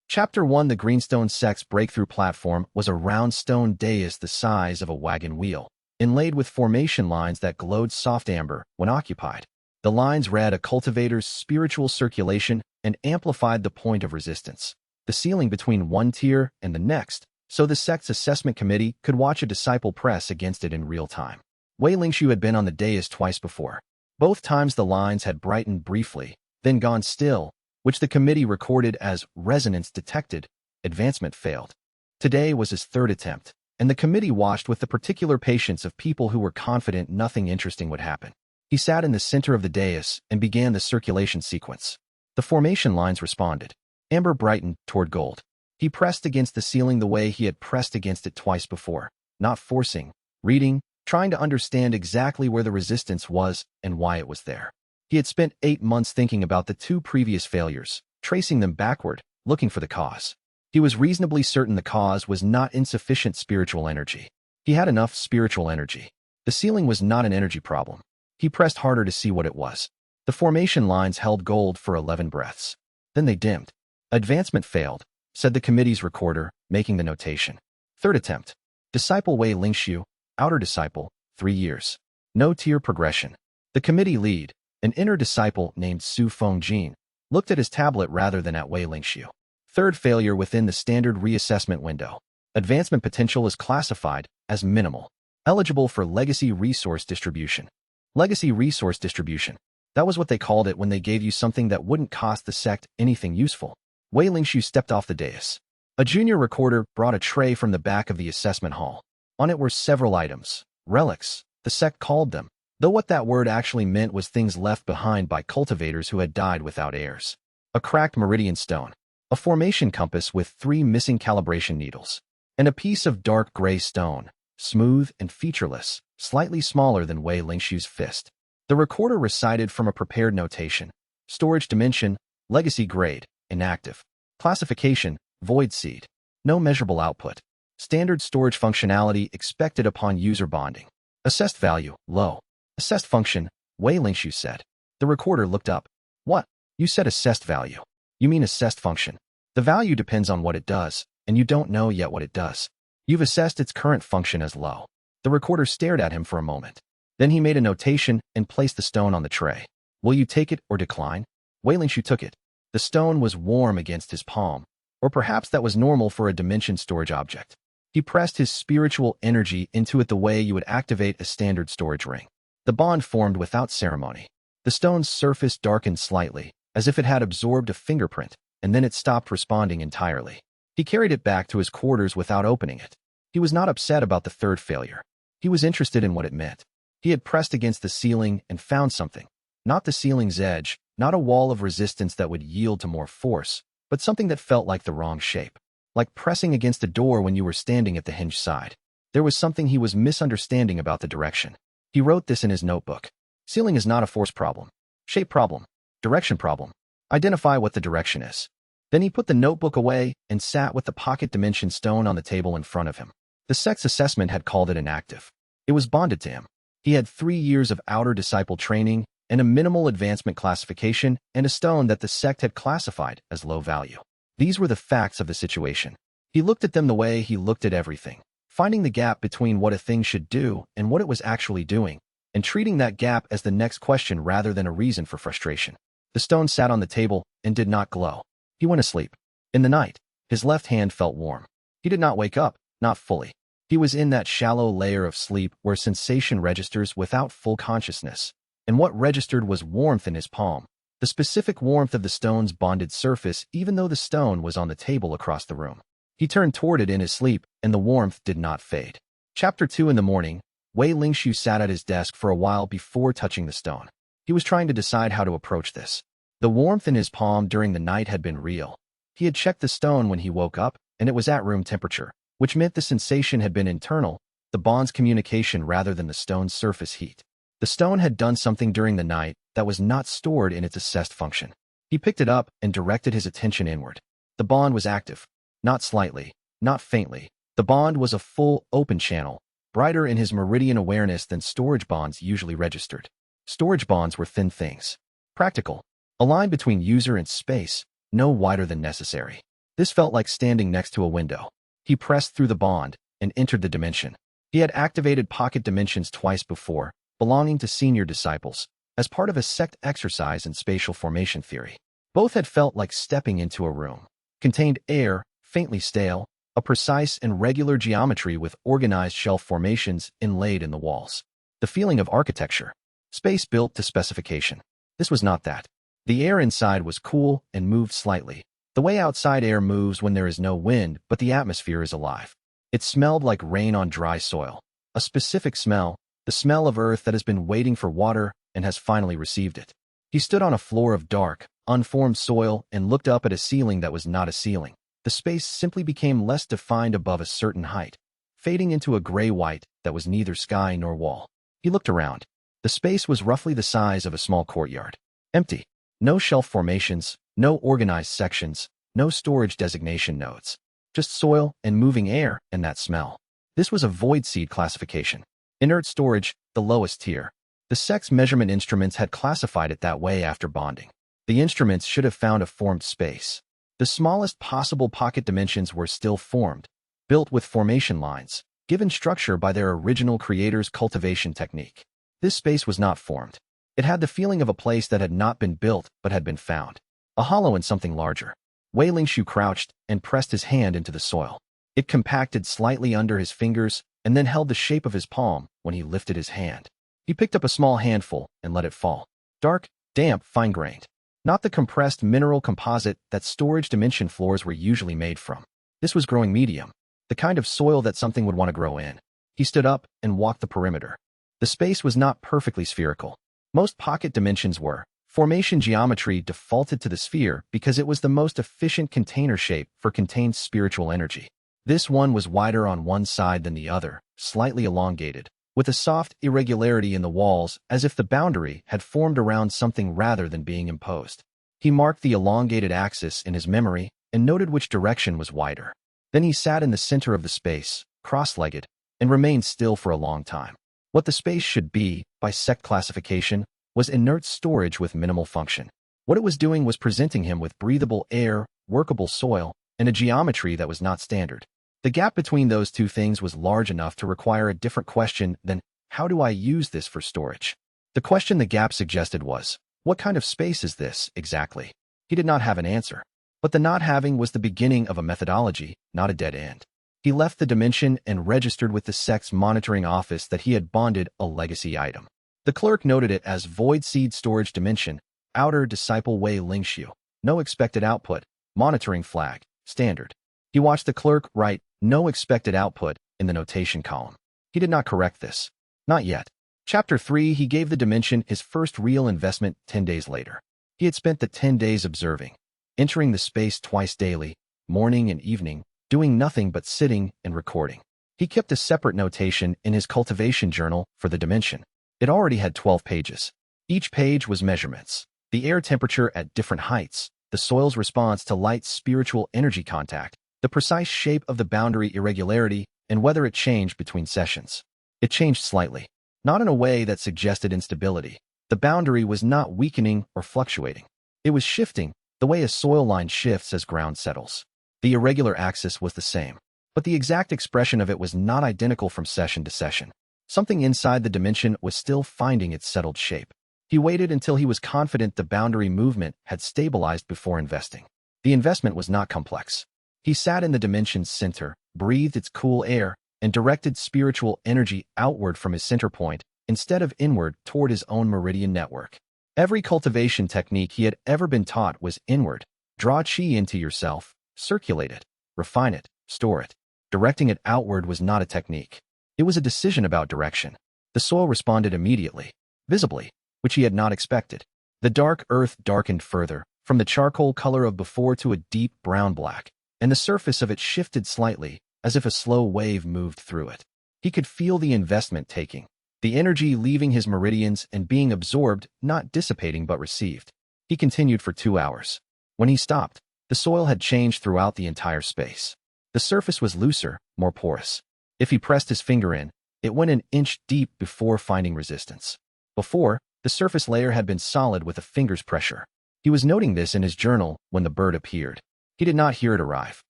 Chapter 1. The Greenstone Sect's breakthrough platform was a round stone dais the size of a wagon wheel, inlaid with formation lines that glowed soft amber when occupied. The lines read a cultivator's spiritual circulation and amplified the point of resistance. The ceiling between one tier and the next, so the sect's assessment committee could watch a disciple press against it in real time. Wei Lingxiu had been on the dais twice before. Both times the lines had brightened briefly, then gone still, which the committee recorded as resonance detected. Advancement failed. Today was his third attempt, and the committee watched with the particular patience of people who were confident nothing interesting would happen. He sat in the center of the dais and began the circulation sequence. The formation lines responded. Amber brightened toward gold. He pressed against the ceiling the way he had pressed against it twice before, not forcing, reading, trying to understand exactly where the resistance was and why it was there. He had spent 8 months thinking about the 2 previous failures, tracing them backward, looking for the cause. He was reasonably certain the cause was not insufficient spiritual energy. He had enough spiritual energy. The ceiling was not an energy problem. He pressed harder to see what it was. The formation lines held gold for 11 breaths. Then they dimmed. Advancement failed, said the committee's recorder, making the notation. Third attempt. Disciple Wei Lingxiu, outer disciple, 3 years. No tier progression. The committee lead, an inner disciple named Su Fengjin, looked at his tablet rather than at Wei Lingxiu. Third failure within the standard reassessment window. Advancement potential is classified as minimal. Eligible for legacy resource distribution. Legacy resource distribution. That was what they called it when they gave you something that wouldn't cost the sect anything useful. Wei Lingxiu stepped off the dais. A junior recorder brought a tray from the back of the assessment hall. On it were several items. Relics, the sect called them, though what that word actually meant was things left behind by cultivators who had died without heirs. A cracked meridian stone, a formation compass with 3 missing calibration needles, and a piece of dark gray stone, smooth and featureless, slightly smaller than Wei Lingxiu's fist. The recorder recited from a prepared notation. Storage dimension, legacy grade, inactive. Classification, void seed. No measurable output. Standard storage functionality expected upon user bonding. Assessed value, low. Assessed function, Wei Lingxiu said. The recorder looked up. What? You said assessed value. You mean assessed function. The value depends on what it does, and you don't know yet what it does. You've assessed its current function as low. The recorder stared at him for a moment. Then he made a notation and placed the stone on the tray. Will you take it or decline? Wei Lingxiu took it. The stone was warm against his palm, or perhaps that was normal for a dimension storage object. He pressed his spiritual energy into it the way you would activate a standard storage ring. The bond formed without ceremony. The stone's surface darkened slightly, as if it had absorbed a fingerprint, and then it stopped responding entirely. He carried it back to his quarters without opening it. He was not upset about the third failure. He was interested in what it meant. He had pressed against the ceiling and found something. Not the ceiling's edge, not a wall of resistance that would yield to more force, but something that felt like the wrong shape. Like pressing against a door when you were standing at the hinged side. There was something he was misunderstanding about the direction. He wrote this in his notebook. Ceiling is not a force problem. Shape problem. Direction problem. Identify what the direction is. Then he put the notebook away and sat with the pocket dimension stone on the table in front of him. The sect's assessment had called it inactive. It was bonded to him. He had 3 years of outer disciple training and a minimal advancement classification and a stone that the sect had classified as low value. These were the facts of the situation. He looked at them the way he looked at everything, finding the gap between what a thing should do and what it was actually doing, and treating that gap as the next question rather than a reason for frustration. The stone sat on the table and did not glow. He went asleep. In the night, his left hand felt warm. He did not wake up, not fully. He was in that shallow layer of sleep where sensation registers without full consciousness, and what registered was warmth in his palm. The specific warmth of the stone's bonded surface, even though the stone was on the table across the room. He turned toward it in his sleep, and the warmth did not fade. Chapter 2. In the morning, Wei Lingxiu sat at his desk for a while before touching the stone. He was trying to decide how to approach this. The warmth in his palm during the night had been real. He had checked the stone when he woke up, and it was at room temperature, which meant the sensation had been internal, the bond's communication rather than the stone's surface heat. The stone had done something during the night that was not stored in its assessed function. He picked it up and directed his attention inward. The bond was active. Not slightly, not faintly. The bond was a full, open channel, brighter in his meridian awareness than storage bonds usually registered. Storage bonds were thin things. Practical. A line between user and space, no wider than necessary. This felt like standing next to a window. He pressed through the bond and entered the dimension. He had activated pocket dimensions twice before, belonging to senior disciples, as part of a sect exercise in spatial formation theory. Both had felt like stepping into a room. Contained air, faintly stale, a precise and regular geometry with organized shelf formations inlaid in the walls. The feeling of architecture. Space built to specification. This was not that. The air inside was cool and moved slightly. The way outside air moves when there is no wind, but the atmosphere is alive. It smelled like rain on dry soil. A specific smell, the smell of earth that has been waiting for water and has finally received it. He stood on a floor of dark, unformed soil and looked up at a ceiling that was not a ceiling. The space simply became less defined above a certain height, fading into a gray-white that was neither sky nor wall. He looked around. The space was roughly the size of a small courtyard. Empty. No shelf formations, no organized sections, no storage designation nodes. Just soil and moving air and that smell. This was a void seed classification. Inert storage, the lowest tier. The sex measurement instruments had classified it that way after bonding. The instruments should have found a formed space. The smallest possible pocket dimensions were still formed, built with formation lines, given structure by their original creator's cultivation technique. This space was not formed. It had the feeling of a place that had not been built but had been found. A hollow in something larger. Wei Lingshu crouched and pressed his hand into the soil. It compacted slightly under his fingers and then held the shape of his palm when he lifted his hand. He picked up a small handful and let it fall. Dark, damp, fine-grained. Not the compressed mineral composite that storage dimension floors were usually made from. This was growing medium, the kind of soil that something would want to grow in. He stood up and walked the perimeter. The space was not perfectly spherical. Most pocket dimensions were. Formation geometry defaulted to the sphere because it was the most efficient container shape for contained spiritual energy. This one was wider on one side than the other, slightly elongated, with a soft irregularity in the walls as if the boundary had formed around something rather than being imposed. He marked the elongated axis in his memory and noted which direction was wider. Then he sat in the center of the space, cross-legged, and remained still for a long time. What the space should be, by sect classification, was inert storage with minimal function. What it was doing was presenting him with breathable air, workable soil, and a geometry that was not standard. The gap between those two things was large enough to require a different question than, how do I use this for storage? The question the gap suggested was, what kind of space is this, exactly? He did not have an answer. But the not having was the beginning of a methodology, not a dead end. He left the dimension and registered with the sect's monitoring office that he had bonded a legacy item. The clerk noted it as Void Seed Storage Dimension, Outer Disciple Wei Lingshu. No expected output, monitoring flag, standard. He watched the clerk write, no expected output, in the notation column. He did not correct this. Not yet. Chapter 3 He gave the dimension his first real investment 10 days later. He had spent the 10 days observing, entering the space twice daily, morning and evening, doing nothing but sitting and recording. He kept a separate notation in his cultivation journal for the dimension. It already had 12 pages. Each page was measurements. The air temperature at different heights, the soil's response to light spiritual energy contact, the precise shape of the boundary irregularity, and whether it changed between sessions. It changed slightly. Not in a way that suggested instability. The boundary was not weakening or fluctuating. It was shifting, the way a soil line shifts as ground settles. The irregular axis was the same, but the exact expression of it was not identical from session to session. Something inside the dimension was still finding its settled shape. He waited until he was confident the boundary movement had stabilized before investing. The investment was not complex. He sat in the dimension's center, breathed its cool air, and directed spiritual energy outward from his center point, instead of inward toward his own meridian network. Every cultivation technique he had ever been taught was inward. Draw qi into yourself, circulate it, refine it, store it. Directing it outward was not a technique. It was a decision about direction. The soil responded immediately, visibly, which he had not expected. The dark earth darkened further, from the charcoal color of before to a deep brown-black, and the surface of it shifted slightly, as if a slow wave moved through it. He could feel the investment taking, the energy leaving his meridians and being absorbed, not dissipating but received. He continued for 2 hours. When he stopped, the soil had changed throughout the entire space. The surface was looser, more porous. If he pressed his finger in, it went an inch deep before finding resistance. Before, the surface layer had been solid with a finger's pressure. He was noting this in his journal when the bird appeared. He did not hear it arrive.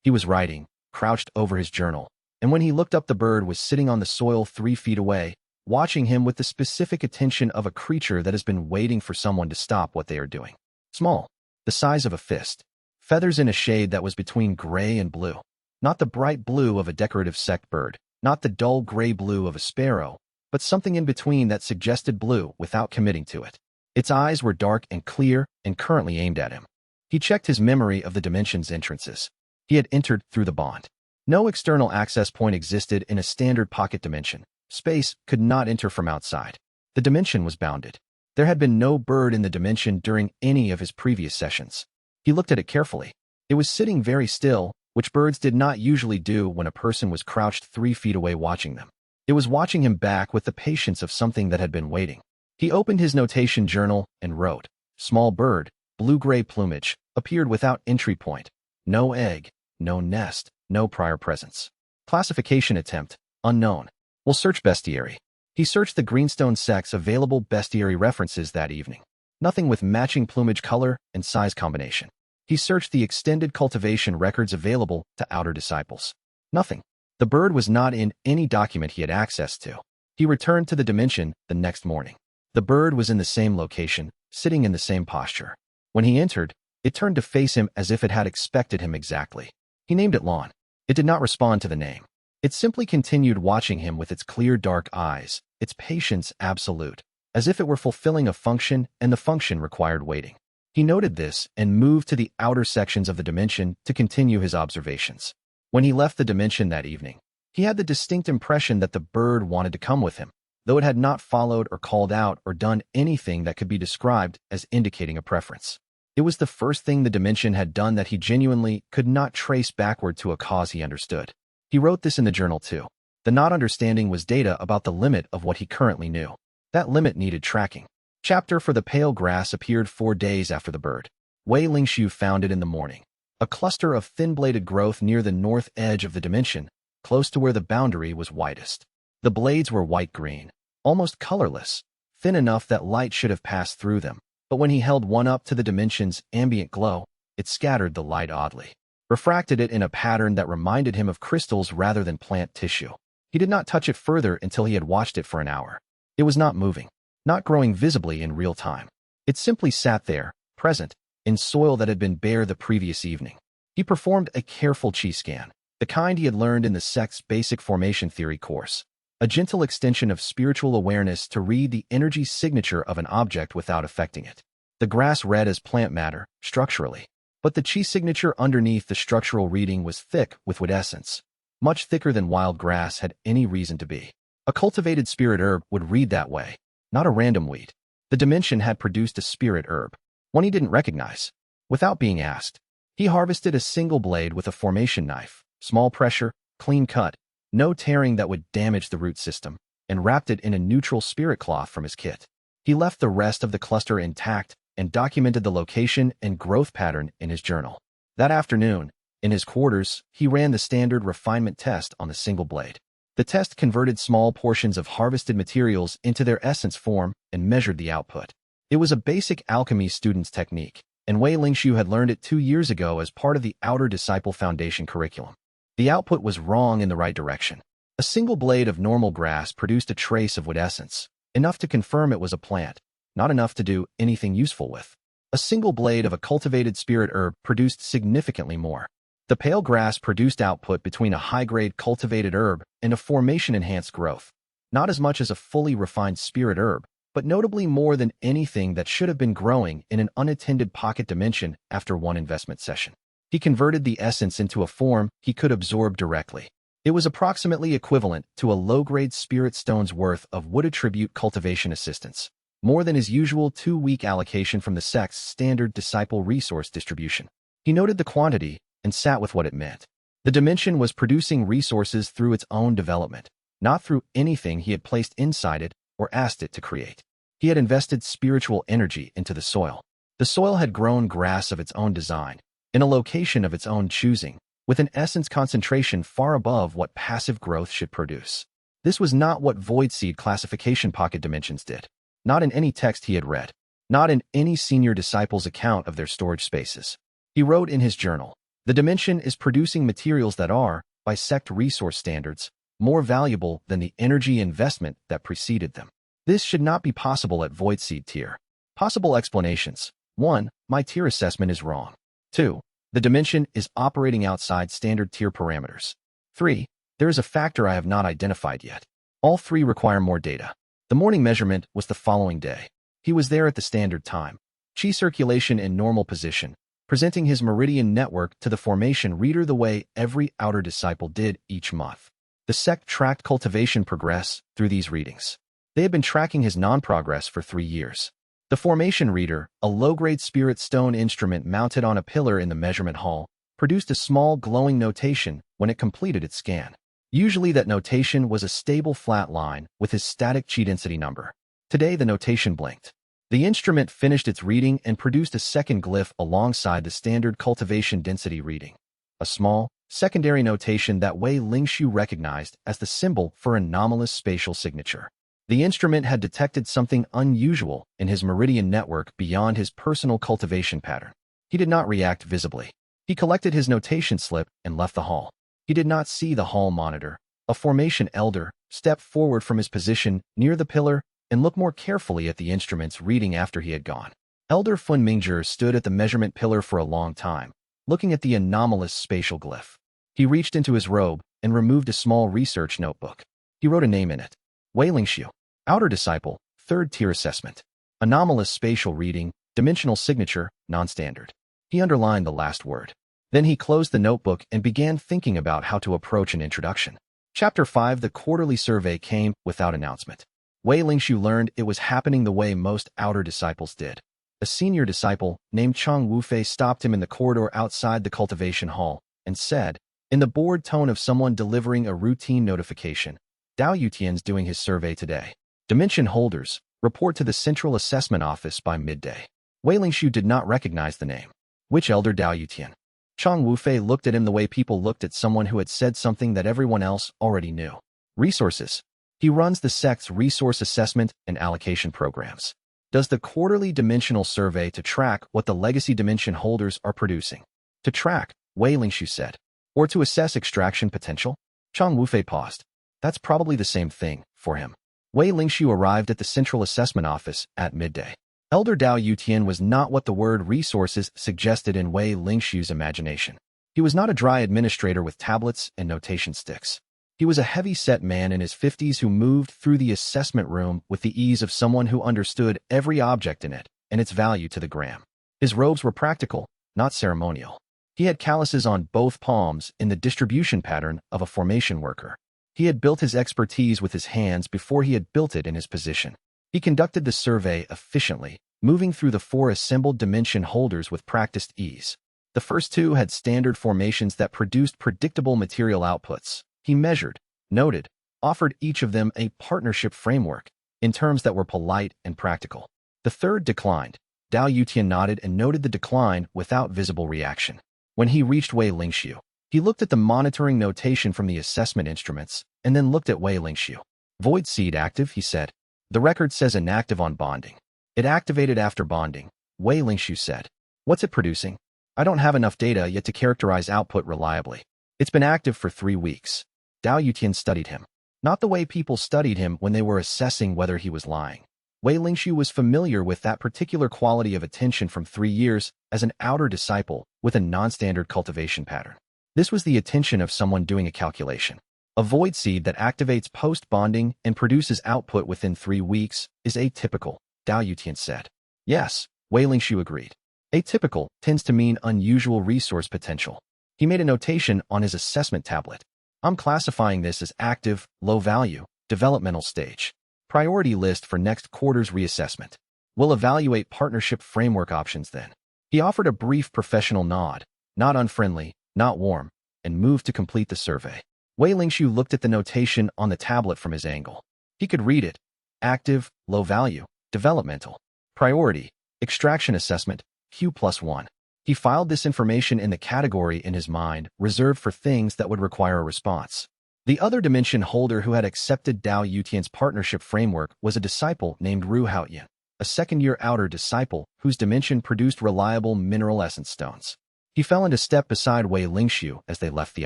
He was writing, crouched over his journal, and when he looked up, the bird was sitting on the soil 3 feet away, watching him with the specific attention of a creature that has been waiting for someone to stop what they are doing. Small, the size of a fist, feathers in a shade that was between gray and blue. Not the bright blue of a decorative sect bird, not the dull gray blue of a sparrow, but something in between that suggested blue without committing to it. Its eyes were dark and clear and currently aimed at him. He checked his memory of the dimension's entrances. He had entered through the bond. No external access point existed in a standard pocket dimension. Space could not enter from outside. The dimension was bounded. There had been no bird in the dimension during any of his previous sessions. He looked at it carefully. It was sitting very still, which birds did not usually do when a person was crouched 3 feet away watching them. It was watching him back with the patience of something that had been waiting. He opened his notation journal and wrote, "Small bird, blue-gray plumage, appeared without entry point. No egg, no nest, no prior presence. Classification attempt, unknown. Will search bestiary." He searched the greenstone sect's available bestiary references that evening. Nothing with matching plumage color and size combination. He searched the extended cultivation records available to outer disciples. Nothing. The bird was not in any document he had access to. He returned to the dimension the next morning. The bird was in the same location, sitting in the same posture. When he entered, it turned to face him as if it had expected him exactly. He named it Lawn. It did not respond to the name. It simply continued watching him with its clear dark eyes, its patience absolute, as if it were fulfilling a function and the function required waiting. He noted this and moved to the outer sections of the dimension to continue his observations. When he left the dimension that evening, he had the distinct impression that the bird wanted to come with him, though it had not followed or called out or done anything that could be described as indicating a preference. It was the first thing the dimension had done that he genuinely could not trace backward to a cause he understood. He wrote this in the journal too. The not understanding was data about the limit of what he currently knew. That limit needed tracking. Chapter for the pale grass appeared 4 days after the bird. Wei Lingxiu found it in the morning. A cluster of thin-bladed growth near the north edge of the dimension, close to where the boundary was widest. The blades were white-green, almost colorless, thin enough that light should have passed through them, but when he held one up to the dimension's ambient glow, it scattered the light oddly, refracted it in a pattern that reminded him of crystals rather than plant tissue. He did not touch it further until he had watched it for an hour. It was not moving, not growing visibly in real time. It simply sat there, present, in soil that had been bare the previous evening. He performed a careful chi scan, the kind he had learned in the sect's basic formation theory course, a gentle extension of spiritual awareness to read the energy signature of an object without affecting it. The grass read as plant matter, structurally, but the chi signature underneath the structural reading was thick with wood essence, much thicker than wild grass had any reason to be. A cultivated spirit herb would read that way, not a random weed. The dimension had produced a spirit herb, one he didn't recognize. Without being asked, he harvested a single blade with a formation knife, small pressure, clean cut, no tearing that would damage the root system, and wrapped it in a neutral spirit cloth from his kit. He left the rest of the cluster intact and documented the location and growth pattern in his journal. That afternoon, in his quarters, he ran the standard refinement test on the single blade. The test converted small portions of harvested materials into their essence form and measured the output. It was a basic alchemy student's technique, and Wei Lingxiu had learned it 2 years ago as part of the Outer Disciple Foundation curriculum. The output was wrong in the right direction. A single blade of normal grass produced a trace of wood essence, enough to confirm it was a plant, not enough to do anything useful with. A single blade of a cultivated spirit herb produced significantly more. The pale grass produced output between a high-grade cultivated herb and a formation-enhanced growth, not as much as a fully refined spirit herb, but notably more than anything that should have been growing in an unattended pocket dimension after one investment session. He converted the essence into a form he could absorb directly. It was approximately equivalent to a low-grade spirit stone's worth of wood attribute cultivation assistance, more than his usual 2-week allocation from the sect's standard disciple resource distribution. He noted the quantity and sat with what it meant. The dimension was producing resources through its own development, not through anything he had placed inside it or asked it to create. He had invested spiritual energy into the soil. The soil had grown grass of its own design, in a location of its own choosing, with an essence concentration far above what passive growth should produce. This was not what void seed classification pocket dimensions did. Not in any text he had read. Not in any senior disciple's account of their storage spaces. He wrote in his journal, The dimension is producing materials that are, by sect resource standards, more valuable than the energy investment that preceded them. This should not be possible at Void Seed tier. Possible explanations. 1. My tier assessment is wrong. 2. The dimension is operating outside standard tier parameters. 3. There is a factor I have not identified yet. All three require more data. The morning measurement was the following day. He was there at the standard time. Chi circulation in normal position, presenting his meridian network to the formation reader the way every outer disciple did each month. The sect tracked cultivation progress through these readings. They had been tracking his non-progress for 3 years. The formation reader, a low-grade spirit stone instrument mounted on a pillar in the measurement hall, produced a small glowing notation when it completed its scan. Usually that notation was a stable flat line with his static chi density number. Today the notation blinked. The instrument finished its reading and produced a second glyph alongside the standard cultivation density reading. A small, secondary notation that Wei Lingshu recognized as the symbol for anomalous spatial signature. The instrument had detected something unusual in his meridian network beyond his personal cultivation pattern. He did not react visibly. He collected his notation slip and left the hall. He did not see the hall monitor. A formation elder stepped forward from his position near the pillar and looked more carefully at the instrument's reading after he had gone. Elder Fun Mingzhi stood at the measurement pillar for a long time, looking at the anomalous spatial glyph. He reached into his robe and removed a small research notebook. He wrote a name in it. Wei Lingshu. Outer Disciple, 3rd tier assessment. Anomalous spatial reading, dimensional signature, non-standard. He underlined the last word. Then he closed the notebook and began thinking about how to approach an introduction. Chapter 5. The quarterly survey came without announcement. Wei Lingshu learned it was happening the way most outer disciples did. A senior disciple named Chang Wufei stopped him in the corridor outside the cultivation hall and said, in the bored tone of someone delivering a routine notification, Dao Yutian's doing his survey today. Dimension holders, report to the Central Assessment Office by midday. Wei Lingshu did not recognize the name. Which elder Dao Yutian? Chang Wufei looked at him the way people looked at someone who had said something that everyone else already knew. Resources. He runs the sect's resource assessment and allocation programs. Does the quarterly dimensional survey to track what the legacy dimension holders are producing. To track, Wei Lingshu said. Or to assess extraction potential? Chang Wufei paused. That's probably the same thing for him. Wei Lingshu arrived at the Central Assessment Office at midday. Elder Dao Yutian was not what the word resources suggested in Wei Lingshu's imagination. He was not a dry administrator with tablets and notation sticks. He was a heavy-set man in his 50s who moved through the assessment room with the ease of someone who understood every object in it and its value to the gram. His robes were practical, not ceremonial. He had calluses on both palms in the distribution pattern of a formation worker. He had built his expertise with his hands before he had built it in his position. He conducted the survey efficiently, moving through the 4 assembled dimension holders with practiced ease. The first 2 had standard formations that produced predictable material outputs. He measured, noted, offered each of them a partnership framework in terms that were polite and practical. The third declined. Dao Yutian nodded and noted the decline without visible reaction. When he reached Wei Lingshu, he looked at the monitoring notation from the assessment instruments and then looked at Wei Lingshu. Void seed active, he said. The record says inactive on bonding. It activated after bonding, Wei Lingshu said. What's it producing? I don't have enough data yet to characterize output reliably. It's been active for 3 weeks. Dao Yutian studied him. Not the way people studied him when they were assessing whether he was lying. Wei Lingshu was familiar with that particular quality of attention from 3 years as an outer disciple with a non-standard cultivation pattern. This was the attention of someone doing a calculation. A void seed that activates post-bonding and produces output within 3 weeks is atypical, Dao Yutian said. Yes, Wei Lingshu agreed. Atypical tends to mean unusual resource potential. He made a notation on his assessment tablet. I'm classifying this as active, low value, developmental stage. Priority list for next quarter's reassessment. We'll evaluate partnership framework options then. He offered a brief professional nod, not unfriendly, not warm, and moved to complete the survey. Wei Lingshu looked at the notation on the tablet from his angle. He could read it. Active, low value, developmental. Priority, extraction assessment, Q+1. He filed this information in the category in his mind reserved for things that would require a response. The other dimension holder who had accepted Dao Yutian's partnership framework was a disciple named Ru Haoyan, a second-year outer disciple whose dimension produced reliable mineral essence stones. He fell into step beside Wei Lingxiu as they left the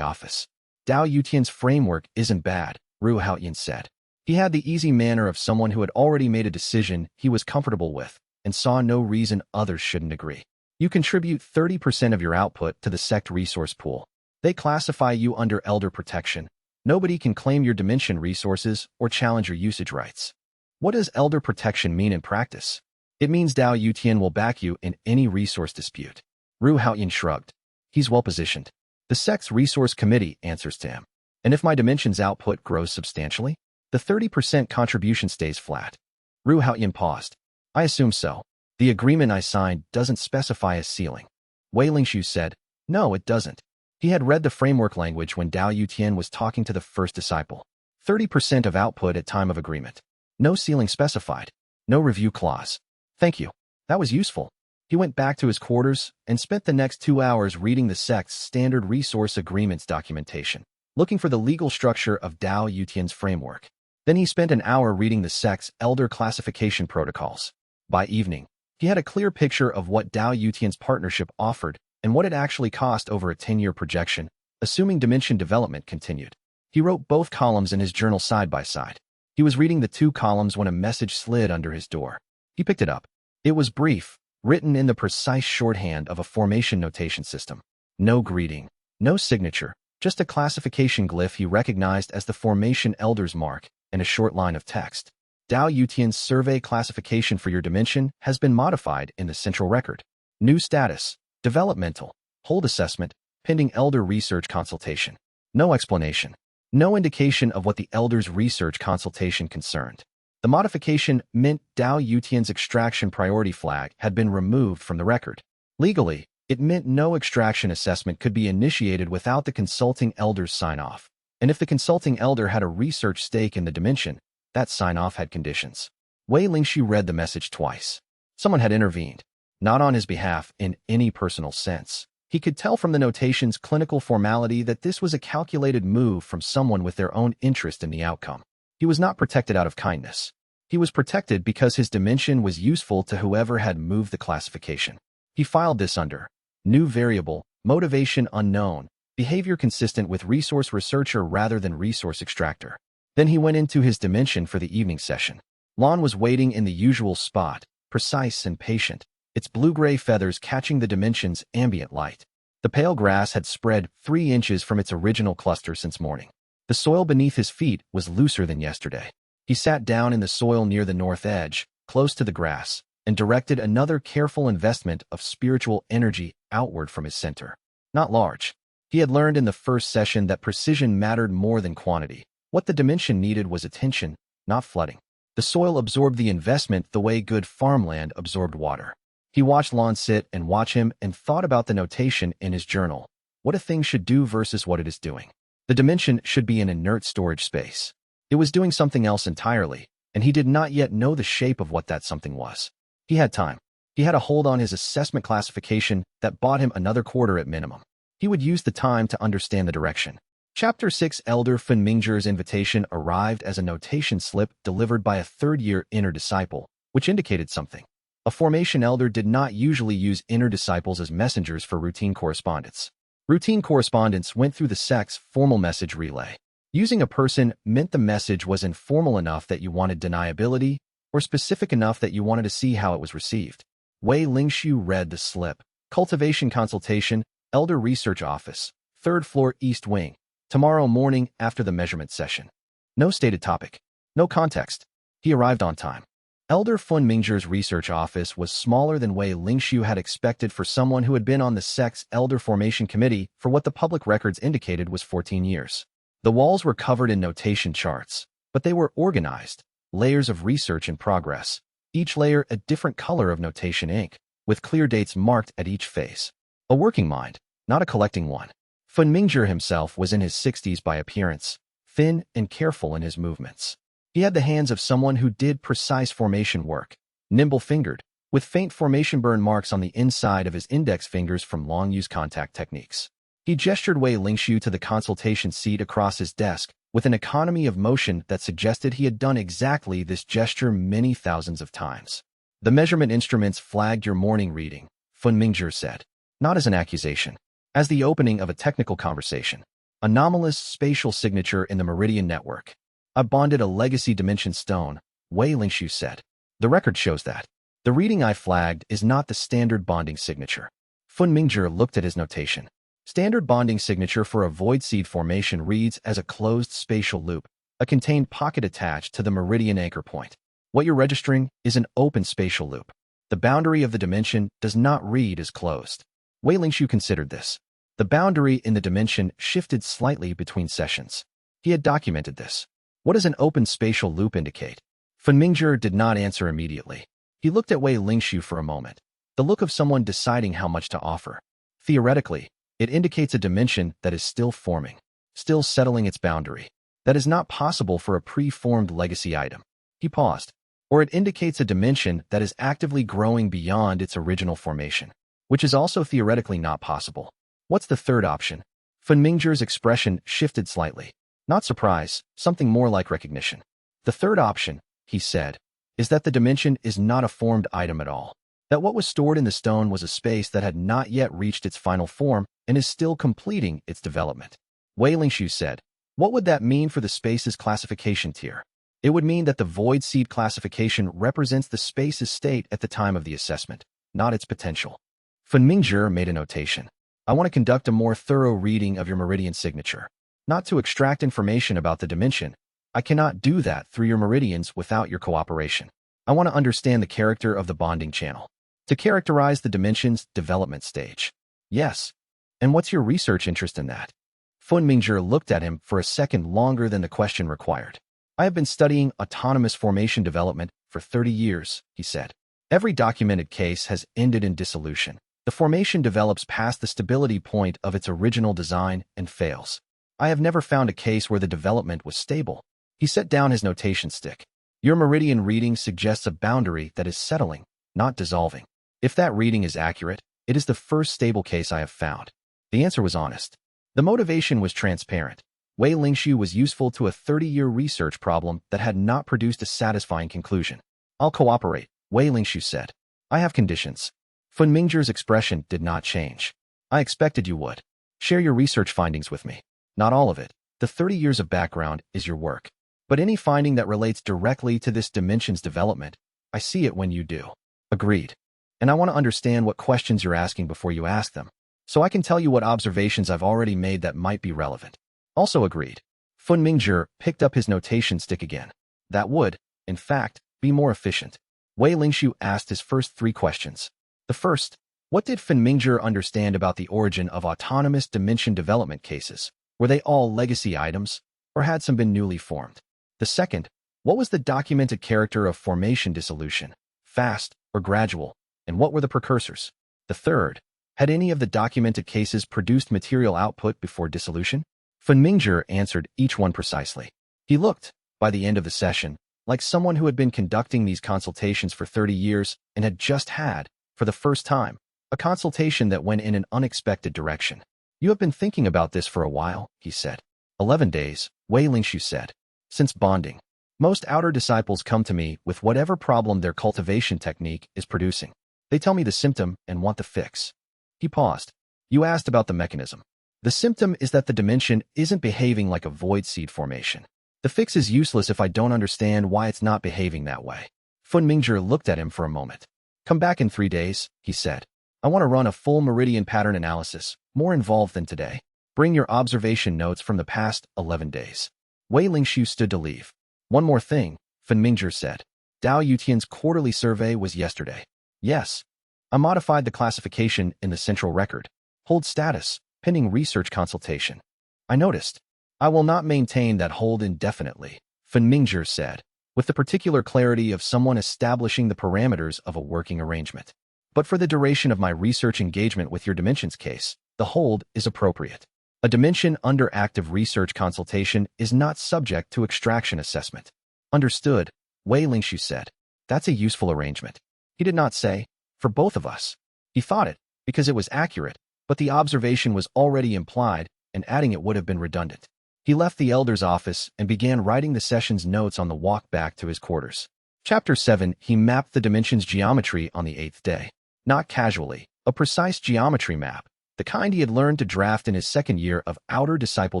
office. Dao Yutian's framework isn't bad, Ru Haoyan said. He had the easy manner of someone who had already made a decision he was comfortable with and saw no reason others shouldn't agree. You contribute 30% of your output to the sect resource pool. They classify you under elder protection. Nobody can claim your dimension resources or challenge your usage rights. What does elder protection mean in practice? It means Dao Yutian will back you in any resource dispute. Ru Haoyan shrugged. He's well positioned. The sect's resource committee answers to him. And if my dimension's output grows substantially, the 30% contribution stays flat. Ru Haoyan paused. I assume so. The agreement I signed doesn't specify a ceiling. Wei Lingxiu said, No, it doesn't. He had read the framework language when Dao Yutian was talking to the first disciple. 30% of output at time of agreement. No ceiling specified. No review clause. Thank you. That was useful. He went back to his quarters and spent the next 2 hours reading the sect's standard resource agreements documentation, looking for the legal structure of Dao Yutian's framework. Then he spent an hour reading the sect's elder classification protocols. By evening, he had a clear picture of what Dao Yutian's partnership offered and what it actually cost over a 10-year projection, assuming dimension development continued. He wrote both columns in his journal side by side. He was reading the 2 columns when a message slid under his door. He picked it up. It was brief, written in the precise shorthand of a formation notation system. No greeting, no signature, just a classification glyph he recognized as the formation elder's mark and a short line of text. Dao Yutian's survey classification for your dimension has been modified in the central record. New status, developmental, hold assessment, pending elder research consultation. No explanation. No indication of what the elder's research consultation concerned. The modification meant Dao Yutian's extraction priority flag had been removed from the record. Legally, it meant no extraction assessment could be initiated without the consulting elder's sign-off. And if the consulting elder had a research stake in the dimension, that sign-off had conditions. Wei Lingxiu read the message twice. Someone had intervened. Not on his behalf in any personal sense. He could tell from the notation's clinical formality that this was a calculated move from someone with their own interest in the outcome. He was not protected out of kindness. He was protected because his dimension was useful to whoever had moved the classification. He filed this under new variable, motivation unknown, behavior consistent with resource researcher rather than resource extractor. Then he went into his dimension for the evening session. Lon was waiting in the usual spot, precise and patient, its blue-gray feathers catching the dimension's ambient light. The pale grass had spread 3 inches from its original cluster since morning. The soil beneath his feet was looser than yesterday. He sat down in the soil near the north edge, close to the grass, and directed another careful investment of spiritual energy outward from his center. Not large. He had learned in the first session that precision mattered more than quantity. What the dimension needed was attention, not flooding. The soil absorbed the investment the way good farmland absorbed water. He watched Lon sit and watch him and thought about the notation in his journal. What a thing should do versus what it is doing. The dimension should be an inert storage space. It was doing something else entirely, and he did not yet know the shape of what that something was. He had time. He had a hold on his assessment classification that bought him another quarter at minimum. He would use the time to understand the direction. Chapter 6 Elder Fen Mingzhi's invitation arrived as a notation slip delivered by a third-year inner disciple, which indicated something. A formation elder did not usually use inner disciples as messengers for routine correspondence. Routine correspondence went through the sect's formal message relay. Using a person meant the message was informal enough that you wanted deniability, or specific enough that you wanted to see how it was received. Wei Lingxiu read the slip. Cultivation consultation, Elder Research Office, 3rd floor East Wing. Tomorrow morning after the measurement session. No stated topic. No context. He arrived on time. Elder Fen Mingzhi's research office was smaller than Wei Lingxiu had expected for someone who had been on the sect's Elder Formation Committee for what the public records indicated was 14 years. The walls were covered in notation charts, but they were organized, layers of research in progress, each layer a different color of notation ink, with clear dates marked at each face. A working mind, not a collecting one. Fen Mingzhi himself was in his 60s by appearance, thin and careful in his movements. He had the hands of someone who did precise formation work, nimble-fingered, with faint formation burn marks on the inside of his index fingers from long-use contact techniques. He gestured Wei Lingxiu to the consultation seat across his desk, with an economy of motion that suggested he had done exactly this gesture many thousands of times. The measurement instruments flagged your morning reading, Fen Mingzhi said. not as an accusation, as the opening of a technical conversation. Anomalous spatial signature in the Meridian network. I bonded a legacy dimension stone, Wei Lingshu said. The record shows that. The reading I flagged is not the standard bonding signature. Fun Mingzhi looked at his notation. Standard bonding signature for a void seed formation reads as a closed spatial loop, a contained pocket attached to the meridian anchor point. What you're registering is an open spatial loop. The boundary of the dimension does not read as closed. Wei Lingshu considered this. The boundary in the dimension shifted slightly between sessions. He had documented this. What does an open spatial loop indicate? Fun Mingzhi did not answer immediately. He looked at Wei Lingshu for a moment, the look of someone deciding how much to offer. Theoretically, it indicates a dimension that is still forming, still settling its boundary. That is not possible for a pre-formed legacy item. He paused. Or it indicates a dimension that is actively growing beyond its original formation, which is also theoretically not possible. What's the third option? Fun Mingzhi's expression shifted slightly. Not surprise, something more like recognition. The third option, he said, is that the dimension is not a formed item at all. That what was stored in the stone was a space that had not yet reached its final form and is still completing its development. Wei Lingshu said, what would that mean for the space's classification tier? It would mean that the void seed classification represents the space's state at the time of the assessment, not its potential. Fun Mingzhi made a notation. I want to conduct a more thorough reading of your meridian signature. Not to extract information about the dimension. I cannot do that through your meridians without your cooperation. I want to understand the character of the bonding channel. To characterize the dimension's development stage. Yes. And what's your research interest in that? Fun Mingzhi looked at him for a second longer than the question required. I have been studying autonomous formation development for 30 years, he said. Every documented case has ended in dissolution. The formation develops past the stability point of its original design and fails. I have never found a case where the development was stable. He set down his notation stick. Your meridian reading suggests a boundary that is settling, not dissolving. If that reading is accurate, it is the first stable case I have found. The answer was honest. The motivation was transparent. Wei Lingshu was useful to a 30-year research problem that had not produced a satisfying conclusion. I'll cooperate, Wei Lingshu said. I have conditions. Fun Mingzhi's expression did not change. I expected you would. Share your research findings with me. Not all of it. The 30 years of background is your work. But any finding that relates directly to this dimension's development, I see it when you do. Agreed. And I want to understand what questions you're asking before you ask them, so I can tell you what observations I've already made that might be relevant. Also agreed. Fun Mingzhi picked up his notation stick again. That would, in fact, be more efficient. Wei Lingshu asked his first 3 questions. The first, what did Fun Mingzhi understand about the origin of autonomous dimension development cases? Were they all legacy items, or had some been newly formed? The second, what was the documented character of formation dissolution, fast or gradual, and what were the precursors? The third, had any of the documented cases produced material output before dissolution? Fun Mingzhi answered each one precisely. He looked, by the end of the session, like someone who had been conducting these consultations for 30 years and had just had, for the first time, a consultation that went in an unexpected direction. You have been thinking about this for a while, he said. 11 days, Wei Lingshu said. Since bonding. Most outer disciples come to me with whatever problem their cultivation technique is producing. They tell me the symptom and want the fix. He paused. You asked about the mechanism. The symptom is that the dimension isn't behaving like a void seed formation. The fix is useless if I don't understand why it's not behaving that way. Fun Mingzhi looked at him for a moment. Come back in 3 days, he said. I want to run a full meridian pattern analysis, more involved than today. Bring your observation notes from the past 11 days. Wei Lingshu stood to leave. One more thing, Fun Mingzhi said. Dao Yutian's quarterly survey was yesterday. Yes. I modified the classification in the central record. Hold status, pending research consultation. I noticed. I will not maintain that hold indefinitely, Fun Mingzhi said, with the particular clarity of someone establishing the parameters of a working arrangement. But for the duration of my research engagement with your dimensions case, the hold is appropriate. A dimension under active research consultation is not subject to extraction assessment. Understood, Wei Lingshu said. That's a useful arrangement. He did not say, for both of us. He thought it, because it was accurate, but the observation was already implied, and adding it would have been redundant. He left the elder's office and began writing the session's notes on the walk back to his quarters. Chapter 7. He mapped the dimension's geometry on the 8th day. Not casually, A precise geometry map, the kind he had learned to draft in his second year of outer disciple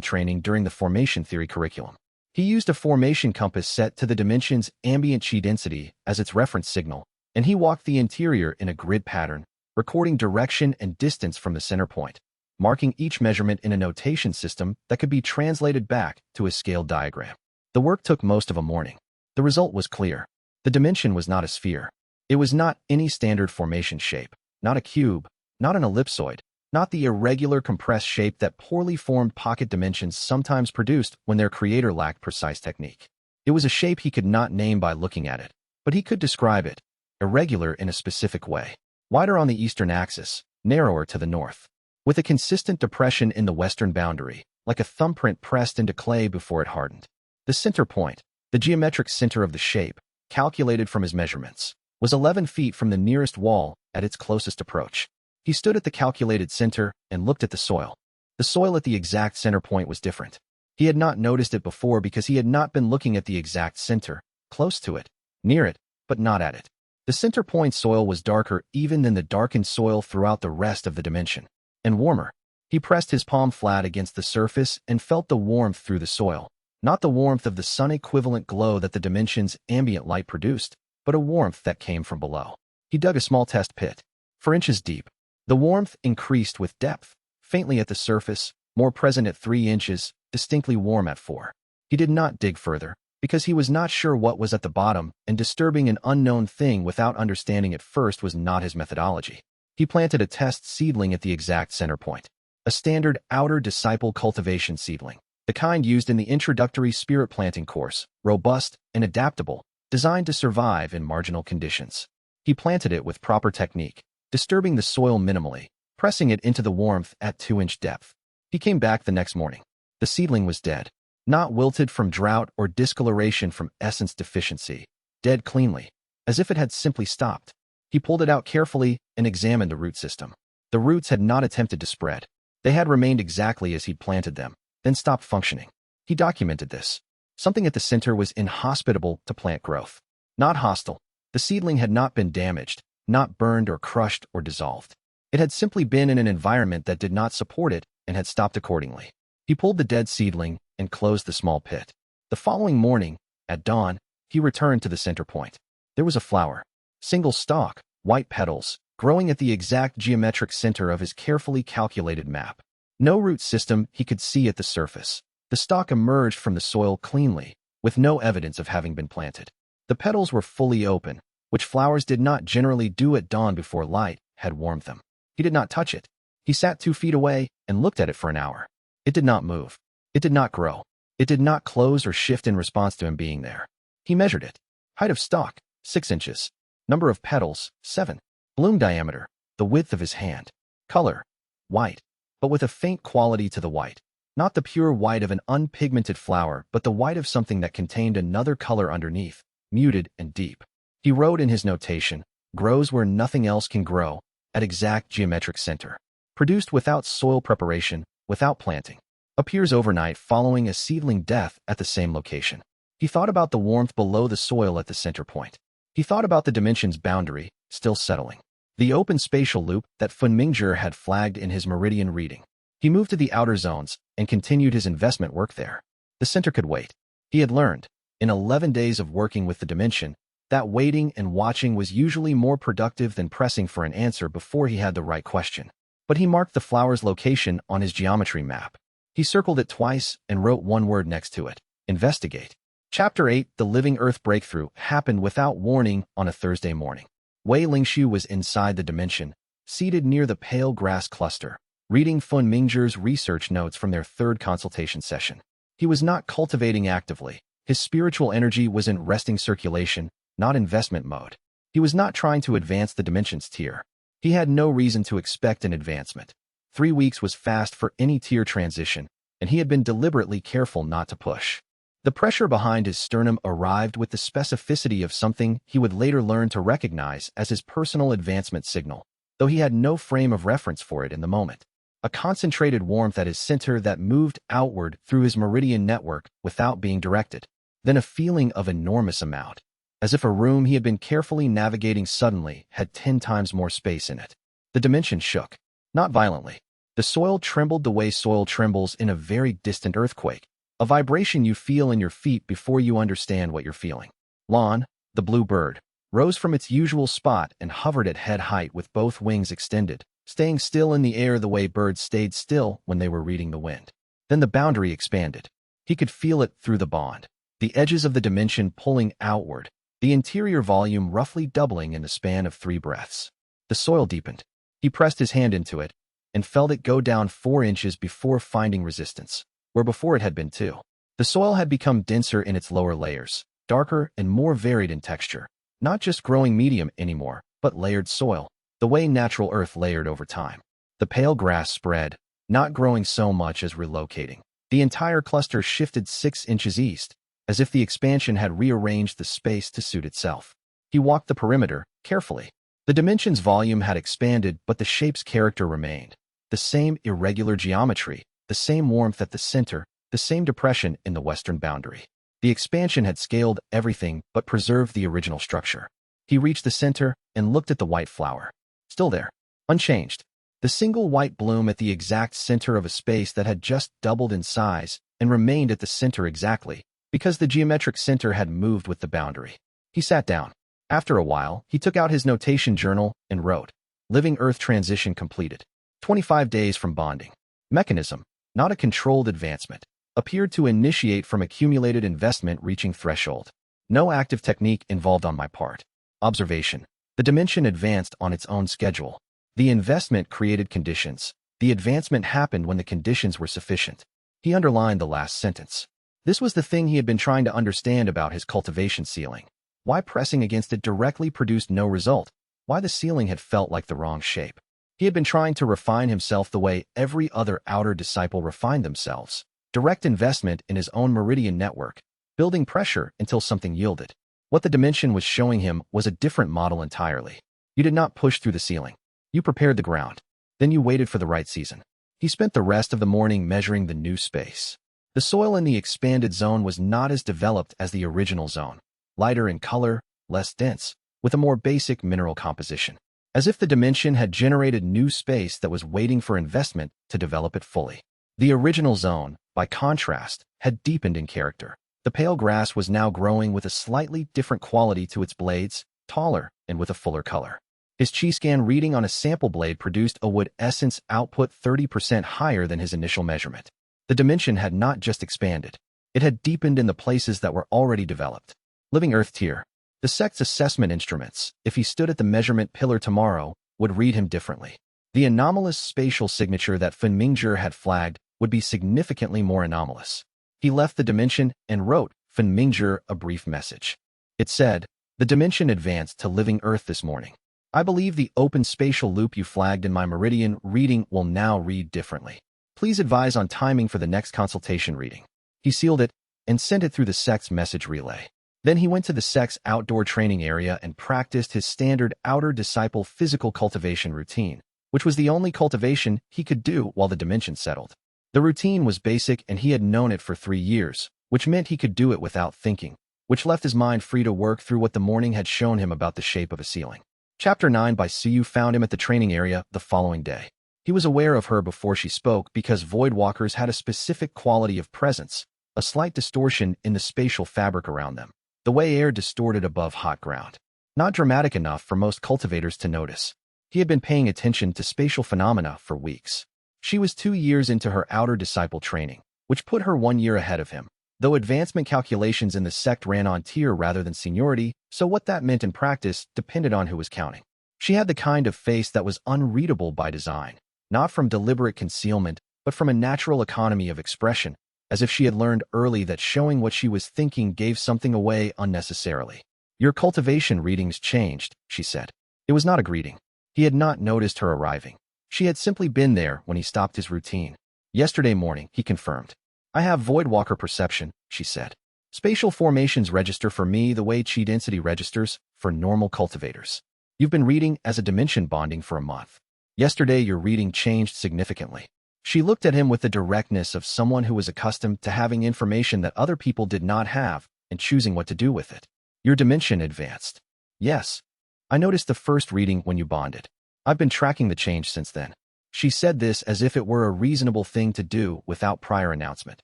training during the formation theory curriculum. He used a formation compass set to the dimension's ambient chi density as its reference signal, and he walked the interior in a grid pattern, recording direction and distance from the center point, marking each measurement in a notation system that could be translated back to a scaled diagram. The work took most of a morning. The result was clear. The dimension was not a sphere. It was not any standard formation shape, not a cube, not an ellipsoid, not the irregular compressed shape that poorly formed pocket dimensions sometimes produced when their creator lacked precise technique. It was a shape he could not name by looking at it, but he could describe it, irregular in a specific way, wider on the eastern axis, narrower to the north, with a consistent depression in the western boundary, like a thumbprint pressed into clay before it hardened. The center point, the geometric center of the shape, calculated from his measurements, was 11 feet from the nearest wall at its closest approach. He stood at the calculated center and looked at the soil. The soil at the exact center point was different. He had not noticed it before because he had not been looking at the exact center, close to it, near it, but not at it. The center point soil was darker even than the darkened soil throughout the rest of the dimension, and warmer. He pressed his palm flat against the surface and felt the warmth through the soil, not the warmth of the sun-equivalent glow that the dimension's ambient light produced, but a warmth that came from below. He dug a small test pit, 4 inches deep. The warmth increased with depth, faintly at the surface, more present at 3 inches, distinctly warm at 4. He did not dig further, because he was not sure what was at the bottom, and disturbing an unknown thing without understanding it first was not his methodology. He planted a test seedling at the exact center point, a standard outer disciple cultivation seedling, the kind used in the introductory spirit planting course, robust and adaptable, designed to survive in marginal conditions. He planted it with proper technique, disturbing the soil minimally, pressing it into the warmth at 2-inch depth. He came back the next morning. The seedling was dead, not wilted from drought or discoloration from essence deficiency, dead cleanly, as if it had simply stopped. He pulled it out carefully and examined the root system. The roots had not attempted to spread. They had remained exactly as he'd planted them, then stopped functioning. He documented this. Something at the center was inhospitable to plant growth. Not hostile. The seedling had not been damaged, not burned or crushed or dissolved. It had simply been in an environment that did not support it and had stopped accordingly. He pulled the dead seedling and closed the small pit. The following morning, at dawn, he returned to the center point. There was a flower, single stalk, white petals, growing at the exact geometric center of his carefully calculated map. No root system he could see at the surface. The stalk emerged from the soil cleanly, with no evidence of having been planted. The petals were fully open, which flowers did not generally do at dawn before light had warmed them. He did not touch it. He sat 2 feet away and looked at it for an hour. It did not move. It did not grow. It did not close or shift in response to him being there. He measured it. Height of stalk, 6 inches. Number of petals, 7. Bloom diameter, the width of his hand. Color, white, but with a faint quality to the white. Not the pure white of an unpigmented flower, but the white of something that contained another color underneath, muted and deep. He wrote in his notation, grows where nothing else can grow, at exact geometric center. Produced without soil preparation, without planting. Appears overnight following a seedling death at the same location. He thought about the warmth below the soil at the center point. He thought about the dimension's boundary, still settling. The open spatial loop that Funmingzhi had flagged in his meridian reading. He moved to the outer zones and continued his investment work there. The center could wait. He had learned, in 11 days of working with the dimension, that waiting and watching was usually more productive than pressing for an answer before he had the right question. But he marked the flower's location on his geometry map. He circled it twice and wrote one word next to it, investigate. Chapter 8, The Living Earth Breakthrough, happened without warning on a Thursday morning. Wei Lingxiu was inside the dimension, seated near the pale grass cluster, reading Funmingzhi's research notes from their 3rd consultation session. He was not cultivating actively. His spiritual energy was in resting circulation, not investment mode. He was not trying to advance the dimension's tier. He had no reason to expect an advancement. 3 weeks was fast for any tier transition, and he had been deliberately careful not to push. The pressure behind his sternum arrived with the specificity of something he would later learn to recognize as his personal advancement signal, though he had no frame of reference for it in the moment. A concentrated warmth at his center that moved outward through his meridian network without being directed. Then a feeling of enormous amount, as if a room he had been carefully navigating suddenly had 10 times more space in it. The dimension shook. Not violently. The soil trembled the way soil trembles in a very distant earthquake, a vibration you feel in your feet before you understand what you're feeling. Lon, the blue bird, rose from its usual spot and hovered at head height with both wings extended, staying still in the air the way birds stayed still when they were reading the wind. Then the boundary expanded. He could feel it through the bond. The edges of the dimension pulling outward, the interior volume roughly doubling in the span of 3 breaths. The soil deepened. He pressed his hand into it and felt it go down 4 inches before finding resistance, where before it had been 2. The soil had become denser in its lower layers, darker and more varied in texture. Not just growing medium anymore, but layered soil, the way natural earth layered over time. The pale grass spread, not growing so much as relocating. The entire cluster shifted 6 inches east, as if the expansion had rearranged the space to suit itself. He walked the perimeter, carefully. The dimension's volume had expanded, but the shape's character remained. The same irregular geometry, the same warmth at the center, the same depression in the western boundary. The expansion had scaled everything but preserved the original structure. He reached the center and looked at the white flower. Still there, unchanged. The single white bloom at the exact center of a space that had just doubled in size and remained at the center exactly, because the geometric center had moved with the boundary. He sat down. After a while, he took out his notation journal and wrote, Living Earth transition completed. 25 days from bonding. Mechanism, not a controlled advancement, appeared to initiate from accumulated investment reaching threshold. No active technique involved on my part. Observation. The dimension advanced on its own schedule. The investment created conditions. The advancement happened when the conditions were sufficient. He underlined the last sentence. This was the thing he had been trying to understand about his cultivation ceiling. Why pressing against it directly produced no result? Why the ceiling had felt like the wrong shape? He had been trying to refine himself the way every other outer disciple refined themselves. Direct investment in his own meridian network, building pressure until something yielded. What the dimension was showing him was a different model entirely. You did not push through the ceiling. You prepared the ground. Then you waited for the right season. He spent the rest of the morning measuring the new space. The soil in the expanded zone was not as developed as the original zone, lighter in color, less dense, with a more basic mineral composition, as if the dimension had generated new space that was waiting for investment to develop it fully. The original zone, by contrast, had deepened in character. The pale grass was now growing with a slightly different quality to its blades, taller and with a fuller color. His chi-scan reading on a sample blade produced a wood essence output 30% higher than his initial measurement. The dimension had not just expanded. It had deepened in the places that were already developed. Living Earth tier. The sect's assessment instruments, if he stood at the measurement pillar tomorrow, would read him differently. The anomalous spatial signature that Fenmingzhi had flagged would be significantly more anomalous. He left the dimension and wrote Fenmingzhi a brief message. It said, The dimension advanced to Living Earth this morning. I believe the open spatial loop you flagged in my meridian reading will now read differently. Please advise on timing for the next consultation reading. He sealed it and sent it through the sect's message relay. Then he went to the sect's outdoor training area and practiced his standard outer disciple physical cultivation routine, which was the only cultivation he could do while the dimension settled. The routine was basic and he had known it for 3 years, which meant he could do it without thinking, which left his mind free to work through what the morning had shown him about the shape of a ceiling. Chapter 9 by Siyu found him at the training area the following day. He was aware of her before she spoke because voidwalkers had a specific quality of presence, a slight distortion in the spatial fabric around them, the way air distorted above hot ground. Not dramatic enough for most cultivators to notice. He had been paying attention to spatial phenomena for weeks. She was 2 years into her outer disciple training, which put her 1 year ahead of him, though advancement calculations in the sect ran on tier rather than seniority, so what that meant in practice depended on who was counting. She had the kind of face that was unreadable by design, not from deliberate concealment, but from a natural economy of expression, as if she had learned early that showing what she was thinking gave something away unnecessarily. Your cultivation readings changed, she said. It was not a greeting. He had not noticed her arriving. She had simply been there when he stopped his routine. Yesterday morning, he confirmed. I have voidwalker perception, she said. Spatial formations register for me the way chi density registers for normal cultivators. You've been reading as a dimension bonding for a month. Yesterday, your reading changed significantly. She looked at him with the directness of someone who was accustomed to having information that other people did not have and choosing what to do with it. Your dimension advanced. Yes. I noticed the first reading when you bonded. I've been tracking the change since then. She said this as if it were a reasonable thing to do without prior announcement,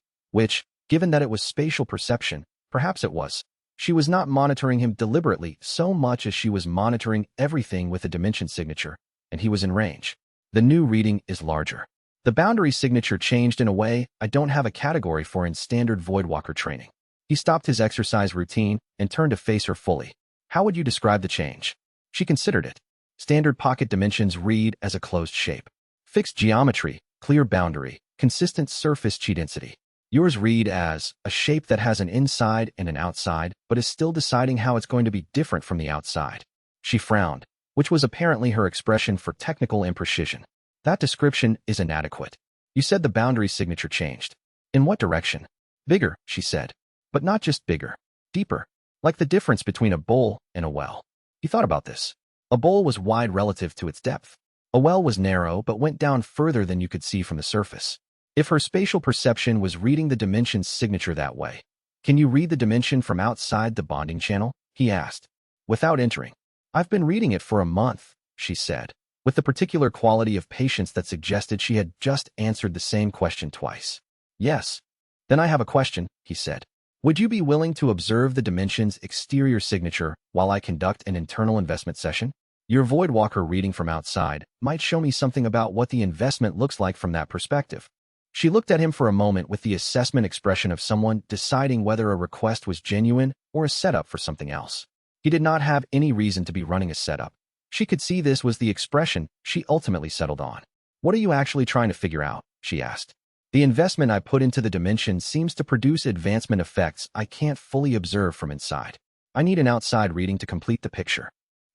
which, given that it was spatial perception, perhaps it was. She was not monitoring him deliberately so much as she was monitoring everything with a dimension signature, and he was in range. The new reading is larger. The boundary signature changed in a way I don't have a category for in standard Voidwalker training. He stopped his exercise routine and turned to face her fully. How would you describe the change? She considered it. Standard pocket dimensions read as a closed shape. Fixed geometry, clear boundary, consistent surface chi density. Yours read as a shape that has an inside and an outside, but is still deciding how it's going to be different from the outside. She frowned, which was apparently her expression for technical imprecision. That description is inadequate. You said the boundary signature changed. In what direction? Bigger, she said. But not just bigger. Deeper. Like the difference between a bowl and a well. He thought about this. A bowl was wide relative to its depth. A well was narrow but went down further than you could see from the surface. If her spatial perception was reading the dimension's signature that way, can you read the dimension from outside the bonding channel? He asked, without entering. I've been reading it for a month, she said, with the particular quality of patience that suggested she had just answered the same question twice. Yes. Then I have a question, he said. Would you be willing to observe the dimension's exterior signature while I conduct an internal investment session? Your Voidwalker reading from outside might show me something about what the investment looks like from that perspective. She looked at him for a moment with the assessment expression of someone deciding whether a request was genuine or a setup for something else. He did not have any reason to be running a setup. She could see this was the expression she ultimately settled on. What are you actually trying to figure out? She asked. The investment I put into the dimension seems to produce advancement effects I can't fully observe from inside. I need an outside reading to complete the picture.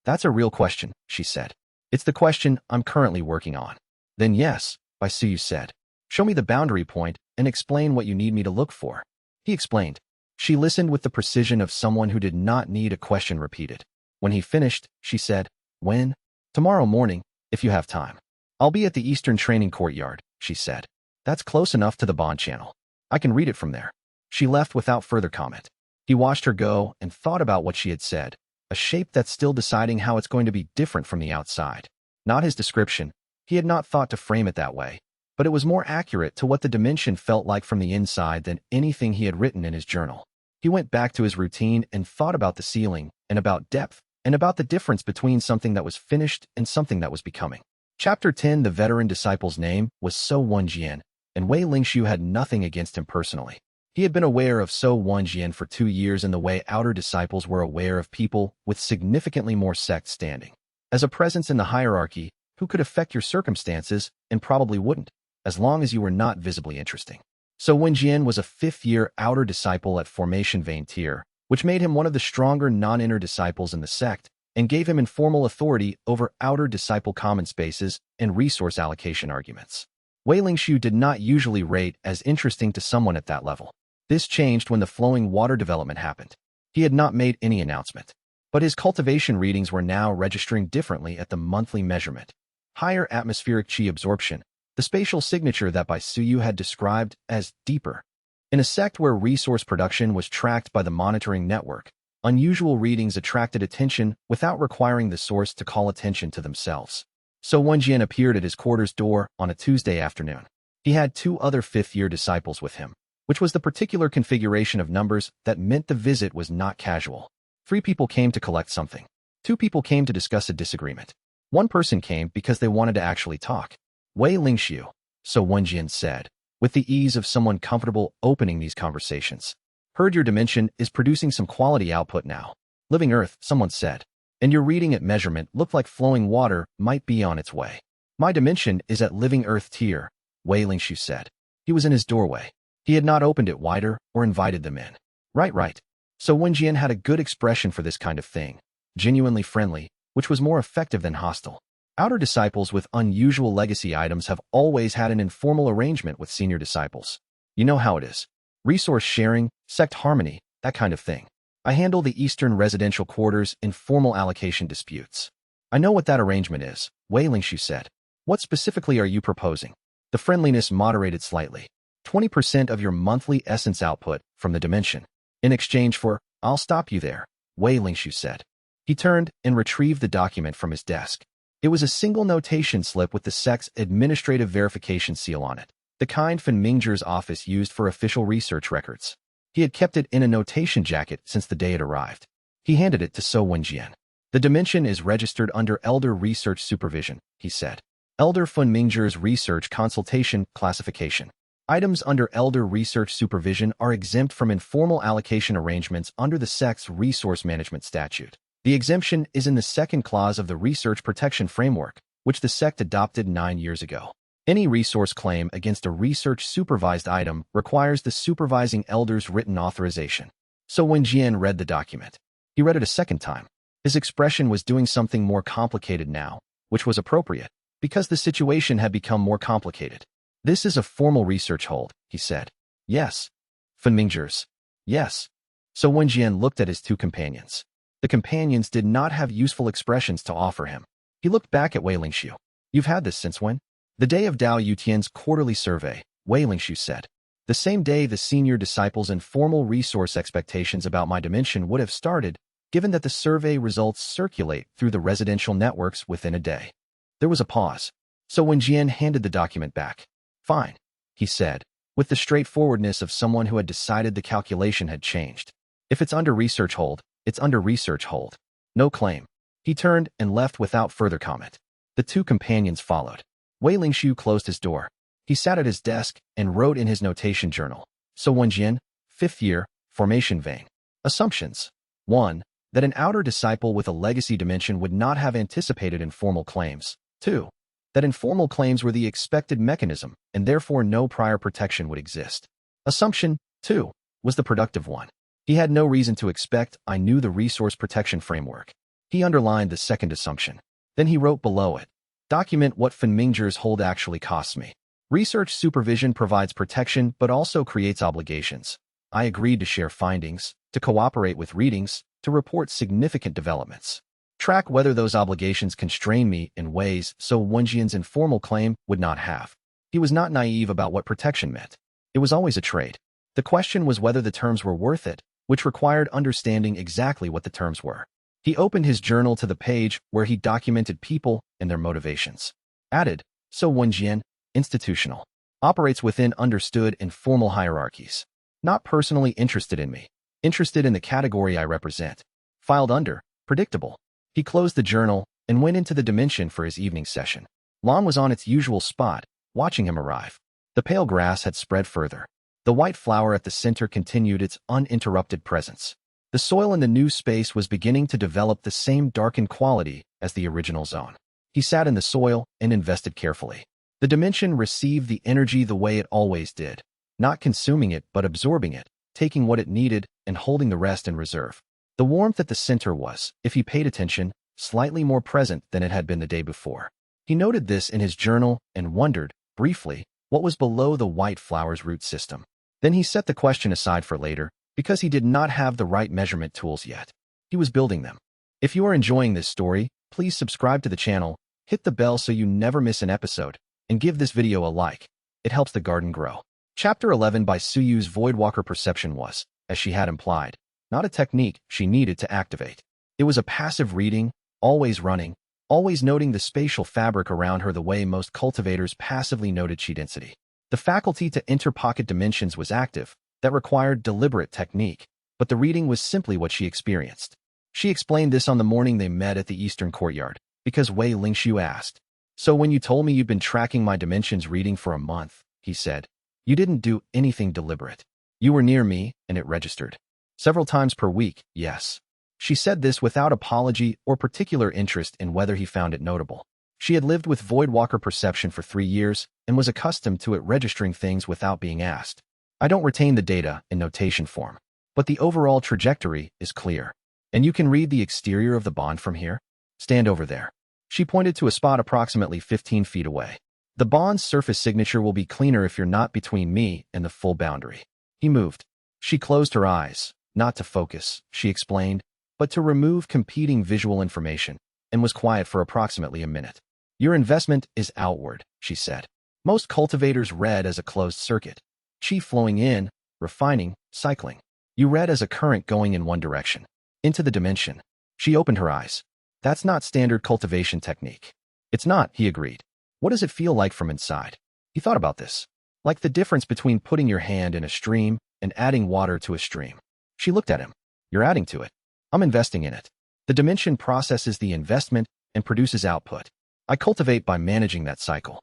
That's a real question, she said. It's the question I'm currently working on. Then yes, Su said. Show me the boundary point and explain what you need me to look for. He explained. She listened with the precision of someone who did not need a question repeated. When he finished, she said, When? Tomorrow morning, if you have time. I'll be at the Eastern Training Courtyard, she said. That's close enough to the bond channel. I can read it from there. She left without further comment. He watched her go and thought about what she had said, a shape that's still deciding how it's going to be different from the outside. Not his description. He had not thought to frame it that way, but it was more accurate to what the dimension felt like from the inside than anything he had written in his journal. He went back to his routine and thought about the ceiling, and about depth, and about the difference between something that was finished and something that was becoming. Chapter 10. The veteran disciple's name was So Wenjian, and Wei Lingxiu had nothing against him personally. He had been aware of So Wenjian for 2 years in the way outer disciples were aware of people with significantly more sect standing. As a presence in the hierarchy, who could affect your circumstances and probably wouldn't, as long as you were not visibly interesting. So Wenjian was a 5th-year outer disciple at Formation Vein Tier, which made him one of the stronger non-inner disciples in the sect and gave him informal authority over outer disciple common spaces and resource allocation arguments. Wei Lingxiu did not usually rate as interesting to someone at that level. This changed when the flowing water development happened. He had not made any announcement, but his cultivation readings were now registering differently at the monthly measurement. Higher atmospheric chi absorption, the spatial signature that Su had described as deeper. In a sect where resource production was tracked by the monitoring network, unusual readings attracted attention without requiring the source to call attention to themselves. So Wenjian appeared at his quarters door on a Tuesday afternoon. He had 2 other 5th-year disciples with him, which was the particular configuration of numbers that meant the visit was not casual. 3 people came to collect something. 2 people came to discuss a disagreement. 1 person came because they wanted to actually talk. Wei Lingxiu, So Wenjian said, with the ease of someone comfortable opening these conversations. Heard your dimension is producing some quality output now. Living Earth, someone said. And your reading at measurement looked like flowing water might be on its way. My dimension is at Living Earth tier, Wei Lingxiu said. He was in his doorway. He had not opened it wider or invited them in. Right. So Wenjian had a good expression for this kind of thing. Genuinely friendly, which was more effective than hostile. Outer disciples with unusual legacy items have always had an informal arrangement with senior disciples. You know how it is. Resource sharing, sect harmony, that kind of thing. I handle the Eastern residential quarters informal allocation disputes. I know what that arrangement is, Wei Lingxiu said. What specifically are you proposing? The friendliness moderated slightly. 20% of your monthly essence output from the dimension. In exchange for, I'll stop you there, Wei Lingxiu said. He turned and retrieved the document from his desk. It was a single notation slip with the sect's administrative verification seal on it, the kind Fan Mingzhi's office used for official research records. He had kept it in a notation jacket since the day it arrived. He handed it to Su Wenjian. The dimension is registered under Elder Research Supervision, he said. Elder Fan Mingzhi's Research Consultation Classification. Items under Elder Research Supervision are exempt from informal allocation arrangements under the sect's Resource Management Statute. The exemption is in the second clause of the Research Protection Framework, which the sect adopted 9 years ago. Any resource claim against a research-supervised item requires the supervising elder's written authorization. So when Jian read the document, he read it a second time. His expression was doing something more complicated now, which was appropriate, because the situation had become more complicated. This is a formal research hold, he said. Yes. Fan Mingzhi's. Yes. So when Jian looked at his two companions, the companions did not have useful expressions to offer him. He looked back at Wei Lingxiu. You've had this since when? The day of Dao Yutian's quarterly survey, Wei Lingxiu said. The same day the senior disciples' informal resource expectations about my dimension would have started, given that the survey results circulate through the residential networks within a day. There was a pause. So when Jian handed the document back, fine, he said, with the straightforwardness of someone who had decided the calculation had changed. If it's under research hold, it's under research hold. No claim. He turned and left without further comment. The two companions followed. Wei Lingxiu closed his door. He sat at his desk and wrote in his notation journal. So Wenjian, 5th year, formation vein. Assumptions. 1. That an outer disciple with a legacy dimension would not have anticipated informal claims. 2. That informal claims were the expected mechanism, and therefore no prior protection would exist. Assumption 2 was the productive one. He had no reason to expect I knew the resource protection framework. He underlined the second assumption. Then he wrote below it. Document what Fan Mingzhi's hold actually costs me. Research supervision provides protection but also creates obligations. I agreed to share findings, to cooperate with readings, to report significant developments. Track whether those obligations constrain me in ways so Wenjian's informal claim would not have. He was not naive about what protection meant. It was always a trade. The question was whether the terms were worth it, which required understanding exactly what the terms were. He opened his journal to the page where he documented people and their motivations. Added, so Wenjian, institutional. Operates within understood informal hierarchies. Not personally interested in me. Interested in the category I represent. Filed under, predictable. He closed the journal and went into the dimension for his evening session. Lan was on its usual spot, watching him arrive. The pale grass had spread further. The white flower at the center continued its uninterrupted presence. The soil in the new space was beginning to develop the same darkened quality as the original zone. He sat in the soil and invested carefully. The dimension received the energy the way it always did, not consuming it but absorbing it, taking what it needed and holding the rest in reserve. The warmth at the center was, if he paid attention, slightly more present than it had been the day before. He noted this in his journal and wondered, briefly, what was below the white flower's root system. Then he set the question aside for later, because he did not have the right measurement tools yet. He was building them. If you are enjoying this story, please subscribe to the channel, hit the bell so you never miss an episode, and give this video a like. It helps the garden grow. Chapter 11 by Suyu's Voidwalker perception was, as she had implied, not a technique she needed to activate. It was a passive reading, always running, always noting the spatial fabric around her the way most cultivators passively noted chi density. The faculty to enter pocket dimensions was active, that required deliberate technique, but the reading was simply what she experienced. She explained this on the morning they met at the eastern courtyard, because Wei Lingxiu asked. So when you told me you'd been tracking my dimensions reading for a month, he said, you didn't do anything deliberate. You were near me, and it registered. Several times per week, yes. She said this without apology or particular interest in whether he found it notable. She had lived with Voidwalker perception for 3 years and was accustomed to it registering things without being asked. I don't retain the data in notation form, but the overall trajectory is clear. And you can read the exterior of the bond from here? Stand over there. She pointed to a spot approximately 15 feet away. The bond's surface signature will be cleaner if you're not between me and the full boundary. He moved. She closed her eyes, not to focus, she explained, but to remove competing visual information, and was quiet for approximately a minute. Your investment is outward, she said. Most cultivators read as a closed circuit. Chi flowing in, refining, cycling. You read as a current going in one direction. Into the dimension. She opened her eyes. That's not standard cultivation technique. It's not, he agreed. What does it feel like from inside? He thought about this. Like the difference between putting your hand in a stream and adding water to a stream. She looked at him. You're adding to it. I'm investing in it. The dimension processes the investment and produces output. I cultivate by managing that cycle.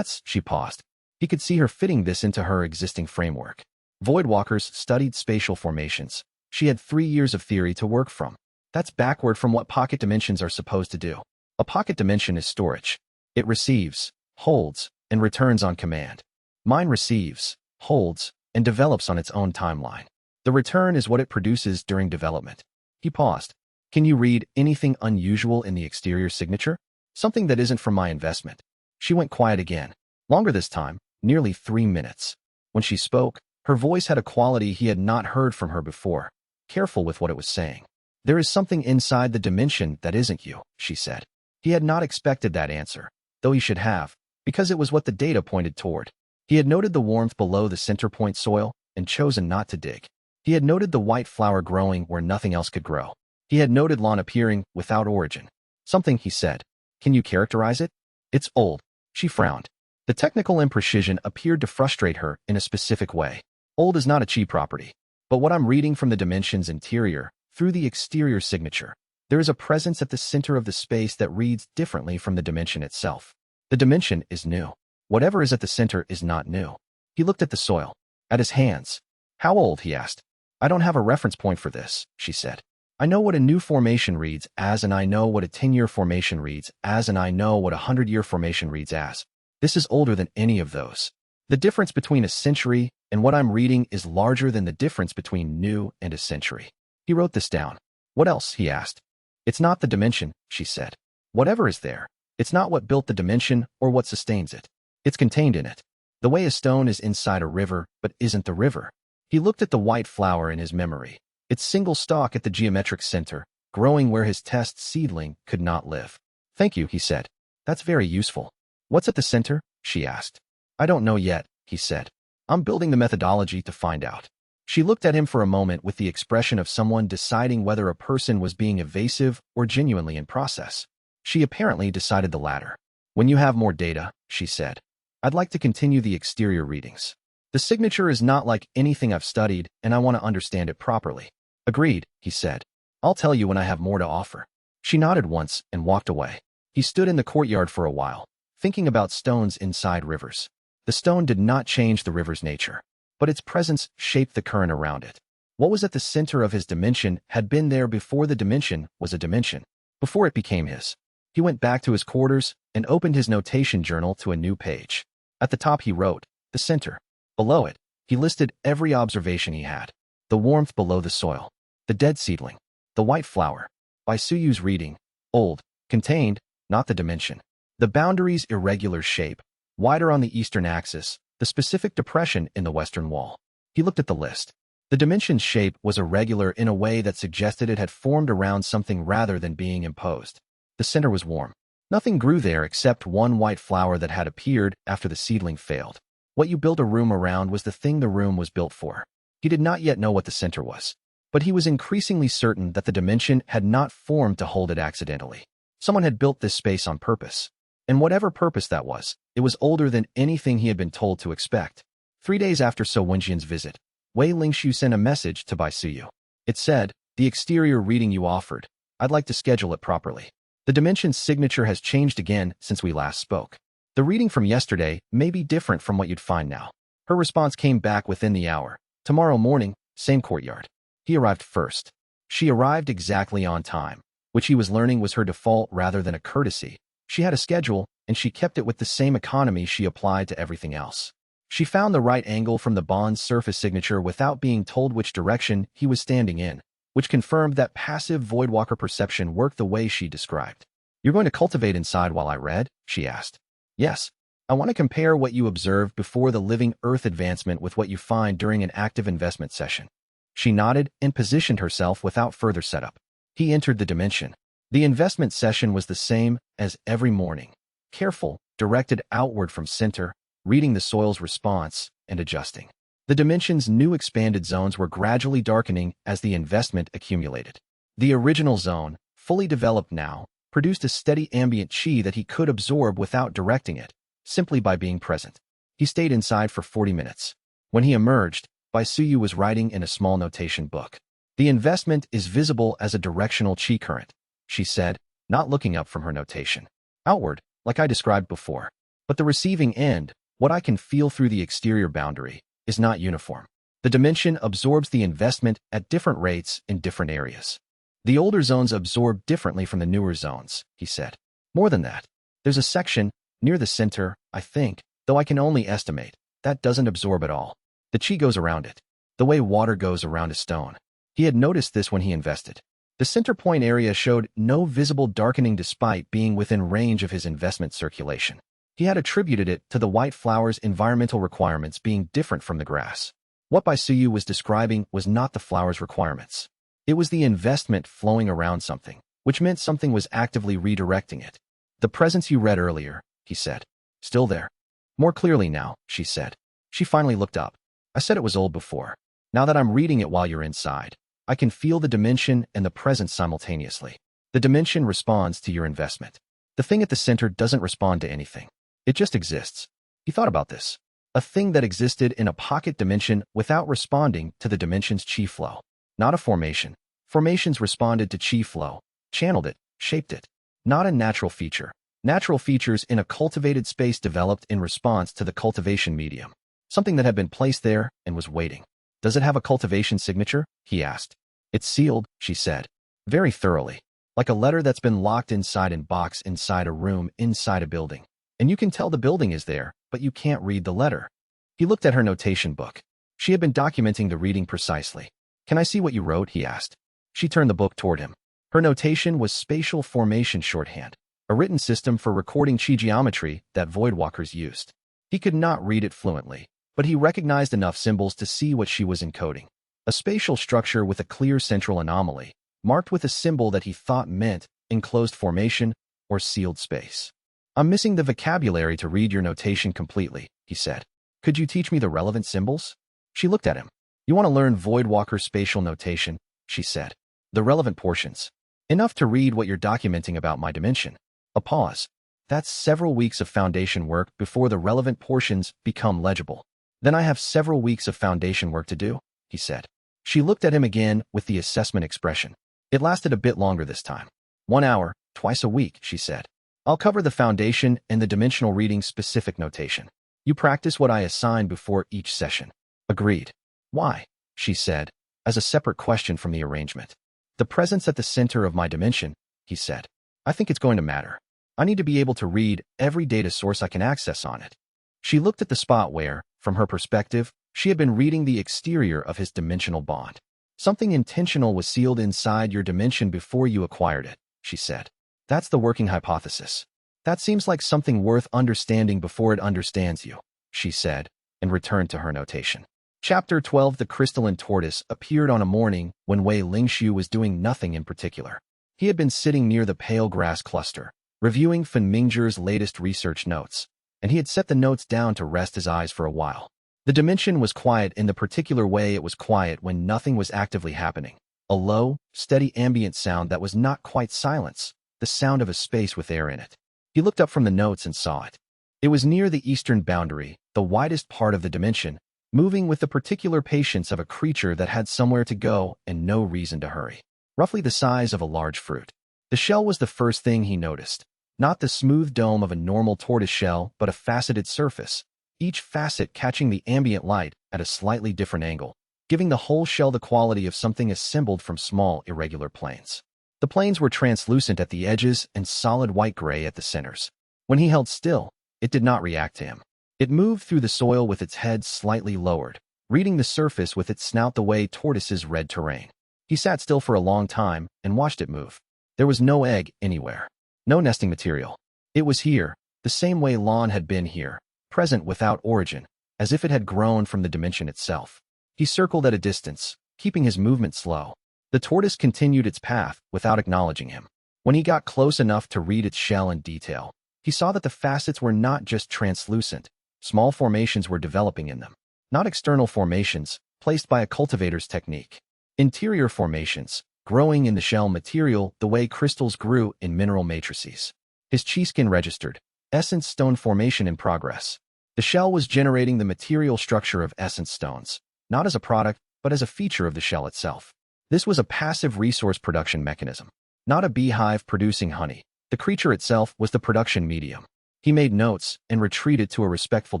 She paused. He could see her fitting this into her existing framework. Voidwalkers studied spatial formations. She had 3 years of theory to work from. That's backward from what pocket dimensions are supposed to do. A pocket dimension is storage. It receives, holds, and returns on command. Mine receives, holds, and develops on its own timeline. The return is what it produces during development. He paused. Can you read anything unusual in the exterior signature? Something that isn't from my investment. She went quiet again. Longer this time, nearly 3 minutes. When she spoke, her voice had a quality he had not heard from her before. Careful with what it was saying. There is something inside the dimension that isn't you, she said. He had not expected that answer, though he should have, because it was what the data pointed toward. He had noted the warmth below the center point soil and chosen not to dig. He had noted the white flower growing where nothing else could grow. He had noted lawn appearing without origin. Something, he said. Can you characterize it? It's old. She frowned. The technical imprecision appeared to frustrate her in a specific way. Old is not a cheap property. But what I'm reading from the dimension's interior, through the exterior signature, there is a presence at the center of the space that reads differently from the dimension itself. The dimension is new. Whatever is at the center is not new. He looked at the soil, at his hands. How old, he asked. I don't have a reference point for this, she said. I know what a new formation reads as, and I know what a 10-year formation reads as, and I know what a 100-year formation reads as. This is older than any of those. The difference between a century and what I'm reading is larger than the difference between new and a century. He wrote this down. What else, he asked. It's not the dimension, she said. Whatever is there, it's not what built the dimension or what sustains it. It's contained in it. The way a stone is inside a river but isn't the river. He looked at the white flower in his memory. Its single stalk at the geometric center, growing where his test seedling could not live. Thank you, he said. That's very useful. What's at the center? She asked. I don't know yet, he said. I'm building the methodology to find out. She looked at him for a moment with the expression of someone deciding whether a person was being evasive or genuinely in process. She apparently decided the latter. When you have more data, she said, I'd like to continue the exterior readings. The signature is not like anything I've studied, and I want to understand it properly. Agreed, he said. I'll tell you when I have more to offer. She nodded once and walked away. He stood in the courtyard for a while, thinking about stones inside rivers. The stone did not change the river's nature, but its presence shaped the current around it. What was at the center of his dimension had been there before the dimension was a dimension, before it became his. He went back to his quarters and opened his notation journal to a new page. At the top he wrote, the center. Below it, he listed every observation he had. The warmth below the soil, the dead seedling, the white flower. By Suyu's reading, old, contained, not the dimension. The boundary's irregular shape, wider on the eastern axis, the specific depression in the western wall. He looked at the list. The dimension's shape was irregular in a way that suggested it had formed around something rather than being imposed. The center was warm. Nothing grew there except one white flower that had appeared after the seedling failed. What you built a room around was the thing the room was built for. He did not yet know what the center was, but he was increasingly certain that the dimension had not formed to hold it accidentally. Someone had built this space on purpose. And whatever purpose that was, it was older than anything he had been told to expect. 3 days after So Wenjian's visit, Wei Lingxiu sent a message to Bai Suyu. It said, the exterior reading you offered, I'd like to schedule it properly. The dimension's signature has changed again since we last spoke. The reading from yesterday may be different from what you'd find now. Her response came back within the hour. Tomorrow morning, same courtyard. He arrived first. She arrived exactly on time, which he was learning was her default rather than a courtesy. She had a schedule, and she kept it with the same economy she applied to everything else. She found the right angle from the bond's surface signature without being told which direction he was standing in, which confirmed that passive Voidwalker perception worked the way she described. You're going to cultivate inside while I read? She asked. Yes. I want to compare what you observed before the living Earth advancement with what you find during an active investment session. She nodded and positioned herself without further setup. He entered the dimension. The investment session was the same as every morning. Careful, directed outward from center, reading the soil's response and adjusting. The dimension's new expanded zones were gradually darkening as the investment accumulated. The original zone, fully developed now, produced a steady ambient chi that he could absorb without directing it, simply by being present. He stayed inside for 40 minutes. When he emerged, Baisuyu was writing in a small notation book. The investment is visible as a directional chi current, she said, not looking up from her notation. Outward, like I described before. But the receiving end, what I can feel through the exterior boundary, is not uniform. The dimension absorbs the investment at different rates in different areas. The older zones absorb differently from the newer zones, he said. More than that, there's a section, near the center, I think, though I can only estimate, that doesn't absorb at all. The chi goes around it, the way water goes around a stone. He had noticed this when he invested. The center point area showed no visible darkening despite being within range of his investment circulation. He had attributed it to the white flower's environmental requirements being different from the grass. What Baisuyu was describing was not the flower's requirements. It was the investment flowing around something, which meant something was actively redirecting it. The presence you read earlier, he said. Still there. More clearly now, she said. She finally looked up. I said it was old before. Now that I'm reading it while you're inside, I can feel the dimension and the presence simultaneously. The dimension responds to your investment. The thing at the center doesn't respond to anything. It just exists. He thought about this. A thing that existed in a pocket dimension without responding to the dimension's chi flow. Not a formation. Formations responded to chi flow, channeled it, shaped it. Not a natural feature. Natural features in a cultivated space developed in response to the cultivation medium. Something that had been placed there and was waiting. Does it have a cultivation signature? He asked. It's sealed, she said. Very thoroughly. Like a letter that's been locked inside a box inside a room inside a building. And you can tell the building is there, but you can't read the letter. He looked at her notation book. She had been documenting the reading precisely. Can I see what you wrote? He asked. She turned the book toward him. Her notation was spatial formation shorthand, a written system for recording chi geometry that voidwalkers used. He could not read it fluently, but he recognized enough symbols to see what she was encoding. A spatial structure with a clear central anomaly, marked with a symbol that he thought meant enclosed formation or sealed space. I'm missing the vocabulary to read your notation completely, he said. Could you teach me the relevant symbols? She looked at him. You want to learn Voidwalker spatial notation, she said. The relevant portions. Enough to read what you're documenting about my dimension. A pause. That's several weeks of foundation work before the relevant portions become legible. Then I have several weeks of foundation work to do, he said. She looked at him again with the assessment expression. It lasted a bit longer this time. 1 hour, twice a week, she said. I'll cover the foundation and the dimensional reading specific notation. You practice what I assign before each session. Agreed. Why? She said, as a separate question from the arrangement. The presence at the center of my dimension, he said. I think it's going to matter. I need to be able to read every data source I can access on it. She looked at the spot where, from her perspective, she had been reading the exterior of his dimensional bond. Something intentional was sealed inside your dimension before you acquired it, she said. That's the working hypothesis. That seems like something worth understanding before it understands you, she said, and returned to her notation. Chapter 12 The crystalline tortoise appeared on a morning when Wei Lingxiu was doing nothing in particular. He had been sitting near the pale grass cluster, reviewing Fen Mingzhi's latest research notes, and he had set the notes down to rest his eyes for a while. The dimension was quiet in the particular way it was quiet when nothing was actively happening. A low, steady ambient sound that was not quite silence, the sound of a space with air in it. He looked up from the notes and saw it. It was near the eastern boundary, the widest part of the dimension, moving with the particular patience of a creature that had somewhere to go and no reason to hurry. Roughly the size of a large fruit. The shell was the first thing he noticed. Not the smooth dome of a normal tortoise shell, but a faceted surface, each facet catching the ambient light at a slightly different angle, giving the whole shell the quality of something assembled from small, irregular planes. The planes were translucent at the edges and solid white-gray at the centers. When he held still, it did not react to him. It moved through the soil with its head slightly lowered, reading the surface with its snout the way tortoises read terrain. He sat still for a long time and watched it move. There was no egg anywhere. No nesting material. It was here, the same way lawn had been here, present without origin, as if it had grown from the dimension itself. He circled at a distance, keeping his movement slow. The tortoise continued its path without acknowledging him. When he got close enough to read its shell in detail, he saw that the facets were not just translucent. Small formations were developing in them. Not external formations, placed by a cultivator's technique. Interior formations, growing in the shell material the way crystals grew in mineral matrices. His chi skin registered. Essence stone formation in progress. The shell was generating the material structure of essence stones, not as a product, but as a feature of the shell itself. This was a passive resource production mechanism, not a beehive producing honey. The creature itself was the production medium. He made notes and retreated to a respectful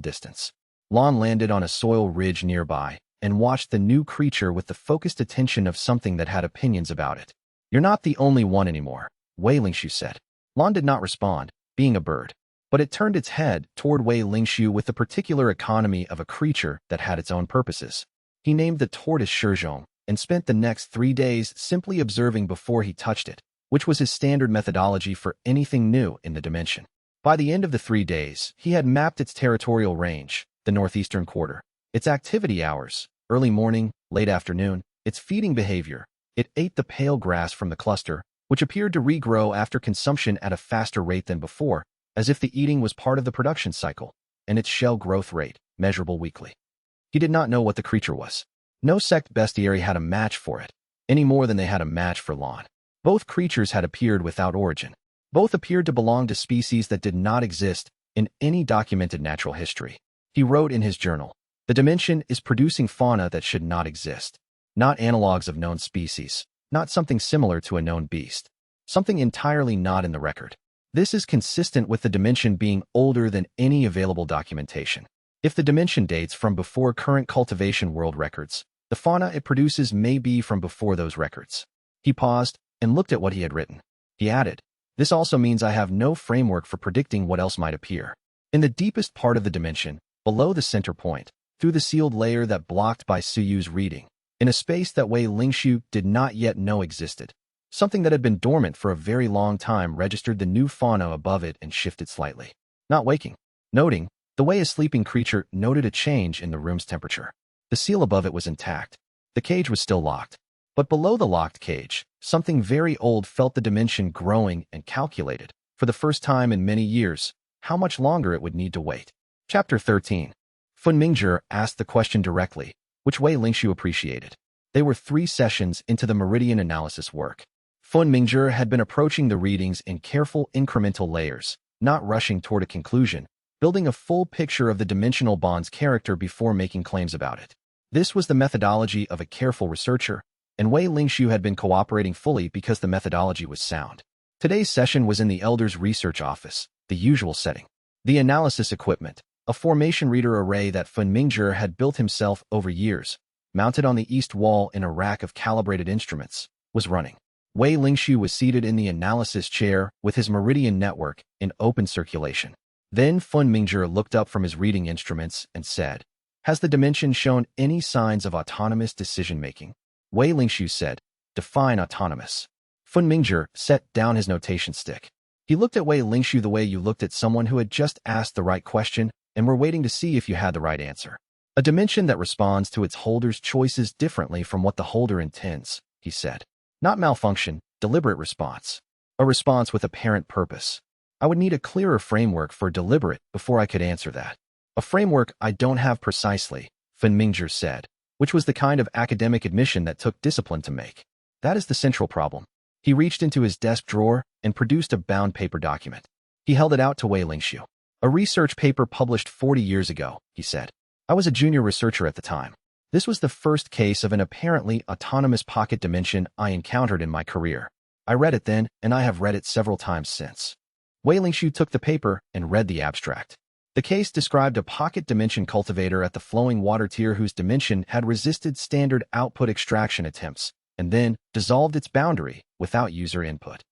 distance. Lon landed on a soil ridge nearby and watched the new creature with the focused attention of something that had opinions about it. "You're not the only one anymore," Wei Lingshu said. Lon did not respond, being a bird, but it turned its head toward Wei Lingshu with the particular economy of a creature that had its own purposes. He named the tortoise Shizhong and spent the next 3 days simply observing before he touched it, which was his standard methodology for anything new in the dimension. By the end of the 3 days, he had mapped its territorial range, the northeastern quarter, its activity hours, early morning, late afternoon, its feeding behavior. It ate the pale grass from the cluster, which appeared to regrow after consumption at a faster rate than before, as if the eating was part of the production cycle, and its shell growth rate, measurable weekly. He did not know what the creature was. No sect bestiary had a match for it, any more than they had a match for Lon. Both creatures had appeared without origin. Both appeared to belong to species that did not exist in any documented natural history. He wrote in his journal, "The dimension is producing fauna that should not exist. Not analogs of known species, not something similar to a known beast. Something entirely not in the record. This is consistent with the dimension being older than any available documentation. If the dimension dates from before current cultivation world records, the fauna it produces may be from before those records." He paused and looked at what he had written. He added, "This also means I have no framework for predicting what else might appear. In the deepest part of the dimension, below the center point, through the sealed layer that blocked by Suyu's reading, in a space that Wei Lingshu did not yet know existed, something that had been dormant for a very long time registered the new fauna above it and shifted slightly. Not waking. Noting, the way a sleeping creature noted a change in the room's temperature. The seal above it was intact. The cage was still locked. But below the locked cage, something very old felt the dimension growing and calculated, for the first time in many years, how much longer it would need to wait. Chapter 13. Fun Mingzhi asked the question directly, which Wei Lingshu appreciated. They were 3 sessions into the meridian analysis work. Fun Mingzhi had been approaching the readings in careful incremental layers, not rushing toward a conclusion, building a full picture of the dimensional bond's character before making claims about it. This was the methodology of a careful researcher, and Wei Lingshu had been cooperating fully because the methodology was sound. Today's session was in the Elder's research office, the usual setting. The analysis equipment, a formation reader array that Fun Mingzhi had built himself over years, mounted on the east wall in a rack of calibrated instruments, was running. Wei Lingshu was seated in the analysis chair with his meridian network in open circulation. Then Fun Mingzhi looked up from his reading instruments and said, "Has the dimension shown any signs of autonomous decision-making?" Wei Lingshu said, "Define autonomous." Fun Mingzhi set down his notation stick. He looked at Wei Lingshu the way you looked at someone who had just asked the right question and were waiting to see if you had the right answer. "A dimension that responds to its holder's choices differently from what the holder intends," he said. "Not malfunction, deliberate response. A response with apparent purpose. I would need a clearer framework for deliberate before I could answer that. A framework I don't have precisely," Fun Mingzhi said, which was the kind of academic admission that took discipline to make. "That is the central problem." He reached into his desk drawer and produced a bound paper document. He held it out to Wei Lingshu. "A research paper published 40 years ago," he said. "I was a junior researcher at the time. This was the first case of an apparently autonomous pocket dimension I encountered in my career. I read it then, and I have read it several times since." Wei Lingshu took the paper and read the abstract. The case described a pocket dimension cultivator at the flowing water tier whose dimension had resisted standard output extraction attempts, and then dissolved its boundary without user input.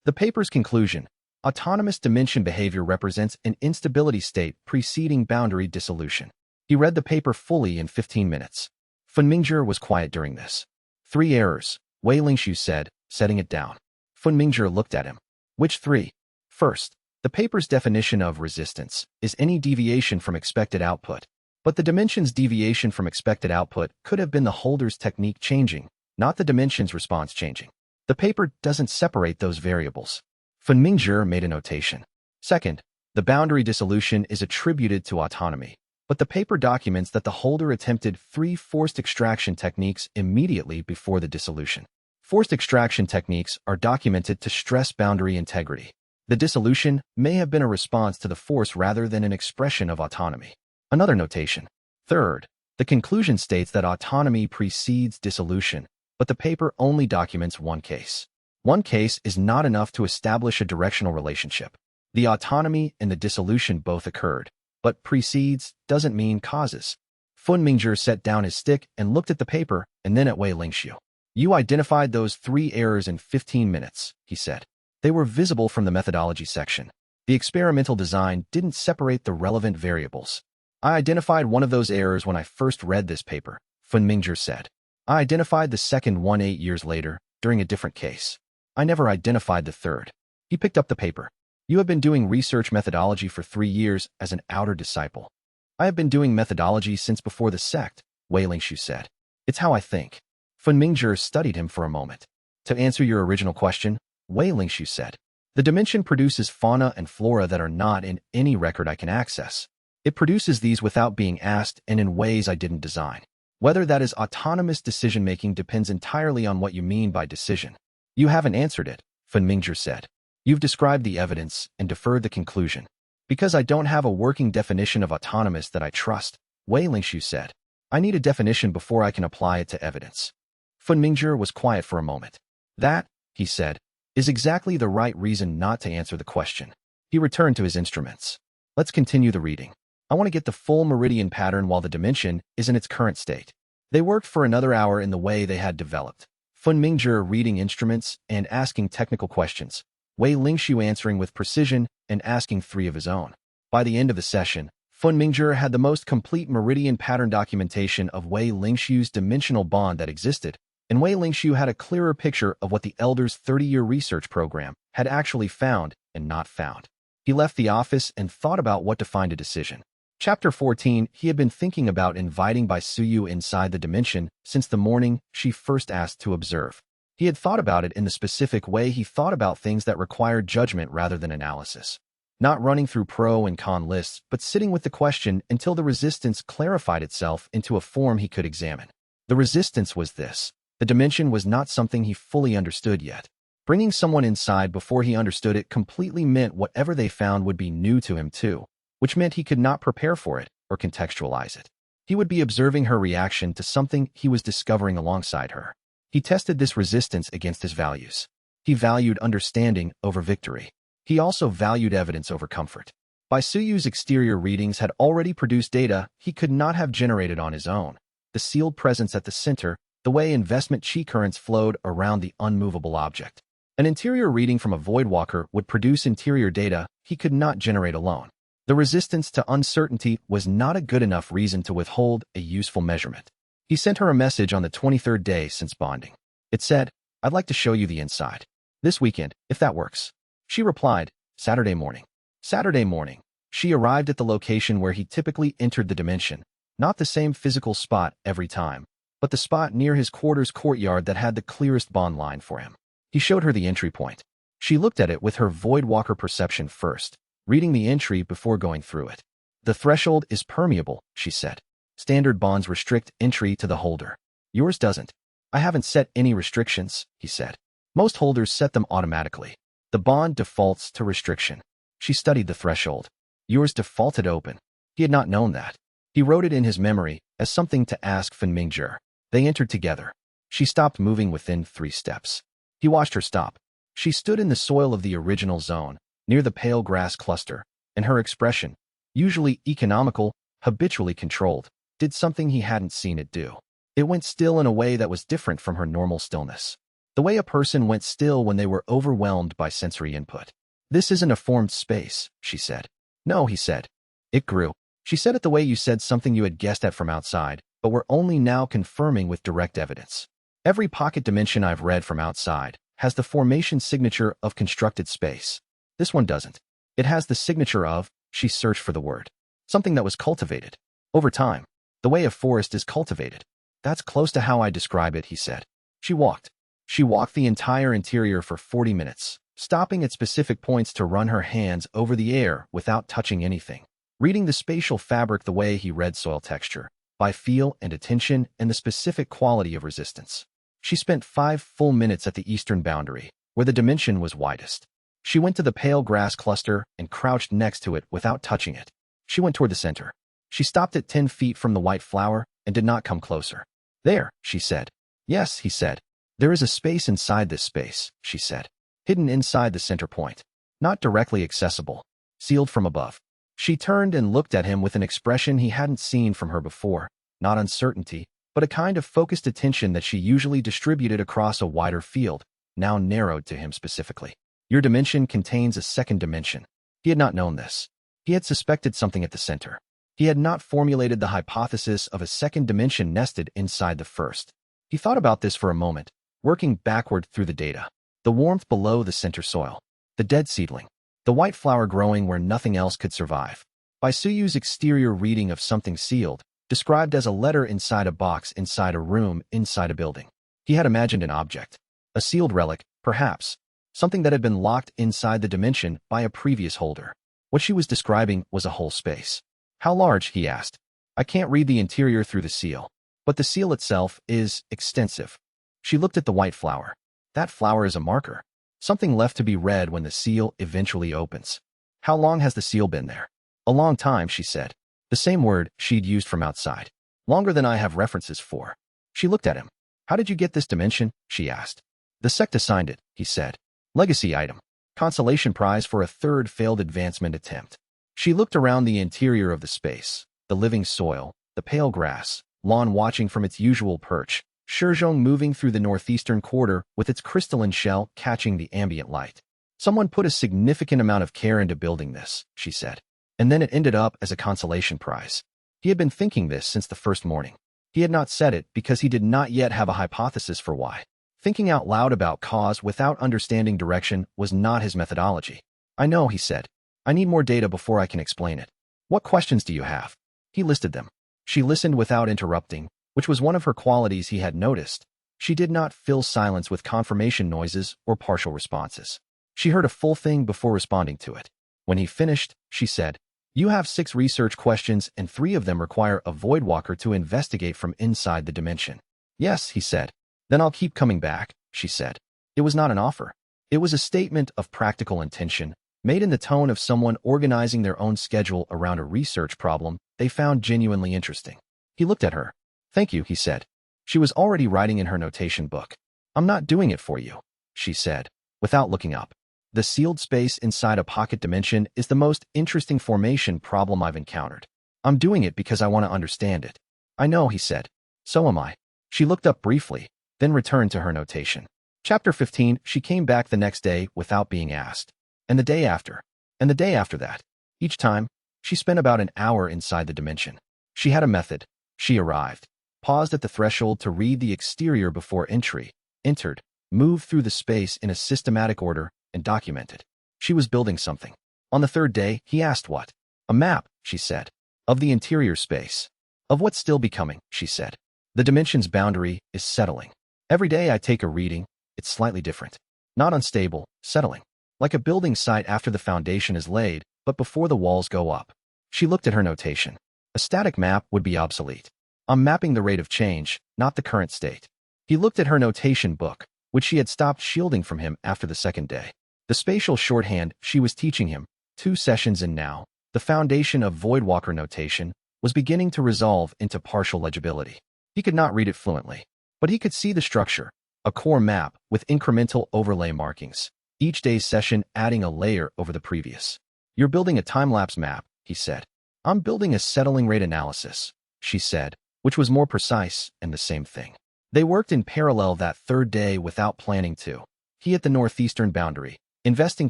The paper's conclusion: autonomous dimension behavior represents an instability state preceding boundary dissolution. He read the paper fully in 15 minutes. Fun Mingzhi was quiet during this. 3 errors, Wei Lingshu said, setting it down. Fun Mingzhi looked at him. "Which 3? First, the paper's definition of resistance is any deviation from expected output, but the dimension's deviation from expected output could have been the holder's technique changing, not the dimension's response changing. The paper doesn't separate those variables." Fun Mingzhi made a notation. "Second, the boundary dissolution is attributed to autonomy, but the paper documents that the holder attempted 3 forced extraction techniques immediately before the dissolution." Forced extraction techniques are documented to stress boundary integrity. The dissolution may have been a response to the force rather than an expression of autonomy. Another notation. Third, the conclusion states that autonomy precedes dissolution, but the paper only documents one case. One case is not enough to establish a directional relationship. The autonomy and the dissolution both occurred, but precedes doesn't mean causes. Fun Mingzhi set down his stick and looked at the paper and then at Wei Lingxiu. You identified those 3 errors in 15 minutes, he said. They were visible from the methodology section. The experimental design didn't separate the relevant variables. I identified one of those errors when I first read this paper, Fun Mingzhi said. I identified the second one 8 years later, during a different case. I never identified the third. He picked up the paper. You have been doing research methodology for 3 years as an outer disciple. I have been doing methodology since before the sect, Wei Lingxiu said. It's how I think. Fun Mingzhi studied him for a moment. To answer your original question, Wei Lingxiu said, the dimension produces fauna and flora that are not in any record I can access. It produces these without being asked and in ways I didn't design. Whether that is autonomous decision-making depends entirely on what you mean by decision. You haven't answered it, Fun Mingzhi said. You've described the evidence and deferred the conclusion. Because I don't have a working definition of autonomous that I trust, Wei Lingxiu said. I need a definition before I can apply it to evidence. Fun Mingzhi was quiet for a moment. That, he said, is exactly the right reason not to answer the question. He returned to his instruments. Let's continue the reading. I want to get the full meridian pattern while the dimension is in its current state. They worked for another hour in the way they had developed. Fun Mingzhi reading instruments and asking technical questions. Wei Lingxiu answering with precision and asking 3 of his own. By the end of the session, Fun Mingzhi had the most complete meridian pattern documentation of Wei Lingxiu's dimensional bond that existed, and Wei Lingxiu had a clearer picture of what the elders' 30-year research program had actually found and not found. He left the office and thought about what to find a decision. Chapter 14. He had been thinking about inviting Bai Suyu inside the dimension since the morning she first asked to observe. He had thought about it in the specific way he thought about things that required judgment rather than analysis. Not running through pro and con lists, but sitting with the question until the resistance clarified itself into a form he could examine. The resistance was this. The dimension was not something he fully understood yet. Bringing someone inside before he understood it completely meant whatever they found would be new to him too, which meant he could not prepare for it or contextualize it. He would be observing her reaction to something he was discovering alongside her. He tested this resistance against his values. He valued understanding over victory. He also valued evidence over comfort. Bai Suyu's exterior readings had already produced data he could not have generated on his own. The sealed presence at the center, the way investment chi currents flowed around the unmovable object. An interior reading from a voidwalker would produce interior data he could not generate alone. The resistance to uncertainty was not a good enough reason to withhold a useful measurement. He sent her a message on the 23rd day since bonding. It said, I'd like to show you the inside. This weekend, if that works. She replied, Saturday morning. Saturday morning. She arrived at the location where he typically entered the dimension, not the same physical spot every time, but the spot near his quarters courtyard that had the clearest bond line for him. He showed her the entry point. She looked at it with her voidwalker perception first, reading the entry before going through it. The threshold is permeable, she said. Standard bonds restrict entry to the holder. Yours doesn't. I haven't set any restrictions, he said. Most holders set them automatically. The bond defaults to restriction. She studied the threshold. Yours defaulted open. He had not known that. He wrote it in his memory as something to ask Fun Mingzhi. They entered together. She stopped moving within 3 steps. He watched her stop. She stood in the soil of the original zone, near the pale grass cluster, and her expression, usually economical, habitually controlled, did something he hadn't seen it do. It went still in a way that was different from her normal stillness. The way a person went still when they were overwhelmed by sensory input. This isn't a formed space, she said. No, he said. It grew. She said it the way you said something you had guessed at from outside, but were only now confirming with direct evidence. Every pocket dimension I've read from outside has the formation signature of constructed space. This one doesn't. It has the signature of, she searched for the word, something that was cultivated. Over time. The way a forest is cultivated. That's close to how I describe it, he said. She walked. She walked the entire interior for 40 minutes, stopping at specific points to run her hands over the air without touching anything, reading the spatial fabric the way he read soil texture, by feel and attention and the specific quality of resistance. She spent 5 full minutes at the eastern boundary, where the dimension was widest. She went to the pale grass cluster and crouched next to it without touching it. She went toward the center. She stopped at 10 feet from the white flower and did not come closer. There, she said. Yes, he said. There is a space inside this space, she said. Hidden inside the center point. Not directly accessible. Sealed from above. She turned and looked at him with an expression he hadn't seen from her before. Not uncertainty, but a kind of focused attention that she usually distributed across a wider field, now narrowed to him specifically. Your dimension contains a second dimension. He had not known this. He had suspected something at the center. He had not formulated the hypothesis of a second dimension nested inside the first. He thought about this for a moment, working backward through the data. The warmth below the center soil. The dead seedling. The white flower growing where nothing else could survive. By Suyu's exterior reading of something sealed, described as a letter inside a box inside a room inside a building. He had imagined an object. A sealed relic, perhaps. Something that had been locked inside the dimension by a previous holder. What she was describing was a whole space. How large, he asked. I can't read the interior through the seal. But the seal itself is extensive. She looked at the white flower. That flower is a marker. Something left to be read when the seal eventually opens. How long has the seal been there? A long time, she said. The same word she'd used from outside. Longer than I have references for. She looked at him. How did you get this dimension? She asked. The sect assigned it, he said. Legacy item. Consolation prize for a third failed advancement attempt. She looked around the interior of the space, the living soil, the pale grass, lawn watching from its usual perch, Shizhong moving through the northeastern quarter with its crystalline shell catching the ambient light. Someone put a significant amount of care into building this, she said. And then it ended up as a consolation prize. He had been thinking this since the first morning. He had not said it because he did not yet have a hypothesis for why. Thinking out loud about cause without understanding direction was not his methodology. I know, he said. I need more data before I can explain it. What questions do you have? He listed them. She listened without interrupting, which was one of her qualities he had noticed. She did not fill silence with confirmation noises or partial responses. She heard a full thing before responding to it. When he finished, she said, You have 6 research questions and 3 of them require a voidwalker to investigate from inside the dimension. Yes, he said. Then I'll keep coming back, she said. It was not an offer. It was a statement of practical intention, made in the tone of someone organizing their own schedule around a research problem they found genuinely interesting. He looked at her. Thank you, he said. She was already writing in her notation book. I'm not doing it for you, she said, without looking up. The sealed space inside a pocket dimension is the most interesting formation problem I've encountered. I'm doing it because I want to understand it. I know, he said. So am I. She looked up briefly, then returned to her notation. Chapter 15, she came back the next day without being asked. And the day after. And the day after that. Each time, she spent about an hour inside the dimension. She had a method. She arrived, paused at the threshold to read the exterior before entry, entered, moved through the space in a systematic order, and documented. She was building something. On the 3rd day, he asked what? A map, she said. Of the interior space. Of what's still becoming, she said. The dimension's boundary is settling. Every day I take a reading, it's slightly different. Not unstable, settling. Like a building site after the foundation is laid, but before the walls go up. She looked at her notation. A static map would be obsolete. I'm mapping the rate of change, not the current state. He looked at her notation book, which she had stopped shielding from him after the 2nd day. The spatial shorthand she was teaching him, 2 sessions in now, the foundation of Voidwalker notation, was beginning to resolve into partial legibility. He could not read it fluently, but he could see the structure, a core map with incremental overlay markings, each day's session adding a layer over the previous. You're building a time-lapse map, he said. I'm building a settling rate analysis, she said, which was more precise and the same thing. They worked in parallel that 3rd day without planning to. He at the northeastern boundary, investing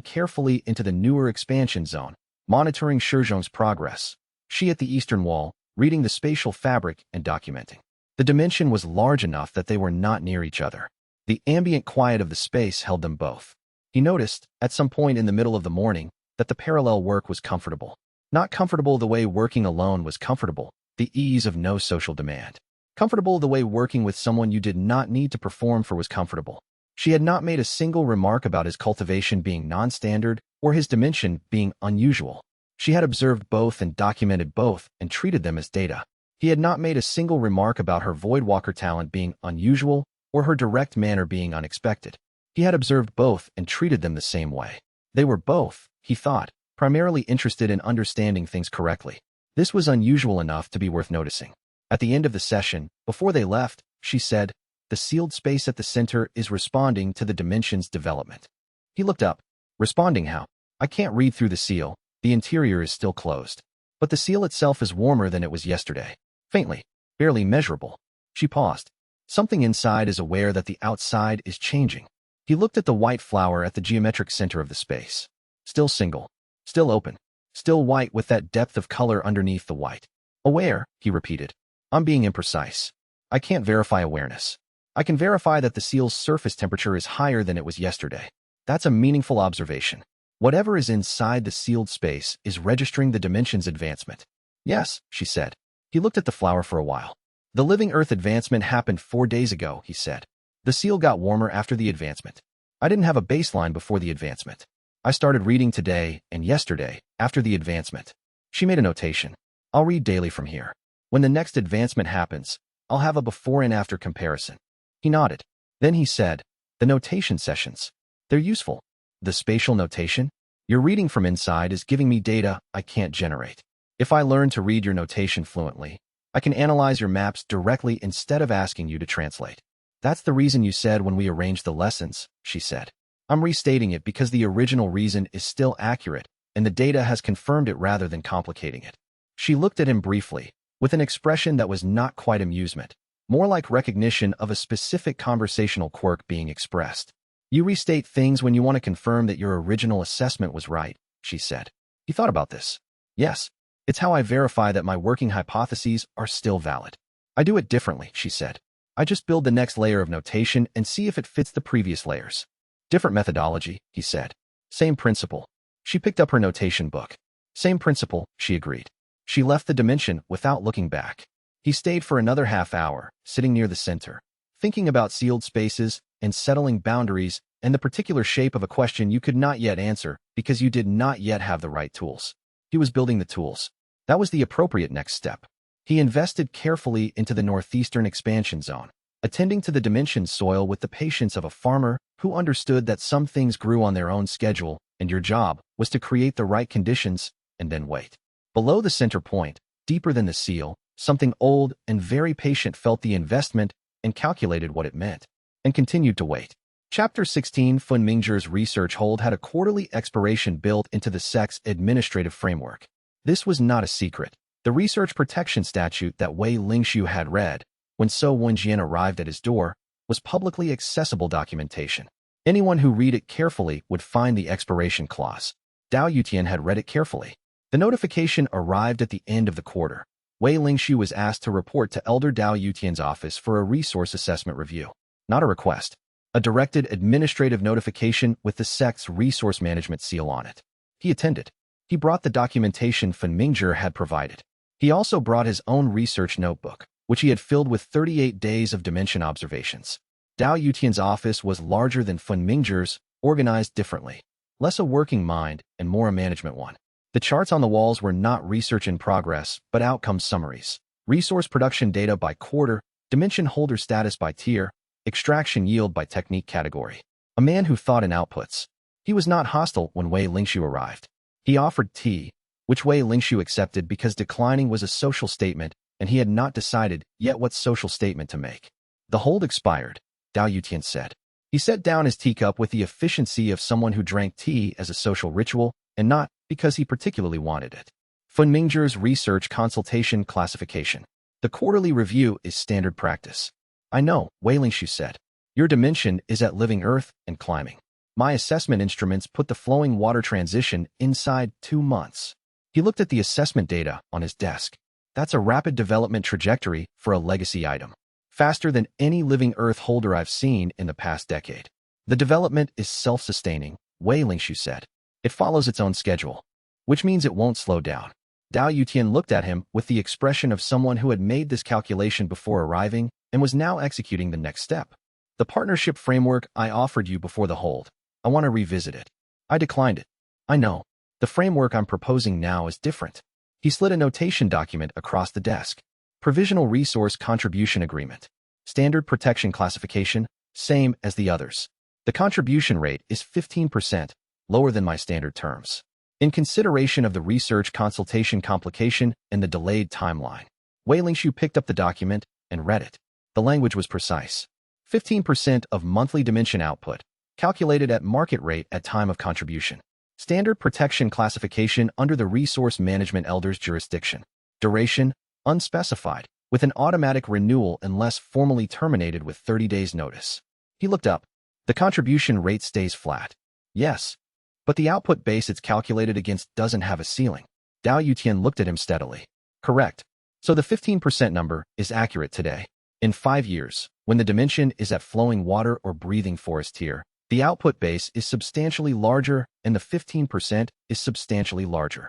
carefully into the newer expansion zone, monitoring Shizhong's progress. She at the eastern wall, reading the spatial fabric and documenting. The dimension was large enough that they were not near each other. The ambient quiet of the space held them both. He noticed, at some point in the middle of the morning, that the parallel work was comfortable. Not comfortable the way working alone was comfortable, the ease of no social demand. Comfortable the way working with someone you did not need to perform for was comfortable. She had not made a single remark about his cultivation being non-standard or his dimension being unusual. She had observed both and documented both and treated them as data. He had not made a single remark about her Voidwalker talent being unusual or her direct manner being unexpected. He had observed both and treated them the same way. They were both, he thought, primarily interested in understanding things correctly. This was unusual enough to be worth noticing. At the end of the session, before they left, she said, "The sealed space at the center is responding to the dimension's development." He looked up. "Responding how? I can't read through the seal. The interior is still closed. But the seal itself is warmer than it was yesterday. Faintly, barely measurable." She paused. Something inside is aware that the outside is changing. He looked at the white flower at the geometric center of the space. Still single. Still open. Still white with that depth of color underneath the white. "Aware," he repeated. "I'm being imprecise. I can't verify awareness. I can verify that the seal's surface temperature is higher than it was yesterday. That's a meaningful observation. Whatever is inside the sealed space is registering the dimension's advancement." "Yes," she said. He looked at the flower for a while. "The living Earth advancement happened 4 days ago," he said. "The seal got warmer after the advancement. I didn't have a baseline before the advancement. I started reading today and yesterday after the advancement." She made a notation. "I'll read daily from here. When the next advancement happens, I'll have a before and after comparison." He nodded. Then he said, "The notation sessions. They're useful. The spatial notation? Your reading from inside is giving me data I can't generate. If I learn to read your notation fluently, I can analyze your maps directly instead of asking you to translate." "That's the reason you said when we arranged the lessons," she said. "I'm restating it because the original reason is still accurate, and the data has confirmed it rather than complicating it." She looked at him briefly, with an expression that was not quite amusement, more like recognition of a specific conversational quirk being expressed. "You restate things when you want to confirm that your original assessment was right," she said. He thought about this. "Yes, it's how I verify that my working hypotheses are still valid. I do it differently," she said. "I just build the next layer of notation and see if it fits the previous layers." "Different methodology," he said. "Same principle." She picked up her notation book. "Same principle," she agreed. She left the dimension without looking back. He stayed for another half hour, sitting near the center, thinking about sealed spaces and settling boundaries and the particular shape of a question you could not yet answer because you did not yet have the right tools. He was building the tools. That was the appropriate next step. He invested carefully into the northeastern expansion zone, attending to the dimension's soil with the patience of a farmer who understood that some things grew on their own schedule, and your job was to create the right conditions and then wait. Below the center point, deeper than the seal, something old and very patient felt the investment and calculated what it meant, and continued to wait. Chapter 16 Fun Mingzhi's research hold had a quarterly expiration built into the SEC's administrative framework. This was not a secret. The research protection statute that Wei Lingxiu had read, when So Wenjian arrived at his door, was publicly accessible documentation. Anyone who read it carefully would find the expiration clause. Dao Yutian had read it carefully. The notification arrived at the end of the quarter. Wei Lingxiu was asked to report to Elder Dao Yutian's office for a resource assessment review. Not a request. A directed administrative notification with the SEC's resource management seal on it. He attended. He brought the documentation Fun Mingzhi had provided. He also brought his own research notebook, which he had filled with 38 days of dimension observations. Dao Yutian's office was larger than Fun Mingzhi's, organized differently. Less a working mind and more a management one. The charts on the walls were not research in progress, but outcome summaries. Resource production data by quarter, dimension holder status by tier, extraction yield by technique category. A man who thought in outputs. He was not hostile when Wei Lingxiu arrived. He offered tea, which Wei Lingxiu accepted because declining was a social statement, and he had not decided yet what social statement to make. The hold expired, Dao Yutian said. He set down his teacup with the efficiency of someone who drank tea as a social ritual, and not because he particularly wanted it. Fun Mingzhi's research consultation classification. The quarterly review is standard practice. I know, Wei Lingxiu said. Your dimension is at living Earth and climbing. My assessment instruments put the flowing water transition inside 2 months. He looked at the assessment data on his desk. That's a rapid development trajectory for a legacy item. Faster than any living Earth holder I've seen in the past decade. The development is self-sustaining, Wei Lingxiu said. It follows its own schedule, which means it won't slow down. Dao Yutian looked at him with the expression of someone who had made this calculation before arriving and was now executing the next step. The partnership framework I offered you before the hold. I want to revisit it. I declined it. I know. The framework I'm proposing now is different. He slid a notation document across the desk. Provisional Resource Contribution Agreement. Standard protection classification, same as the others. The contribution rate is 15%, lower than my standard terms. In consideration of the research consultation complication and the delayed timeline, Wei Lingshu picked up the document and read it. The language was precise. 15% of monthly dimension output, calculated at market rate at time of contribution. Standard protection classification under the Resource Management Elder's jurisdiction. Duration, unspecified, with an automatic renewal unless formally terminated with 30 days notice. He looked up. The contribution rate stays flat. Yes, but the output base it's calculated against doesn't have a ceiling. Dao Yutian looked at him steadily. Correct. So the 15% number is accurate today. In 5 years, when the dimension is at flowing water or breathing forest tier, the output base is substantially larger and the 15% is substantially larger.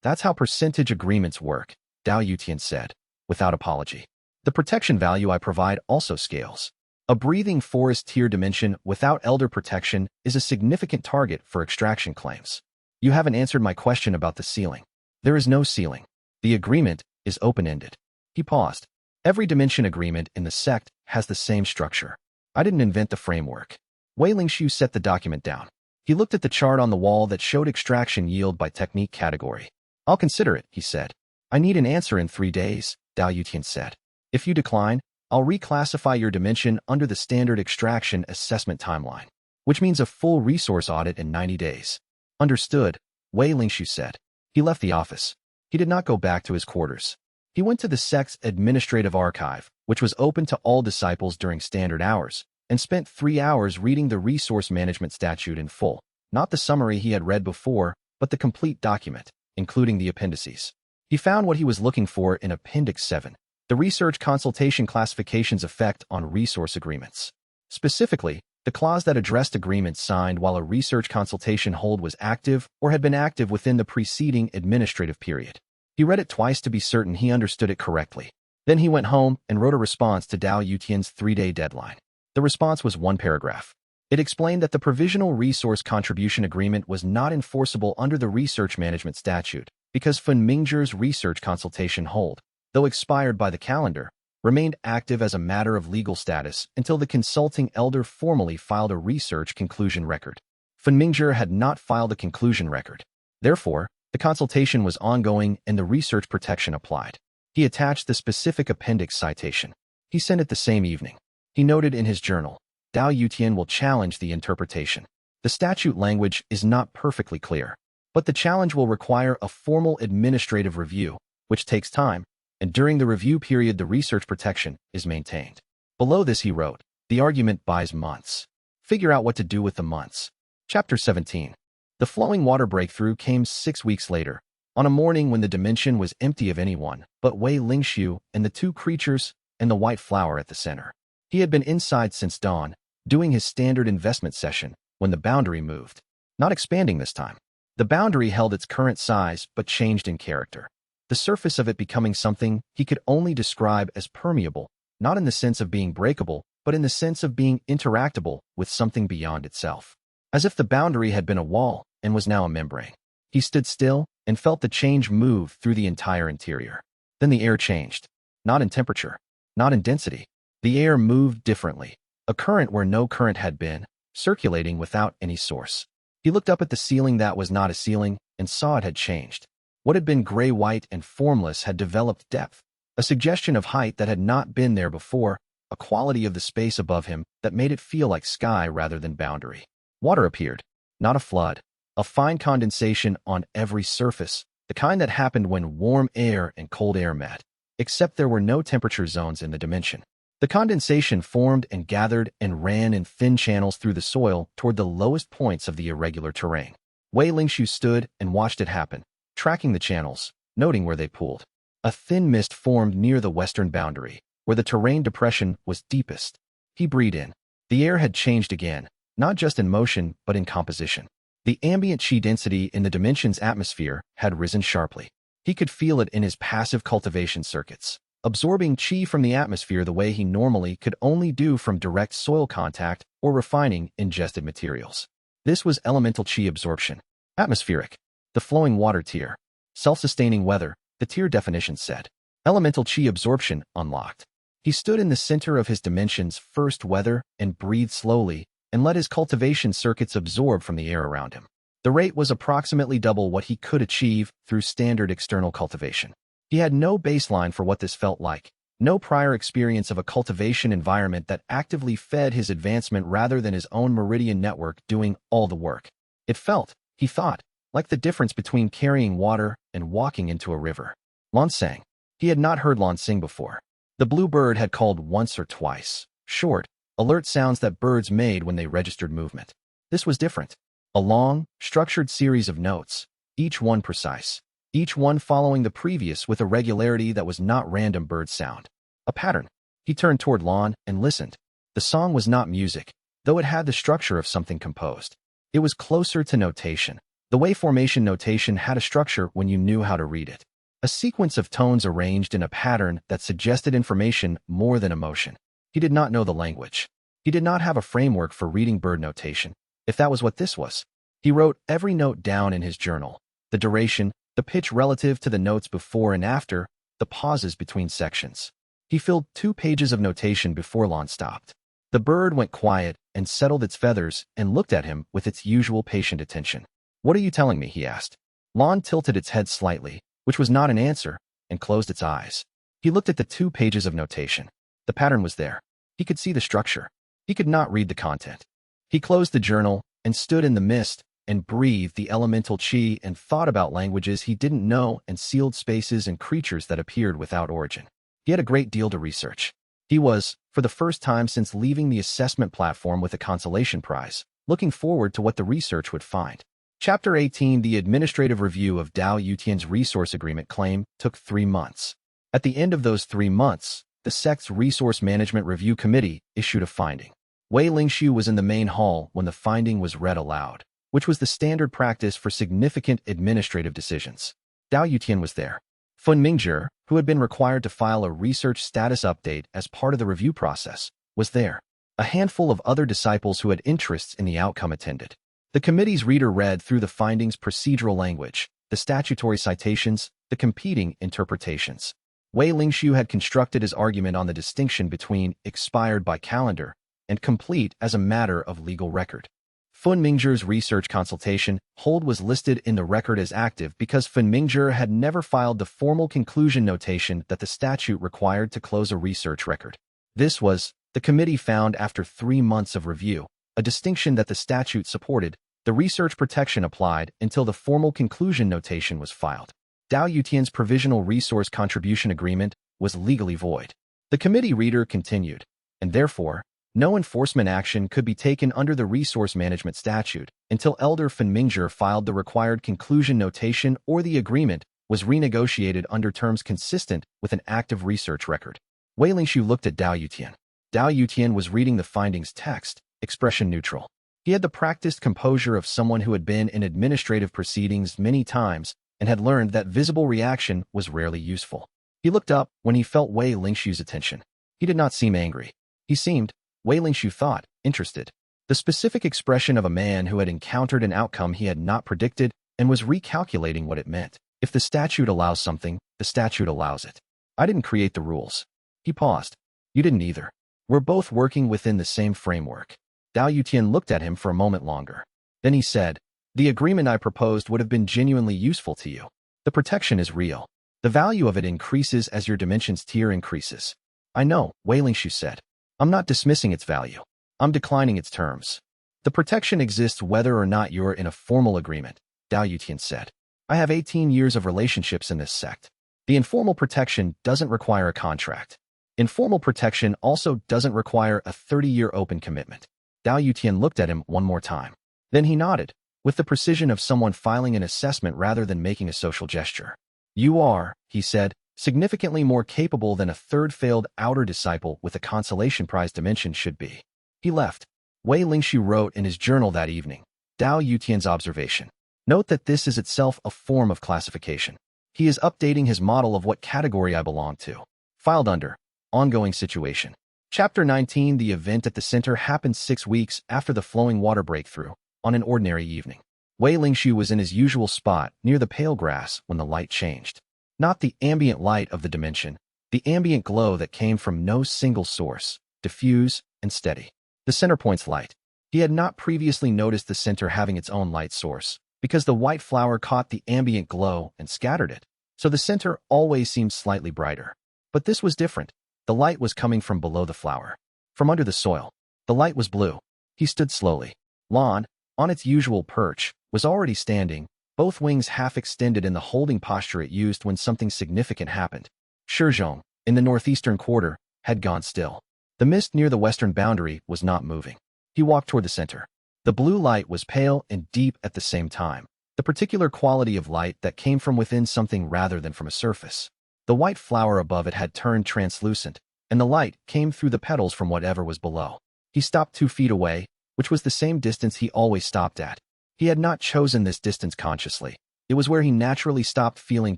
That's how percentage agreements work, Dao Yutian said, without apology. The protection value I provide also scales. A breathing forest tier dimension without elder protection is a significant target for extraction claims. You haven't answered my question about the ceiling. There is no ceiling. The agreement is open-ended. He paused. Every dimension agreement in the sect has the same structure. I didn't invent the framework. Wei Lingshu set the document down. He looked at the chart on the wall that showed extraction yield by technique category. I'll consider it, he said. I need an answer in 3 days, Dao Yutian said. If you decline, I'll reclassify your dimension under the standard extraction assessment timeline, which means a full resource audit in 90 days. Understood, Wei Lingshu said. He left the office. He did not go back to his quarters. He went to the sect's administrative archive, which was open to all disciples during standard hours, and spent 3 hours reading the resource management statute in full, not the summary he had read before, but the complete document, including the appendices. He found what he was looking for in Appendix 7, the research consultation classification's effect on resource agreements. Specifically, the clause that addressed agreements signed while a research consultation hold was active or had been active within the preceding administrative period. He read it twice to be certain he understood it correctly. Then he went home and wrote a response to Dao Yutian's 3-day deadline. The response was 1 paragraph. It explained that the provisional resource contribution agreement was not enforceable under the research management statute because Fun Mingzhi's research consultation hold, though expired by the calendar, remained active as a matter of legal status until the consulting elder formally filed a research conclusion record. Fun Mingzhi had not filed a conclusion record. Therefore, the consultation was ongoing and the research protection applied. He attached the specific appendix citation. He sent it the same evening. He noted in his journal, Dao Yutian will challenge the interpretation. The statute language is not perfectly clear, but the challenge will require a formal administrative review, which takes time, and during the review period the research protection is maintained. Below this he wrote, the argument buys months. Figure out what to do with the months. Chapter 17. The flowing water breakthrough came 6 weeks later, on a morning when the dimension was empty of anyone but Wei Lingshu and the 2 creatures and the white flower at the center. He had been inside since dawn, doing his standard investment session, when the boundary moved. Not expanding this time. The boundary held its current size but changed in character. The surface of it becoming something he could only describe as permeable, not in the sense of being breakable, but in the sense of being interactable with something beyond itself. As if the boundary had been a wall and was now a membrane. He stood still and felt the change move through the entire interior. Then the air changed. Not in temperature, not in density. The air moved differently, a current where no current had been, circulating without any source. He looked up at the ceiling that was not a ceiling and saw it had changed. What had been gray-white and formless had developed depth, a suggestion of height that had not been there before, a quality of the space above him that made it feel like sky rather than boundary. Water appeared, not a flood, a fine condensation on every surface, the kind that happened when warm air and cold air met, except there were no temperature zones in the dimension. The condensation formed and gathered and ran in thin channels through the soil toward the lowest points of the irregular terrain. Wei Lingshu stood and watched it happen, tracking the channels, noting where they pooled. A thin mist formed near the western boundary, where the terrain depression was deepest. He breathed in. The air had changed again, not just in motion but in composition. The ambient qi density in the dimension's atmosphere had risen sharply. He could feel it in his passive cultivation circuits, absorbing qi from the atmosphere the way he normally could only do from direct soil contact or refining ingested materials. This was elemental qi absorption. Atmospheric. The flowing water tier. Self-sustaining weather, the tier definition said. Elemental qi absorption unlocked. He stood in the center of his dimension's first weather and breathed slowly and let his cultivation circuits absorb from the air around him. The rate was approximately double what he could achieve through standard external cultivation. He had no baseline for what this felt like, no prior experience of a cultivation environment that actively fed his advancement rather than his own meridian network doing all the work. It felt, he thought, like the difference between carrying water and walking into a river. Lan sang. He had not heard Lan sing before. The blue bird had called once or twice, short, alert sounds that birds made when they registered movement. This was different. A long, structured series of notes, each one precise, each one following the previous with a regularity that was not random bird sound. A pattern. He turned toward Lan and listened. The song was not music, though it had the structure of something composed. It was closer to notation. The way formation notation had a structure when you knew how to read it. A sequence of tones arranged in a pattern that suggested information more than emotion. He did not know the language. He did not have a framework for reading bird notation, if that was what this was. He wrote every note down in his journal, the duration, the pitch relative to the notes before and after, the pauses between sections. He filled 2 pages of notation before Lan stopped. The bird went quiet and settled its feathers and looked at him with its usual patient attention. "What are you telling me?" he asked. Lan tilted its head slightly, which was not an answer, and closed its eyes. He looked at the 2 pages of notation. The pattern was there. He could see the structure. He could not read the content. He closed the journal and stood in the mist and breathed the elemental chi and thought about languages he didn't know and sealed spaces and creatures that appeared without origin. He had a great deal to research. He was, for the first time since leaving the assessment platform with a consolation prize, looking forward to what the research would find. Chapter 18, the administrative review of Dao Yutian's resource agreement claim, took 3 months. At the end of those 3 months, the sect's Resource Management Review Committee issued a finding. Wei Lingshu was in the main hall when the finding was read aloud, which was the standard practice for significant administrative decisions. Dao Yutian was there. Fun Mingzhi, who had been required to file a research status update as part of the review process, was there. A handful of other disciples who had interests in the outcome attended. The committee's reader read through the findings' procedural language, the statutory citations, the competing interpretations. Wei Lingshu had constructed his argument on the distinction between expired by calendar and complete as a matter of legal record. Fun Mingzhi's research consultation hold was listed in the record as active because Fun Mingzhi had never filed the formal conclusion notation that the statute required to close a research record. This was, the committee found after 3 months of review, a distinction that the statute supported. The research protection applied until the formal conclusion notation was filed. Dao Yutian's provisional resource contribution agreement was legally void. The committee reader continued, and therefore, no enforcement action could be taken under the resource management statute until Elder Fun Mingzhi filed the required conclusion notation or the agreement was renegotiated under terms consistent with an active research record. Wei Lingshu looked at Dao Yutian. Dao Yutian was reading the findings text, expression neutral. He had the practiced composure of someone who had been in administrative proceedings many times and had learned that visible reaction was rarely useful. He looked up when he felt Wei Lingshu's attention. He did not seem angry. He seemed, Wei Lingshu thought, interested. The specific expression of a man who had encountered an outcome he had not predicted and was recalculating what it meant. If the statute allows something, the statute allows it. I didn't create the rules. He paused. You didn't either. We're both working within the same framework. Dao Yutian looked at him for a moment longer. Then he said, the agreement I proposed would have been genuinely useful to you. The protection is real. The value of it increases as your dimension's tier increases. I know, Wei Lingshu said. I'm not dismissing its value. I'm declining its terms. The protection exists whether or not you're in a formal agreement, Dao Yutian said. I have 18 years of relationships in this sect. The informal protection doesn't require a contract. Informal protection also doesn't require a 30-year open commitment. Dao Yutian looked at him one more time. Then he nodded, with the precision of someone filing an assessment rather than making a social gesture. You are, he said, significantly more capable than a third failed outer disciple with a consolation prize dimension should be. He left. Wei Lingshu wrote in his journal that evening, Dao Yutian's observation. Note that this is itself a form of classification. He is updating his model of what category I belong to. Filed under, ongoing situation. Chapter 19, the event at the center happened 6 weeks after the flowing water breakthrough, on an ordinary evening. Wei Lingshu was in his usual spot near the pale grass when the light changed. Not the ambient light of the dimension, the ambient glow that came from no single source, diffuse and steady. The center point's light. He had not previously noticed the center having its own light source, because the white flower caught the ambient glow and scattered it, so the center always seemed slightly brighter. But this was different. The light was coming from below the flower, from under the soil. The light was blue. He stood slowly. Lawn, on its usual perch, was already standing, both wings half extended in the holding posture it used when something significant happened. Shizhong, in the northeastern quarter, had gone still. The mist near the western boundary was not moving. He walked toward the center. The blue light was pale and deep at the same time, the particular quality of light that came from within something rather than from a surface. The white flower above it had turned translucent, and the light came through the petals from whatever was below. He stopped 2 feet away, which was the same distance he always stopped at. He had not chosen this distance consciously. It was where he naturally stopped feeling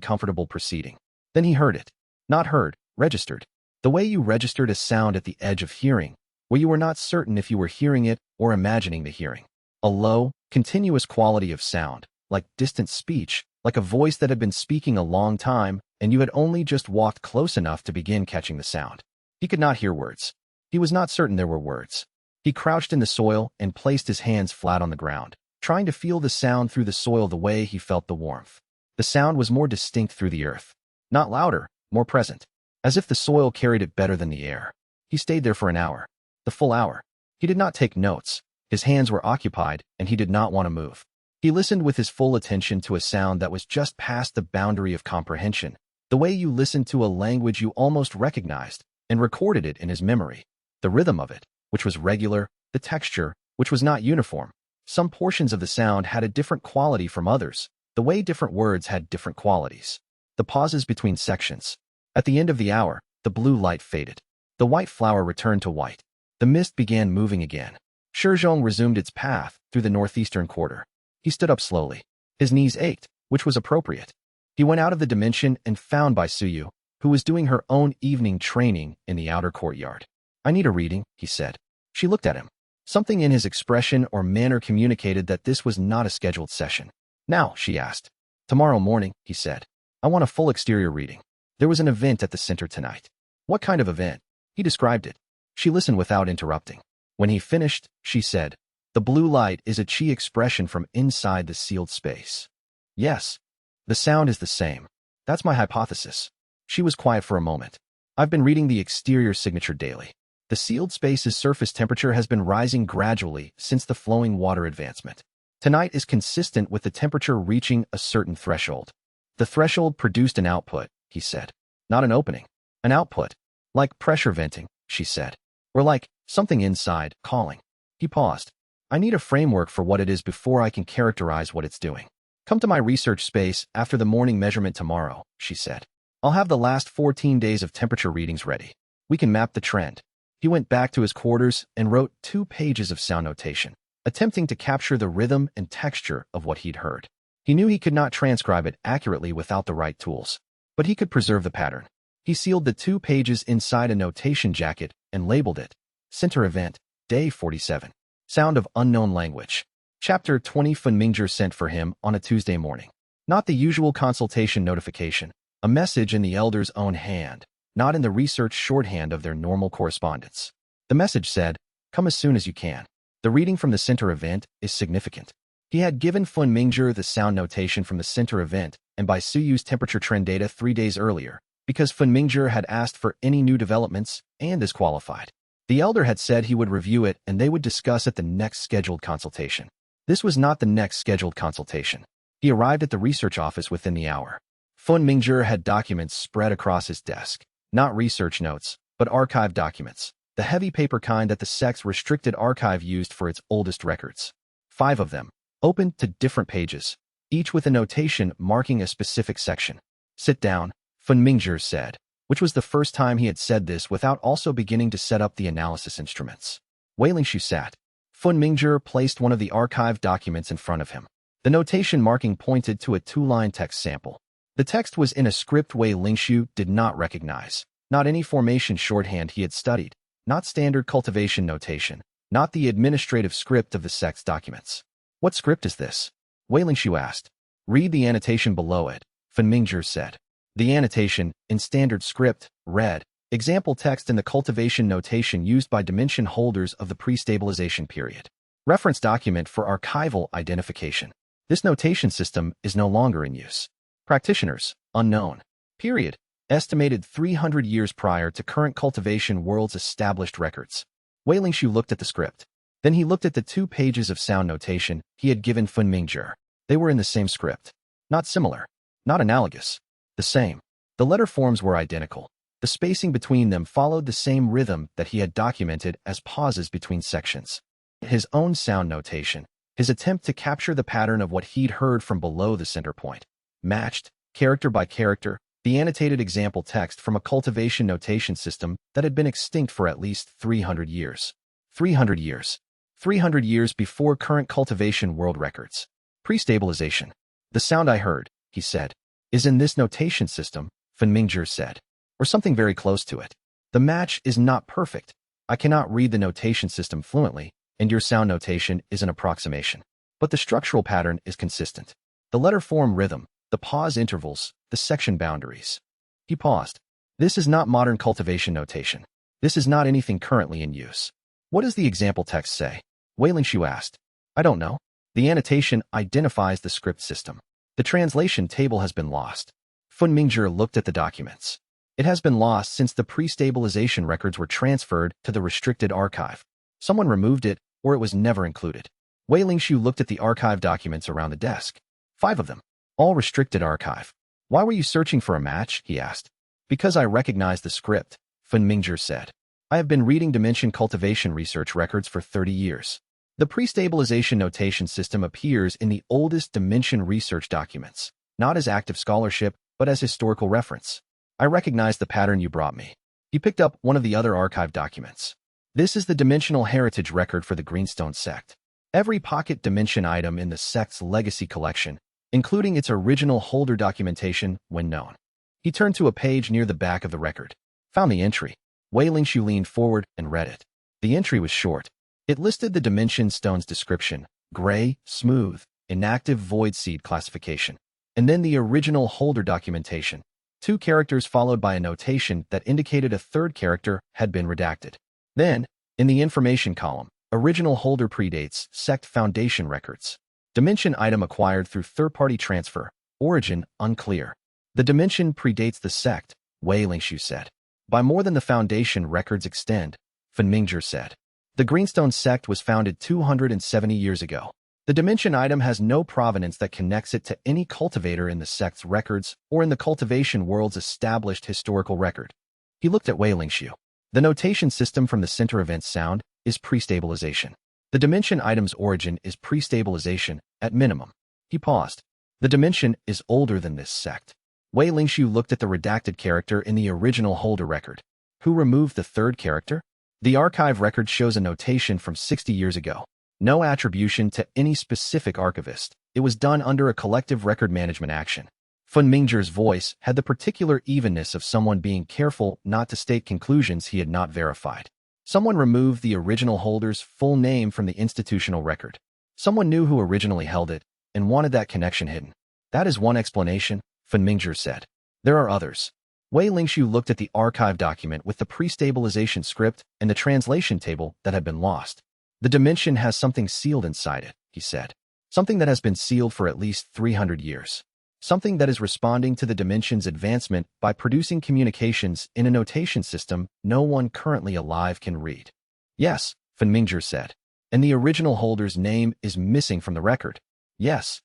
comfortable proceeding. Then he heard it. Not heard, registered. The way you registered a sound at the edge of hearing, where you were not certain if you were hearing it or imagining the hearing. A low, continuous quality of sound, like distant speech, like a voice that had been speaking a long time, and you had only just walked close enough to begin catching the sound. He could not hear words. He was not certain there were words. He crouched in the soil and placed his hands flat on the ground, trying to feel the sound through the soil the way he felt the warmth. The sound was more distinct through the earth. Not louder, more present, as if the soil carried it better than the air. He stayed there for an hour. The full hour. He did not take notes. His hands were occupied, and he did not want to move. He listened with his full attention to a sound that was just past the boundary of comprehension, the way you listened to a language you almost recognized, and recorded it in his memory. The rhythm of it, which was regular, the texture, which was not uniform. Some portions of the sound had a different quality from others, the way different words had different qualities. The pauses between sections. At the end of the hour, the blue light faded. The white flower returned to white. The mist began moving again. Shizhong resumed its path through the northeastern quarter. He stood up slowly. His knees ached, which was appropriate. He went out of the dimension and found Bai Suyu, who was doing her own evening training in the outer courtyard. "I need a reading," he said. She looked at him. Something in his expression or manner communicated that this was not a scheduled session. "Now," she asked. "Tomorrow morning," he said. "I want a full exterior reading. There was an event at the center tonight." "What kind of event?" He described it. She listened without interrupting. When he finished, she said, "The blue light is a chi expression from inside the sealed space." "Yes. The sound is the same. That's my hypothesis." She was quiet for a moment. "I've been reading the exterior signature daily. The sealed space's surface temperature has been rising gradually since the flowing water advancement. Tonight is consistent with the temperature reaching a certain threshold. The threshold produced an output," he said. "Not an opening. An output. Like pressure venting," she said. "Or like something inside, calling." He paused. "I need a framework for what it is before I can characterize what it's doing. Come to my research space after the morning measurement tomorrow," she said. "I'll have the last 14 days of temperature readings ready. We can map the trend." He went back to his quarters and wrote 2 pages of sound notation, attempting to capture the rhythm and texture of what he'd heard. He knew he could not transcribe it accurately without the right tools, but he could preserve the pattern. He sealed the 2 pages inside a notation jacket and labeled it, "Center Event, Day 47. Sound of Unknown Language." Chapter 20. Funmingzhi sent for him on a Tuesday morning. Not the usual consultation notification, a message in the elder's own hand, not in the research shorthand of their normal correspondence. The message said, "Come as soon as you can. The reading from the center event is significant." He had given Funmingzhi the sound notation from the center event and by Suyu's temperature trend data 3 days earlier, because Funmingzhi had asked for any new developments and is qualified. The elder had said he would review it and they would discuss at the next scheduled consultation. This was not the next scheduled consultation. He arrived at the research office within the hour. Funmingzhi had documents spread across his desk. Not research notes, but archive documents, the heavy paper kind that the sex-restricted archive used for its oldest records. 5 of them, opened to different pages, each with a notation marking a specific section. "Sit down," Funmingzhi said, which was the first time he had said this without also beginning to set up the analysis instruments. Wei Lingshu sat. Funmingzhi placed one of the archive documents in front of him. The notation marking pointed to a 2-line text sample. The text was in a script Wei Lingshu did not recognize, not any formation shorthand he had studied, not standard cultivation notation, not the administrative script of the sex documents. "What script is this?" Wei Lingshu asked. "Read the annotation below it," Funmingzhi said. The annotation, in standard script, read, example text in the cultivation notation used by dimension holders of the pre-stabilization period. Reference document for archival identification. This notation system is no longer in use. Practitioners, unknown. Period. Estimated 300 years prior to current cultivation world's established records. Wei Lingshu looked at the script. Then he looked at the 2 pages of sound notation he had given Fun Mingzhi. They were in the same script. Not similar. Not analogous. The same. The letter forms were identical. The spacing between them followed the same rhythm that he had documented as pauses between sections. His own sound notation, his attempt to capture the pattern of what he'd heard from below the center point, matched, character by character, the annotated example text from a cultivation notation system that had been extinct for at least 300 years. 300 years. 300 years before current cultivation world records. Pre-stabilization. The sound I heard, he said, is in this notation system, Fun Mingzhi said, or something very close to it. The match is not perfect. I cannot read the notation system fluently, and your sound notation is an approximation. But the structural pattern is consistent. The letter form rhythm, the pause intervals, the section boundaries. He paused. This is not modern cultivation notation. This is not anything currently in use. What does the example text say? Wei Lingshu asked. I don't know. The annotation identifies the script system. The translation table has been lost. Fun Mingzhi looked at the documents. It has been lost since the pre-stabilization records were transferred to the restricted archive. Someone removed it, or it was never included. Wei Lingshu looked at the archive documents around the desk. 5 of them. All restricted archive. Why were you searching for a match? He asked. Because I recognized the script, Fun Mingzhi said. I have been reading dimension cultivation research records for 30 years. The pre-stabilization notation system appears in the oldest dimension research documents, not as active scholarship, but as historical reference. I recognize the pattern you brought me. He picked up one of the other archive documents. This is the dimensional heritage record for the Greenstone sect. Every pocket dimension item in the sect's legacy collection, including its original holder documentation when known. He turned to a page near the back of the record. Found the entry. Wei Lingshu leaned forward and read it. The entry was short. It listed the dimension stone's description, gray, smooth, inactive void seed classification, and then the original holder documentation, 2 characters followed by a notation that indicated a 3rd character had been redacted. Then, in the information column, original holder predates sect foundation records. Dimension item acquired through third-party transfer, origin unclear. The dimension predates the sect, Wei Lingshu said. By more than the foundation records extend, Fun Mingzhi said. The Greenstone sect was founded 270 years ago. The dimension item has no provenance that connects it to any cultivator in the sect's records or in the cultivation world's established historical record. He looked at Wei Lingshu. The notation system from the center event sound is pre-stabilization. The dimension item's origin is pre-stabilization, at minimum. He paused. The dimension is older than this sect. Wei Lingshu looked at the redacted character in the original holder record. Who removed the 3rd character? The archive record shows a notation from 60 years ago. No attribution to any specific archivist. It was done under a collective record management action. Fun Mingzhi's voice had the particular evenness of someone being careful not to state conclusions he had not verified. Someone removed the original holder's full name from the institutional record. Someone knew who originally held it and wanted that connection hidden. That is one explanation, Fun Mingzhi said. There are others. Wei Lingshu looked at the archive document with the pre-stabilization script and the translation table that had been lost. The dimension has something sealed inside it, he said. Something that has been sealed for at least 300 years. Something that is responding to the dimension's advancement by producing communications in a notation system no one currently alive can read. Yes, Fun Mingzhi said. And the original holder's name is missing from the record. Yes.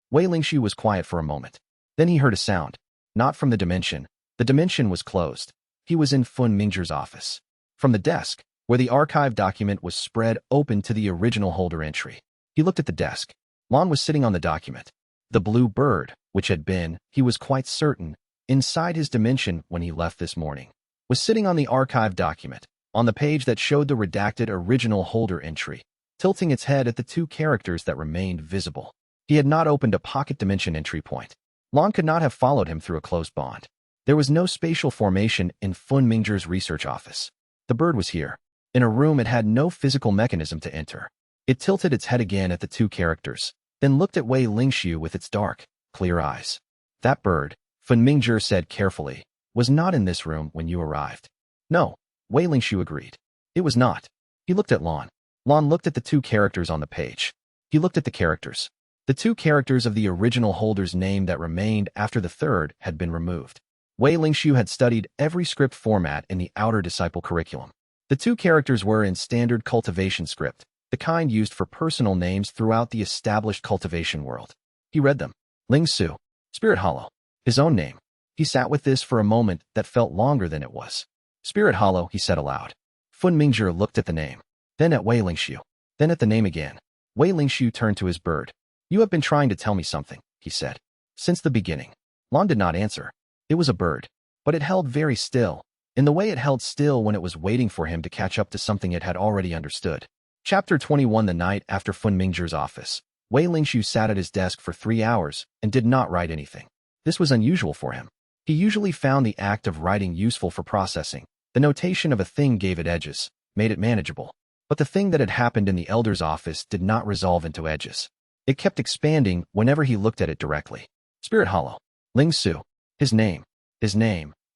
Wei Lingshu was quiet for a moment. Then he heard a sound. Not from the dimension. The dimension was closed. He was in Fun Mingzhi's office. From the desk, where the archive document was spread open to the original holder entry. He looked at the desk. Lon was sitting on the document. The blue bird, which had been, he was quite certain, inside his dimension when he left this morning, was sitting on the archive document, on the page that showed the redacted original holder entry, tilting its head at the 2 characters that remained visible. He had not opened a pocket dimension entry point. Lon could not have followed him through a closed bond. There was no spatial formation in Fun Mingzhi's research office. The bird was here. In a room it had no physical mechanism to enter. It tilted its head again at the 2 characters, then looked at Wei Lingshu with its dark, clear eyes. That bird, Fen Mingzhi said carefully, was not in this room when you arrived. No, Wei Lingshu agreed. It was not. He looked at Lan. Lan looked at the two characters on the page. He looked at the characters. The two characters of the original holder's name that remained after the third had been removed. Wei Lingshu had studied every script format in the Outer Disciple curriculum. The two characters were in standard cultivation script, the kind used for personal names throughout the established cultivation world. He read them. Ling Su, Spirit Hollow. His own name. He sat with this for a moment that felt longer than it was. Spirit Hollow, he said aloud. Fen Mingzhi looked at the name, then at Wei Lingshu, then at the name again. Wei Lingshu turned to his bird. You have been trying to tell me something, he said. Since the beginning. Lan did not answer. It was a bird, but it held very still, in the way it held still when it was waiting for him to catch up to something it had already understood. Chapter 21. The night after Fen Mingzhi's office, Wei Lingshu sat at his desk for 3 hours and did not write anything. This was unusual for him. He usually found the act of writing useful for processing. The notation of a thing gave it edges, made it manageable. But the thing that had happened in the elder's office did not resolve into edges. It kept expanding whenever he looked at it directly. Spirit Hollow. Ling Su. His name,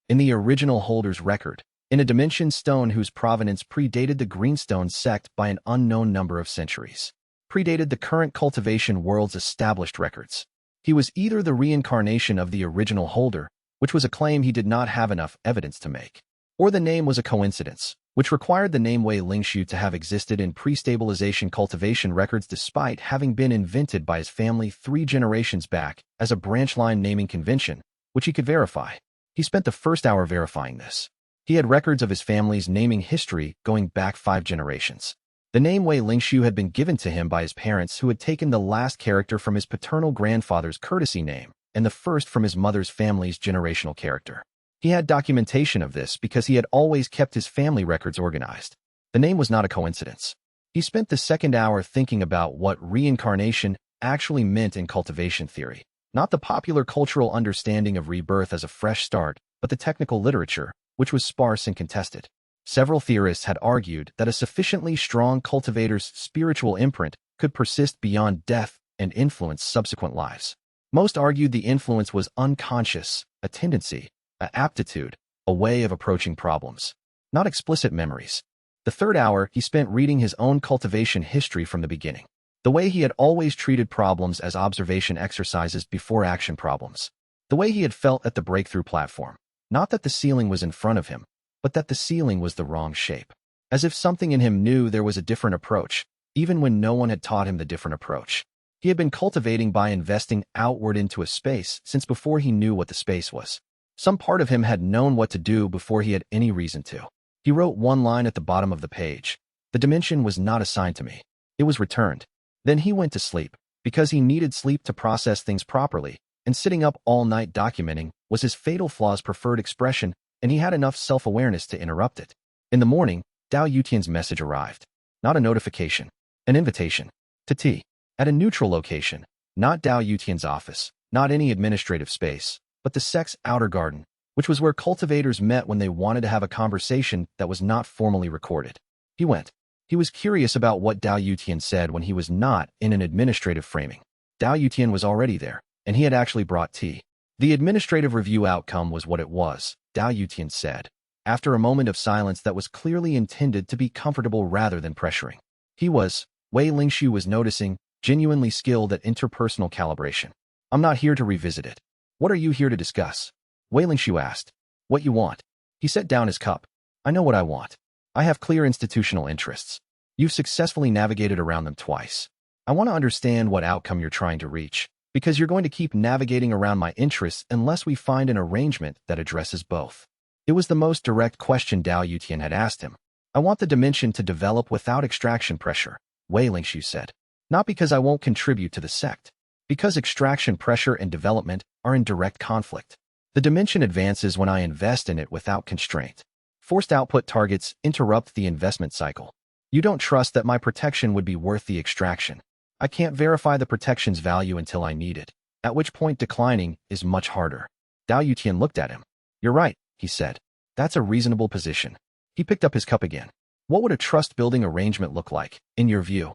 in the original holder's record, in a dimension stone whose provenance predated the Greenstone sect by an unknown number of centuries, predated the current cultivation world's established records. He was either the reincarnation of the original holder, which was a claim he did not have enough evidence to make, or the name was a coincidence, which required the name Wei Lingshu to have existed in pre-stabilization cultivation records despite having been invented by his family 3 generations back as a branch-line naming convention, which he could verify. He spent the first hour verifying this. He had records of his family's naming history going back 5 generations. The name Wei Lingshu had been given to him by his parents who had taken the last character from his paternal grandfather's courtesy name and the first from his mother's family's generational character. He had documentation of this because he had always kept his family records organized. The name was not a coincidence. He spent the second hour thinking about what reincarnation actually meant in cultivation theory. Not the popular cultural understanding of rebirth as a fresh start, but the technical literature, which was sparse and contested. Several theorists had argued that a sufficiently strong cultivator's spiritual imprint could persist beyond death and influence subsequent lives. Most argued the influence was unconscious, a tendency, an aptitude, a way of approaching problems, not explicit memories. The third hour he spent reading his own cultivation history from the beginning. The way he had always treated problems as observation exercises before action problems. The way he had felt at the breakthrough platform. Not that the ceiling was in front of him, but that the ceiling was the wrong shape. As if something in him knew there was a different approach, even when no one had taught him the different approach. He had been cultivating by investing outward into a space since before he knew what the space was. Some part of him had known what to do before he had any reason to. He wrote one line at the bottom of the page. The dimension was not assigned to me. It was returned. Then he went to sleep, because he needed sleep to process things properly, and sitting up all night documenting was his fatal flaw's preferred expression, and he had enough self-awareness to interrupt it. In the morning, Dao Yutian's message arrived. Not a notification, an invitation. To tea. At a neutral location, not Dao Yutian's office, not any administrative space, but the sect's outer garden, which was where cultivators met when they wanted to have a conversation that was not formally recorded. He went. He was curious about what Dao Yutian said when he was not in an administrative framing. Dao Yutian was already there, and he had actually brought tea. The administrative review outcome was what it was, Dao Yutian said, after a moment of silence that was clearly intended to be comfortable rather than pressuring. Wei Lingshu was noticing, genuinely skilled at interpersonal calibration. I'm not here to revisit it. What are you here to discuss? Wei Lingshu asked. What you want. He set down his cup. I know what I want. I have clear institutional interests. You've successfully navigated around them twice. I want to understand what outcome you're trying to reach, because you're going to keep navigating around my interests unless we find an arrangement that addresses both. It was the most direct question Dao Yutian had asked him. I want the dimension to develop without extraction pressure, Wei Lingshu said. Not because I won't contribute to the sect. Because extraction pressure and development are in direct conflict. The dimension advances when I invest in it without constraint. Forced output targets interrupt the investment cycle. You don't trust that my protection would be worth the extraction. I can't verify the protection's value until I need it, at which point declining is much harder. Dao Yutian looked at him. You're right, he said. That's a reasonable position. He picked up his cup again. What would a trust-building arrangement look like, in your view?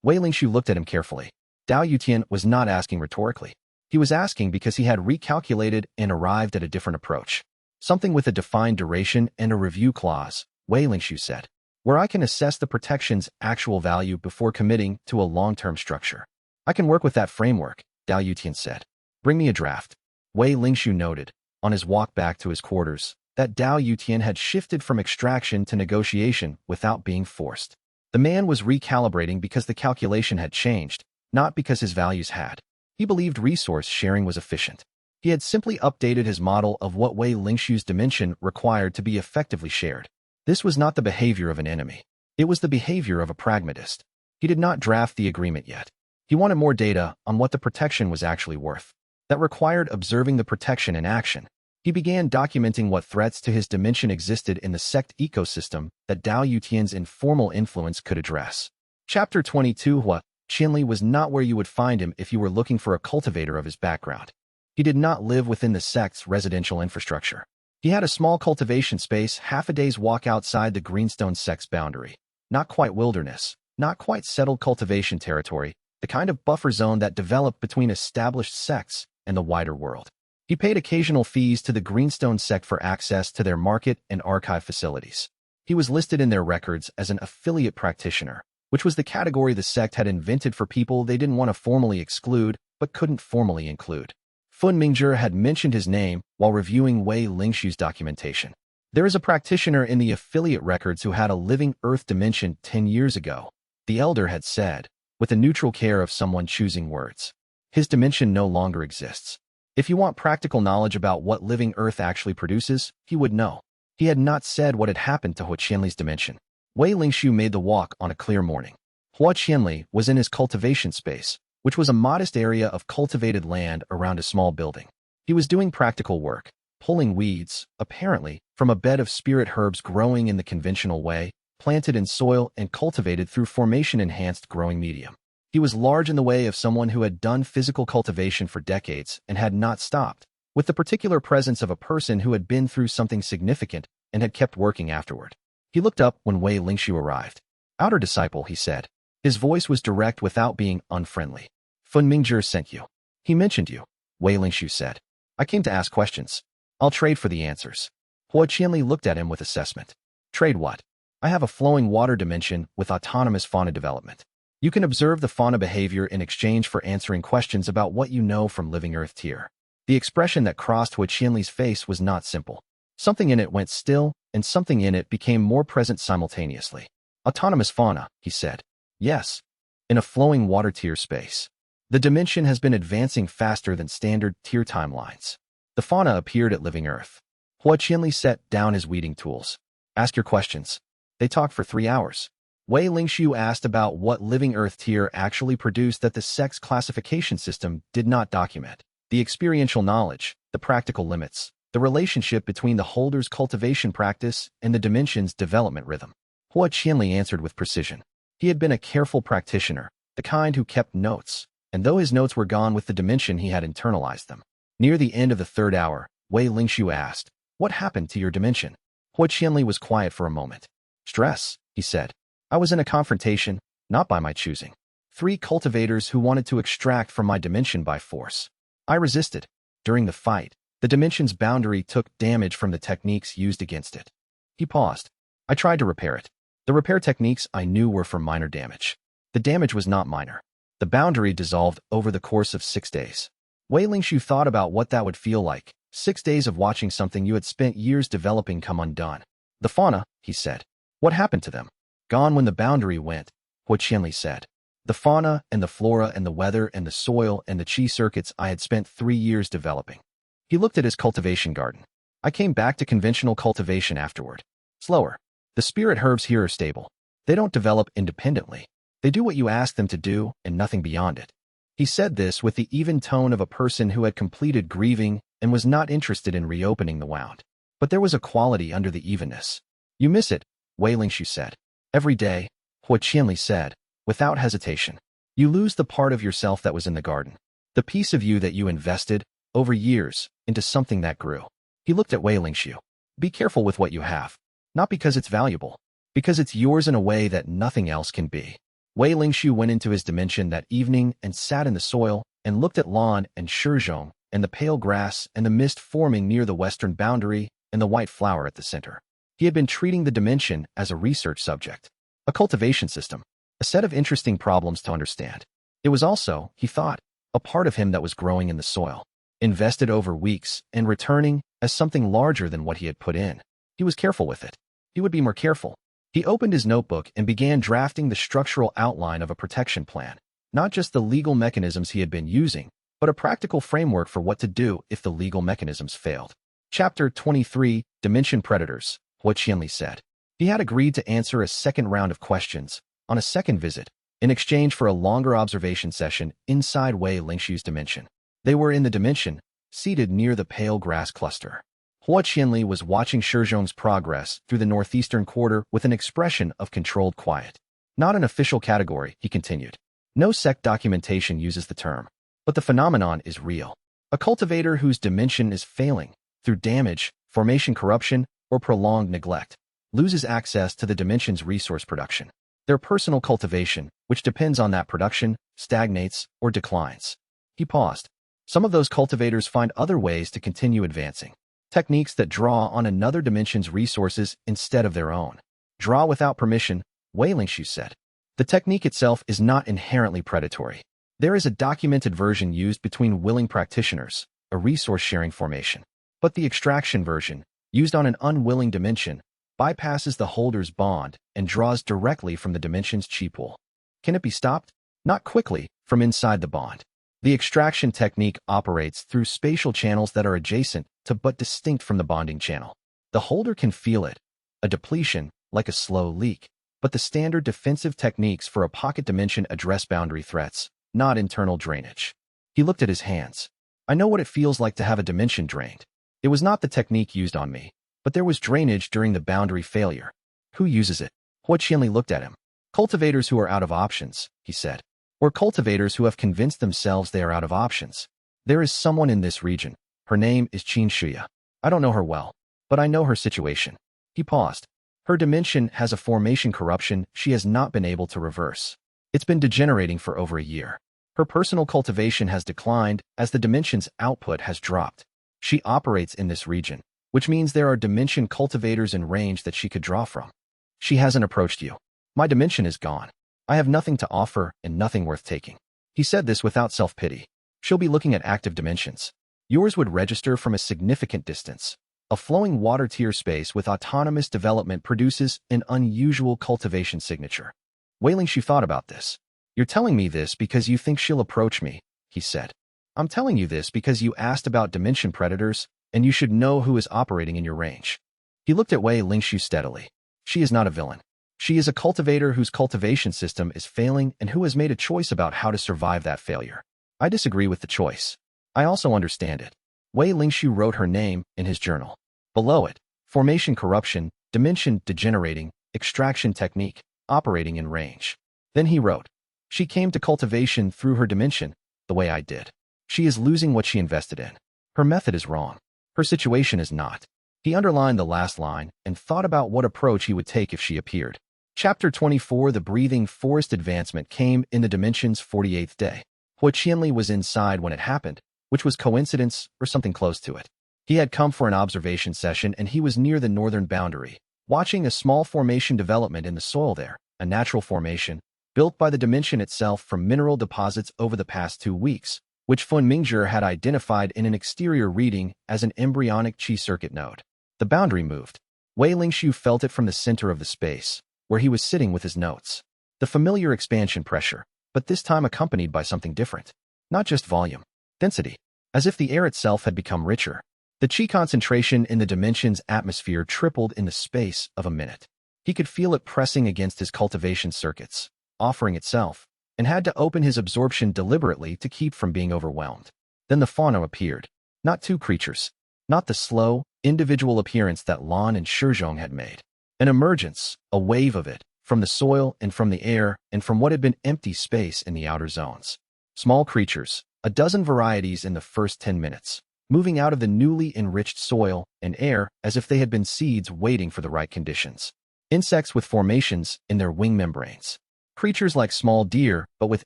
Wei Lingshu looked at him carefully. Dao Yutian was not asking rhetorically. He was asking because he had recalculated and arrived at a different approach. Something with a defined duration and a review clause, Wei Lingxiu said, where I can assess the protection's actual value before committing to a long-term structure. I can work with that framework, Dao Yutian said. Bring me a draft. Wei Lingxiu noted, on his walk back to his quarters, that Dao Yutian had shifted from extraction to negotiation without being forced. The man was recalibrating because the calculation had changed, not because his values had. He believed resource sharing was efficient. He had simply updated his model of what Wei Lingxiu's dimension required to be effectively shared. This was not the behavior of an enemy. It was the behavior of a pragmatist. He did not draft the agreement yet. He wanted more data on what the protection was actually worth. That required observing the protection in action. He began documenting what threats to his dimension existed in the sect ecosystem that Dao Yutian's informal influence could address. Chapter 22 Hua Qianli was not where you would find him if you were looking for a cultivator of his background. He did not live within the sect's residential infrastructure. He had a small cultivation space half a day's walk outside the Greenstone sect's boundary. Not quite wilderness, not quite settled cultivation territory, the kind of buffer zone that developed between established sects and the wider world. He paid occasional fees to the Greenstone sect for access to their market and archive facilities. He was listed in their records as an affiliate practitioner, which was the category the sect had invented for people they didn't want to formally exclude but couldn't formally include. Fun Mingzhi had mentioned his name while reviewing Wei Lingxiu's documentation. There is a practitioner in the affiliate records who had a living Earth dimension 10 years ago, the elder had said, with the neutral care of someone choosing words. His dimension no longer exists. If you want practical knowledge about what living Earth actually produces, he would know. He had not said what had happened to Hua Qianli's dimension. Wei Lingxiu made the walk on a clear morning. Hua Qianli was in his cultivation space, which was a modest area of cultivated land around a small building. He was doing practical work, pulling weeds, apparently, from a bed of spirit herbs growing in the conventional way, planted in soil and cultivated through formation-enhanced growing medium. He was large in the way of someone who had done physical cultivation for decades and had not stopped, with the particular presence of a person who had been through something significant and had kept working afterward. He looked up when Wei Lingxiu arrived. "Outer disciple," he said. His voice was direct without being unfriendly. "Fun Mingzhi sent you. He mentioned you," Wei Lingxiu said. "I came to ask questions. I'll trade for the answers." Hua Qianli looked at him with assessment. "Trade what?" "I have a flowing water dimension with autonomous fauna development. You can observe the fauna behavior in exchange for answering questions about what you know from living Earth tier." The expression that crossed Hua Qianli's face was not simple. Something in it went still, and something in it became more present simultaneously. "Autonomous fauna," he said. "Yes. In a flowing water tier space. The dimension has been advancing faster than standard tier timelines. The fauna appeared at living Earth." Hua Qianli set down his weeding tools. "Ask your questions." They talked for 3 hours. Wei Lingxiu asked about what living Earth tier actually produced that the sect's classification system did not document. The experiential knowledge, the practical limits, the relationship between the holder's cultivation practice and the dimension's development rhythm. Hua Qianli answered with precision. He had been a careful practitioner, the kind who kept notes, and though his notes were gone with the dimension, he had internalized them. Near the end of the 3rd hour, Wei Lingxiu asked, "What happened to your dimension?" Hua Qianli was quiet for a moment. "Stress," he said. "I was in a confrontation, not by my choosing. 3 cultivators who wanted to extract from my dimension by force. I resisted. During the fight, the dimension's boundary took damage from the techniques used against it." He paused. "I tried to repair it. The repair techniques I knew were for minor damage. The damage was not minor. The boundary dissolved over the course of 6 days." Wei Lingxiu thought about what that would feel like. 6 days of watching something you had spent years developing come undone. "The fauna," he said. "What happened to them?" "Gone when the boundary went," Hua Qianli said. "The fauna and the flora and the weather and the soil and the qi circuits I had spent 3 years developing." He looked at his cultivation garden. "I came back to conventional cultivation afterward. Slower. The spirit herbs here are stable. They don't develop independently. They do what you ask them to do and nothing beyond it." He said this with the even tone of a person who had completed grieving and was not interested in reopening the wound. But there was a quality under the evenness. "You miss it," Wei Lingxiu said. "Every day," Hua Qianli said, without hesitation. "You lose the part of yourself that was in the garden. The piece of you that you invested, over years, into something that grew." He looked at Wei Lingxiu. "Be careful with what you have. Not because it's valuable. Because it's yours in a way that nothing else can be." Wei Lingxiu went into his dimension that evening and sat in the soil, and looked at Lan and Shizhong and the pale grass and the mist forming near the western boundary and the white flower at the center. He had been treating the dimension as a research subject, a cultivation system, a set of interesting problems to understand. It was also, he thought, a part of him that was growing in the soil, invested over weeks and returning as something larger than what he had put in. He was careful with it. He would be more careful. He opened his notebook and began drafting the structural outline of a protection plan, not just the legal mechanisms he had been using, but a practical framework for what to do if the legal mechanisms failed. Chapter 23, Dimension Predators, Hua Qianli said. He had agreed to answer a second round of questions on a second visit in exchange for a longer observation session inside Wei Lingxiu's dimension. They were in the dimension, seated near the pale grass cluster. Hua Qianli was watching Shizhong's progress through the northeastern quarter with an expression of controlled quiet. Not an official category, he continued. No sect documentation uses the term, but the phenomenon is real. A cultivator whose dimension is failing, through damage, formation corruption, or prolonged neglect, loses access to the dimension's resource production. Their personal cultivation, which depends on that production, stagnates or declines. He paused. Some of those cultivators find other ways to continue advancing. Techniques that draw on another dimension's resources instead of their own. Draw without permission, Wei Lingxiu said. The technique itself is not inherently predatory. There is a documented version used between willing practitioners, a resource-sharing formation. But the extraction version, used on an unwilling dimension, bypasses the holder's bond and draws directly from the dimension's chi pool. Can it be stopped? Not quickly, from inside the bond. The extraction technique operates through spatial channels that are adjacent to but distinct from the bonding channel. The holder can feel it, a depletion, like a slow leak. But the standard defensive techniques for a pocket dimension address boundary threats, not internal drainage. He looked at his hands. I know what it feels like to have a dimension drained. It was not the technique used on me, but there was drainage during the boundary failure. Who uses it? Hua Qianli looked at him. Cultivators who are out of options, he said. Or cultivators who have convinced themselves they are out of options. There is someone in this region. Her name is xianxia. I don't know her well, but I know her situation. He paused. Her dimension has a formation corruption she has not been able to reverse. It's been degenerating for over a year. Her personal cultivation has declined as the dimension's output has dropped. She operates in this region, which means there are dimension cultivators in range that she could draw from. She hasn't approached you. My dimension is gone. I have nothing to offer and nothing worth taking. He said this without self-pity. She'll be looking at active dimensions. Yours would register from a significant distance. A flowing water tier space with autonomous development produces an unusual cultivation signature. Wei Lingxiu thought about this. You're telling me this because you think she'll approach me, he said. I'm telling you this because you asked about dimension predators, and you should know who is operating in your range. He looked at Wei Lingxiu steadily. She is not a villain. She is a cultivator whose cultivation system is failing and who has made a choice about how to survive that failure. I disagree with the choice. I also understand it. Wei Lingxiu wrote her name in his journal. Below it, formation corruption, dimension degenerating, extraction technique, operating in range. Then he wrote, she came to cultivation through her dimension, the way I did. She is losing what she invested in. Her method is wrong. Her situation is not. He underlined the last line and thought about what approach he would take if she appeared. Chapter 24, The Breathing Forest Advancement came in the dimension's 48th day. Hua Qianli was inside when it happened, which was coincidence or something close to it. He had come for an observation session and he was near the northern boundary, watching a small formation development in the soil there, a natural formation, built by the dimension itself from mineral deposits over the past 2 weeks, which Fun Mingzhi had identified in an exterior reading as an embryonic qi circuit node. The boundary moved. Wei Lingxiu felt it from the center of the space, where he was sitting with his notes. The familiar expansion pressure, but this time accompanied by something different. Not just volume, density, as if the air itself had become richer. The qi concentration in the dimension's atmosphere tripled in the space of a minute. He could feel it pressing against his cultivation circuits, offering itself, and had to open his absorption deliberately to keep from being overwhelmed. Then the fauna appeared. Not 2 creatures. Not the slow, individual appearance that Lan and Shizhong had made. An emergence, a wave of it, from the soil and from the air and from what had been empty space in the outer zones. Small creatures, a dozen varieties in the first 10 minutes, moving out of the newly enriched soil and air as if they had been seeds waiting for the right conditions. Insects with formations in their wing membranes. Creatures like small deer, but with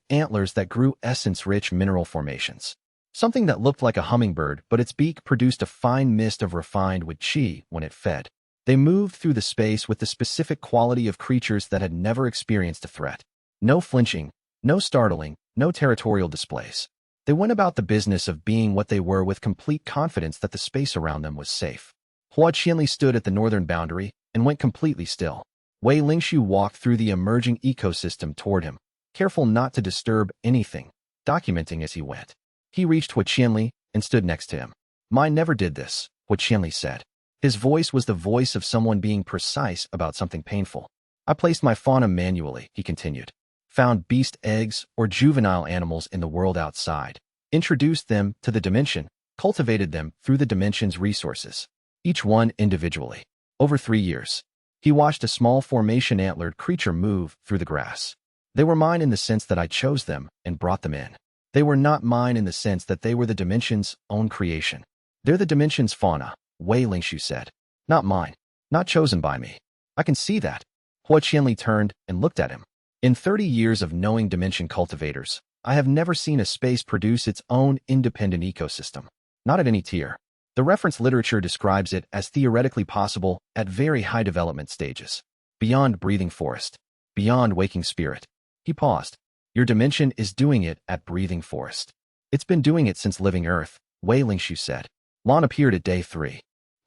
antlers that grew essence-rich mineral formations. Something that looked like a hummingbird, but its beak produced a fine mist of refined with qi when it fed. They moved through the space with the specific quality of creatures that had never experienced a threat. No flinching, no startling, no territorial displays. They went about the business of being what they were with complete confidence that the space around them was safe. Hua Qianli stood at the northern boundary and went completely still. Wei Lingshu walked through the emerging ecosystem toward him, careful not to disturb anything, documenting as he went. He reached Hua Qianli and stood next to him. Mine never did this, Hua Qianli said. His voice was the voice of someone being precise about something painful. I placed my fauna manually, he continued. Found beast eggs or juvenile animals in the world outside, introduced them to the dimension, cultivated them through the dimension's resources, each one individually. Over 3 years, he watched a small formation-antlered creature move through the grass. They were mine in the sense that I chose them and brought them in. They were not mine in the sense that they were the dimension's own creation. They're the dimension's fauna, Wei Lingshu said. Not mine. Not chosen by me. I can see that. Hua Qianli turned and looked at him. In 30 years of knowing dimension cultivators, I have never seen a space produce its own independent ecosystem. Not at any tier. The reference literature describes it as theoretically possible at very high development stages. Beyond breathing forest. Beyond waking spirit. He paused. Your dimension is doing it at breathing forest. It's been doing it since living earth, Wei Lingshu said. Lan appeared at day 3.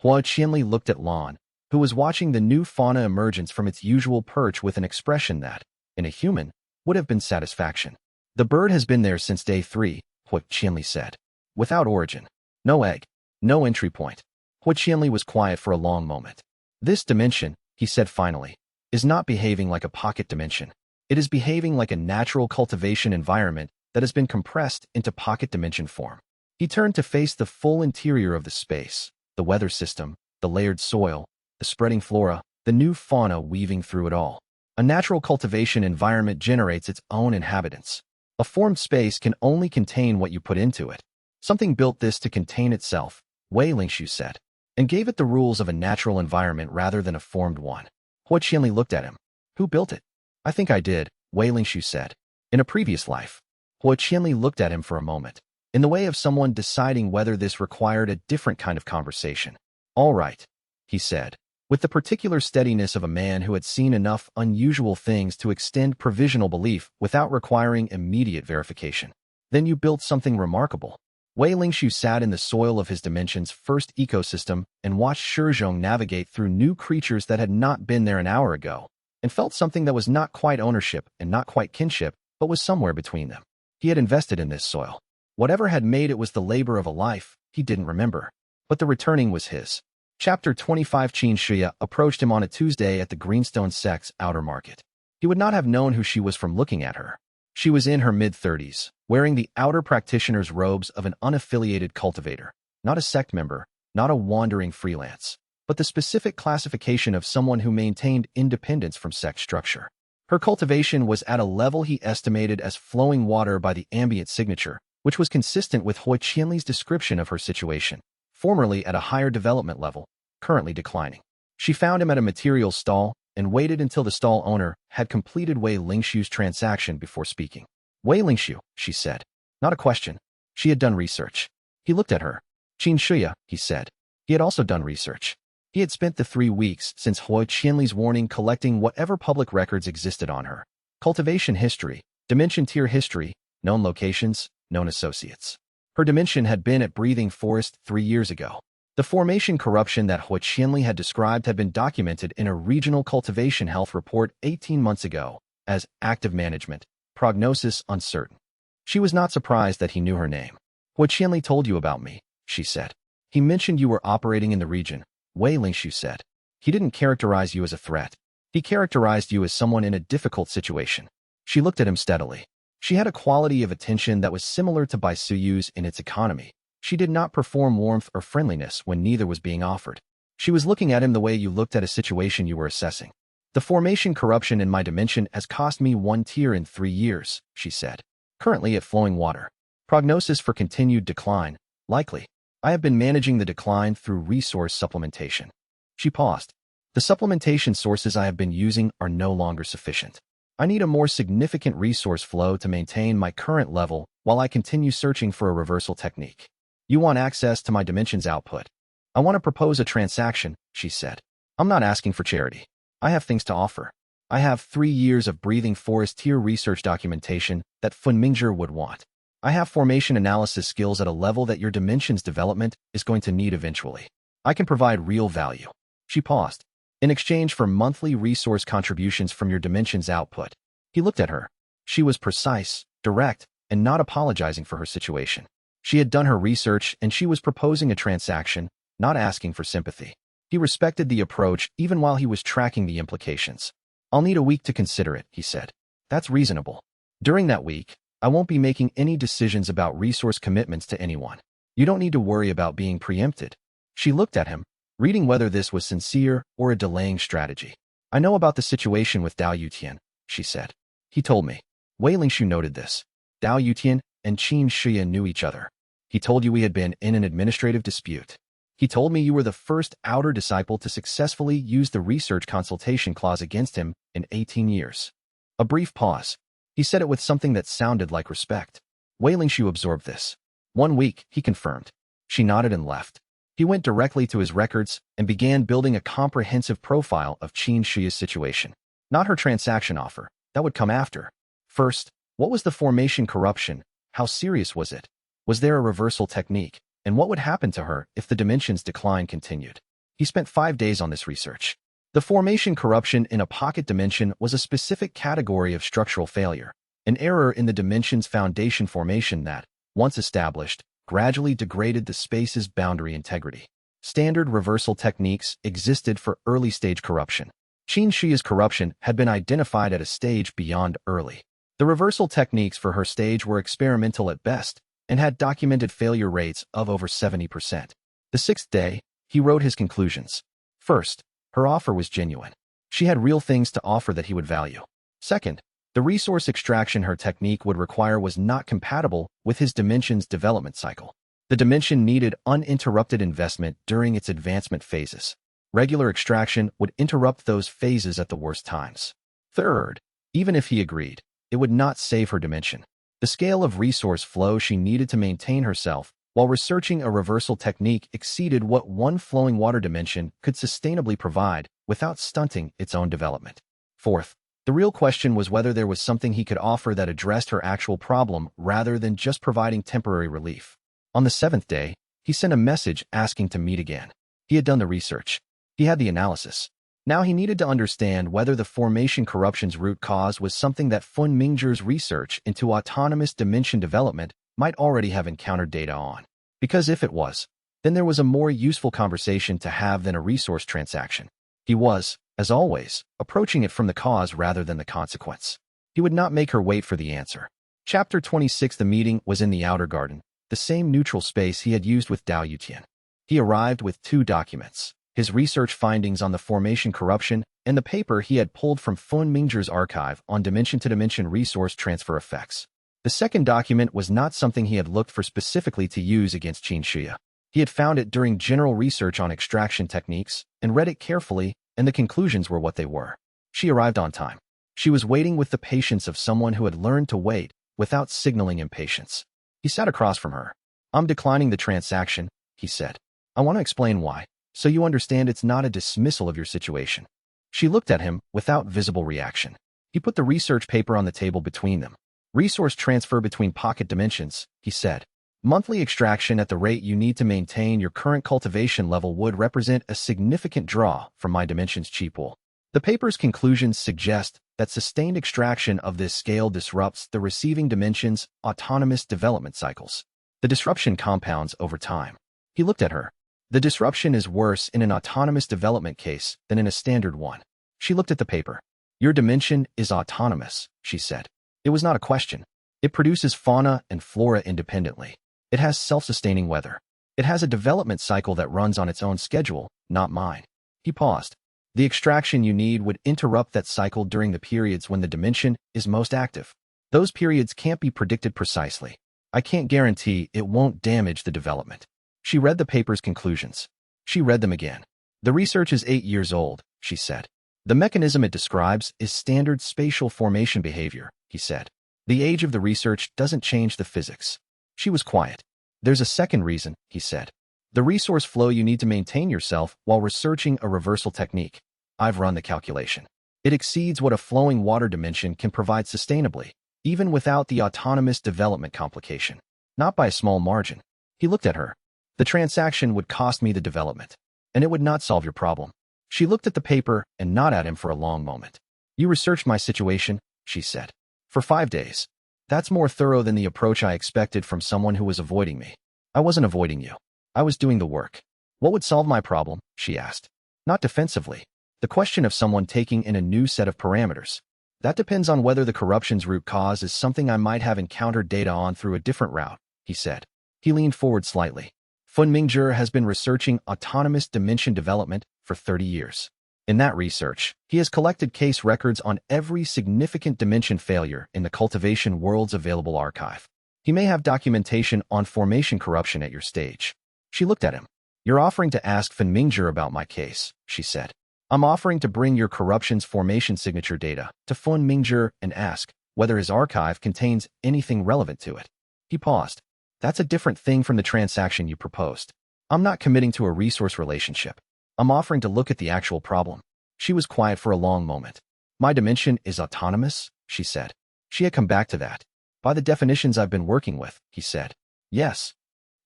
Hua Qianli looked at Lan, who was watching the new fauna emergence from its usual perch with an expression that, in a human, would have been satisfaction. The bird has been there since day 3, Hua Qianli said. Without origin. No egg. No entry point. Hua Qianli was quiet for a long moment. This dimension, he said finally, is not behaving like a pocket dimension. It is behaving like a natural cultivation environment that has been compressed into pocket dimension form. He turned to face the full interior of the space, the weather system, the layered soil, the spreading flora, the new fauna weaving through it all. A natural cultivation environment generates its own inhabitants. A formed space can only contain what you put into it. Something built this to contain itself, Wei Lingshu said, and gave it the rules of a natural environment rather than a formed one. Hua Qianli looked at him. Who built it? I think I did, Wei Lingshu said. In a previous life. Hua Qianli looked at him for a moment, in the way of someone deciding whether this required a different kind of conversation. All right, he said, with the particular steadiness of a man who had seen enough unusual things to extend provisional belief without requiring immediate verification. Then you built something remarkable. Wei Lingshu sat in the soil of his dimension's first ecosystem and watched Shizhong navigate through new creatures that had not been there an hour ago, and felt something that was not quite ownership and not quite kinship, but was somewhere between them. He had invested in this soil. Whatever had made it was the labor of a life, he didn't remember. But the returning was his. Chapter 25 xianxia approached him on a Tuesday at the Greenstone Sect's outer market. He would not have known who she was from looking at her. She was in her mid-30s, wearing the outer practitioner's robes of an unaffiliated cultivator, not a sect member, not a wandering freelance, but the specific classification of someone who maintained independence from sect structure. Her cultivation was at a level he estimated as flowing water by the ambient signature, which was consistent with Hua Qianli's description of her situation. Formerly at a higher development level, currently declining. She found him at a materials stall and waited until the stall owner had completed Wei Lingshu's transaction before speaking. Wei Lingshu, she said. Not a question. She had done research. He looked at her. xianxia, he said. He had also done research. He had spent the 3 weeks since Hua Qianli's warning collecting whatever public records existed on her. Cultivation history, dimension tier history, known locations, known associates. Her dimension had been at breathing forest 3 years ago. The formation corruption that Hua Qianli had described had been documented in a regional cultivation health report 18 months ago as active management, prognosis uncertain. She was not surprised that he knew her name. Hua Qianli told you about me, she said. He mentioned you were operating in the region, Wei Lingshu said. He didn't characterize you as a threat. He characterized you as someone in a difficult situation. She looked at him steadily. She had a quality of attention that was similar to Baisuyu's in its economy. She did not perform warmth or friendliness when neither was being offered. She was looking at him the way you looked at a situation you were assessing. The formation corruption in my dimension has cost me 1 tier in 3 years, she said. Currently at flowing water. Prognosis for continued decline, likely. I have been managing the decline through resource supplementation. She paused. The supplementation sources I have been using are no longer sufficient. I need a more significant resource flow to maintain my current level while I continue searching for a reversal technique. You want access to my dimensions output. I want to propose a transaction, she said. I'm not asking for charity. I have things to offer. I have 3 years of breathing forest tier research documentation that Funmingzhi would want. I have formation analysis skills at a level that your dimensions development is going to need eventually. I can provide real value. She paused. In exchange for monthly resource contributions from your dimensions output. He looked at her. She was precise, direct, and not apologizing for her situation. She had done her research and she was proposing a transaction, not asking for sympathy. He respected the approach even while he was tracking the implications. I'll need a week to consider it, he said. That's reasonable. During that week, I won't be making any decisions about resource commitments to anyone. You don't need to worry about being preempted. She looked at him, reading whether this was sincere or a delaying strategy. I know about the situation with Dao Yutian, she said. He told me. Wei Lingshu noted this. Dao Yutian and xianxia knew each other. He told you we had been in an administrative dispute. He told me you were the first outer disciple to successfully use the research consultation clause against him in 18 years. A brief pause. He said it with something that sounded like respect. Wei Lingshu absorbed this. 1 week, he confirmed. She nodded and left. He went directly to his records and began building a comprehensive profile of xianxia's situation. Not her transaction offer. That would come after. First, what was the formation corruption? How serious was it? Was there a reversal technique? And what would happen to her if the dimensions decline continued? He spent 5 days on this research. The formation corruption in a pocket dimension was a specific category of structural failure, an error in the dimension's foundation formation that, once established, gradually degraded the space's boundary integrity. Standard reversal techniques existed for early-stage corruption. xianxia's corruption had been identified at a stage beyond early. The reversal techniques for her stage were experimental at best and had documented failure rates of over 70%. The 6th day, he wrote his conclusions. First, her offer was genuine. She had real things to offer that he would value. Second, the resource extraction her technique would require was not compatible with his dimension's development cycle. The dimension needed uninterrupted investment during its advancement phases. Regular extraction would interrupt those phases at the worst times. Third, even if he agreed, it would not save her dimension. The scale of resource flow she needed to maintain herself while researching a reversal technique exceeded what one flowing water dimension could sustainably provide without stunting its own development. Fourth, the real question was whether there was something he could offer that addressed her actual problem rather than just providing temporary relief. On the 7th day, he sent a message asking to meet again. He had done the research. He had the analysis. Now he needed to understand whether the formation corruption's root cause was something that Funmingzhi's research into autonomous dimension development might already have encountered data on. Because if it was, then there was a more useful conversation to have than a resource transaction. He was, as always, approaching it from the cause rather than the consequence. He would not make her wait for the answer. Chapter 26. The meeting was in the outer garden, the same neutral space he had used with Dao Yutian. He arrived with 2 documents. His research findings on the formation corruption, and the paper he had pulled from Funmingzhi's archive on dimension-to-dimension resource transfer effects. The second document was not something he had looked for specifically to use against xianxia. He had found it during general research on extraction techniques, and read it carefully, and the conclusions were what they were. She arrived on time. She was waiting with the patience of someone who had learned to wait without signaling impatience. He sat across from her. I'm declining the transaction, he said. I want to explain why, so you understand it's not a dismissal of your situation. She looked at him without visible reaction. He put the research paper on the table between them. Resource transfer between pocket dimensions, he said. Monthly extraction at the rate you need to maintain your current cultivation level would represent a significant draw from my dimension's chi pool. The paper's conclusions suggest that sustained extraction of this scale disrupts the receiving dimension's autonomous development cycles. The disruption compounds over time. He looked at her. The disruption is worse in an autonomous development case than in a standard one. She looked at the paper. Your dimension is autonomous, she said. It was not a question. It produces fauna and flora independently. It has self-sustaining weather. It has a development cycle that runs on its own schedule, not mine. He paused. The extraction you need would interrupt that cycle during the periods when the dimension is most active. Those periods can't be predicted precisely. I can't guarantee it won't damage the development. She read the paper's conclusions. She read them again. The research is 8 years old, she said. The mechanism it describes is standard spatial formation behavior, he said. The age of the research doesn't change the physics. She was quiet. There's a second reason, he said. The resource flow you need to maintain yourself while researching a reversal technique. I've run the calculation. It exceeds what a flowing water dimension can provide sustainably, even without the autonomous development complication. Not by a small margin. He looked at her. The transaction would cost me the development, and it would not solve your problem. She looked at the paper and not at him for a long moment. You researched my situation, she said. For 5 days. That's more thorough than the approach I expected from someone who was avoiding me. I wasn't avoiding you. I was doing the work. What would solve my problem? She asked. Not defensively. The question of someone taking in a new set of parameters. That depends on whether the corruption's root cause is something I might have encountered data on through a different route, he said. He leaned forward slightly. Fun Mingzhi has been researching autonomous dimension development for 30 years. In that research, he has collected case records on every significant dimension failure in the cultivation world's available archive. He may have documentation on formation corruption at your stage. She looked at him. You're offering to ask Fun Mingzhi about my case, she said. I'm offering to bring your corruption's formation signature data to Fun Mingzhi and ask whether his archive contains anything relevant to it. He paused. That's a different thing from the transaction you proposed. I'm not committing to a resource relationship. I'm offering to look at the actual problem. She was quiet for a long moment. My dimension is autonomous, she said. She had come back to that. By the definitions I've been working with, he said. Yes.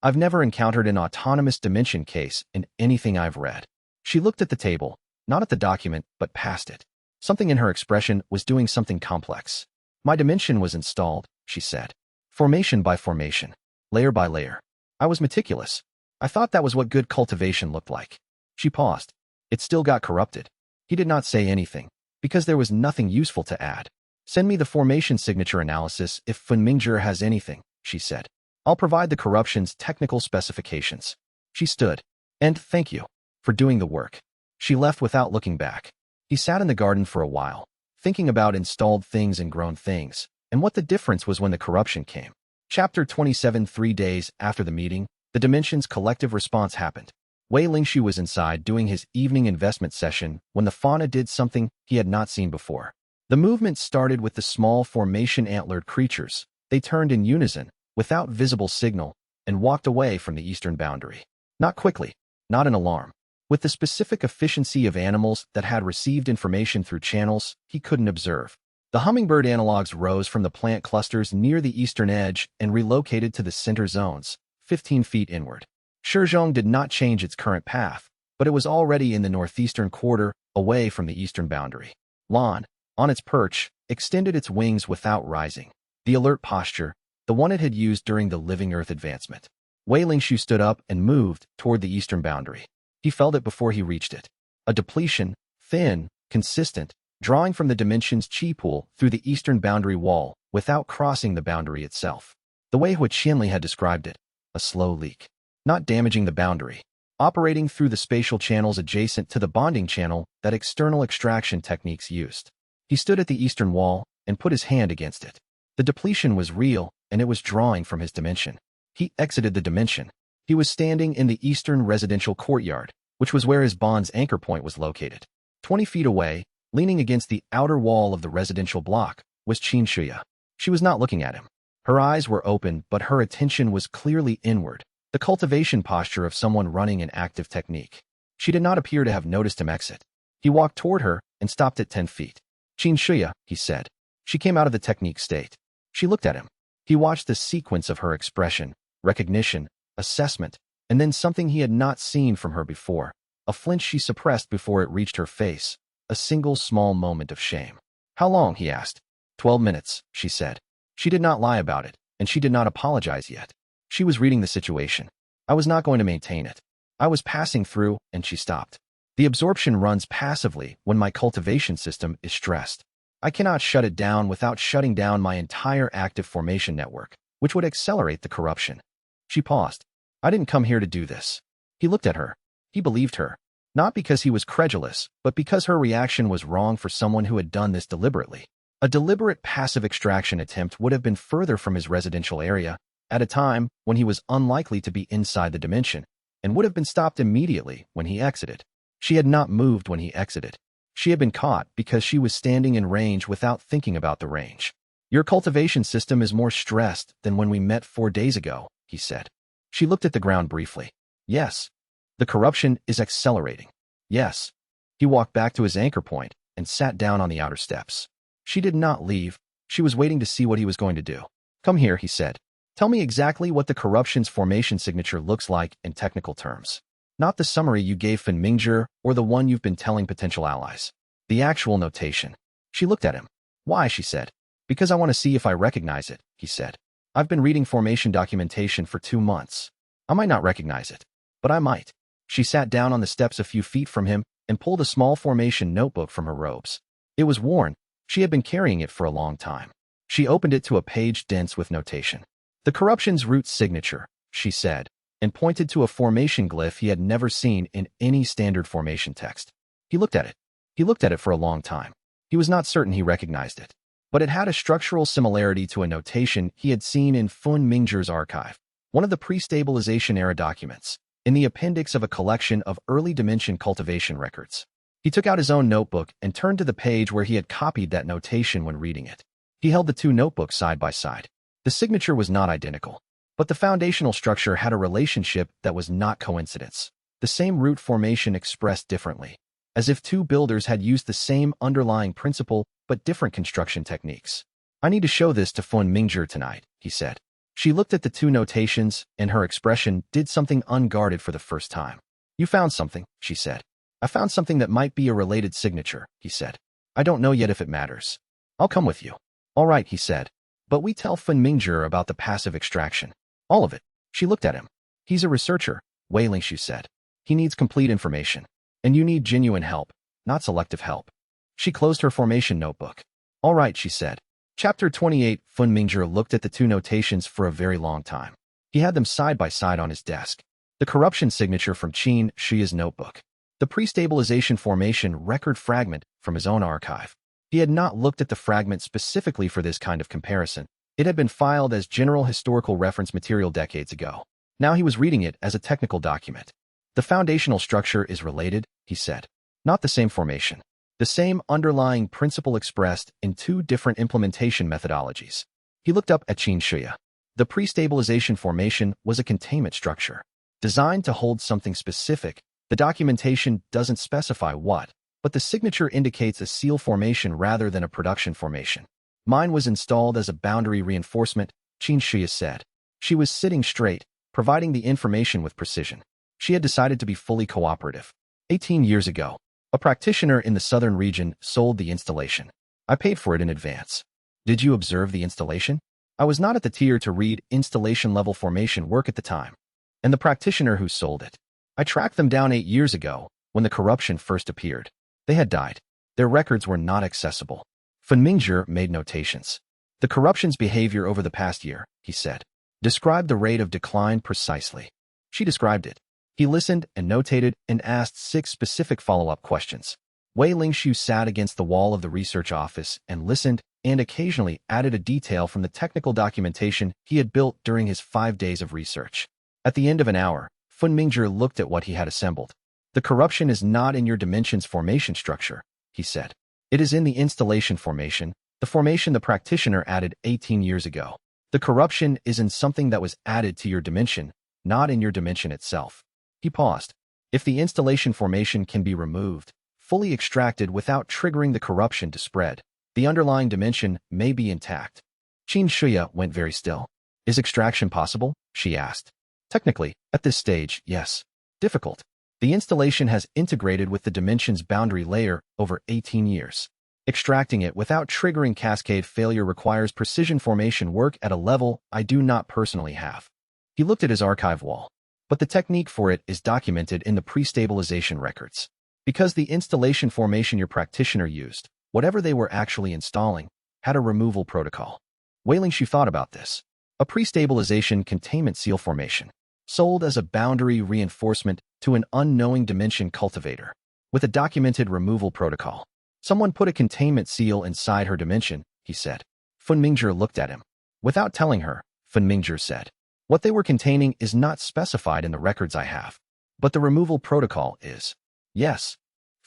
I've never encountered an autonomous dimension case in anything I've read. She looked at the table, not at the document, but past it. Something in her expression was doing something complex. My dimension was installed, she said. Formation by formation. Layer by layer. I was meticulous. I thought that was what good cultivation looked like. She paused. It still got corrupted. He did not say anything, because there was nothing useful to add. Send me the formation signature analysis if Fun Mingzhi has anything, she said. I'll provide the corruption's technical specifications. She stood. And thank you for doing the work. She left without looking back. He sat in the garden for a while, thinking about installed things and grown things, and what the difference was when the corruption came. Chapter 27. 3 days after the meeting, the Dimension's collective response happened. Wei Lingshu was inside doing his evening investment session when the fauna did something he had not seen before. The movement started with the small formation antlered creatures. They turned in unison, without visible signal, and walked away from the eastern boundary. Not quickly, not in alarm. With the specific efficiency of animals that had received information through channels he couldn't observe. The hummingbird analogs rose from the plant clusters near the eastern edge and relocated to the center zones, 15 feet inward. Shizhong did not change its current path, but it was already in the northeastern quarter, away from the eastern boundary. Lan, on its perch, extended its wings without rising. The alert posture, the one it had used during the Living Earth advancement. Wei Lingshu stood up and moved toward the eastern boundary. He felt it before he reached it. A depletion, thin, consistent, drawing from the dimension's chi pool through the eastern boundary wall without crossing the boundary itself. The way Hu Qianli had described it, a slow leak. Not damaging the boundary, operating through the spatial channels adjacent to the bonding channel that external extraction techniques used. He stood at the eastern wall and put his hand against it. The depletion was real, and it was drawing from his dimension. He exited the dimension. He was standing in the eastern residential courtyard, which was where his bond's anchor point was located. 20 feet away, leaning against the outer wall of the residential block, was xianxia. She was not looking at him. Her eyes were open, but her attention was clearly inward. The cultivation posture of someone running an active technique. She did not appear to have noticed him exit. He walked toward her and stopped at 10 feet. xianxia, he said. She came out of the technique state. She looked at him. He watched the sequence of her expression, recognition, assessment, and then something he had not seen from her before. A flinch she suppressed before it reached her face. A single small moment of shame. How long? He asked. 12 minutes, she said. She did not lie about it, and she did not apologize yet. She was reading the situation. I was not going to maintain it. I was passing through, and she stopped. The absorption runs passively when my cultivation system is stressed. I cannot shut it down without shutting down my entire active formation network, which would accelerate the corruption. She paused. I didn't come here to do this. He looked at her. He believed her. Not because he was credulous, but because her reaction was wrong for someone who had done this deliberately. A deliberate passive extraction attempt would have been further from his residential area, at a time when he was unlikely to be inside the dimension, and would have been stopped immediately when he exited. She had not moved when he exited. She had been caught because she was standing in range without thinking about the range. Your cultivation system is more stressed than when we met 4 days ago, he said. She looked at the ground briefly. Yes. The corruption is accelerating. Yes. He walked back to his anchor point and sat down on the outer steps. She did not leave. She was waiting to see what he was going to do. Come here, he said. Tell me exactly what the corruption's formation signature looks like in technical terms. Not the summary you gave Fen Mingzhi or the one you've been telling potential allies. The actual notation. She looked at him. Why, she said. Because I want to see if I recognize it, he said. I've been reading formation documentation for 2 months. I might not recognize it, but I might. She sat down on the steps a few feet from him and pulled a small formation notebook from her robes. It was worn. She had been carrying it for a long time. She opened it to a page dense with notation. The corruption's root signature, she said, and pointed to a formation glyph he had never seen in any standard formation text. He looked at it. He looked at it for a long time. He was not certain he recognized it, but it had a structural similarity to a notation he had seen in Fen Mingzhi's archive, one of the pre-stabilization era documents, in the appendix of a collection of early dimension cultivation records. He took out his own notebook and turned to the page where he had copied that notation when reading it. He held the 2 notebooks side by side. The signature was not identical, but the foundational structure had a relationship that was not coincidence. The same root formation expressed differently, as if 2 builders had used the same underlying principle but different construction techniques. I need to show this to Fen Mingzhi tonight, he said. She looked at the 2 notations, and her expression did something unguarded for the first time. You found something, she said. I found something that might be a related signature, he said. I don't know yet if it matters. I'll come with you. All right, he said. But we tell Fen Mingzhi about the passive extraction. All of it. She looked at him. He's a researcher, Wei Lingshu said. He needs complete information. And you need genuine help, not selective help. She closed her formation notebook. All right, she said. Chapter 28. Fen Mingzhi looked at the 2 notations for a very long time. He had them side by side on his desk. The corruption signature from xianxia's notebook. The pre-stabilization formation record fragment from his own archive. He had not looked at the fragment specifically for this kind of comparison. It had been filed as general historical reference material decades ago. Now he was reading it as a technical document. The foundational structure is related, he said. Not the same formation. The same underlying principle expressed in 2 different implementation methodologies. He looked up at xianxia. The pre-stabilization formation was a containment structure, designed to hold something specific. The documentation doesn't specify what, but the signature indicates a seal formation rather than a production formation. Mine was installed as a boundary reinforcement, xianxia said. She was sitting straight, providing the information with precision. She had decided to be fully cooperative. 18 years ago, a practitioner in the southern region sold the installation. I paid for it in advance. Did you observe the installation? I was not at the tier to read installation-level formation work at the time. And the practitioner who sold it. I tracked them down 8 years ago, when the corruption first appeared. They had died. Their records were not accessible. Fen Mingzhi made notations. The corruption's behavior over the past year, he said. Describe the rate of decline precisely. She described it. He listened and notated and asked 6 specific follow-up questions. Wei Lingshu sat against the wall of the research office and listened, and occasionally added a detail from the technical documentation he had built during his 5 days of research. At the end of an hour, Fen Mingzhi looked at what he had assembled. The corruption is not in your dimension's formation structure, he said. It is in the installation formation, the formation the practitioner added 18 years ago. The corruption is in something that was added to your dimension, not in your dimension itself. He paused. If the installation formation can be removed, fully extracted without triggering the corruption to spread, the underlying dimension may be intact. Xianxia went very still. Is extraction possible? She asked. Technically, at this stage, yes. Difficult. The installation has integrated with the dimension's boundary layer over 18 years. Extracting it without triggering cascade failure requires precision formation work at a level I do not personally have. He looked at his archive wall. But the technique for it is documented in the pre-stabilization records. Because the installation formation your practitioner used, whatever they were actually installing, had a removal protocol. Wei Lingshu thought about this. A pre-stabilization containment seal formation, sold as a boundary reinforcement to an unknowing dimension cultivator, with a documented removal protocol. Someone put a containment seal inside her dimension, he said. Fen Mingzhi looked at him. Without telling her, Fen Mingzhi said, what they were containing is not specified in the records I have, but the removal protocol is. Yes.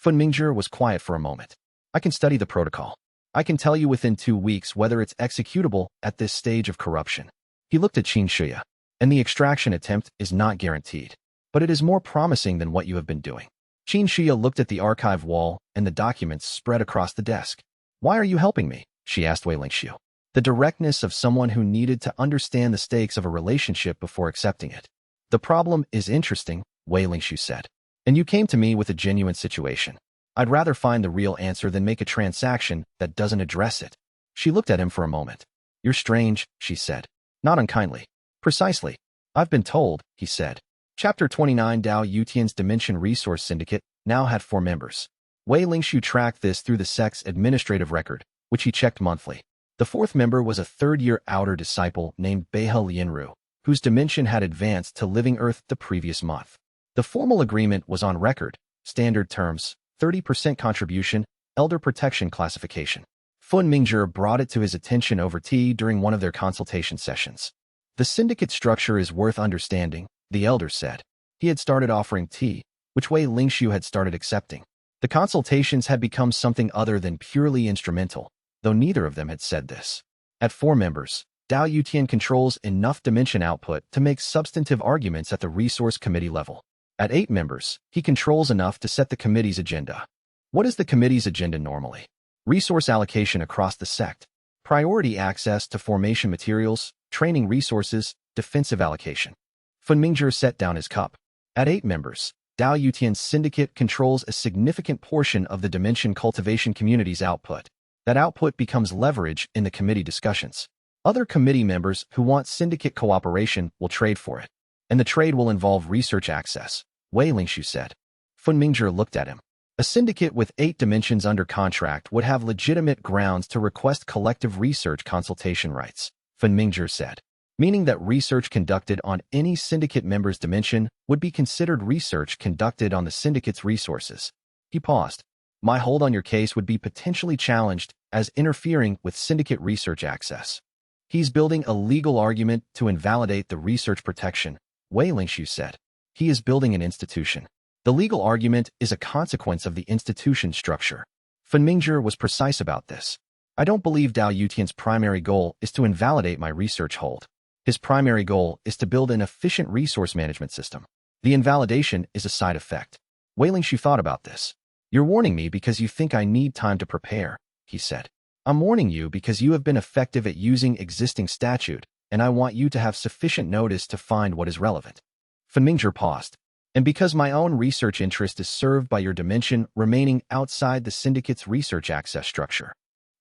Fun Mingzhi was quiet for a moment. I can study the protocol. I can tell you within 2 weeks whether it's executable at this stage of corruption. He looked at xianxia, and the extraction attempt is not guaranteed, but it is more promising than what you have been doing. Xianxia looked at the archive wall and the documents spread across the desk. Why are you helping me? She asked Wei Lingxiu. The directness of someone who needed to understand the stakes of a relationship before accepting it. The problem is interesting, Wei Lingxiu said. And you came to me with a genuine situation. I'd rather find the real answer than make a transaction that doesn't address it. She looked at him for a moment. You're strange, she said. Not unkindly. Precisely. I've been told, he said. Chapter 29 Dao Yutian's Dimension Resource Syndicate now had 4 members. Wei Lingxiu tracked this through the sect's administrative record, which he checked monthly. The 4th member was a 3rd-year outer disciple named Beihe Lianru, whose dimension had advanced to Living Earth the previous month. The formal agreement was on record, standard terms, 30% contribution, elder protection classification. Fun Mingzhi brought it to his attention over tea during one of their consultation sessions. The syndicate structure is worth understanding, the elder said. He had started offering tea, which Wei Lingxiu had started accepting. The consultations had become something other than purely instrumental, though neither of them had said this. At 4 members, Dao Yutian controls enough dimension output to make substantive arguments at the resource committee level. At 8 members, he controls enough to set the committee's agenda. What is the committee's agenda normally? Resource allocation across the sect, priority access to formation materials, training resources, defensive allocation. Fun Mingzhi set down his cup. At 8 members, Dao Yutian's syndicate controls a significant portion of the dimension cultivation community's output. That output becomes leverage in the committee discussions. Other committee members who want syndicate cooperation will trade for it. And the trade will involve research access, Wei Lingxiu said. Fun Mingzhi looked at him. A syndicate with 8 dimensions under contract would have legitimate grounds to request collective research consultation rights, Fun Mingzhi said, meaning that research conducted on any syndicate member's dimension would be considered research conducted on the syndicate's resources. He paused. My hold on your case would be potentially challenged as interfering with syndicate research access. He's building a legal argument to invalidate the research protection, Wei Lingxiu said. He is building an institution. The legal argument is a consequence of the institution structure. Fun Mingzhi was precise about this. I don't believe Dao Yutian's primary goal is to invalidate my research hold. His primary goal is to build an efficient resource management system. The invalidation is a side effect. Wei Lingxiu thought about this. You're warning me because you think I need time to prepare, he said. I'm warning you because you have been effective at using existing statute, and I want you to have sufficient notice to find what is relevant. Fun Mingzhi paused. And because my own research interest is served by your dimension remaining outside the syndicate's research access structure.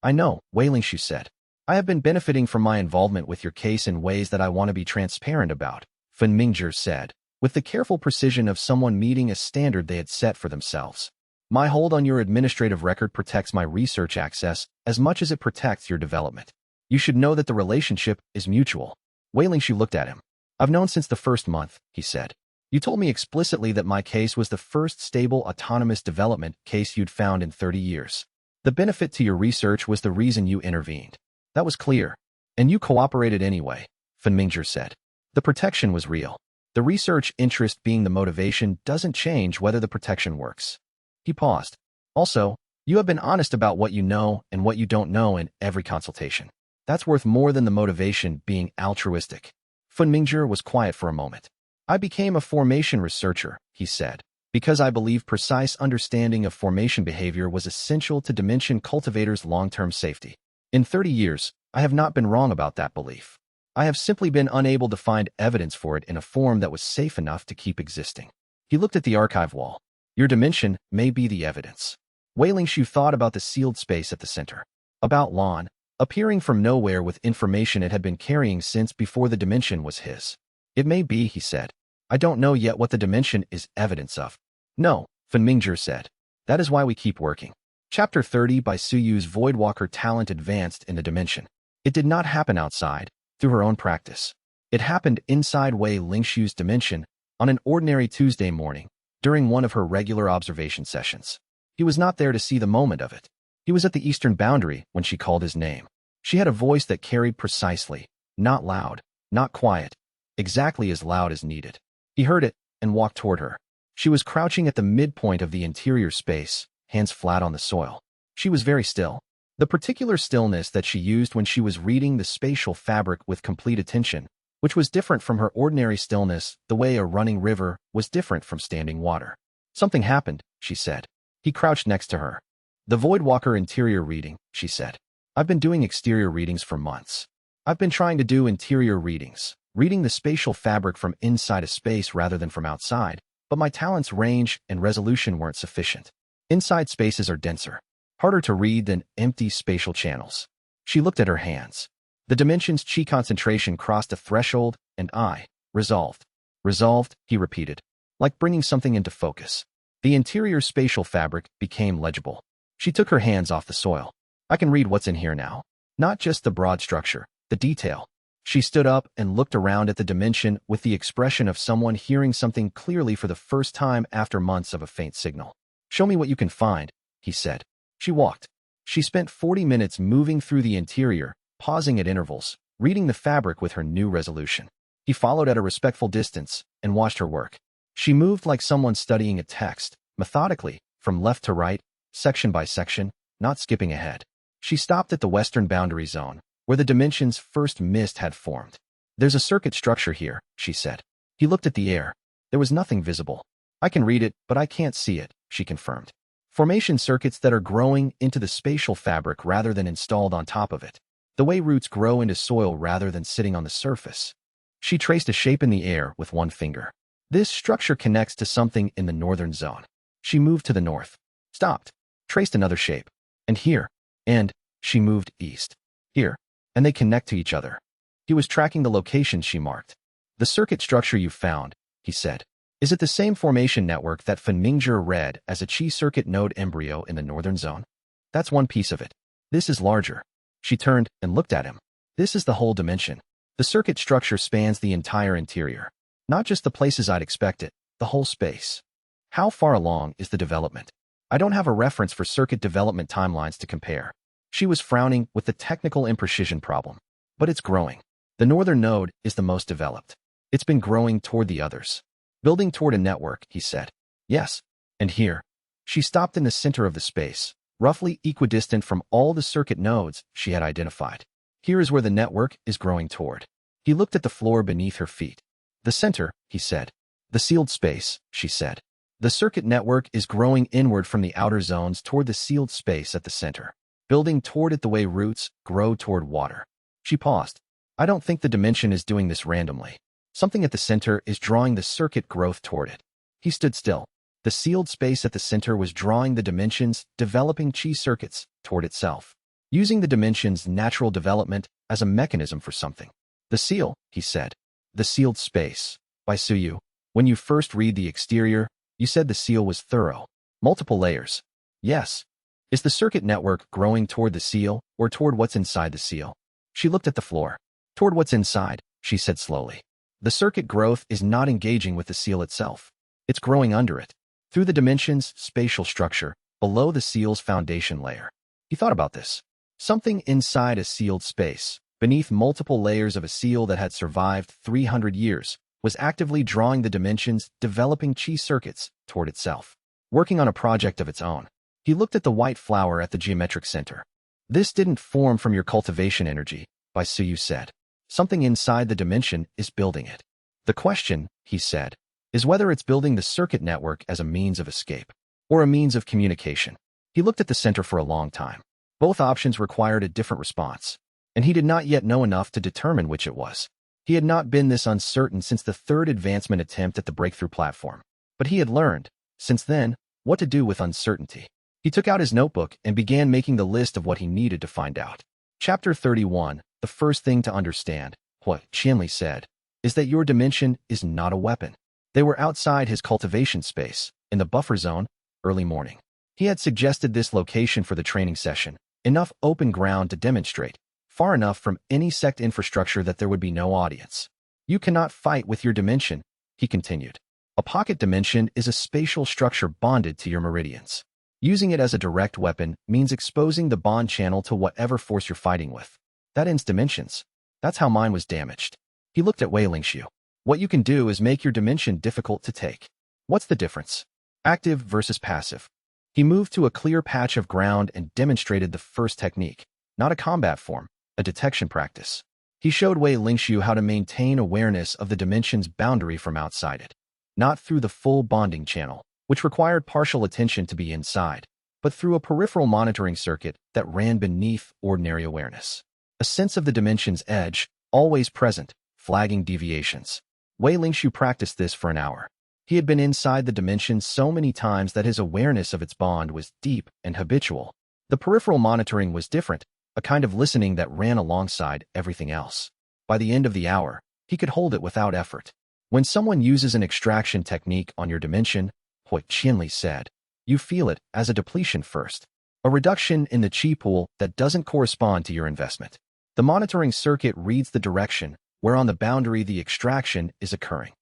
I know, Wei Lingxiu said. I have been benefiting from my involvement with your case in ways that I want to be transparent about, Fun Mingzhi said, with the careful precision of someone meeting a standard they had set for themselves. My hold on your administrative record protects my research access as much as it protects your development. You should know that the relationship is mutual. Wei Lingxiu looked at him. I've known since the first month, he said. You told me explicitly that my case was the first stable autonomous development case you'd found in 30 years. The benefit to your research was the reason you intervened. That was clear. And you cooperated anyway, Fun Mingzhi said. The protection was real. The research interest being the motivation doesn't change whether the protection works. He paused. Also, you have been honest about what you know and what you don't know in every consultation. That's worth more than the motivation being altruistic. Fun Mingzhi was quiet for a moment. I became a formation researcher, he said, because I believe precise understanding of formation behavior was essential to dimension cultivators' long-term safety. In 30 years, I have not been wrong about that belief. I have simply been unable to find evidence for it in a form that was safe enough to keep existing. He looked at the archive wall. Your dimension may be the evidence. Wei Lingxiu thought about the sealed space at the center. About Lan, appearing from nowhere with information it had been carrying since before the dimension was his. It may be, he said. I don't know yet what the dimension is evidence of. No, Fun Mingzhi said. That is why we keep working. Chapter 30 by Suyu's Voidwalker talent advanced in the dimension. It did not happen outside, through her own practice. It happened inside Wei Lingxiu's dimension on an ordinary Tuesday morning, during one of her regular observation sessions. He was not there to see the moment of it. He was at the eastern boundary when she called his name. She had a voice that carried precisely, not loud, not quiet, exactly as loud as needed. He heard it and walked toward her. She was crouching at the midpoint of the interior space, hands flat on the soil. She was very still. The particular stillness that she used when she was reading the spatial fabric with complete attention, which was different from her ordinary stillness, the way a running river was different from standing water. Something happened, she said. He crouched next to her. The Voidwalker interior reading, she said. I've been doing exterior readings for months. I've been trying to do interior readings, reading the spatial fabric from inside a space rather than from outside, but my talent's range and resolution weren't sufficient. Inside spaces are denser, harder to read than empty spatial channels. She looked at her hands. The dimension's chi concentration crossed a threshold, and I, resolved. Resolved, he repeated, like bringing something into focus. The interior spatial fabric became legible. She took her hands off the soil. I can read what's in here now. Not just the broad structure, the detail. She stood up and looked around at the dimension with the expression of someone hearing something clearly for the first time after months of a faint signal. Show me what you can find, he said. She walked. She spent 40 minutes moving through the interior, pausing at intervals, reading the fabric with her new resolution. He followed at a respectful distance and watched her work. She moved like someone studying a text, methodically, from left to right, section by section, not skipping ahead. She stopped at the western boundary zone, where the dimension's first mist had formed. There's a circuit structure here, she said. He looked at the air. There was nothing visible. I can read it, but I can't see it, she confirmed. Formation circuits that are growing into the spatial fabric rather than installed on top of it. The way roots grow into soil rather than sitting on the surface. She traced a shape in the air with one finger. This structure connects to something in the northern zone. She moved to the north, stopped, traced another shape. And here, and she moved east. Here, and they connect to each other. He was tracking the locations she marked. The circuit structure you found, he said. Is it the same formation network that Fenmingzhi read as a chi circuit node embryo in the northern zone? That's one piece of it. This is larger. She turned and looked at him. This is the whole dimension. The circuit structure spans the entire interior. Not just the places I'd expect it, the whole space. How far along is the development? I don't have a reference for circuit development timelines to compare. She was frowning with the technical imprecision problem. But it's growing. The northern node is the most developed. It's been growing toward the others. Building toward a network, he said. Yes. And here. She stopped in the center of the space, roughly equidistant from all the circuit nodes she had identified. Here is where the network is growing toward. He looked at the floor beneath her feet. The center, he said. The sealed space, she said. The circuit network is growing inward from the outer zones toward the sealed space at the center, building toward it the way roots grow toward water. She paused. I don't think the dimension is doing this randomly. Something at the center is drawing the circuit growth toward it. He stood still. The sealed space at the center was drawing the dimension's developing chi circuits toward itself, using the dimension's natural development as a mechanism for something. The seal, he said. The sealed space. By Suyu. When you first read the exterior, you said the seal was thorough. Multiple layers. Yes. Is the circuit network growing toward the seal or toward what's inside the seal? She looked at the floor. Toward what's inside, she said slowly. The circuit growth is not engaging with the seal itself. It's growing under it, through the dimension's spatial structure, below the seal's foundation layer. He thought about this. Something inside a sealed space, beneath multiple layers of a seal that had survived 300 years, was actively drawing the dimension's developing chi circuits toward itself, working on a project of its own. He looked at the white flower at the geometric center. This didn't form from your cultivation energy, Bai Suyu said. Something inside the dimension is building it. The question, he said, is whether it's building the circuit network as a means of escape, or a means of communication. He looked at the center for a long time. Both options required a different response, and he did not yet know enough to determine which it was. He had not been this uncertain since the third advancement attempt at the breakthrough platform, but he had learned, since then, what to do with uncertainty. He took out his notebook and began making the list of what he needed to find out. Chapter 31, the first thing to understand, what Qianli said, is that your dimension is not a weapon. They were outside his cultivation space, in the buffer zone, early morning. He had suggested this location for the training session, enough open ground to demonstrate, far enough from any sect infrastructure that there would be no audience. You cannot fight with your dimension, he continued. A pocket dimension is a spatial structure bonded to your meridians. Using it as a direct weapon means exposing the bond channel to whatever force you're fighting with. That ends dimensions. That's how mine was damaged. He looked at Wei Lingxiu. What you can do is make your dimension difficult to take. What's the difference? Active versus passive. He moved to a clear patch of ground and demonstrated the first technique, not a combat form, a detection practice. He showed Wei Lingxiu how to maintain awareness of the dimension's boundary from outside it, not through the full bonding channel, which required partial attention to be inside, but through a peripheral monitoring circuit that ran beneath ordinary awareness. A sense of the dimension's edge, always present, flagging deviations. Wei Lingxiu practiced this for an hour. He had been inside the dimension so many times that his awareness of its bond was deep and habitual. The peripheral monitoring was different, a kind of listening that ran alongside everything else. By the end of the hour, he could hold it without effort. When someone uses an extraction technique on your dimension, Hui Qianli said, you feel it as a depletion first, a reduction in the chi pool that doesn't correspond to your investment. The monitoring circuit reads the direction where on the boundary the extraction is occurring.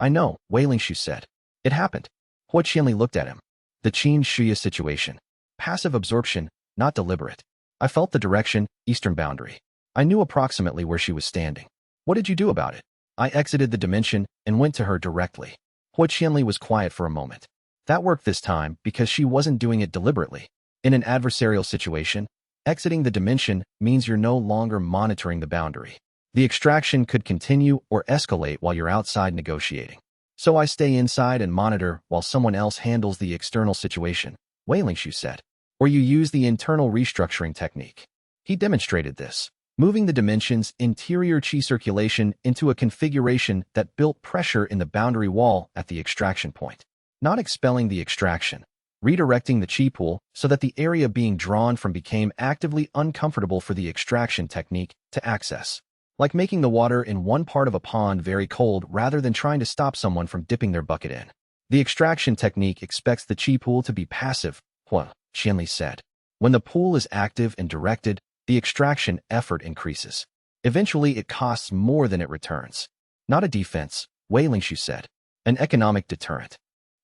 I know, Wei Lingxiu said. It happened. Hui Qianli looked at him. The xianxia situation. Passive absorption, not deliberate. I felt the direction, eastern boundary. I knew approximately where she was standing. What did you do about it? I exited the dimension and went to her directly. Hui Qianli was quiet for a moment. That worked this time because she wasn't doing it deliberately. In an adversarial situation, exiting the dimension means you're no longer monitoring the boundary. The extraction could continue or escalate while you're outside negotiating. So I stay inside and monitor while someone else handles the external situation, Wei Lingxiu said. Or you use the internal restructuring technique. He demonstrated this, moving the dimension's interior chi circulation into a configuration that built pressure in the boundary wall at the extraction point. Not expelling the extraction, redirecting the chi pool so that the area being drawn from became actively uncomfortable for the extraction technique to access. Like making the water in one part of a pond very cold rather than trying to stop someone from dipping their bucket in. The extraction technique expects the chi pool to be passive, Hui Qianli said. When the pool is active and directed, the extraction effort increases. Eventually, it costs more than it returns. Not a defense, Wei Lingxiu said. An economic deterrent.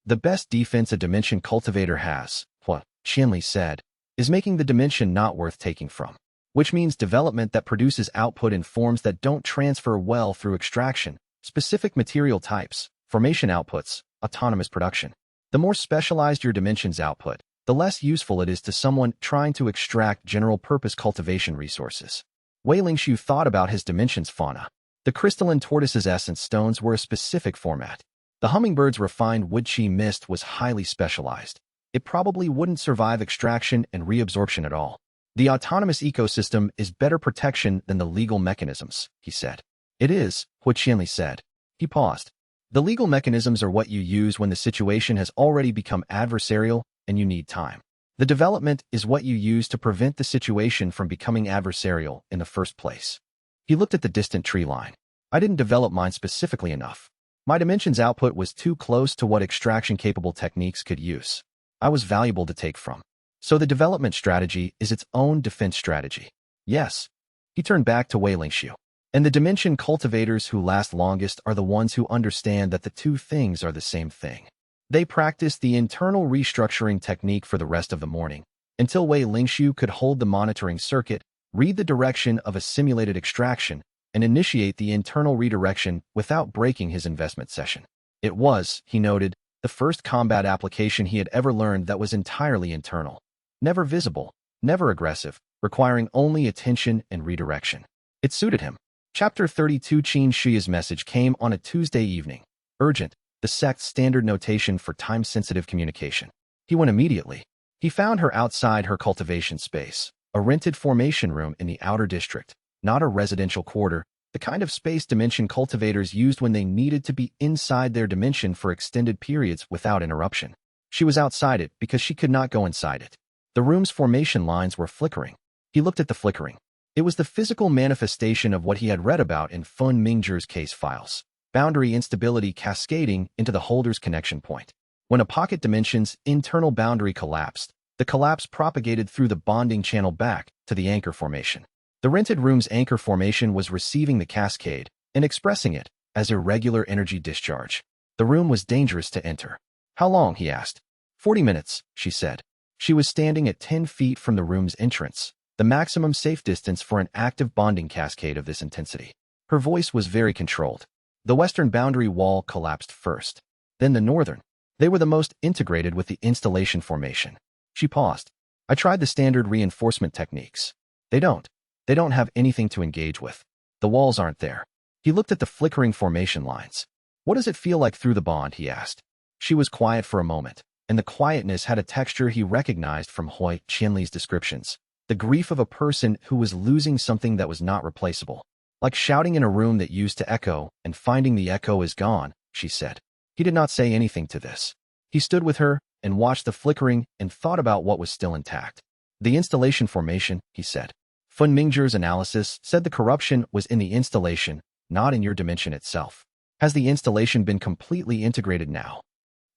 The best defense a dimension cultivator has, Hui Qianli said, is making the dimension not worth taking from. Which means development that produces output in forms that don't transfer well through extraction, specific material types, formation outputs, autonomous production. The more specialized your dimension's output, the less useful it is to someone trying to extract general-purpose cultivation resources. Wei Lingxiu thought about his dimension's fauna. The crystalline tortoise's essence stones were a specific format. The hummingbird's refined wood chi mist was highly specialized. It probably wouldn't survive extraction and reabsorption at all. The autonomous ecosystem is better protection than the legal mechanisms, he said. It is, Hui Qianli said. He paused. The legal mechanisms are what you use when the situation has already become adversarial and you need time. The development is what you use to prevent the situation from becoming adversarial in the first place. He looked at the distant tree line. I didn't develop mine specifically enough. My dimension's output was too close to what extraction-capable techniques could use. I was valuable to take from. So the development strategy is its own defense strategy. Yes. He turned back to Wei Lingxiu. And the dimension cultivators who last longest are the ones who understand that the two things are the same thing. They practiced the internal restructuring technique for the rest of the morning, until Wei Lingxiu could hold the monitoring circuit, read the direction of a simulated extraction, and initiate the internal redirection without breaking his investment session. It was, he noted, the first combat application he had ever learned that was entirely internal. Never visible, never aggressive, requiring only attention and redirection. It suited him. Chapter 32 xianxia's message came on a Tuesday evening. Urgent, the sect's standard notation for time-sensitive communication. He went immediately. He found her outside her cultivation space, a rented formation room in the outer district, not a residential quarter, the kind of space dimension cultivators used when they needed to be inside their dimension for extended periods without interruption. She was outside it because she could not go inside it. The room's formation lines were flickering. He looked at the flickering. It was the physical manifestation of what he had read about in Fun Mingzhi's case files. Boundary instability cascading into the holder's connection point. When a pocket dimension's internal boundary collapsed, the collapse propagated through the bonding channel back to the anchor formation. The rented room's anchor formation was receiving the cascade and expressing it as irregular energy discharge. The room was dangerous to enter. How long? He asked. 40 minutes, she said. She was standing at 10 feet from the room's entrance, the maximum safe distance for an active bonding cascade of this intensity. Her voice was very controlled. The western boundary wall collapsed first, then the northern. They were the most integrated with the installation formation. She paused. I tried the standard reinforcement techniques. They don't. They don't have anything to engage with. The walls aren't there. He looked at the flickering formation lines. What does it feel like through the bond, he asked. She was quiet for a moment, and the quietness had a texture he recognized from Hui Qianli's descriptions. The grief of a person who was losing something that was not replaceable. Like shouting in a room that used to echo and finding the echo is gone, she said. He did not say anything to this. He stood with her and watched the flickering and thought about what was still intact. The installation formation, he said. Fun Mingzhi's analysis said the corruption was in the installation, not in your dimension itself. Has the installation been completely integrated now?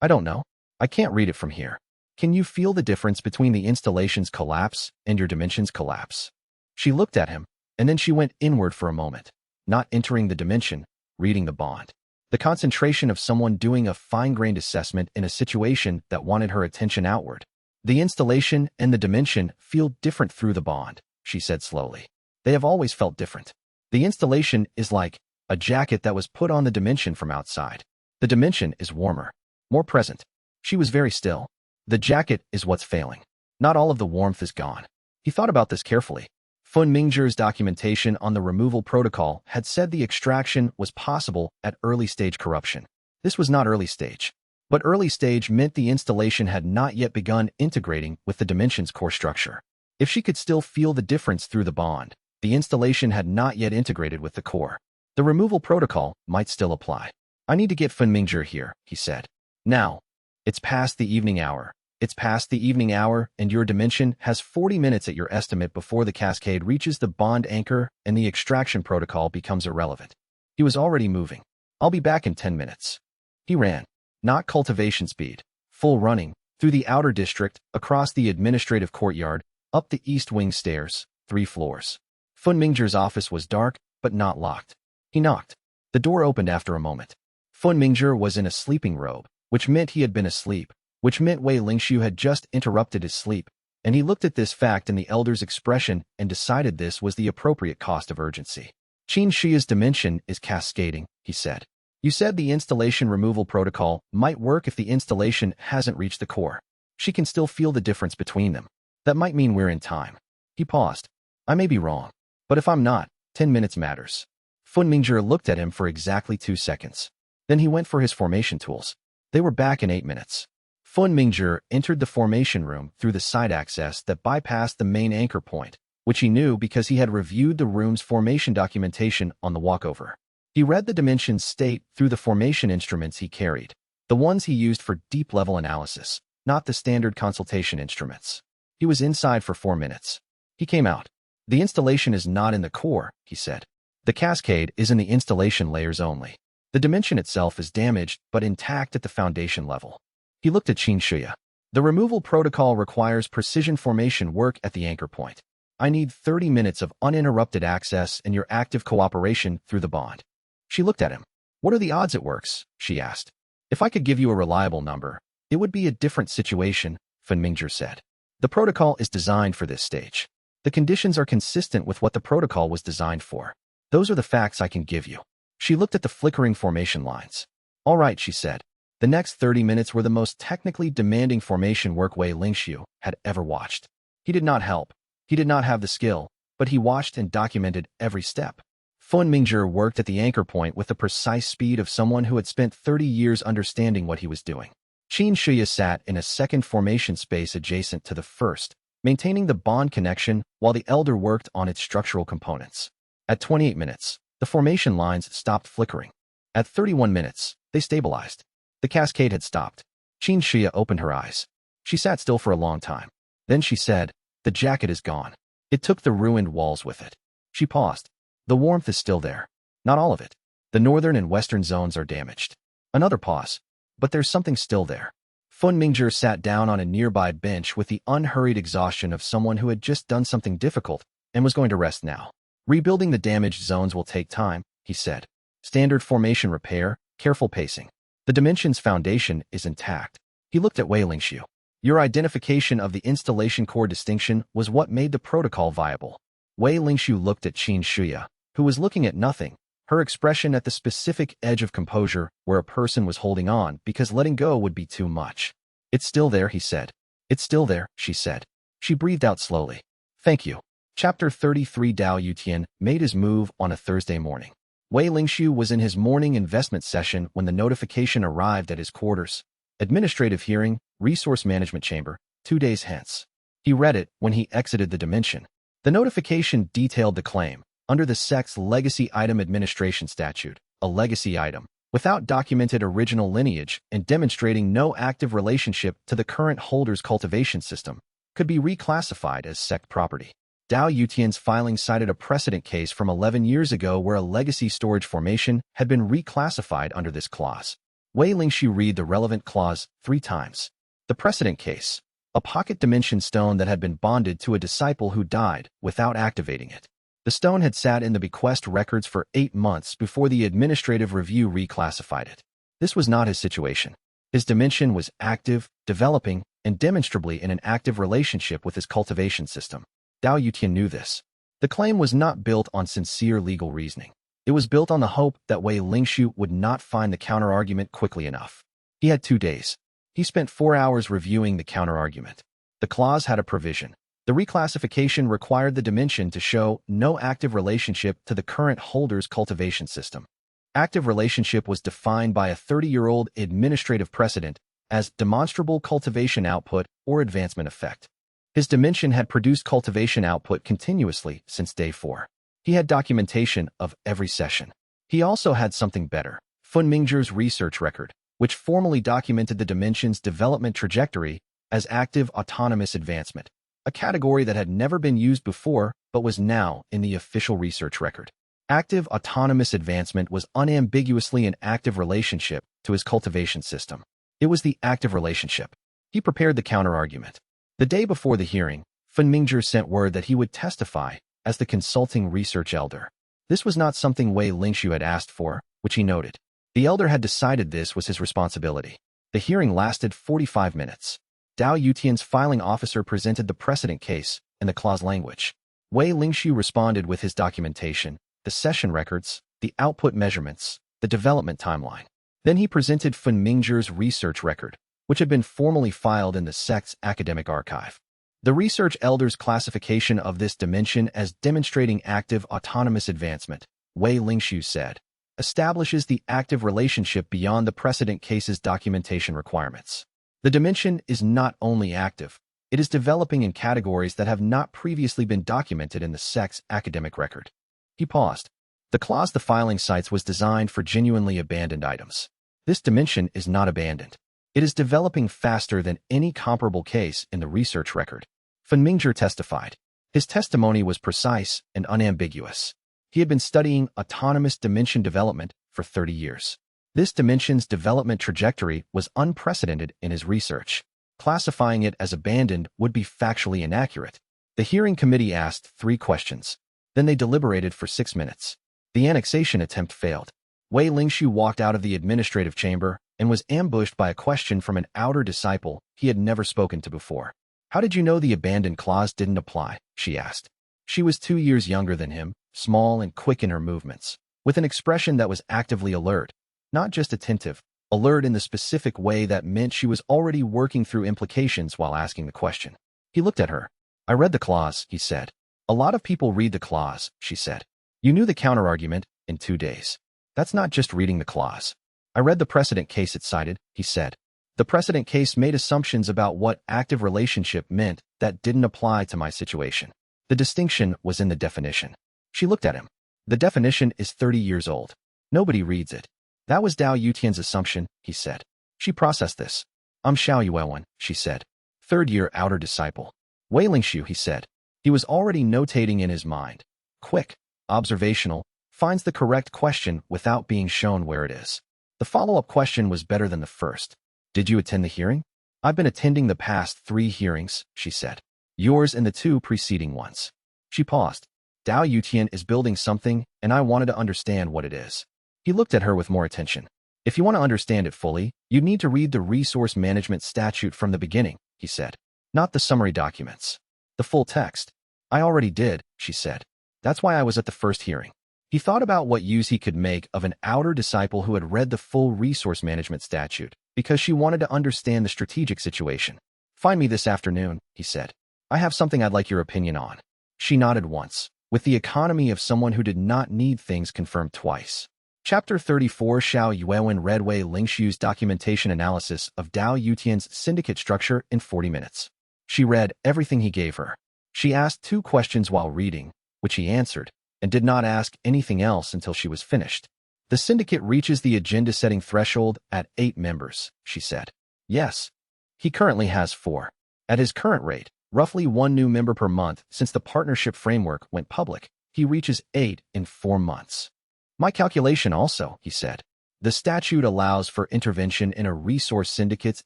I don't know. I can't read it from here. Can you feel the difference between the installation's collapse and your dimension's collapse? She looked at him, and then she went inward for a moment, not entering the dimension, reading the bond. The concentration of someone doing a fine-grained assessment in a situation that wanted her attention outward. The installation and the dimension feel different through the bond, she said slowly. They have always felt different. The installation is like a jacket that was put on the dimension from outside. The dimension is warmer, more present. She was very still. The jacket is what's failing. Not all of the warmth is gone. He thought about this carefully. Fun Mingzhi's documentation on the removal protocol had said the extraction was possible at early-stage corruption. This was not early stage. But early stage meant the installation had not yet begun integrating with the dimension's core structure. If she could still feel the difference through the bond, the installation had not yet integrated with the core. The removal protocol might still apply. I need to get Fun Mingzhi here, he said. Now. It's past the evening hour. It's past the evening hour, and your dimension has 40 minutes at your estimate before the cascade reaches the bond anchor and the extraction protocol becomes irrelevant. He was already moving. I'll be back in 10 minutes. He ran. Not cultivation speed. Full running, through the outer district, across the administrative courtyard, up the east wing stairs, 3 floors. Fun Mingzhi's office was dark, but not locked. He knocked. The door opened after a moment. Fun Mingzhi was in a sleeping robe, which meant he had been asleep, which meant Wei Lingxiu had just interrupted his sleep, and he looked at this fact in the elder's expression and decided this was the appropriate cost of urgency. Xianxia's dimension is cascading, he said. You said the installation removal protocol might work if the installation hasn't reached the core. She can still feel the difference between them. That might mean we're in time. He paused. I may be wrong, but if I'm not, 10 minutes matters. Fun Mingzhi looked at him for exactly 2 seconds. Then he went for his formation tools. They were back in 8 minutes. Fun Mingzhi entered the formation room through the side access that bypassed the main anchor point, which he knew because he had reviewed the room's formation documentation on the walkover. He read the dimension's state through the formation instruments he carried, the ones he used for deep-level analysis, not the standard consultation instruments. He was inside for 4 minutes. He came out. The installation is not in the core, he said. The cascade is in the installation layers only. The dimension itself is damaged but intact at the foundation level. He looked at xianxia. The removal protocol requires precision formation work at the anchor point. I need 30 minutes of uninterrupted access and your active cooperation through the bond. She looked at him. What are the odds it works? She asked. If I could give you a reliable number, it would be a different situation, Fun Mingzhi said. The protocol is designed for this stage. The conditions are consistent with what the protocol was designed for. Those are the facts I can give you. She looked at the flickering formation lines. All right, she said. The next 30 minutes were the most technically demanding formation work Wei Lingxiu had ever watched. He did not help. He did not have the skill, but he watched and documented every step. Fun Mingzhi worked at the anchor point with the precise speed of someone who had spent 30 years understanding what he was doing. Xianxia sat in a second formation space adjacent to the first, maintaining the bond connection while the elder worked on its structural components. At 28 minutes, the formation lines stopped flickering. At 31 minutes, they stabilized. The cascade had stopped. Xianxia opened her eyes. She sat still for a long time. Then she said, the jacket is gone. It took the ruined walls with it. She paused. The warmth is still there. Not all of it. The northern and western zones are damaged. Another pause. But there's something still there. Fun Mingzhi sat down on a nearby bench with the unhurried exhaustion of someone who had just done something difficult and was going to rest now. Rebuilding the damaged zones will take time, he said. Standard formation repair, careful pacing. The dimension's foundation is intact. He looked at Wei Lingxiu. Your identification of the installation core distinction was what made the protocol viable. Wei Lingxiu looked at Xianxia, who was looking at nothing, her expression at the specific edge of composure where a person was holding on because letting go would be too much. It's still there, he said. It's still there, she said. She breathed out slowly. Thank you. Chapter 33. Dao Yutian made his move on a Thursday morning. Wei Lingshu was in his morning investment session when the notification arrived at his quarters. Administrative hearing, resource management chamber, 2 days hence. He read it when he exited the dimension. The notification detailed the claim, under the sect's Legacy Item Administration Statute, a legacy item, without documented original lineage and demonstrating no active relationship to the current holder's cultivation system, could be reclassified as sect property. Dao Yutian's filing cited a precedent case from 11 years ago where a legacy storage formation had been reclassified under this clause. Wei Lingshu read the relevant clause 3 times. The precedent case, a pocket dimension stone that had been bonded to a disciple who died without activating it. The stone had sat in the bequest records for 8 months before the administrative review reclassified it. This was not his situation. His dimension was active, developing, and demonstrably in an active relationship with his cultivation system. Dao Yutian knew this. The claim was not built on sincere legal reasoning. It was built on the hope that Wei Lingshu would not find the counterargument quickly enough. He had 2 days. He spent 4 hours reviewing the counterargument. The clause had a provision. The reclassification required the dimension to show no active relationship to the current holder's cultivation system. Active relationship was defined by a 30-year-old administrative precedent as demonstrable cultivation output or advancement effect. His dimension had produced cultivation output continuously since day 4. He had documentation of every session. He also had something better, Fun Mingzhi's research record, which formally documented the dimension's development trajectory as active autonomous advancement, a category that had never been used before but was now in the official research record. Active autonomous advancement was unambiguously an active relationship to his cultivation system. It was the active relationship. He prepared the counterargument. The day before the hearing, Fun Mingzhi sent word that he would testify as the consulting research elder. This was not something Wei Lingshu had asked for, which he noted. The elder had decided this was his responsibility. The hearing lasted 45 minutes. Dao Yutian's filing officer presented the precedent case and the clause language. Wei Lingshu responded with his documentation, the session records, the output measurements, the development timeline. Then he presented Fun Mingzhi's research record, which had been formally filed in the sect's academic archive. The research elder's classification of this dimension as demonstrating active autonomous advancement, Wei Lingshu said, establishes the active relationship beyond the precedent case's documentation requirements. The dimension is not only active, it is developing in categories that have not previously been documented in the sect's academic record. He paused. The clause the filing cites was designed for genuinely abandoned items. This dimension is not abandoned. It is developing faster than any comparable case in the research record. Fun Mingzhi testified. His testimony was precise and unambiguous. He had been studying autonomous dimension development for 30 years. This dimension's development trajectory was unprecedented in his research. Classifying it as abandoned would be factually inaccurate. The hearing committee asked 3 questions. Then they deliberated for 6 minutes. The annexation attempt failed. Wei Lingshu walked out of the administrative chamber and was ambushed by a question from an outer disciple he had never spoken to before. How did you know the abandoned clause didn't apply? She asked. She was 2 years younger than him, small and quick in her movements, with an expression that was actively alert, not just attentive, alert in the specific way that meant she was already working through implications while asking the question. He looked at her. I read the clause, he said. A lot of people read the clause, she said. You knew the counterargument in 2 days. That's not just reading the clause. I read the precedent case it cited, he said. The precedent case made assumptions about what active relationship meant that didn't apply to my situation. The distinction was in the definition. She looked at him. The definition is 30 years old. Nobody reads it. That was Dao Yutian's assumption, he said. She processed this. I'm Xiao Yuewen, she said. 3rd-year outer disciple. Wei Lingshu, he said. He was already notating in his mind. Quick, observational, finds the correct question without being shown where it is. The follow-up question was better than the first. Did you attend the hearing? I've been attending the past 3 hearings, she said. Yours and the 2 preceding ones. She paused. Dao Yutian is building something, and I wanted to understand what it is. He looked at her with more attention. If you want to understand it fully, you need to read the resource management statute from the beginning, he said. Not the summary documents. The full text. I already did, she said. That's why I was at the first hearing. He thought about what use he could make of an outer disciple who had read the full resource management statute, because she wanted to understand the strategic situation. Find me this afternoon, he said. I have something I'd like your opinion on. She nodded once, with the economy of someone who did not need things confirmed twice. Chapter 34 Xiao Yuewen read Wei Lingxiu's documentation analysis of Dao Yutian's syndicate structure in 40 minutes. She read everything he gave her. She asked 2 questions while reading, which he answered, and did not ask anything else until she was finished. The syndicate reaches the agenda-setting threshold at 8 members, she said. Yes. He currently has 4. At his current rate, roughly 1 new member per month since the partnership framework went public, he reaches 8 in 4 months. My calculation also, he said. The statute allows for intervention in a resource syndicate's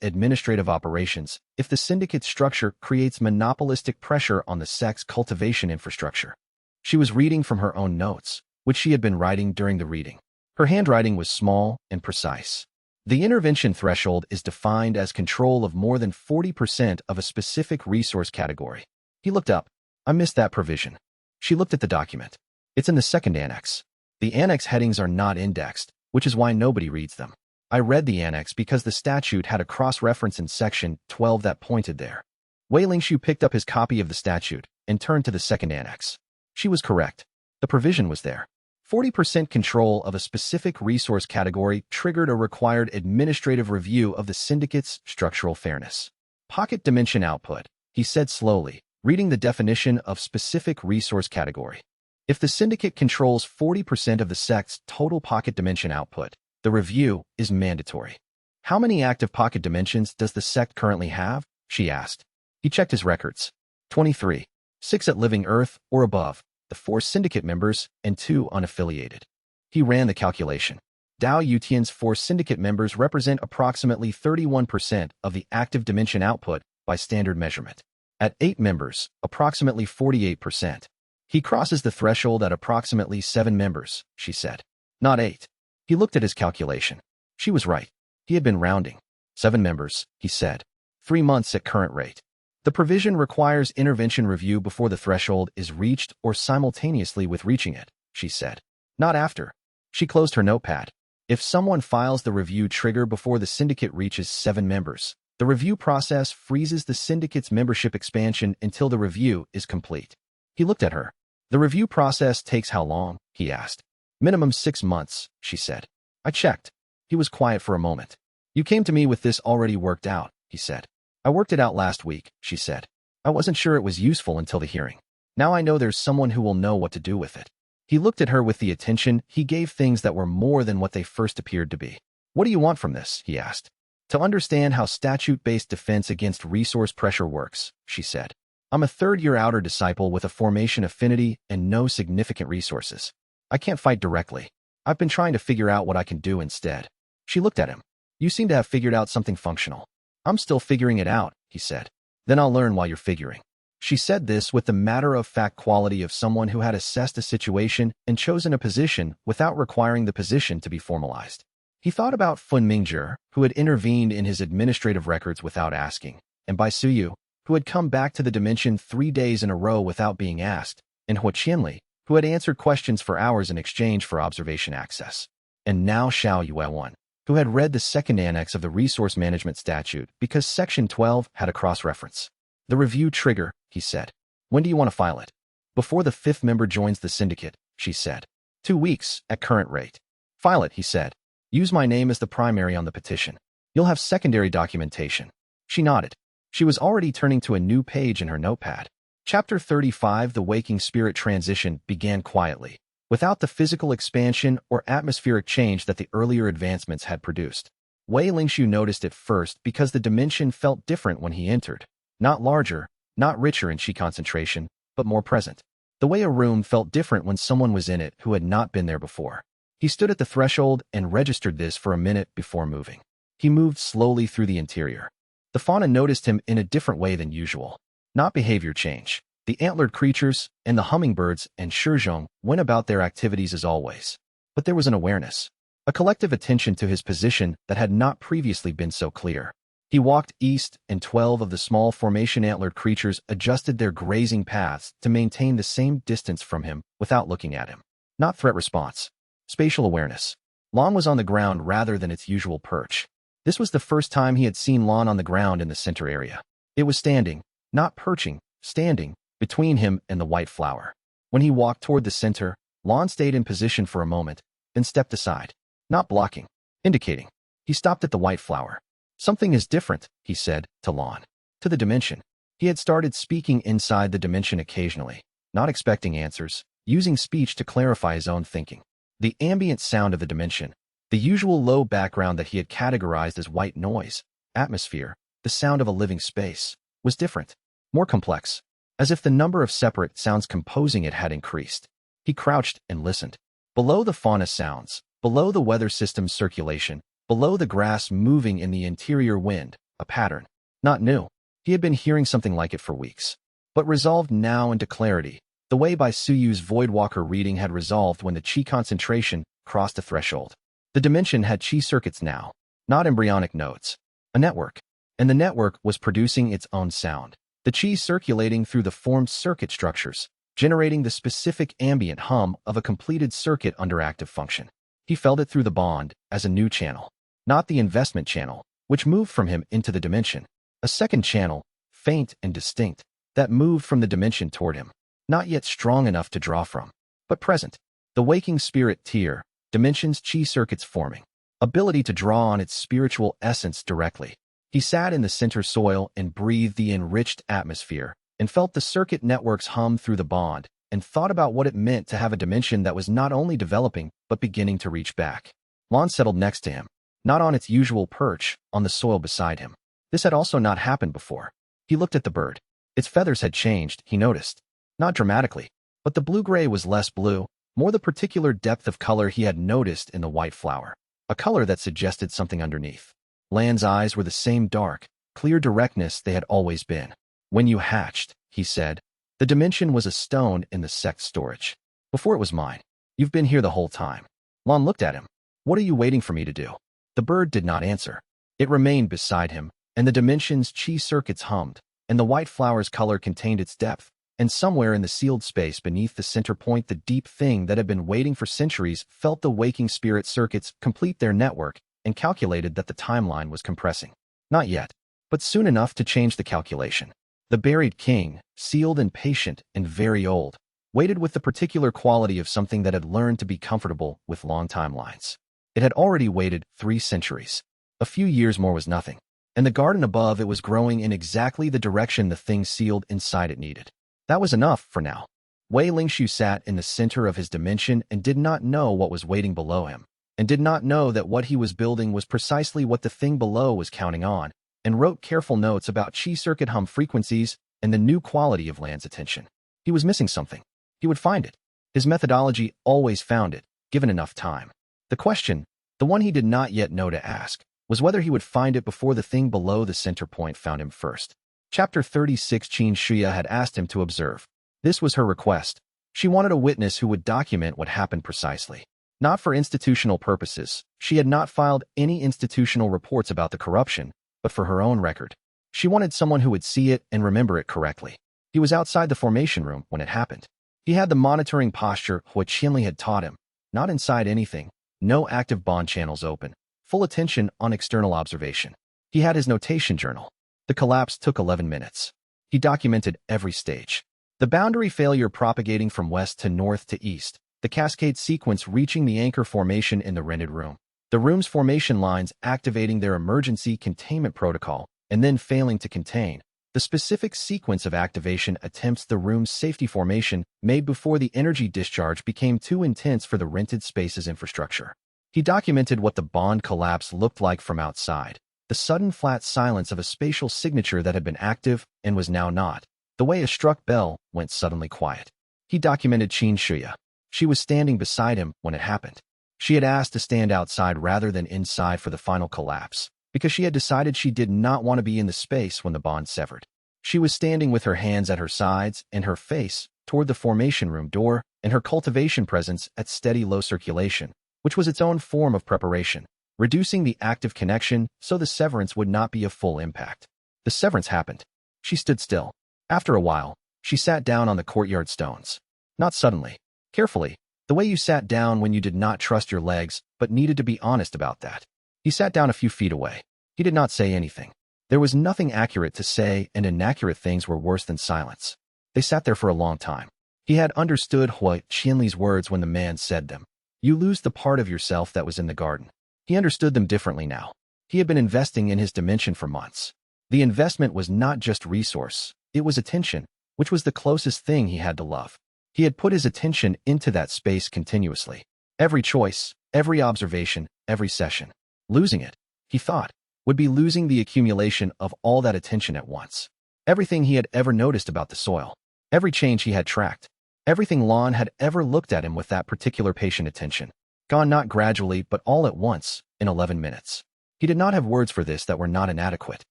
administrative operations if the syndicate structure creates monopolistic pressure on the sex cultivation infrastructure. She was reading from her own notes, which she had been writing during the reading. Her handwriting was small and precise. The intervention threshold is defined as control of more than 40% of a specific resource category. He looked up. I missed that provision. She looked at the document. It's in the second annex. The annex headings are not indexed, which is why nobody reads them. I read the annex because the statute had a cross-reference in section 12 that pointed there. Wei Lingxiu picked up his copy of the statute and turned to the second annex. She was correct. The provision was there. 40% control of a specific resource category triggered a required administrative review of the syndicate's structural fairness. Pocket dimension output, he said slowly, reading the definition of specific resource category. If the syndicate controls 40% of the sect's total pocket dimension output, the review is mandatory. How many active pocket dimensions does the sect currently have? She asked. He checked his records. 23. 6 at Living Earth or above, the 4 syndicate members, and 2 unaffiliated. He ran the calculation. Dao Yutian's 4 syndicate members represent approximately 31% of the active dimension output by standard measurement. At 8 members, approximately 48%. He crosses the threshold at approximately 7 members, she said. Not 8. He looked at his calculation. She was right. He had been rounding. 7 members, he said. 3 months at current rate. The provision requires intervention review before the threshold is reached or simultaneously with reaching it, she said. Not after. She closed her notepad. If someone files the review trigger before the syndicate reaches 7 members, the review process freezes the syndicate's membership expansion until the review is complete. He looked at her. The review process takes how long? He asked. Minimum 6 months, she said. I checked. He was quiet for a moment. You came to me with this already worked out, he said. I worked it out last week, she said. I wasn't sure it was useful until the hearing. Now I know there's someone who will know what to do with it. He looked at her with the attention he gave things that were more than what they first appeared to be. What do you want from this? He asked. To understand how statute-based defense against resource pressure works, she said. I'm a third-year outer disciple with a formation affinity and no significant resources. I can't fight directly. I've been trying to figure out what I can do instead. She looked at him. You seem to have figured out something functional. I'm still figuring it out, he said. Then I'll learn while you're figuring. She said this with the matter-of-fact quality of someone who had assessed a situation and chosen a position without requiring the position to be formalized. He thought about Fun Mingjie, who had intervened in his administrative records without asking, and Bai Suyu, who had come back to the dimension 3 days in a row without being asked, and Huo Qianli, who had answered questions for hours in exchange for observation access. And now Xiao Yuewen, who had read the second annex of the Resource Management Statute because Section 12 had a cross-reference. The review trigger, he said. When do you want to file it? Before the 5th member joins the syndicate, she said. 2 weeks, at current rate. File it, he said. Use my name as the primary on the petition. You'll have secondary documentation. She nodded. She was already turning to a new page in her notepad. Chapter 35 The Waking Spirit Transition began quietly, without the physical expansion or atmospheric change that the earlier advancements had produced. Wei Lingxiu noticed it first because the dimension felt different when he entered. Not larger, not richer in qi concentration, but more present. The way a room felt different when someone was in it who had not been there before. He stood at the threshold and registered this for a minute before moving. He moved slowly through the interior. The fauna noticed him in a different way than usual. Not behavior change. The antlered creatures and the hummingbirds and shizhong went about their activities as always. But there was an awareness, a collective attention to his position that had not previously been so clear. He walked east, and 12 of the small formation antlered creatures adjusted their grazing paths to maintain the same distance from him without looking at him. Not threat response. Spatial awareness. Lan was on the ground rather than its usual perch. This was the first time he had seen Lan on the ground in the center area. It was standing, not perching, standing, between him and the white flower. When he walked toward the center, Lon stayed in position for a moment, then stepped aside, not blocking, indicating. He stopped at the white flower. Something is different, he said, to Lon. To the dimension. He had started speaking inside the dimension occasionally, not expecting answers, using speech to clarify his own thinking. The ambient sound of the dimension, the usual low background that he had categorized as white noise, atmosphere, the sound of a living space, was different, more complex, as if the number of separate sounds composing it had increased. He crouched and listened. Below the fauna sounds, below the weather system's circulation, below the grass moving in the interior wind, a pattern. Not new. He had been hearing something like it for weeks, but resolved now into clarity, the way by Suyu's Voidwalker reading had resolved when the chi concentration crossed a threshold. The dimension had chi circuits now, not embryonic nodes. A network. And the network was producing its own sound. The chi circulating through the formed circuit structures, generating the specific ambient hum of a completed circuit under active function. He felt it through the bond as a new channel, not the investment channel, which moved from him into the dimension. A second channel, faint and distinct, that moved from the dimension toward him, not yet strong enough to draw from, but present. The waking spirit tier, dimensions chi circuits forming, ability to draw on its spiritual essence directly. He sat in the center soil and breathed the enriched atmosphere, and felt the circuit networks hum through the bond, and thought about what it meant to have a dimension that was not only developing, but beginning to reach back. Lon settled next to him, not on its usual perch, on the soil beside him. This had also not happened before. He looked at the bird. Its feathers had changed, he noticed. Not dramatically, but the blue-gray was less blue, more the particular depth of color he had noticed in the white flower. A color that suggested something underneath. Lan's eyes were the same dark, clear directness they had always been. When you hatched, he said, the dimension was a stone in the sect storage. Before it was mine. You've been here the whole time. Lon looked at him. What are you waiting for me to do? The bird did not answer. It remained beside him, and the dimension's chi circuits hummed, and the white flower's color contained its depth, and somewhere in the sealed space beneath the center point the deep thing that had been waiting for centuries felt the waking spirit circuits complete their network and calculated that the timeline was compressing. Not yet, but soon enough to change the calculation. The buried king, sealed and patient and very old, waited with the particular quality of something that had learned to be comfortable with long timelines. It had already waited 3 centuries. A few years more was nothing. And the garden above it was growing in exactly the direction the thing sealed inside it needed. That was enough for now. Wei Lingshu sat in the center of his dimension and did not know what was waiting below him, and did not know that what he was building was precisely what the thing below was counting on, and wrote careful notes about chi circuit hum frequencies and the new quality of Lan's attention. He was missing something. He would find it. His methodology always found it, given enough time. The question, the one he did not yet know to ask, was whether he would find it before the thing below the center point found him first. Chapter 36 xianxia had asked him to observe. This was her request. She wanted a witness who would document what happened precisely. Not for institutional purposes. She had not filed any institutional reports about the corruption, but for her own record. She wanted someone who would see it and remember it correctly. He was outside the formation room when it happened. He had the monitoring posture Hua Qianli had taught him. Not inside anything. No active bond channels open. Full attention on external observation. He had his notation journal. The collapse took 11 minutes. He documented every stage. The boundary failure propagating from west to north to east. The cascade sequence reaching the anchor formation in the rented room. The room's formation lines activating their emergency containment protocol and then failing to contain. The specific sequence of activation attempts the room's safety formation made before the energy discharge became too intense for the rented space's infrastructure. He documented what the bond collapse looked like from outside, the sudden flat silence of a spatial signature that had been active and was now not, the way a struck bell went suddenly quiet. He documented xianxia. She was standing beside him when it happened. She had asked to stand outside rather than inside for the final collapse, because she had decided she did not want to be in the space when the bond severed. She was standing with her hands at her sides and her face toward the formation room door and her cultivation presence at steady low circulation, which was its own form of preparation, reducing the active connection so the severance would not be a full impact. The severance happened. She stood still. After a while, she sat down on the courtyard stones. Not suddenly. Carefully, the way you sat down when you did not trust your legs but needed to be honest about that. He sat down a few feet away. He did not say anything. There was nothing accurate to say, and inaccurate things were worse than silence. They sat there for a long time. He had understood Hui Qianli's words when the man said them. You lose the part of yourself that was in the garden. He understood them differently now. He had been investing in his dimension for months. The investment was not just resource, it was attention, which was the closest thing he had to love. He had put his attention into that space continuously. Every choice, every observation, every session. Losing it, he thought, would be losing the accumulation of all that attention at once. Everything he had ever noticed about the soil, every change he had tracked, everything Lon had ever looked at him with that particular patient attention. Gone not gradually, but all at once, in 11 minutes. He did not have words for this that were not inadequate.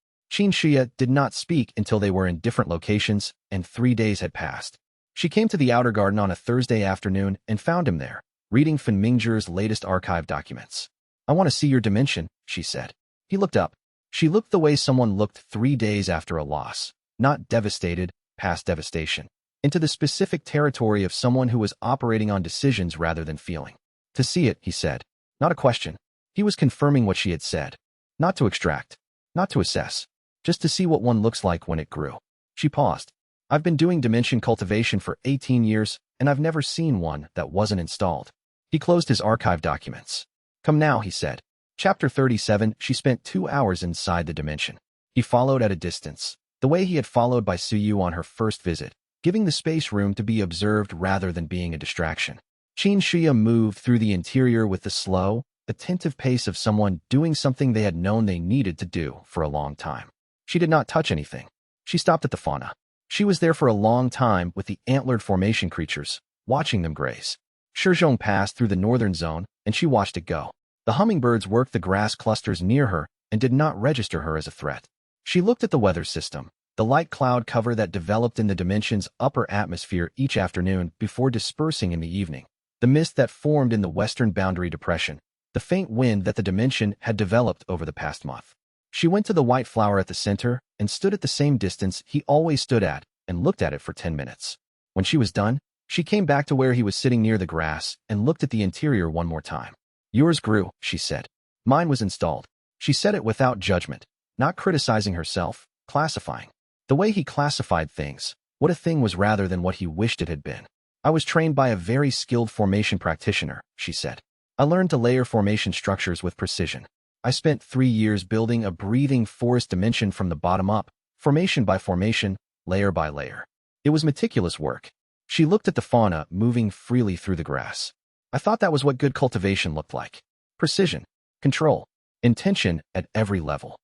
Xianxia did not speak until they were in different locations, and 3 days had passed. She came to the outer garden on a Thursday afternoon and found him there, reading Fen Mingzhi's latest archive documents. I want to see your dimension, she said. He looked up. She looked the way someone looked 3 days after a loss, not devastated, past devastation, into the specific territory of someone who was operating on decisions rather than feeling. To see it, he said. Not a question. He was confirming what she had said. Not to extract, not to assess, just to see what one looks like when it grew. She paused. I've been doing dimension cultivation for 18 years, and I've never seen one that wasn't installed. He closed his archive documents. Come now, he said. Chapter 37, she spent 2 hours inside the dimension. He followed at a distance, the way he had followed by Suyu on her first visit, giving the space room to be observed rather than being a distraction. Xianxia moved through the interior with the slow, attentive pace of someone doing something they had known they needed to do for a long time. She did not touch anything. She stopped at the fauna. She was there for a long time with the antlered formation creatures, watching them graze. Shizhong passed through the northern zone, and she watched it go. The hummingbirds worked the grass clusters near her and did not register her as a threat. She looked at the weather system, the light cloud cover that developed in the dimension's upper atmosphere each afternoon before dispersing in the evening, the mist that formed in the western boundary depression, the faint wind that the dimension had developed over the past month. She went to the white flower at the center and stood at the same distance he always stood at and looked at it for 10 minutes. When she was done, she came back to where he was sitting near the grass and looked at the interior one more time. Yours grew, she said. Mine was installed. She said it without judgment, not criticizing herself, classifying. The way he classified things, what a thing was rather than what he wished it had been. I was trained by a very skilled formation practitioner, she said. I learned to layer formation structures with precision. I spent 3 years building a breathing forest dimension from the bottom up, formation by formation, layer by layer. It was meticulous work. She looked at the fauna moving freely through the grass. I thought that was what good cultivation looked like. Precision, control, intention at every level.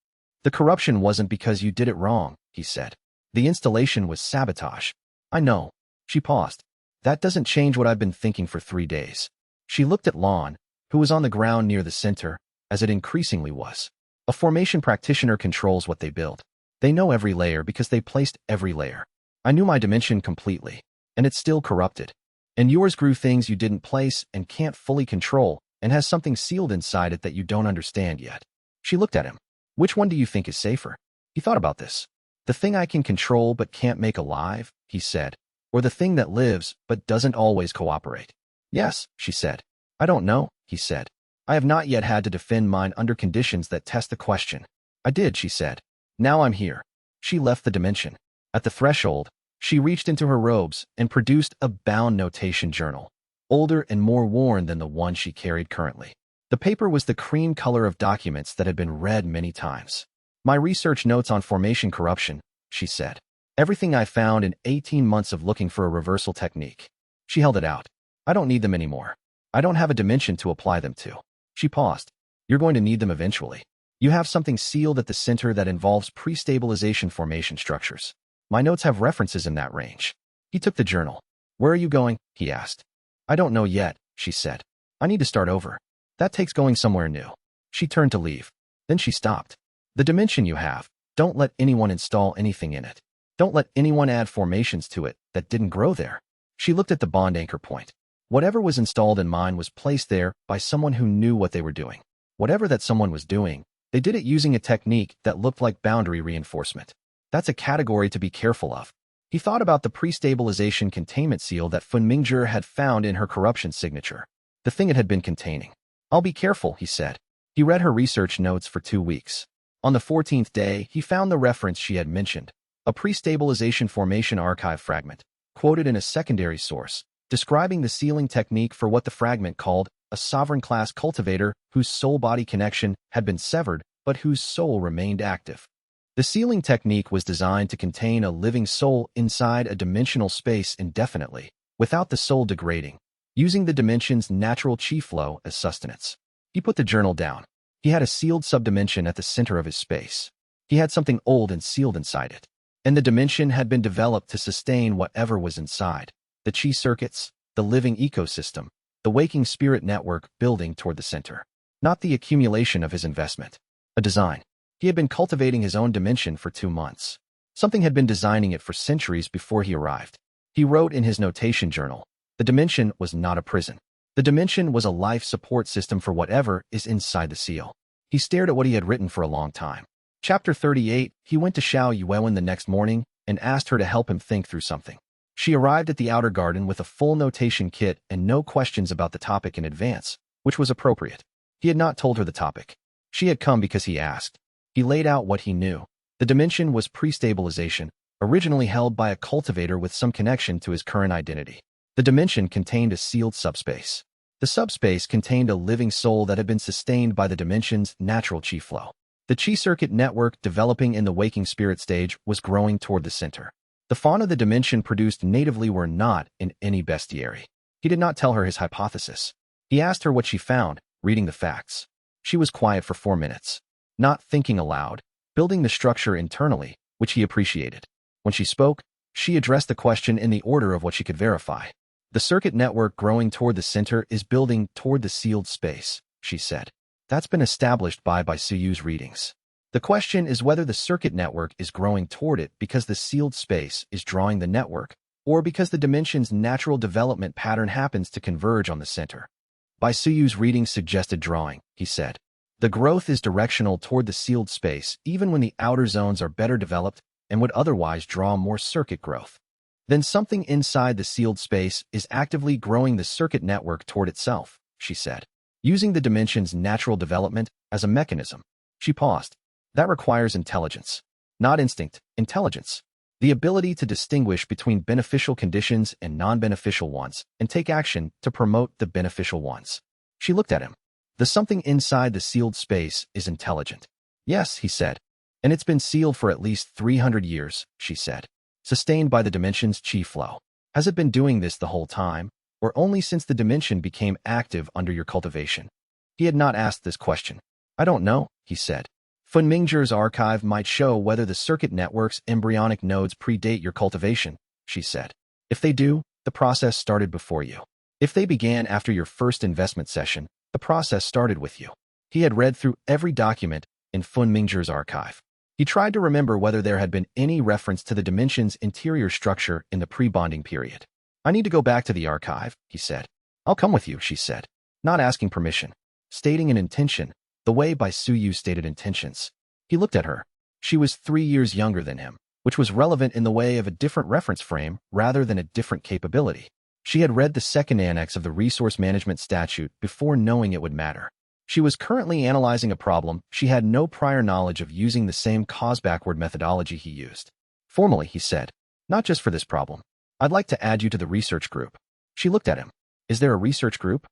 The corruption wasn't because you did it wrong, he said. The installation was sabotage. I know. She paused. That doesn't change what I've been thinking for 3 days. She looked at Lon, who was on the ground near the center, as it increasingly was. A formation practitioner controls what they build. They know every layer because they placed every layer. I knew my dimension completely, and it's still corrupted. And yours grew things you didn't place and can't fully control, and has something sealed inside it that you don't understand yet. She looked at him. Which one do you think is safer? He thought about this. The thing I can control but can't make alive, he said, or the thing that lives but doesn't always cooperate. Yes, she said. I don't know, he said. I have not yet had to defend mine under conditions that test the question. I did, she said. Now I'm here. She left the dimension. At the threshold, she reached into her robes and produced a bound notation journal, older and more worn than the one she carried currently. The paper was the cream color of documents that had been read many times. My research notes on formation corruption, she said. Everything I found in 18 months of looking for a reversal technique. She held it out. I don't need them anymore. I don't have a dimension to apply them to. She paused. You're going to need them eventually. You have something sealed at the center that involves pre-stabilization formation structures. My notes have references in that range. He took the journal. Where are you going? He asked. I don't know yet, she said. I need to start over. That takes going somewhere new. She turned to leave. Then she stopped. The dimension you have, don't let anyone install anything in it. Don't let anyone add formations to it that didn't grow there. She looked at the bond anchor point. Whatever was installed in mine was placed there by someone who knew what they were doing. Whatever that someone was doing, they did it using a technique that looked like boundary reinforcement. That's a category to be careful of. He thought about the pre-stabilization containment seal that Fen Mingzhi had found in her corruption signature, the thing it had been containing. I'll be careful, he said. He read her research notes for 2 weeks. On the 14th day, he found the reference she had mentioned, a pre-stabilization formation archive fragment, quoted in a secondary source, describing the sealing technique for what the fragment called a sovereign class cultivator whose soul-body connection had been severed but whose soul remained active. The sealing technique was designed to contain a living soul inside a dimensional space indefinitely, without the soul degrading, using the dimension's natural chi flow as sustenance. He put the journal down. He had a sealed subdimension at the center of his space. He had something old and sealed inside it, and the dimension had been developed to sustain whatever was inside. The chi circuits, the living ecosystem, the waking spirit network building toward the center. Not the accumulation of his investment. A design. He had been cultivating his own dimension for 2 months. Something had been designing it for centuries before he arrived. He wrote in his notation journal, the dimension was not a prison. The dimension was a life support system for whatever is inside the seal. He stared at what he had written for a long time. Chapter 38, he went to Xiao Yuwen the next morning and asked her to help him think through something. She arrived at the outer garden with a full notation kit and no questions about the topic in advance, which was appropriate. He had not told her the topic. She had come because he asked. He laid out what he knew. The dimension was pre-stabilization, originally held by a cultivator with some connection to his current identity. The dimension contained a sealed subspace. The subspace contained a living soul that had been sustained by the dimension's natural chi flow. The chi circuit network developing in the waking spirit stage was growing toward the center. The fauna the dimension produced natively were not in any bestiary. He did not tell her his hypothesis. He asked her what she found, reading the facts. She was quiet for 4 minutes, not thinking aloud, building the structure internally, which he appreciated. When she spoke, she addressed the question in the order of what she could verify. The circuit network growing toward the center is building toward the sealed space, she said. That's been established by Suyu's readings. The question is whether the circuit network is growing toward it because the sealed space is drawing the network, or because the dimension's natural development pattern happens to converge on the center. Suyu's readings suggested drawing, he said. The growth is directional toward the sealed space even when the outer zones are better developed and would otherwise draw more circuit growth. Then something inside the sealed space is actively growing the circuit network toward itself, she said, using the dimension's natural development as a mechanism. She paused. That requires intelligence. Not instinct, intelligence. The ability to distinguish between beneficial conditions and non-beneficial ones and take action to promote the beneficial ones. She looked at him. The something inside the sealed space is intelligent. Yes, he said. And it's been sealed for at least 300 years, she said. Sustained by the dimension's chi flow. Has it been doing this the whole time, or only since the dimension became active under your cultivation? He had not asked this question. I don't know, he said. Funmingzhi's archive might show whether the circuit network's embryonic nodes predate your cultivation, she said. If they do, the process started before you. If they began after your first investment session, the process started with you. He had read through every document in Funmingzhi's archive. He tried to remember whether there had been any reference to the dimension's interior structure in the pre-bonding period. I need to go back to the archive, he said. I'll come with you, she said, not asking permission, stating an intention, the way Suyu stated intentions. He looked at her. She was 3 years younger than him, which was relevant in the way of a different reference frame rather than a different capability. She had read the second annex of the Resource Management Statute before knowing it would matter. She was currently analyzing a problem she had no prior knowledge of using the same cause-backward methodology he used. Formally, he said, not just for this problem. I'd like to add you to the research group. She looked at him. Is there a research group?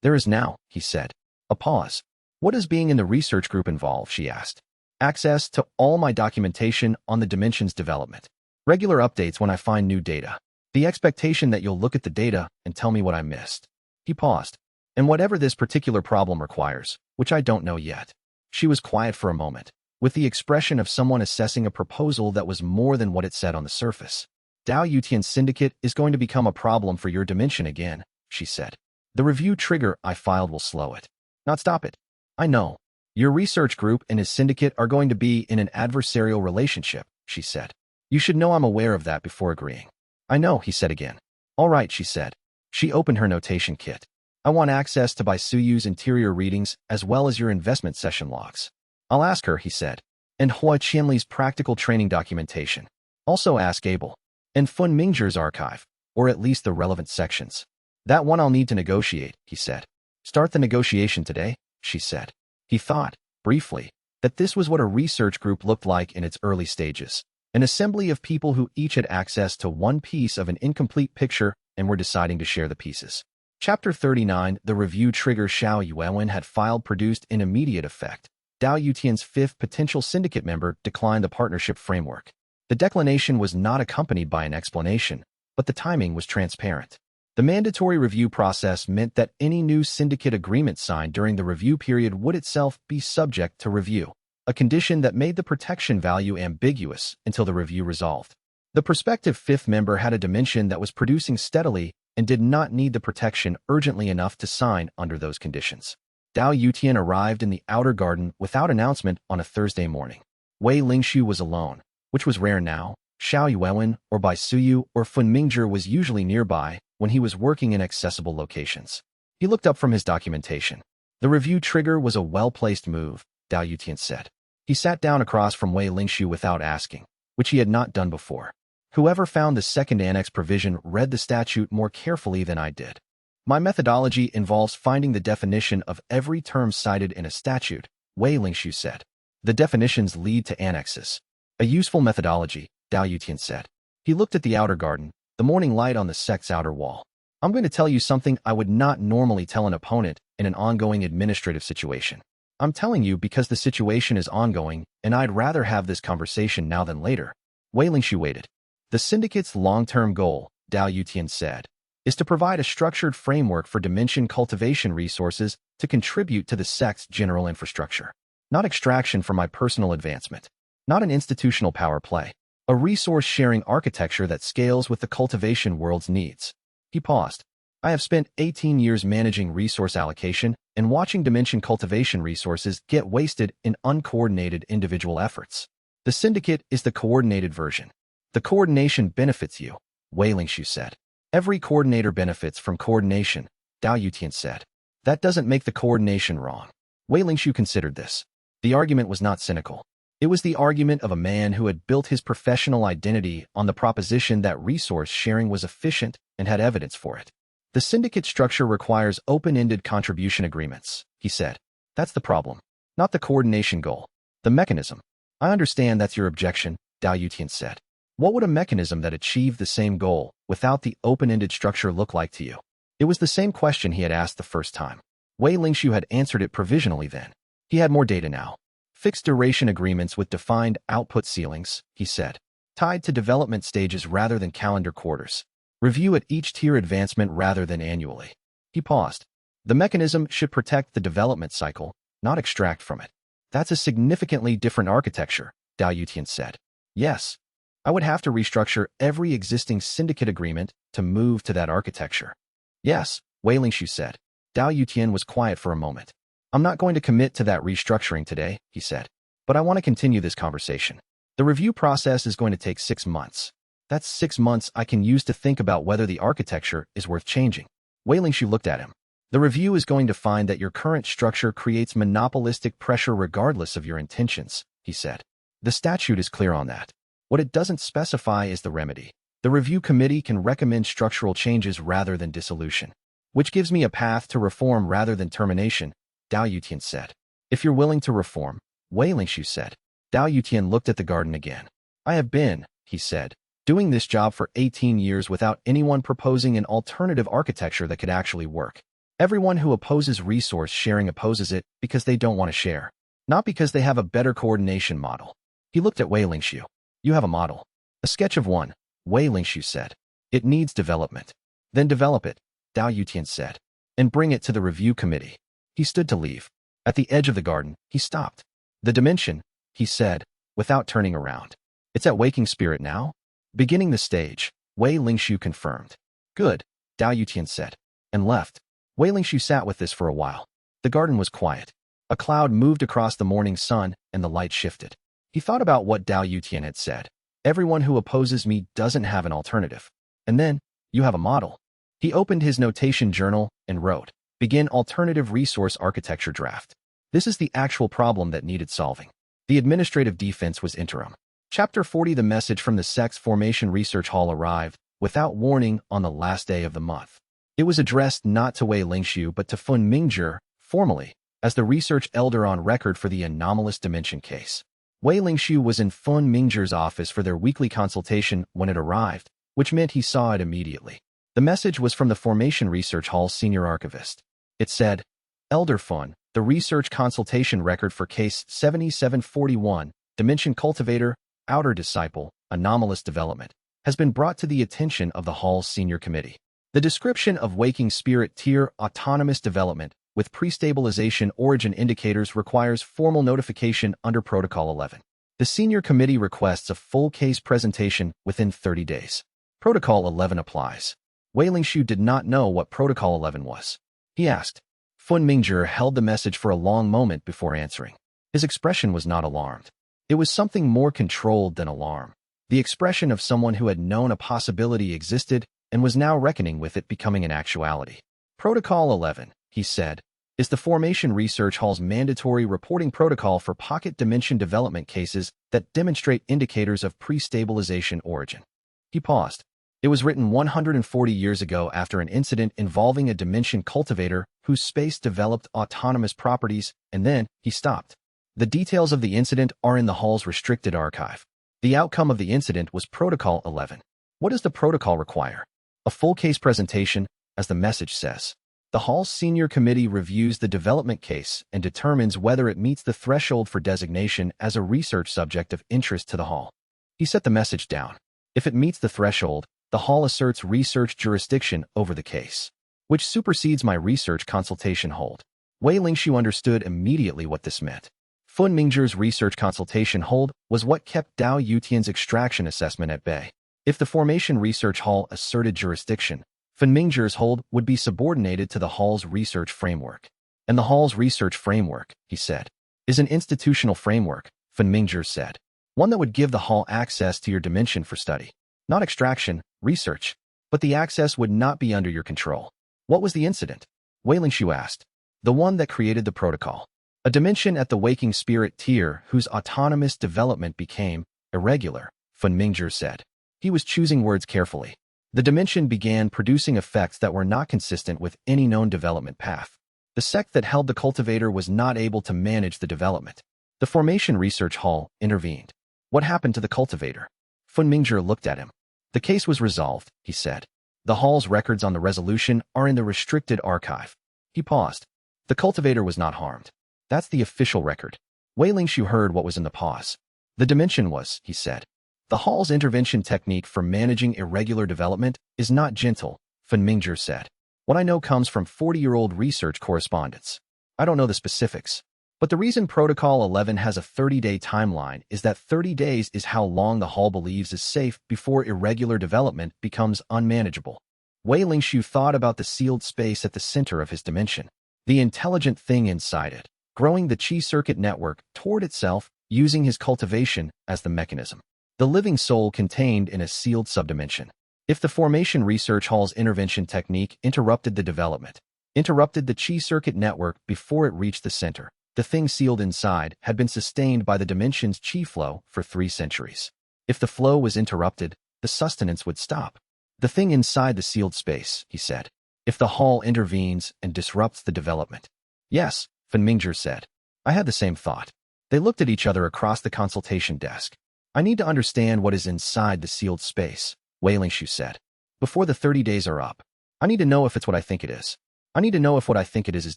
There is now, he said. A pause. What does being in the research group involve, she asked. Access to all my documentation on the dimension's development. Regular updates when I find new data. The expectation that you'll look at the data and tell me what I missed. He paused. And whatever this particular problem requires, which I don't know yet. She was quiet for a moment, with the expression of someone assessing a proposal that was more than what it said on the surface. Dao Yutian Syndicate is going to become a problem for your dimension again, she said. The review trigger I filed will slow it, not stop it. I know. Your research group and his syndicate are going to be in an adversarial relationship, she said. You should know I'm aware of that before agreeing. I know, he said again. All right, she said. She opened her notation kit. I want access to Suyu's interior readings as well as your investment session logs. I'll ask her, he said. And Hua Qianli's practical training documentation. Also ask Abel. And Funmingzhi's archive, or at least the relevant sections. That one I'll need to negotiate, he said. Start the negotiation today, she said. He thought, briefly. that this was what a research group looked like in its early stages. An assembly of people who each had access to one piece of an incomplete picture and were deciding to share the pieces. Chapter 39, the review trigger Xiao Yuwen had filed produced in immediate effect. Dao Yutian's fifth potential syndicate member declined the partnership framework. The declination was not accompanied by an explanation, but the timing was transparent. The mandatory review process meant that any new syndicate agreement signed during the review period would itself be subject to review, a condition that made the protection value ambiguous until the review resolved. The prospective fifth member had a dimension that was producing steadily and did not need the protection urgently enough to sign under those conditions. Dao Yutian arrived in the outer garden without announcement on a Thursday morning. Wei Lingshu was alone, which was rare now. Xiao Yuwen or Bai Suyu or Fun Mingzhi was usually nearby when he was working in accessible locations. He looked up from his documentation. The review trigger was a well-placed move, Dao Yutian said. He sat down across from Wei Lingshu without asking, which he had not done before. Whoever found the second annex provision read the statute more carefully than I did. My methodology involves finding the definition of every term cited in a statute, Wei Lingshu said. The definitions lead to annexes. A useful methodology, Dao Yutian said. He looked at the outer garden, the morning light on the sect's outer wall. I'm going to tell you something I would not normally tell an opponent in an ongoing administrative situation. I'm telling you because the situation is ongoing, and I'd rather have this conversation now than later. Wei Lingshu waited. The syndicate's long-term goal, Dao Yutian said, is to provide a structured framework for dimension cultivation resources to contribute to the sect's general infrastructure. Not extraction for my personal advancement. Not an institutional power play. A resource-sharing architecture that scales with the cultivation world's needs. He paused. I have spent 18 years managing resource allocation and watching dimension cultivation resources get wasted in uncoordinated individual efforts. The syndicate is the coordinated version. The coordination benefits you, Wei Lingshu said. Every coordinator benefits from coordination, Dao Yutian said. That doesn't make the coordination wrong. Wei Lingshu considered this. The argument was not cynical. It was the argument of a man who had built his professional identity on the proposition that resource sharing was efficient and had evidence for it. The syndicate structure requires open-ended contribution agreements, he said. That's the problem, not the coordination goal. The mechanism. I understand that's your objection, Dao Yutian said. What would a mechanism that achieved the same goal without the open-ended structure look like to you? It was the same question he had asked the first time. Wei Lingshu had answered it provisionally then. He had more data now. Fixed duration agreements with defined output ceilings, he said, tied to development stages rather than calendar quarters. Review at each tier advancement rather than annually. He paused. The mechanism should protect the development cycle, not extract from it. That's a significantly different architecture, Dao Yutian said. Yes. I would have to restructure every existing syndicate agreement to move to that architecture. Yes, Wei Lingshu said. Dao Yutian was quiet for a moment. I'm not going to commit to that restructuring today, he said, but I want to continue this conversation. The review process is going to take 6 months. That's 6 months I can use to think about whether the architecture is worth changing. Wei Lingshu looked at him. The review is going to find that your current structure creates monopolistic pressure regardless of your intentions, he said. The statute is clear on that. What it doesn't specify is the remedy. The review committee can recommend structural changes rather than dissolution, which gives me a path to reform rather than termination, Dao Yutian said. If you're willing to reform, Wei Lingshu said. Dao Yutian looked at the garden again. I have been, he said, doing this job for 18 years without anyone proposing an alternative architecture that could actually work. Everyone who opposes resource sharing opposes it because they don't want to share, not because they have a better coordination model. He looked at Wei Lingshu. You have a model. A sketch of one, Wei Lingshu said. It needs development. Then develop it, Dao Yutian said, and bring it to the review committee. He stood to leave. At the edge of the garden, he stopped. The dimension, he said, without turning around. It's at waking spirit now? Beginning the stage, Wei Lingshu confirmed. Good, Dao Yutian said, and left. Wei Lingshu sat with this for a while. The garden was quiet. A cloud moved across the morning sun, and the light shifted. He thought about what Dao Yutian had said. Everyone who opposes me doesn't have an alternative. And then, you have a model. He opened his notation journal and wrote, Begin alternative resource architecture draft. This is the actual problem that needed solving. The administrative defense was interim. Chapter 40 The message from the Sex Formation Research Hall arrived, without warning, on the last day of the month. It was addressed not to Wei Lingshu but to Fun Mingzhi, formally. as the research elder on record for the anomalous dimension case. Wei Lingshu was in Fun Mingzhi's office for their weekly consultation when it arrived, which meant he saw it immediately. The message was from the Formation Research Hall's senior archivist. It said, Elder Fun, the research consultation record for case 7741, Dimension Cultivator, Outer Disciple, Anomalous Development, has been brought to the attention of the Hall's senior committee. The description of Waking Spirit Tier Autonomous Development with Pre-Stabilization Origin Indicators requires formal notification under Protocol 11. The senior committee requests a full case presentation within 30 days. Protocol 11 applies. Wei Lingshu did not know what Protocol 11 was. He asked. Fun Mingzhi held the message for a long moment before answering. His expression was not alarmed. It was something more controlled than alarm. The expression of someone who had known a possibility existed and was now reckoning with it becoming an actuality. Protocol 11, he said, is the Formation Research Hall's mandatory reporting protocol for pocket dimension development cases that demonstrate indicators of pre-stabilization origin. He paused. It was written 140 years ago after an incident involving a dimension cultivator whose space developed autonomous properties, and then he stopped. The details of the incident are in the Hall's restricted archive. The outcome of the incident was Protocol 11. What does the protocol require? A full case presentation, as the message says. The Hall's senior committee reviews the development case and determines whether it meets the threshold for designation as a research subject of interest to the Hall. He set the message down. If it meets the threshold, the Hall asserts research jurisdiction over the case, which supersedes my research consultation hold. Wei Lingshu understood immediately what this meant. Fun Mingzhi's research consultation hold was what kept Dao Yutian's extraction assessment at bay. If the Formation Research Hall asserted jurisdiction, Fun Mingzhi's hold would be subordinated to the Hall's research framework. And the Hall's research framework, he said, is an institutional framework, Fun Mingzhi said. One that would give the Hall access to your dimension for study. Not extraction, research. But the access would not be under your control. What was the incident? Wei Lingshu asked. The one that created the protocol. A dimension at the Waking Spirit tier whose autonomous development became irregular, Fun Mingzhi said. He was choosing words carefully. The dimension began producing effects that were not consistent with any known development path. The sect that held the cultivator was not able to manage the development. The Formation Research Hall intervened. What happened to the cultivator? Fun Mingzhi looked at him. The case was resolved, he said. The Hall's records on the resolution are in the restricted archive. He paused. The cultivator was not harmed. That's the official record. Wei Lingshu heard what was in the pause. The dimension was, he said. The Hall's intervention technique for managing irregular development is not gentle, Fun Mingzhi said. What I know comes from 40-year-old research correspondence. I don't know the specifics. But the reason Protocol 11 has a 30-day timeline is that 30 days is how long the Hall believes is safe before irregular development becomes unmanageable. Wei Lingshu thought about the sealed space at the center of his dimension. The intelligent thing inside it, growing the chi circuit network toward itself using his cultivation as the mechanism. The living soul contained in a sealed subdimension. If the Formation Research Hall's intervention technique interrupted the development, interrupted the chi circuit network before it reached the center, the thing sealed inside had been sustained by the dimension's chi flow for 3 centuries. If the flow was interrupted, the sustenance would stop. The thing inside the sealed space, he said. If the Hall intervenes and disrupts the development. Yes, Fun Mingzhi said. I had the same thought. They looked at each other across the consultation desk. I need to understand what is inside the sealed space, Wei Lingshu said. Before the 30 days are up. I need to know if it's what I think it is. I need to know if what I think it is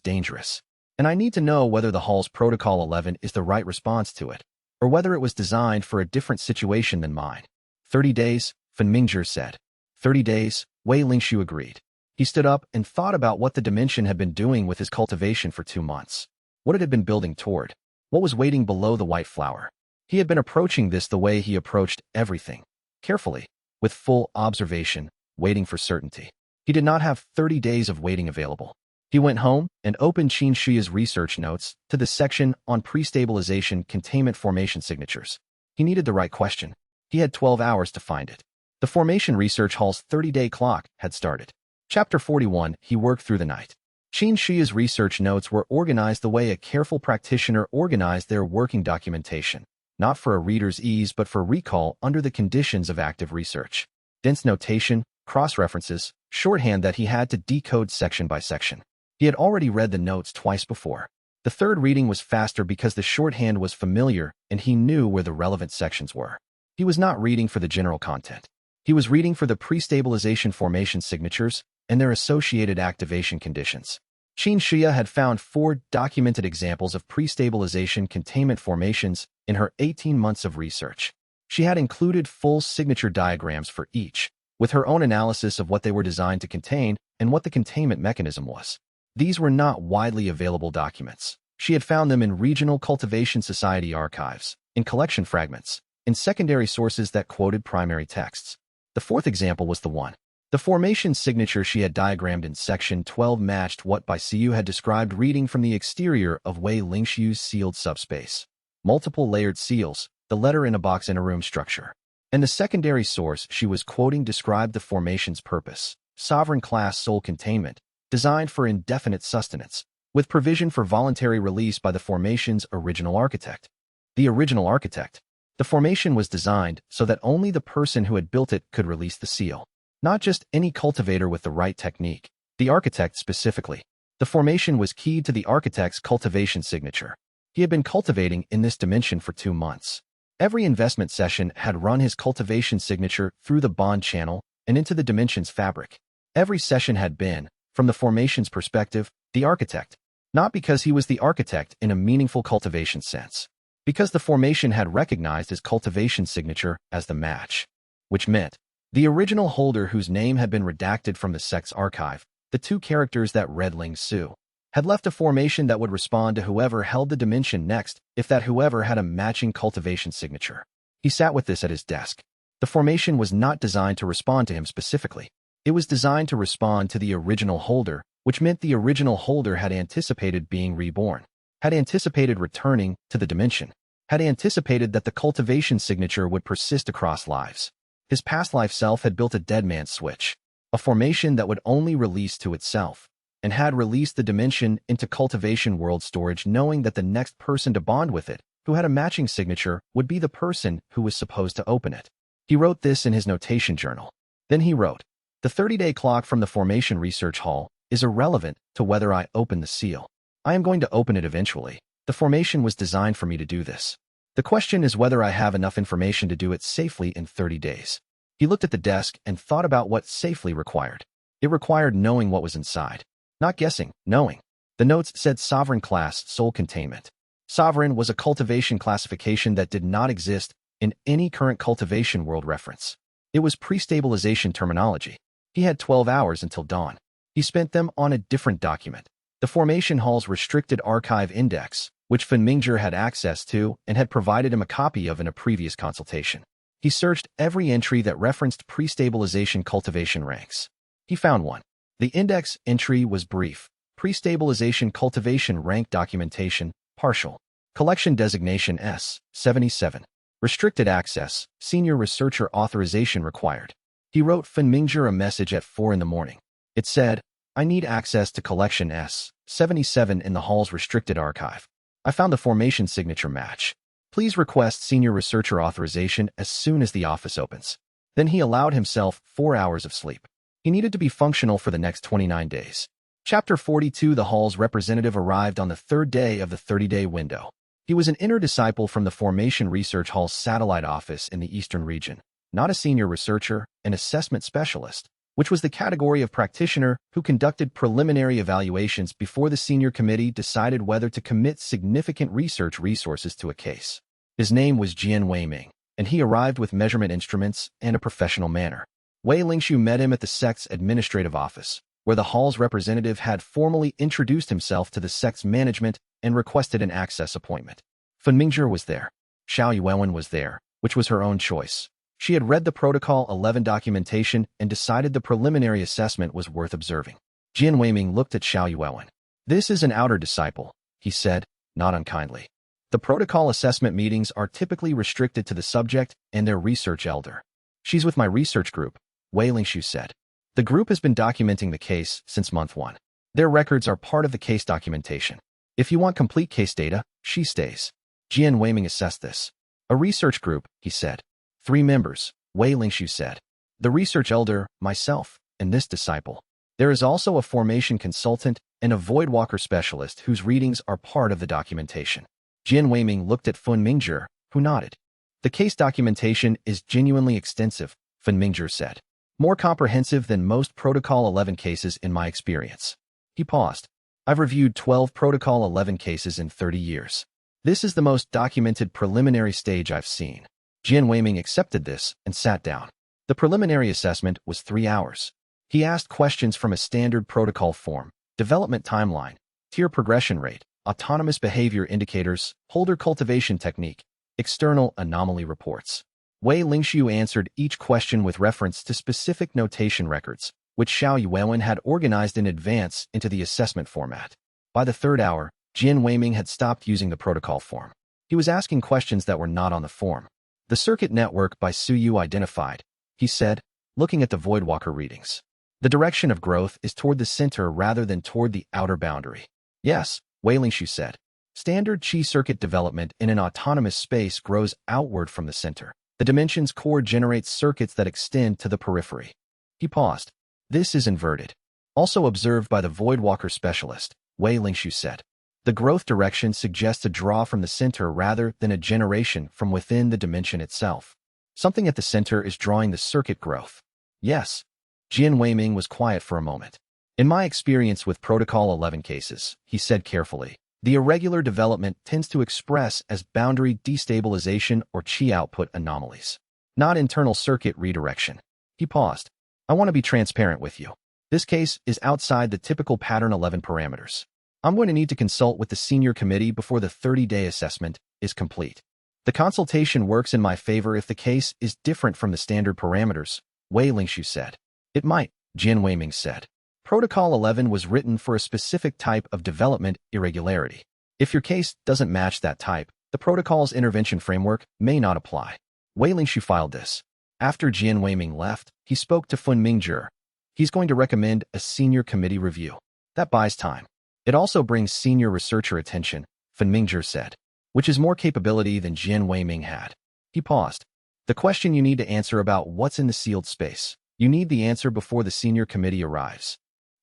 dangerous. And I need to know whether the Hall's Protocol 11 is the right response to it, or whether it was designed for a different situation than mine. 30 days, Fun Mingzhi said. 30 days, Wei Lingshu agreed. He stood up and thought about what the dimension had been doing with his cultivation for 2 months. What it had been building toward. What was waiting below the white flower. He had been approaching this the way he approached everything. Carefully, with full observation, waiting for certainty. He did not have 30 days of waiting available. He went home and opened xianxia's research notes to the section on pre-stabilization containment formation signatures. He needed the right question. He had 12 hours to find it. The Formation Research Hall's 30-day clock had started. Chapter 41, he worked through the night. Xianxia's research notes were organized the way a careful practitioner organized their working documentation, not for a reader's ease but for recall under the conditions of active research. Dense notation, cross-references, shorthand that he had to decode section by section. He had already read the notes twice before. The third reading was faster because the shorthand was familiar and he knew where the relevant sections were. He was not reading for the general content. He was reading for the pre-stabilization formation signatures and their associated activation conditions. Xianxia had found 4 documented examples of pre-stabilization containment formations in her 18 months of research. She had included full signature diagrams for each, with her own analysis of what they were designed to contain and what the containment mechanism was. These were not widely available documents. She had found them in regional cultivation society archives, in collection fragments, in secondary sources that quoted primary texts. The fourth example was the one. The formation signature she had diagrammed in section 12 matched what Bai Siyu had described reading from the exterior of Wei Lingxiu's sealed subspace. Multiple layered seals, the letter in a box in a room structure. And the secondary source she was quoting described the formation's purpose, sovereign class soul containment, designed for indefinite sustenance, with provision for voluntary release by the formation's original architect. The original architect. The formation was designed so that only the person who had built it could release the seal. Not just any cultivator with the right technique, the architect specifically. The formation was keyed to the architect's cultivation signature. He had been cultivating in this dimension for 2 months. Every investment session had run his cultivation signature through the bond channel and into the dimension's fabric. Every session had been, from the formation's perspective, the architect. Not because he was the architect in a meaningful cultivation sense. Because the formation had recognized his cultivation signature as the match. Which meant, the original holder whose name had been redacted from the sect's archive, the 2 characters that read Ling Su, had left a formation that would respond to whoever held the dimension next if that whoever had a matching cultivation signature. He sat with this at his desk. The formation was not designed to respond to him specifically. It was designed to respond to the original holder, which meant the original holder had anticipated being reborn, had anticipated returning to the dimension, had anticipated that the cultivation signature would persist across lives. His past life self had built a dead man's switch, a formation that would only release to itself, and had released the dimension into cultivation world storage knowing that the next person to bond with it, who had a matching signature, would be the person who was supposed to open it. He wrote this in his notation journal. Then he wrote, "The 30-day clock from the formation research hall is irrelevant to whether I open the seal. I am going to open it eventually. The formation was designed for me to do this. The question is whether I have enough information to do it safely in 30 days. He looked at the desk and thought about what safely required. It required knowing what was inside. Not guessing, knowing. The notes said sovereign class soul containment. Sovereign was a cultivation classification that did not exist in any current cultivation world reference. It was pre-stabilization terminology. He had 12 hours until dawn. He spent them on a different document. The formation hall's restricted archive index, which Fen Mingzhi had access to and had provided him a copy of in a previous consultation. He searched every entry that referenced pre-stabilization cultivation ranks. He found one. The index entry was brief. Pre-stabilization cultivation rank documentation, partial. Collection designation S77. Restricted access, senior researcher authorization required. He wrote Fen Mingzhi a message at 4 in the morning. It said, "I need access to collection S77 in the hall's restricted archive. I found the formation signature match. Please request senior researcher authorization as soon as the office opens." Then he allowed himself 4 hours of sleep. He needed to be functional for the next 29 days. Chapter 42. The hall's representative arrived on the 3rd day of the 30-day window. He was an inner disciple from the Formation Research Hall's satellite office in the Eastern region, not a senior researcher, an assessment specialist, which was the category of practitioner who conducted preliminary evaluations before the senior committee decided whether to commit significant research resources to a case. His name was Jian Weiming, and he arrived with measurement instruments and a professional manner. Wei Lingxiu met him at the sect's administrative office, where the hall's representative had formally introduced himself to the sect's management and requested an access appointment. Fen Mingzhi was there. Xiao Yuwen was there, which was her own choice. She had read the Protocol 11 documentation and decided the preliminary assessment was worth observing. Jian Weiming looked at Xiao Yuwen. "This is an outer disciple," he said, not unkindly. "The protocol assessment meetings are typically restricted to the subject and their research elder." "She's with my research group," Wei Lingxiu said. "The group has been documenting the case since month 1. Their records are part of the case documentation. If you want complete case data, she stays." Jian Weiming assessed this. "A research group," he said. 3 members, Wei Lingxiu said. "The research elder, myself, and this disciple." There is also a formation consultant and a voidwalker specialist whose readings are part of the documentation. Jin Weiming looked at Fun Mingzhi, who nodded. The case documentation is genuinely extensive, Fun Mingzhi said. More comprehensive than most Protocol 11 cases in my experience. He paused. I've reviewed 12 Protocol 11 cases in 30 years. This is the most documented preliminary stage I've seen. Jin Weiming accepted this and sat down. The preliminary assessment was 3 hours. He asked questions from a standard protocol form, development timeline, tier progression rate, autonomous behavior indicators, holder cultivation technique, external anomaly reports. Wei Lingxiu answered each question with reference to specific notation records, which Xiao Yuwen had organized in advance into the assessment format. By the 3rd hour, Jin Weiming had stopped using the protocol form. He was asking questions that were not on the form. The circuit network by Su Yu identified, he said, looking at the Voidwalker readings. The direction of growth is toward the center rather than toward the outer boundary. Yes, Wei Lingxiu said. Standard Qi circuit development in an autonomous space grows outward from the center. The dimension's core generates circuits that extend to the periphery. He paused. This is inverted. Also observed by the Voidwalker specialist, Wei Lingxiu said. The growth direction suggests a draw from the center rather than a generation from within the dimension itself. Something at the center is drawing the circuit growth. Yes. Jin Weiming was quiet for a moment. In my experience with Protocol 11 cases, he said carefully, the irregular development tends to express as boundary destabilization or Qi output anomalies, not internal circuit redirection. He paused. I want to be transparent with you. This case is outside the typical pattern 11 parameters. I'm going to need to consult with the senior committee before the 30-day assessment is complete. The consultation works in my favor if the case is different from the standard parameters, Wei Lingxiu said. It might, Jin Weiming said. Protocol 11 was written for a specific type of development irregularity. If your case doesn't match that type, the protocol's intervention framework may not apply. Wei Lingxiu filed this. After Jin Weiming left, he spoke to Fun Mingzhi. He's going to recommend a senior committee review. That buys time. It also brings senior researcher attention, Fun Mingzhi said, which is more capability than Jin Weiming had. He paused. The question you need to answer about what's in the sealed space. You need the answer before the senior committee arrives.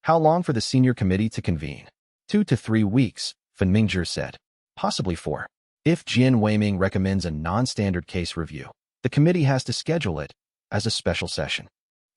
How long for the senior committee to convene? 2 to 3 weeks, Fun Mingzhi said. Possibly 4. If Jin Weiming recommends a non-standard case review, the committee has to schedule it as a special session.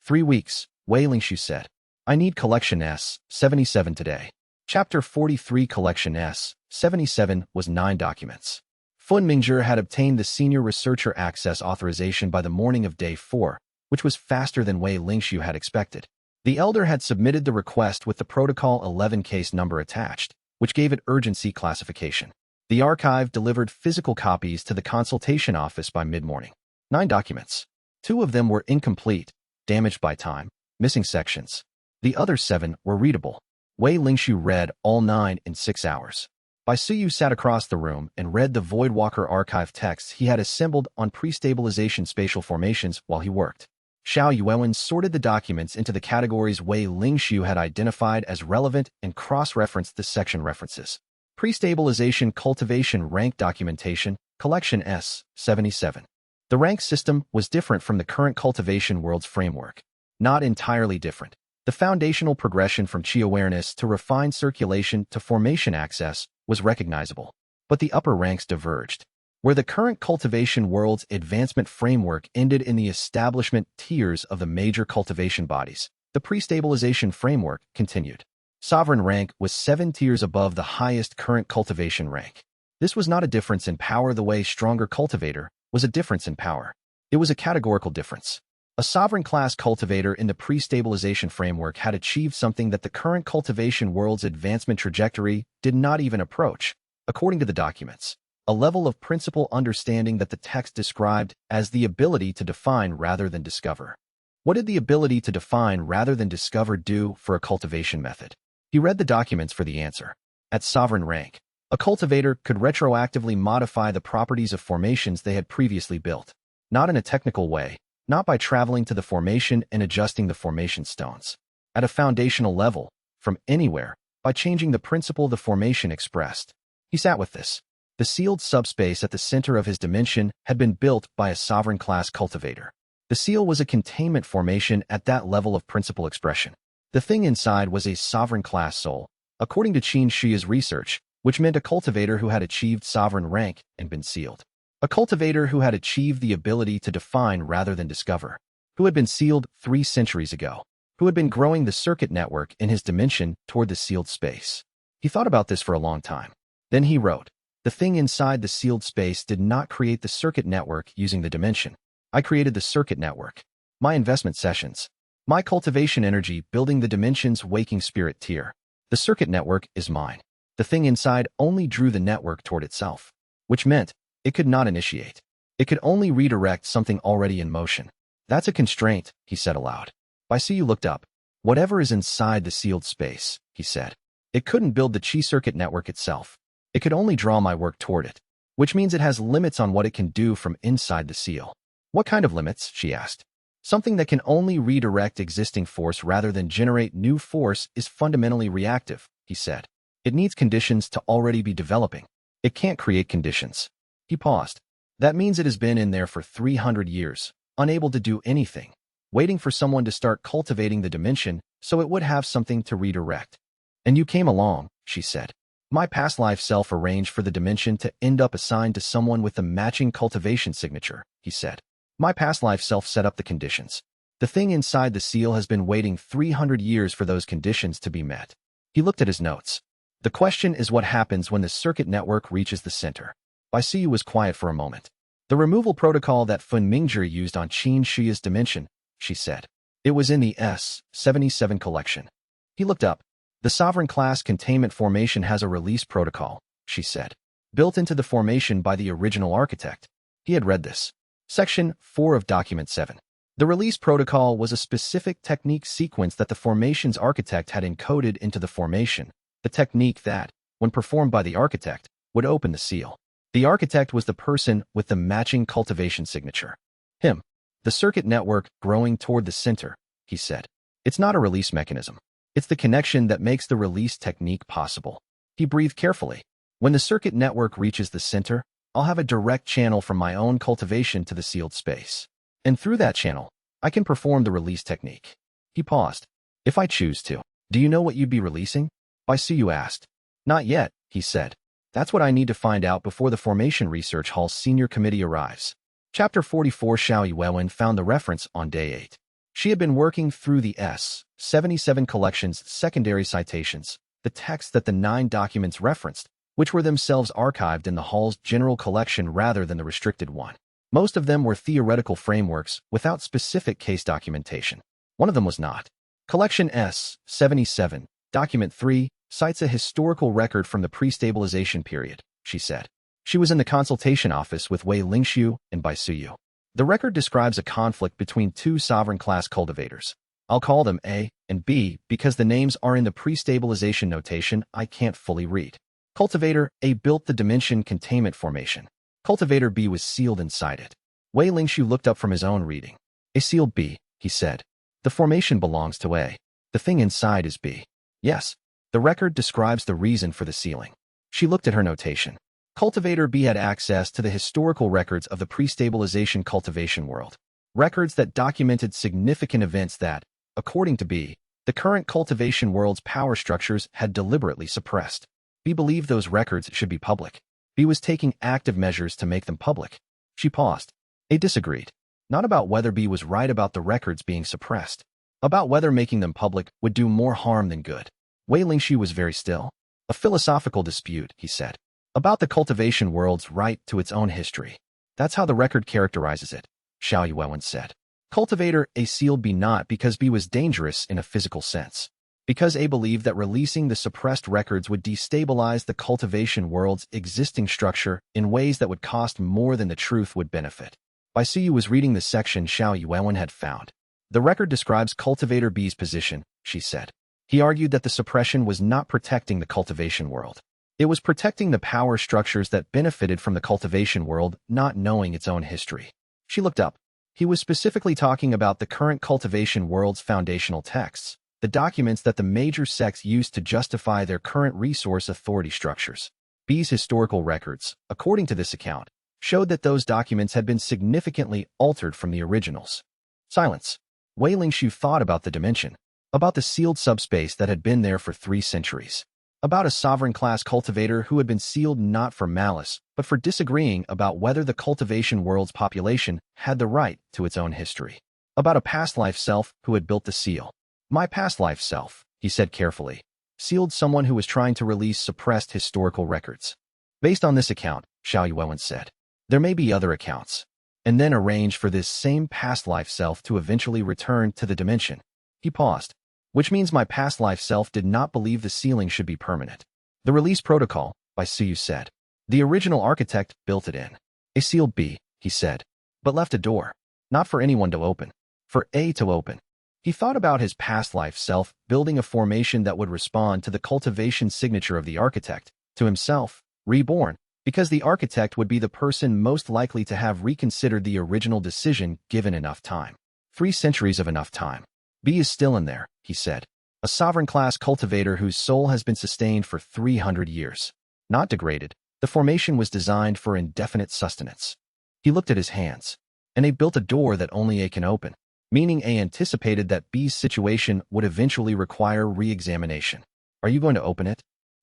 3 weeks, Wei Lingxiu said. I need Collection S77 today. Chapter 43 Collection S77 was 9 documents. Fun Mingzhi had obtained the senior researcher access authorization by the morning of day 4, which was faster than Wei Lingxiu had expected. The elder had submitted the request with the Protocol 11 case number attached, which gave it urgency classification. The archive delivered physical copies to the consultation office by mid-morning. 9 documents. 2 of them were incomplete, damaged by time, missing sections. The other 7 were readable. Wei Lingxiu read all 9 in 6 hours. Bai Suyu sat across the room and read the Voidwalker archive texts he had assembled on pre-stabilization spatial formations while he worked. Xiao Yuwen sorted the documents into the categories Wei Lingxiu had identified as relevant and cross-referenced the section references. Pre-stabilization cultivation rank documentation, Collection S77. The rank system was different from the current cultivation world's framework. Not entirely different. The foundational progression from Qi awareness to refined circulation to formation access was recognizable, but the upper ranks diverged. Where the current cultivation world's advancement framework ended in the establishment tiers of the major cultivation bodies, the pre-stabilization framework continued. Sovereign rank was 7 tiers above the highest current cultivation rank. This was not a difference in power the way stronger cultivator was a difference in power. It was a categorical difference. A sovereign class cultivator in the pre-stabilization framework had achieved something that the current cultivation world's advancement trajectory did not even approach, according to the documents. A level of principal understanding that the text described as the ability to define rather than discover. What did the ability to define rather than discover do for a cultivation method? He read the documents for the answer. At sovereign rank, a cultivator could retroactively modify the properties of formations they had previously built. Not in a technical way, not by traveling to the formation and adjusting the formation stones. At a foundational level, from anywhere, by changing the principle the formation expressed. He sat with this. The sealed subspace at the center of his dimension had been built by a sovereign class cultivator. The seal was a containment formation at that level of principal expression. The thing inside was a sovereign class soul, according to xianxia's research, which meant a cultivator who had achieved sovereign rank and been sealed. A cultivator who had achieved the ability to define rather than discover, who had been sealed 3 centuries ago, who had been growing the circuit network in his dimension toward the sealed space. He thought about this for a long time. Then he wrote, "The thing inside the sealed space did not create the circuit network using the dimension. I created the circuit network. My investment sessions. My cultivation energy building the dimension's waking spirit tier. The circuit network is mine. The thing inside only drew the network toward itself, which meant it could not initiate. It could only redirect something already in motion. That's a constraint," he said aloud. Baisu looked up. "Whatever is inside the sealed space," he said. "It couldn't build the chi circuit network itself. It could only draw my work toward it, which means it has limits on what it can do from inside the seal." "What kind of limits?" she asked. "Something that can only redirect existing force rather than generate new force is fundamentally reactive," he said. "It needs conditions to already be developing. It can't create conditions." He paused. "That means it has been in there for 300 years, unable to do anything, waiting for someone to start cultivating the dimension so it would have something to redirect. And you came along," she said. "My past life self arranged for the dimension to end up assigned to someone with the matching cultivation signature," he said. "My past life self set up the conditions. The thing inside the seal has been waiting 300 years for those conditions to be met." He looked at his notes. "The question is what happens when the circuit network reaches the center." Baisu was quiet for a moment. "The removal protocol that Fun Mingzhi used on xianxia's dimension," she said. "It was in the S77 collection." He looked up. "The sovereign class containment formation has a release protocol," she said, "built into the formation by the original architect." He had read this. Section 4 of Document 7. The release protocol was a specific technique sequence that the formation's architect had encoded into the formation, the technique that, when performed by the architect, would open the seal. The architect was the person with the matching cultivation signature. Him. "The circuit network growing toward the center," he said. "It's not a release mechanism. It's the connection that makes the release technique possible." He breathed carefully. "When the circuit network reaches the center, I'll have a direct channel from my own cultivation to the sealed space. And through that channel, I can perform the release technique." He paused. "If I choose to, do you know what you'd be releasing?" Baisu asked. "Not yet," he said. "That's what I need to find out before the Formation Research Hall's senior committee arrives." Chapter 44. Xiao Yuwen found the reference on day 8. She had been working through the S77 collection's secondary citations, the texts that the 9 documents referenced, which were themselves archived in the Hall's general collection rather than the restricted one. Most of them were theoretical frameworks without specific case documentation. One of them was not. Collection S77, Document 3, cites a historical record from the pre-stabilization period, she said. She was in the consultation office with Wei Lingxiu and Baisu. The record describes a conflict between 2 sovereign class cultivators. I'll call them A and B because the names are in the pre-stabilization notation I can't fully read. Cultivator A built the dimension containment formation. Cultivator B was sealed inside it. Wei Lingxiu looked up from his own reading. "A sealed B," he said. "The formation belongs to A. The thing inside is B." "Yes. The record describes the reason for the sealing." She looked at her notation. Cultivator B had access to the historical records of the pre-stabilization cultivation world. Records that documented significant events that, according to B, the current cultivation world's power structures had deliberately suppressed. B believed those records should be public. B was taking active measures to make them public. She paused. A disagreed. Not about whether B was right about the records being suppressed. About whether making them public would do more harm than good. Wei Lingxiu was very still. "A philosophical dispute," he said. "About the cultivation world's right to its own history. That's how the record characterizes it," Xiao Yuwen said. Cultivator A sealed B not because B was dangerous in a physical sense. Because A believed that releasing the suppressed records would destabilize the cultivation world's existing structure in ways that would cost more than the truth would benefit. Baisu was reading the section Xiao Yuwen had found. "The record describes Cultivator B's position," she said. "He argued that the suppression was not protecting the cultivation world. It was protecting the power structures that benefited from the cultivation world not knowing its own history." She looked up. He was specifically talking about the current cultivation world's foundational texts, the documents that the major sects used to justify their current resource authority structures. B's historical records, according to this account, showed that those documents had been significantly altered from the originals. Silence. Wei Lingxiu thought about the dimension. about the sealed subspace that had been there for 3 centuries, about a sovereign-class cultivator who had been sealed not for malice, but for disagreeing about whether the cultivation world's population had the right to its own history, about a past life self who had built the seal. My past life self, he said carefully, sealed someone who was trying to release suppressed historical records. Based on this account, xianxia said, there may be other accounts, and then arrange for this same past life self to eventually return to the dimension. He paused. Which means my past life self did not believe the sealing should be permanent. The release protocol, by Siyu said. The original architect built it in. A sealed B, he said, but left a door. Not for anyone to open. For A to open. He thought about his past life self building a formation that would respond to the cultivation signature of the architect, to himself, reborn, because the architect would be the person most likely to have reconsidered the original decision given enough time. 3 centuries of enough time. B is still in there, he said. A sovereign-class cultivator whose soul has been sustained for 300 years. Not degraded, the formation was designed for indefinite sustenance. He looked at his hands, and they built a door that only A can open, meaning A anticipated that B's situation would eventually require re-examination. Are you going to open it?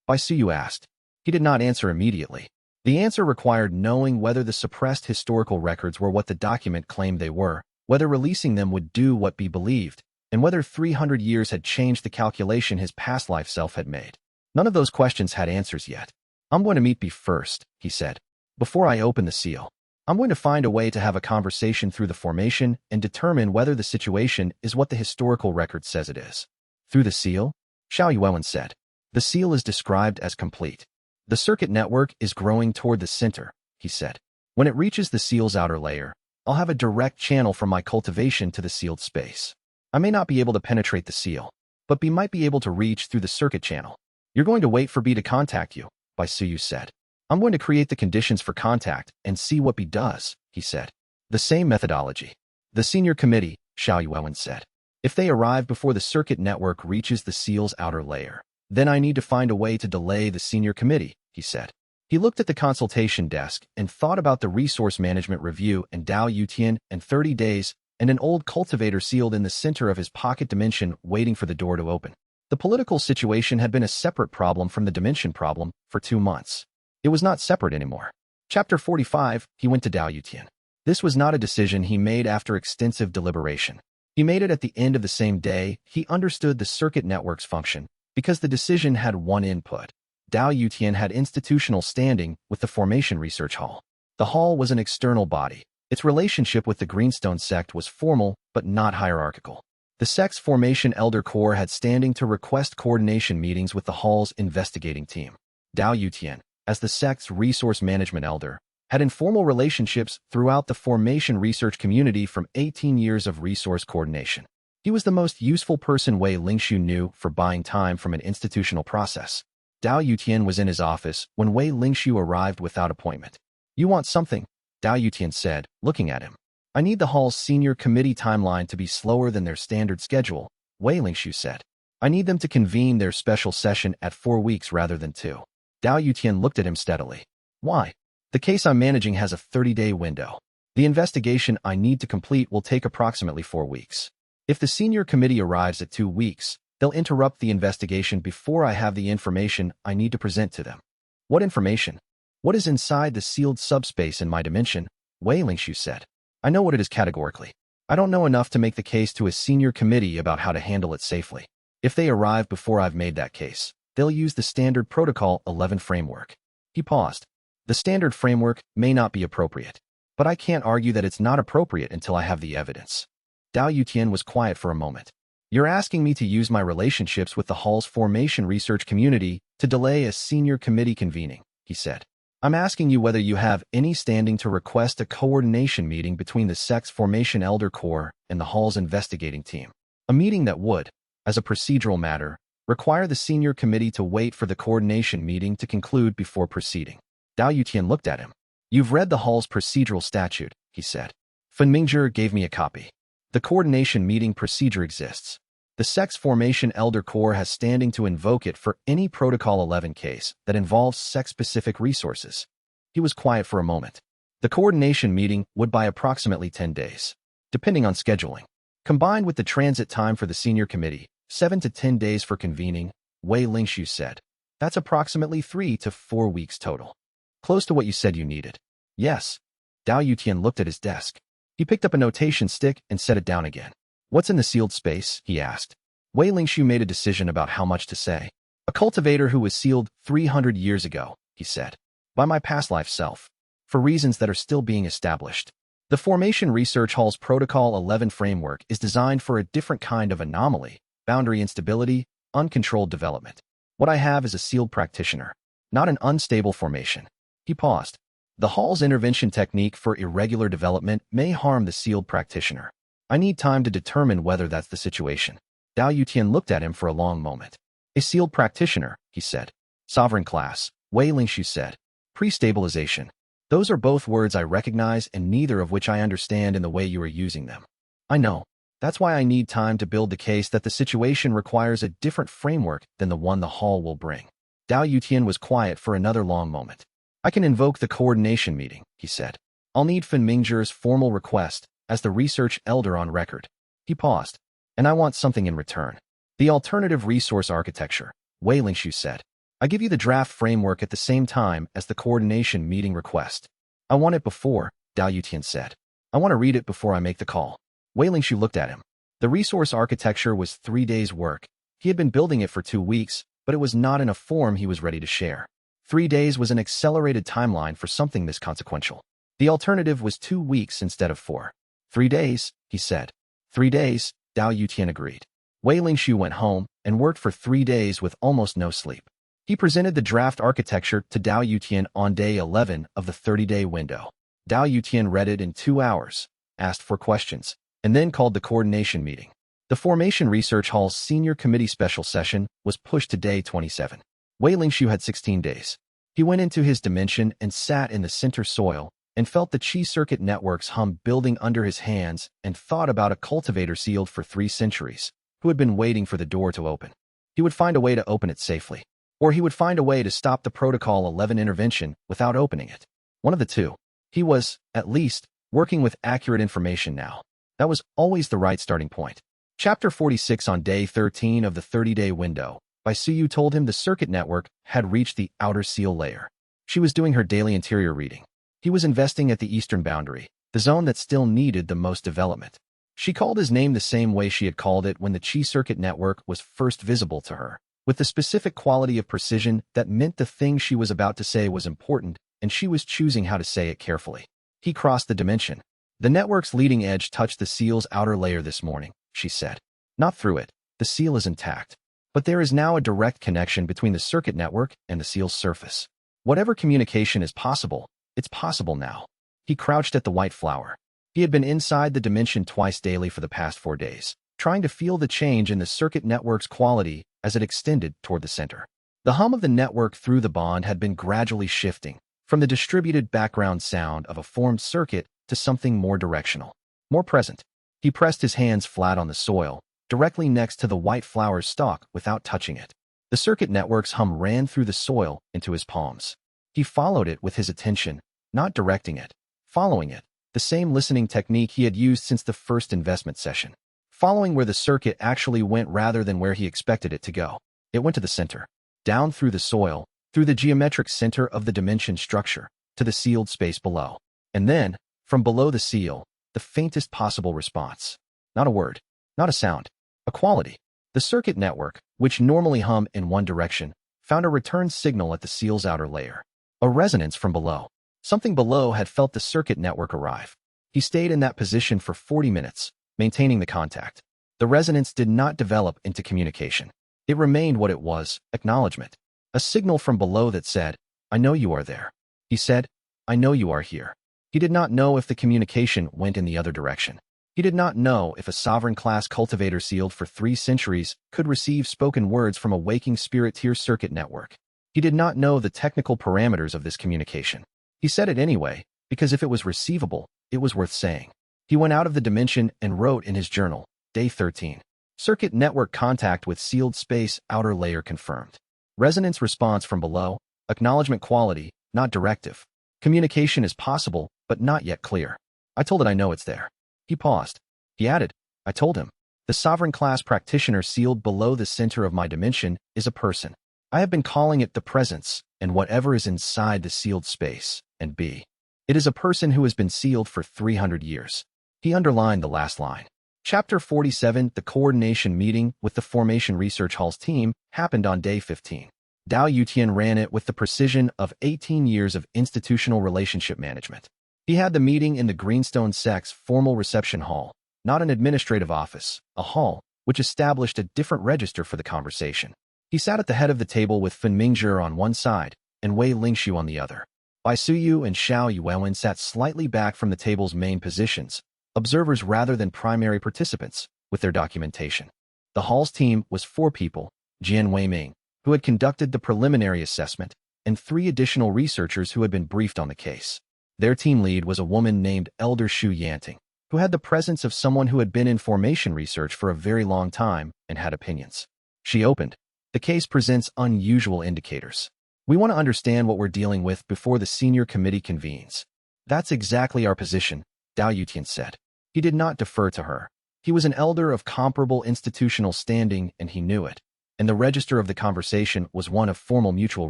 Siyu asked. He did not answer immediately. The answer required knowing whether the suppressed historical records were what the document claimed they were, whether releasing them would do what B believed, and whether 300 years had changed the calculation his past life self had made. None of those questions had answers yet. I'm going to meet B first, he said. Before I open the seal, I'm going to find a way to have a conversation through the formation and determine whether the situation is what the historical record says it is. Through the seal? xianxia said. The seal is described as complete. The circuit network is growing toward the center, he said. When it reaches the seal's outer layer, I'll have a direct channel from my cultivation to the sealed space. I may not be able to penetrate the seal, but B might be able to reach through the circuit channel. You're going to wait for B to contact you, Siyu said. I'm going to create the conditions for contact and see what B does, he said. The same methodology. The senior committee, xianxia said. If they arrive before the circuit network reaches the seal's outer layer, then I need to find a way to delay the senior committee, he said. He looked at the consultation desk and thought about the resource management review and Dao Yutian and 30 days and an old cultivator sealed in the center of his pocket dimension waiting for the door to open. The political situation had been a separate problem from the dimension problem for 2 months. It was not separate anymore. Chapter 45, he went to Dao Yutian. This was not a decision he made after extensive deliberation. He made it at the end of the same day. He understood the circuit network's function because the decision had one input. Dao Yutian had institutional standing with the Formation Research Hall. The hall was an external body. Its relationship with the Greenstone sect was formal but not hierarchical. The sect's Formation Elder Corps had standing to request coordination meetings with the hall's investigating team. Dao Yutian, as the sect's resource management elder, had informal relationships throughout the Formation research community from 18 years of resource coordination. He was the most useful person Wei Lingshu knew for buying time from an institutional process. Dao Yutian was in his office when Wei Lingshu arrived without appointment. You want something? Dao Yutian said, looking at him. I need the hall's senior committee timeline to be slower than their standard schedule, Wei Lingshu said. I need them to convene their special session at 4 weeks rather than 2. Dao Yutian looked at him steadily. Why? The case I'm managing has a 30-day window. The investigation I need to complete will take approximately 4 weeks. If the senior committee arrives at 2 weeks, they'll interrupt the investigation before I have the information I need to present to them. What information? What is inside the sealed subspace in my dimension? Wei Lingshu said. I know what it is categorically. I don't know enough to make the case to a senior committee about how to handle it safely. If they arrive before I've made that case, they'll use the standard protocol 11 framework. He paused. The standard framework may not be appropriate, but I can't argue that it's not appropriate until I have the evidence. Dao Yutian was quiet for a moment. You're asking me to use my relationships with the hall's formation research community to delay a senior committee convening, he said. I'm asking you whether you have any standing to request a coordination meeting between the sect's Formation Elder Corps and the hall's investigating team. A meeting that would, as a procedural matter, require the senior committee to wait for the coordination meeting to conclude before proceeding. Dao Yutian looked at him. You've read the hall's procedural statute, he said. Fen Mingzhi gave me a copy. The coordination meeting procedure exists. The sect's Formation Elder Corps has standing to invoke it for any Protocol 11 case that involves sect-specific resources. He was quiet for a moment. The coordination meeting would buy approximately 10 days, depending on scheduling. Combined with the transit time for the senior committee, 7 to 10 days for convening, Wei Lingshu said. That's approximately 3 to 4 weeks total. Close to what you said you needed. Yes. Dao Yutian looked at his desk. He picked up a notation stick and set it down again. What's in the sealed space? He asked. Wei Lingshu made a decision about how much to say. A cultivator who was sealed 300 years ago, he said. By my past life self. For reasons that are still being established. The Formation Research Hall's Protocol 11 framework is designed for a different kind of anomaly, boundary instability, uncontrolled development. What I have is a sealed practitioner, not an unstable formation. He paused. The Hall's intervention technique for irregular development may harm the sealed practitioner. I need time to determine whether that's the situation. Dao Yutian looked at him for a long moment. A sealed practitioner, he said. Sovereign class, Wei Lingshu said. Pre-stabilization. Those are both words I recognize and neither of which I understand in the way you are using them. I know. That's why I need time to build the case that the situation requires a different framework than the one the Hall will bring. Dao Yutian was quiet for another long moment. I can invoke the coordination meeting, he said. I'll need Fen Mingzhi's formal request as the research elder on record. He paused. And I want something in return. The alternative resource architecture, Wei Lingshu said. I give you the draft framework at the same time as the coordination meeting request. I want it before, Dao Yutian said. I want to read it before I make the call. Wei Lingshu looked at him. The resource architecture was 3 days' work. He had been building it for 2 weeks, but it was not in a form he was ready to share. 3 days was an accelerated timeline for something this consequential. The alternative was 2 weeks instead of 4. 3 days, he said. 3 days, Dao Yutian agreed. Wei Lingshu went home and worked for 3 days with almost no sleep. He presented the draft architecture to Dao Yutian on day 11 of the 30-day window. Dao Yutian read it in 2 hours, asked for questions, and then called the coordination meeting. The Formation Research Hall's Senior Committee special session was pushed to day 27. Wei Lingshu had 16 days. He went into his dimension and sat in the center soil and felt the chi circuit networks hum building under his hands and thought about a cultivator sealed for 3 centuries, who had been waiting for the door to open. He would find a way to open it safely. Or he would find a way to stop the Protocol 11 intervention without opening it. One of the two. He was, at least, working with accurate information now. That was always the right starting point. Chapter 46 on day 13 of the 30-day window, by Suyu told him the circuit network had reached the outer seal layer. She was doing her daily interior reading. He was investing at the eastern boundary, the zone that still needed the most development. She called his name the same way she had called it when the chi circuit network was first visible to her, with the specific quality of precision that meant the thing she was about to say was important, and she was choosing how to say it carefully. He crossed the dimension. The network's leading edge touched the seal's outer layer this morning, she said. Not through it. The seal is intact. But there is now a direct connection between the circuit network and the seal's surface. Whatever communication is possible, it's possible now. He crouched at the white flower. He had been inside the dimension twice daily for the past 4 days, trying to feel the change in the circuit network's quality as it extended toward the center. The hum of the network through the bond had been gradually shifting from the distributed background sound of a formed circuit to something more directional, more present. He pressed his hands flat on the soil, directly next to the white flower's stalk without touching it. The circuit network's hum ran through the soil into his palms. He followed it with his attention, not directing it, following it, the same listening technique he had used since the first investment session. Following where the circuit actually went rather than where he expected it to go. It went to the center, down through the soil, through the geometric center of the dimension structure, to the sealed space below. And then, from below the seal, the faintest possible response. Not a word, not a sound, a quality. The circuit network, which normally hum in one direction, found a return signal at the seal's outer layer. A resonance from below. Something below had felt the circuit network arrive. He stayed in that position for 40 minutes, maintaining the contact. The resonance did not develop into communication. It remained what it was, acknowledgement. A signal from below that said, I know you are there. He said, I know you are here. He did not know if the communication went in the other direction. He did not know if a sovereign-class cultivator sealed for 3 centuries could receive spoken words from a waking spirit tier circuit network. He did not know the technical parameters of this communication. He said it anyway, because if it was receivable, it was worth saying. He went out of the dimension and wrote in his journal, Day 13. Circuit network contact with sealed space outer layer confirmed. Resonance response from below, acknowledgement quality, not directive. Communication is possible, but not yet clear. I told it I know it's there. He paused. He added, I told him. The sovereign class practitioner sealed below the center of my dimension is a person. I have been calling it the presence, and whatever is inside the sealed space, and B. It is a person who has been sealed for 300 years. He underlined the last line. Chapter 47, the coordination meeting with the Formation Research Hall's team happened on day 15. Dao Yutian ran it with the precision of 18 years of institutional relationship management. He had the meeting in the Greenstone Sex formal reception hall, not an administrative office, a hall, which established a different register for the conversation. He sat at the head of the table with Fen Mingzhi on one side and Wei Lingxiu on the other. Bai Suyu and Xiao Yuwen sat slightly back from the table's main positions, observers rather than primary participants, with their documentation. The hall's team was 4 people, Jian Weiming, who had conducted the preliminary assessment, and 3 additional researchers who had been briefed on the case. Their team lead was a woman named Elder Shu Yanting, who had the presence of someone who had been in formation research for a very long time and had opinions. She opened. The case presents unusual indicators. We want to understand what we're dealing with before the senior committee convenes. That's exactly our position, Dao Yutian said. He did not defer to her. He was an elder of comparable institutional standing, and he knew it. And the register of the conversation was one of formal mutual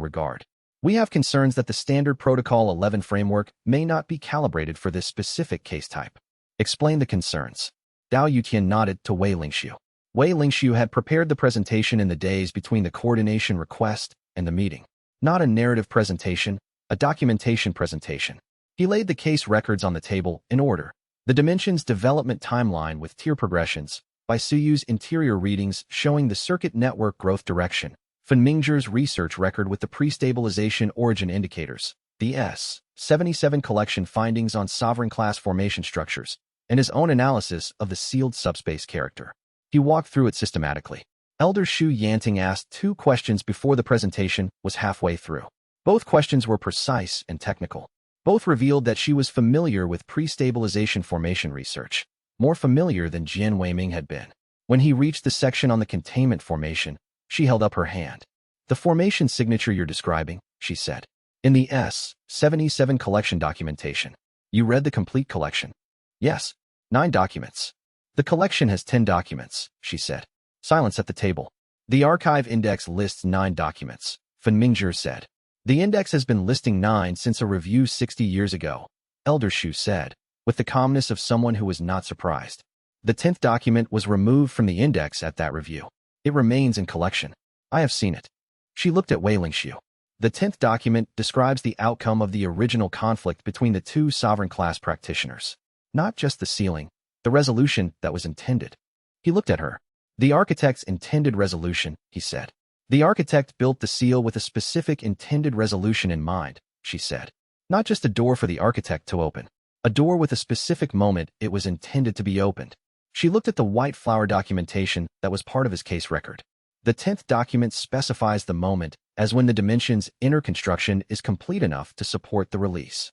regard. We have concerns that the Standard Protocol 11 framework may not be calibrated for this specific case type. Explain the concerns. Dao Yutian nodded to Wei Lingxiu. Wei Lingxiu had prepared the presentation in the days between the coordination request and the meeting. Not a narrative presentation, a documentation presentation. He laid the case records on the table in order. The dimensions development timeline with tier progressions, Bai Suyu's interior readings showing the circuit network growth direction, Fen Mingzhi's research record with the pre-stabilization origin indicators, the S77 collection findings on sovereign class formation structures, and his own analysis of the sealed subspace character. He walked through it systematically. Elder Shu Yanting asked 2 questions before the presentation was halfway through. Both questions were precise and technical. Both revealed that she was familiar with pre-stabilization formation research, more familiar than Jian Weiming had been. When he reached the section on the containment formation, she held up her hand. The formation signature you're describing, she said. In the S77 collection documentation. You read the complete collection? Yes. 9 documents. The collection has 10 documents, she said. Silence at the table. The archive index lists 9 documents, Fen Mingzhi said. The index has been listing 9 since a review 60 years ago, Elder Shu said, with the calmness of someone who was not surprised. The 10th document was removed from the index at that review. It remains in collection. I have seen it. She looked at Wei Lingxiu. The 10th document describes the outcome of the original conflict between the 2 sovereign class practitioners. Not just the sealing, the resolution that was intended. He looked at her. The architect's intended resolution, he said. The architect built the seal with a specific intended resolution in mind, she said. Not just a door for the architect to open. A door with a specific moment it was intended to be opened. She looked at the white flower documentation that was part of his case record. The 10th document specifies the moment as when the dimension's inner construction is complete enough to support the release.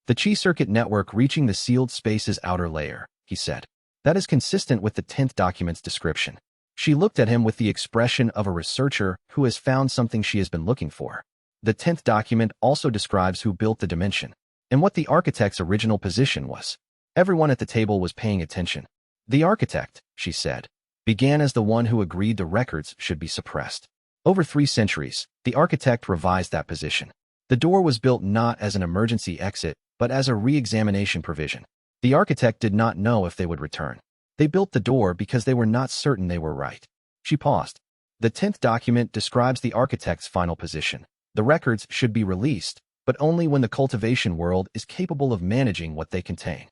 The Qi circuit network reaching the sealed space's outer layer, he said. That is consistent with the 10th document's description. She looked at him with the expression of a researcher who has found something she has been looking for. The 10th document also describes who built the dimension and what the architect's original position was. Everyone at the table was paying attention. The architect, she said, began as the one who agreed the records should be suppressed. Over 3 centuries, the architect revised that position. The door was built not as an emergency exit, but as a re-examination provision. The architect did not know if they would return. They built the door because they were not certain they were right. She paused. The 10th document describes the architect's final position. The records should be released, but only when the cultivation world is capable of managing what they contain.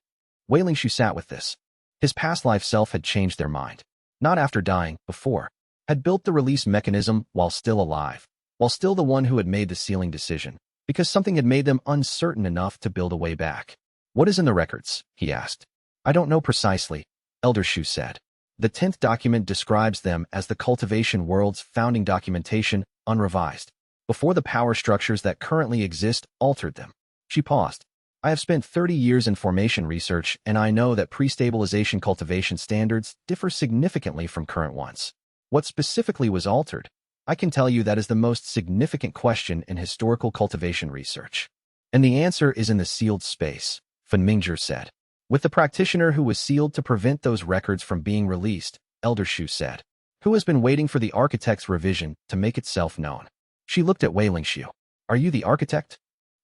Wei Lingxiu sat with this. His past life self had changed their mind. Not after dying, before. Had built the release mechanism while still alive, while still the one who had made the sealing decision, because something had made them uncertain enough to build a way back. What is in the records? He asked. I don't know precisely, Elder Shu said. The 10th document describes them as the cultivation world's founding documentation, unrevised, before the power structures that currently exist altered them. She paused. I have spent 30 years in formation research, and I know that pre-stabilization cultivation standards differ significantly from current ones. What specifically was altered? I can tell you that is the most significant question in historical cultivation research. And the answer is in the sealed space, Fen Mingzhi said. With the practitioner who was sealed to prevent those records from being released, Elder Shu said. Who has been waiting for the architect's revision to make itself known? She looked at Wei Lingxiu. Are you the architect?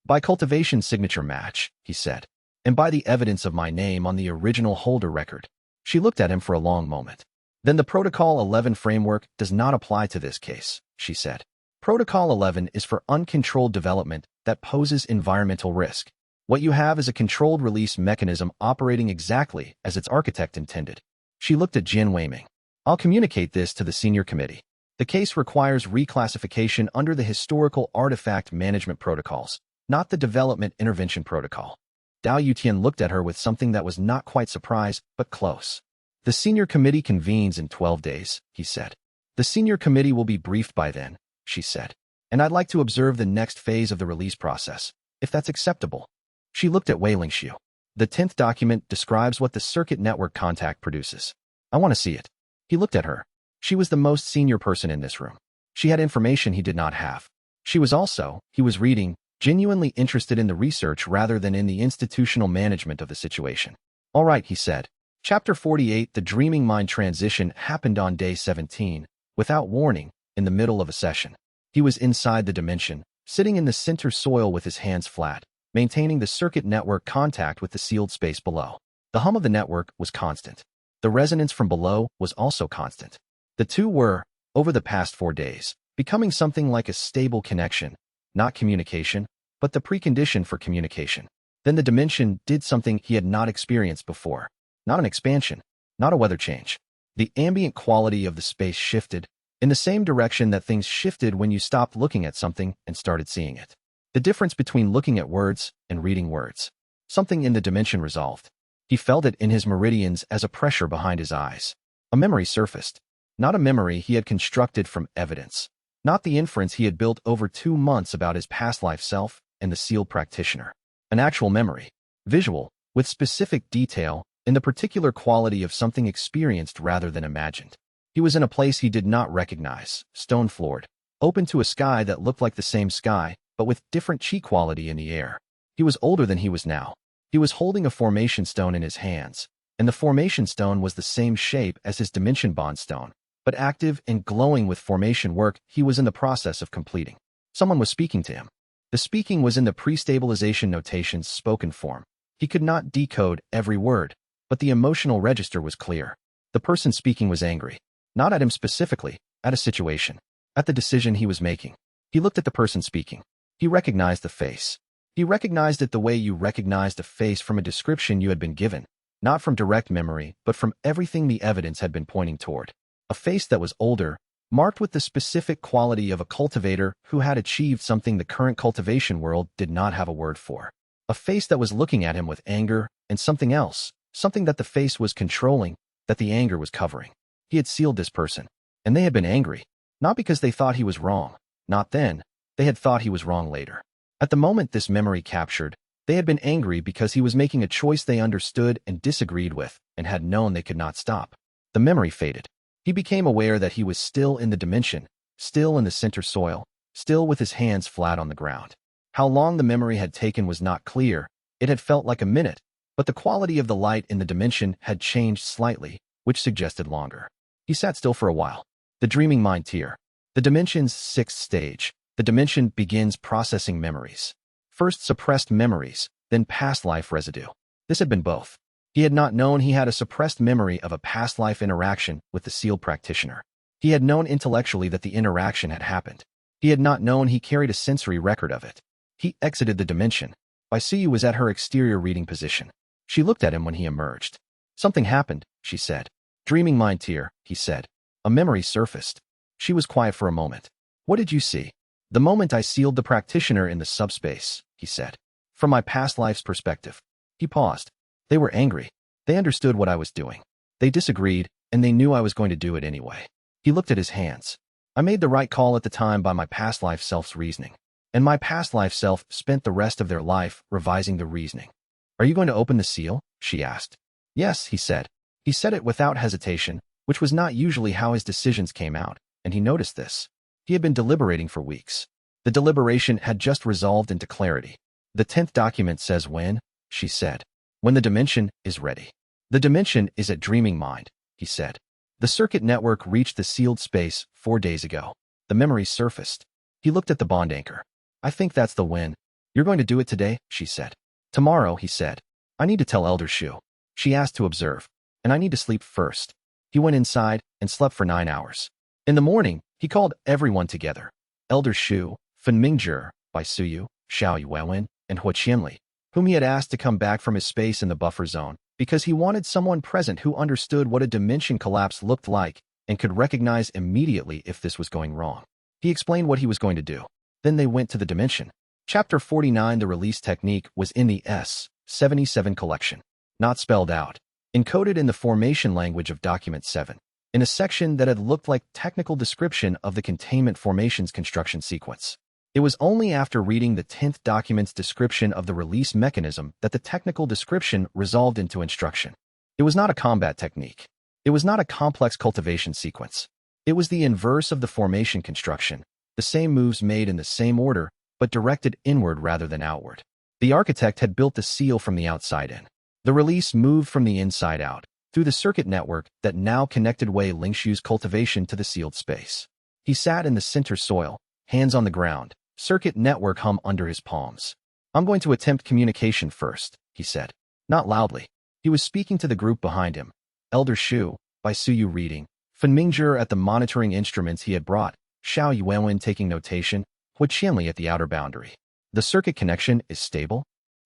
By cultivation signature match, he said. And by the evidence of my name on the original holder record. She looked at him for a long moment. Then the Protocol 11 framework does not apply to this case, she said. Protocol 11 is for uncontrolled development that poses environmental risk. What you have is a controlled release mechanism operating exactly as its architect intended. She looked at Jin Weiming. I'll communicate this to the senior committee. The case requires reclassification under the historical artifact management protocols, not the development intervention protocol. Dao Yutian looked at her with something that was not quite surprise, but close. The senior committee convenes in 12 days, he said. The senior committee will be briefed by then, she said. And I'd like to observe the next phase of the release process, if that's acceptable. She looked at Wei Lingxiu. The 10th document describes what the circuit network contact produces. I want to see it. He looked at her. She was the most senior person in this room. She had information he did not have. She was also, he was reading, genuinely interested in the research rather than in the institutional management of the situation. All right, he said. Chapter 48, The Dreaming Mind Transition happened on day 17, without warning, in the middle of a session. He was inside the dimension, sitting in the center soil with his hands flat, maintaining the circuit network contact with the sealed space below. The hum of the network was constant. The resonance from below was also constant. The two were, over the past 4 days, becoming something like a stable connection, not communication, but the precondition for communication. Then the dimension did something he had not experienced before. Not an expansion, not a weather change. The ambient quality of the space shifted, in the same direction that things shifted when you stopped looking at something and started seeing it. The difference between looking at words and reading words. Something in the dimension resolved. He felt it in his meridians as a pressure behind his eyes. A memory surfaced. Not a memory he had constructed from evidence. Not the inference he had built over 2 months about his past life self and the sealed practitioner. An actual memory. Visual, with specific detail, in the particular quality of something experienced rather than imagined. He was in a place he did not recognize, stone-floored, open to a sky that looked like the same sky, but with different chi quality in the air. He was older than he was now. He was holding a formation stone in his hands, and the formation stone was the same shape as his dimension bond stone, but active and glowing with formation work he was in the process of completing. Someone was speaking to him. The speaking was in the pre-stabilization notation's spoken form. He could not decode every word, but the emotional register was clear. The person speaking was angry. Not at him specifically, at a situation, at the decision he was making. He looked at the person speaking. He recognized the face. He recognized it the way you recognized a face from a description you had been given, not from direct memory, but from everything the evidence had been pointing toward. A face that was older, marked with the specific quality of a cultivator who had achieved something the current cultivation world did not have a word for. A face that was looking at him with anger and something else, something that the face was controlling, that the anger was covering. He had sealed this person, and they had been angry, not because they thought he was wrong. Not then. They had thought he was wrong later. At the moment this memory captured, they had been angry because he was making a choice they understood and disagreed with, and had known they could not stop. The memory faded. He became aware that he was still in the dimension, still in the center soil, still with his hands flat on the ground. How long the memory had taken was not clear. It had felt like a minute, but the quality of the light in the dimension had changed slightly, which suggested longer. He sat still for a while. The dreaming mind tier. The dimension's 6th stage. The dimension begins processing memories. First suppressed memories, then past life residue. This had been both. He had not known he had a suppressed memory of a past life interaction with the sealed practitioner. He had known intellectually that the interaction had happened. He had not known he carried a sensory record of it. He exited the dimension. Baisu was at her exterior reading position. She looked at him when he emerged. Something happened, she said. Dreaming mind tier, he said. A memory surfaced. She was quiet for a moment. What did you see? The moment I sealed the practitioner in the subspace, he said. From my past life's perspective. He paused. They were angry. They understood what I was doing. They disagreed, and they knew I was going to do it anyway. He looked at his hands. I made the right call at the time by my past life self's reasoning. And my past life self spent the rest of their life revising the reasoning. Are you going to open the seal? She asked. Yes, he said. He said it without hesitation, which was not usually how his decisions came out, and he noticed this. He had been deliberating for weeks. The deliberation had just resolved into clarity. The 10th document says when, she said. When the dimension is ready. The dimension is at dreaming mind, he said. The circuit network reached the sealed space 4 days ago. The memory surfaced. He looked at the bond anchor. I think that's the win. You're going to do it today, she said. Tomorrow, he said. I need to tell Elder Shu. She asked to observe. And I need to sleep first. He went inside and slept for 9 hours. In the morning, he called everyone together. Elder Shu, Fen Mingjie, Bai Suyu, Xiao Yuwen, and Hua Qianli, whom he had asked to come back from his space in the buffer zone, because he wanted someone present who understood what a dimension collapse looked like and could recognize immediately if this was going wrong. He explained what he was going to do. Then they went to the dimension. Chapter 49. The release technique was in the S77 collection, not spelled out, encoded in the formation language of document 7, in a section that had looked like technical description of the containment formations construction sequence. It was only after reading the 10th document's description of the release mechanism that the technical description resolved into instruction. It was not a combat technique. It was not a complex cultivation sequence. It was the inverse of the formation construction, the same moves made in the same order, but directed inward rather than outward. The architect had built the seal from the outside in. The release moved from the inside out, through the circuit network that now connected Wei Lingshu's cultivation to the sealed space. He sat in the center soil, hands on the ground, circuit network hum under his palms. I'm going to attempt communication first, he said. Not loudly. He was speaking to the group behind him. Elder Shu, Bai Suyu reading, Fen Mingjie at the monitoring instruments he had brought, Xiao Yuwen taking notation, Hua Qianli at the outer boundary. The circuit connection is stable?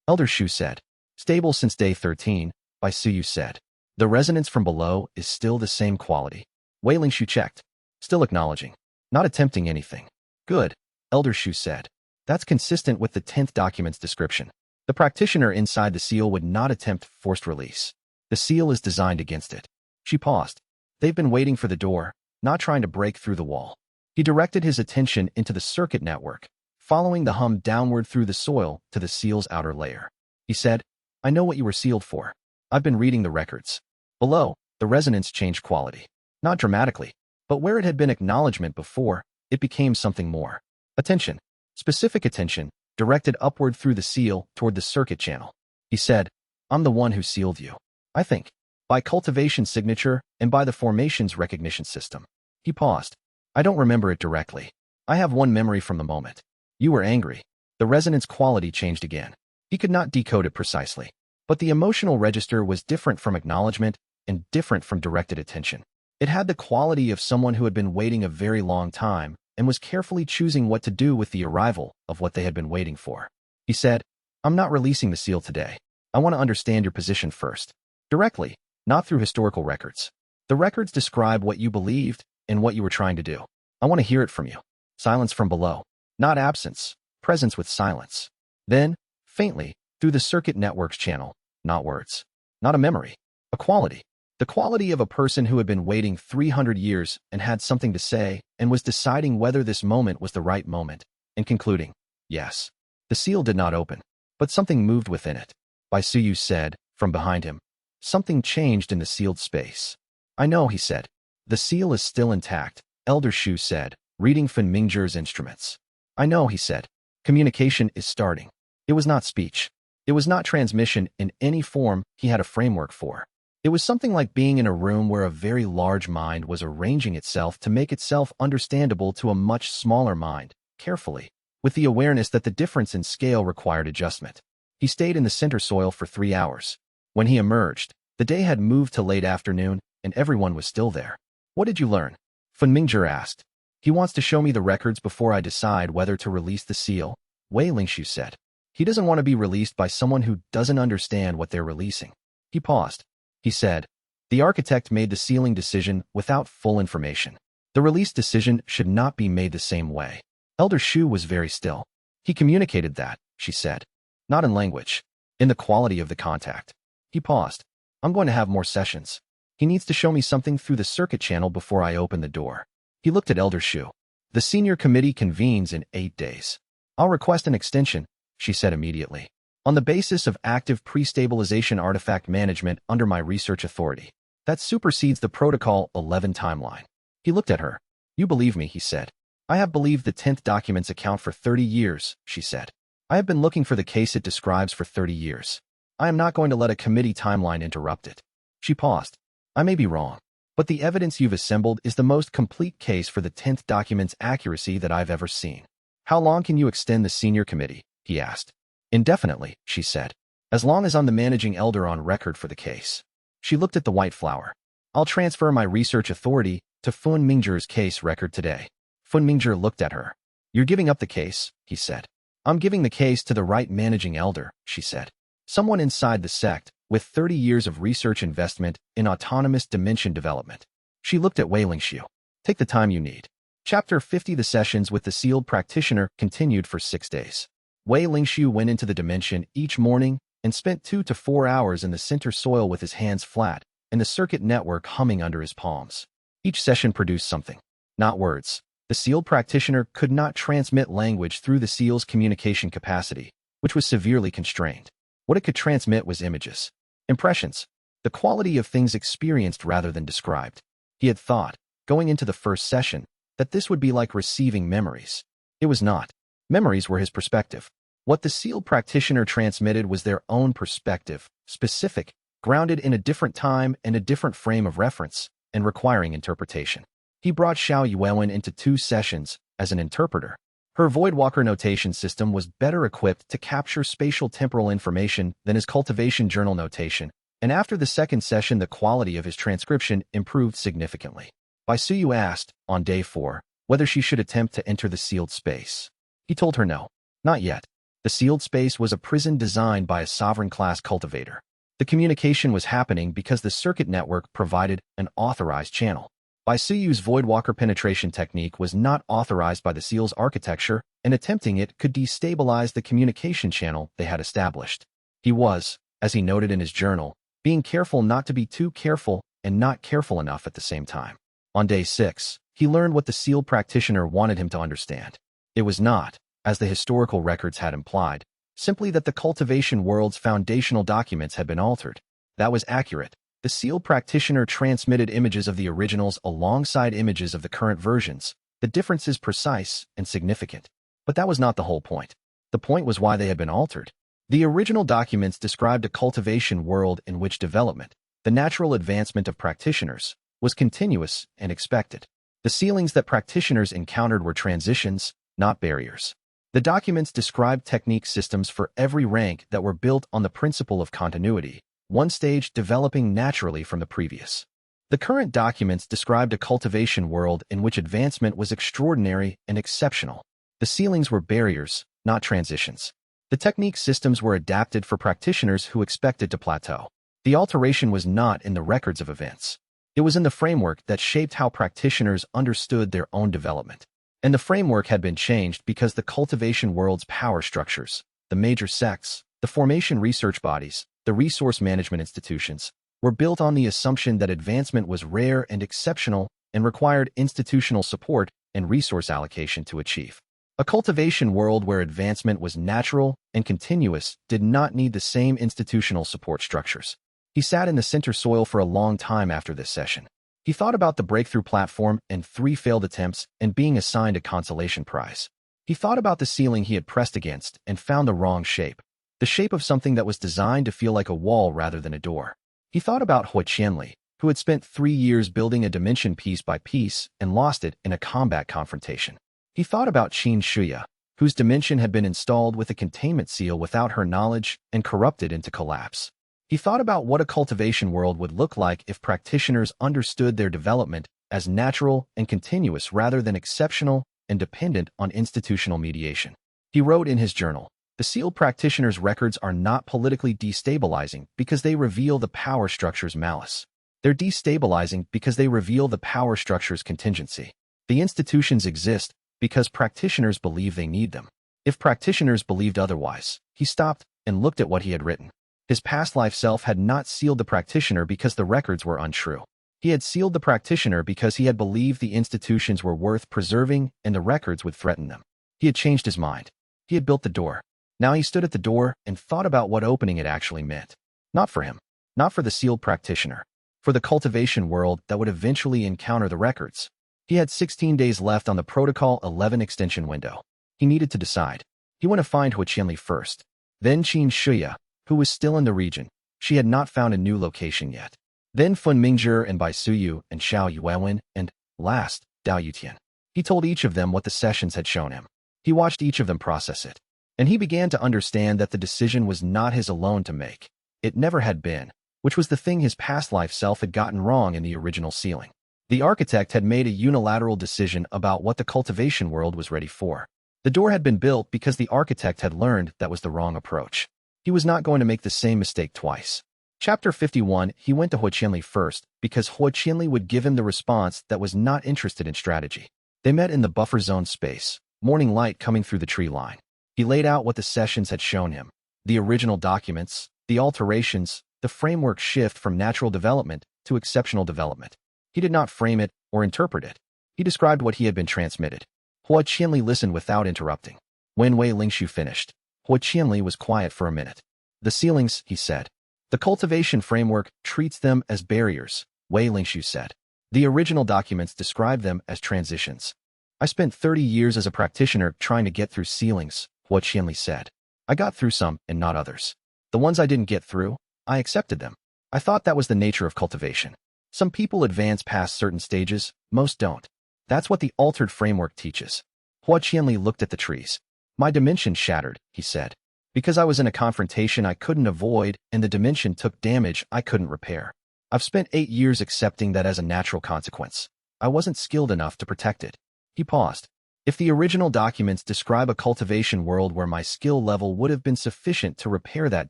Elder Shu said. Stable since day 13, Bai Suyu said. The resonance from below is still the same quality. Wei Lingshu checked. Still acknowledging. Not attempting anything. Good, Elder Shu said. That's consistent with the 10th document's description. The practitioner inside the seal would not attempt forced release. The seal is designed against it. She paused. They've been waiting for the door, not trying to break through the wall. He directed his attention into the circuit network, following the hum downward through the soil to the seal's outer layer. He said, I know what you were sealed for. I've been reading the records. Below, the resonance changed quality. Not dramatically, but where it had been acknowledgement before, it became something more. Attention. Specific attention, directed upward through the seal toward the circuit channel. He said, I'm the one who sealed you. I think. By cultivation signature and by the formations recognition system. He paused. I don't remember it directly. I have one memory from the moment. You were angry. The resonance quality changed again. He could not decode it precisely. But the emotional register was different from acknowledgement and different from directed attention. It had the quality of someone who had been waiting a very long time and was carefully choosing what to do with the arrival of what they had been waiting for. He said, I'm not releasing the seal today. I want to understand your position first. Directly, not through historical records. The records describe what you believed and what you were trying to do. I want to hear it from you. Silence from below. Not absence, presence with silence. Then, faintly, through the circuit network's channel, not words. Not a memory. A quality. The quality of a person who had been waiting 300 years and had something to say and was deciding whether this moment was the right moment, and concluding, yes. The seal did not open, but something moved within it. Bai Suyu said, from behind him. Something changed in the sealed space. I know, he said. The seal is still intact, Elder Shu said, reading Fen Mingjie's instruments. I know, he said. Communication is starting. It was not speech. It was not transmission in any form he had a framework for. It was something like being in a room where a very large mind was arranging itself to make itself understandable to a much smaller mind, carefully, with the awareness that the difference in scale required adjustment. He stayed in the center soil for 3 hours. When he emerged, the day had moved to late afternoon, and everyone was still there. What did you learn? Fen Mingjie asked. He wants to show me the records before I decide whether to release the seal, Wei Lingshu said. He doesn't want to be released by someone who doesn't understand what they're releasing. He paused. He said, the architect made the sealing decision without full information. The release decision should not be made the same way. Elder Shu was very still. He communicated that, she said. Not in language. In the quality of the contact. He paused. I'm going to have more sessions. He needs to show me something through the circuit channel before I open the door. He looked at Elder Shu. The senior committee convenes in 8 days. I'll request an extension, she said immediately, on the basis of active pre-stabilization artifact management under my research authority. That supersedes the Protocol 11 timeline. He looked at her. You believe me, he said. I have believed the 10th documents account for 30 years, she said. I have been looking for the case it describes for 30 years. I am not going to let a committee timeline interrupt it. She paused. I may be wrong. But the evidence you've assembled is the most complete case for the 10th document's accuracy that I've ever seen. How long can you extend the senior committee? He asked. Indefinitely, she said. As long as I'm the managing elder on record for the case. She looked at the white flower. I'll transfer my research authority to Fun Mingzhi's case record today. Fun Mingzhi looked at her. You're giving up the case, he said. I'm giving the case to the right managing elder, she said. Someone inside the sect, with 30 years of research investment in autonomous dimension development. She looked at Wei Lingxiu. Take the time you need. Chapter 50. The sessions with the sealed practitioner continued for 6 days. Wei Lingxiu went into the dimension each morning and spent 2 to 4 hours in the center soil with his hands flat and the circuit network humming under his palms. Each session produced something, not words. The sealed practitioner could not transmit language through the seal's communication capacity, which was severely constrained. What it could transmit was images, impressions, the quality of things experienced rather than described. He had thought, going into the first session, that this would be like receiving memories. It was not. Memories were his perspective. What the sealed practitioner transmitted was their own perspective, specific, grounded in a different time and a different frame of reference, and requiring interpretation. He brought Xiao Yuwen into 2 sessions as an interpreter. Her Voidwalker notation system was better equipped to capture spatial temporal information than his cultivation journal notation, and after the second session the quality of his transcription improved significantly. Bai Suyu asked, on day 4, whether she should attempt to enter the sealed space. He told her no, not yet. The sealed space was a prison designed by a sovereign-class cultivator. The communication was happening because the circuit network provided an authorized channel. Bai Suyu's Voidwalker penetration technique was not authorized by the seal's architecture, and attempting it could destabilize the communication channel they had established. He was, as he noted in his journal, being careful not to be too careful and not careful enough at the same time. On day 6, he learned what the sealed practitioner wanted him to understand. It was not, as the historical records had implied, simply that the cultivation world's foundational documents had been altered. That was accurate. The sealed practitioner transmitted images of the originals alongside images of the current versions, the differences precise and significant. But that was not the whole point. The point was why they had been altered. The original documents described a cultivation world in which development, the natural advancement of practitioners, was continuous and expected. The ceilings that practitioners encountered were transitions, not barriers. The documents described technique systems for every rank that were built on the principle of continuity, one stage developing naturally from the previous. The current documents described a cultivation world in which advancement was extraordinary and exceptional. The ceilings were barriers, not transitions. The technique systems were adapted for practitioners who expected to plateau. The alteration was not in the records of events. It was in the framework that shaped how practitioners understood their own development. And the framework had been changed because the cultivation world's power structures, the major sects, the formation research bodies, the resource management institutions, were built on the assumption that advancement was rare and exceptional and required institutional support and resource allocation to achieve. A cultivation world where advancement was natural and continuous did not need the same institutional support structures. He sat in the center soil for a long time after this session. He thought about the breakthrough platform and 3 failed attempts and being assigned a consolation prize. He thought about the ceiling he had pressed against and found the wrong shape. The shape of something that was designed to feel like a wall rather than a door. He thought about Hui Qianli, who had spent 3 years building a dimension piece by piece and lost it in a combat confrontation. He thought about xianxia, whose dimension had been installed with a containment seal without her knowledge and corrupted into collapse. He thought about what a cultivation world would look like if practitioners understood their development as natural and continuous rather than exceptional and dependent on institutional mediation. He wrote in his journal, "The sealed practitioner's records are not politically destabilizing because they reveal the power structure's malice. They're destabilizing because they reveal the power structure's contingency. The institutions exist because practitioners believe they need them. If practitioners believed otherwise," he stopped and looked at what he had written. His past life self had not sealed the practitioner because the records were untrue. He had sealed the practitioner because he had believed the institutions were worth preserving and the records would threaten them. He had changed his mind. He had built the door. Now he stood at the door and thought about what opening it actually meant. Not for him. Not for the sealed practitioner. For the cultivation world that would eventually encounter the records. He had 16 days left on the Protocol 11 extension window. He needed to decide. He went to find Hui Qianli first. Then xianxia, who was still in the region. She had not found a new location yet. then Fun Mingzhi and Bai Suyu and Xiao Yuewen, and, last, Dao Yutian. He told each of them what the sessions had shown him. He watched each of them process it. And he began to understand that the decision was not his alone to make. It never had been, which was the thing his past life self had gotten wrong in the original sealing. The architect had made a unilateral decision about what the cultivation world was ready for. The door had been built because the architect had learned that was the wrong approach. He was not going to make the same mistake twice. Chapter 51, he went to Hua Qianli first because Hua Qianli would give him the response that was not interested in strategy. They met in the buffer zone space, morning light coming through the tree line. He laid out what the sessions had shown him, the original documents, the alterations, the framework shift from natural development to exceptional development. He did not frame it or interpret it. He described what he had been transmitted. Hua Qianli listened without interrupting. When Wei Lingshu finished, Hua Qianli was quiet for a minute. The ceilings, he said. The cultivation framework treats them as barriers, Wei Lingshu said. The original documents describe them as transitions. I spent 30 years as a practitioner trying to get through ceilings, Hua Qianli said. I got through some and not others. The ones I didn't get through, I accepted them. I thought that was the nature of cultivation. Some people advance past certain stages, most don't. That's what the altered framework teaches. Hua Qianli looked at the trees. My dimension shattered, he said. Because I was in a confrontation I couldn't avoid and the dimension took damage I couldn't repair. I've spent 8 years accepting that as a natural consequence. I wasn't skilled enough to protect it. He paused. If the original documents describe a cultivation world where my skill level would have been sufficient to repair that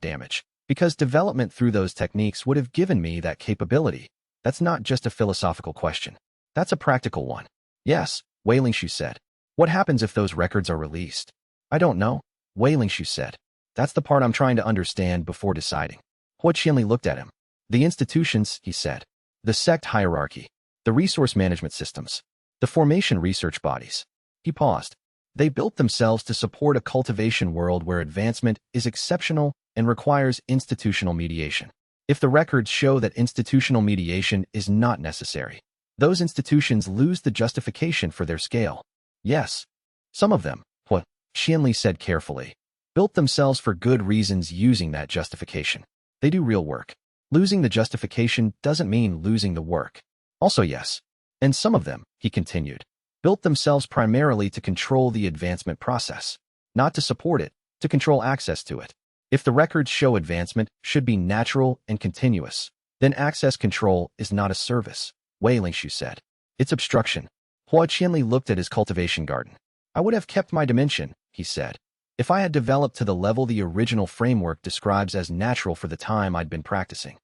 damage, because development through those techniques would have given me that capability, that's not just a philosophical question. That's a practical one. Yes, Wei Lingshu said. What happens if those records are released? I don't know, Wei Lingshu said. That's the part I'm trying to understand before deciding. Hua Qianli looked at him. The institutions, he said. The sect hierarchy. The resource management systems. The formation research bodies. He paused. They built themselves to support a cultivation world where advancement is exceptional and requires institutional mediation. If the records show that institutional mediation is not necessary, those institutions lose the justification for their scale. Yes, some of them, Hua Qianli said carefully, built themselves for good reasons using that justification. They do real work. Losing the justification doesn't mean losing the work. Also yes, and some of them, he continued, built themselves primarily to control the advancement process, not to support it, to control access to it. If the records show advancement should be natural and continuous, then access control is not a service, Wei Lingshu said. It's obstruction. Hua Qianli looked at his cultivation garden. I would have kept my dimension, he said, if I had developed to the level the original framework describes as natural for the time I'd been practicing.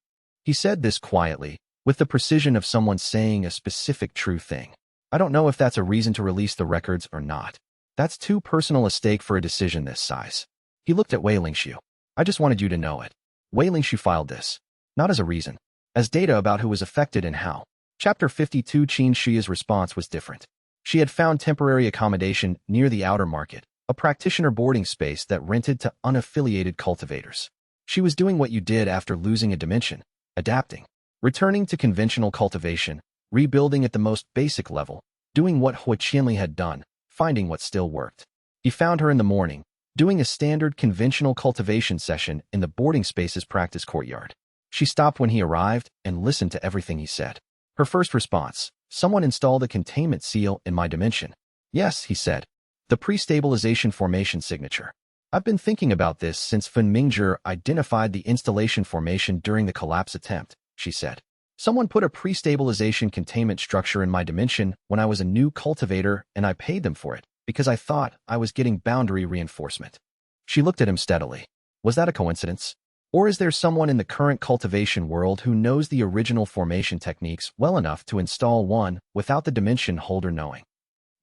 He said this quietly, with the precision of someone saying a specific true thing. I don't know if that's a reason to release the records or not. That's too personal a stake for a decision this size. He looked at Wei Lingshu. I just wanted you to know it. Wei Lingshu filed this. Not as a reason. As data about who was affected and how. Chapter 52 xianxia's response was different. She had found temporary accommodation near the outer market, a practitioner boarding space that rented to unaffiliated cultivators. She was doing what you did after losing a dimension, adapting, returning to conventional cultivation, rebuilding at the most basic level, doing what Hua Qianli had done, finding what still worked. He found her in the morning, doing a standard conventional cultivation session in the boarding space's practice courtyard. She stopped when he arrived and listened to everything he said. Her first response, someone installed a containment seal in my dimension. Yes, he said. The pre-stabilization formation signature. I've been thinking about this since Fun Mingzhi identified the installation formation during the collapse attempt, she said. Someone put a pre-stabilization containment structure in my dimension when I was a new cultivator and I paid them for it, because I thought I was getting boundary reinforcement. She looked at him steadily. Was that a coincidence? Or is there someone in the current cultivation world who knows the original formation techniques well enough to install one without the dimension holder knowing?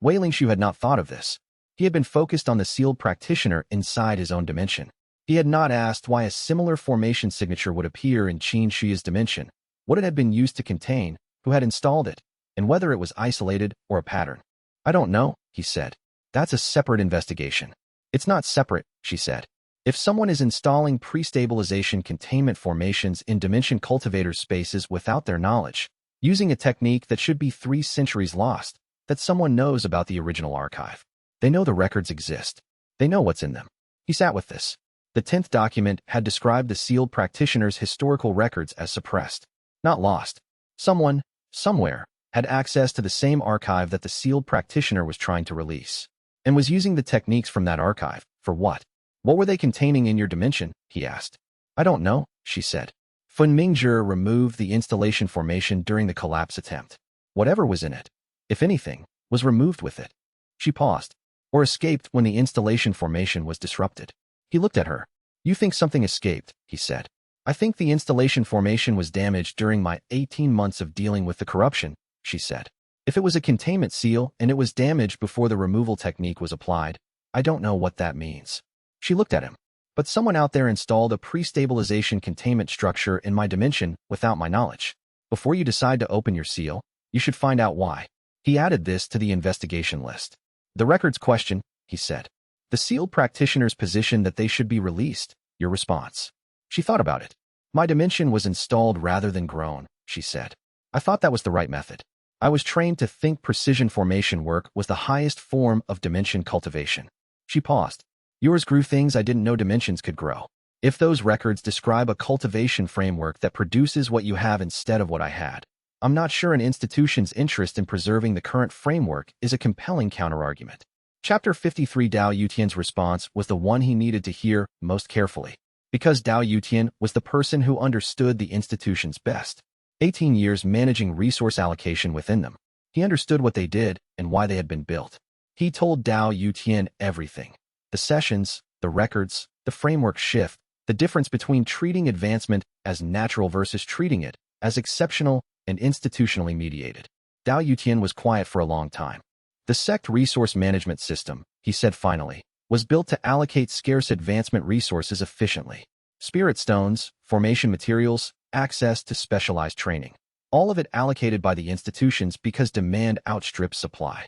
Wei Lingshu had not thought of this. He had been focused on the sealed practitioner inside his own dimension. He had not asked why a similar formation signature would appear in xianxia's dimension, what it had been used to contain, who had installed it, and whether it was isolated or a pattern. I don't know, he said. That's a separate investigation. It's not separate, she said. If someone is installing pre-stabilization containment formations in dimension cultivator spaces without their knowledge, using a technique that should be 3 centuries lost, that someone knows about the original archive. They know the records exist. They know what's in them. He sat with this. The 10th document had described the sealed practitioner's historical records as suppressed. Not lost. Someone, somewhere, had access to the same archive that the sealed practitioner was trying to release, and was using the techniques from that archive. For what? What were they containing in your dimension? He asked. I don't know, she said. Fun Mingzhi removed the installation formation during the collapse attempt. Whatever was in it, if anything, was removed with it. She paused, or escaped when the installation formation was disrupted. He looked at her. You think something escaped, he said. I think the installation formation was damaged during my 18 months of dealing with the corruption, she said. If it was a containment seal and it was damaged before the removal technique was applied, I don't know what that means. She looked at him. But someone out there installed a pre-stabilization containment structure in my dimension without my knowledge. Before you decide to open your seal, you should find out why. He added this to the investigation list. The records question, he said. The sealed practitioner's position that they should be released. Your response. She thought about it. My dimension was installed rather than grown, she said. I thought that was the right method. I was trained to think precision formation work was the highest form of dimension cultivation. She paused. Yours grew things I didn't know dimensions could grow. If those records describe a cultivation framework that produces what you have instead of what I had, I'm not sure an institution's interest in preserving the current framework is a compelling counterargument. Chapter 53. Dao Yutian's response was the one he needed to hear most carefully, because Dao Yutian was the person who understood the institutions best. 18 years managing resource allocation within them. He understood what they did and why they had been built. He told Dao Yutian everything. The sessions, the records, the framework shift, the difference between treating advancement as natural versus treating it as exceptional and institutionally mediated. Dao Yutian was quiet for a long time. The sect resource management system, he said finally, was built to allocate scarce advancement resources efficiently. Spirit stones, formation materials, access to specialized training. All of it allocated by the institutions because demand outstrips supply.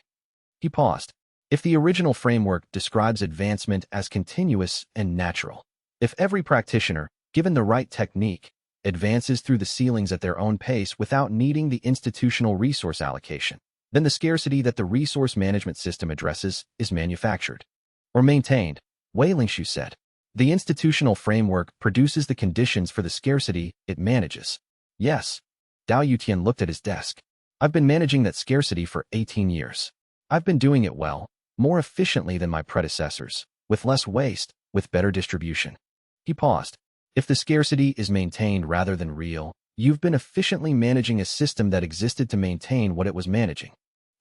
He paused. If the original framework describes advancement as continuous and natural, if every practitioner, given the right technique, advances through the ceilings at their own pace without needing the institutional resource allocation, then the scarcity that the resource management system addresses is manufactured or maintained, Wei Lingshu said. The institutional framework produces the conditions for the scarcity it manages. Yes. Dao Yutian looked at his desk. I've been managing that scarcity for 18 years. I've been doing it well, more efficiently than my predecessors, with less waste, with better distribution. He paused. If the scarcity is maintained rather than real, you've been efficiently managing a system that existed to maintain what it was managing.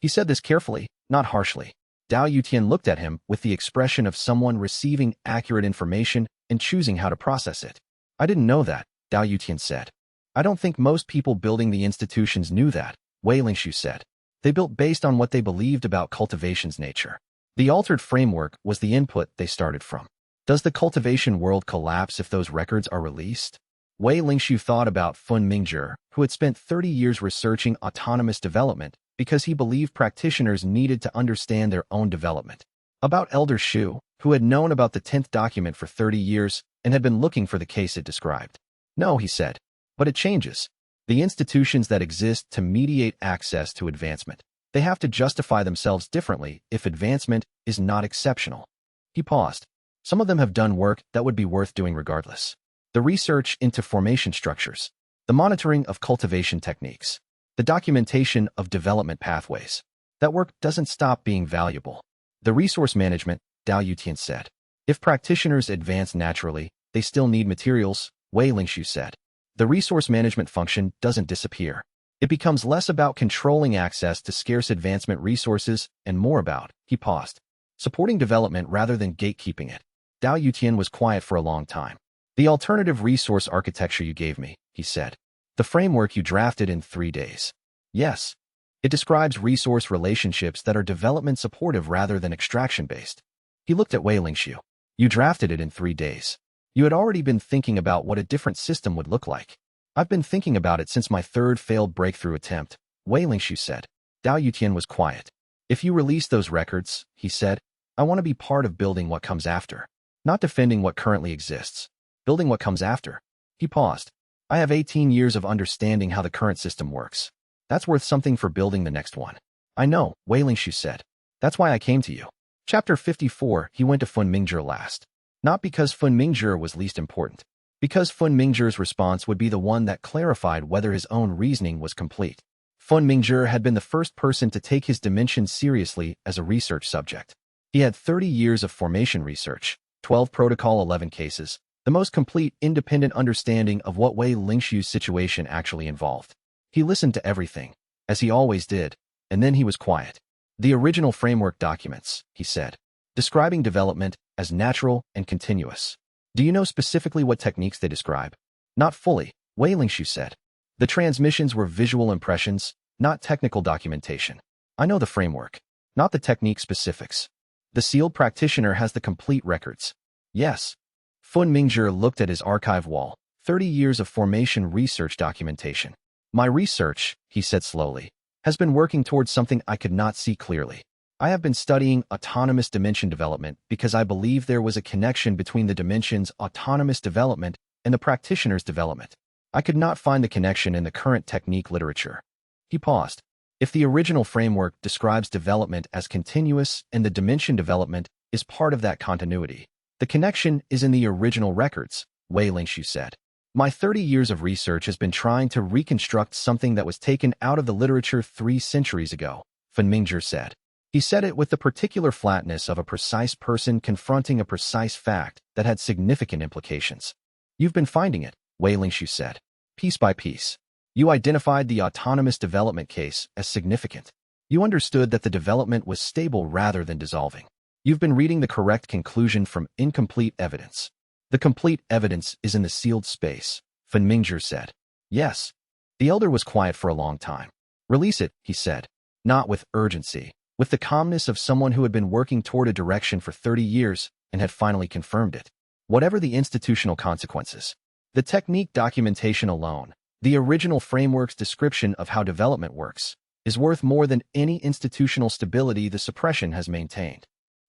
He said this carefully, not harshly. Dao Yutian looked at him with the expression of someone receiving accurate information and choosing how to process it. I didn't know that, Dao Yutian said. I don't think most people building the institutions knew that, Wei Lingshu said. They built based on what they believed about cultivation's nature. The altered framework was the input they started from. Does the cultivation world collapse if those records are released? Wei Lingshu thought about Fun Mingzhi, who had spent 30 years researching autonomous development because he believed practitioners needed to understand their own development. About Elder Shu, who had known about the 10th document for 30 years and had been looking for the case it described. No, he said, but it changes. The institutions that exist to mediate access to advancement, they have to justify themselves differently if advancement is not exceptional. He paused. Some of them have done work that would be worth doing regardless. The research into formation structures, the monitoring of cultivation techniques, the documentation of development pathways. That work doesn't stop being valuable. The resource management, Dao Yutian said. If practitioners advance naturally, they still need materials, Wei Lingshu said. The resource management function doesn't disappear. It becomes less about controlling access to scarce advancement resources and more about, he paused, supporting development rather than gatekeeping it. Dao Yutian was quiet for a long time. The alternative resource architecture you gave me, he said. The framework you drafted in 3 days. Yes. It describes resource relationships that are development supportive rather than extraction-based. He looked at Wei Lingshu. You drafted it in 3 days. You had already been thinking about what a different system would look like. I've been thinking about it since my 3rd failed breakthrough attempt, Wei Lingshu said. Dao Yutian was quiet. If you release those records, he said, I want to be part of building what comes after. Not defending what currently exists. Building what comes after. He paused. I have 18 years of understanding how the current system works. That's worth something for building the next one. I know, Wei Lingshu said. That's why I came to you. Chapter 54. He went to Fun Mingzhi last. Not because Fun Mingzhi was least important. because Fun Mingzhi's response would be the one that clarified whether his own reasoning was complete. Fun Mingzhi had been the first person to take his dimensions seriously as a research subject. He had 30 years of formation research, 12 protocol 11 cases, the most complete independent understanding of what Wei Lingxiu's situation actually involved. He listened to everything, as he always did, and then he was quiet. The original framework documents, he said, describing development as natural and continuous. Do you know specifically what techniques they describe? Not fully, Wei Lingxiu said. The transmissions were visual impressions, not technical documentation. I know the framework, not the technique specifics. The sealed practitioner has the complete records. Yes. Fun Mingzhi looked at his archive wall, 30 years of formation research documentation. My research, he said slowly, has been working towards something I could not see clearly. I have been studying autonomous dimension development because I believe there was a connection between the dimension's autonomous development and the practitioner's development. I could not find the connection in the current technique literature. He paused. If the original framework describes development as continuous and the dimension development is part of that continuity, the connection is in the original records, Wei Lingxiu said. My 30 years of research has been trying to reconstruct something that was taken out of the literature 3 centuries ago, Fun Mingzhi said. He said it with the particular flatness of a precise person confronting a precise fact that had significant implications. You've been finding it, Wei Lingxiu said. Piece by piece. You identified the autonomous development case as significant. You understood that the development was stable rather than dissolving. You've been reading the correct conclusion from incomplete evidence. The complete evidence is in the sealed space, Fun Mingzhi said. Yes. The elder was quiet for a long time. Release it, he said. Not with urgency, with the calmness of someone who had been working toward a direction for 30 years and had finally confirmed it. Whatever the institutional consequences. The technique documentation alone, the original framework's description of how development works, is worth more than any institutional stability the suppression has maintained.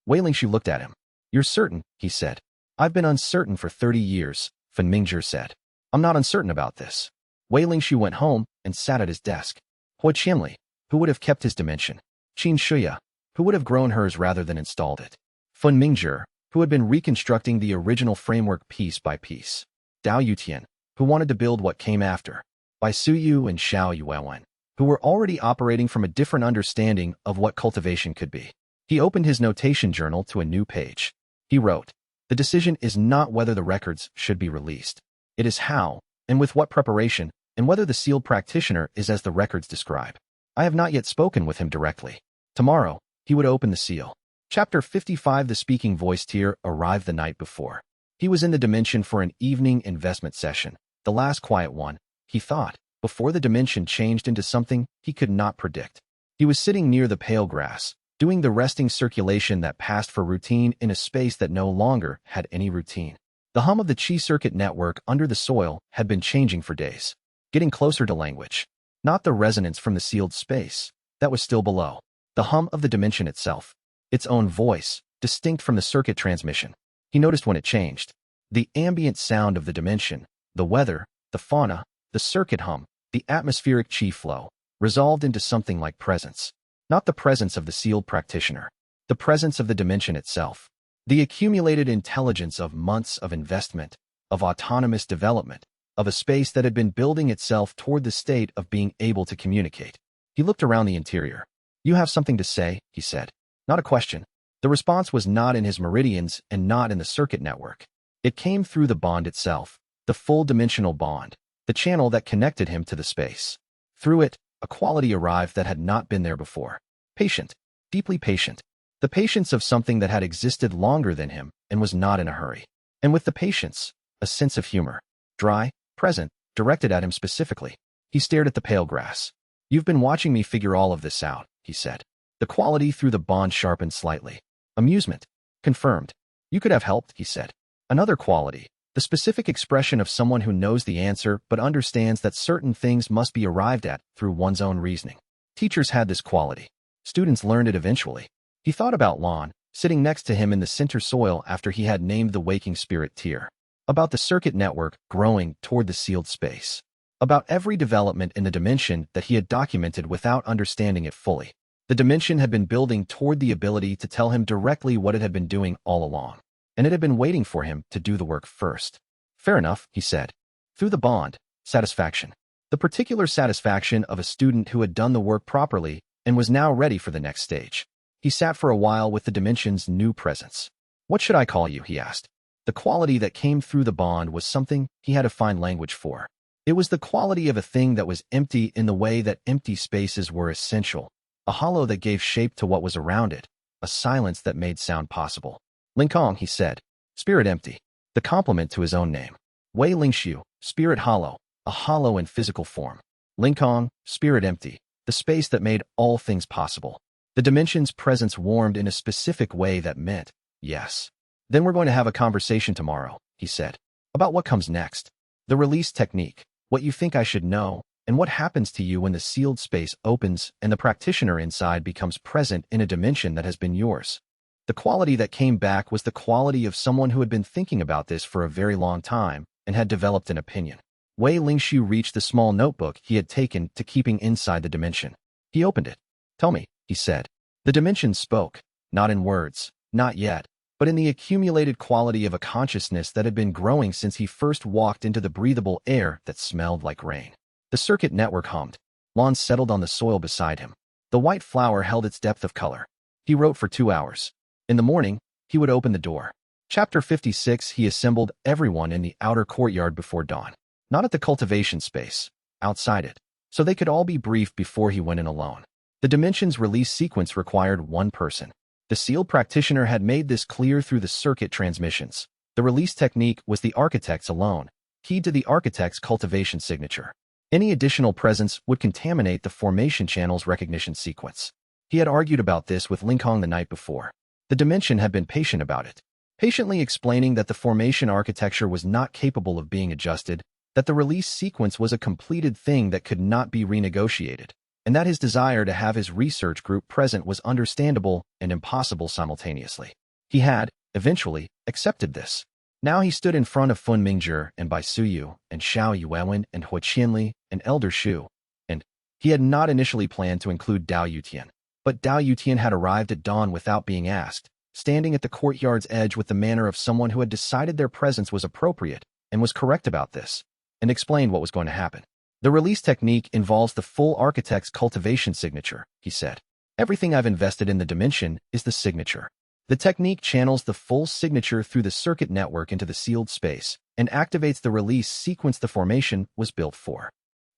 Wei Lingxiu looked at him. You're certain, he said. I've been uncertain for 30 years, Fun Mingzhi said. I'm not uncertain about this. Wei Lingxiu went home and sat at his desk. Hua Qianli, who would have kept his dimension? Xianxia, who would have grown hers rather than installed it? Fun Mingzhi, who had been reconstructing the original framework piece by piece. Dao Yutian, who wanted to build what came after. By Su Yu and Xiao Yuan, who were already operating from a different understanding of what cultivation could be. He opened his notation journal to a new page. He wrote, the decision is not whether the records should be released. It is how, and with what preparation, and whether the sealed practitioner is as the records describe. I have not yet spoken with him directly. Tomorrow, he would open the seal. Chapter 55. The speaking voice tier arrived the night before. He was in the dimension for an evening investment session, the last quiet one, he thought, before the dimension changed into something he could not predict. He was sitting near the pale grass, doing the resting circulation that passed for routine in a space that no longer had any routine. The hum of the chi circuit network under the soil had been changing for days, getting closer to language. Not the resonance from the sealed space, that was still below. The hum of the dimension itself, its own voice, distinct from the circuit transmission. He noticed when it changed. The ambient sound of the dimension, the weather, the fauna, the circuit hum, the atmospheric chi flow, resolved into something like presence. Not the presence of the sealed practitioner, the presence of the dimension itself. The accumulated intelligence of months of investment, of autonomous development, of a space that had been building itself toward the state of being able to communicate. He looked around the interior. You have something to say, he said. Not a question. The response was not in his meridians and not in the circuit network. It came through the bond itself, the full-dimensional bond, the channel that connected him to the space. Through it, a quality arrived that had not been there before. Patient, deeply patient. The patience of something that had existed longer than him and was not in a hurry. And with the patience, a sense of humor. Dry, present, directed at him specifically. He stared at the pale grass. You've been watching me figure all of this out, he said. The quality through the bond sharpened slightly. Amusement. Confirmed. You could have helped, he said. Another quality. The specific expression of someone who knows the answer but understands that certain things must be arrived at through one's own reasoning. Teachers had this quality. Students learned it eventually. He thought about Lon, sitting next to him in the center soil after he had named the waking spirit tier. About the circuit network growing toward the sealed space. About every development in the dimension that he had documented without understanding it fully. The dimension had been building toward the ability to tell him directly what it had been doing all along. And it had been waiting for him to do the work first. Fair enough, he said. Through the bond, satisfaction. The particular satisfaction of a student who had done the work properly and was now ready for the next stage. He sat for a while with the dimension's new presence. What should I call you, he asked. The quality that came through the bond was something he had to find language for. It was the quality of a thing that was empty in the way that empty spaces were essential, a hollow that gave shape to what was around it, a silence that made sound possible. Linkong, he said, spirit empty, the complement to his own name. Wei Lingxiu, spirit hollow, a hollow in physical form. Linkong, spirit empty, the space that made all things possible. The dimension's presence warmed in a specific way that meant, yes. Then we're going to have a conversation tomorrow, he said, about what comes next. The release technique, what you think I should know, and what happens to you when the sealed space opens and the practitioner inside becomes present in a dimension that has been yours. The quality that came back was the quality of someone who had been thinking about this for a very long time and had developed an opinion. Wei Lingxiu reached the small notebook he had taken to keeping inside the dimension. He opened it. Tell me, he said. The dimension spoke, not in words, not yet, but in the accumulated quality of a consciousness that had been growing since he first walked into the breathable air that smelled like rain. The circuit network hummed. Lawns settled on the soil beside him. The white flower held its depth of color. He wrote for 2 hours. In the morning, he would open the door. Chapter 56. He assembled everyone in the outer courtyard before dawn. Not at the cultivation space, outside it, so they could all be briefed before he went in alone. The dimension's release sequence required one person. The sealed practitioner had made this clear through the circuit transmissions. The release technique was the architect's alone, keyed to the architect's cultivation signature. Any additional presence would contaminate the formation channel's recognition sequence. He had argued about this with Linkong the night before. The dimension had been patient about it, patiently explaining that the formation architecture was not capable of being adjusted, that the release sequence was a completed thing that could not be renegotiated, and that his desire to have his research group present was understandable and impossible simultaneously. He had, eventually, accepted this. Now he stood in front of Fun Mingzhi and Bai Suyu and Xiao Yuwen and Hua Qianli and Elder Shu, and he had not initially planned to include Dao Yutian. But Dao Yutian had arrived at dawn without being asked, standing at the courtyard's edge with the manner of someone who had decided their presence was appropriate and was correct about this, and explained what was going to happen. The release technique involves the full architect's cultivation signature, he said. Everything I've invested in the dimension is the signature. The technique channels the full signature through the circuit network into the sealed space and activates the release sequence the formation was built for.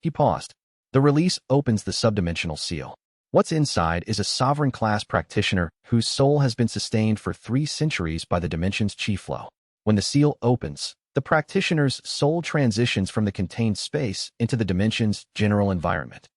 He paused. The release opens the subdimensional seal. What's inside is a sovereign class practitioner whose soul has been sustained for 3 centuries by the dimension's chi flow. When the seal opens, the practitioner's soul transitions from the contained space into the dimension's general environment.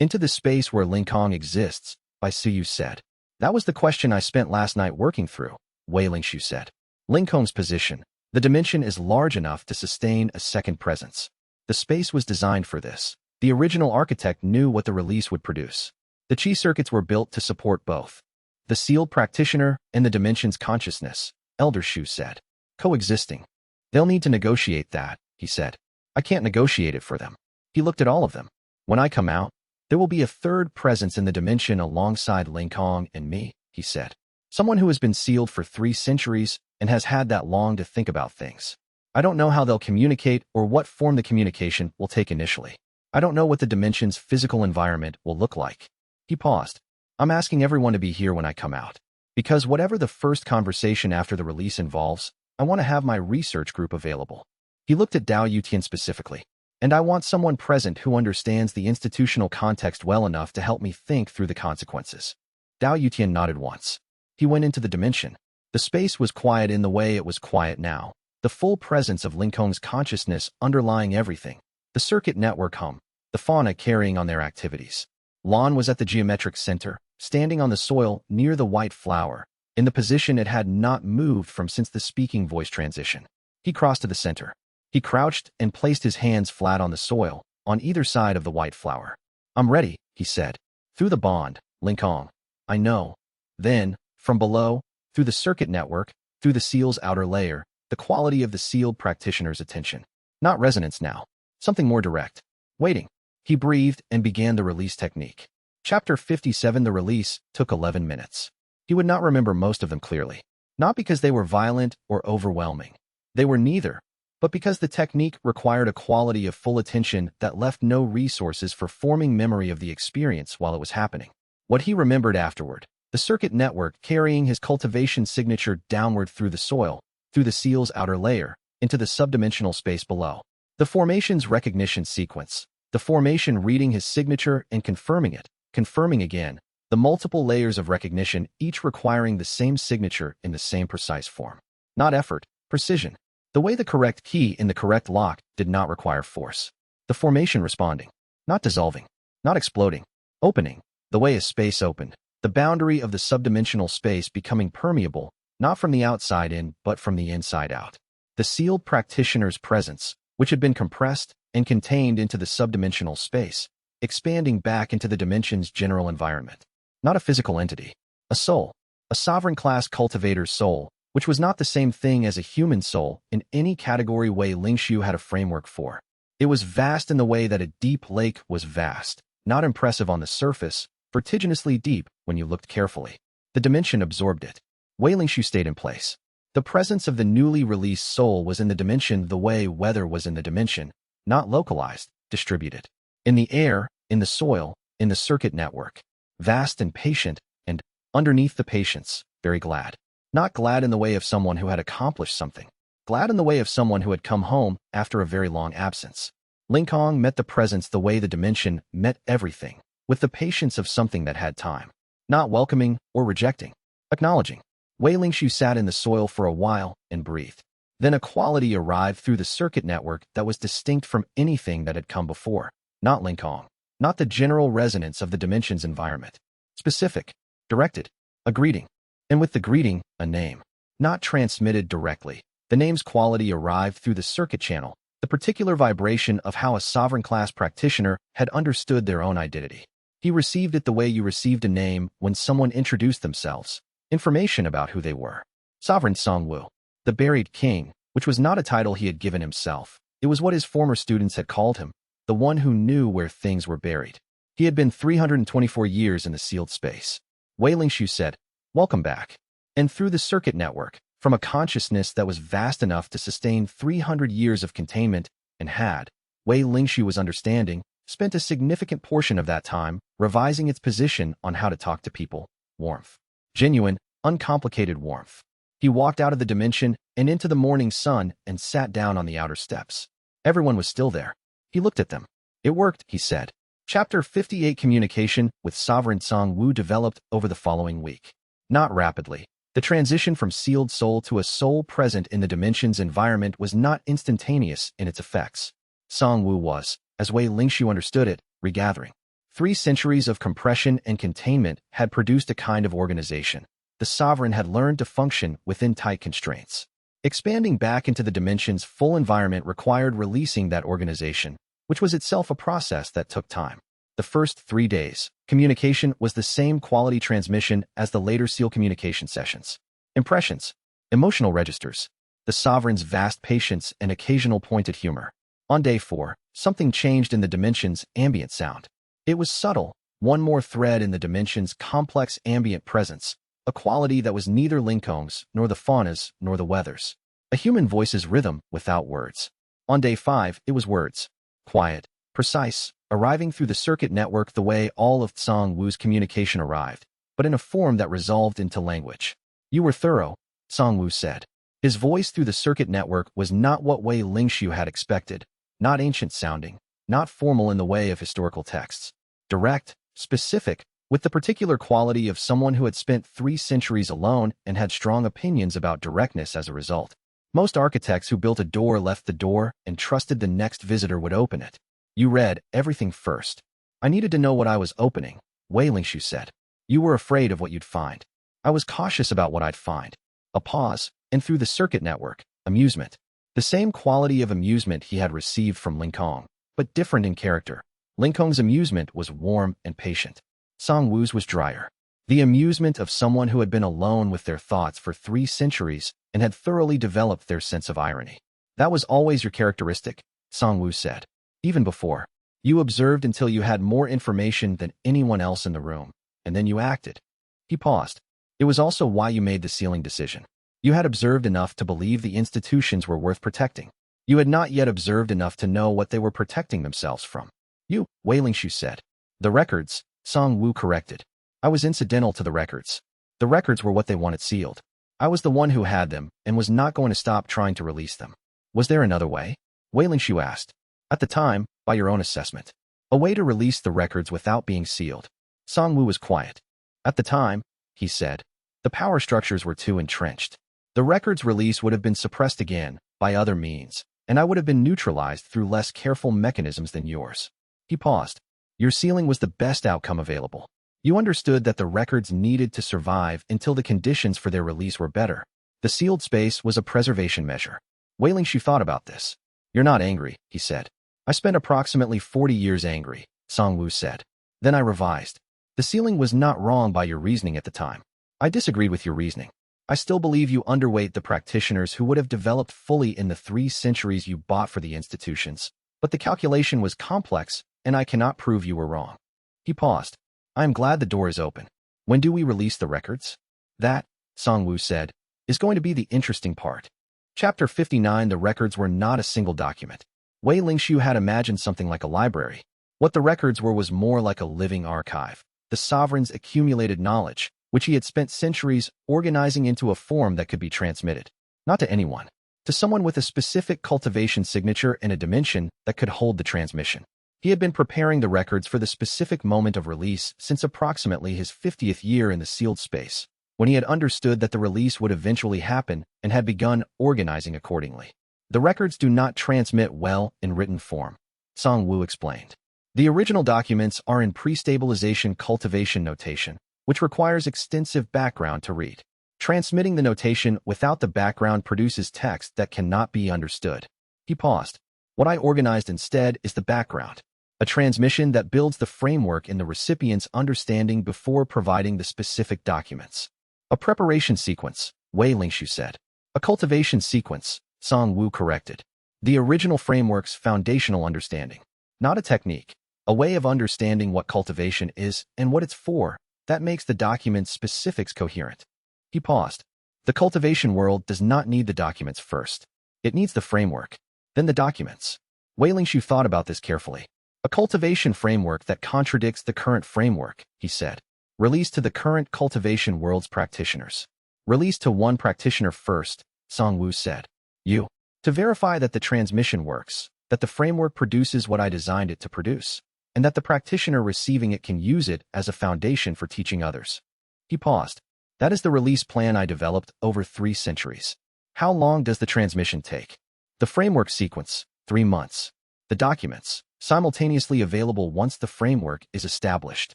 Into the space where Linkong exists, Bai Suyu said. That was the question I spent last night working through, Wei Lingxiu said. Linkong's position. The dimension is large enough to sustain a second presence. The space was designed for this. The original architect knew what the release would produce. The chi circuits were built to support both. The sealed practitioner and the dimension's consciousness, Elder Shu said. Coexisting. They'll need to negotiate that, he said. I can't negotiate it for them. He looked at all of them. When I come out, there will be a third presence in the dimension alongside Linkong and me, he said. Someone who has been sealed for 3 centuries and has had that long to think about things. I don't know how they'll communicate or what form the communication will take initially. I don't know what the dimension's physical environment will look like. He paused. I'm asking everyone to be here when I come out. Because whatever the first conversation after the release involves, I want to have my research group available. He looked at Dao Yutian specifically. And I want someone present who understands the institutional context well enough to help me think through the consequences. Dao Yutian nodded once. He went into the dimension. The space was quiet in the way it was quiet now. The full presence of Linkong's consciousness underlying everything. The circuit network hum. The fauna carrying on their activities. Lan was at the geometric center, standing on the soil near the white flower, in the position it had not moved from since the speaking voice transition. He crossed to the center. He crouched and placed his hands flat on the soil, on either side of the white flower. I'm ready, he said. Through the bond, Linkong. I know. Then, from below, through the circuit network, through the seal's outer layer, the quality of the sealed practitioner's attention. Not resonance now. Something more direct. Waiting. He breathed and began the release technique. Chapter 57. The release took 11 minutes. He would not remember most of them clearly. Not because they were violent or overwhelming. They were neither. But but because the technique required a quality of full attention that left no resources for forming memory of the experience while it was happening. What he remembered afterward, the circuit network carrying his cultivation signature downward through the soil, through the seal's outer layer, into the subdimensional space below. The formation's recognition sequence, the formation reading his signature and confirming it, confirming again, the multiple layers of recognition, each requiring the same signature in the same precise form. Not effort, precision. The way the correct key in the correct lock did not require force. The formation responding, not dissolving, not exploding, opening, the way a space opened, the boundary of the subdimensional space becoming permeable, not from the outside in, but from the inside out. The sealed practitioner's presence, which had been compressed and contained into the subdimensional space, expanding back into the dimension's general environment. Not a physical entity, a soul, a sovereign class cultivator's soul, which was not the same thing as a human soul in any category Wei Lingxiu had a framework for. It was vast in the way that a deep lake was vast, not impressive on the surface, vertiginously deep when you looked carefully. The dimension absorbed it. Wei Lingxiu stayed in place. The presence of the newly released soul was in the dimension the way weather was in the dimension, not localized, distributed. In the air, in the soil, in the circuit network. Vast and patient, and, underneath the patience, very glad. Not glad in the way of someone who had accomplished something. Glad in the way of someone who had come home after a very long absence. Linkong met the presence the way the dimension met everything, with the patience of something that had time. Not welcoming or rejecting. Acknowledging. Wei Lingxiu sat in the soil for a while and breathed. Then a quality arrived through the circuit network that was distinct from anything that had come before. Not Linkong. Not the general resonance of the dimension's environment. Specific. Directed. A greeting. And with the greeting, a name. Not transmitted directly. The name's quality arrived through the circuit channel, the particular vibration of how a sovereign class practitioner had understood their own identity. He received it the way you received a name when someone introduced themselves. Information about who they were. Sovereign Songwu. The buried king, which was not a title he had given himself. It was what his former students had called him, the one who knew where things were buried. He had been 324 years in the sealed space. Wei Lingxiu said, "Welcome back." And through the circuit network, from a consciousness that was vast enough to sustain 300 years of containment, and had, Wei Lingxiu was understanding, spent a significant portion of that time revising its position on how to talk to people. Warmth. Genuine, uncomplicated warmth. He walked out of the dimension and into the morning sun and sat down on the outer steps. Everyone was still there. He looked at them. "It worked," he said. Chapter 58 Communication with Sovereign Songwu developed over the following week. Not rapidly. The transition from sealed soul to a soul present in the dimension's environment was not instantaneous in its effects. Songwu was, as Wei Lingxiu understood it, regathering. 3 centuries of compression and containment had produced a kind of organization. The sovereign had learned to function within tight constraints. Expanding back into the dimension's full environment required releasing that organization, which was itself a process that took time. The first 3 days, communication was the same quality transmission as the later seal communication sessions. Impressions, emotional registers, the sovereign's vast patience and occasional pointed humor. On day 4, something changed in the dimension's ambient sound. It was subtle, one more thread in the dimension's complex ambient presence, a quality that was neither Linkong's, nor the fauna's, nor the weather's. A human voice's rhythm without words. On day 5, it was words. Quiet, precise, arriving through the circuit network the way all of Songwu's communication arrived, but in a form that resolved into language. "You were thorough," Songwu said. His voice through the circuit network was not what Wei Lingxiu had expected, not ancient-sounding, not formal in the way of historical texts. Direct, specific, with the particular quality of someone who had spent 3 centuries alone and had strong opinions about directness as a result. Most architects who built a door left the door and trusted the next visitor would open it. "You read everything first." "I needed to know what I was opening," Wei Lingxiu said. "You were afraid of what you'd find. I was cautious about what I'd find." A pause, and through the circuit network, amusement. The same quality of amusement he had received from Linkong, but different in character. Linkong's amusement was warm and patient. Songwu's was drier. The amusement of someone who had been alone with their thoughts for 3 centuries and had thoroughly developed their sense of irony. "That was always your characteristic," Songwu said. "Even before. You observed until you had more information than anyone else in the room, and then you acted." He paused. "It was also why you made the sealing decision. You had observed enough to believe the institutions were worth protecting." You had not yet observed enough to know what they were protecting themselves from. You, Wei Lingshu said. The records, Song Wu corrected. I was incidental to the records. The records were what they wanted sealed. I was the one who had them and was not going to stop trying to release them. Was there another way? Wei Lingshu asked. At the time, by your own assessment. A way to release the records without being sealed. Song Wu was quiet. At the time, he said, the power structures were too entrenched. The records release would have been suppressed again, by other means, and I would have been neutralized through less careful mechanisms than yours. He paused. Your sealing was the best outcome available. You understood that the records needed to survive until the conditions for their release were better. The sealed space was a preservation measure. Wei Lingshu thought about this. You're not angry, he said. I spent approximately 40 years angry, Song Wu said. Then I revised. The sealing was not wrong by your reasoning at the time. I disagreed with your reasoning. I still believe you underweight the practitioners who would have developed fully in the 3 centuries you bought for the institutions. But the calculation was complex, and I cannot prove you were wrong. He paused. I am glad the door is open. When do we release the records? That, Song Wu said, is going to be the interesting part. Chapter 59. The records were not a single document. Wei Lingshu had imagined something like a library. What the records were was more like a living archive. The sovereign's accumulated knowledge, which he had spent centuries organizing into a form that could be transmitted. Not to anyone. To someone with a specific cultivation signature in a dimension that could hold the transmission. He had been preparing the records for the specific moment of release since approximately his 50th year in the sealed space, when he had understood that the release would eventually happen and had begun organizing accordingly. The records do not transmit well in written form, Song Wu explained. The original documents are in pre-stabilization cultivation notation, which requires extensive background to read. Transmitting the notation without the background produces text that cannot be understood. He paused. What I organized instead is the background, a transmission that builds the framework in the recipient's understanding before providing the specific documents. A preparation sequence, Wei Lingshu said. A cultivation sequence, Song Wu corrected. The original framework's foundational understanding. Not a technique. A way of understanding what cultivation is and what it's for that makes the document's specifics coherent. He paused. The cultivation world does not need the documents first. It needs the framework, then the documents. Wei Lingshu thought about this carefully. A cultivation framework that contradicts the current framework, he said. Released to the current cultivation world's practitioners. Released to one practitioner first, Song Wu said. You. To verify that the transmission works, that the framework produces what I designed it to produce, and that the practitioner receiving it can use it as a foundation for teaching others. He paused. That is the release plan I developed over 3 centuries. How long does the transmission take? The framework sequence, 3 months. The documents, simultaneously available once the framework is established.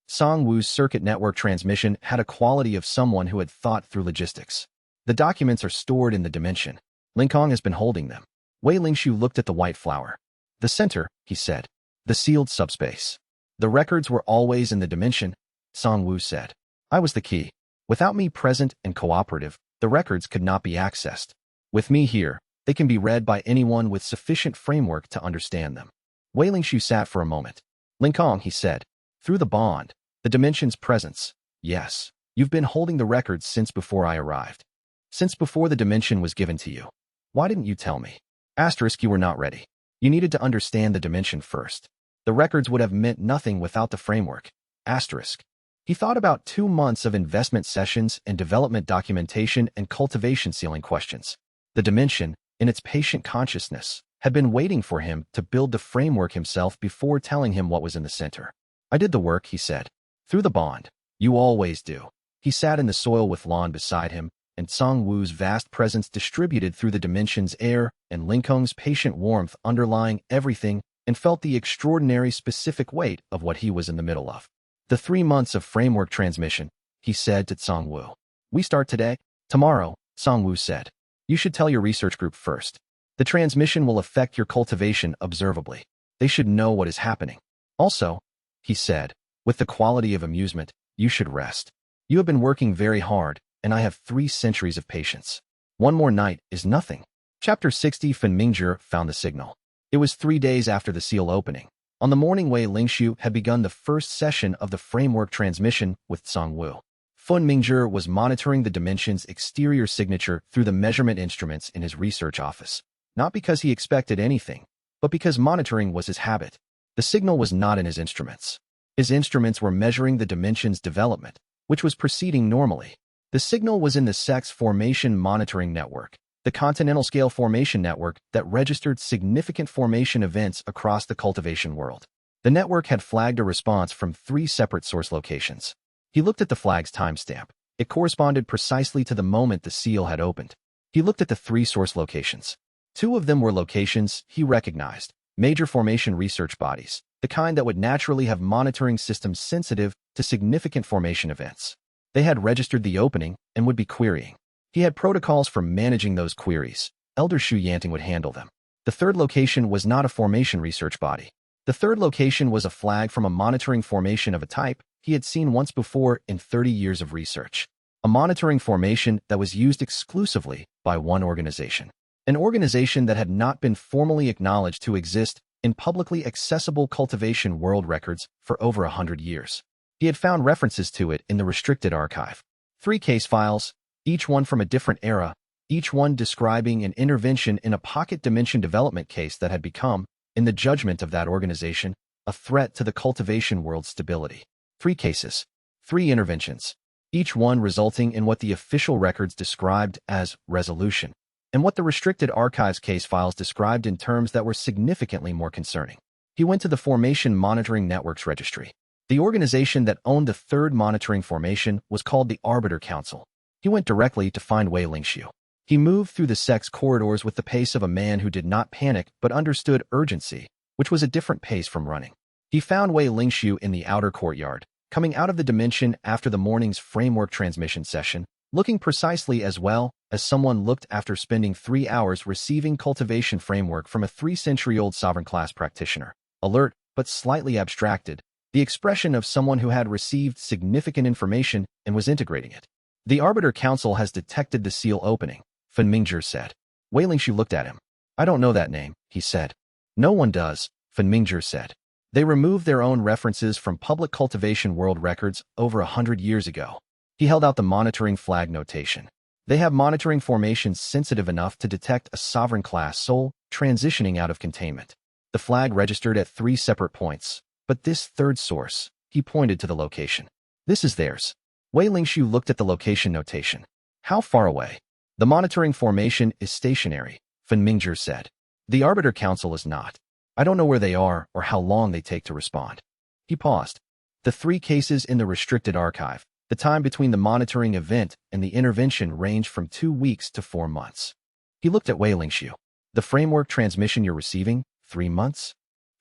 Song Wu's circuit network transmission had a quality of someone who had thought through logistics. The documents are stored in the dimension. Linkong has been holding them. Wei Lingshu looked at the white flower. The center, he said. The sealed subspace. The records were always in the dimension, Song Wu said. I was the key. Without me present and cooperative, the records could not be accessed. With me here, they can be read by anyone with sufficient framework to understand them. Wei Lingshu sat for a moment. Linkong, he said. Through the bond, the dimension's presence. Yes, you've been holding the records since before I arrived. Since before the dimension was given to you. Why didn't you tell me? Asterisk, you were not ready. You needed to understand the dimension first. The records would have meant nothing without the framework. Asterisk. He thought about 2 months of investment sessions and development documentation and cultivation sealing questions. The dimension, in its patient consciousness, had been waiting for him to build the framework himself before telling him what was in the center. I did the work, he said. Through the bond. You always do. He sat in the soil with Lan beside him, and Song Wu's vast presence distributed through the dimension's air and Linkong's patient warmth underlying everything, and felt the extraordinary specific weight of what he was in the middle of. The 3 months of framework transmission, he said to Song Wu. We start today? Tomorrow, Song Wu said. You should tell your research group first. The transmission will affect your cultivation observably. They should know what is happening. Also, he said, with the quality of amusement, you should rest. You have been working very hard, and I have 3 centuries of patience. 1 more night is nothing. Chapter 60. Fen Mingzhi found the signal. It was 3 days after the seal opening. On the morning Wei Lingshu had begun the first session of the framework transmission with Song Wu. Fen Mingzhi was monitoring the dimension's exterior signature through the measurement instruments in his research office. not because he expected anything, but because monitoring was his habit. The signal was not in his instruments. His instruments were measuring the dimension's development, which was proceeding normally. The signal was in the sex formation monitoring network, the continental scale formation network that registered significant formation events across the cultivation world. The network had flagged a response from 3 separate source locations. He looked at the flag's timestamp. It corresponded precisely to the moment the seal had opened. He looked at the 3 source locations. 2 of them were locations he recognized, major formation research bodies, the kind that would naturally have monitoring systems sensitive to significant formation events. They had registered the opening and would be querying. He had protocols for managing those queries. Elder xianxia would handle them. The 3rd location was not a formation research body. The 3rd location was a flag from a monitoring formation of a type he had seen once before in 30 years of research. A monitoring formation that was used exclusively by one organization. An organization that had not been formally acknowledged to exist in publicly accessible cultivation world records for over 100 years. He had found references to it in the restricted archive. 3 case files, each one from a different era, each one describing an intervention in a pocket dimension development case that had become, in the judgment of that organization, a threat to the cultivation world's stability. 3 cases, 3 interventions, each one resulting in what the official records described as resolution, and what the restricted archives case files described in terms that were significantly more concerning. He went to the Formation Monitoring Networks Registry. The organization that owned the 3rd monitoring formation was called the Arbiter Council. He went directly to find Wei Lingxiu. He moved through the sex corridors with the pace of a man who did not panic but understood urgency, which was a different pace from running. He found Wei Lingxiu in the outer courtyard, coming out of the dimension after the morning's framework transmission session, looking precisely as well as someone looked after spending 3 hours receiving cultivation framework from a 3-century-old sovereign class practitioner. Alert, but slightly abstracted, the expression of someone who had received significant information and was integrating it. The Arbiter Council has detected the seal opening, Fen Mingzhi said. Wei Lingxiu looked at him. I don't know that name, he said. No one does, Fen Mingzhi said. They removed their own references from public cultivation world records over 100 years ago. He held out the monitoring flag notation. They have monitoring formations sensitive enough to detect a sovereign class soul transitioning out of containment. The flag registered at 3 separate points, but this 3rd source, he pointed to the location. This is theirs. Wei Lingxiu looked at the location notation. How far away? The monitoring formation is stationary, Fen Mingzhi said. The Arbiter Council is not. I don't know where they are or how long they take to respond. He paused. The 3 cases in the restricted archive, the time between the monitoring event and the intervention ranged from 2 weeks to 4 months. He looked at Wei Lingxiu. The framework transmission you're receiving, 3 months?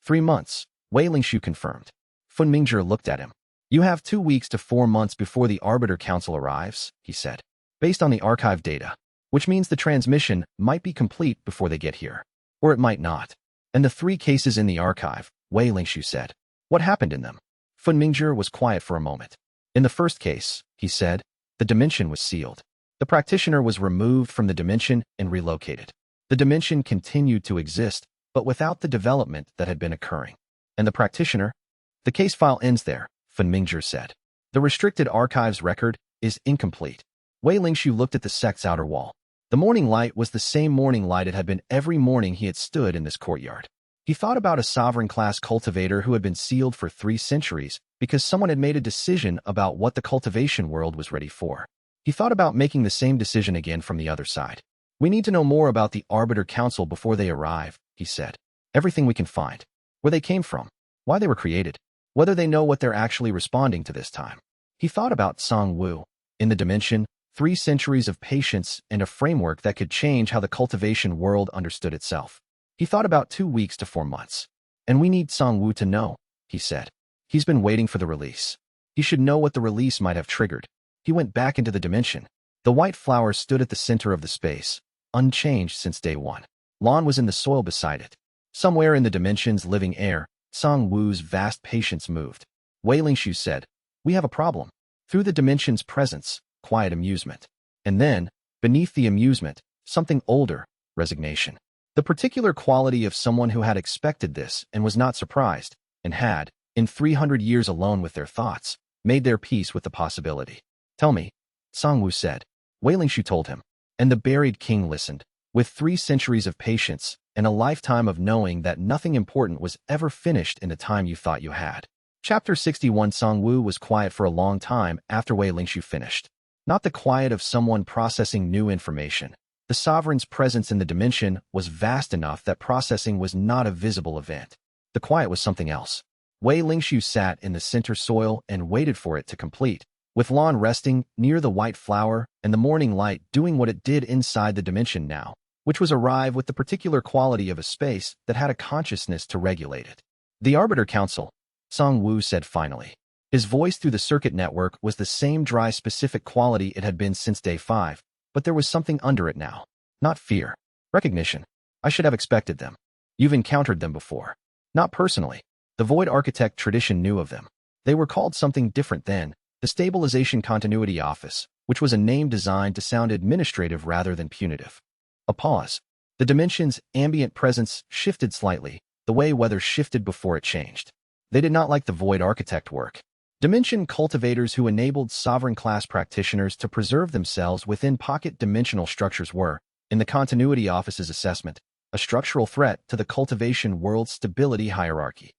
3 months, Wei Lingxiu confirmed. Fen Mingzhi looked at him. You have 2 weeks to 4 months before the Arbiter Council arrives, he said. Based on the archive data, which means the transmission might be complete before they get here. Or it might not. And the 3 cases in the archive, Wei Lingxiu said. What happened in them? Fen Mingzhi was quiet for a moment. In the first case, he said, the dimension was sealed. The practitioner was removed from the dimension and relocated. The dimension continued to exist, but without the development that had been occurring. And the practitioner? The case file ends there, Fen Mingzhi said. The restricted archives record is incomplete. Wei Lingxiu looked at the sect's outer wall. The morning light was the same morning light it had been every morning he had stood in this courtyard. He thought about a sovereign class cultivator who had been sealed for 3 centuries because someone had made a decision about what the cultivation world was ready for. He thought about making the same decision again from the other side. We need to know more about the Arbiter Council before they arrive, he said. Everything we can find. Where they came from. Why they were created. Whether they know what they're actually responding to this time. He thought about Song Wu. In the dimension, 3 centuries of patience and a framework that could change how the cultivation world understood itself. He thought about 2 weeks to 4 months. And we need Song Wu to know, he said. He's been waiting for the release. He should know what the release might have triggered. He went back into the dimension. The white flower stood at the center of the space, unchanged since day 1. Lawn was in the soil beside it. Somewhere in the dimension's living air, Song Wu's vast patience moved. Wei Lingxiu said, we have a problem. Through the dimension's presence, quiet amusement. And then, beneath the amusement, something older, resignation. The particular quality of someone who had expected this and was not surprised, and had, in 300 years alone with their thoughts, made their peace with the possibility. Tell me, Song Wu said. Wei Lingxiu told him. And the buried king listened, With 3 centuries of patience and a lifetime of knowing that nothing important was ever finished in the time you thought you had. Chapter 61. Song-woo was quiet for a long time after Wei Lingshu finished. Not the quiet of someone processing new information. The sovereign's presence in the dimension was vast enough that processing was not a visible event. The quiet was something else. Wei Lingshu sat in the center soil and waited for it to complete, with Lan resting near the white flower and the morning light doing what it did inside the dimension now, which was arrive with the particular quality of a space that had a consciousness to regulate it. The Arbiter Council, Song-woo said finally. His voice through the circuit network was the same dry specific quality it had been since day 5, but there was something under it now. Not fear. Recognition. I should have expected them. You've encountered them before. Not personally. The Void Architect tradition knew of them. They were called something different then, the Stabilization Continuity Office, which was a name designed to sound administrative rather than punitive. A pause. The dimension's ambient presence shifted slightly, the way weather shifted before it changed. They did not like the Void Architect work. Dimension cultivators who enabled sovereign class practitioners to preserve themselves within pocket dimensional structures were, in the Continuity Office's assessment, a structural threat to the cultivation world's stability hierarchy.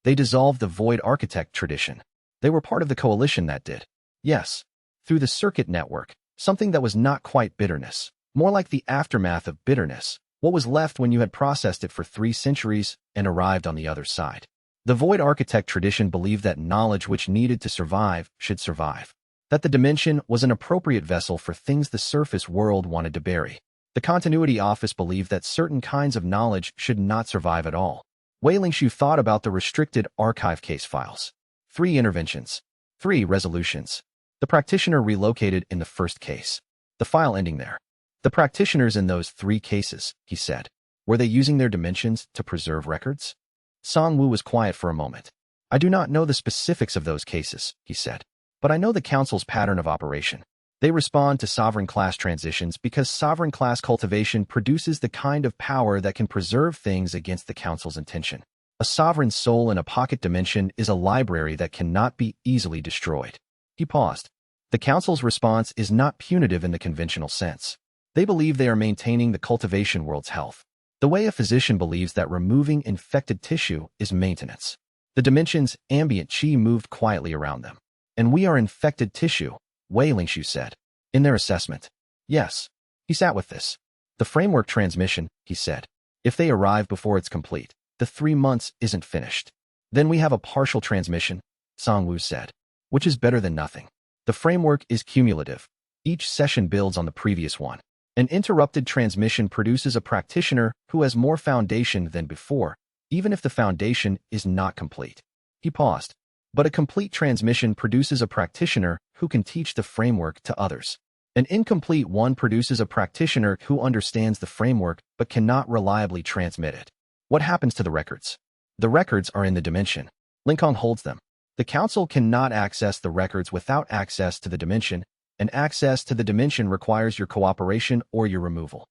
They dissolved the Void Architect tradition. They were part of the coalition that did. Yes, through the circuit network, something that was not quite bitterness, more like the aftermath of bitterness, what was left when you had processed it for 3 centuries and arrived on the other side. The Void Architect tradition believed that knowledge which needed to survive should survive, that the dimension was an appropriate vessel for things the surface world wanted to bury. The Continuity Office believed that certain kinds of knowledge should not survive at all. Wei Lingshu thought about the restricted archive case files. 3 interventions. 3 resolutions. The practitioner relocated in the first case. The file ending there. The practitioners in those 3 cases, he said. Were they using their dimensions to preserve records? Song-woo was quiet for a moment. I do not know the specifics of those cases, he said. But I know the Council's pattern of operation. They respond to sovereign class transitions because sovereign class cultivation produces the kind of power that can preserve things against the Council's intention. A sovereign soul in a pocket dimension is a library that cannot be easily destroyed. He paused. The Council's response is not punitive in the conventional sense. They believe they are maintaining the cultivation world's health. The way a physician believes that removing infected tissue is maintenance. The dimension's ambient qi moved quietly around them. And we are infected tissue, Wei Lingshu said. In their assessment. Yes. He sat with this. The framework transmission, he said. If they arrive before it's complete, the 3 months isn't finished. Then we have a partial transmission, Song-woo said. Which is better than nothing. The framework is cumulative. Each session builds on the previous one. An interrupted transmission produces a practitioner who has more foundation than before, even if the foundation is not complete. He paused. But a complete transmission produces a practitioner who can teach the framework to others. An incomplete one produces a practitioner who understands the framework but cannot reliably transmit it. What happens to the records? The records are in the dimension. Lincoln holds them. The Council cannot access the records without access to the dimension, and access to the dimension requires your cooperation or your removal.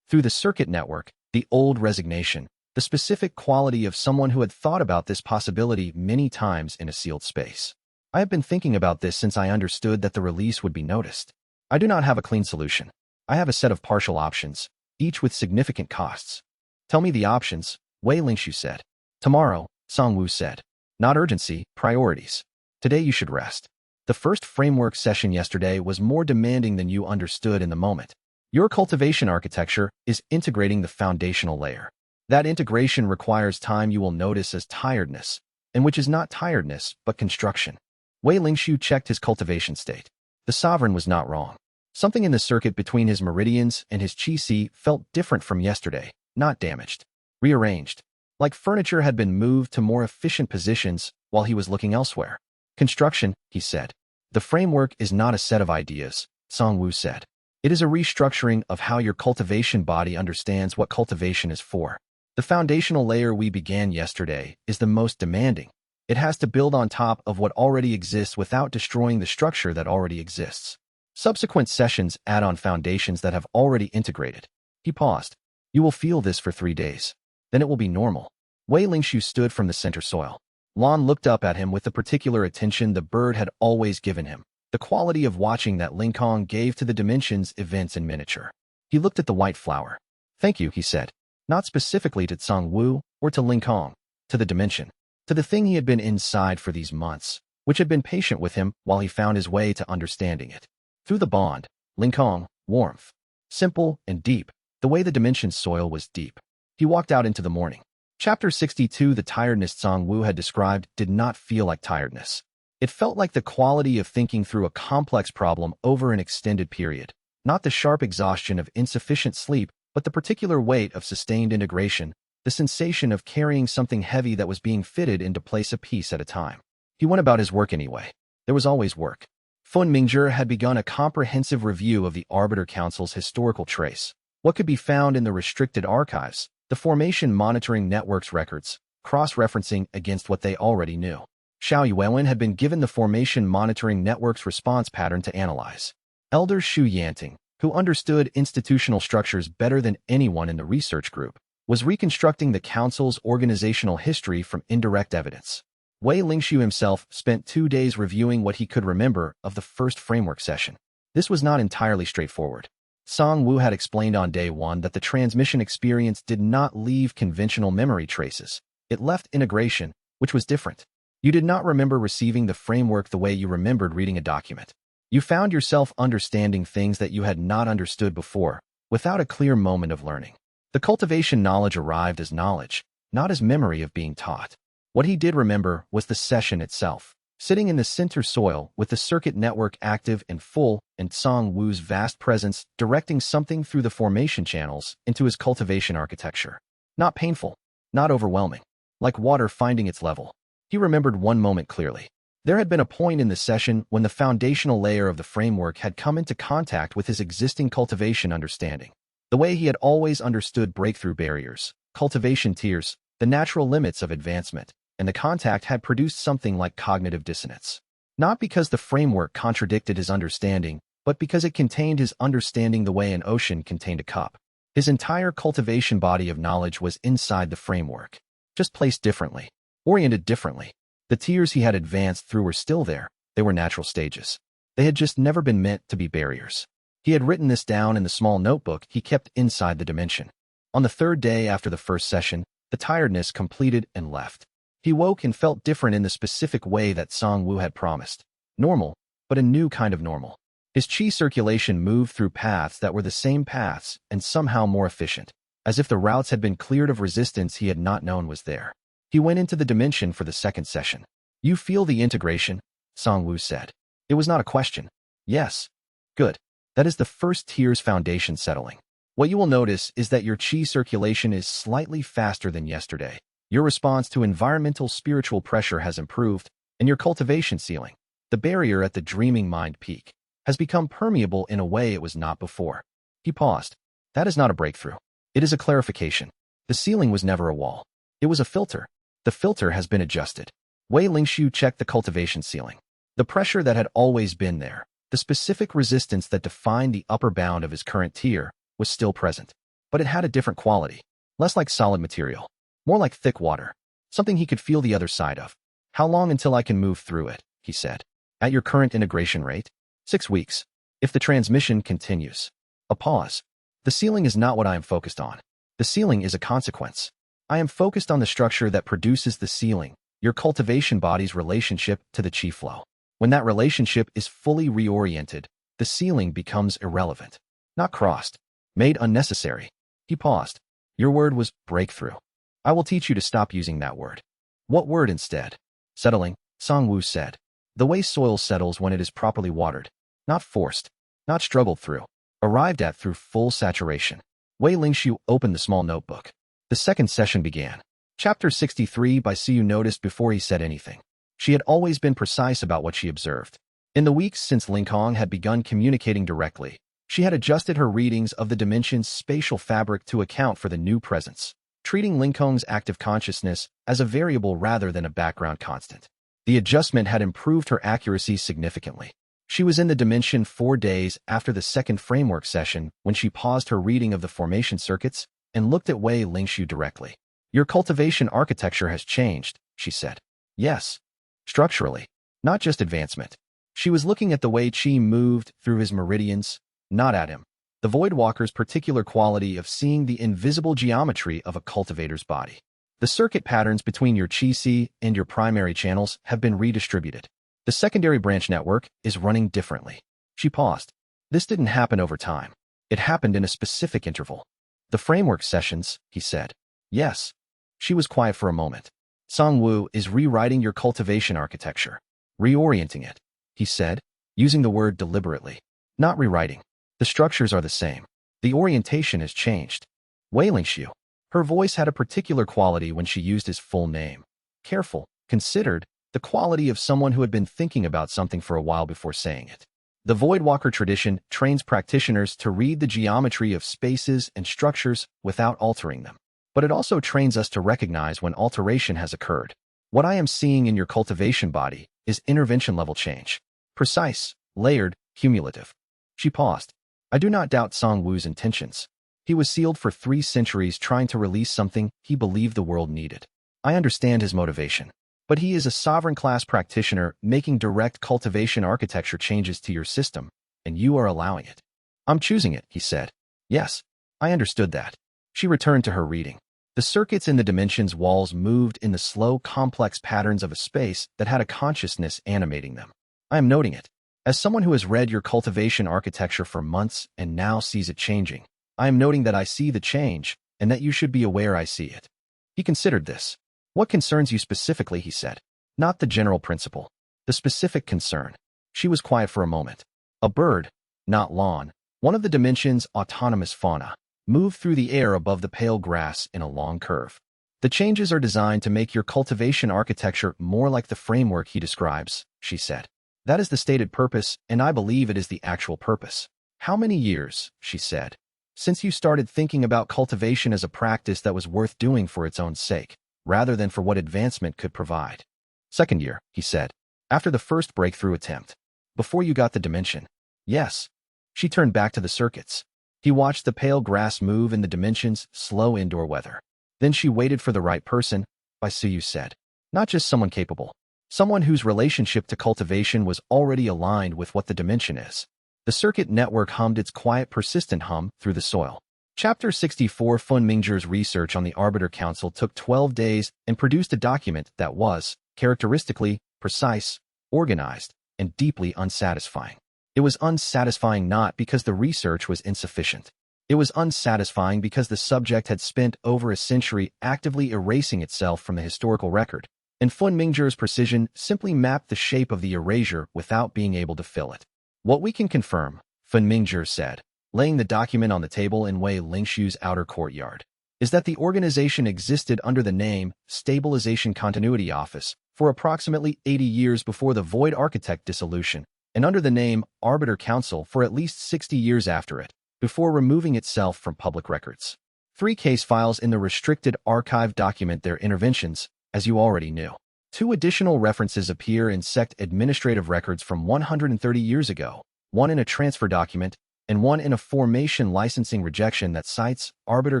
Through the circuit network, the old resignation, the specific quality of someone who had thought about this possibility many times in a sealed space. I have been thinking about this since I understood that the release would be noticed. I do not have a clean solution. I have a set of partial options, each with significant costs. Tell me the options, Wei Lingshu said. Tomorrow, Song-woo said. Not urgency, priorities. Today you should rest. The first framework session yesterday was more demanding than you understood in the moment. Your cultivation architecture is integrating the foundational layer. That integration requires time you will notice as tiredness, and which is not tiredness, but construction. Wei Lingshu checked his cultivation state. The sovereign was not wrong. Something in the circuit between his meridians and his qi felt different from yesterday, not damaged. Rearranged. Like furniture had been moved to more efficient positions while he was looking elsewhere. Construction, he said. The framework is not a set of ideas, Song-woo said. It is a restructuring of how your cultivation body understands what cultivation is for. The foundational layer we began yesterday is the most demanding. It has to build on top of what already exists without destroying the structure that already exists. Subsequent sessions add on foundations that have already integrated. He paused. You will feel this for 3 days. Then it will be normal. Wei Lingshu stood from the center soil. Lan looked up at him with the particular attention the bird had always given him, the quality of watching that Lincoln gave to the dimension's events in miniature. He looked at the white flower. Thank you, he said. Not specifically to Tsang Wu or to Ling Kong, to the dimension, to the thing he had been inside for these months, which had been patient with him while he found his way to understanding it. Through the bond, Ling Kong, warmth, simple and deep, the way the dimension's soil was deep. He walked out into the morning. Chapter 62. The tiredness Tsang Wu had described did not feel like tiredness. It felt like the quality of thinking through a complex problem over an extended period, not the sharp exhaustion of insufficient sleep, but the particular weight of sustained integration, the sensation of carrying something heavy that was being fitted into place a piece at a time. He went about his work anyway. There was always work. Fun Mingzhi had begun a comprehensive review of the Arbiter Council's historical trace, what could be found in the restricted archives, the formation monitoring network's records, cross-referencing against what they already knew. Xiao Yuwen had been given the formation monitoring network's response pattern to analyze. Elder Xu Yanting, who understood institutional structures better than anyone in the research group, was reconstructing the council's organizational history from indirect evidence. Wei Lingxiu himself spent 2 days reviewing what he could remember of the first framework session. This was not entirely straightforward. Tsang Wu had explained on day 1 that the transmission experience did not leave conventional memory traces. It left integration, which was different. You did not remember receiving the framework the way you remembered reading a document. You found yourself understanding things that you had not understood before, without a clear moment of learning. The cultivation knowledge arrived as knowledge, not as memory of being taught. What he did remember was the session itself, sitting in the center soil with the circuit network active and full, and Tsang Wu's vast presence directing something through the formation channels into his cultivation architecture. Not painful, not overwhelming, like water finding its level. He remembered one moment clearly. There had been a point in the session when the foundational layer of the framework had come into contact with his existing cultivation understanding. The way he had always understood breakthrough barriers, cultivation tiers, the natural limits of advancement, and the contact had produced something like cognitive dissonance. Not because the framework contradicted his understanding, but because it contained his understanding the way an ocean contained a cup. His entire cultivation body of knowledge was inside the framework, just placed differently, oriented differently. The tiers he had advanced through were still there. They were natural stages. They had just never been meant to be barriers. He had written this down in the small notebook he kept inside the dimension. On the 3rd day after the first session, the tiredness completed and left. He woke and felt different in the specific way that Tsang Wu had promised. Normal, but a new kind of normal. His qi circulation moved through paths that were the same paths and somehow more efficient, as if the routes had been cleared of resistance he had not known was there. He went into the dimension for the 2nd session. You feel the integration? Tsang Wu said. It was not a question. Yes. Good. That is the first tier's foundation settling. What you will notice is that your qi circulation is slightly faster than yesterday. Your response to environmental spiritual pressure has improved, and your cultivation ceiling, the barrier at the dreaming mind peak, has become permeable in a way it was not before. He paused. That is not a breakthrough. It is a clarification. The ceiling was never a wall. It was a filter. The filter has been adjusted. Wei Lingxiu checked the cultivation ceiling. The pressure that had always been there, the specific resistance that defined the upper bound of his current tier, was still present. But it had a different quality. Less like solid material. More like thick water. Something he could feel the other side of. How long until I can move through it? He said. At your current integration rate? 6 weeks. If the transmission continues. A pause. The ceiling is not what I am focused on. The ceiling is a consequence. I am focused on the structure that produces the ceiling, your cultivation body's relationship to the qi flow. When that relationship is fully reoriented, the ceiling becomes irrelevant. Not crossed. Made unnecessary. He paused. Your word was breakthrough. I will teach you to stop using that word. What word instead? Settling, Tsang Wu said. The way soil settles when it is properly watered. Not forced. Not struggled through. Arrived at through full saturation. Wei Lingxiu opened the small notebook. The 2nd session began. Chapter 63 by Siyu noticed before he said anything. She had always been precise about what she observed. In the weeks since Ling Kong had begun communicating directly, she had adjusted her readings of the dimension's spatial fabric to account for the new presence, treating Ling Kong's active consciousness as a variable rather than a background constant. The adjustment had improved her accuracy significantly. She was in the dimension 4 days after the 2nd framework session when she paused her reading of the formation circuits and looked at Wei Lingxiu directly. Your cultivation architecture has changed, she said. Yes. Structurally. Not just advancement. She was looking at the way qi moved through his meridians, not at him. the Void Walker's particular quality of seeing the invisible geometry of a cultivator's body. The circuit patterns between your xianxia and your primary channels have been redistributed. The secondary branch network is running differently. She paused. This didn't happen over time. It happened in a specific interval. The framework sessions, he said. Yes. She was quiet for a moment. Songwu is rewriting your cultivation architecture. Reorienting it, he said, using the word deliberately. Not rewriting. The structures are the same. The orientation has changed. Xianxia. Her voice had a particular quality when she used his full name. Careful, considered, the quality of someone who had been thinking about something for a while before saying it. The Voidwalker tradition trains practitioners to read the geometry of spaces and structures without altering them. But it also trains us to recognize when alteration has occurred. What I am seeing in your cultivation body is intervention-level change. Precise, layered, cumulative. She paused. I do not doubt Song Wu's intentions. He was sealed for 3 centuries trying to release something he believed the world needed. I understand his motivation. But he is a sovereign-class practitioner making direct cultivation architecture changes to your system, and you are allowing it. I'm choosing it, he said. Yes, I understood that. She returned to her reading. The circuits in the dimensions walls moved in the slow, complex patterns of a space that had a consciousness animating them. I am noting it. As someone who has read your cultivation architecture for months and now sees it changing, I am noting that I see the change and that you should be aware I see it. He considered this. What concerns you specifically, he said. Not the general principle. The specific concern. She was quiet for a moment. A bird, not lawn, one of the dimension's autonomous fauna, moved through the air above the pale grass in a long curve. The changes are designed to make your cultivation architecture more like the framework he describes, she said. That is the stated purpose, and I believe it is the actual purpose. How many years, she said, since you started thinking about cultivation as a practice that was worth doing for its own sake, rather than for what advancement could provide? 2nd year, he said, after the first breakthrough attempt. Before you got the dimension. Yes. She turned back to the circuits. He watched the pale grass move in the dimension's slow indoor weather. Then she waited for the right person, Suyu said. Not just someone capable. Someone whose relationship to cultivation was already aligned with what the dimension is. The circuit network hummed its quiet, persistent hum through the soil. Chapter 64 Fun Mingzhi's research on the Arbiter Council took 12 days and produced a document that was, characteristically, precise, organized, and deeply unsatisfying. It was unsatisfying not because the research was insufficient. It was unsatisfying because the subject had spent over a century actively erasing itself from the historical record, and Fun Mingzhi's precision simply mapped the shape of the erasure without being able to fill it. What we can confirm, Fun Mingzhi said, laying the document on the table in Xianxia's outer courtyard, is that the organization existed under the name Stabilization Continuity Office for approximately 80 years before the Void Architect dissolution, and under the name Arbiter Council for at least 60 years after it, before removing itself from public records. 3 case files in the restricted archive document their interventions, as you already knew. 2 additional references appear in sect administrative records from 130 years ago, one in a transfer document, and one in a formation licensing rejection that cites Arbiter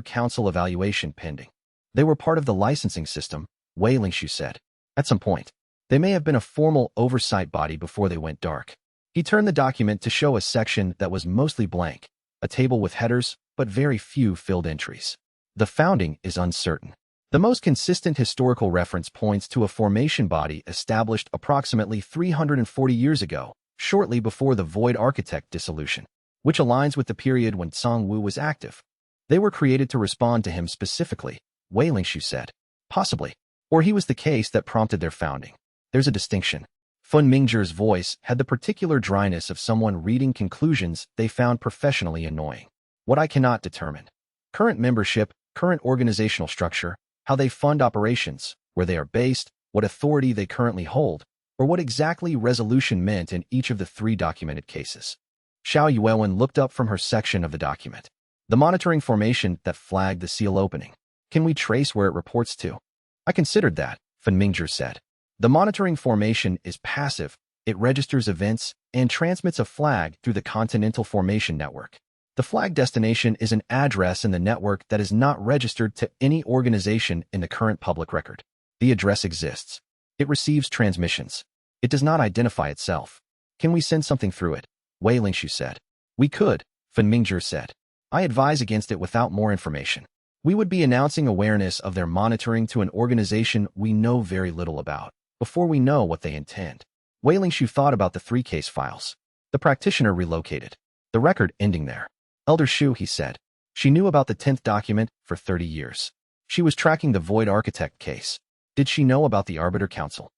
Council evaluation pending. They were part of the licensing system, Xianxia said. At some point, they may have been a formal oversight body before they went dark. He turned the document to show a section that was mostly blank, a table with headers, but very few filled entries. The founding is uncertain. The most consistent historical reference points to a formation body established approximately 340 years ago, shortly before the Void Architect dissolution, which aligns with the period when Song Wu was active. They were created to respond to him specifically, Xianxia said. Possibly. Or he was the case that prompted their founding. There's a distinction. Fun Mingzhi's voice had the particular dryness of someone reading conclusions they found professionally annoying. What I cannot determine. Current membership, current organizational structure, how they fund operations, where they are based, what authority they currently hold, or what exactly resolution meant in each of the 3 documented cases. Xiao Yuewen looked up from her section of the document. The monitoring formation that flagged the seal opening. Can we trace where it reports to? I considered that, Fun Mingzhi said. The monitoring formation is passive. It registers events and transmits a flag through the Continental Formation Network. The flag destination is an address in the network that is not registered to any organization in the current public record. The address exists. It receives transmissions. It does not identify itself. Can we send something through it? Xianxia said. We could, Fen Mingzhi said. I advise against it without more information. We would be announcing awareness of their monitoring to an organization we know very little about, before we know what they intend. Wei Lingshu thought about the 3 case files. The practitioner relocated. The record ending there. Elder Shu, he said. She knew about the 10th document for 30 years. She was tracking the Void Architect case. Did she know about the Arbiter Council?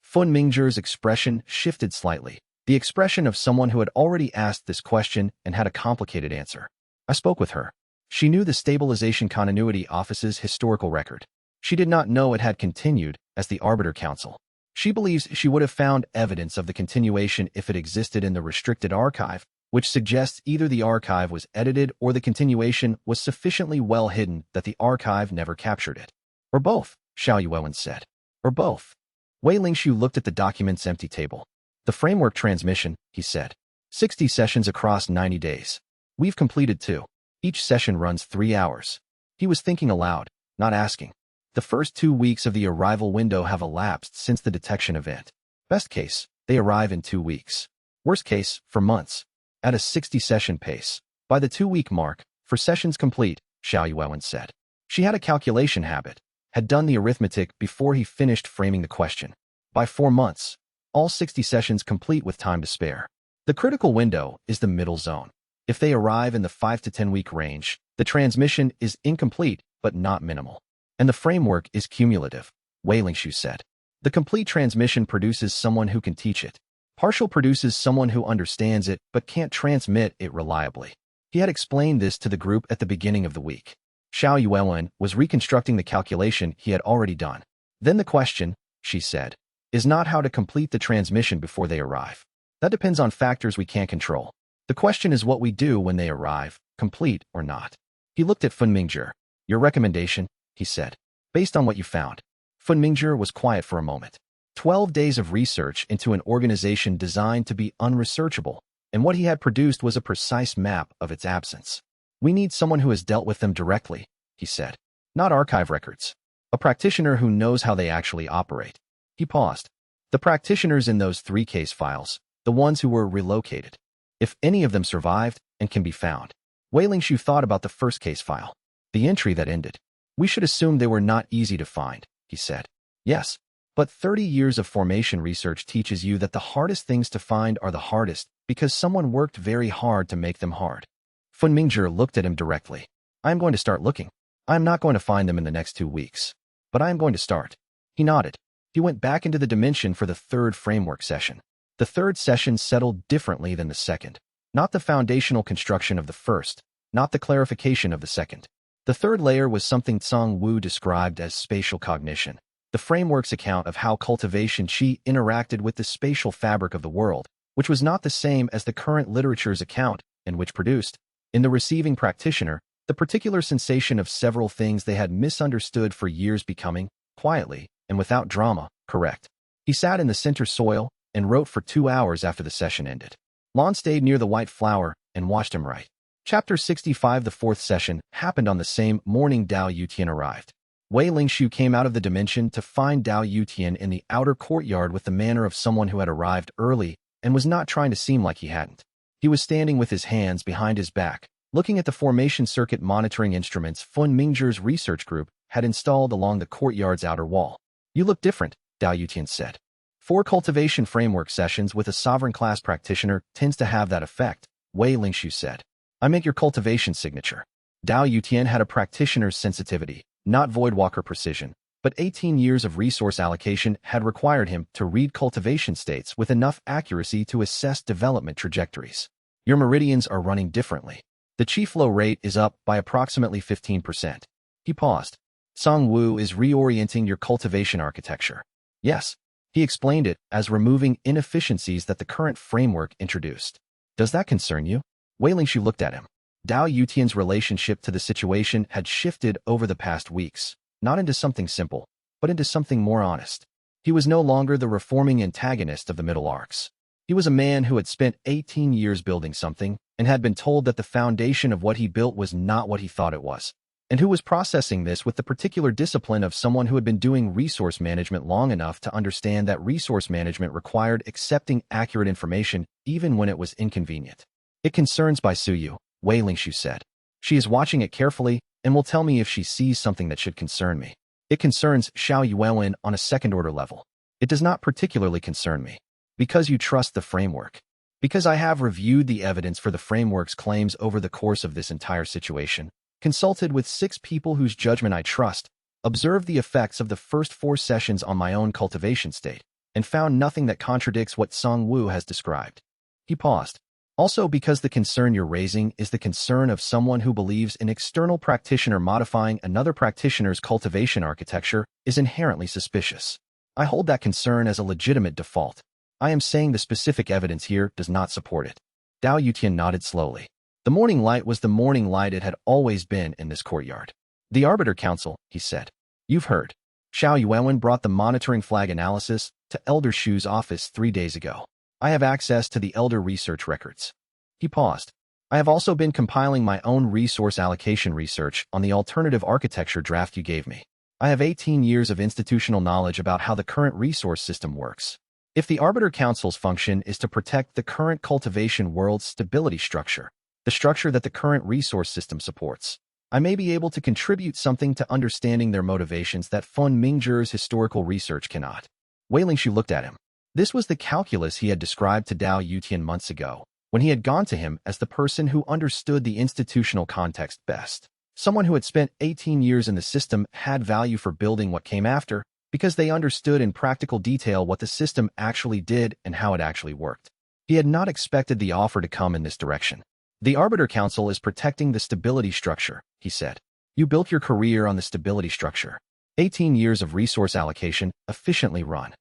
Fen Mingzhi's expression shifted slightly, the expression of someone who had already asked this question and had a complicated answer. I spoke with her. She knew the Stabilization Continuity Office's historical record. She did not know it had continued as the Arbiter Council. She believes she would have found evidence of the continuation if it existed in the restricted archive, which suggests either the archive was edited or the continuation was sufficiently well hidden that the archive never captured it. Or both, Xiao Yuan said. Or both. Wei Lingshu looked at the document's empty table. The framework transmission, he said. 60 sessions across 90 days. We've completed 2. Each session runs 3 hours. He was thinking aloud, not asking. The first 2 weeks of the arrival window have elapsed since the detection event. Best case, they arrive in 2 weeks. Worst case, for months. At a 60-session pace. By the 2-week mark, for sessions complete, Xiao Yuan said. She had a calculation habit, had done the arithmetic before he finished framing the question. By 4 months. All 60 sessions complete with time to spare. The critical window is the middle zone. If they arrive in the 5 to 10-week range, the transmission is incomplete but not minimal. And the framework is cumulative, Wei Lingshu said. The complete transmission produces someone who can teach it. Partial produces someone who understands it but can't transmit it reliably. He had explained this to the group at the beginning of the week. Xiao Yuan was reconstructing the calculation he had already done. Then the question, she said, is not how to complete the transmission before they arrive. That depends on factors we can't control. The question is what we do when they arrive, complete or not. He looked at Fen Mingzhi. Your recommendation, he said. Based on what you found. Fen Mingzhi was quiet for a moment. 12 days of research into an organization designed to be unresearchable, and what he had produced was a precise map of its absence. We need someone who has dealt with them directly, he said. Not archive records. A practitioner who knows how they actually operate. He paused. The practitioners in those 3 case files, the ones who were relocated. If any of them survived and can be found. Wei Lingshu thought about the first case file. The entry that ended. We should assume they were not easy to find, he said. Yes, but 30 years of formation research teaches you that the hardest things to find are the hardest because someone worked very hard to make them hard. Fen Mingzhi looked at him directly. I am going to start looking. I am not going to find them in the next 2 weeks. But I am going to start. He nodded. He went back into the dimension for the 3rd framework session. The 3rd session settled differently than the 2nd. Not the foundational construction of the 1st, not the clarification of the 2nd. The 3rd layer was something Tsang Wu described as spatial cognition, the framework's account of how cultivation qi interacted with the spatial fabric of the world, which was not the same as the current literature's account, and which produced, in the receiving practitioner, the particular sensation of several things they had misunderstood for years becoming, quietly, and without drama, correct. He sat in the center soil and wrote for 2 hours after the session ended. Lon stayed near the white flower and watched him write. Chapter 65. The 4th session happened on the same morning Dao Yutian arrived. Wei Lingshu came out of the dimension to find Dao Yutian in the outer courtyard with the manner of someone who had arrived early and was not trying to seem like he hadn't. He was standing with his hands behind his back, looking at the formation circuit monitoring instruments Fen Mingzhi's research group had installed along the courtyard's outer wall. You look different, Dao Yutian said. 4 cultivation framework sessions with a sovereign class practitioner tends to have that effect, Wei Lingshu said. I make your cultivation signature. Dao Yutian had a practitioner's sensitivity, not Voidwalker precision, but 18 years of resource allocation had required him to read cultivation states with enough accuracy to assess development trajectories. Your meridians are running differently. The chi flow rate is up by approximately 15%. He paused. Tsang Wu is reorienting your cultivation architecture. Yes. He explained it as removing inefficiencies that the current framework introduced. Does that concern you? Wei Lingshu looked at him. Dao Yutian's relationship to the situation had shifted over the past weeks, not into something simple, but into something more honest. He was no longer the reforming antagonist of the middle arcs. He was a man who had spent 18 years building something and had been told that the foundation of what he built was not what he thought it was, and who was processing this with the particular discipline of someone who had been doing resource management long enough to understand that resource management required accepting accurate information even when it was inconvenient. It concerns Bai Suyu, Wei Lingshu said. She is watching it carefully and will tell me if she sees something that should concern me. It concerns Xiao Yuan on a second-order level. It does not particularly concern me. Because you trust the framework. Because I have reviewed the evidence for the framework's claims over the course of this entire situation, consulted with 6 people whose judgment I trust, observed the effects of the first 4 sessions on my own cultivation state, and found nothing that contradicts what Song Wu has described. He paused. Also because the concern you're raising is the concern of someone who believes an external practitioner modifying another practitioner's cultivation architecture is inherently suspicious. I hold that concern as a legitimate default. I am saying the specific evidence here does not support it. Dao Yutian nodded slowly. The morning light was the morning light it had always been in this courtyard. The Arbiter Council, he said. You've heard. Xiao Yuan brought the monitoring flag analysis to Elder Shu's office 3 days ago. I have access to the Elder research records. He paused. I have also been compiling my own resource allocation research on the alternative architecture draft you gave me. I have 18 years of institutional knowledge about how the current resource system works. If the Arbiter Council's function is to protect the current cultivation world's stability structure, the structure that the current resource system supports, I may be able to contribute something to understanding their motivations that Fun Mingzhi's historical research cannot. Wei Lingshu looked at him. This was the calculus he had described to Dao Yutian months ago, when he had gone to him as the person who understood the institutional context best. Someone who had spent 18 years in the system had value for building what came after, because they understood in practical detail what the system actually did and how it actually worked. He had not expected the offer to come in this direction. The Arbiter Council is protecting the stability structure, he said. You built your career on the stability structure. 18 years of resource allocation, efficiently run.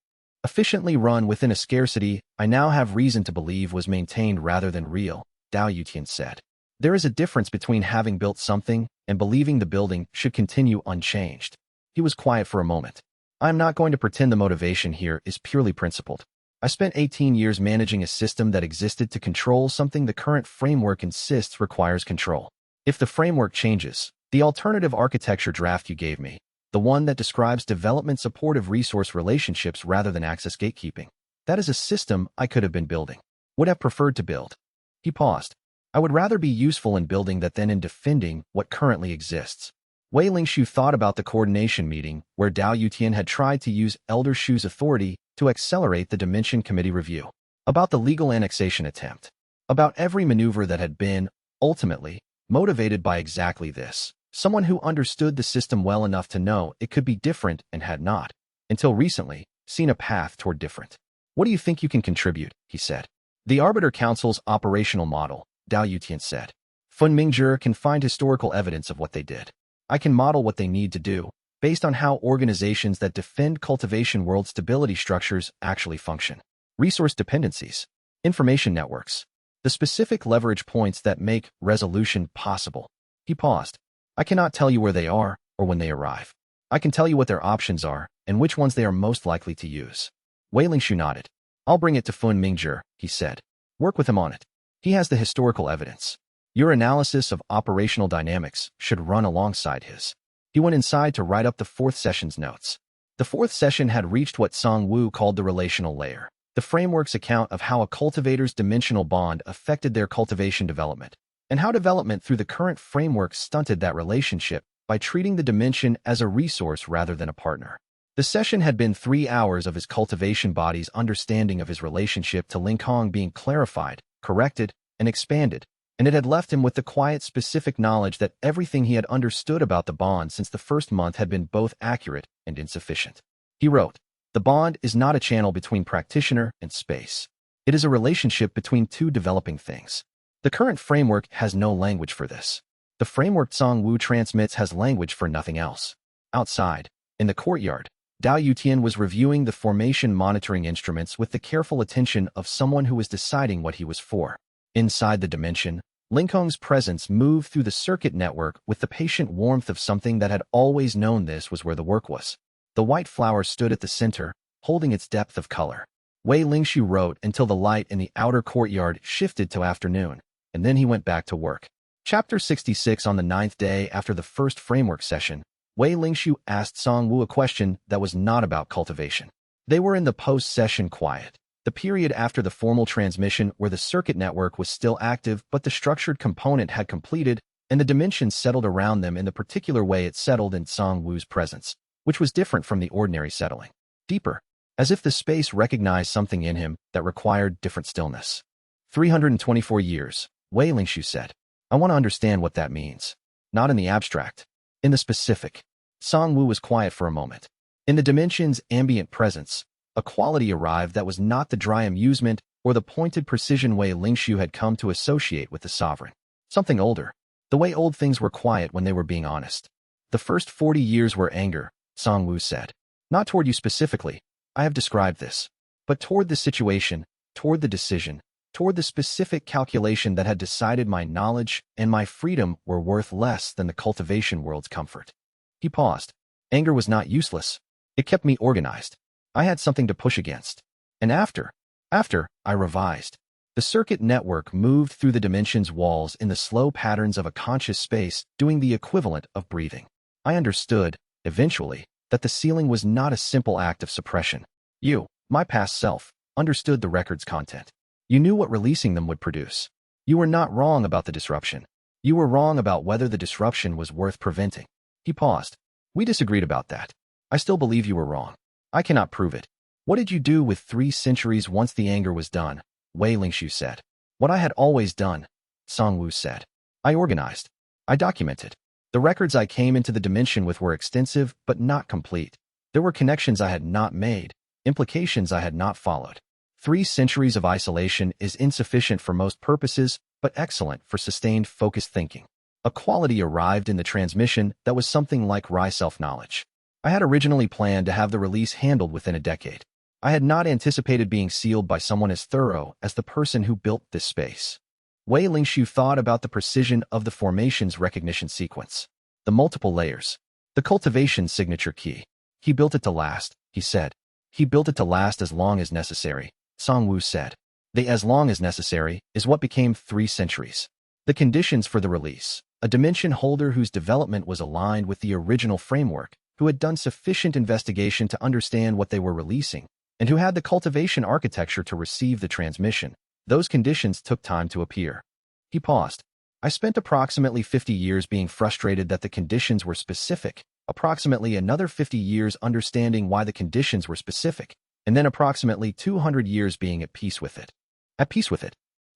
Efficiently run within a scarcity I now have reason to believe was maintained rather than real, Dao Yutian said. There is a difference between having built something and believing the building should continue unchanged. He was quiet for a moment. I am not going to pretend the motivation here is purely principled. I spent 18 years managing a system that existed to control something the current framework insists requires control. If the framework changes, the alternative architecture draft you gave me, the one that describes development supportive resource relationships rather than access gatekeeping, that is a system I could have been building. Would have preferred to build. He paused. I would rather be useful in building that than in defending what currently exists. Wei Lingshu thought about the coordination meeting where Dao Yutian had tried to use Elder Shu's authority to accelerate the Dimension Committee review. About the legal annexation attempt. About every maneuver that had been, ultimately, motivated by exactly this. Someone who understood the system well enough to know it could be different and had not, until recently, seen a path toward different. What do you think you can contribute? He said. The Arbiter Council's operational model, Dao Yutian said. Fun Mingzhi can find historical evidence of what they did. I can model what they need to do, based on how organizations that defend cultivation world stability structures actually function. Resource dependencies. Information networks. The specific leverage points that make resolution possible. He paused. I cannot tell you where they are or when they arrive. I can tell you what their options are and which ones they are most likely to use. Wei Lingshu nodded. I'll bring it to Fun Mingzhi, he said. Work with him on it. He has the historical evidence. Your analysis of operational dynamics should run alongside his. He went inside to write up the 4th session's notes. The 4th session had reached what Song Wu called the relational layer, the framework's account of how a cultivator's dimensional bond affected their cultivation development, and how development through the current framework stunted that relationship by treating the dimension as a resource rather than a partner. The session had been 3 hours of his cultivation body's understanding of his relationship to Linkhong being clarified, corrected, and expanded, and it had left him with the quiet specific knowledge that everything he had understood about the bond since the first month had been both accurate and insufficient. He wrote, the bond is not a channel between practitioner and space. It is a relationship between 2 developing things. The current framework has no language for this. The framework Song Wu transmits has language for nothing else. Outside, in the courtyard, Dao Yutian was reviewing the formation monitoring instruments with the careful attention of someone who was deciding what he was for. Inside the dimension, Linkhong's presence moved through the circuit network with the patient warmth of something that had always known this was where the work was. The white flower stood at the center, holding its depth of color. Wei Lingshu wrote until the light in the outer courtyard shifted to afternoon, and then he went back to work. Chapter 66. On the 9th day after the first framework session, Wei Lingshu asked Song Wu a question that was not about cultivation. They were in the post-session quiet. The period after the formal transmission where the circuit network was still active but the structured component had completed and the dimensions settled around them in the particular way it settled in Song-Woo's presence, which was different from the ordinary settling. Deeper, as if the space recognized something in him that required different stillness. 324 years, Wei Lingshu said. I want to understand what that means. Not in the abstract. In the specific. Song-Woo was quiet for a moment. In the dimension's ambient presence, a quality arrived that was not the dry amusement or the pointed precision Wei Lingshu had come to associate with the sovereign. Something older. The way old things were quiet when they were being honest. The first 40 years were anger, Song-Woo said. Not toward you specifically. I have described this. But toward the situation, toward the decision, toward the specific calculation that had decided my knowledge and my freedom were worth less than the cultivation world's comfort. He paused. Anger was not useless. It kept me organized. I had something to push against. And after, I revised. The circuit network moved through the dimension's walls in the slow patterns of a conscious space, doing the equivalent of breathing. I understood, eventually, that the sealing was not a simple act of suppression. You, my past self, understood the record's content. You knew what releasing them would produce. You were not wrong about the disruption. You were wrong about whether the disruption was worth preventing. He paused. We disagreed about that. I still believe you were wrong. I cannot prove it. What did you do with 3 centuries once the anger was done? Wei Lingshu said. What I had always done, Song-Woo said. I organized. I documented. The records I came into the dimension with were extensive, but not complete. There were connections I had not made, implications I had not followed. 3 centuries of isolation is insufficient for most purposes, but excellent for sustained, focused thinking. A quality arrived in the transmission that was something like raw self-knowledge. I had originally planned to have the release handled within a decade. I had not anticipated being sealed by someone as thorough as the person who built this space. Wei Lingshu thought about the precision of the formation's recognition sequence. The multiple layers. The cultivation signature key. He built it to last, he said. He built it to last as long as necessary, Song-Woo said. The as long as necessary is what became 3 centuries. The conditions for the release. A dimension holder whose development was aligned with the original framework, who had done sufficient investigation to understand what they were releasing, and who had the cultivation architecture to receive the transmission. Those conditions took time to appear. He paused. I spent approximately 50 years being frustrated that the conditions were specific, approximately another 50 years understanding why the conditions were specific, and then approximately 200 years being at peace with it. At peace with it.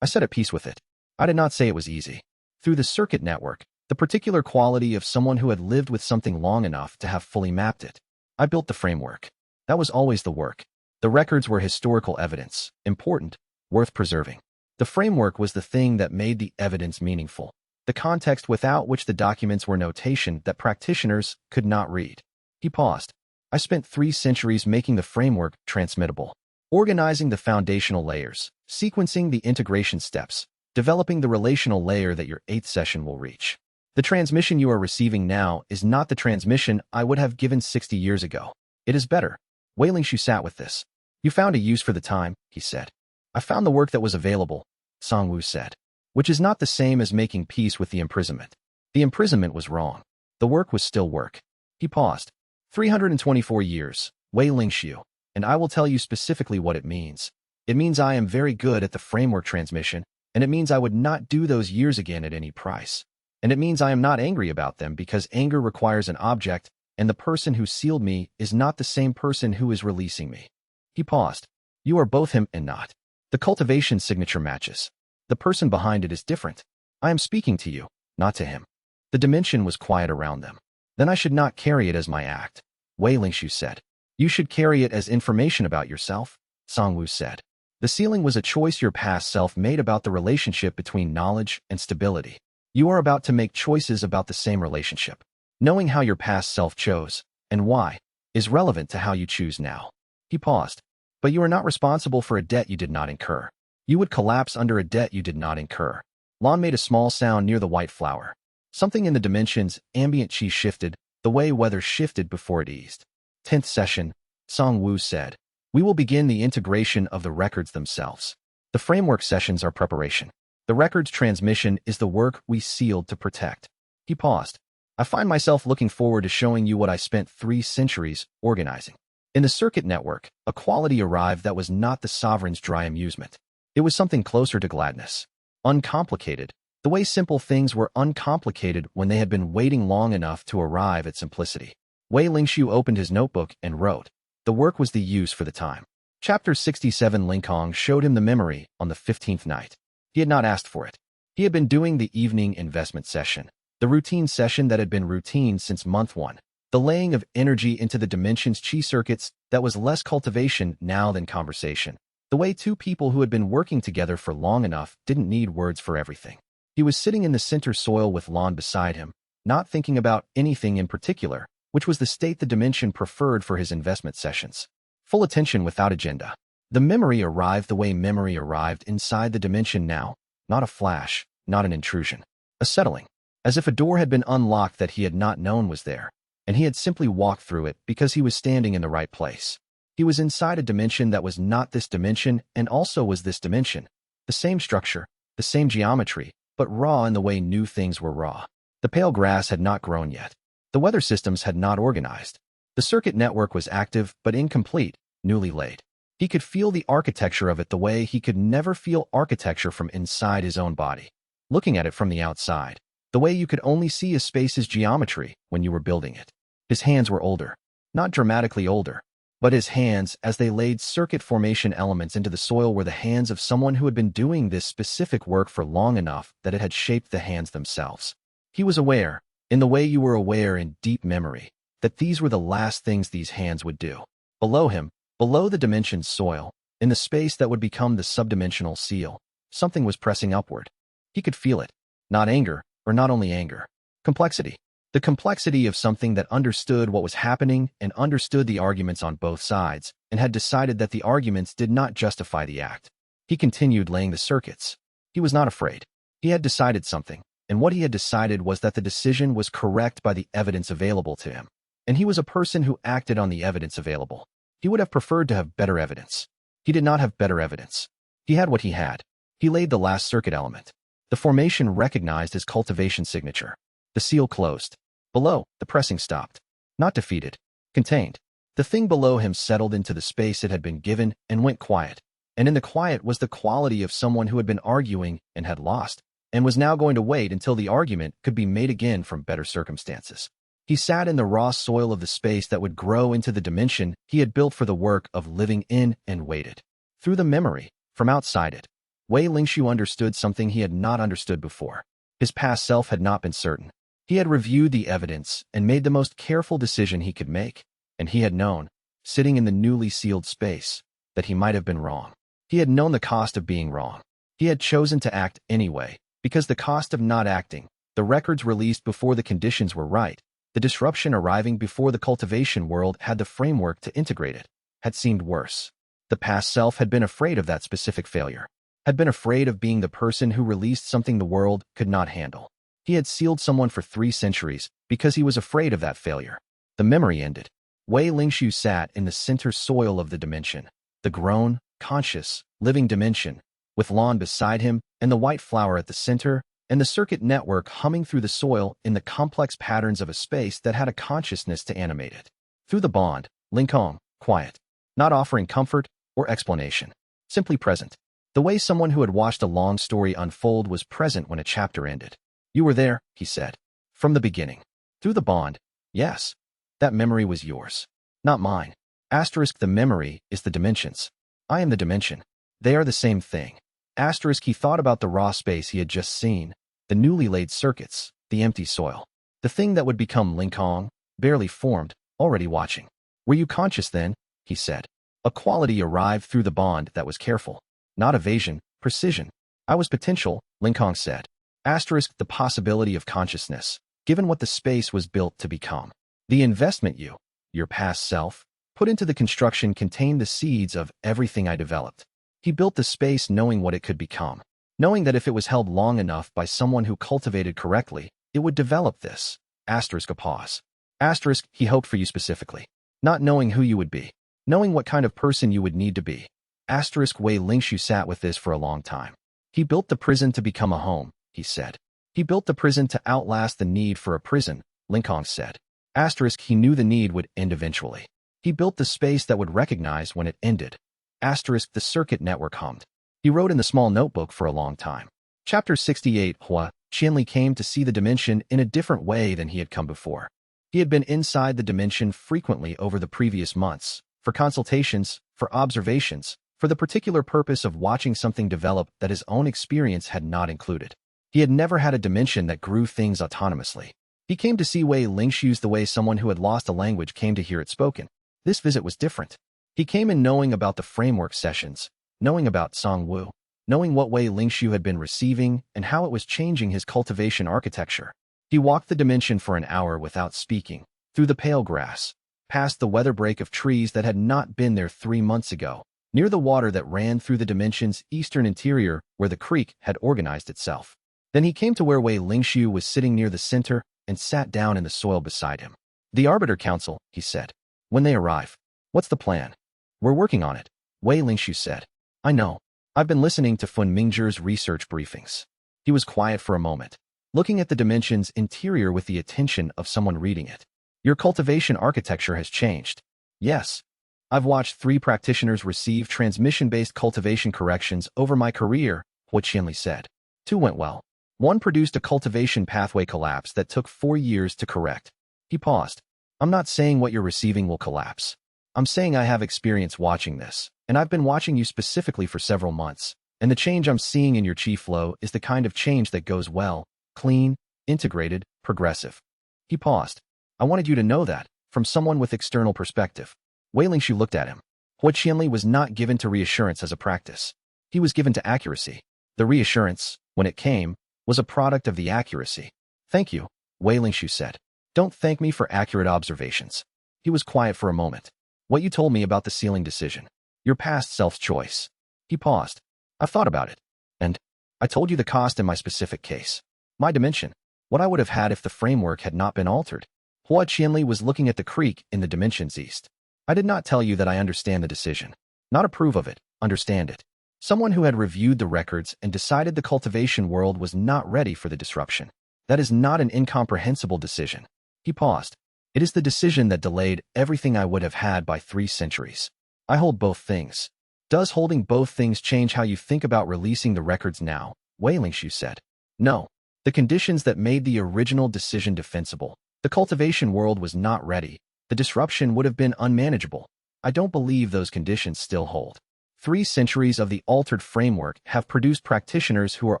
I said at peace with it. I did not say it was easy. Through the circuit network, the particular quality of someone who had lived with something long enough to have fully mapped it. I built the framework. That was always the work. The records were historical evidence, important, worth preserving. The framework was the thing that made the evidence meaningful, the context without which the documents were notation that practitioners could not read. He paused. I spent 3 centuries making the framework transmittable, organizing the foundational layers, sequencing the integration steps, developing the relational layer that your 8th session will reach. The transmission you are receiving now is not the transmission I would have given 60 years ago. It is better. Wei Lingshu sat with this. You found a use for the time, he said. I found the work that was available, Song-Woo said, which is not the same as making peace with the imprisonment. The imprisonment was wrong. The work was still work. He paused. 324 years, Wei Lingshu, and I will tell you specifically what it means. It means I am very good at the framework transmission, and it means I would not do those years again at any price. And it means I am not angry about them because anger requires an object, and the person who sealed me is not the same person who is releasing me. He paused. You are both him and not. The cultivation signature matches. The person behind it is different. I am speaking to you, not to him. The dimension was quiet around them. Then I should not carry it as my act, Wei Lingshu said. You should carry it as information about yourself, Song-Woo said. The sealing was a choice your past self made about the relationship between knowledge and stability. You are about to make choices about the same relationship. Knowing how your past self chose, and why, is relevant to how you choose now. He paused. But you are not responsible for a debt you did not incur. You would collapse under a debt you did not incur. Lon made a small sound near the white flower. Something in the dimension's ambient chi shifted, the way weather shifted before it eased. 10th session, Song-Woo said. We will begin the integration of the records themselves. The framework sessions are preparation. The records transmission is the work we sealed to protect. He paused. I find myself looking forward to showing you what I spent 3 centuries organizing. In the circuit network, a quality arrived that was not the sovereign's dry amusement. It was something closer to gladness. Uncomplicated, the way simple things were uncomplicated when they had been waiting long enough to arrive at simplicity. Wei Lingxiu opened his notebook and wrote. The work was the use for the time. Chapter 67. Linkong showed him the memory on the 15th night. He had not asked for it. He had been doing the evening investment session, the routine session that had been routine since month 1. The laying of energy into the dimension's chi circuits that was less cultivation now than conversation. The way two people who had been working together for long enough didn't need words for everything. He was sitting in the center soil with Lon beside him, not thinking about anything in particular, which was the state the dimension preferred for his investment sessions. Full attention without agenda. The memory arrived the way memory arrived inside the dimension now, not a flash, not an intrusion. A settling, as if a door had been unlocked that he had not known was there, and he had simply walked through it because he was standing in the right place. He was inside a dimension that was not this dimension and also was this dimension. The same structure, the same geometry, but raw in the way new things were raw. The pale grass had not grown yet. The weather systems had not organized. The circuit network was active but incomplete, newly laid. He could feel the architecture of it the way he could never feel architecture from inside his own body. Looking at it from the outside, the way you could only see a space's geometry when you were building it. His hands were older. Not dramatically older, but his hands, as they laid circuit formation elements into the soil, were the hands of someone who had been doing this specific work for long enough that it had shaped the hands themselves. He was aware, in the way you were aware in deep memory, that these were the last things these hands would do. Below him, below the dimension's soil, in the space that would become the subdimensional seal, something was pressing upward. He could feel it. Not anger, or not only anger. Complexity. The complexity of something that understood what was happening and understood the arguments on both sides, and had decided that the arguments did not justify the act. He continued laying the circuits. He was not afraid. He had decided something, and what he had decided was that the decision was correct by the evidence available to him. And he was a person who acted on the evidence available. He would have preferred to have better evidence. He did not have better evidence. He had what he had. He laid the last circuit element. The formation recognized his cultivation signature. The seal closed. Below, the pressing stopped. Not defeated. Contained. The thing below him settled into the space it had been given and went quiet. And in the quiet was the quality of someone who had been arguing and had lost, and was now going to wait until the argument could be made again from better circumstances. He sat in the raw soil of the space that would grow into the dimension he had built for the work of living in and waited. Through the memory, from outside it, Wei Lingxiu understood something he had not understood before. His past self had not been certain. He had reviewed the evidence and made the most careful decision he could make, and he had known, sitting in the newly sealed space, that he might have been wrong. He had known the cost of being wrong. He had chosen to act anyway, because the cost of not acting, the records released before the conditions were right, the disruption arriving before the cultivation world had the framework to integrate it, had seemed worse. The past self had been afraid of that specific failure, had been afraid of being the person who released something the world could not handle. He had sealed someone for 3 centuries because he was afraid of that failure. The memory ended. Wei Lingxiu sat in the center soil of the dimension, the grown, conscious, living dimension, with Lon beside him and the white flower at the center, and the circuit network humming through the soil in the complex patterns of a space that had a consciousness to animate it. Through the bond, Linkong, quiet, not offering comfort or explanation, simply present. The way someone who had watched a long story unfold was present when a chapter ended. You were there, he said. From the beginning. Through the bond. Yes. That memory was yours. Not mine. Asterisk, the memory is the dimensions. I am the dimension. They are the same thing. Asterisk, he thought about the raw space he had just seen, the newly laid circuits, the empty soil. The thing that would become Linkong, barely formed, already watching. Were you conscious then? He said. A quality arrived through the bond that was careful. Not evasion, precision. I was potential, Linkong said. Asterisk, the possibility of consciousness, given what the space was built to become. The investment you, your past self, put into the construction contained the seeds of everything I developed. He built the space knowing what it could become, knowing that if it was held long enough by someone who cultivated correctly, it would develop this. Asterisk, a pause. Asterisk, he hoped for you specifically. Not knowing who you would be, knowing what kind of person you would need to be. Asterisk, Wei Lingxiu sat with this for a long time. He built the prison to become a home, he said. He built the prison to outlast the need for a prison, Linkong said. Asterisk, he knew the need would end eventually. He built the space that would recognize when it ended. Asterisk the circuit network hummed. He wrote in the small notebook for a long time. Chapter 68 Hua Qianli came to see the dimension in a different way than he had come before. He had been inside the dimension frequently over the previous months, for consultations, for observations, for the particular purpose of watching something develop that his own experience had not included. He had never had a dimension that grew things autonomously. He came to see Wei Lingshu's the way someone who had lost a language came to hear it spoken. This visit was different. He came in knowing about the framework sessions, knowing about Song Wu, knowing what Wei Lingshu had been receiving and how it was changing his cultivation architecture. He walked the dimension for an hour without speaking, through the pale grass, past the weather break of trees that had not been there 3 months ago, near the water that ran through the dimension's eastern interior where the creek had organized itself. Then he came to where Wei Lingshu was sitting near the center and sat down in the soil beside him. "The Arbiter Council," he said. "When they arrive. What's the plan?" "We're working on it," Wei Lingshu said. "I know. I've been listening to Fun Mingzhi's research briefings." He was quiet for a moment, looking at the dimension's interior with the attention of someone reading it. "Your cultivation architecture has changed." "Yes. I've watched 3 practitioners receive transmission-based cultivation corrections over my career," Hua Qianli said. 2 went well. 1 produced a cultivation pathway collapse that took 4 years to correct. He paused. "I'm not saying what you're receiving will collapse. I'm saying I have experience watching this, and I've been watching you specifically for several months, and the change I'm seeing in your chi flow is the kind of change that goes well, clean, integrated, progressive." He paused. "I wanted you to know that, from someone with external perspective." Wei Lingshu looked at him. Hua Qianli was not given to reassurance as a practice. He was given to accuracy. The reassurance, when it came, was a product of the accuracy. "Thank you," Wei Lingshu said. "Don't thank me for accurate observations." He was quiet for a moment. "What you told me about the sealing decision. Your past self's choice." He paused. "I've thought about it. And I told you the cost in my specific case. My dimension. What I would have had if the framework had not been altered." Hua Qianli was looking at the creek in the dimensions east. "I did not tell you that I understand the decision. Not approve of it, understand it. Someone who had reviewed the records and decided the cultivation world was not ready for the disruption. That is not an incomprehensible decision." He paused. "It is the decision that delayed everything I would have had by 3 centuries. I hold both things." "Does holding both things change how you think about releasing the records now?" Wei Lingshu said. "No. The conditions that made the original decision defensible. The cultivation world was not ready. The disruption would have been unmanageable. I don't believe those conditions still hold. 3 centuries of the altered framework have produced practitioners who are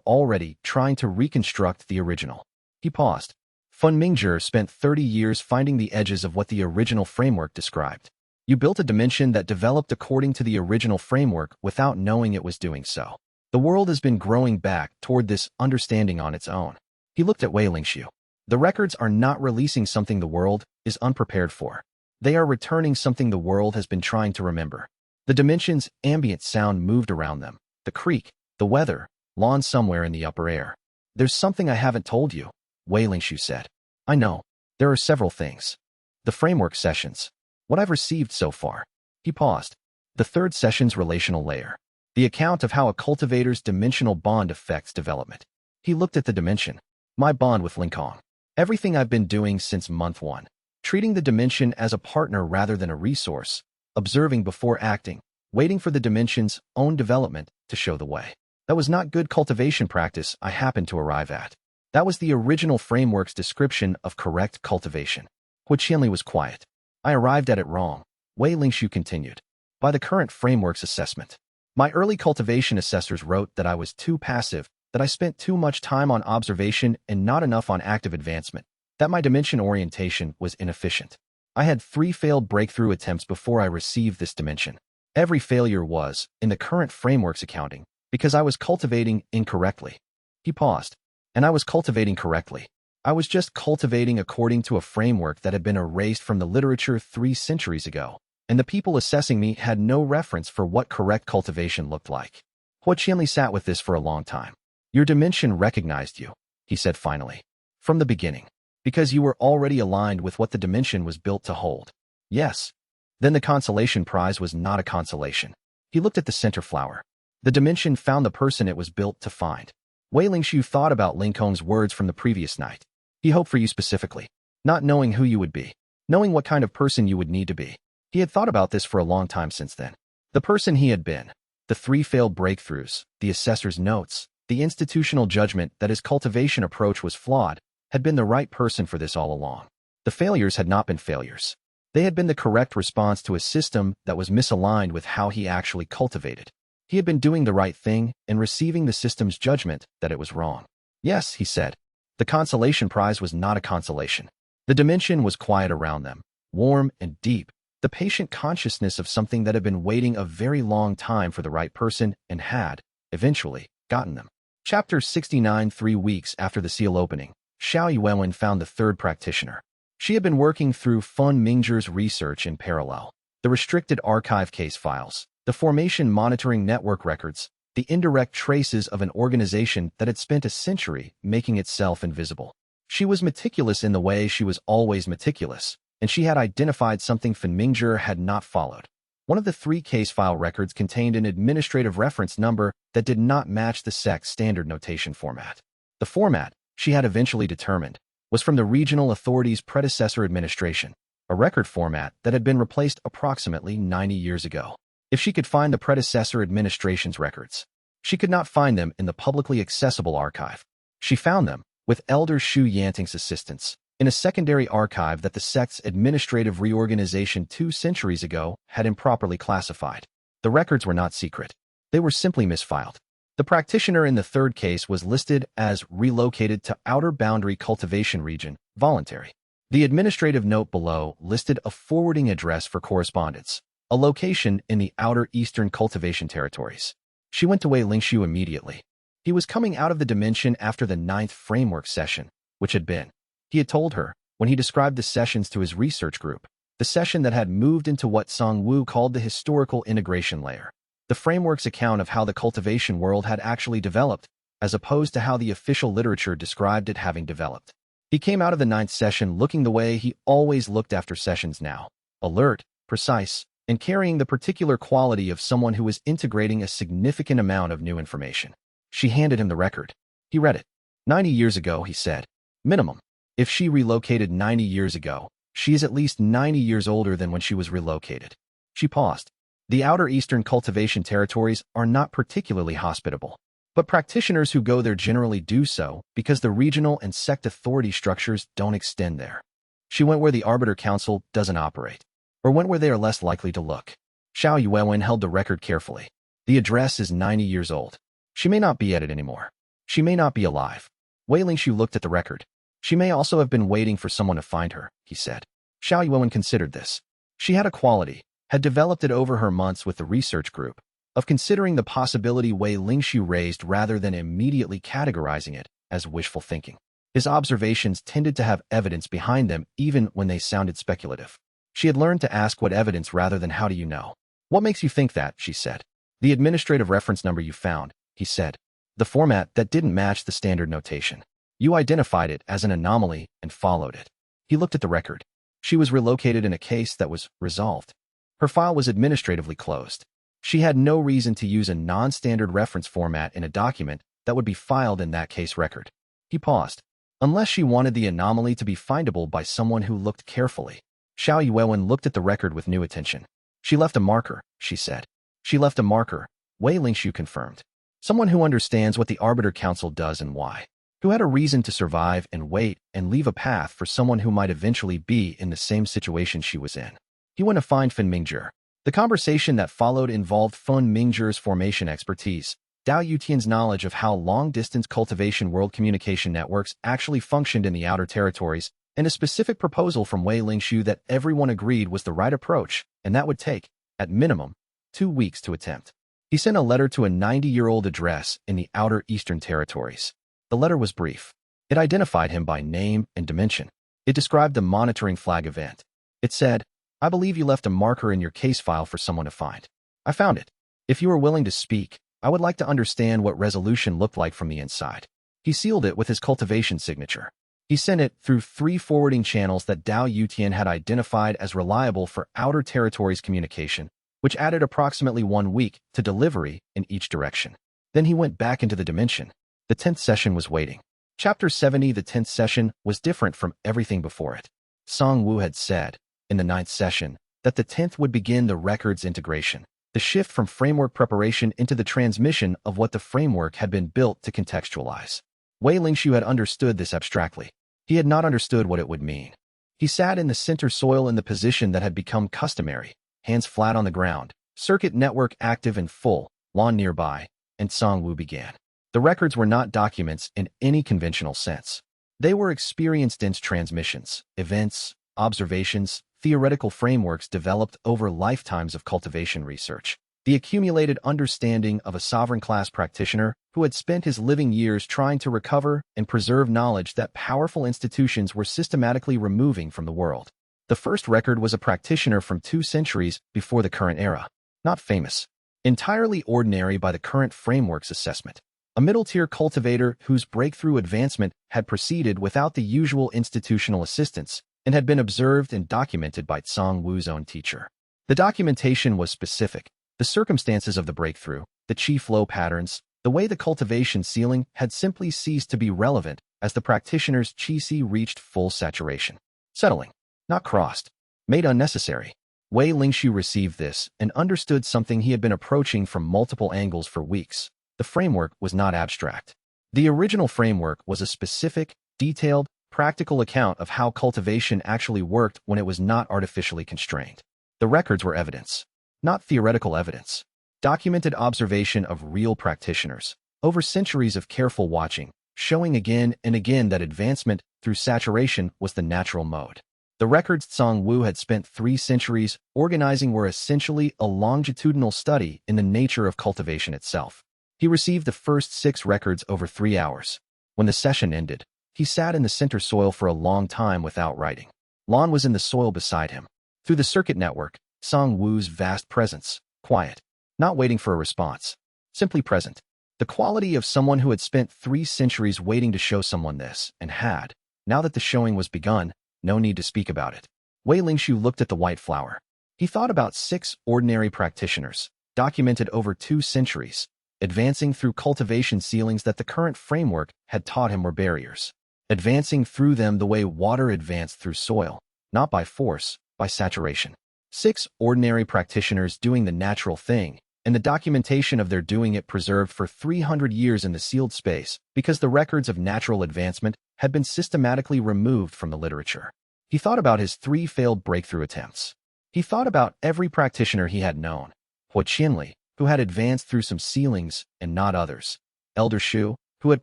already trying to reconstruct the original." He paused. Fun Mingzhi spent 30 years finding the edges of what the original framework described. You built a dimension that developed according to the original framework without knowing it was doing so. The world has been growing back toward this understanding on its own. He looked at Wei Lingshu. The records are not releasing something the world is unprepared for. They are returning something the world has been trying to remember. The dimension's ambient sound moved around them. The creek, the weather, lawn somewhere in the upper air. "There's something I haven't told you," Wei Lingshu said. "I know. There are several things. The framework sessions. What I've received so far." He paused. "The 3rd session's relational layer. The account of how a cultivator's dimensional bond affects development." He looked at the dimension. "My bond with Linkong. Everything I've been doing since month 1. Treating the dimension as a partner rather than a resource. Observing before acting. Waiting for the dimension's own development to show the way. That was not good cultivation practice I happened to arrive at. That was the original framework's description of correct cultivation." Hua Qianli was quiet. "I arrived at it wrong," Wei Lingshu continued. "By the current framework's assessment. My early cultivation assessors wrote that I was too passive, that I spent too much time on observation and not enough on active advancement, that my dimension orientation was inefficient. I had 3 failed breakthrough attempts before I received this dimension. Every failure was, in the current framework's accounting, because I was cultivating incorrectly." He paused. "And I was cultivating correctly. I was just cultivating according to a framework that had been erased from the literature 3 centuries ago, and the people assessing me had no reference for what correct cultivation looked like." Hua Qianli sat with this for a long time. "Your dimension recognized you," he said finally. "From the beginning. Because you were already aligned with what the dimension was built to hold." "Yes." "Then the consolation prize was not a consolation." He looked at the center flower. "The dimension found the person it was built to find." Wei Lingshu thought about Linkong's words from the previous night. He hoped for you specifically, not knowing who you would be, knowing what kind of person you would need to be. He had thought about this for a long time since then. The person he had been, the 3 failed breakthroughs, the assessor's notes, the institutional judgment that his cultivation approach was flawed, had been the right person for this all along. The failures had not been failures. They had been the correct response to a system that was misaligned with how he actually cultivated. He had been doing the right thing and receiving the system's judgment that it was wrong. Yes, he said. The consolation prize was not a consolation. The dimension was quiet around them, warm and deep, the patient consciousness of something that had been waiting a very long time for the right person and had, eventually, gotten them. Chapter 69. 3 weeks after the seal opening, Xiao Yuwen found the 3rd practitioner. She had been working through Fun Mingzhi's research in parallel. The restricted archive case files, the formation monitoring network records, the indirect traces of an organization that had spent a century making itself invisible. She was meticulous in the way she was always meticulous, and she had identified something Fun Mingzhi had not followed. One of the 3 case file records contained an administrative reference number that did not match the SEC standard notation format. The format, she had eventually determined, was from the regional authority's predecessor administration, a record format that had been replaced approximately 90 years ago. If she could find the predecessor administration's records, she could not find them in the publicly accessible archive. She found them, with Elder Shu Yanting's assistance, in a secondary archive that the sect's administrative reorganization 2 centuries ago had improperly classified. The records were not secret. They were simply misfiled. The practitioner in the 3rd case was listed as relocated to Outer Boundary Cultivation Region, voluntary. The administrative note below listed a forwarding address for correspondence, a location in the Outer Eastern Cultivation Territories. She went to Wei Lingshu immediately. He was coming out of the dimension after the 9th framework session, which had been, he had told her, when he described the sessions to his research group, the session that had moved into what Song Wu called the historical integration layer, the framework's account of how the cultivation world had actually developed, as opposed to how the official literature described it having developed. He came out of the 9th session looking the way he always looked after sessions now, alert, precise, and carrying the particular quality of someone who was integrating a significant amount of new information. She handed him the record. He read it. 90 years ago, he said. Minimum. If she relocated 90 years ago, she is at least 90 years older than when she was relocated. She paused. The Outer Eastern Cultivation Territories are not particularly hospitable, but practitioners who go there generally do so because the regional and sect authority structures don't extend there. She went where the Arbiter Council doesn't operate, or went where they are less likely to look. Xiao Yuwen held the record carefully. The address is 90 years old. She may not be at it anymore. She may not be alive. Wei Lingshu looked at the record. She may also have been waiting for someone to find her, he said. Xiao Yuwen considered this. She had a quality, had developed it over her months with the research group, of considering the possibility Wei Lingshu raised rather than immediately categorizing it as wishful thinking. His observations tended to have evidence behind them even when they sounded speculative. She had learned to ask what evidence rather than how do you know. What makes you think that, she said. The administrative reference number you found, he said. The format that didn't match the standard notation. You identified it as an anomaly and followed it. He looked at the record. She was relocated in a case that was resolved. Her file was administratively closed. She had no reason to use a non-standard reference format in a document that would be filed in that case record. He paused. Unless she wanted the anomaly to be findable by someone who looked carefully. Xiao Yuwen looked at the record with new attention. She left a marker, she said. She left a marker, Wei Lingshu confirmed. Someone who understands what the Arbiter Council does and why. Who had a reason to survive and wait and leave a path for someone who might eventually be in the same situation she was in. He went to find Fun Mingzhi. The conversation that followed involved Fun Mingzhi's formation expertise, Dao Yutian's knowledge of how long-distance cultivation world communication networks actually functioned in the outer territories, and a specific proposal from Wei Lingshu that everyone agreed was the right approach, and that would take, at minimum, 2 weeks to attempt. He sent a letter to a 90-year-old address in the outer eastern territories. The letter was brief. It identified him by name and dimension. It described the monitoring flag event. It said, I believe you left a marker in your case file for someone to find. I found it. If you are willing to speak, I would like to understand what resolution looked like from the inside. He sealed it with his cultivation signature. He sent it through 3 forwarding channels that Dao Yutian had identified as reliable for outer territories communication, which added approximately 1 week to delivery in each direction. Then he went back into the dimension. The 10th session was waiting. Chapter 70. The 10th session was different from everything before it. Song Wu had said, in the 9th session, that the 10th would begin the record's integration, the shift from framework preparation into the transmission of what the framework had been built to contextualize. Wei Lingxiu had understood this abstractly. He had not understood what it would mean. He sat in the center soil in the position that had become customary, hands flat on the ground, circuit network active and full, lawn nearby, and Song Wu began. The records were not documents in any conventional sense. They were experience-dense transmissions, events, observations, theoretical frameworks developed over lifetimes of cultivation research. The accumulated understanding of a sovereign-class practitioner who had spent his living years trying to recover and preserve knowledge that powerful institutions were systematically removing from the world. The first record was a practitioner from 2 centuries before the current era. Not famous. Entirely ordinary by the current framework's assessment. A middle-tier cultivator whose breakthrough advancement had proceeded without the usual institutional assistance and had been observed and documented by Song Wu's own teacher. The documentation was specific. The circumstances of the breakthrough, the chi flow patterns, the way the cultivation ceiling had simply ceased to be relevant as the practitioner's chi reached full saturation. Settling. Not crossed. Made unnecessary. Wei Lingxiu received this and understood something he had been approaching from multiple angles for weeks. The framework was not abstract. The original framework was a specific, detailed, practical account of how cultivation actually worked when it was not artificially constrained. The records were evidence. Not theoretical evidence. Documented observation of real practitioners, over centuries of careful watching, showing again and again that advancement through saturation was the natural mode. The records Song Wu had spent 3 centuries organizing were essentially a longitudinal study in the nature of cultivation itself. He received the first 6 records over 3 hours. When the session ended, he sat in the center soil for a long time without writing. Lon was in the soil beside him. Through the circuit network, Song Wu's vast presence, quiet, not waiting for a response, simply present. The quality of someone who had spent 3 centuries waiting to show someone this, and had, now that the showing was begun, no need to speak about it. Wei Lingxiu looked at the white flower. He thought about 6 ordinary practitioners, documented over 2 centuries, advancing through cultivation ceilings that the current framework had taught him were barriers, advancing through them the way water advanced through soil, not by force, by saturation. 6 ordinary practitioners doing the natural thing, and the documentation of their doing it preserved for 300 years in the sealed space because the records of natural advancement had been systematically removed from the literature. He thought about his 3 failed breakthrough attempts. He thought about every practitioner he had known. Huo Qianli, who had advanced through some ceilings and not others. Elder Shu, who had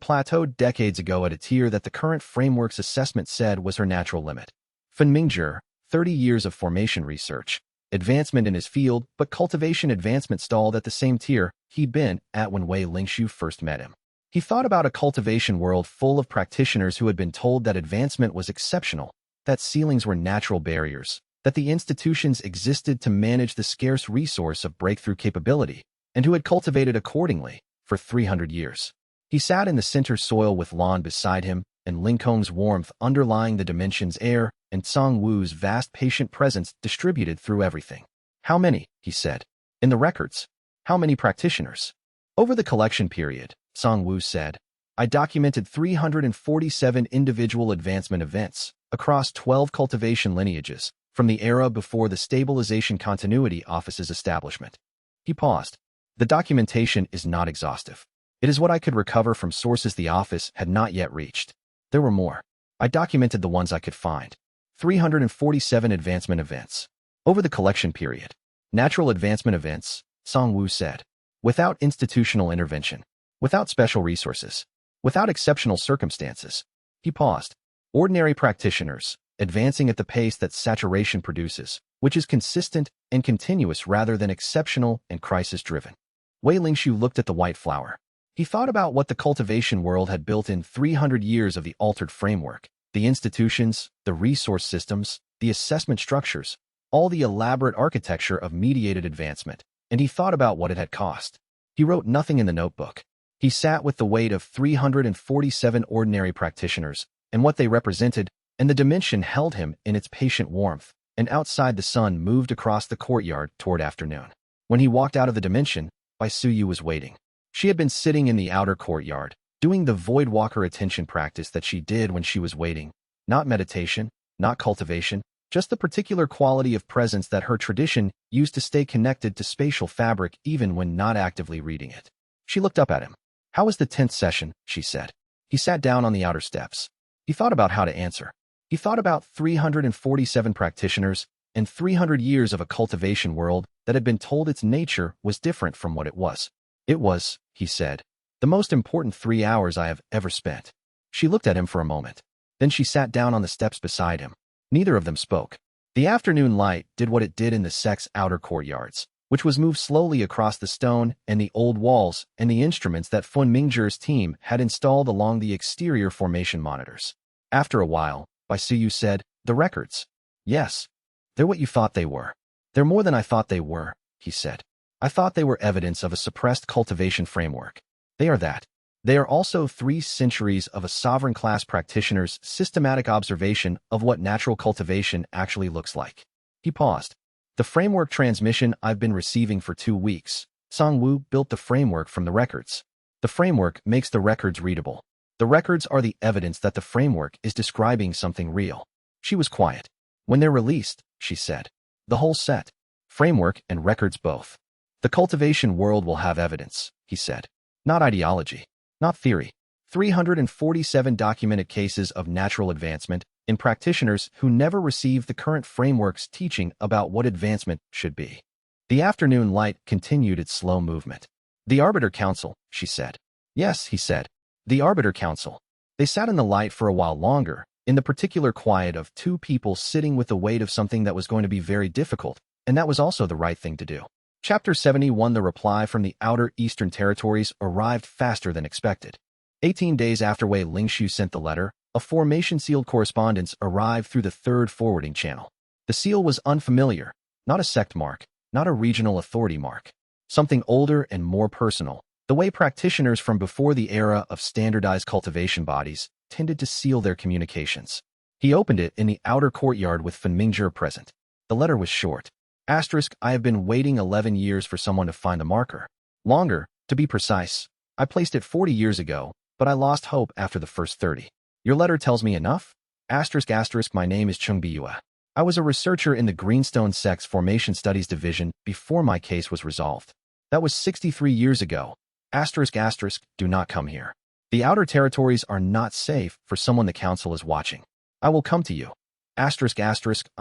plateaued decades ago at a tier that the current framework's assessment said was her natural limit. Fen Mingzhi, 30 years of formation research, advancement in his field, but cultivation advancement stalled at the same tier he'd been at when Wei Lingxiu first met him. He thought about a cultivation world full of practitioners who had been told that advancement was exceptional, that ceilings were natural barriers, that the institutions existed to manage the scarce resource of breakthrough capability, and who had cultivated accordingly for 300 years. He sat in the center soil with Lan beside him, and Lingkong's warmth underlying the dimension's air, and Song Wu's vast patient presence distributed through everything. How many, he said. In the records. How many practitioners? Over the collection period, Song Wu said, I documented 347 individual advancement events across 12 cultivation lineages from the era before the Stabilization Continuity Office's establishment. He paused. The documentation is not exhaustive. It is what I could recover from sources the office had not yet reached. There were more. I documented the ones I could find. 347 advancement events. Over the collection period. Natural advancement events, Song Wu said. Without institutional intervention. Without special resources. Without exceptional circumstances. He paused. Ordinary practitioners, advancing at the pace that saturation produces, which is consistent and continuous rather than exceptional and crisis-driven. Wei Lingxiu looked at the white flower. He thought about what the cultivation world had built in 300 years of the altered framework, the institutions, the resource systems, the assessment structures, all the elaborate architecture of mediated advancement, and he thought about what it had cost. He wrote nothing in the notebook. He sat with the weight of 347 ordinary practitioners, and what they represented, and the dimension held him in its patient warmth, and outside the sun moved across the courtyard toward afternoon. When he walked out of the dimension, Bai Suyu was waiting. She had been sitting in the outer courtyard, doing the void walker attention practice that she did when she was waiting. Not meditation, not cultivation, just the particular quality of presence that her tradition used to stay connected to spatial fabric even when not actively reading it. She looked up at him. "How was the 10th session?" she said. He sat down on the outer steps. He thought about how to answer. He thought about 347 practitioners and 300 years of a cultivation world that had been told its nature was different from what it was. "It was," he said, "the most important 3 hours I have ever spent." She looked at him for a moment. Then she sat down on the steps beside him. Neither of them spoke. The afternoon light did what it did in the sect's outer courtyards, which was moved slowly across the stone and the old walls and the instruments that Fun Mingzhi's team had installed along the exterior formation monitors. After a while, Bai Siyu said, "The records." "Yes. They're what you thought they were." "They're more than I thought they were," he said. "I thought they were evidence of a suppressed cultivation framework. They are that. They are also 3 centuries of a sovereign class practitioner's systematic observation of what natural cultivation actually looks like." He paused. "The framework transmission I've been receiving for 2 weeks. Songwu built the framework from the records. The framework makes the records readable. The records are the evidence that the framework is describing something real." She was quiet. "When they're released," she said. "The whole set. Framework and records both. The cultivation world will have evidence," he said. "Not ideology. Not theory. 347 documented cases of natural advancement in practitioners who never received the current framework's teaching about what advancement should be." The afternoon light continued its slow movement. "The Arbiter Council," she said. "Yes," he said. "The Arbiter Council." They sat in the light for a while longer, in the particular quiet of 2 people sitting with the weight of something that was going to be very difficult, and that was also the right thing to do. Chapter 71. The reply from the outer eastern territories arrived faster than expected. 18 days after Wei Lingshu sent the letter, a formation-sealed correspondence arrived through the 3rd forwarding channel. The seal was unfamiliar, not a sect mark, not a regional authority mark. Something older and more personal, the way practitioners from before the era of standardized cultivation bodies tended to seal their communications. He opened it in the outer courtyard with Fun Mingzhi present. The letter was short. "I have been waiting 11 years for someone to find the marker. Longer, to be precise. I placed it 40 years ago, but I lost hope after the first 30. Your letter tells me enough? My name is Chung Biyue. I was a researcher in the Greenstone Sect's Formation Studies Division before my case was resolved. That was 63 years ago. Do not come here. The outer territories are not safe for someone the council is watching. I will come to you. I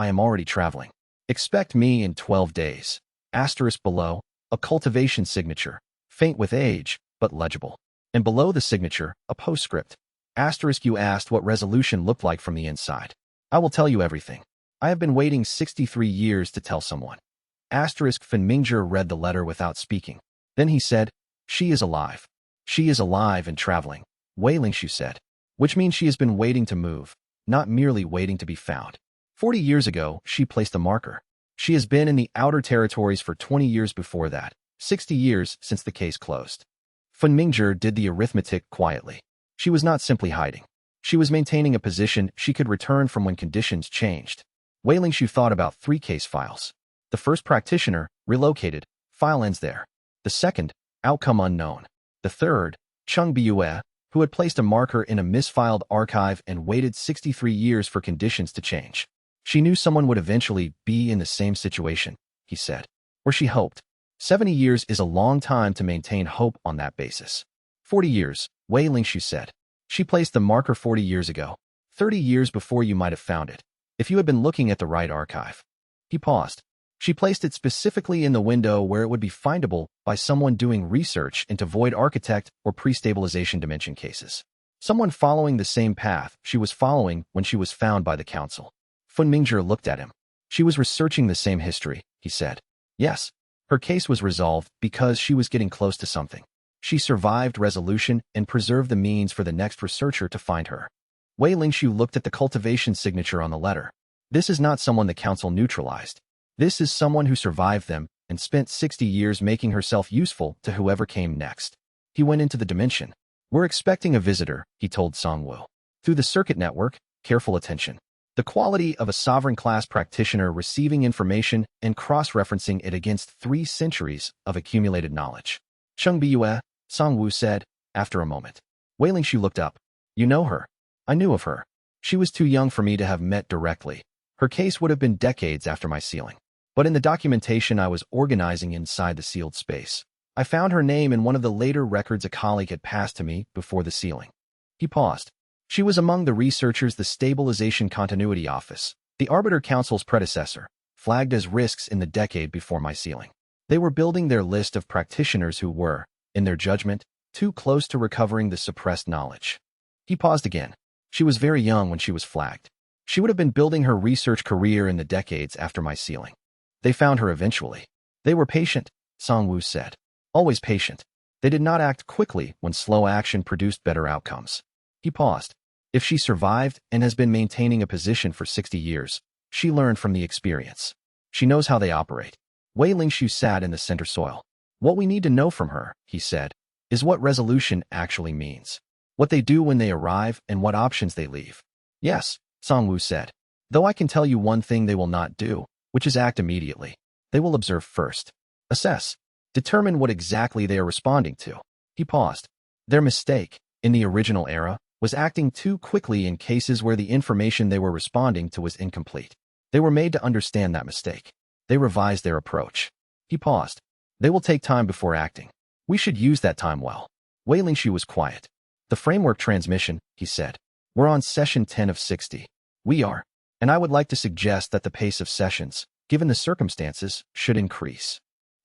am already traveling. Expect me in 12 days. Below, a cultivation signature, faint with age, but legible. And below the signature, a postscript. You asked what resolution looked like from the inside. I will tell you everything. I have been waiting 63 years to tell someone. Fun Mingzhi read the letter without speaking. Then he said, "She is alive. She is alive and traveling," Wei Lingshu said. "Which means she has been waiting to move, not merely waiting to be found. 40 years ago, she placed a marker. She has been in the outer territories for 20 years before that, 60 years since the case closed." Fun Mingzhi did the arithmetic quietly. She was not simply hiding. She was maintaining a position she could return from when conditions changed. Wei Lingshu thought about 3 case files. The first practitioner, relocated, file ends there. The second, outcome unknown. The third, Chung Biyue, who had placed a marker in a misfiled archive and waited 63 years for conditions to change. She knew someone would eventually be in the same situation, he said. Or she hoped. 70 years is a long time to maintain hope on that basis. 40 years, Wei Lingshu said. She placed the marker 40 years ago, 30 years before you might have found it, if you had been looking at the right archive. He paused. She placed it specifically in the window where it would be findable by someone doing research into void architect or pre-stabilization dimension cases. Someone following the same path she was following when she was found by the council. Fun Mingzhi looked at him. She was researching the same history, he said. Yes. Her case was resolved because she was getting close to something. She survived resolution and preserved the means for the next researcher to find her. Wei Lingshu looked at the cultivation signature on the letter. This is not someone the council neutralized. This is someone who survived them and spent 60 years making herself useful to whoever came next. He went into the dimension. We're expecting a visitor, he told Songwu. Through the circuit network, careful attention. The quality of a sovereign class practitioner receiving information and cross-referencing it against 3 centuries of accumulated knowledge. Chung Biyue, Songwu said, after a moment. Wei Lingshu looked up. You know her? I knew of her. She was too young for me to have met directly. Her case would have been decades after my sealing. But in the documentation I was organizing inside the sealed space, I found her name in one of the later records a colleague had passed to me before the sealing. He paused. She was among the researchers the Stabilization Continuity Office, the Arbiter Council's predecessor, flagged as risks in the decade before my sealing. They were building their list of practitioners who were, in their judgment, too close to recovering the suppressed knowledge. He paused again. She was very young when she was flagged. She would have been building her research career in the decades after my sealing. They found her eventually. They were patient, Song-woo said. Always patient. They did not act quickly when slow action produced better outcomes. He paused. If she survived and has been maintaining a position for 60 years, she learned from the experience. She knows how they operate. Wei Lingshu sat in the center soil. What we need to know from her, he said, is what resolution actually means. What they do when they arrive and what options they leave. Yes, Song-woo said. Though I can tell you one thing they will not do, which is act immediately. They will observe first. Assess. Determine what exactly they are responding to. He paused. Their mistake, in the original era, was acting too quickly in cases where the information they were responding to was incomplete. They were made to understand that mistake. They revised their approach. He paused. They will take time before acting. We should use that time well. Wei Lingshu was quiet. The framework transmission, he said. We're on session 10 of 60. We are. And I would like to suggest that the pace of sessions, given the circumstances, should increase.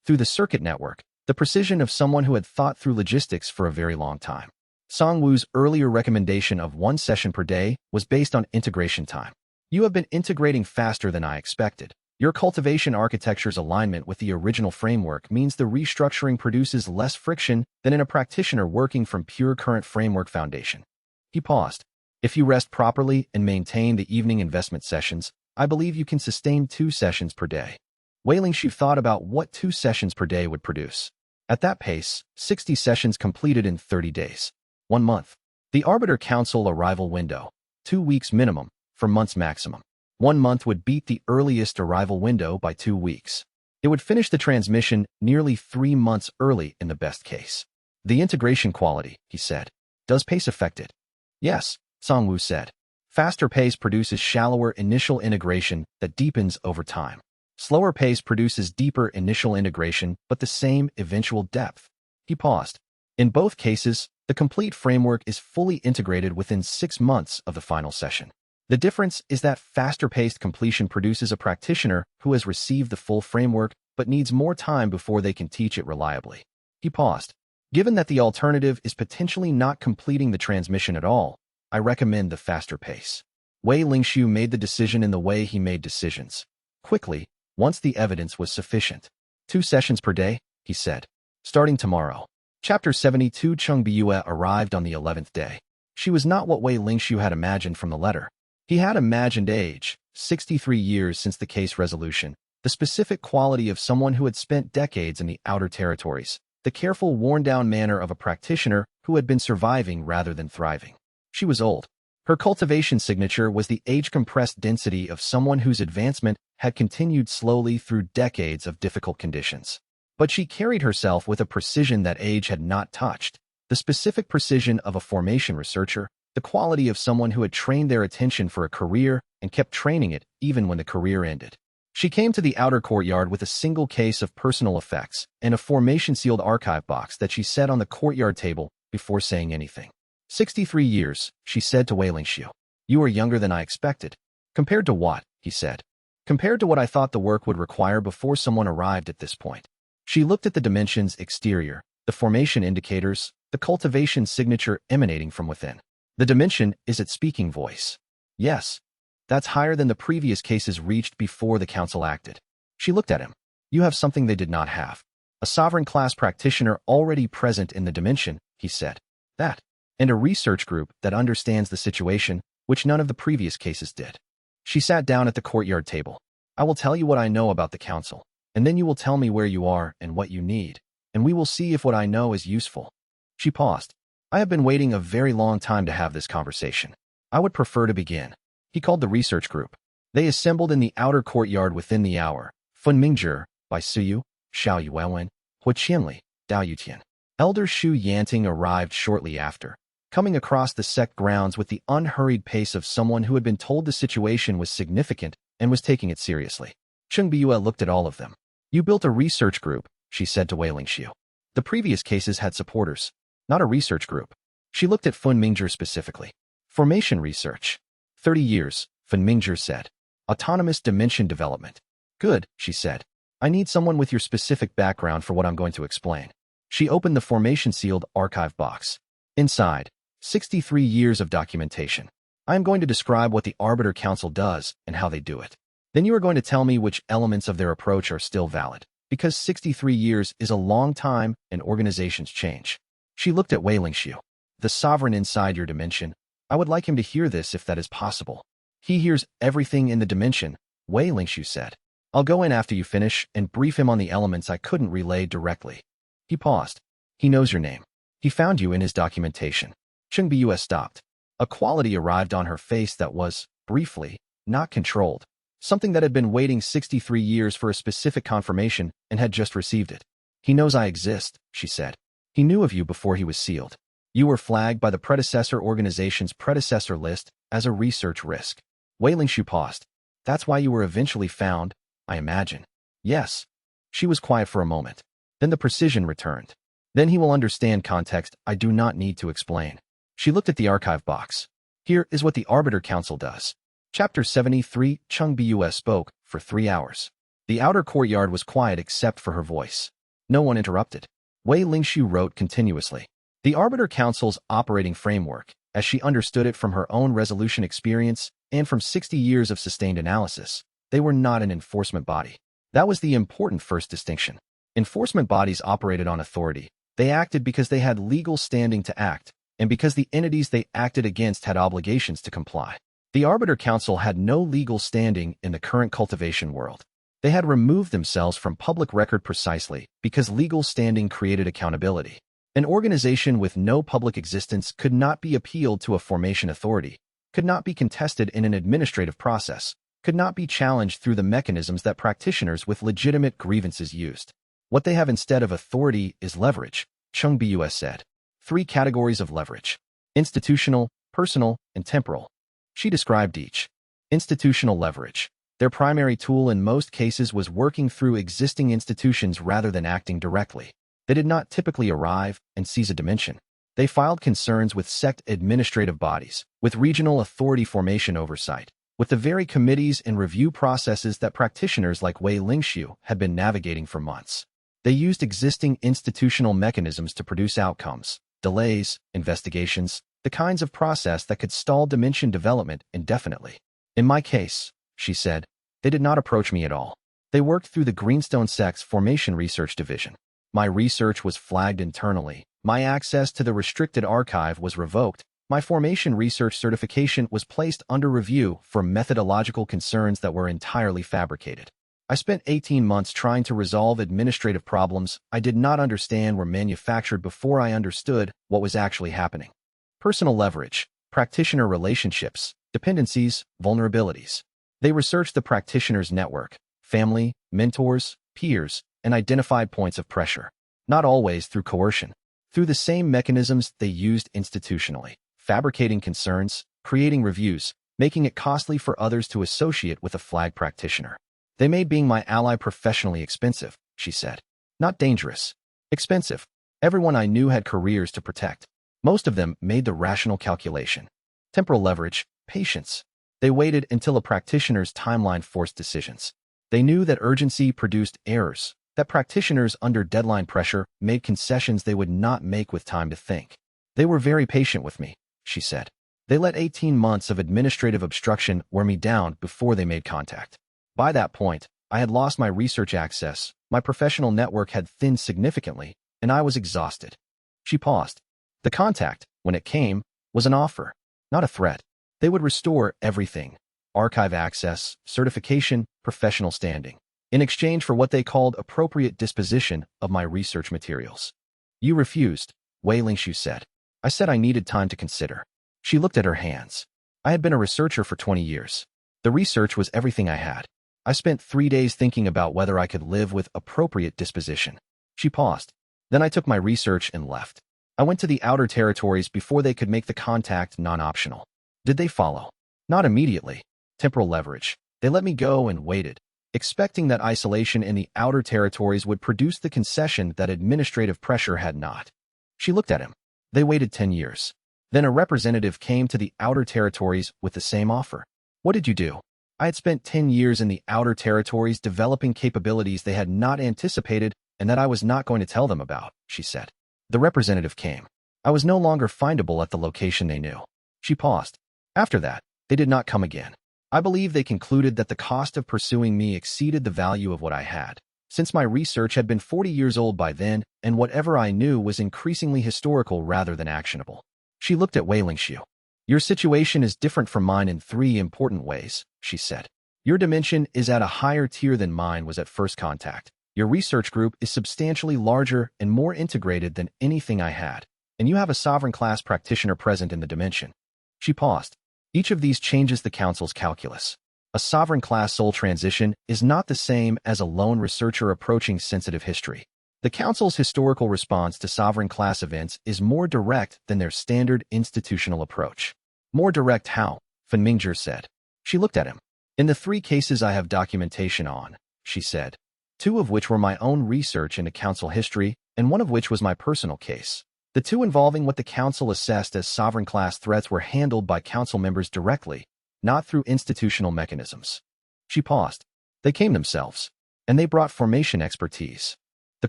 Through the circuit network, the precision of someone who had thought through logistics for a very long time. Song-woo's earlier recommendation of 1 session per day was based on integration time. You have been integrating faster than I expected. Your cultivation architecture's alignment with the original framework means the restructuring produces less friction than in a practitioner working from pure current framework foundation. He paused. If you rest properly and maintain the evening investment sessions, I believe you can sustain 2 sessions per day. Wei Lingshu thought about what 2 sessions per day would produce. At that pace, 60 sessions completed in 30 days. 1 month. The Arbiter Council arrival window. 2 weeks minimum, for months maximum. 1 month would beat the earliest arrival window by 2 weeks. It would finish the transmission nearly 3 months early in the best case. The integration quality, he said. Does pace affect it? Yes, Song-woo said. Faster pace produces shallower initial integration that deepens over time. Slower pace produces deeper initial integration but the same eventual depth. He paused. In both cases, the complete framework is fully integrated within 6 months of the final session. The difference is that faster-paced completion produces a practitioner who has received the full framework but needs more time before they can teach it reliably. He paused. Given that the alternative is potentially not completing the transmission at all, I recommend the faster pace. Wei Lingshu made the decision in the way he made decisions. Quickly, once the evidence was sufficient. 2 sessions per day, he said. Starting tomorrow. Chapter 72 Chung Biyue arrived on the 11th day. She was not what Wei Lingshu had imagined from the letter. He had imagined age, 63 years since the case resolution, the specific quality of someone who had spent decades in the outer territories, the careful, worn-down manner of a practitioner who had been surviving rather than thriving. She was old. Her cultivation signature was the age-compressed density of someone whose advancement had continued slowly through decades of difficult conditions. But she carried herself with a precision that age had not touched, the specific precision of a formation researcher, the quality of someone who had trained their attention for a career and kept training it even when the career ended. She came to the outer courtyard with a single case of personal effects and a formation-sealed archive box that she set on the courtyard table before saying anything. 63 years, she said to Wei Lingshu. You are younger than I expected. Compared to what? He said. Compared to what I thought the work would require before someone arrived at this point. She looked at the dimensions exterior, the formation indicators, the cultivation signature emanating from within. The dimension is its speaking voice. Yes. That's higher than the previous cases reached before the council acted. She looked at him. You have something they did not have. A sovereign class practitioner already present in the dimension, he said. That. And a research group that understands the situation, which none of the previous cases did. She sat down at the courtyard table. I will tell you what I know about the council, and then you will tell me where you are and what you need, and we will see if what I know is useful. She paused. I have been waiting a very long time to have this conversation. I would prefer to begin. He called the research group. They assembled in the outer courtyard within the hour. Fun Mingzhi, Bai Suyu, Xiao Yuwen, Hu Qianli, Dao Yutian. Elder Shu Yanting arrived shortly after, coming across the sect grounds with the unhurried pace of someone who had been told the situation was significant and was taking it seriously. Chungbiyue looked at all of them. You built a research group, she said to Wei Lingxiu. The previous cases had supporters, not a research group. She looked at Fun Mingzhi specifically. Formation research. 30 years, Fun Mingzhi said. Autonomous dimension development. Good, she said. I need someone with your specific background for what I'm going to explain. She opened the formation-sealed archive box. Inside, 63 years of documentation. I am going to describe what the Arbiter Council does and how they do it. Then you are going to tell me which elements of their approach are still valid, because 63 years is a long time and organizations change. She looked at Wei Lingxiu. The sovereign inside your dimension. I would like him to hear this if that is possible. He hears everything in the dimension, Wei Lingxiu said. I'll go in after you finish and brief him on the elements I couldn't relay directly. He paused. He knows your name. He found you in his documentation. Chungbiyue stopped. A quality arrived on her face that was, briefly, not controlled. Something that had been waiting 63 years for a specific confirmation and had just received it. He knows I exist, she said. He knew of you before he was sealed. You were flagged by the predecessor organization's predecessor list as a research risk. Wei Lingxiu paused. That's why you were eventually found, I imagine. Yes. She was quiet for a moment. Then the precision returned. Then he will understand context I do not need to explain. She looked at the archive box. Here is what the Arbiter Council does. Chapter 73. Chungbiyue spoke for 3 hours. The outer courtyard was quiet except for her voice. No one interrupted. Wei Lingxiu wrote continuously. The Arbiter Council's operating framework, as she understood it from her own resolution experience and from 60 years of sustained analysis, they were not an enforcement body. That was the important first distinction. Enforcement bodies operated on authority. They acted because they had legal standing to act, and because the entities they acted against had obligations to comply. The Arbiter Council had no legal standing in the current cultivation world. They had removed themselves from public record precisely because legal standing created accountability. An organization with no public existence could not be appealed to a formation authority, could not be contested in an administrative process, could not be challenged through the mechanisms that practitioners with legitimate grievances used. What they have instead of authority is leverage, Chungbiyue said. 3 categories of leverage: institutional, personal, and temporal. She described each. Institutional leverage. Their primary tool in most cases was working through existing institutions rather than acting directly. They did not typically arrive and seize a dimension. They filed concerns with sect administrative bodies, with regional authority formation oversight, with the very committees and review processes that practitioners like Wei Lingxiu had been navigating for months. They used existing institutional mechanisms to produce outcomes, delays, investigations, the kinds of process that could stall dimension development indefinitely. In my case, she said, they did not approach me at all. They worked through the Greenstone Sect's Formation Research Division. My research was flagged internally. My access to the restricted archive was revoked. My formation research certification was placed under review for methodological concerns that were entirely fabricated. I spent 18 months trying to resolve administrative problems I did not understand were manufactured before I understood what was actually happening. Personal leverage, practitioner relationships, dependencies, vulnerabilities. They researched the practitioner's network, family, mentors, peers, and identified points of pressure. Not always through coercion. Through the same mechanisms they used institutionally. Fabricating concerns, creating reviews, making it costly for others to associate with a flag practitioner. They made being my ally professionally expensive, she said. Not dangerous. Expensive. Everyone I knew had careers to protect. Most of them made the rational calculation. Temporal leverage, patience. They waited until a practitioner's timeline forced decisions. They knew that urgency produced errors, that practitioners under deadline pressure made concessions they would not make with time to think. They were very patient with me, she said. They let 18 months of administrative obstruction wear me down before they made contact. By that point, I had lost my research access, my professional network had thinned significantly, and I was exhausted. She paused. The contact, when it came, was an offer, not a threat. They would restore everything: archive access, certification, professional standing, in exchange for what they called appropriate disposition of my research materials. You refused, Wei Lingxiu said. I said I needed time to consider. She looked at her hands. I had been a researcher for 20 years. The research was everything I had. I spent 3 days thinking about whether I could live with appropriate disposition. She paused. Then I took my research and left. I went to the outer territories before they could make the contact non-optional. Did they follow? Not immediately. Temporal leverage. They let me go and waited, expecting that isolation in the outer territories would produce the concession that administrative pressure had not. She looked at him. They waited 10 years. Then a representative came to the outer territories with the same offer. What did you do? I had spent 10 years in the outer territories developing capabilities they had not anticipated and that I was not going to tell them about, she said. The representative came. I was no longer findable at the location they knew. She paused. After that, they did not come again. I believe they concluded that the cost of pursuing me exceeded the value of what I had. Since my research had been 40 years old by then, and whatever I knew was increasingly historical rather than actionable. She looked at Wei Lingxiu. Your situation is different from mine in 3 important ways, she said. Your dimension is at a higher tier than mine was at first contact. Your research group is substantially larger and more integrated than anything I had, and you have a sovereign class practitioner present in the dimension. She paused. Each of these changes the Council's calculus. A sovereign class soul transition is not the same as a lone researcher approaching sensitive history. The Council's historical response to sovereign class events is more direct than their standard institutional approach. More direct how? Fan Mingzhi said. She looked at him. In the 3 cases I have documentation on, she said, 2 of which were my own research into Council history, and 1 of which was my personal case. The 2 involving what the Council assessed as sovereign class threats were handled by Council members directly, not through institutional mechanisms. She paused. They came themselves, and they brought formation expertise. The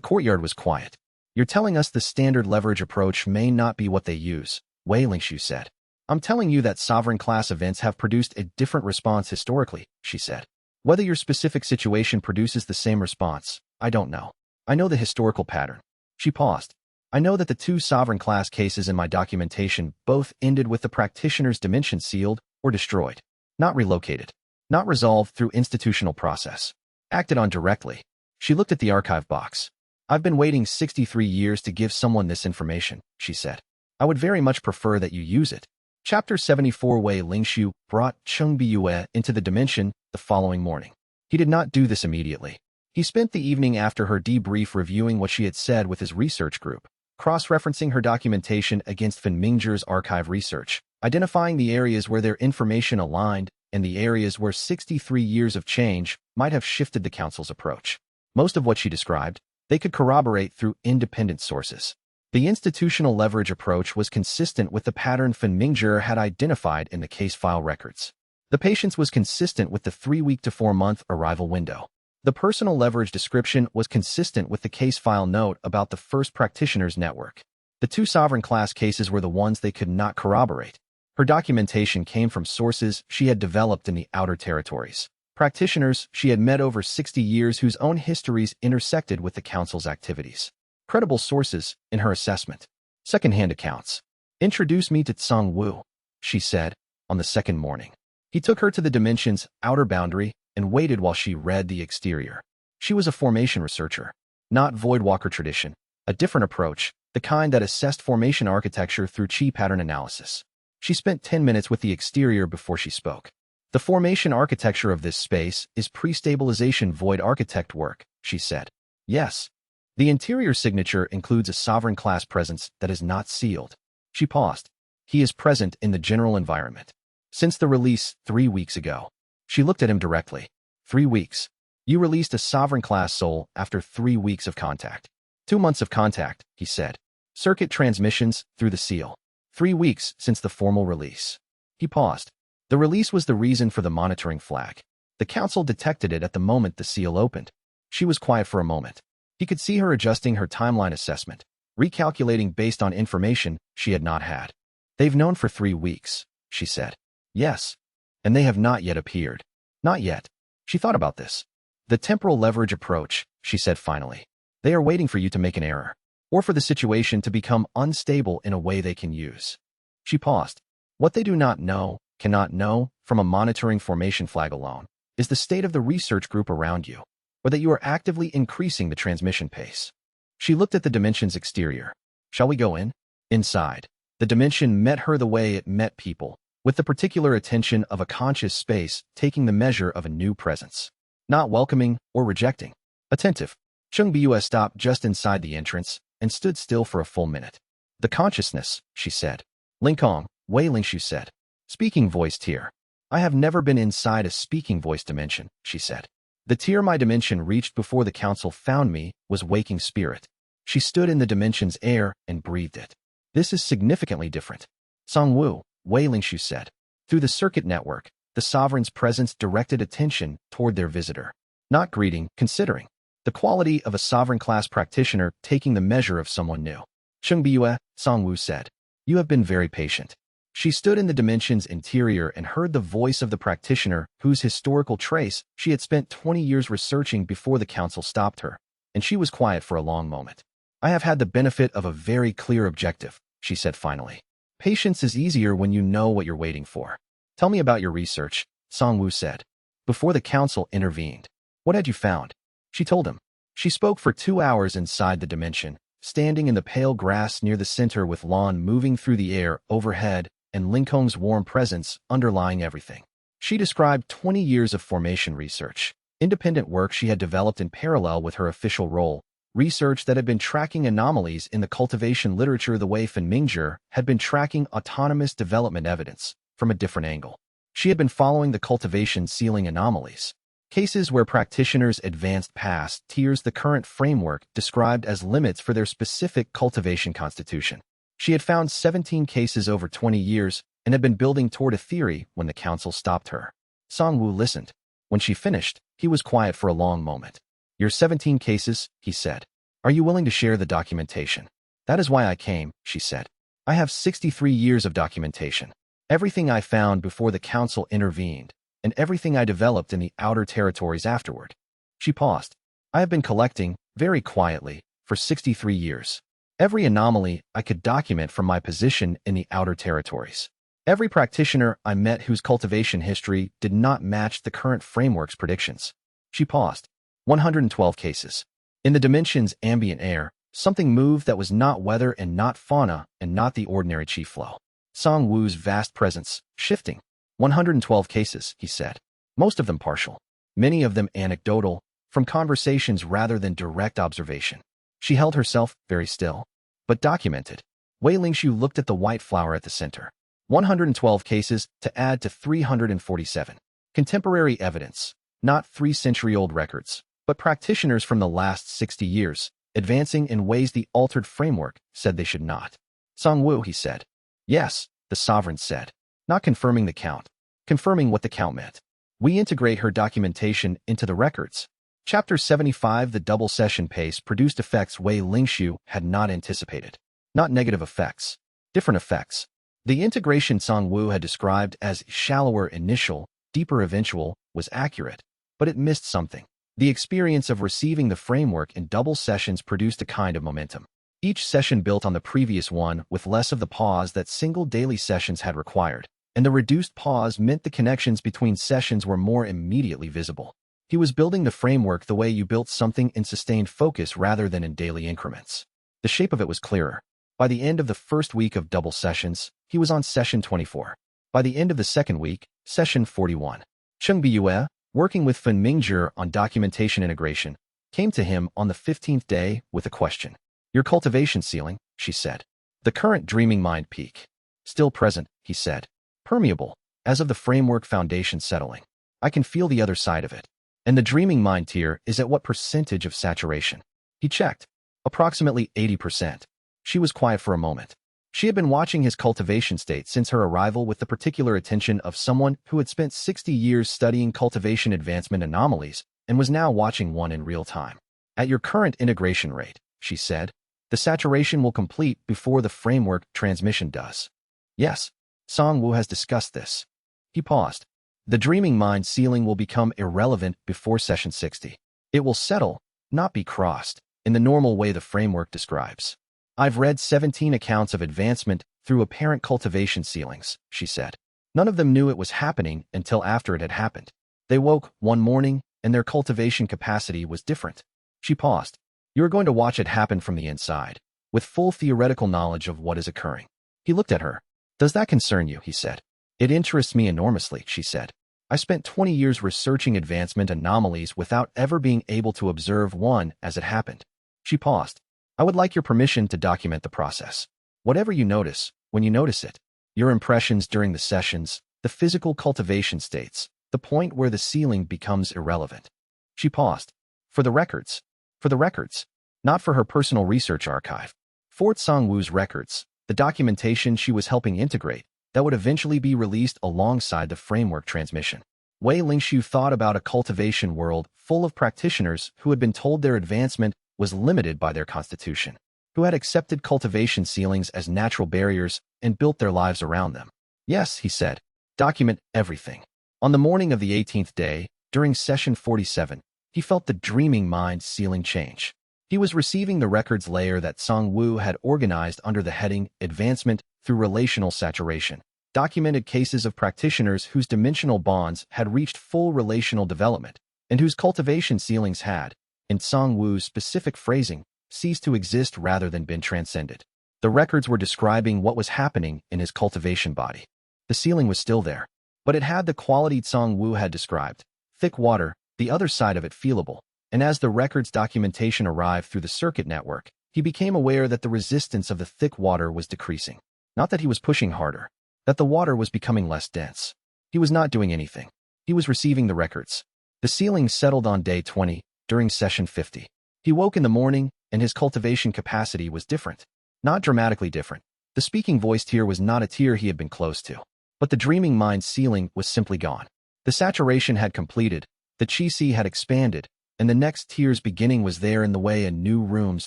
courtyard was quiet. You're telling us the standard leverage approach may not be what they use, Wei Lingxiu said. I'm telling you that sovereign class events have produced a different response historically, she said. Whether your specific situation produces the same response, I don't know. I know the historical pattern. She paused. I know that the 2 sovereign class cases in my documentation both ended with the practitioner's dimension sealed or destroyed, not relocated, not resolved through institutional process, acted on directly. She looked at the archive box. I've been waiting 63 years to give someone this information, she said. I would very much prefer that you use it. Chapter 74 Wei Lingxiu brought Cheng Biyue into the dimension the following morning. He did not do this immediately. He spent the evening after her debrief reviewing what she had said with his research group, cross-referencing her documentation against Fan Mingzhi's archive research, identifying the areas where their information aligned and the areas where 63 years of change might have shifted the Council's approach. Most of what she described, they could corroborate through independent sources. The institutional leverage approach was consistent with the pattern Fan Mingzhi had identified in the case file records. The patience was consistent with the 3-week to 4-month arrival window. The personal leverage description was consistent with the case file note about the first practitioner's network. The 2 sovereign class cases were the ones they could not corroborate. Her documentation came from sources she had developed in the outer territories. Practitioners she had met over 60 years whose own histories intersected with the Council's activities. Credible sources, in her assessment. Second-hand accounts. Introduce me to Tsang Wu, she said, on the 2nd morning. He took her to the dimension's outer boundary and waited while she read the exterior. She was a formation researcher, not Voidwalker tradition, a different approach, the kind that assessed formation architecture through chi pattern analysis. She spent 10 minutes with the exterior before she spoke. The formation architecture of this space is pre-stabilization void architect work, she said. Yes. The interior signature includes a sovereign class presence that is not sealed. She paused. He is present in the general environment. Since the release 3 weeks ago. She looked at him directly. 3 weeks. You released a sovereign class soul after 3 weeks of contact. 2 months of contact, he said. Circuit transmissions through the seal. 3 weeks since the formal release. He paused. The release was the reason for the monitoring flag. The Council detected it at the moment the seal opened. She was quiet for a moment. He could see her adjusting her timeline assessment, recalculating based on information she had not had. They've known for 3 weeks, she said. Yes. And they have not yet appeared. Not yet. She thought about this. The temporal leverage approach, she said finally. They are waiting for you to make an error, or for the situation to become unstable in a way they can use. She paused. What they do not know, cannot know, from a monitoring formation flag alone, is the state of the research group around you, or that you are actively increasing the transmission pace. She looked at the dimension's exterior. Shall we go in? Inside. The dimension met her the way it met people, with the particular attention of a conscious space taking the measure of a new presence. Not welcoming or rejecting. Attentive. Cheng Biyue stopped just inside the entrance and stood still for a full minute. The consciousness, she said. Linkong, Wei Lingxiu said. Speaking voiced here. I have never been inside a speaking voice dimension, she said. The tier my dimension reached before the council found me was waking spirit. She stood in the dimension's air and breathed it. This is significantly different. Songwu, Wei Lingshu said. Through the circuit network, the sovereign's presence directed attention toward their visitor. Not greeting, considering. The quality of a sovereign-class practitioner taking the measure of someone new. Chengbiyue, Songwu said. You have been very patient. She stood in the dimension's interior and heard the voice of the practitioner whose historical trace she had spent 20 years researching before the council stopped her, and she was quiet for a long moment. I have had the benefit of a very clear objective, she said finally. Patience is easier when you know what you're waiting for. Tell me about your research, Songwu said. Before the council intervened. What had you found? She told him. She spoke for 2 hours inside the dimension, standing in the pale grass near the center with lawn moving through the air overhead and Lincoln's warm presence underlying everything. She described 20 years of formation research, independent work she had developed in parallel with her official role, research that had been tracking anomalies in the cultivation literature the way Fenmingzhi had been tracking autonomous development evidence from a different angle. She had been following the cultivation ceiling anomalies, cases where practitioners advanced past tiers the current framework described as limits for their specific cultivation constitution. She had found 17 cases over 20 years and had been building toward a theory when the council stopped her. Songwu listened. When she finished, he was quiet for a long moment. Your 17 cases, he said. Are you willing to share the documentation? That is why I came, she said. I have 63 years of documentation. Everything I found before the council intervened, and everything I developed in the outer territories afterward. She paused. I have been collecting, very quietly, for 63 years. Every anomaly I could document from my position in the outer territories. Every practitioner I met whose cultivation history did not match the current framework's predictions. She paused. 112 cases. In the dimension's ambient air, something moved that was not weather and not fauna and not the ordinary chi flow. Songwu's vast presence, shifting. 112 cases, he said. Most of them partial. Many of them anecdotal, from conversations rather than direct observation. She held herself very still, but documented. Wei Lingshu looked at the white flower at the center. 112 cases to add to 347. Contemporary evidence, not 3-century-old records, but practitioners from the last 60 years, advancing in ways the altered framework said they should not. Songwu, he said. Yes, the sovereign said. Not confirming the count, confirming what the count meant. We integrate her documentation into the records. Chapter 75. The double session pace produced effects Wei Lingshu had not anticipated. Not negative effects, different effects. The integration Songwu had described as shallower initial, deeper eventual was accurate, but it missed something. The experience of receiving the framework in double sessions produced a kind of momentum. Each session built on the previous one with less of the pause that single daily sessions had required, and the reduced pause meant the connections between sessions were more immediately visible. He was building the framework the way you built something in sustained focus rather than in daily increments. The shape of it was clearer. By the end of the first week of double sessions, he was on session 24. By the end of the second week, session 41. Chengbiyue, working with Fenmingzhi on documentation integration, came to him on the 15th day with a question. Your cultivation ceiling, she said. The current dreaming mind peak. Still present, he said. Permeable, as of the framework foundation settling. I can feel the other side of it. And the dreaming mind tier is at what percentage of saturation? He checked. Approximately 80%. She was quiet for a moment. She had been watching his cultivation state since her arrival with the particular attention of someone who had spent 60 years studying cultivation advancement anomalies and was now watching one in real time. At your current integration rate, she said, the saturation will complete before the framework transmission does. Yes, Songwu has discussed this. He paused. The dreaming mind ceiling will become irrelevant before session 60. It will settle, not be crossed, in the normal way the framework describes. I've read 17 accounts of advancement through apparent cultivation ceilings, she said. None of them knew it was happening until after it had happened. They woke one morning and their cultivation capacity was different. She paused. You are going to watch it happen from the inside, with full theoretical knowledge of what is occurring. He looked at her. Does that concern you? He said. It interests me enormously, she said. I spent 20 years researching advancement anomalies without ever being able to observe one as it happened. She paused. I would like your permission to document the process. Whatever you notice, when you notice it, your impressions during the sessions, the physical cultivation states, the point where the ceiling becomes irrelevant. She paused. For the records. For the records. Not for her personal research archive. For Songwoo's records, the documentation she was helping integrate, that would eventually be released alongside the framework transmission. Wei Lingxiu thought about a cultivation world full of practitioners who had been told their advancement was limited by their constitution, who had accepted cultivation ceilings as natural barriers and built their lives around them. Yes, he said, document everything. On the morning of the 18th day, during session 47, he felt the dreaming mind ceiling change. He was receiving the records layer that Songwoo had organized under the heading Advancement through Relational Saturation, documented cases of practitioners whose dimensional bonds had reached full relational development and whose cultivation ceilings had, in Songwoo's specific phrasing, ceased to exist rather than been transcended. The records were describing what was happening in his cultivation body. The ceiling was still there, but it had the quality Songwoo had described, thick water, the other side of it feelable, and as the records documentation arrived through the circuit network, he became aware that the resistance of the thick water was decreasing. Not that he was pushing harder, that the water was becoming less dense. He was not doing anything. He was receiving the records. The ceiling settled on day 20, during session 50. He woke in the morning, and his cultivation capacity was different. Not dramatically different. The speaking voice tier was not a tier he had been close to. But the dreaming mind ceiling was simply gone. The saturation had completed, the qi had expanded, and the next tier's beginning was there in the way a new room's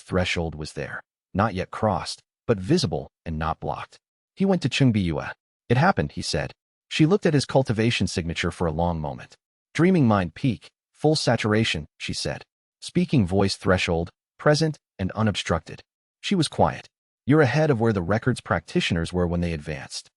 threshold was there. Not yet crossed, but visible and not blocked. He went to Chungbiyue. It happened, he said. She looked at his cultivation signature for a long moment. Dreaming mind peak, full saturation, she said. Speaking voice threshold, present and unobstructed. She was quiet. You're ahead of where the records practitioners were when they advanced.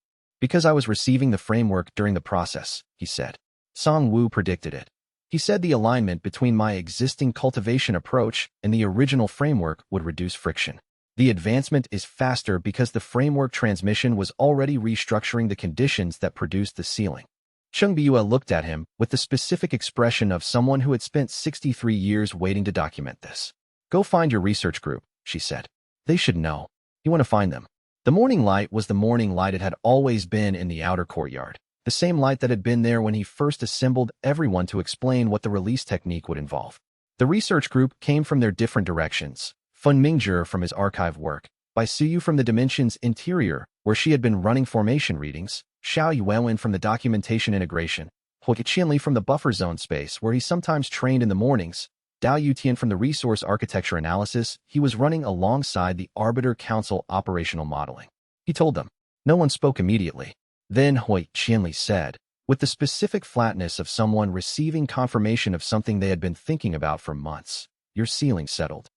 Because I was receiving the framework during the process, he said. Songwoo predicted it. He said the alignment between my existing cultivation approach and the original framework would reduce friction. The advancement is faster because the framework transmission was already restructuring the conditions that produced the ceiling. Chungbiyue looked at him with the specific expression of someone who had spent 63 years waiting to document this. Go find your research group, she said. They should know. You want to find them. The morning light was the morning light it had always been in the outer courtyard. The same light that had been there when he first assembled everyone to explain what the release technique would involve. The research group came from their different directions. Fun Mingzhi from his archive work, Bai Suyu from the Dimensions Interior, where she had been running formation readings, Xiao Yuwen from the documentation integration, Hu Qianli from the buffer zone space where he sometimes trained in the mornings, Dao Yutian from the resource architecture analysis he was running alongside the Arbiter Council operational modeling. He told them. No one spoke immediately. Then Hu Qianli said, with the specific flatness of someone receiving confirmation of something they had been thinking about for months, your ceiling settled.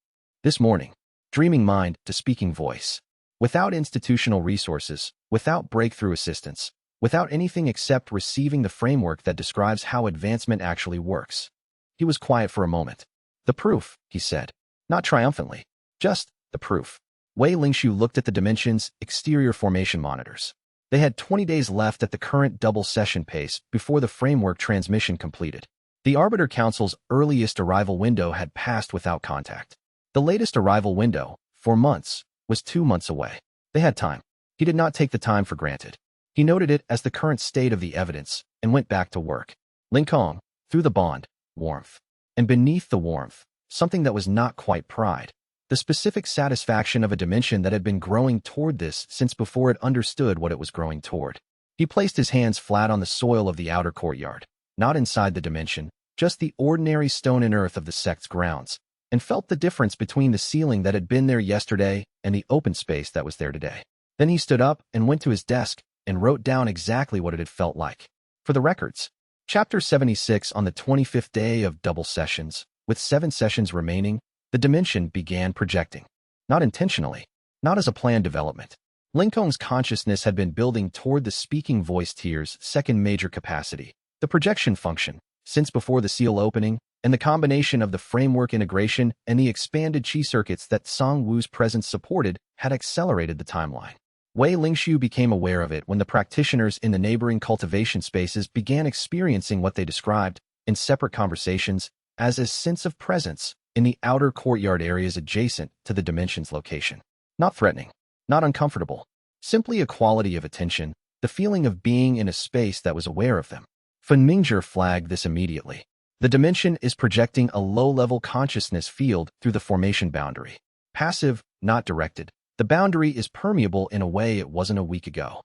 This morning, dreaming mind to speaking voice. Without institutional resources, without breakthrough assistance, without anything except receiving the framework that describes how advancement actually works. He was quiet for a moment. The proof, he said. Not triumphantly. Just the proof. Wei Lingxiu looked at the Dimensions exterior formation monitors. They had 20 days left at the current double session pace before the framework transmission completed. The Arbiter Council's earliest arrival window had passed without contact. The latest arrival window, 4 months, was 2 months away. They had time. He did not take the time for granted. He noted it as the current state of the evidence and went back to work. Linkong, through the bond, warmth. And beneath the warmth, something that was not quite pride. The specific satisfaction of a dimension that had been growing toward this since before it understood what it was growing toward. He placed his hands flat on the soil of the outer courtyard, not inside the dimension, just the ordinary stone and earth of the sect's grounds, and felt the difference between the ceiling that had been there yesterday and the open space that was there today. Then he stood up and went to his desk and wrote down exactly what it had felt like. For the records, Chapter 76 on the 25th day of double sessions, with 7 sessions remaining, the dimension began projecting. Not intentionally, not as a planned development. Linkong's consciousness had been building toward the speaking voice tier's second major capacity, the projection function, since before the seal opening, and the combination of the framework integration and the expanded qi circuits that Songwoo's presence supported had accelerated the timeline. Wei Lingxiu became aware of it when the practitioners in the neighboring cultivation spaces began experiencing what they described, in separate conversations, as a sense of presence in the outer courtyard areas adjacent to the dimension's location. Not threatening, not uncomfortable, simply a quality of attention, the feeling of being in a space that was aware of them. Fenmingzhi flagged this immediately. The dimension is projecting a low-level consciousness field through the formation boundary. Passive, not directed. The boundary is permeable in a way it wasn't a week ago.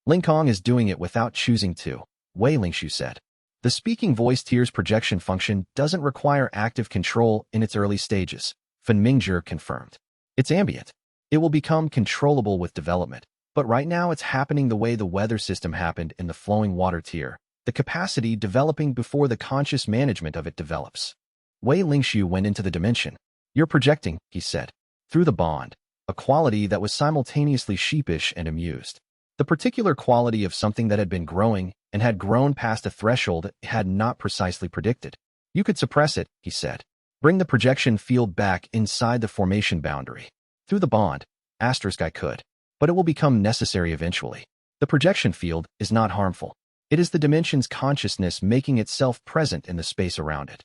Lingkong is doing it without choosing to, Wei Lingshu said. The speaking voice tier's projection function doesn't require active control in its early stages, Fenmingzhi confirmed. It's ambient. It will become controllable with development, but right now it's happening the way the weather system happened in the flowing water tier, the capacity developing before the conscious management of it develops. Wei Lingshu went into the dimension. You're projecting, he said, through the bond, a quality that was simultaneously sheepish and amused. The particular quality of something that had been growing and had grown past a threshold it had not precisely predicted. You could suppress it, he said. Bring the projection field back inside the formation boundary. Through the bond, I could. But it will become necessary eventually. The projection field is not harmful. It is the dimension's consciousness making itself present in the space around it.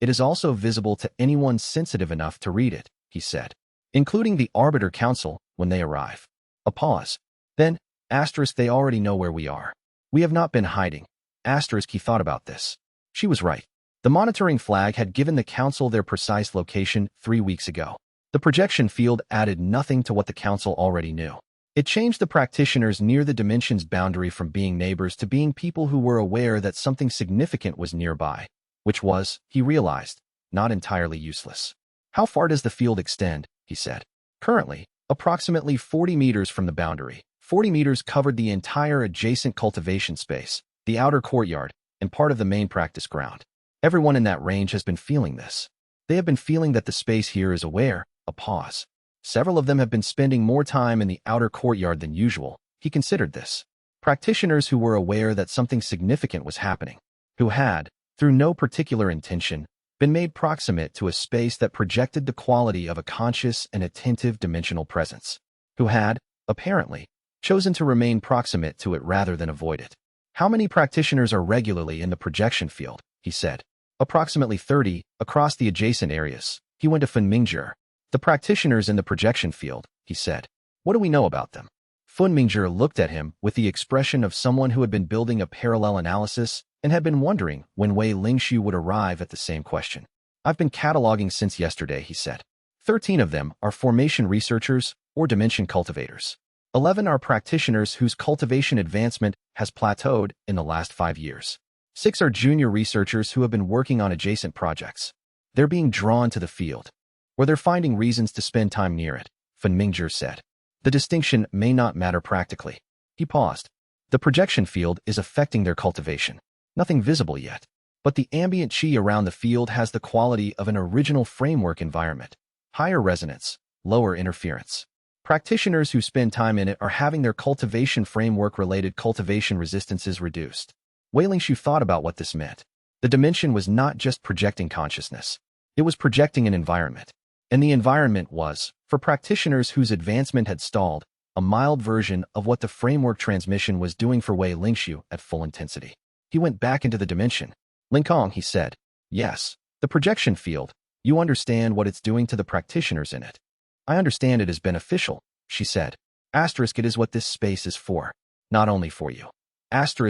It is also visible to anyone sensitive enough to read it, he said, including the Arbiter Council when they arrive. A pause. Then, they already know where we are. We have not been hiding. He thought about this. She was right. The monitoring flag had given the Council their precise location 3 weeks ago. The projection field added nothing to what the Council already knew. It changed the practitioners near the dimension's boundary from being neighbors to being people who were aware that something significant was nearby, which was, he realized, not entirely useless. How far does the field extend? He said. Currently, approximately 40 meters from the boundary. 40 meters covered the entire adjacent cultivation space, the outer courtyard, and part of the main practice ground. Everyone in that range has been feeling this. They have been feeling that the space here is aware. A pause. Several of them have been spending more time in the outer courtyard than usual. He considered this. Practitioners who were aware that something significant was happening, who had, through no particular intention, been made proximate to a space that projected the quality of a conscious and attentive dimensional presence, who had, apparently, chosen to remain proximate to it rather than avoid it. How many practitioners are regularly in the projection field? He said. Approximately 30, across the adjacent areas. He went to Fenmingzhi. The practitioners in the projection field, he said. What do we know about them? Fenmingzhi looked at him with the expression of someone who had been building a parallel analysis and had been wondering when Wei Lingshu would arrive at the same question. I've been cataloging since yesterday, he said. 13 of them are formation researchers or dimension cultivators. 11 are practitioners whose cultivation advancement has plateaued in the last 5 years. 6 are junior researchers who have been working on adjacent projects. They're being drawn to the field, where they're finding reasons to spend time near it, Fenmingzhi said. The distinction may not matter practically. He paused. The projection field is affecting their cultivation. Nothing visible yet, but the ambient chi around the field has the quality of an original framework environment. Higher resonance, lower interference. Practitioners who spend time in it are having their cultivation framework-related cultivation resistances reduced. Wei Lingshu thought about what this meant. The dimension was not just projecting consciousness. It was projecting an environment. And the environment was, for practitioners whose advancement had stalled, a mild version of what the framework transmission was doing for Wei Lingshu at full intensity. He went back into the dimension. Lingkong, he said. Yes, the projection field. You understand what it's doing to the practitioners in it. I understand it is beneficial, she said. It is what this space is for. Not only for you.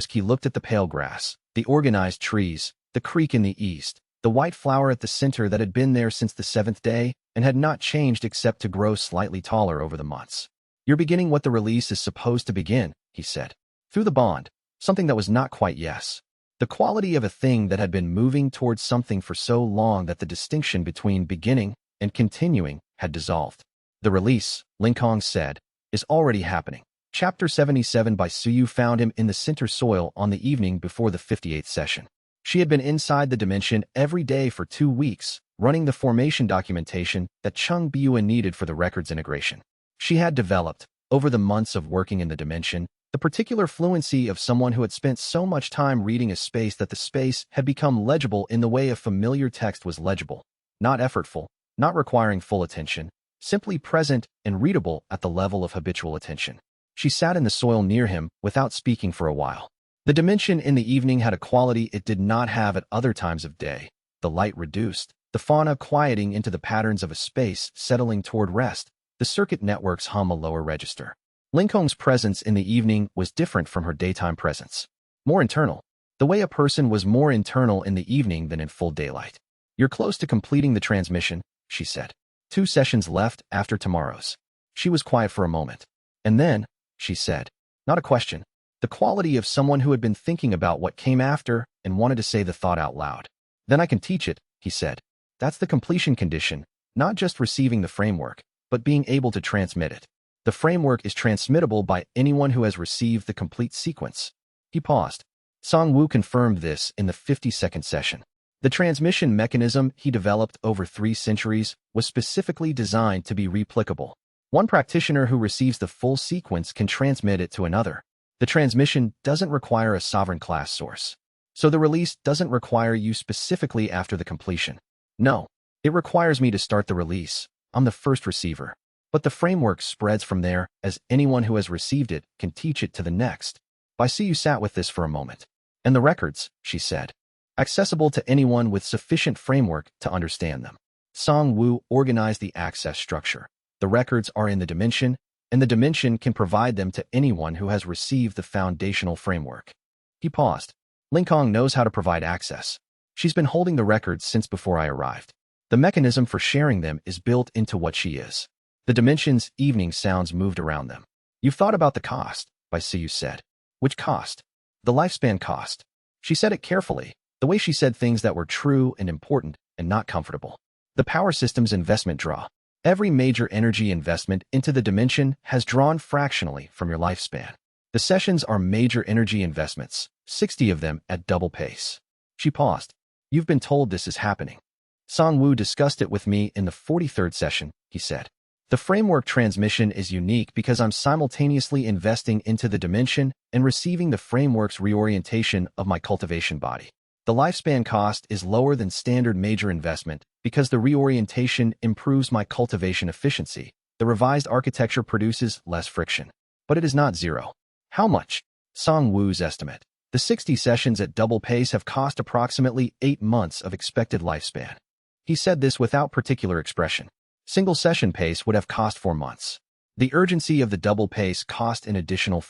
He looked at the pale grass, the organized trees, the creek in the east, the white flower at the center that had been there since the 7th day and had not changed except to grow slightly taller over the months. You're beginning what the release is supposed to begin, he said. Through the bond, something that was not quite yes. The quality of a thing that had been moving towards something for so long that the distinction between beginning and continuing had dissolved. The release, Lingkong said, is already happening. Chapter 77 by Suyu found him in the center soil on the evening before the 58th session. She had been inside the dimension every day for 2 weeks, running the formation documentation that Chung Biyuan needed for the records integration. She had developed, over the months of working in the dimension, the particular fluency of someone who had spent so much time reading a space that the space had become legible in the way a familiar text was legible, not effortful, not requiring full attention, simply present and readable at the level of habitual attention. She sat in the soil near him without speaking for a while. The dimension in the evening had a quality it did not have at other times of day. The light reduced, the fauna quieting into the patterns of a space settling toward rest, the circuit networks hum a lower register. Lincoln's presence in the evening was different from her daytime presence. More internal. The way a person was more internal in the evening than in full daylight. You're close to completing the transmission, she said. 2 sessions left after tomorrow's. She was quiet for a moment. And then, she said, not a question, the quality of someone who had been thinking about what came after and wanted to say the thought out loud. Then I can teach it, he said. That's the completion condition, not just receiving the framework, but being able to transmit it. The framework is transmittable by anyone who has received the complete sequence. He paused. Song-woo confirmed this in the 50-second session. The transmission mechanism he developed over 3 centuries was specifically designed to be replicable. One practitioner who receives the full sequence can transmit it to another. The transmission doesn't require a sovereign class source. So the release doesn't require you specifically after the completion. No, it requires me to start the release. I'm the first receiver. But the framework spreads from there, as anyone who has received it can teach it to the next. I see you sat with this for a moment. And the records, she said, accessible to anyone with sufficient framework to understand them. Song-woo organized the access structure. The records are in the dimension, and the dimension can provide them to anyone who has received the foundational framework. He paused. Lincoln knows how to provide access. She's been holding the records since before I arrived. The mechanism for sharing them is built into what she is. The dimension's evening sounds moved around them. You've thought about the cost, Siyu said. Which cost? The lifespan cost. She said it carefully, the way she said things that were true and important and not comfortable. The power system's investment draw. Every major energy investment into the dimension has drawn fractionally from your lifespan. The sessions are major energy investments, 60 of them at double pace. She paused. You've been told this is happening. Song-woo discussed it with me in the 43rd session, he said. The framework transmission is unique because I'm simultaneously investing into the dimension and receiving the framework's reorientation of my cultivation body. The lifespan cost is lower than standard major investment because the reorientation improves my cultivation efficiency. The revised architecture produces less friction. But it is not zero. How much? Song-woo's estimate. The 60 sessions at double pace have cost approximately 8 months of expected lifespan. He said this without particular expression. Single session pace would have cost 4 months. The urgency of the double pace cost an additional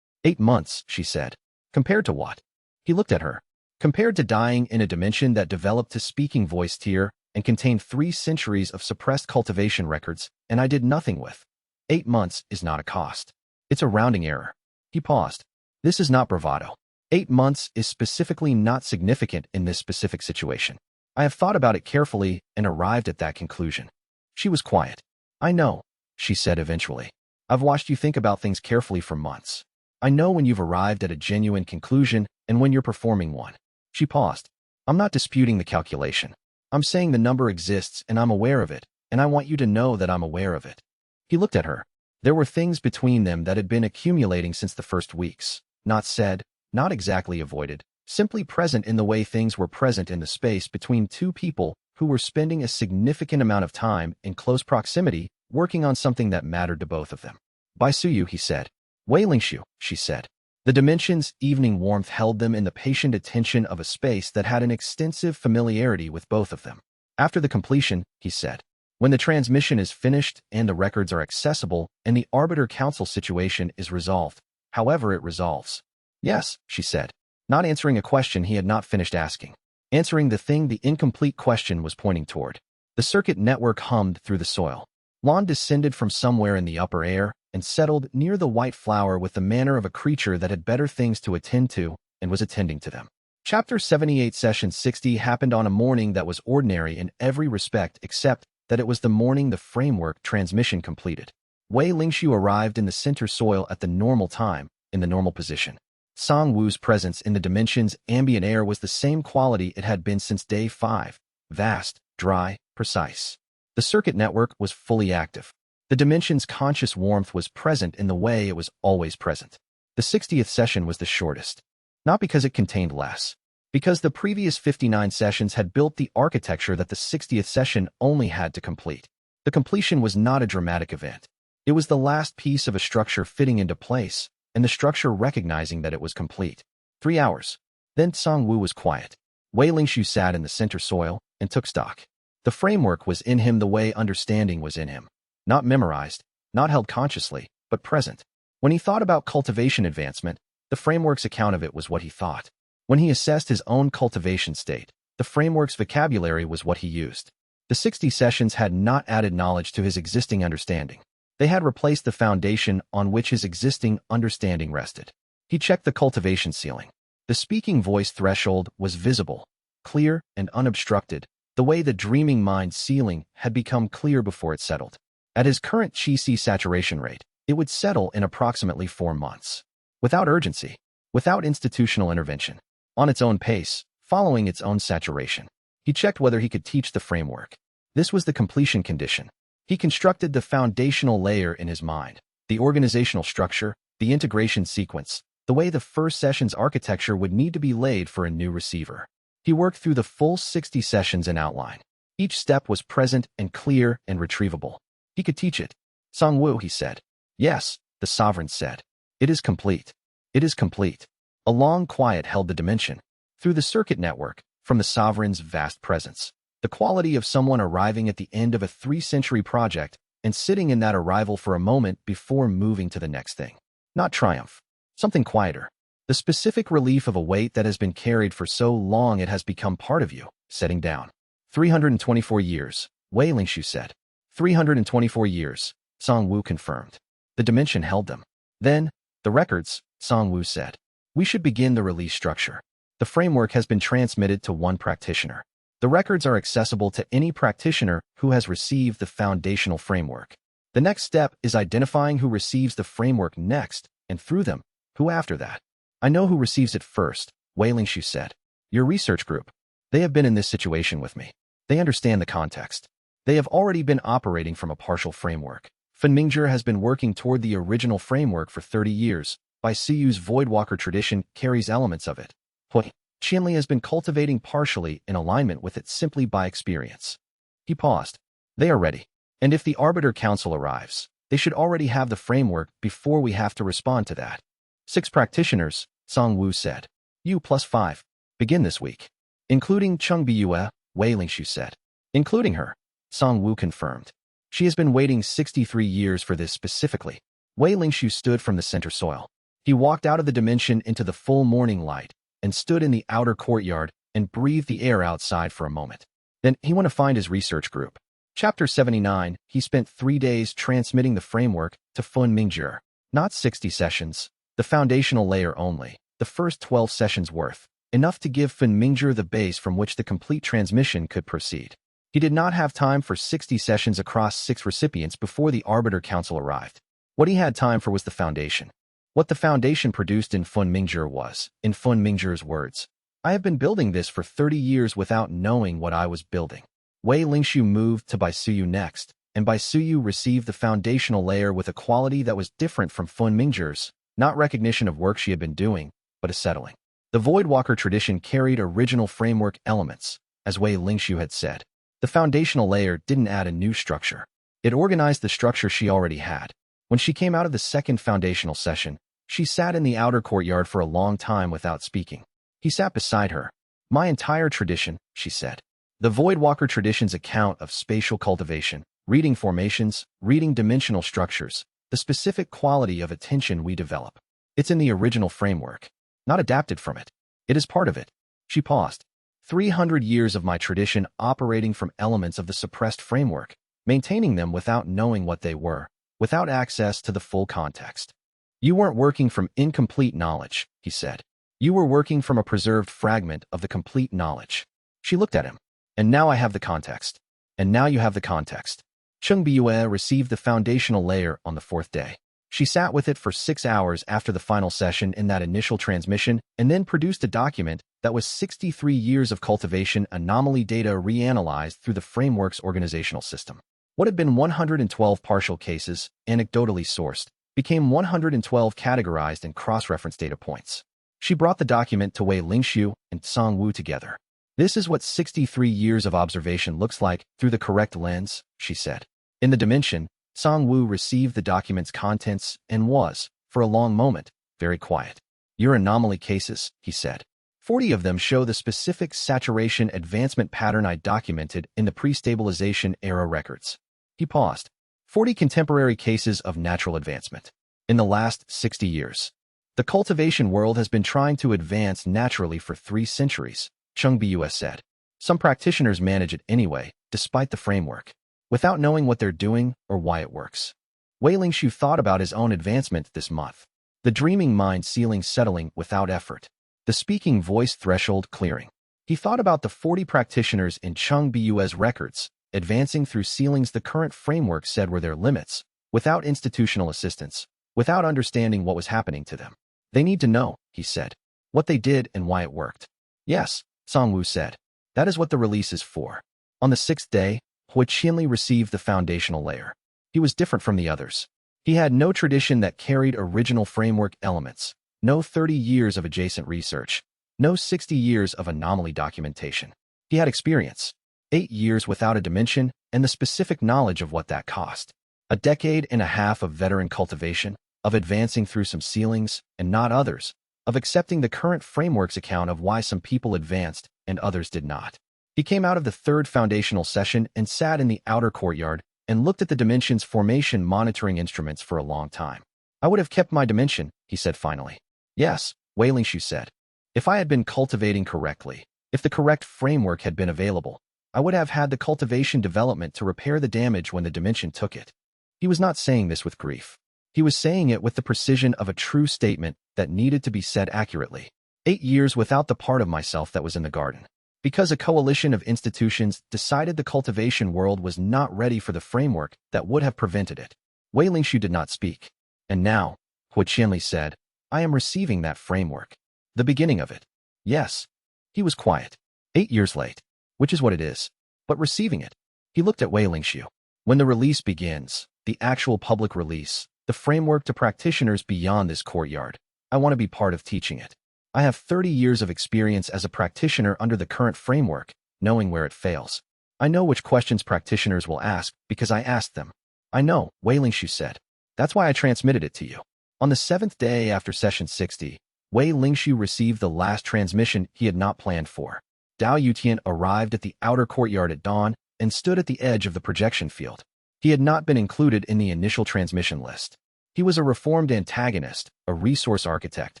8 months, she said. Compared to what? He looked at her. Compared to dying in a dimension that developed to speaking voice tier and contained 3 centuries of suppressed cultivation records, and I did nothing with. 8 months is not a cost. It's a rounding error. He paused. This is not bravado. 8 months is specifically not significant in this specific situation. I have thought about it carefully and arrived at that conclusion. She was quiet. I know, she said eventually. I've watched you think about things carefully for months. I know when you've arrived at a genuine conclusion and when you're performing one. She paused. I'm not disputing the calculation. I'm saying the number exists and I'm aware of it, and I want you to know that I'm aware of it. He looked at her. There were things between them that had been accumulating since the first weeks. Not said, not exactly avoided, simply present in the way things were present in the space between 2 people who were spending a significant amount of time in close proximity working on something that mattered to both of them. Suyu, he said. Wei Lingshu, she said. The dimension's evening warmth held them in the patient attention of a space that had an extensive familiarity with both of them. After the completion, he said, when the transmission is finished and the records are accessible and the arbiter council situation is resolved, however it resolves. Yes, she said, not answering a question he had not finished asking. Answering the thing the incomplete question was pointing toward. The circuit network hummed through the soil. Lawn descended from somewhere in the upper air and settled near the white flower with the manner of a creature that had better things to attend to and was attending to them. Chapter 78 Session 60 happened on a morning that was ordinary in every respect except that it was the morning the framework transmission completed. Wei Lingshu arrived in the center soil at the normal time, in the normal position. Song-woo's presence in the dimension's ambient air was the same quality it had been since day 5, vast, dry, precise. The circuit network was fully active. The dimension's conscious warmth was present in the way it was always present. The 60th session was the shortest. Not because it contained less. Because the previous 59 sessions had built the architecture that the 60th session only had to complete. The completion was not a dramatic event. It was the last piece of a structure fitting into place, and the structure recognizing that it was complete. 3 hours. Then Song-woo was quiet. Wei Lingshu sat in the center soil and took stock. The framework was in him the way understanding was in him. Not memorized, not held consciously, but present. When he thought about cultivation advancement, the framework's account of it was what he thought. When he assessed his own cultivation state, the framework's vocabulary was what he used. The 60 sessions had not added knowledge to his existing understanding. They had replaced the foundation on which his existing understanding rested. He checked the cultivation ceiling. The speaking voice threshold was visible, clear and unobstructed, the way the dreaming mind ceiling had become clear before it settled. At his current xianxia saturation rate, it would settle in approximately 4 months. Without urgency, without institutional intervention, on its own pace, following its own saturation. He checked whether he could teach the framework. This was the completion condition. He constructed the foundational layer in his mind, the organizational structure, the integration sequence, the way the first session's architecture would need to be laid for a new receiver. He worked through the full 60 sessions in outline. Each step was present and clear and retrievable. He could teach it. Songwu, he said. Yes, the sovereign said. It is complete. It is complete. A long quiet held the dimension. Through the circuit network, from the sovereign's vast presence. The quality of someone arriving at the end of a 3-century project and sitting in that arrival for a moment before moving to the next thing. Not triumph. Something quieter. The specific relief of a weight that has been carried for so long it has become part of you, setting down. 324 years, Wei Lingshu said. 324 years, Songwu confirmed. The dimension held them. Then, the records, Songwu said. We should begin the release structure. The framework has been transmitted to one practitioner. The records are accessible to any practitioner who has received the foundational framework. The next step is identifying who receives the framework next, and through them, who after that. I know who receives it first, Wei Lingshu said. Your research group. They have been in this situation with me. They understand the context. They have already been operating from a partial framework. Fen Mingzhi has been working toward the original framework for 30 years. Bai Siyu's Voidwalker tradition carries elements of it. Hui Qianli has been cultivating partially in alignment with it simply by experience. He paused. They are ready. And if the Arbiter Council arrives, they should already have the framework before we have to respond to that. 6 practitioners, Songwu said. You plus 5. Begin this week. Including Cheng Biyue, Wei Lingshu said. Including her, Songwu confirmed. She has been waiting 63 years for this specifically. Wei Lingshu stood from the center soil. He walked out of the dimension into the full morning light and stood in the outer courtyard and breathed the air outside for a moment. Then he went to find his research group. Chapter 79, he spent 3 days transmitting the framework to Fen Mingzhi. Not 60 sessions, the foundational layer only, the first 12 sessions worth, enough to give Fen Mingzhi the base from which the complete transmission could proceed. He did not have time for 60 sessions across 6 recipients before the Arbiter Council arrived. What he had time for was the foundation. What the foundation produced in Fen Mingzhi was, in Fen Mingzhi's words, I have been building this for 30 years without knowing what I was building. Wei Lingshu moved to Bai Siyu next, and Bai Siyu received the foundational layer with a quality that was different from Fen Mingzhi's, not recognition of work she had been doing, but a settling. The Voidwalker tradition carried original framework elements, as Wei Lingshu had said. The foundational layer didn't add a new structure. It organized the structure she already had. When she came out of the second foundational session, she sat in the outer courtyard for a long time without speaking. He sat beside her. My entire tradition, she said. The Voidwalker tradition's account of spatial cultivation, reading formations, reading dimensional structures, the specific quality of attention we develop. It's in the original framework, not adapted from it. It is part of it. She paused. 300 years of my tradition operating from elements of the suppressed framework, maintaining them without knowing what they were, without access to the full context. You weren't working from incomplete knowledge, he said. You were working from a preserved fragment of the complete knowledge. She looked at him. And now I have the context. And now you have the context. Cheng Biyue received the foundational layer on the 4th day. She sat with it for 6 hours after the final session in that initial transmission and then produced a document that was 63 years of cultivation anomaly data reanalyzed through the framework's organizational system. What had been 112 partial cases, anecdotally sourced, became 112 categorized and cross-reference data points. She brought the document to Wei Lingshu and Songwu together. This is what 63 years of observation looks like through the correct lens, she said. In the dimension, Songwu received the document's contents and was, for a long moment, very quiet. Your anomaly cases, he said. 40 of them show the specific saturation advancement pattern I documented in the pre-stabilization era records. He paused. 40 contemporary cases of natural advancement. In the last 60 years, the cultivation world has been trying to advance naturally for 3 centuries, Chungbus said. Some practitioners manage it anyway, despite the framework, without knowing what they're doing or why it works. Wei Lingshu thought about his own advancement this month. The dreaming mind ceiling settling without effort. The speaking voice threshold clearing. He thought about the 40 practitioners in Chungbus records, advancing through ceilings the current framework said were their limits, without institutional assistance, without understanding what was happening to them. They need to know, he said, what they did and why it worked. Yes, Songwu said. That is what the release is for. On the 6th day, Hui Qianli received the foundational layer. He was different from the others. He had no tradition that carried original framework elements, no 30 years of adjacent research, no 60 years of anomaly documentation. He had experience, 8 years without a dimension, and the specific knowledge of what that cost. A decade and a half of veteran cultivation, of advancing through some ceilings and not others, of accepting the current framework's account of why some people advanced and others did not. He came out of the 3rd foundational session and sat in the outer courtyard and looked at the dimension's formation monitoring instruments for a long time. I would have kept my dimension, he said finally. Yes, Wei Lingshu said. If I had been cultivating correctly, if the correct framework had been available, I would have had the cultivation development to repair the damage when the dimension took it. He was not saying this with grief. He was saying it with the precision of a true statement that needed to be said accurately. 8 years without the part of myself that was in the garden. Because a coalition of institutions decided the cultivation world was not ready for the framework that would have prevented it. Wei Lingshu did not speak. And now, Hui Qianli said, I am receiving that framework. The beginning of it. Yes. He was quiet. 8 years late. Which is what it is. But receiving it. He looked at Wei Lingshu. When the release begins, the actual public release, the framework to practitioners beyond this courtyard, I want to be part of teaching it. I have 30 years of experience as a practitioner under the current framework, knowing where it fails. I know which questions practitioners will ask because I asked them. I know, Wei Lingshu said. That's why I transmitted it to you. On the 7th day after session 60, Wei Lingshu received the last transmission he had not planned for. Dao Yutian arrived at the outer courtyard at dawn and stood at the edge of the projection field. He had not been included in the initial transmission list. He was a reformed antagonist, a resource architect,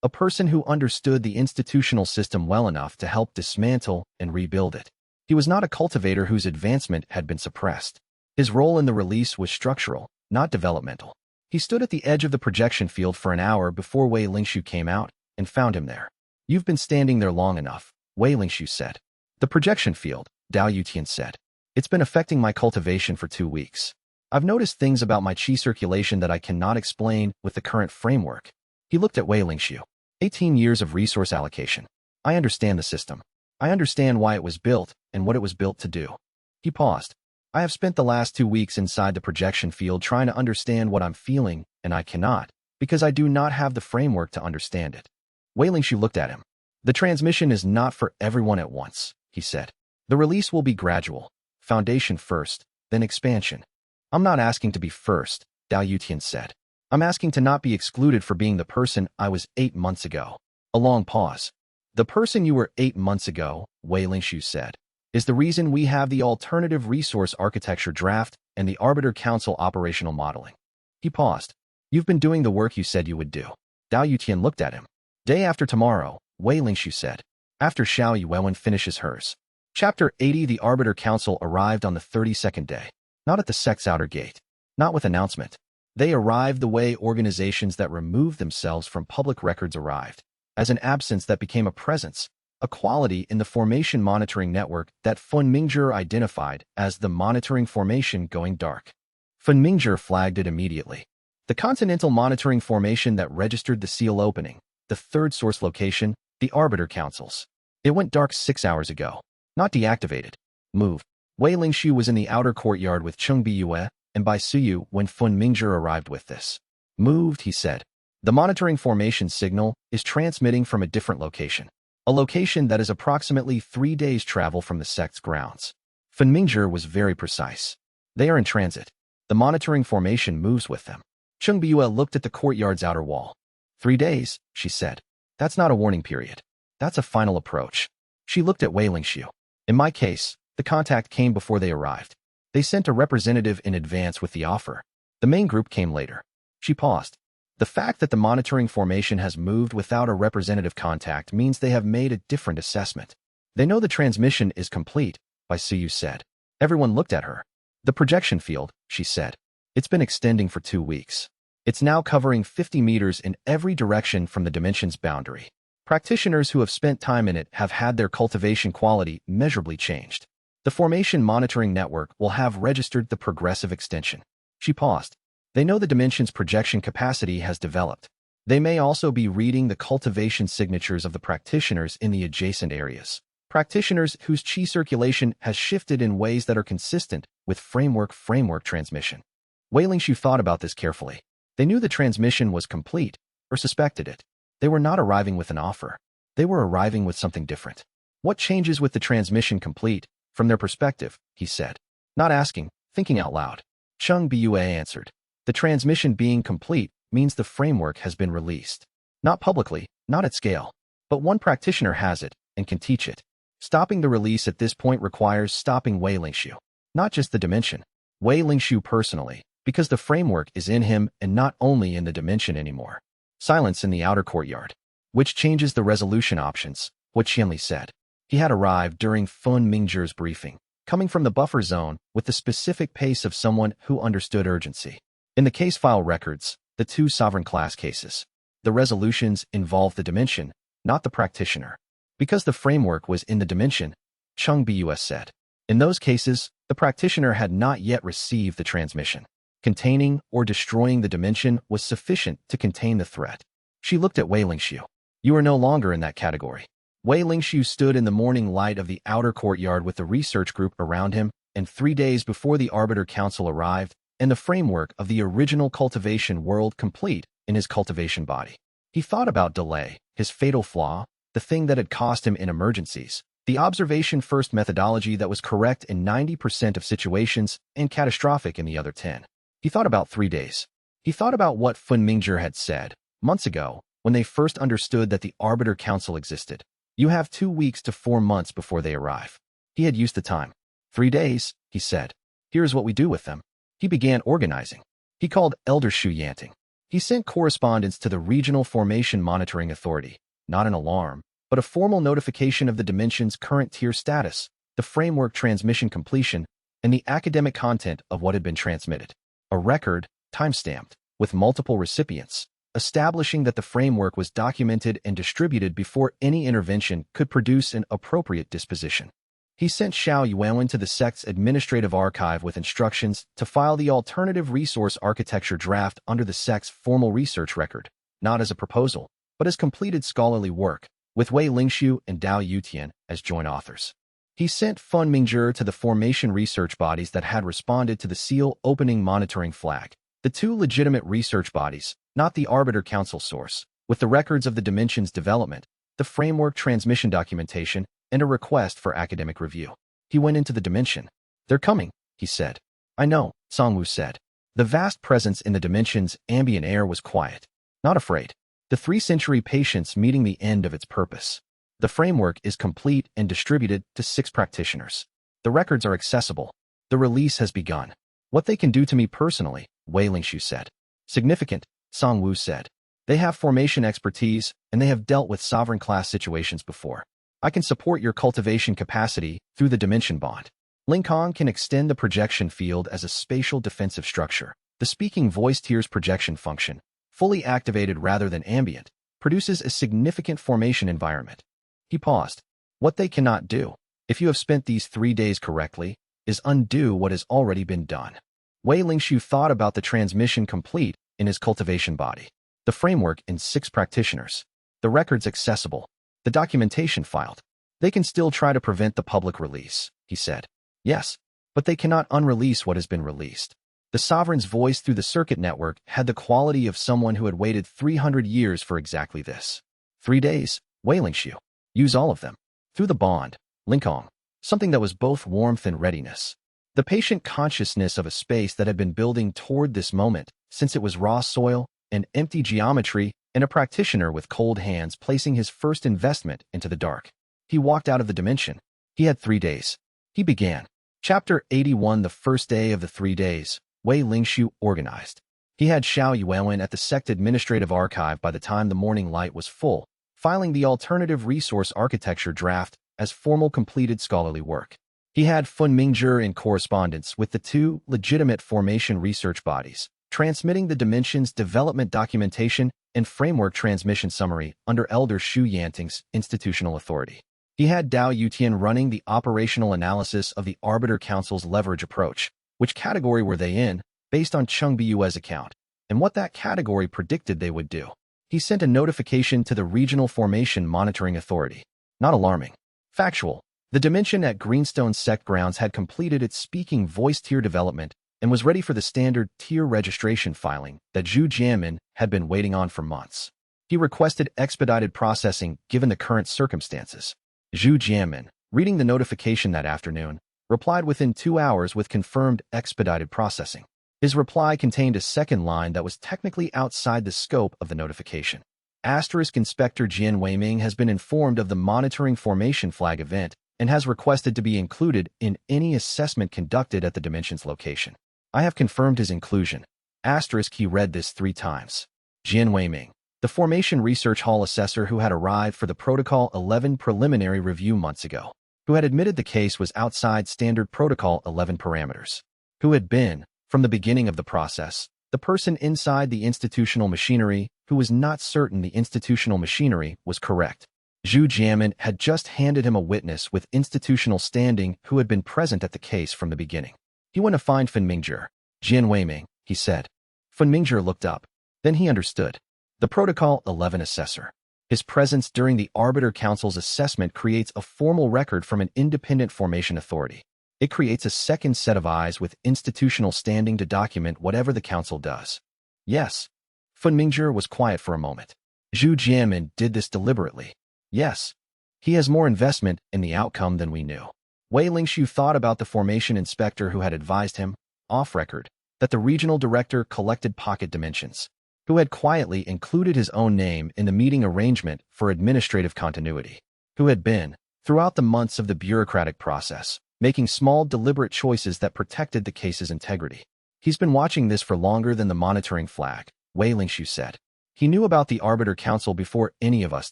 a person who understood the institutional system well enough to help dismantle and rebuild it. He was not a cultivator whose advancement had been suppressed. His role in the release was structural, not developmental. He stood at the edge of the projection field for an hour before Wei Lingshu came out and found him there. You've been standing there long enough, Wei Lingshu said. The projection field, Dao Yutian said. It's been affecting my cultivation for 2 weeks. I've noticed things about my qi circulation that I cannot explain with the current framework. He looked at Wei Lingshu. 18 years of resource allocation. I understand the system. I understand why it was built and what it was built to do. He paused. I have spent the last 2 weeks inside the projection field trying to understand what I'm feeling, and I cannot, because I do not have the framework to understand it. Wei Lingshu looked at him. The transmission is not for everyone at once, he said. The release will be gradual. Foundation first, then expansion. I'm not asking to be first, Dao Yutian said. I'm asking to not be excluded for being the person I was 8 months ago. A long pause. The person you were 8 months ago, Wei Lingshu said, is the reason we have the alternative resource architecture draft and the Arbiter Council operational modeling. He paused. You've been doing the work you said you would do. Dao Yutian looked at him. Day after tomorrow, Wei Lingshu said, after Xiao Yuwen finishes hers. Chapter 80. The Arbiter Council arrived on the 32nd day. Not at the sect's outer gate. Not with announcement. They arrived the way organizations that removed themselves from public records arrived, as an absence that became a presence, a quality in the formation monitoring network that Fun Mingzhi identified as the monitoring formation going dark. Fun Mingzhi flagged it immediately. The continental monitoring formation that registered the seal opening, the 3rd source location, the Arbiter Councils. It went dark 6 hours ago. Not deactivated. Moved. Wei Lingshu was in the outer courtyard with Chungbus and Bai Suyu when Fun Mingzhi arrived with this. Moved, he said. The monitoring formation signal is transmitting from a different location. A location that is approximately 3 days' travel from the sect's grounds. Fun Mingzhi was very precise. They are in transit. The monitoring formation moves with them. Chungbus looked at the courtyard's outer wall. 3 days, she said. That's not a warning period. That's a final approach. She looked at Wei Lingshu. In my case, the contact came before they arrived. They sent a representative in advance with the offer. The main group came later. She paused. The fact that the monitoring formation has moved without a representative contact means they have made a different assessment. They know the transmission is complete, Siyu said. Everyone looked at her. The projection field, she said. It's been extending for 2 weeks. It's now covering 50 meters in every direction from the dimension's boundary. Practitioners who have spent time in it have had their cultivation quality measurably changed. The formation monitoring network will have registered the progressive extension. She paused. They know the dimension's projection capacity has developed. They may also be reading the cultivation signatures of the practitioners in the adjacent areas. Practitioners whose qi circulation has shifted in ways that are consistent with framework transmission. Wei Lingshu thought about this carefully. They knew the transmission was complete, or suspected it. They were not arriving with an offer. They were arriving with something different. What changes with the transmission complete, from their perspective, he said. Not asking, thinking out loud. Cheng Bua answered. The transmission being complete means the framework has been released. Not publicly, not at scale. But one practitioner has it, and can teach it. Stopping the release at this point requires stopping Wei Lingshu. Not just the dimension. Wei Lingshu personally, because the framework is in him and not only in the dimension anymore. Silence in the outer courtyard. Which changes the resolution options, what Qianli said. He had arrived during Fun Mingzhi's briefing, coming from the buffer zone with the specific pace of someone who understood urgency. In the case file records, the 2 sovereign class cases, the resolutions involved the dimension, not the practitioner. Because the framework was in the dimension, Cheng Bus said. In those cases, the practitioner had not yet received the transmission. Containing or destroying the dimension was sufficient to contain the threat. She looked at Wei Lingshu. You are no longer in that category. Wei Lingshu stood in the morning light of the outer courtyard with the research group around him, and 3 days before the Arbiter Council arrived, and the framework of the original cultivation world complete in his cultivation body. He thought about delay, his fatal flaw, the thing that had cost him in emergencies, the observation-first methodology that was correct in 90% of situations and catastrophic in the other 10. He thought about 3 days. He thought about what Fun Mingzhi had said months ago when they first understood that the Arbiter Council existed. You have 2 weeks to 4 months before they arrive. He had used the time. 3 days, he said. Here's what we do with them. He began organizing. He called Elder Shu Yanting. He sent correspondence to the Regional Formation Monitoring Authority, not an alarm, but a formal notification of the dimension's current tier status, the framework transmission completion, and the academic content of what had been transmitted. A record, time-stamped, with multiple recipients, establishing that the framework was documented and distributed before any intervention could produce an appropriate disposition. He sent Xiao Yuan to the sect's administrative archive with instructions to file the alternative resource architecture draft under the sect's formal research record, not as a proposal, but as completed scholarly work, with Wei Lingshu and Dao Yutian as joint authors. He sent Fun Mingzhi to the formation research bodies that had responded to the seal opening monitoring flag, the 2 legitimate research bodies, not the Arbiter Council source, with the records of the dimension's development, the framework transmission documentation, and a request for academic review. He went into the dimension. They're coming, he said. I know, Songwu said. The vast presence in the dimension's ambient air was quiet. Not afraid. The 3-century patience meeting the end of its purpose. The framework is complete and distributed to 6 practitioners. The records are accessible. The release has begun. What they can do to me personally, Wei Lingshu said. Significant, Songwu said. They have formation expertise, and they have dealt with sovereign class situations before. I can support your cultivation capacity through the dimension bond. Linkong can extend the projection field as a spatial defensive structure. The speaking voice tier's projection function, fully activated rather than ambient, produces a significant formation environment. He paused. What they cannot do, if you have spent these 3 days correctly, is undo what has already been done. Wei Lingshu thought about the transmission complete in his cultivation body. The framework in 6 practitioners. The records accessible. The documentation filed. They can still try to prevent the public release, he said. Yes, but they cannot unrelease what has been released. The sovereign's voice through the circuit network had the quality of someone who had waited 300 years for exactly this. 3 days, Wei Lingshu. Use all of them. Through the bond, Linkong, something that was both warmth and readiness. The patient consciousness of a space that had been building toward this moment, since it was raw soil, an empty geometry, and a practitioner with cold hands placing his first investment into the dark. He walked out of the dimension. He had 3 days. He began. Chapter 81. The first day of the 3 days, Wei Lingshu organized. He had Xiao Yuan at the sect administrative archive by the time the morning light was full, filing the alternative resource architecture draft as formal completed scholarly work. He had Fun Mingzhi in correspondence with the two legitimate formation research bodies, transmitting the Dimension's development documentation and framework transmission summary under Elder Xu Yanting's institutional authority. He had Dao Yutian running the operational analysis of the Arbiter Council's leverage approach. Which category were they in, based on Cheng Biyue's account, and what that category predicted they would do. He sent a notification to the Regional Formation Monitoring Authority. Not alarming. Factual. The Dimension at Greenstone Sect grounds had completed its speaking voice tier development and was ready for the standard tier registration filing that Zhu Jianmin had been waiting on for months. He requested expedited processing given the current circumstances. Zhu Jianmin, reading the notification that afternoon, replied within 2 hours with confirmed expedited processing. His reply contained a second line that was technically outside the scope of the notification. Asterisk Inspector Jian Weiming has been informed of the monitoring formation flag event and has requested to be included in any assessment conducted at the Dimension's location. I have confirmed his inclusion. Asterisk he read this 3 times. Jian Weiming, the Formation Research Hall assessor who had arrived for the Protocol 11 preliminary review months ago, who had admitted the case was outside standard Protocol 11 parameters, who had been, from the beginning of the process, the person inside the institutional machinery who was not certain the institutional machinery was correct. Zhu Jianmin had just handed him a witness with institutional standing who had been present at the case from the beginning. He went to find Fun Mingzhi. Jian Weiming, he said. Fun Mingzhi looked up. Then he understood. The Protocol 11 assessor. His presence during the Arbiter Council's assessment creates a formal record from an independent formation authority. It creates a second set of eyes with institutional standing to document whatever the council does. Yes. Fun Mingzhi was quiet for a moment. Zhu Jianmin did this deliberately. Yes. He has more investment in the outcome than we knew. Wei Lingxiu thought about the formation inspector who had advised him, off record, that the regional director collected pocket dimensions, who had quietly included his own name in the meeting arrangement for administrative continuity, who had been, throughout the months of the bureaucratic process, making small deliberate choices that protected the case's integrity. He's been watching this for longer than the monitoring flag, Wei Lingxiu said. He knew about the Arbiter Council before any of us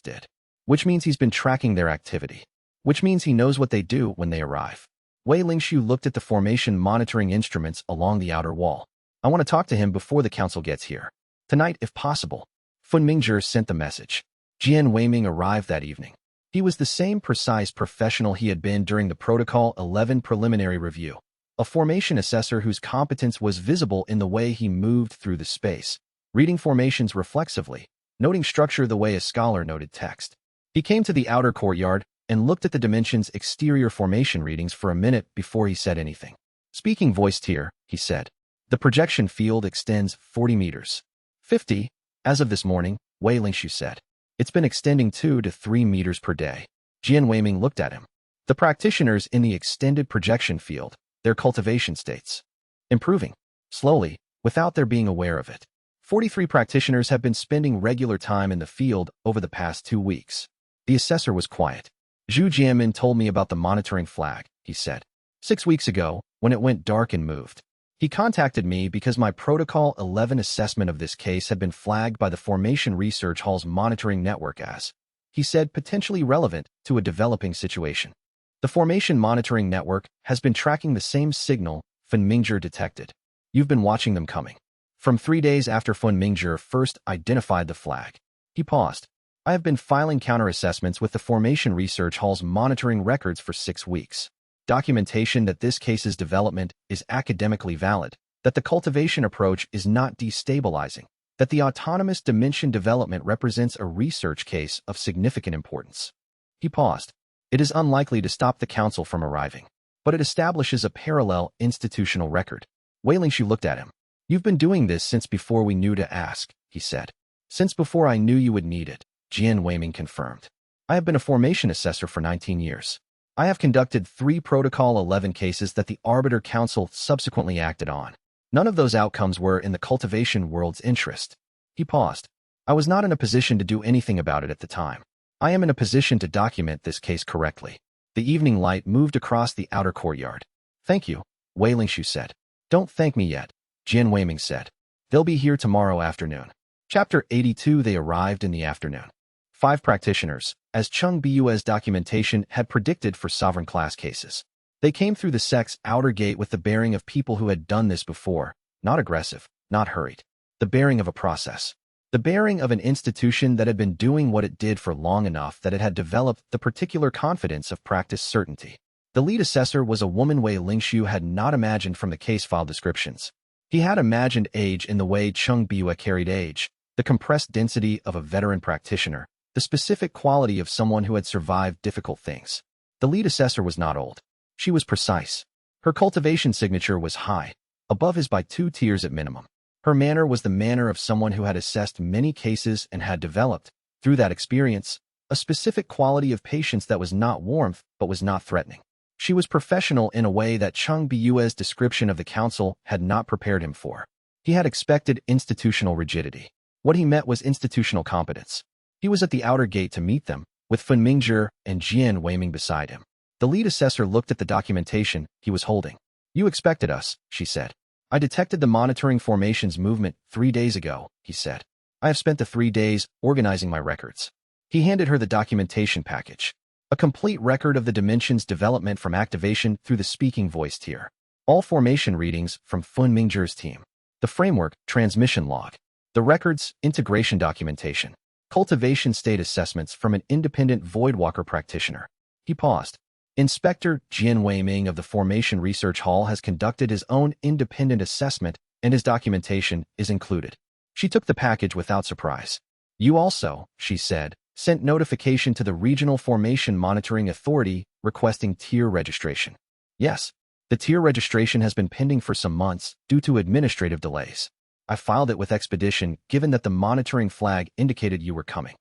did, which means he's been tracking their activity, which means he knows what they do when they arrive. Wei Lingxiu looked at the formation monitoring instruments along the outer wall. I want to talk to him before the council gets here. Tonight, if possible. Fun Mingzhi sent the message. Jian Weiming arrived that evening. He was the same precise professional he had been during the Protocol 11 preliminary review, a formation assessor whose competence was visible in the way he moved through the space, reading formations reflexively, noting structure the way a scholar noted text. He came to the outer courtyard and looked at the Dimension's exterior formation readings for a minute before he said anything. Speaking voice tier, he said. The projection field extends 40 meters. 50, as of this morning, Wei Lingxiu said. It's been extending 2 to 3 meters per day. Jian Weiming looked at him. The practitioners in the extended projection field, their cultivation states. Improving. Slowly, without their being aware of it. 43 practitioners have been spending regular time in the field over the past 2 weeks. The assessor was quiet. Zhu Jianmin told me about the monitoring flag, he said. 6 weeks ago, when it went dark and moved. He contacted me because my Protocol 11 assessment of this case had been flagged by the Formation Research Hall's monitoring network as, he said, potentially relevant to a developing situation. The Formation Monitoring Network has been tracking the same signal Fun Mingzhi detected. You've been watching them coming. From 3 days after Fun Mingzhi first identified the flag. He paused. I have been filing counter-assessments with the Formation Research Hall's monitoring records for 6 weeks. Documentation that this case's development is academically valid, that the cultivation approach is not destabilizing, that the autonomous dimension development represents a research case of significant importance. He paused. It is unlikely to stop the council from arriving, but it establishes a parallel institutional record. Wei Lingxiu looked at him. You've been doing this since before we knew to ask, he said. Since before I knew you would need it, Jian Weiming confirmed. I have been a formation assessor for 19 years. I have conducted 3 Protocol 11 cases that the Arbiter Council subsequently acted on. None of those outcomes were in the cultivation world's interest. He paused. I was not in a position to do anything about it at the time. I am in a position to document this case correctly. The evening light moved across the outer courtyard. Thank you, Wei Lingxiu said. Don't thank me yet, Jian Weiming said. They'll be here tomorrow afternoon. Chapter 82. They arrived in the afternoon. 5 practitioners, as Chung Bu's documentation had predicted for sovereign class cases. They came through the sect's outer gate with the bearing of people who had done this before, not aggressive, not hurried. The bearing of a process. The bearing of an institution that had been doing what it did for long enough that it had developed the particular confidence of practice certainty. The lead assessor was a woman Wei Lingxiu had not imagined from the case file descriptions. He had imagined age in the way Chung Bu carried age, the compressed density of a veteran practitioner, the specific quality of someone who had survived difficult things. The lead assessor was not old. She was precise. Her cultivation signature was high, above his by 2 tiers at minimum. Her manner was the manner of someone who had assessed many cases and had developed, through that experience, a specific quality of patience that was not warmth but was not threatening. She was professional in a way that Chung Bu's description of the council had not prepared him for. He had expected institutional rigidity. What he met was institutional competence. He was at the outer gate to meet them, with Fun Mingzhi and Jian Weiming beside him. The lead assessor looked at the documentation he was holding. "You expected us," she said. "I detected the monitoring formations movement 3 days ago," he said. "I have spent the 3 days organizing my records." He handed her the documentation package. A complete record of the dimension's development from activation through the speaking voice tier. All formation readings from Fun Mingzhi's team. The framework, transmission log. The records, integration documentation. Cultivation state assessments from an independent Voidwalker practitioner. He paused. Inspector Jian Weiming of the Formation Research Hall has conducted his own independent assessment, and his documentation is included. She took the package without surprise. "You also," she said, "sent notification to the Regional Formation Monitoring Authority requesting tier registration." "Yes. The tier registration has been pending for some months due to administrative delays. I filed it with expedition given that the monitoring flag indicated you were coming."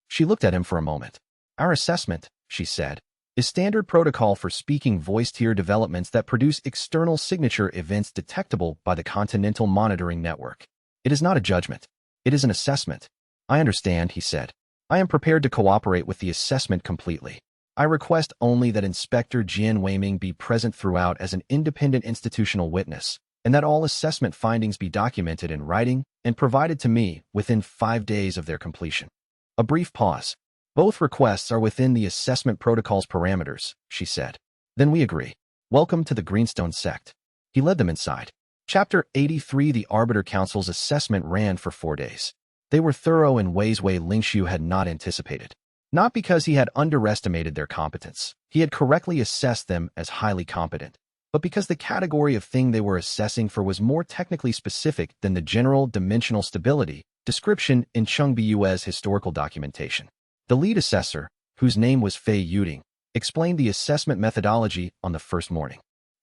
She looked at him for a moment. "Our assessment," she said, "is standard protocol for speaking voice tier developments that produce external signature events detectable by the Continental Monitoring Network. It is not a judgment. It is an assessment." "I understand," he said. "I am prepared to cooperate with the assessment completely. I request only that Inspector Jian Weiming be present throughout as an independent institutional witness, and that all assessment findings be documented in writing and provided to me within 5 days of their completion." A brief pause. "Both requests are within the assessment protocol's parameters," she said. "Then we agree. Welcome to the Greenstone sect." He led them inside. Chapter 83. The Arbiter Council's assessment ran for 4 days. They were thorough in ways Wei Lingxiu had not anticipated. Not because he had underestimated their competence. He had correctly assessed them as highly competent, but because the category of thing they were assessing for was more technically specific than the general dimensional stability description in Chung Bu's historical documentation. The lead assessor, whose name was Fei Yuding, explained the assessment methodology on the first morning.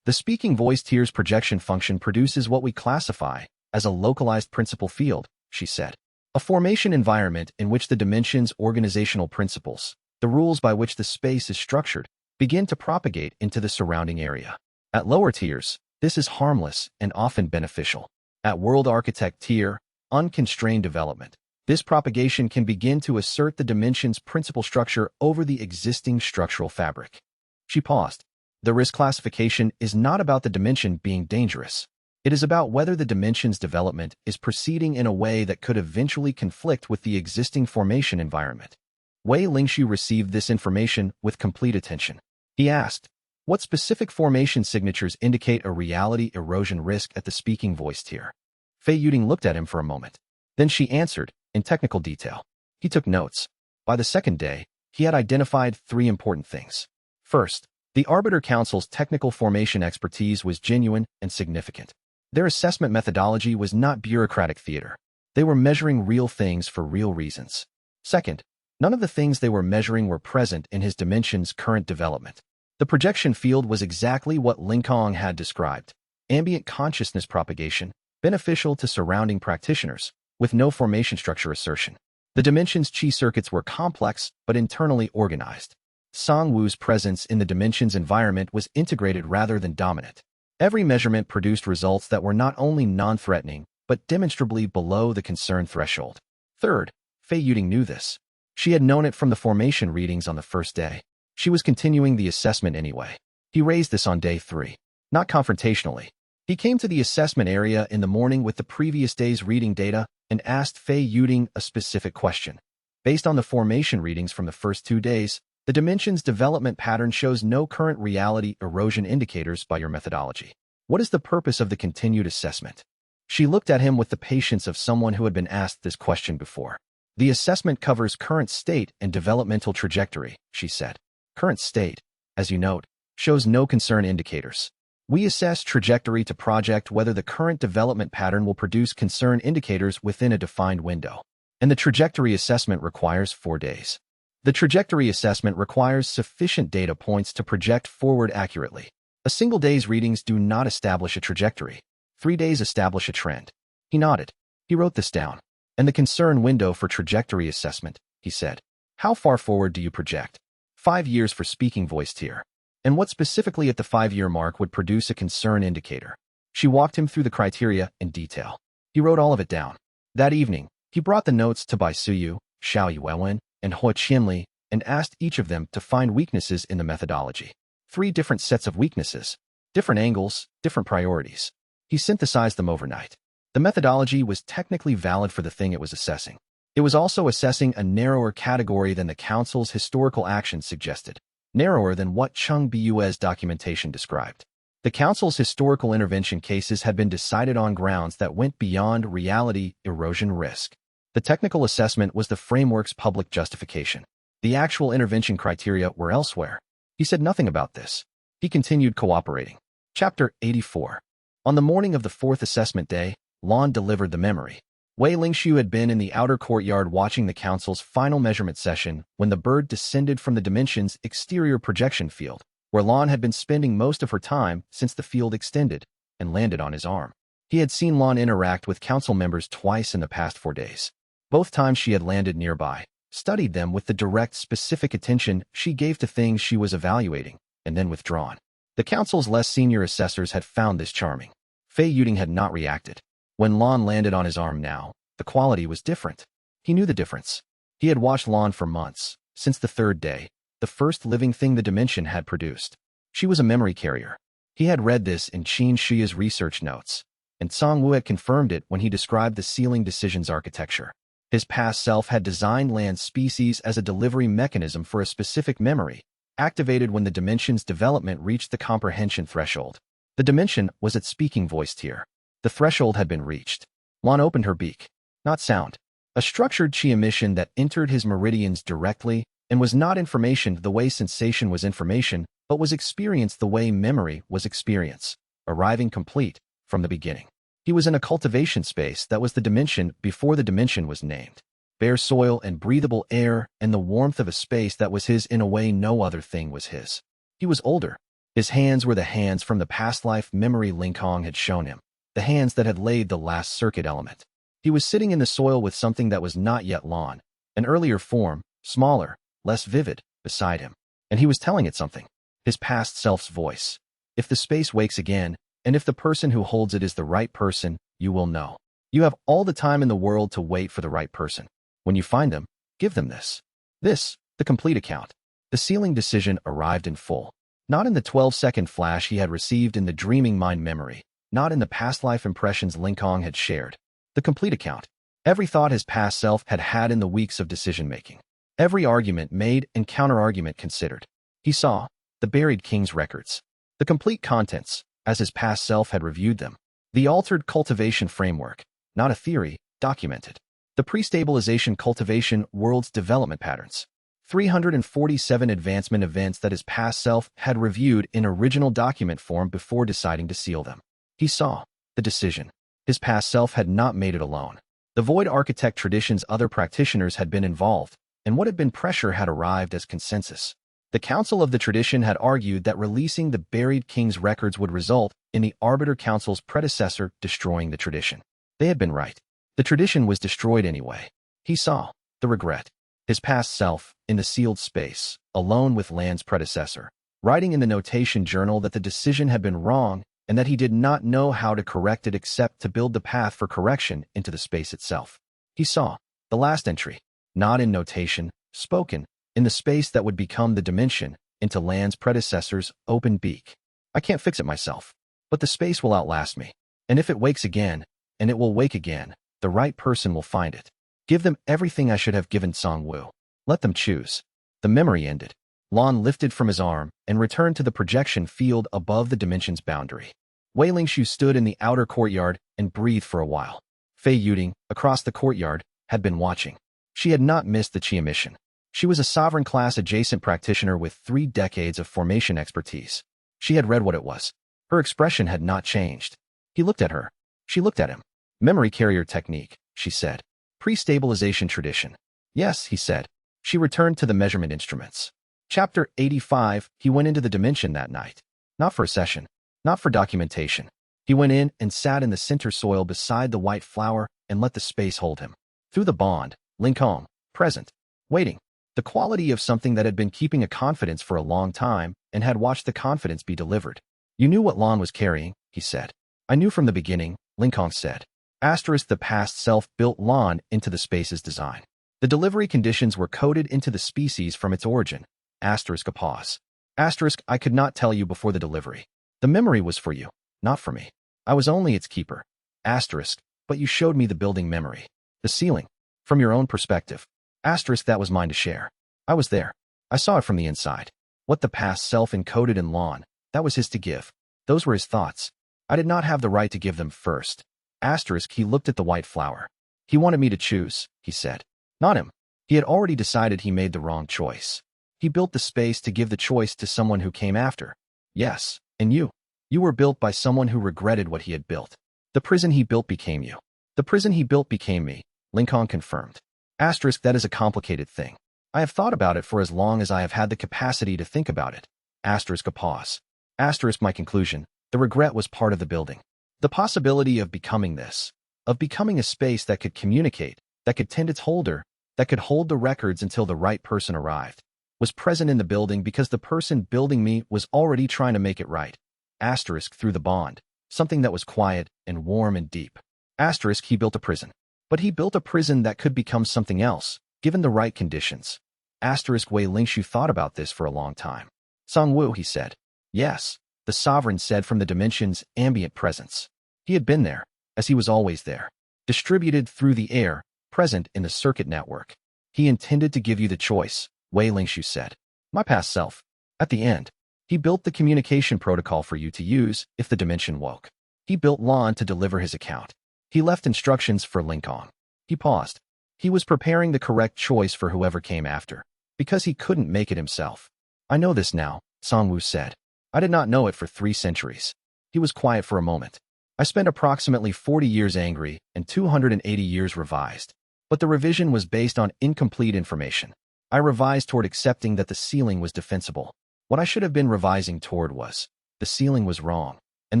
"The speaking voice tier's projection function produces what we classify as a localized principal field," she said. "A formation environment in which the dimension's organizational principles, the rules by which the space is structured, begin to propagate into the surrounding area. At lower tiers, this is harmless and often beneficial. At World Architect tier, unconstrained development, this propagation can begin to assert the dimension's principal structure over the existing structural fabric." She paused. "The risk classification is not about the dimension being dangerous. It is about whether the dimension's development is proceeding in a way that could eventually conflict with the existing formation environment." Wei Lingxiu received this information with complete attention. He asked, "What specific formation signatures indicate a reality erosion risk at the speaking voice tier?" Fei Yuding looked at him for a moment. Then she answered, in technical detail. He took notes. By the second day, he had identified 3 important things. First, the Arbiter Council's technical formation expertise was genuine and significant. Their assessment methodology was not bureaucratic theater. They were measuring real things for real reasons. Second, none of the things they were measuring were present in his dimension's current development. The projection field was exactly what Linkong had described. Ambient consciousness propagation, beneficial to surrounding practitioners, with no formation structure assertion. The dimension's chi circuits were complex but internally organized. Song Wu's presence in the dimension's environment was integrated rather than dominant. Every measurement produced results that were not only non-threatening, but demonstrably below the concern threshold. Third, Fei Yuding knew this. She had known it from the formation readings on the first day. She was continuing the assessment anyway. He raised this on day 3. Not confrontationally. He came to the assessment area in the morning with the previous day's reading data and asked Fei Yuding a specific question. Based on the formation readings from the first 2 days, the dimension's development pattern shows no current reality erosion indicators by your methodology. What is the purpose of the continued assessment? She looked at him with the patience of someone who had been asked this question before. The assessment covers current state and developmental trajectory, she said. Current state, as you note, shows no concern indicators. We assess trajectory to project whether the current development pattern will produce concern indicators within a defined window. And the trajectory assessment requires 4 days. The trajectory assessment requires sufficient data points to project forward accurately. A single day's readings do not establish a trajectory. 3 days establish a trend. He nodded. He wrote this down. And the concern window for trajectory assessment, he said. How far forward do you project? 5 years for speaking voice tier. And what specifically at the 5-year mark would produce a concern indicator? She walked him through the criteria in detail. He wrote all of it down. That evening, he brought the notes to Bai Suyu, Xiao Yuwen, and Hua Qianli, and asked each of them to find weaknesses in the methodology. 3 different sets of weaknesses, different angles, different priorities. He synthesized them overnight. The methodology was technically valid for the thing it was assessing. It was also assessing a narrower category than the Council's historical actions suggested, narrower than what Cheng Bu's documentation described. The Council's historical intervention cases had been decided on grounds that went beyond reality erosion risk. The technical assessment was the framework's public justification. The actual intervention criteria were elsewhere. He said nothing about this. He continued cooperating. Chapter 84. On the morning of the 4th assessment day, Lan delivered the memory. Wei Lingxiu had been in the outer courtyard watching the Council's final measurement session when the bird descended from the dimension's exterior projection field, where Lan had been spending most of her time since the field extended, and landed on his arm. He had seen Lan interact with Council members twice in the past 4 days. Both times she had landed nearby, studied them with the direct, specific attention she gave to things she was evaluating, and then withdrawn. The Council's less senior assessors had found this charming. Fei Yuding had not reacted. When Lan landed on his arm now, the quality was different. He knew the difference. He had watched Lan for months, since the 3rd day, the first living thing the dimension had produced. She was a memory carrier. He had read this in xianxia's research notes, and Cangwu had confirmed it when he described the sealing decisions architecture. His past self had designed land species as a delivery mechanism for a specific memory, activated when the dimension's development reached the comprehension threshold. The dimension was at speaking voice tier. The threshold had been reached. Lan opened her beak. Not sound. A structured chi emission that entered his meridians directly and was not information the way sensation was information, but was experience the way memory was experience, arriving complete from the beginning. He was in a cultivation space that was the dimension before the dimension was named. Bare soil and breathable air and the warmth of a space that was his in a way no other thing was his. He was older. His hands were the hands from the past life memory Linkhong had shown him, the hands that had laid the last circuit element. He was sitting in the soil with something that was not yet Lan, an earlier form, smaller, less vivid, beside him. And he was telling it something. His past self's voice. If the space wakes again, and if the person who holds it is the right person, you will know. You have all the time in the world to wait for the right person. When you find them, give them this. This, the complete account. The sealing decision arrived in full. Not in the 12-second flash he had received in the dreaming mind memory. Not in the past life impressions Linkhong had shared. The complete account. Every thought his past self had had in the weeks of decision-making. Every argument made and counter-argument considered. He saw the buried king's records. The complete contents, as his past self had reviewed them. The altered cultivation framework, not a theory, documented. The pre-stabilization cultivation world's development patterns. 347 advancement events that his past self had reviewed in original document form before deciding to seal them. He saw the decision. His past self had not made it alone. The Void Architect tradition's other practitioners had been involved, and what had been pressure had arrived as consensus. The Council of the Tradition had argued that releasing the buried king's records would result in the Arbiter Council's predecessor destroying the tradition. They had been right. The tradition was destroyed anyway. He saw the regret. His past self, in the sealed space, alone with Lan's predecessor, writing in the notation journal that the decision had been wrong and that he did not know how to correct it except to build the path for correction into the space itself. He saw the last entry, not in notation, spoken, in the space that would become the dimension, into Lan's predecessor's open beak. I can't fix it myself. But the space will outlast me. And if it wakes again, and it will wake again, the right person will find it. Give them everything I should have given Song-woo. Let them choose. The memory ended. Lan lifted from his arm and returned to the projection field above the dimension's boundary. Wei Lingshu stood in the outer courtyard and breathed for a while. Fei Yuding, across the courtyard, had been watching. She had not missed the Qia mission. She was a sovereign class adjacent practitioner with 3 decades of formation expertise. She had read what it was. Her expression had not changed. He looked at her. She looked at him. Memory carrier technique, she said. Pre-stabilization tradition. Yes, he said. She returned to the measurement instruments. Chapter 85, he went into the dimension that night. Not for a session. Not for documentation. He went in and sat in the center soil beside the white flower and let the space hold him. Through the bond, Lincoln, present, waiting. The quality of something that had been keeping a confidence for a long time and had watched the confidence be delivered. You knew what Lan was carrying, he said. I knew from the beginning, Lincoln said. Asterisk the past self built Lan into the space's design. The delivery conditions were coded into the species from its origin. Asterisk a pause. Asterisk I could not tell you before the delivery. The memory was for you, not for me. I was only its keeper. Asterisk, but you showed me the building memory. The ceiling. From your own perspective. Asterisk that was mine to share. I was there. I saw it from the inside. What the past self encoded in Lan, that was his to give. Those were his thoughts. I did not have the right to give them first. Asterisk he looked at the white flower. He wanted me to choose, he said. Not him. He had already decided he made the wrong choice. He built the space to give the choice to someone who came after. Yes, and you. You were built by someone who regretted what he had built. The prison he built became you. The prison he built became me, Lincoln confirmed. Asterisk that is a complicated thing. I have thought about it for as long as I have had the capacity to think about it. Asterisk a pause. Asterisk my conclusion, the regret was part of the building. The possibility of becoming this. Of becoming a space that could communicate, that could tend its holder, that could hold the records until the right person arrived. Was present in the building because the person building me was already trying to make it right. Asterisk through the bond. Something that was quiet and warm and deep. Asterisk he built a prison. But he built a prison that could become something else, given the right conditions. Asterisk Wei Lingshu thought about this for a long time. Song-woo, he said. Yes, the sovereign said from the dimension's ambient presence. He had been there, as he was always there. Distributed through the air, present in the circuit network. He intended to give you the choice, Wei Lingshu said. My past self. At the end, he built the communication protocol for you to use if the dimension woke. He built Lan to deliver his account. He left instructions for Lincoln. He paused. He was preparing the correct choice for whoever came after, because he couldn't make it himself. I know this now, Song-woo said. I did not know it for 3 centuries. He was quiet for a moment. I spent approximately 40 years angry and 280 years revised. But the revision was based on incomplete information. I revised toward accepting that the ceiling was defensible. What I should have been revising toward was, the ceiling was wrong, and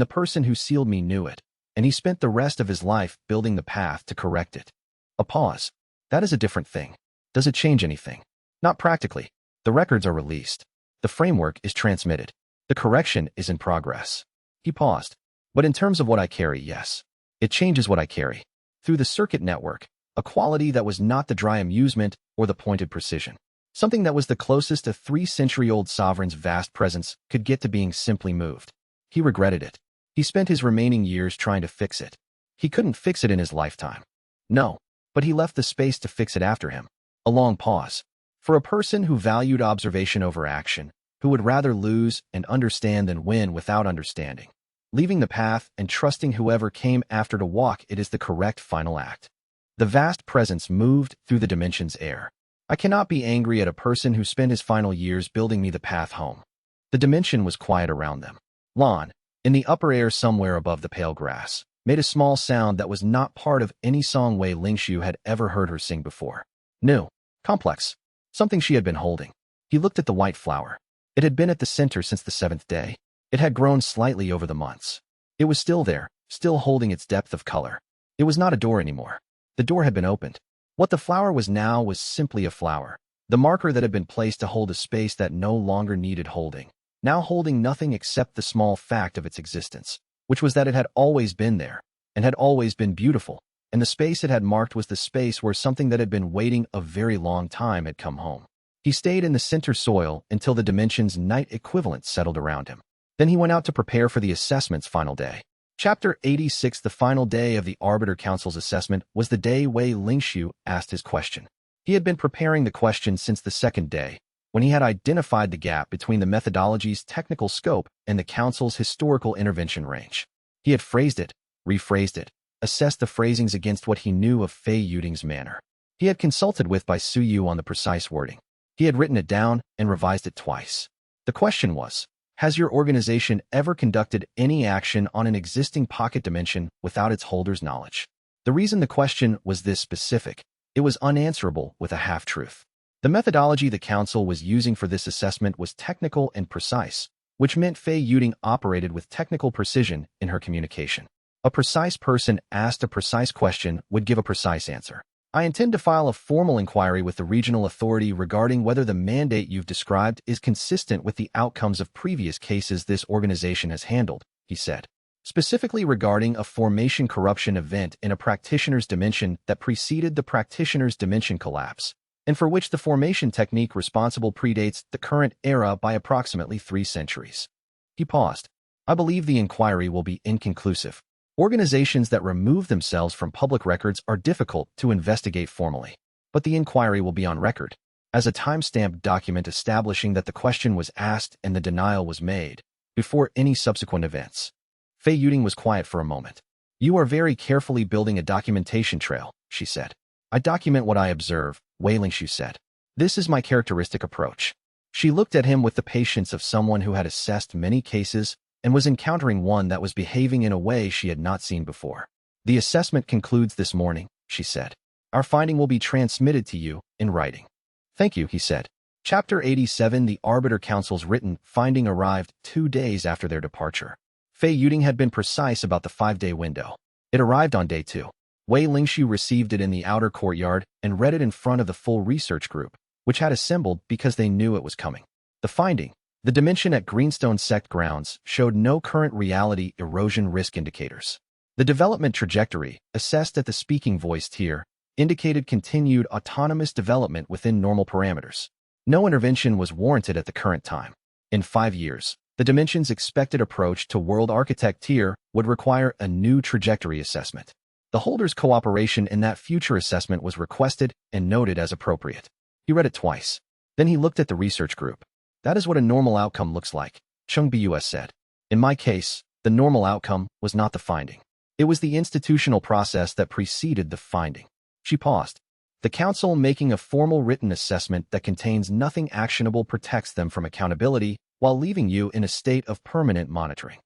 the person who sealed me knew it, and he spent the rest of his life building the path to correct it. A pause. That is a different thing. Does it change anything? Not practically. The records are released. The framework is transmitted. The correction is in progress. He paused. But in terms of what I carry, yes. It changes what I carry. Through the circuit network, a quality that was not the dry amusement or the pointed precision. Something that was the closest a 3-century-old sovereign's vast presence could get to being simply moved. He regretted it. He spent his remaining years trying to fix it. He couldn't fix it in his lifetime. No, but he left the space to fix it after him. A long pause. For a person who valued observation over action, who would rather lose and understand than win without understanding. Leaving the path and trusting whoever came after to walk it is the correct final act. The vast presence moved through the dimension's air. I cannot be angry at a person who spent his final years building me the path home. The dimension was quiet around them. Lan, in the upper air somewhere above the pale grass, made a small sound that was not part of any song Wei Lingshu had ever heard her sing before. New, complex, something she had been holding. He looked at the white flower. It had been at the center since the 7th day. It had grown slightly over the months. It was still there, still holding its depth of color. It was not a door anymore. The door had been opened. What the flower was now was simply a flower. The marker that had been placed to hold a space that no longer needed holding. Now holding nothing except the small fact of its existence, which was that it had always been there, and had always been beautiful, and the space it had marked was the space where something that had been waiting a very long time had come home. He stayed in the center soil until the dimension's night equivalent settled around him. Then he went out to prepare for the assessment's final day. Chapter 86. The final day of the Arbiter Council's assessment was the day Wei Lingxiu asked his question. He had been preparing the question since the second day, when he had identified the gap between the methodology's technical scope and the Council's historical intervention range. He had phrased it, rephrased it, assessed the phrasings against what he knew of Fei Yuding's manner. He had consulted with Bai Suyu on the precise wording. He had written it down and revised it twice. The question was, has your organization ever conducted any action on an existing pocket dimension without its holder's knowledge? The reason the question was this specific, it was unanswerable with a half-truth. The methodology the Council was using for this assessment was technical and precise, which meant Fei Yuding operated with technical precision in her communication. A precise person asked a precise question would give a precise answer. I intend to file a formal inquiry with the regional authority regarding whether the mandate you've described is consistent with the outcomes of previous cases this organization has handled, he said. Specifically regarding a formation corruption event in a practitioner's dimension that preceded the practitioner's dimension collapse, and for which the formation technique responsible predates the current era by approximately 3 centuries. He paused. I believe the inquiry will be inconclusive. Organizations that remove themselves from public records are difficult to investigate formally, but the inquiry will be on record, as a time-stamped document establishing that the question was asked and the denial was made, before any subsequent events. Fei Yuding was quiet for a moment. You are very carefully building a documentation trail, she said. I document what I observe, Wei Lingxiu said. This is my characteristic approach. She looked at him with the patience of someone who had assessed many cases and was encountering one that was behaving in a way she had not seen before. The assessment concludes this morning, she said. Our finding will be transmitted to you in writing. Thank you, he said. Chapter 87. The Arbiter Council's written finding arrived 2 days after their departure. Fei Yuding had been precise about the 5-day window. It arrived on day 2. Wei Lingxiu received it in the outer courtyard and read it in front of the full research group, which had assembled because they knew it was coming. The finding, the dimension at Greenstone Sect grounds, showed no current reality erosion risk indicators. The development trajectory, assessed at the speaking voice tier, indicated continued autonomous development within normal parameters. No intervention was warranted at the current time. In 5 years, the dimension's expected approach to World Architect tier would require a new trajectory assessment. The holder's cooperation in that future assessment was requested and noted as appropriate. He read it twice. Then he looked at the research group. That is what a normal outcome looks like, Chung Bus said. In my case, the normal outcome was not the finding. It was the institutional process that preceded the finding. She paused. The Council making a formal written assessment that contains nothing actionable protects them from accountability while leaving you in a state of permanent monitoring.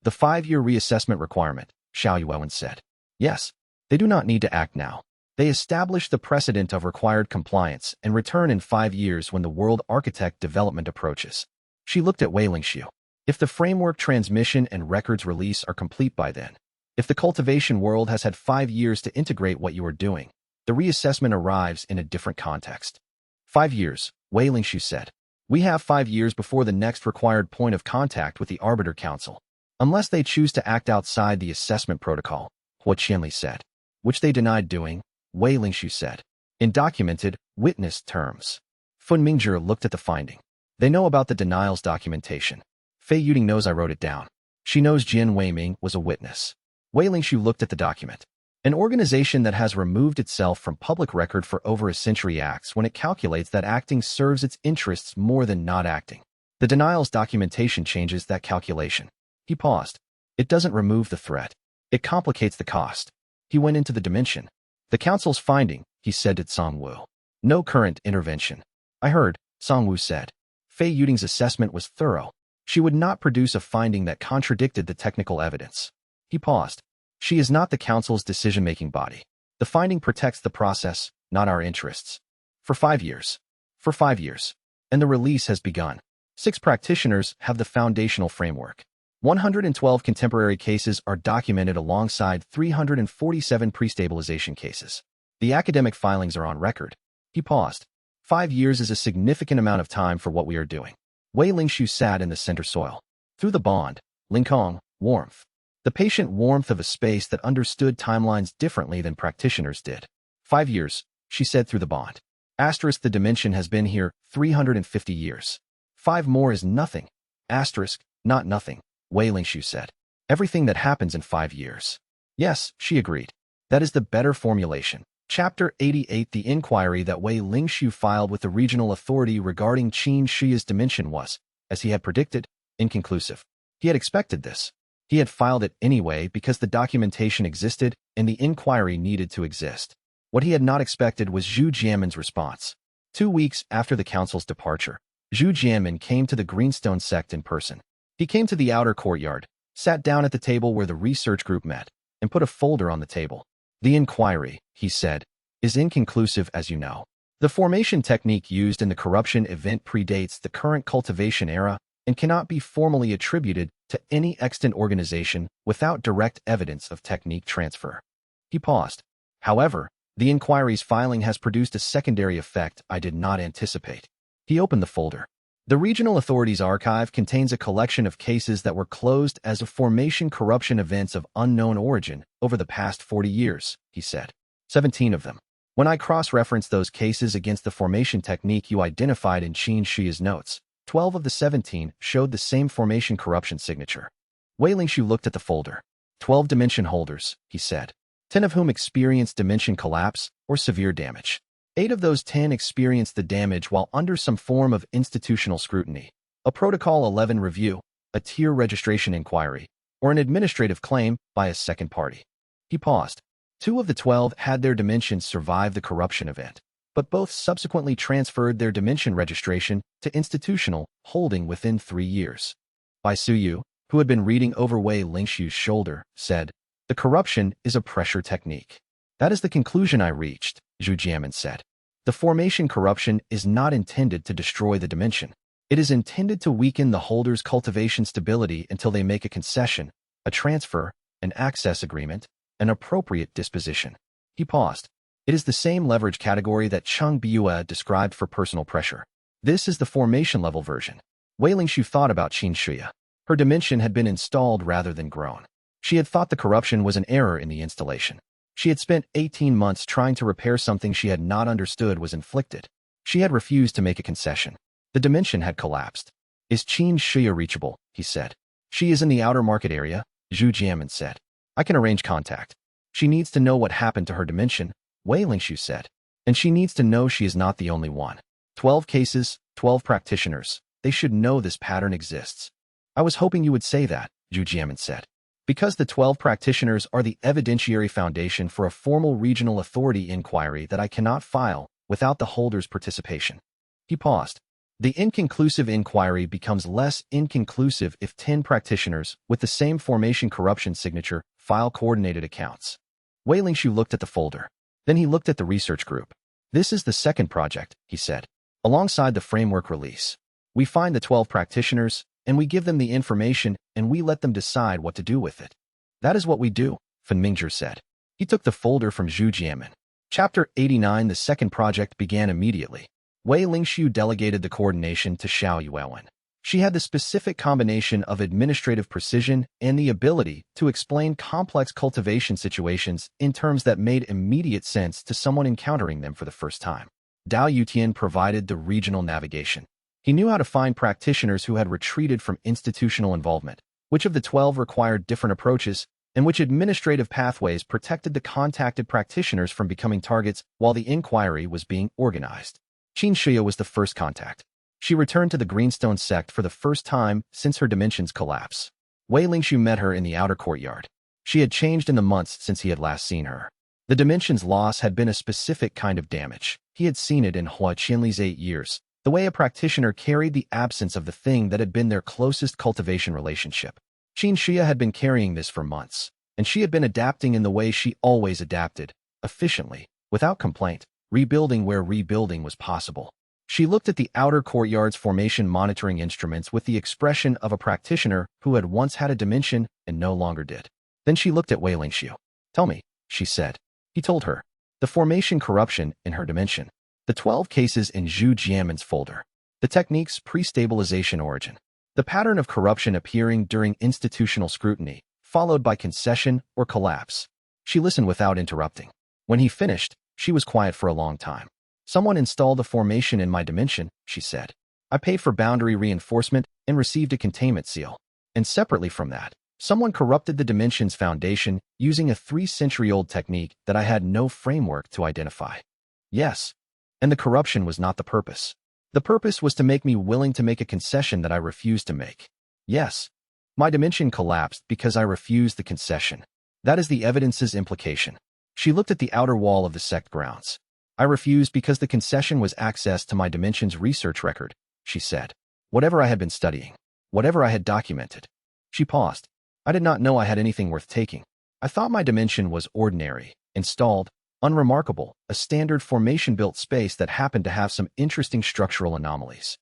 The 5-year reassessment requirement, Xiao Yuan said. Yes, they do not need to act now. They establish the precedent of required compliance and return in 5 years when the World Architect development approaches. She looked at Wei Lingxiu. If the framework transmission and records release are complete by then, if the cultivation world has had 5 years to integrate what you are doing, the reassessment arrives in a different context. 5 years, Wei Lingxiu said. We have 5 years before the next required point of contact with the Arbiter Council, unless they choose to act outside the assessment protocol, Hua Qianli said. Which they denied doing, Wei Lingxiu said. In documented, witnessed terms. Fun Mingzhi looked at the finding. They know about the denials documentation. Fei Yuding knows I wrote it down. She knows Jian Weiming was a witness. Wei Lingxiu looked at the document. An organization that has removed itself from public record for over a century acts when it calculates that acting serves its interests more than not acting. The denials documentation changes that calculation. He paused. It doesn't remove the threat. It complicates the cost. He went into the dimension. The Council's finding, he said to Songwu. No current intervention. I heard, Songwu said. Fei Yuding's assessment was thorough. She would not produce a finding that contradicted the technical evidence. He paused. She is not the Council's decision-making body. The finding protects the process, not our interests. For 5 years. For 5 years. And the release has begun. 6 practitioners have the foundational framework. 112 contemporary cases are documented alongside 347 pre-stabilization cases. The academic filings are on record. He paused. 5 years is a significant amount of time for what we are doing. Wei Lingxiu sat in the center soil. Through the bond, Lingkong, warmth. The patient warmth of a space that understood timelines differently than practitioners did. 5 years, she said through the bond. Asterisk, the dimension has been here 350 years. 5 more is nothing. Asterisk, Not nothing, Wei Lingshu said. Everything that happens in 5 years. Yes, she agreed. That is the better formulation. Chapter 88. The inquiry that Wei Lingshu filed with the regional authority regarding xianxia's dimension was, as he had predicted, inconclusive. He had expected this. He had filed it anyway because the documentation existed and the inquiry needed to exist. What he had not expected was Zhu Jianmin's response. 2 weeks after the council's departure, Zhu Jianmin came to the Greenstone sect in person. He came to the outer courtyard, sat down at the table where the research group met, and put a folder on the table. The inquiry, he said, is inconclusive as you know. The formation technique used in the corruption event predates the current cultivation era and cannot be formally attributed to any extant organization without direct evidence of technique transfer. He paused. However, the inquiry's filing has produced a secondary effect I did not anticipate. He opened the folder. The regional authorities archive contains a collection of cases that were closed as of formation corruption events of unknown origin over the past 40 years, he said. 17 of them. When I cross-referenced those cases against the formation technique you identified in xianxia's notes, 12 of the 17 showed the same formation corruption signature. Wei Lingshu looked at the folder. 12 dimension holders, he said. 10 of whom experienced dimension collapse or severe damage. 8 of those 10 experienced the damage while under some form of institutional scrutiny, a Protocol 11 review, a tier registration inquiry, or an administrative claim by a second party. He paused. 2 of the 12 had their dimensions survive the corruption event, but both subsequently transferred their dimension registration to institutional holding within 3 years. Bai Suyu, who had been reading over Wei Lingshu's shoulder, said, "The corruption is a pressure technique." "That is the conclusion I reached," Zhu Jianmin said. "The formation corruption is not intended to destroy the dimension. It is intended to weaken the holder's cultivation stability until they make a concession, a transfer, an access agreement, an appropriate disposition." He paused. "It is the same leverage category that Cheng Biyue described for personal pressure. This is the formation level version." Wei Lingshu thought about xianxia. Her dimension had been installed rather than grown. She had thought the corruption was an error in the installation. She had spent 18 months trying to repair something she had not understood was inflicted. She had refused to make a concession. The dimension had collapsed. "Is xianxia reachable?" he said. "She is in the outer market area," Zhu Jianmin said. "I can arrange contact." "She needs to know what happened to her dimension," Wei Lingshu said. "And she needs to know she is not the only one. 12 cases, 12 practitioners. They should know this pattern exists." "I was hoping you would say that," Zhu Jianmin said. "Because the 12 practitioners are the evidentiary foundation for a formal regional authority inquiry that I cannot file without the holder's participation." He paused. "The inconclusive inquiry becomes less inconclusive if 10 practitioners with the same formation corruption signature file coordinated accounts." Wei Lingshu looked at the folder. Then he looked at the research group. "This is the second project," he said. "Alongside the framework release, we find the 12 practitioners, and we give them the information, and we let them decide what to do with it." "That is what we do," Fan Mingzhi said. He took the folder from Zhu Jianmin. Chapter 89. The second project began immediately. Wei Lingshu delegated the coordination to Xiao Yuewen. She had the specific combination of administrative precision and the ability to explain complex cultivation situations in terms that made immediate sense to someone encountering them for the first time. Dao Yutian provided the regional navigation. He knew how to find practitioners who had retreated from institutional involvement, which of the 12 required different approaches, and which administrative pathways protected the contacted practitioners from becoming targets while the inquiry was being organized. xianxia was the first contact. She returned to the Greenstone sect for the first time since her dimension's collapse. Wei Lingshu met her in the outer courtyard. She had changed in the months since he had last seen her. The dimension's loss had been a specific kind of damage. He had seen it in Hua Qianli's 8 years. The way a practitioner carried the absence of the thing that had been their closest cultivation relationship. xianxia had been carrying this for months, and she had been adapting in the way she always adapted, efficiently, without complaint, rebuilding where rebuilding was possible. She looked at the outer courtyard's formation monitoring instruments with the expression of a practitioner who had once had a dimension and no longer did. Then she looked at Wei Lingshu. "Tell me," she said. He told her. The formation corruption in her dimension. The 12 cases in Zhu Jianmin's folder. The technique's pre-stabilization origin. The pattern of corruption appearing during institutional scrutiny, followed by concession or collapse. She listened without interrupting. When he finished, she was quiet for a long time. "Someone installed the formation in my dimension," she said. "I paid for boundary reinforcement and received a containment seal. And separately from that, someone corrupted the dimension's foundation using a 3-century-old technique that I had no framework to identify. Yes. And the corruption was not the purpose. The purpose was to make me willing to make a concession that I refused to make. Yes. My dimension collapsed because I refused the concession. That is the evidence's implication. She looked at the outer wall of the sect grounds. I refused because the concession was access to my dimension's research record, she said. Whatever I had been studying. Whatever I had documented. She paused. I did not know I had anything worth taking. I thought my dimension was ordinary, installed, unremarkable, a standard formation-built space that happened to have some interesting structural anomalies.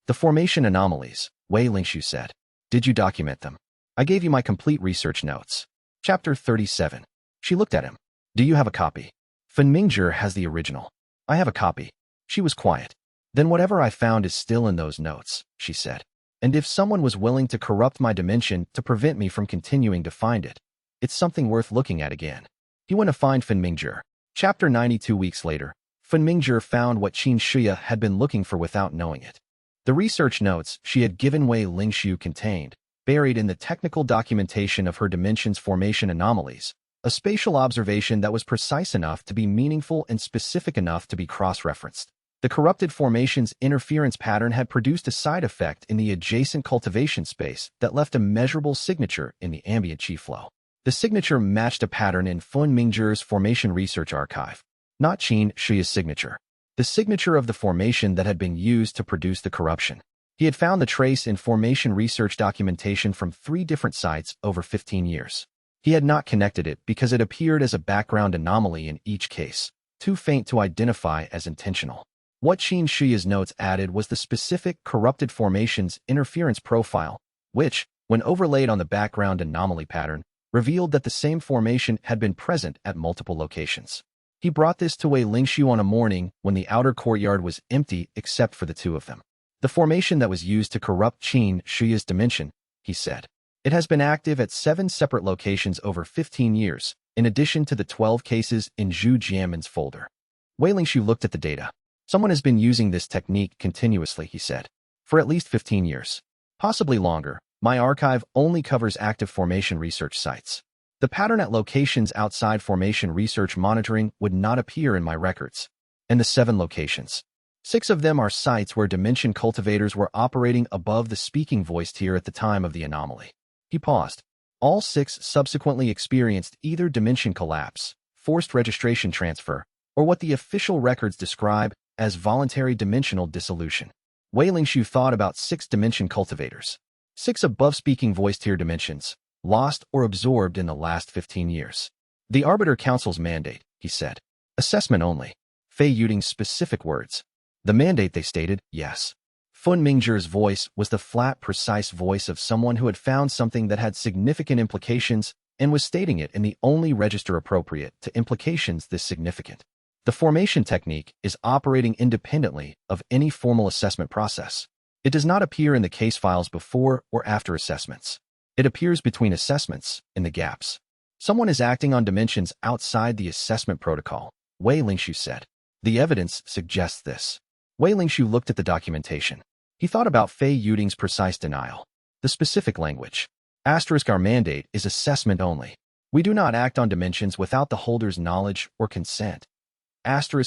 The formation anomalies, Wei Lingshu said. Did you document them? I gave you my complete research notes. Chapter 37. She looked at him. Do you have a copy? Fen Mingzhi has the original. I have a copy. She was quiet. Then whatever I found is still in those notes, she said. And if someone was willing to corrupt my dimension to prevent me from continuing to find it, it's something worth looking at again. He went to find Fen Mingzhi. Chapter 92. Weeks later, Fen Mingzhi found what xianxia had been looking for without knowing it. The research notes she had given Wei Lingshu contained, buried in the technical documentation of her dimension's formation anomalies, a spatial observation that was precise enough to be meaningful and specific enough to be cross-referenced. The corrupted formation's interference pattern had produced a side effect in the adjacent cultivation space that left a measurable signature in the ambient qi flow. The signature matched a pattern in Fen Mingzhi's formation research archive, not xianxia's signature, the signature of the formation that had been used to produce the corruption. He had found the trace in formation research documentation from 3 different sites over 15 years. He had not connected it because it appeared as a background anomaly in each case, too faint to identify as intentional. What xianxia's notes added was the specific corrupted formation's interference profile, which, when overlaid on the background anomaly pattern, revealed that the same formation had been present at multiple locations. He brought this to Wei Lingshu on a morning when the outer courtyard was empty except for the 2 of them. The formation that was used to corrupt xianxia's dimension, he said. It has been active at 7 separate locations over 15 years, in addition to the 12 cases in Zhu Jianmen's folder. Wei Lingshu looked at the data. Someone has been using this technique continuously, he said, for at least 15 years. Possibly longer. My archive only covers active formation research sites. The pattern at locations outside formation research monitoring would not appear in my records. And the 7 locations. 6 of them are sites where dimension cultivators were operating above the speaking voice tier at the time of the anomaly. He paused. All 6 subsequently experienced either dimension collapse, forced registration transfer, or what the official records describe as voluntary dimensional dissolution. Wei Lingshu thought about 6 dimension cultivators. 6 above speaking voice tier dimensions, lost or absorbed in the last 15 years. The Arbiter Council's mandate, he said. Assessment only. Fei Yuding's specific words. The mandate, they stated, yes. Fen Mingzhi's voice was the flat, precise voice of someone who had found something that had significant implications and was stating it in the only register appropriate to implications this significant. The formation technique is operating independently of any formal assessment process. It does not appear in the case files before or after assessments. It appears between assessments, in the gaps. Someone is acting on dimensions outside the assessment protocol, Wei Lingshu said. The evidence suggests this. Wei Lingshu looked at the documentation. He thought about Fei Yuding's precise denial. The specific language. Our mandate is assessment only. We do not act on dimensions without the holder's knowledge or consent.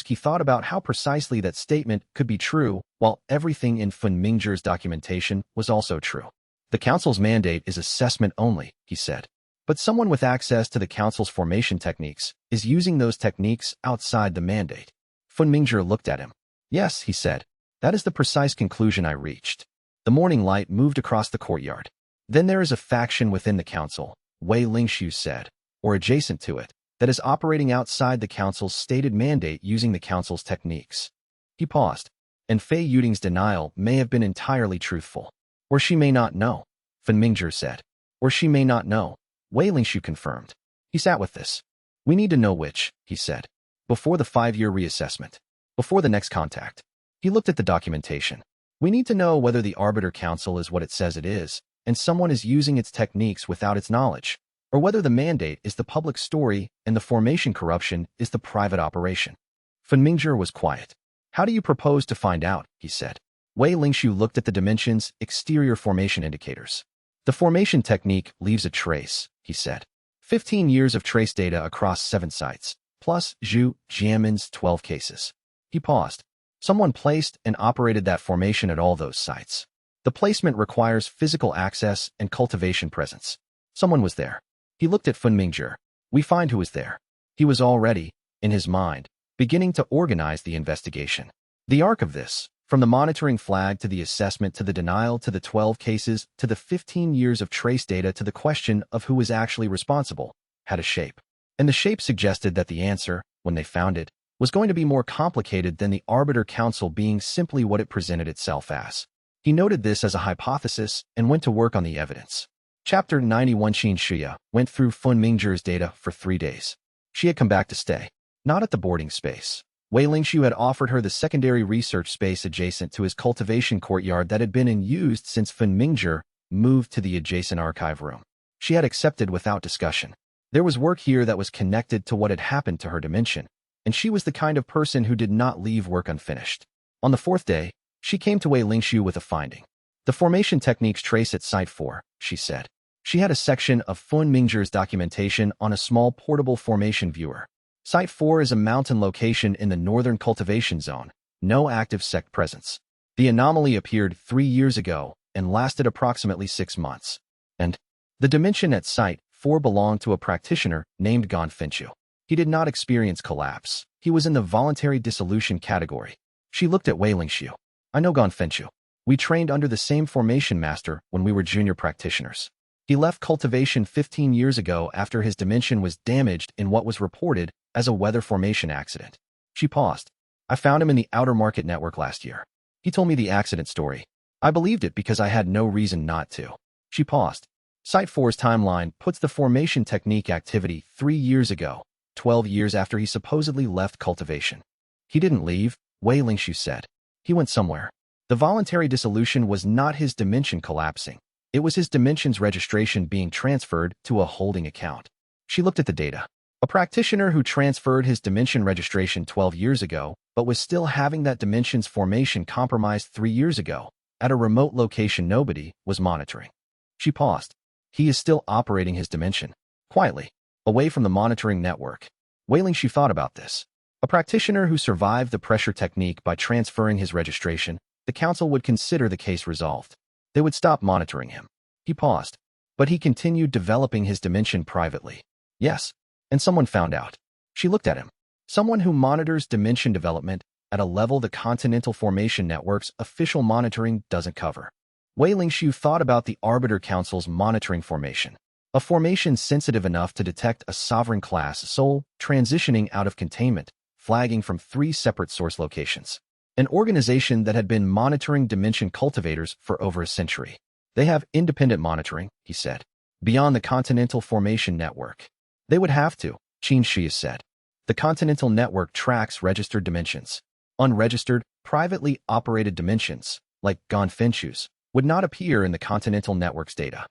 He thought about how precisely that statement could be true, while everything in Fen Mingzhi's documentation was also true. The Council's mandate is assessment only, he said. But someone with access to the Council's formation techniques is using those techniques outside the mandate. Fen Mingzhi looked at him. Yes, he said. That is the precise conclusion I reached. The morning light moved across the courtyard. Then there is a faction within the Council, Wei Lingshu said, or adjacent to it, that is operating outside the Council's stated mandate using the Council's techniques. He paused, and Fei Yuding's denial may have been entirely truthful. Or she may not know, Fen Mingzhi said. Or she may not know, Wei Lingshu confirmed. He sat with this. We need to know which, he said. Before the 5-year reassessment. Before the next contact. He looked at the documentation. We need to know whether the Arbiter Council is what it says it is, and someone is using its techniques without its knowledge, or whether the mandate is the public story and the formation corruption is the private operation. Fen Mingzhi was quiet. How do you propose to find out, he said. Wei Lingshu looked at the dimension's exterior formation indicators. The formation technique leaves a trace, he said. 15 years of trace data across 7 sites, plus Zhu Jianmin's 12 cases. He paused. Someone placed and operated that formation at all those sites. The placement requires physical access and cultivation presence. Someone was there. He looked at Funmingzhi. We find who was there. He was already, in his mind, beginning to organize the investigation. The arc of this, from the monitoring flag to the assessment to the denial to the 12 cases to the 15 years of trace data to the question of who was actually responsible, had a shape. And the shape suggested that the answer, when they found it, was going to be more complicated than the Arbiter Council being simply what it presented itself as. He noted this as a hypothesis and went to work on the evidence. Chapter 91 xianxia went through Funmingzhi's data for 3 days. She had come back to stay, not at the boarding space. Wei Lingxiu had offered her the secondary research space adjacent to his cultivation courtyard that had been in use since Funmingzhi moved to the adjacent archive room. She had accepted without discussion. There was work here that was connected to what had happened to her dimension, and she was the kind of person who did not leave work unfinished. On the 4th day, she came to Wei Lingxiu with a finding. The formation techniques trace at Site 4, she said. She had a section of Funmingzhi's documentation on a small portable formation viewer. Site 4 is a mountain location in the northern cultivation zone, no active sect presence. The anomaly appeared 3 years ago and lasted approximately 6 months. And the dimension at Site 4 belonged to a practitioner named Ganfenchu. He did not experience collapse. He was in the voluntary dissolution category. She looked at Wei Lingxiu. I know Ganfenchu. We trained under the same formation master when we were junior practitioners. He left cultivation 15 years ago after his dimension was damaged in what was reported as a weather formation accident. She paused. I found him in the outer market network last year. He told me the accident story. I believed it because I had no reason not to. She paused. Site 4's timeline puts the formation technique activity 3 years ago, 12 years after he supposedly left cultivation. He didn't leave, Wei Lingxiu said. He went somewhere. The voluntary dissolution was not his dimension collapsing. It was his dimension's registration being transferred to a holding account. She looked at the data. A practitioner who transferred his dimension registration 12 years ago, but was still having that dimension's formation compromised 3 years ago, at a remote location nobody was monitoring. She paused. He is still operating his dimension, quietly, away from the monitoring network. Wei Lingxiu thought about this. A practitioner who survived the pressure technique by transferring his registration, the council would consider the case resolved. They would stop monitoring him. He paused. But he continued developing his dimension privately. Yes. And someone found out. She looked at him. Someone who monitors dimension development at a level the Continental Formation Network's official monitoring doesn't cover. Wei Lingxiu thought about the Arbiter Council's monitoring formation. A formation sensitive enough to detect a sovereign class soul transitioning out of containment, flagging from 3 separate source locations. An organization that had been monitoring dimension cultivators for over a century. They have independent monitoring, he said, beyond the Continental Formation Network. They would have to, xianxia said. The Continental Network tracks registered dimensions. Unregistered, privately operated dimensions, like Ganfenchu's, would not appear in the Continental Network's data,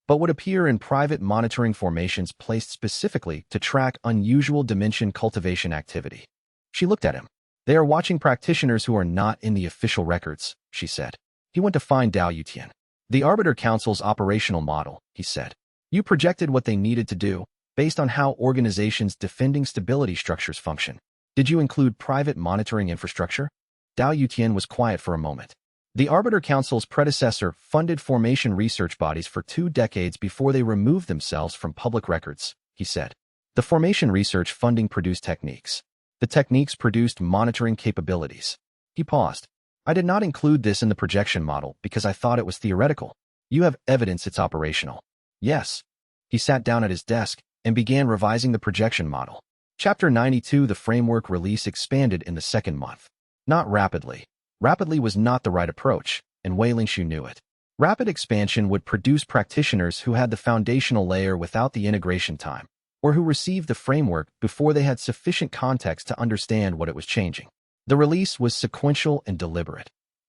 but would appear in private monitoring formations placed specifically to track unusual dimension cultivation activity. She looked at him. They are watching practitioners who are not in the official records, she said. He went to find Dao Yutian. The Arbiter Council's operational model, he said. You projected what they needed to do, based on how organizations defending stability structures function. Did you include private monitoring infrastructure? Dao Yutian was quiet for a moment. The Arbiter Council's predecessor funded formation research bodies for 2 decades before they removed themselves from public records, he said. The formation research funding produced techniques. The techniques produced monitoring capabilities. He paused. I did not include this in the projection model because I thought it was theoretical. You have evidence it's operational. Yes. He sat down at his desk and began revising the projection model. Chapter 92. The framework release expanded in the 2nd month. Not rapidly. Rapidly was not the right approach, and Wei Lingxiu knew it. Rapid expansion would produce practitioners who had the foundational layer without the integration time, or who received the framework before they had sufficient context to understand what it was changing. The release was sequential and deliberate.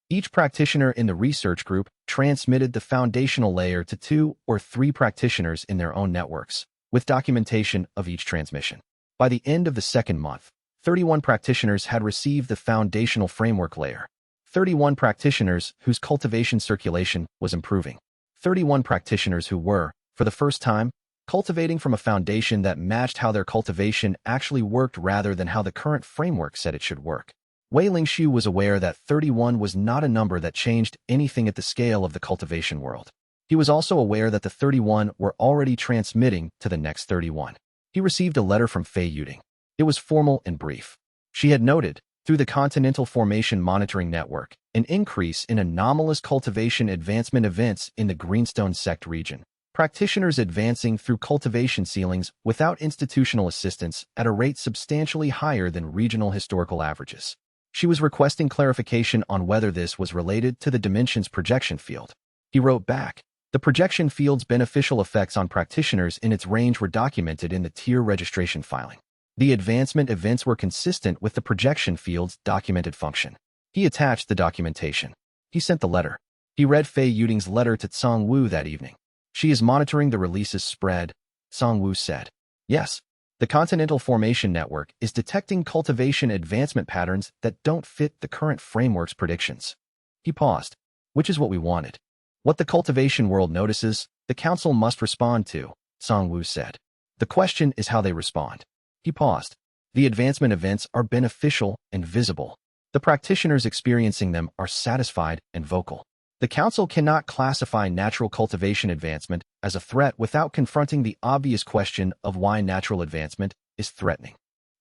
Each practitioner in the research group transmitted the foundational layer to 2 or 3 practitioners in their own networks, with documentation of each transmission. By the end of the 2nd month, 31 practitioners had received the foundational framework layer. 31 practitioners whose cultivation circulation was improving. 31 practitioners who were, for the first time, cultivating from a foundation that matched how their cultivation actually worked rather than how the current framework said it should work. Wei Lingxiu was aware that 31 was not a number that changed anything at the scale of the cultivation world. He was also aware that the 31 were already transmitting to the next 31. He received a letter from Fei Yuding. It was formal and brief. She had noted, through the Continental Formation Monitoring Network, an increase in anomalous cultivation advancement events in the Greenstone Sect region. Practitioners advancing through cultivation ceilings without institutional assistance at a rate substantially higher than regional historical averages. She was requesting clarification on whether this was related to the dimension's projection field. He wrote back, the projection field's beneficial effects on practitioners in its range were documented in the tier registration filing. The advancement events were consistent with the projection field's documented function. He attached the documentation. He sent the letter. He read Fei Yuding's letter to Tsang Wu that evening. She is monitoring the release's spread, Tsang Wu said. Yes. The Continental Formation Network is detecting cultivation advancement patterns that don't fit the current framework's predictions. He paused. Which is what we wanted. What the cultivation world notices, the Council must respond to, Tsang Wu said. The question is how they respond. He paused. The advancement events are beneficial and visible. The practitioners experiencing them are satisfied and vocal. The Council cannot classify natural cultivation advancement as a threat without confronting the obvious question of why natural advancement is threatening.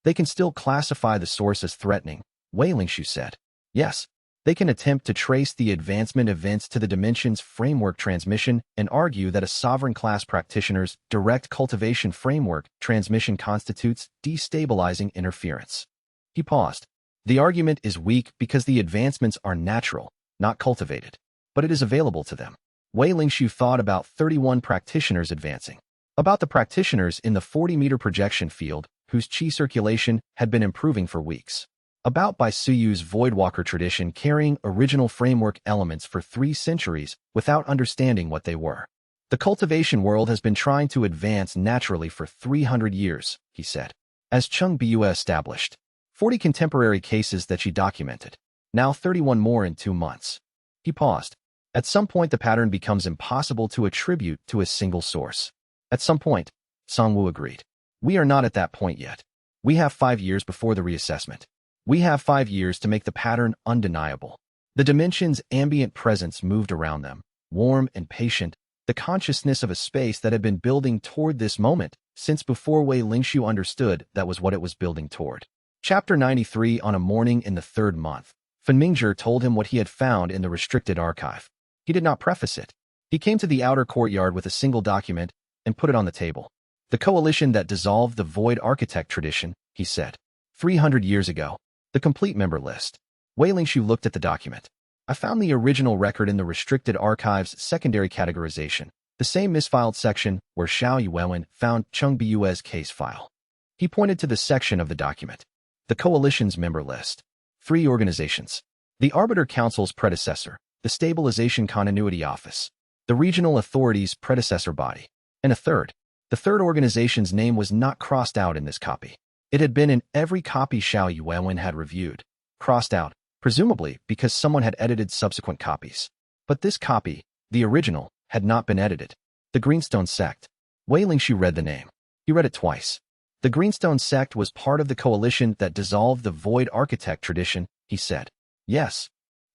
They can still classify the source as threatening, Wei Lingxiu said. Yes, they can attempt to trace the advancement events to the dimension's framework transmission and argue that a sovereign class practitioner's direct cultivation framework transmission constitutes destabilizing interference. He paused. The argument is weak because the advancements are natural, not cultivated. But it is available to them. Wei Lingxiu thought about 31 practitioners advancing. About the practitioners in the 40-meter projection field whose qi circulation had been improving for weeks. About Bai Suyu's Voidwalker tradition carrying original framework elements for 3 centuries without understanding what they were. The cultivation world has been trying to advance naturally for 300 years, he said. As Cheng Biyue established. 40 contemporary cases that she documented. Now 31 more in 2 months. He paused. At some point the pattern becomes impossible to attribute to a single source. At some point, Tsang Wu agreed. We are not at that point yet. We have 5 years before the reassessment. We have 5 years to make the pattern undeniable. The dimension's ambient presence moved around them, warm and patient, the consciousness of a space that had been building toward this moment since before Wei Lingxiu understood that was what it was building toward. Chapter 93. On a morning in the 3rd month, Fan Mingzhi told him what he had found in the restricted archive. He did not preface it. He came to the outer courtyard with a single document and put it on the table. The coalition that dissolved the Void Architect tradition, he said. 300 years ago. The complete member list. Wei Lingxiu looked at the document. I found the original record in the restricted archive's secondary categorization, the same misfiled section where Xiao Yuwen found Cheng Biyue's case file. He pointed to the section of the document. The coalition's member list. 3 organizations. The Arbiter Council's predecessor, the Stabilization Continuity Office, the Regional Authority's predecessor body, and a third. The third organization's name was not crossed out in this copy. It had been in every copy Xiao Yuwen had reviewed, crossed out, presumably because someone had edited subsequent copies. But this copy, the original, had not been edited. The Greenstone Sect. Wei Lingxiu read the name. He read it twice. The Greenstone Sect was part of the coalition that dissolved the Void Architect tradition, he said. Yes.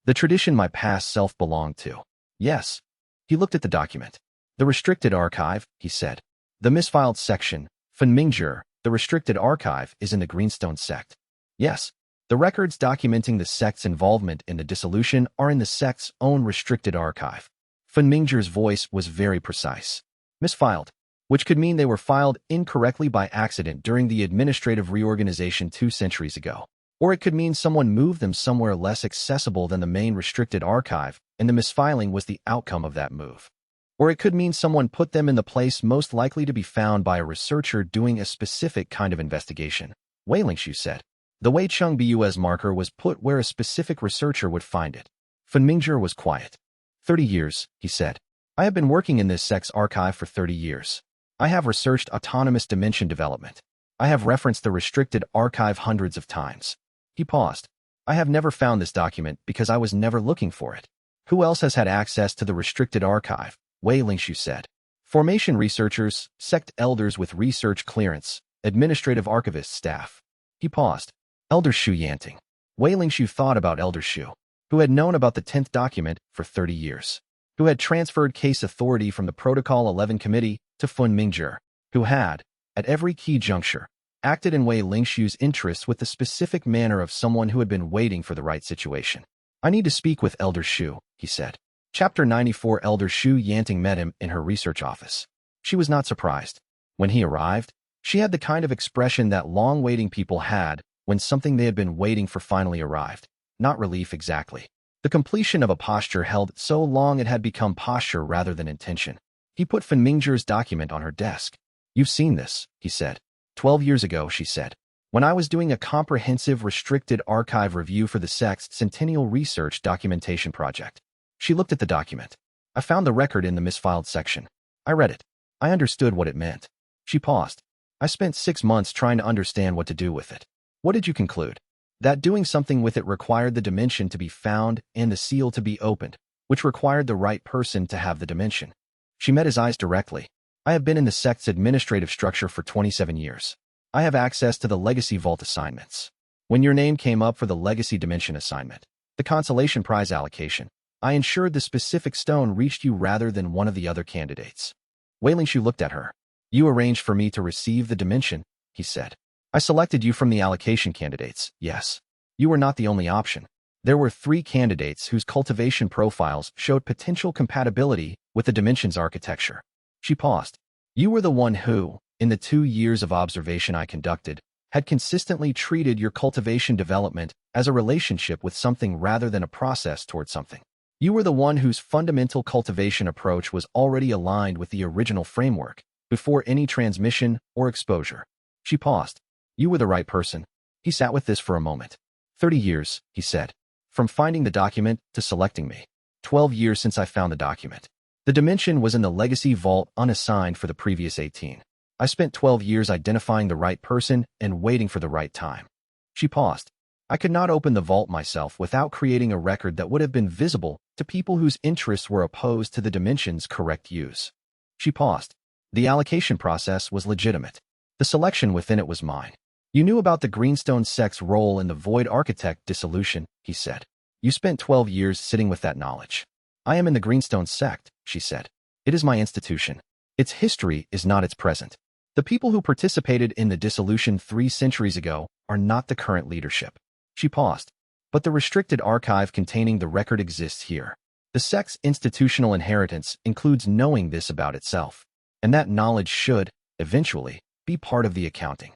The tradition my past self belonged to. Yes. He looked at the document. The restricted archive, he said. The misfiled section, Fan Mingzhi, the restricted archive is in the Greenstone Sect. Yes. The records documenting the sect's involvement in the dissolution are in the sect's own restricted archive. Fan Mingzhi's voice was very precise. Misfiled, which could mean they were filed incorrectly by accident during the administrative reorganization 2 centuries ago. Or it could mean someone moved them somewhere less accessible than the main restricted archive, and the misfiling was the outcome of that move. Or it could mean someone put them in the place most likely to be found by a researcher doing a specific kind of investigation, Wei Lingxiu said. The way Cheng Biyue's marker was put where a specific researcher would find it. Fan Mingzhi was quiet. 30 years, he said. I have been working in this sect's archive for 30 years. I have researched autonomous dimension development. I have referenced the restricted archive hundreds of times. He paused. I have never found this document because I was never looking for it. Who else has had access to the restricted archive? Wei Lingshu said. Formation researchers, sect elders with research clearance, administrative archivist staff. He paused. Elder Shu Yanting. Wei Lingshu thought about Elder Shu, who had known about the 10th document for 30 years, who had transferred case authority from the Protocol 11 Committee to Fun Mingjie, who had, at every key juncture, acted in Wei Lingshu's interests with the specific manner of someone who had been waiting for the right situation. I need to speak with Elder Shu, he said. Chapter 94. Elder Shu Yanting met him in her research office. She was not surprised. When he arrived, she had the kind of expression that long-waiting people had when something they had been waiting for finally arrived. Not relief exactly. The completion of a posture held so long it had become posture rather than intention. He put Fan Mingjie's document on her desk. You've seen this, he said. 12 years ago, she said, when I was doing a comprehensive restricted archive review for the sect's Centennial Research Documentation Project. She looked at the document. I found the record in the misfiled section. I read it. I understood what it meant. She paused. I spent 6 months trying to understand what to do with it. What did you conclude? That doing something with it required the dimension to be found and the seal to be opened, which required the right person to have the dimension. She met his eyes directly. I have been in the sect's administrative structure for 27 years. I have access to the Legacy Vault assignments. When your name came up for the Legacy Dimension assignment, the consolation prize allocation, I ensured the specific stone reached you rather than one of the other candidates. Wei Lingshu looked at her. You arranged for me to receive the dimension, he said. I selected you from the allocation candidates, yes. You were not the only option. There were 3 candidates whose cultivation profiles showed potential compatibility with the dimension's architecture. She paused. You were the one who, in the 2 years of observation I conducted, had consistently treated your cultivation development as a relationship with something rather than a process toward something. You were the one whose fundamental cultivation approach was already aligned with the original framework, before any transmission or exposure. She paused. You were the right person. He sat with this for a moment. 30 years, he said. From finding the document to selecting me. 12 years since I found the document. The dimension was in the Legacy Vault unassigned for the previous 18. I spent 12 years identifying the right person and waiting for the right time. She paused. I could not open the vault myself without creating a record that would have been visible to people whose interests were opposed to the dimension's correct use. She paused. The allocation process was legitimate. The selection within it was mine. You knew about the Greenstone sect's role in the Void Architect dissolution, he said. You spent 12 years sitting with that knowledge. I am in the Greenstone sect, she said. It is my institution. Its history is not its present. The people who participated in the dissolution 3 centuries ago are not the current leadership. She paused. But the restricted archive containing the record exists here. The sect's institutional inheritance includes knowing this about itself. And that knowledge should, eventually, be part of the accounting.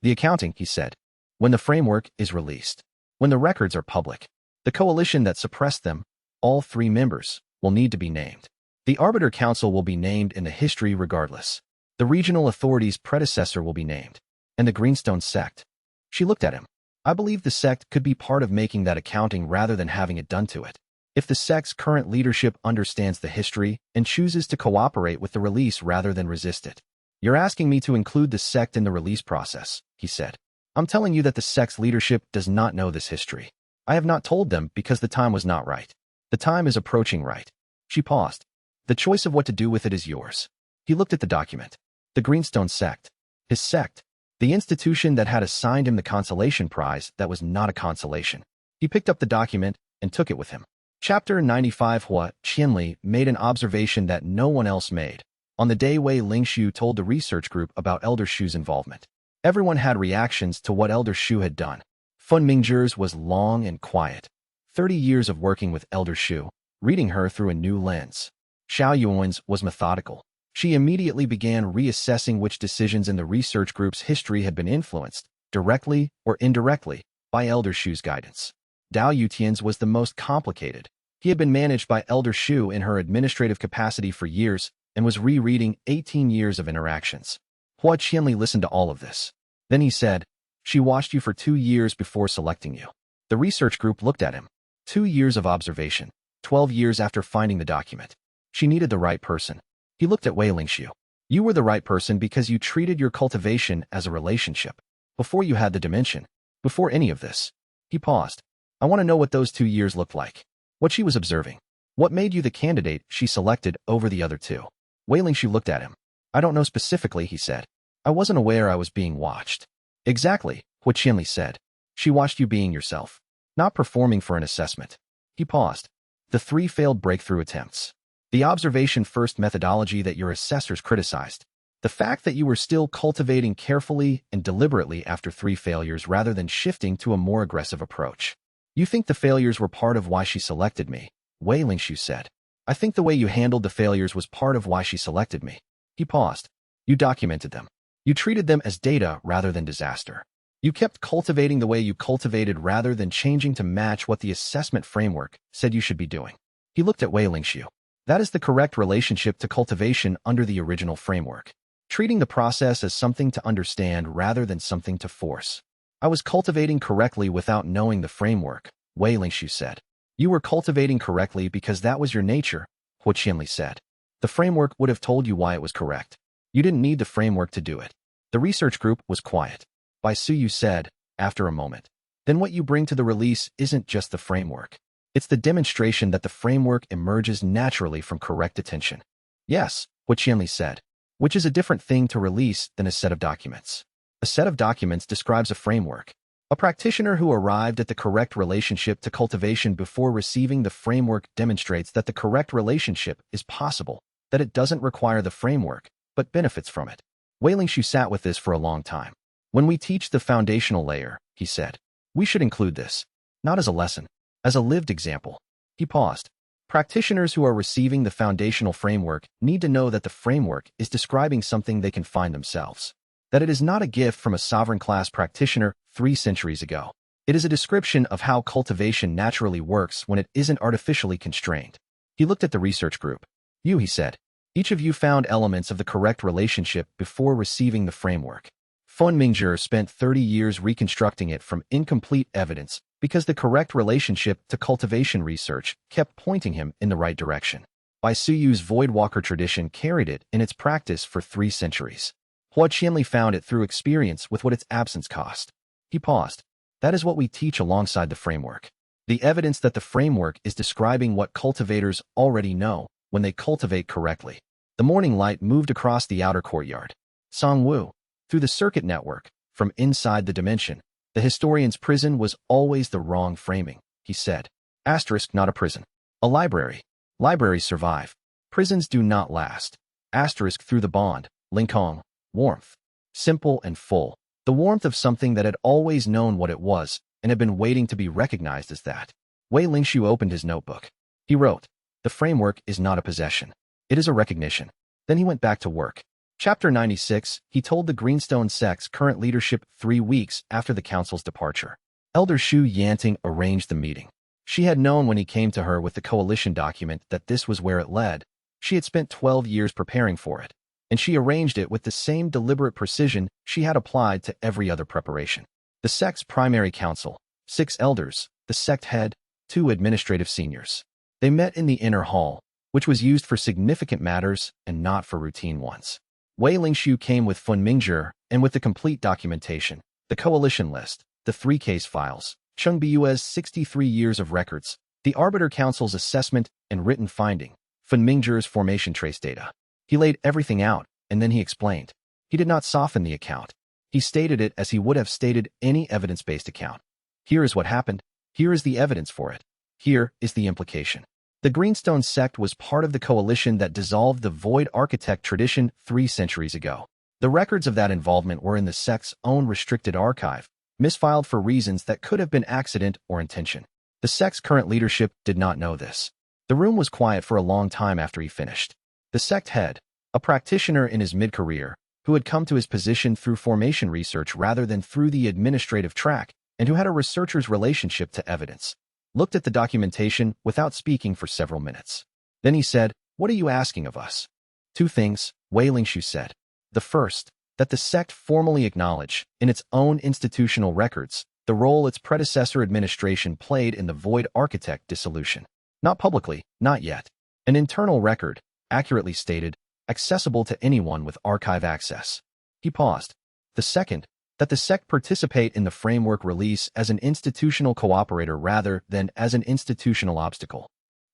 The accounting, he said, when the framework is released, when the records are public, the coalition that suppressed them, all 3 members, will need to be named. The Arbiter Council will be named in the history regardless. The regional authority's predecessor will be named. And the Greenstone sect. She looked at him. I believe the sect could be part of making that accounting rather than having it done to it. If the sect's current leadership understands the history and chooses to cooperate with the release rather than resist it. You're asking me to include the sect in the release process, he said. I'm telling you that the sect's leadership does not know this history. I have not told them because the time was not right. The time is approaching right. She paused. The choice of what to do with it is yours. He looked at the document. The Greenstone sect. His sect. The institution that had assigned him the consolation prize that was not a consolation. He picked up the document and took it with him. Chapter 95. Hua Qianli made an observation that no one else made. On the day Wei Lingshu told the research group about Elder Shu's involvement, everyone had reactions to what Elder Shu had done. Fun Mingjie's was long and quiet. 30 years of working with Elder Shu, reading her through a new lens. Xiao Yuan's was methodical. She immediately began reassessing which decisions in the research group's history had been influenced, directly or indirectly, by Elder Shu's guidance. Dao Yutian's was the most complicated. He had been managed by Elder Shu in her administrative capacity for years and was rereading 18 years of interactions. Hua Qianli listened to all of this. Then he said, she watched you for 2 years before selecting you. The research group looked at him. 2 years of observation, 12 years after finding the document. She needed the right person. He looked at Wei Lingshu. You were the right person because you treated your cultivation as a relationship. Before you had the dimension. Before any of this. He paused. I want to know what those 2 years looked like. What she was observing. What made you the candidate she selected over the other two? Wei Lingshu looked at him. I don't know specifically, he said. I wasn't aware I was being watched. Exactly, Hu Qianli said. She watched you being yourself, not performing for an assessment. He paused. The 3 failed breakthrough attempts. The observation-first methodology that your assessors criticized. The fact that you were still cultivating carefully and deliberately after 3 failures rather than shifting to a more aggressive approach. You think the failures were part of why she selected me, Wei Lingshu said. I think the way you handled the failures was part of why she selected me. He paused. You documented them. You treated them as data rather than disaster. You kept cultivating the way you cultivated rather than changing to match what the assessment framework said you should be doing. He looked at Wei Lingshu. That is the correct relationship to cultivation under the original framework. Treating the process as something to understand rather than something to force. I was cultivating correctly without knowing the framework, Wei Lingshu said. You were cultivating correctly because that was your nature, Hu Qianli said. The framework would have told you why it was correct. You didn't need the framework to do it. The research group was quiet. Bai Suyu said, after a moment. Then what you bring to the release isn't just the framework. It's the demonstration that the framework emerges naturally from correct attention. Yes, Hu Qianli said, which is a different thing to release than a set of documents. A set of documents describes a framework. A practitioner who arrived at the correct relationship to cultivation before receiving the framework demonstrates that the correct relationship is possible, that it doesn't require the framework, but benefits from it. Wei Lingshu sat with this for a long time. When we teach the foundational layer, he said, we should include this, not as a lesson, as a lived example. He paused. Practitioners who are receiving the foundational framework need to know that the framework is describing something they can find themselves, that it is not a gift from a sovereign class practitioner 3 centuries ago. It is a description of how cultivation naturally works when it isn't artificially constrained. He looked at the research group. You, he said, each of you found elements of the correct relationship before receiving the framework. Fun Mingzhi spent 30 years reconstructing it from incomplete evidence because the correct relationship to cultivation research kept pointing him in the right direction. Bai Suyu's Voidwalker tradition carried it in its practice for 3 centuries. Hu Qianli found it through experience with what its absence cost. He paused. That is what we teach alongside the framework. The evidence that the framework is describing what cultivators already know when they cultivate correctly. The morning light moved across the outer courtyard. Song Wu. Through the circuit network, from inside the dimension, the historian's prison was always the wrong framing, he said. Asterisk, not a prison. A library. Libraries survive. Prisons do not last. Asterisk, through the bond, Linkong, warmth. Simple and full. The warmth of something that had always known what it was and had been waiting to be recognized as that. Wei Lingshu opened his notebook. He wrote, the framework is not a possession. It is a recognition. Then he went back to work. Chapter 96, he told the Greenstone sect's current leadership 3 weeks after the council's departure. Elder Shu Yanting arranged the meeting. She had known when he came to her with the coalition document that this was where it led. She had spent 12 years preparing for it, and she arranged it with the same deliberate precision she had applied to every other preparation. The sect's primary council, 6 elders, the sect head, 2 administrative seniors. They met in the inner hall, which was used for significant matters and not for routine ones. Wei Lingshu came with Fun Mingzhi and with the complete documentation, the coalition list, the 3 case files, Cheng Bu's 63 years of records, the Arbiter Council's assessment and written finding, Fun Mingzhi's formation trace data. He laid everything out, and then he explained. He did not soften the account. He stated it as he would have stated any evidence-based account. Here is what happened. Here is the evidence for it. Here is the implication. The Greenstone sect was part of the coalition that dissolved the Void Architect tradition 3 centuries ago. The records of that involvement were in the sect's own restricted archive, misfiled for reasons that could have been accident or intention. The sect's current leadership did not know this. The room was quiet for a long time after he finished. The sect head, a practitioner in his mid-career, who had come to his position through formation research rather than through the administrative track, and who had a researcher's relationship to evidence, looked at the documentation without speaking for several minutes. Then he said, what are you asking of us? 2 things, Wei Lingshu said. The first, that the sect formally acknowledge, in its own institutional records, the role its predecessor administration played in the Void Architect dissolution. Not publicly, not yet. An internal record, accurately stated, accessible to anyone with archive access. He paused. The second, that the sect participate in the framework release as an institutional cooperator rather than as an institutional obstacle.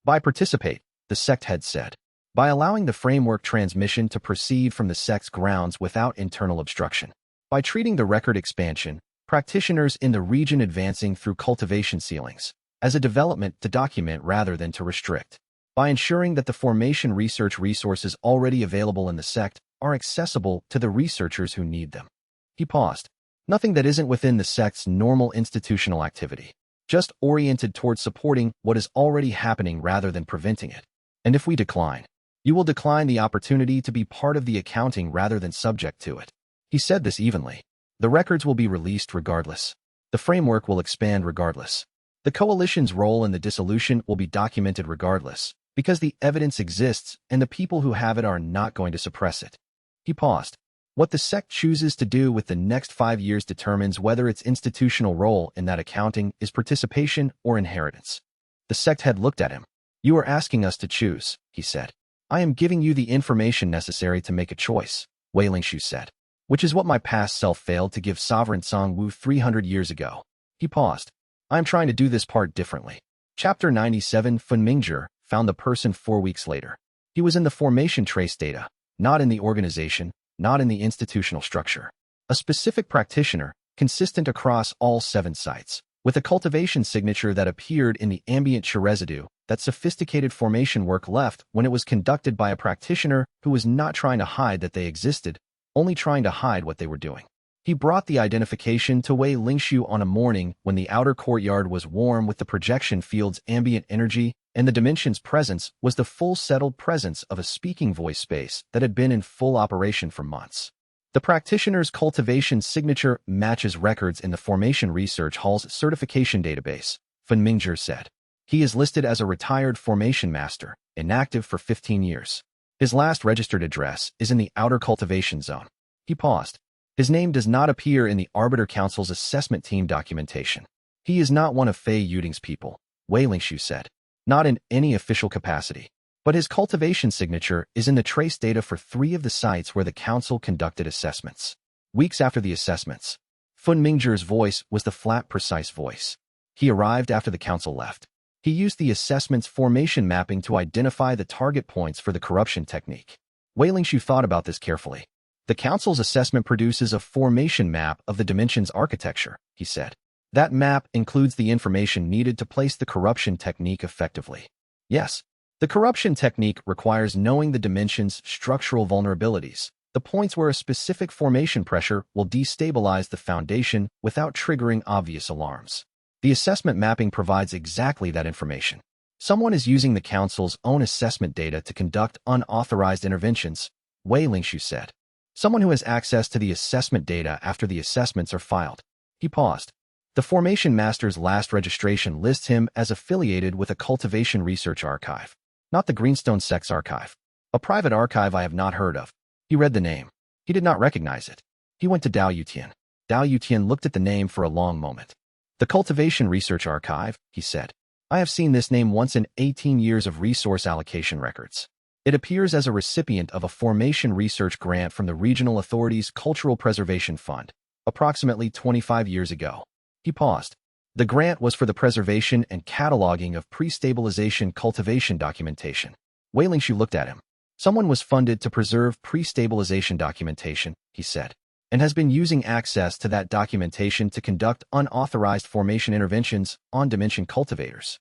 By participate, the sect head said. By allowing the framework transmission to proceed from the sect's grounds without internal obstruction. By treating the record expansion, practitioners in the region advancing through cultivation ceilings, as a development to document rather than to restrict. By ensuring that the formation research resources already available in the sect are accessible to the researchers who need them. He paused. Nothing that isn't within the sect's normal institutional activity, just oriented towards supporting what is already happening rather than preventing it. And if we decline, you will decline the opportunity to be part of the accounting rather than subject to it. He said this evenly. The records will be released regardless. The framework will expand regardless. The coalition's role in the dissolution will be documented regardless, because the evidence exists and the people who have it are not going to suppress it. He paused. What the sect chooses to do with the next 5 years determines whether its institutional role in that accounting is participation or inheritance. The sect head looked at him. You are asking us to choose, he said. I am giving you the information necessary to make a choice, Wei Lingshu said, which is what my past self failed to give sovereign Song Wu 300 years ago. He paused. I am trying to do this part differently. Chapter 97 Fun Mingzhi found the person 4 weeks later. He was in the formation trace data, not in the organization, not in the institutional structure. A specific practitioner, consistent across all 7 sites, with a cultivation signature that appeared in the ambient Xia residue, that sophisticated formation work left when it was conducted by a practitioner who was not trying to hide that they existed, only trying to hide what they were doing. He brought the identification to Wei Lingshu on a morning when the outer courtyard was warm with the projection field's ambient energy, and the dimension's presence was the full settled presence of a speaking voice space that had been in full operation for months. The practitioner's cultivation signature matches records in the Formation Research Hall's certification database, Fun Mingzhi said. He is listed as a retired formation master, inactive for 15 years. His last registered address is in the outer cultivation zone. He paused. His name does not appear in the Arbiter Council's assessment team documentation. He is not one of Fei Yuding's people, Wei Lingshu said. Not in any official capacity. But his cultivation signature is in the trace data for 3 of the sites where the council conducted assessments. Weeks after the assessments, Fun Mingzhi's voice was the flat, precise voice. He arrived after the council left. He used the assessment's formation mapping to identify the target points for the corruption technique. Wei Lingshu thought about this carefully. The council's assessment produces a formation map of the dimension's architecture, he said. That map includes the information needed to place the corruption technique effectively. Yes, the corruption technique requires knowing the dimension's structural vulnerabilities, the points where a specific formation pressure will destabilize the foundation without triggering obvious alarms. The assessment mapping provides exactly that information. Someone is using the council's own assessment data to conduct unauthorized interventions, Wei Lingshu said. Someone who has access to the assessment data after the assessments are filed. He paused. The Formation Master's last registration lists him as affiliated with a cultivation research archive, not the Greenstone Sect's archive. A private archive I have not heard of. He read the name. He did not recognize it. He went to Dao Yutian. Dao Yutian looked at the name for a long moment. The Cultivation Research Archive, he said. I have seen this name once in 18 years of resource allocation records. It appears as a recipient of a formation research grant from the Regional Authority's Cultural Preservation Fund, approximately 25 years ago. He paused. The grant was for the preservation and cataloging of pre-stabilization cultivation documentation. Wei Lingshu looked at him. Someone was funded to preserve pre-stabilization documentation, he said, and has been using access to that documentation to conduct unauthorized formation interventions on dimension cultivators.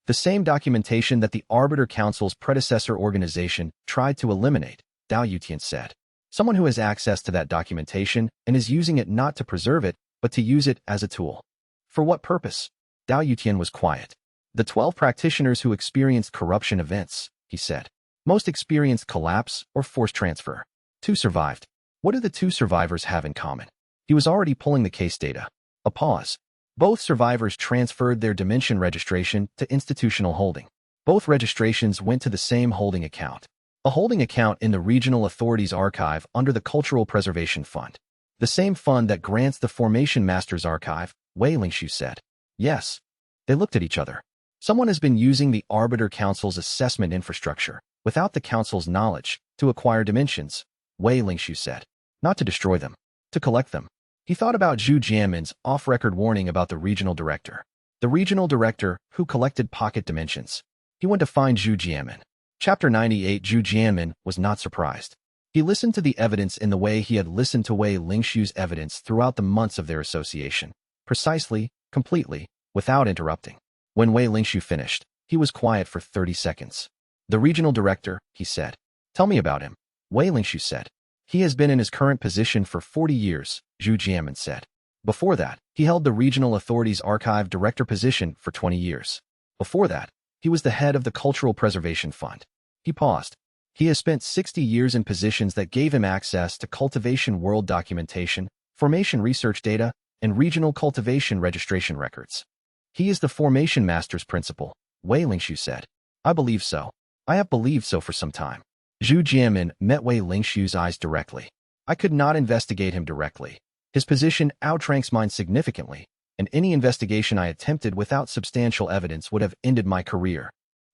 The same documentation that the Arbiter Council's predecessor organization tried to eliminate, Dao Yutian said. Someone who has access to that documentation and is using it not to preserve it, but to use it as a tool. For what purpose? Dao Yutian was quiet. The 12 practitioners who experienced corruption events, he said. Most experienced collapse or forced transfer. 2 survived. What do the 2 survivors have in common? He was already pulling the case data. A pause. Both survivors transferred their dimension registration to institutional holding. Both registrations went to the same holding account. A holding account in the Regional Authority's archive under the Cultural Preservation Fund. The same fund that grants the Formation Master's archive, Wei Lingshu said. Yes. They looked at each other. Someone has been using the Arbiter Council's assessment infrastructure, without the Council's knowledge, to acquire dimensions, Wei Lingshu said. Not to destroy them, to collect them. He thought about Zhu Jianmin's off-record warning about the regional director. The regional director who collected pocket dimensions. He went to find Zhu Jianmin. Chapter 98. Zhu Jianmin was not surprised. He listened to the evidence in the way he had listened to Wei Lingshu's evidence throughout the months of their association. Precisely, completely, without interrupting. When Wei Lingshu finished, he was quiet for 30 seconds. The regional director, he said. Tell me about him. Wei Lingshu said. He has been in his current position for 40 years, Zhu Jianmin said. Before that, he held the Regional Authorities Archive Director position for 20 years. Before that, he was the head of the Cultural Preservation Fund. He paused. He has spent 60 years in positions that gave him access to cultivation world documentation, formation research data, and regional cultivation registration records. He is the formation master's principal, Wei Lingshu said. I believe so. I have believed so for some time. Zhu Jianmin met Wei Lingshu's eyes directly. I could not investigate him directly. His position outranks mine significantly, and any investigation I attempted without substantial evidence would have ended my career.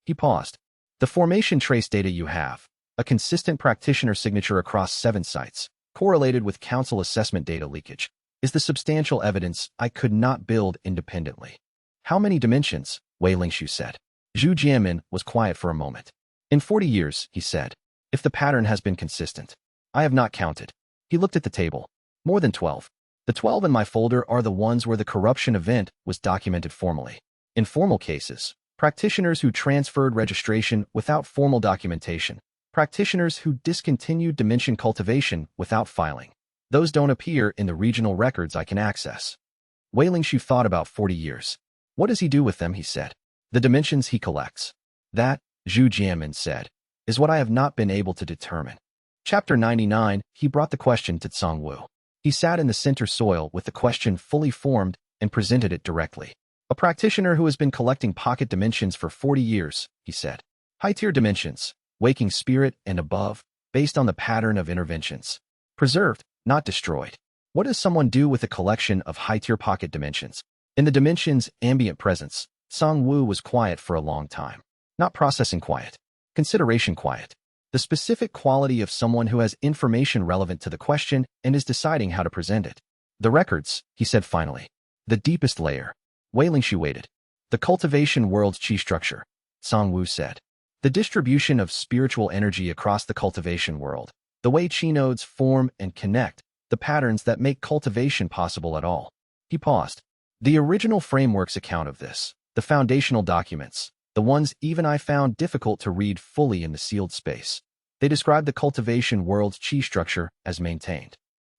He paused. The formation trace data you have, a consistent practitioner signature across 7 sites, correlated with council assessment data leakage, is the substantial evidence I could not build independently. How many dimensions? Wei Lingshu said. Zhu Jianmin was quiet for a moment. In 40 years, he said. If the pattern has been consistent. I have not counted. He looked at the table. More than 12. The 12 in my folder are the ones where the corruption event was documented formally. In formal cases, practitioners who transferred registration without formal documentation, practitioners who discontinued dimension cultivation without filing. Those don't appear in the regional records I can access. Wei Lingshu thought about 40 years. What does he do with them, he said. The dimensions he collects. That, Zhu Jianmin said, is what I have not been able to determine. Chapter 99, he brought the question to Tsangwu. He sat in the center soil with the question fully formed and presented it directly. A practitioner who has been collecting pocket dimensions for 40 years, he said. High-tier dimensions, waking spirit and above, based on the pattern of interventions. Preserved, not destroyed. What does someone do with a collection of high-tier pocket dimensions? In the dimension's ambient presence, Tsangwu was quiet for a long time. Not processing quiet. Consideration quiet. The specific quality of someone who has information relevant to the question and is deciding how to present it. The records, he said finally. The deepest layer. Wei Lingshu waited. The cultivation world's chi structure, Tsangwu said. The distribution of spiritual energy across the cultivation world. The way chi nodes form and connect. The patterns that make cultivation possible at all. He paused. The original framework's account of this. The foundational documents. The ones even I found difficult to read fully in the sealed space. They describe the cultivation world's chi structure as maintained.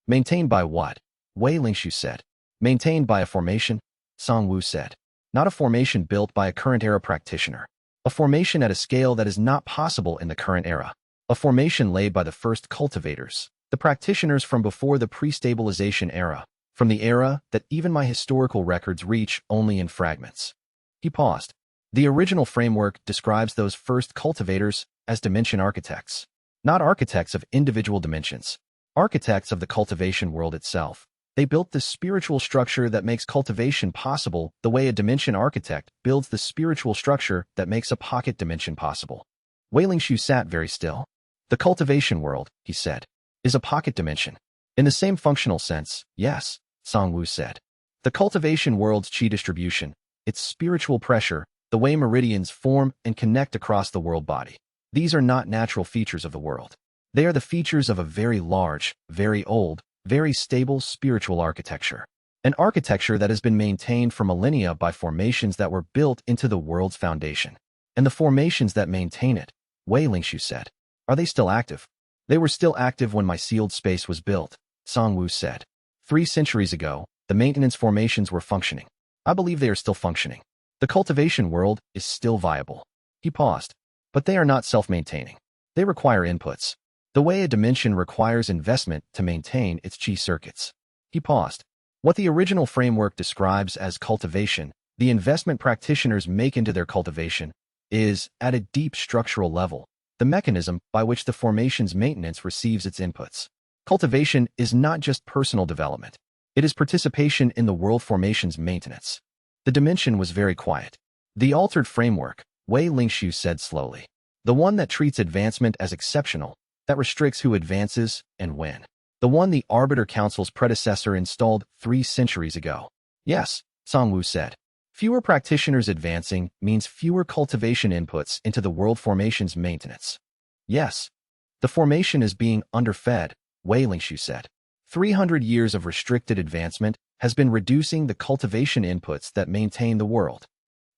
Maintained by what? Wei Lingshu said. Maintained by a formation? Tsangwu said. Not a formation built by a current-era practitioner. A formation at a scale that is not possible in the current era. A formation laid by the first cultivators, the practitioners from before the pre-stabilization era, from the era that even my historical records reach only in fragments. He paused. The original framework describes those first cultivators as dimension architects, not architects of individual dimensions, architects of the cultivation world itself. They built the spiritual structure that makes cultivation possible the way a dimension architect builds the spiritual structure that makes a pocket dimension possible. Wei Lingshu sat very still. The cultivation world, he said, is a pocket dimension. In the same functional sense, yes, Tsangwu said. The cultivation world's chi distribution, its spiritual pressure, the way meridians form and connect across the world body. These are not natural features of the world. They are the features of a very large, very old, very stable spiritual architecture. An architecture that has been maintained for millennia by formations that were built into the world's foundation. And the formations that maintain it, Wei Lingshu said, are they still active? They were still active when my sealed space was built, Tsangwu said. 3 centuries ago, the maintenance formations were functioning. I believe they are still functioning. The cultivation world is still viable. He paused. But they are not self-maintaining. They require inputs. The way a dimension requires investment to maintain its chi circuits. He paused. What the original framework describes as cultivation, the investment practitioners make into their cultivation, is, at a deep structural level, the mechanism by which the formation's maintenance receives its inputs. Cultivation is not just personal development. It is participation in the world formation's maintenance. The dimension was very quiet. The altered framework, Wei Lingshu said slowly. The one that treats advancement as exceptional, that restricts who advances and when. The one the Arbiter Council's predecessor installed 3 centuries ago. Yes, Tsangwu said. Fewer practitioners advancing means fewer cultivation inputs into the world formation's maintenance. Yes, the formation is being underfed, xianxia said. 300 years of restricted advancement has been reducing the cultivation inputs that maintain the world.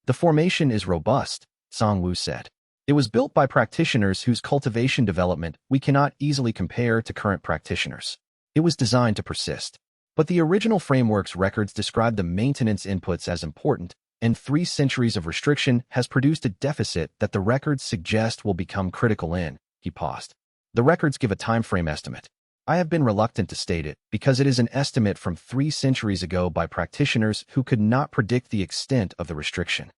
The formation is robust, Songwu said. It was built by practitioners whose cultivation development we cannot easily compare to current practitioners. It was designed to persist. But the original framework's records describe the maintenance inputs as important, and 3 centuries of restriction has produced a deficit that the records suggest will become critical in. He paused. The records give a time frame estimate. I have been reluctant to state it because it is an estimate from 3 centuries ago by practitioners who could not predict the extent of the restriction.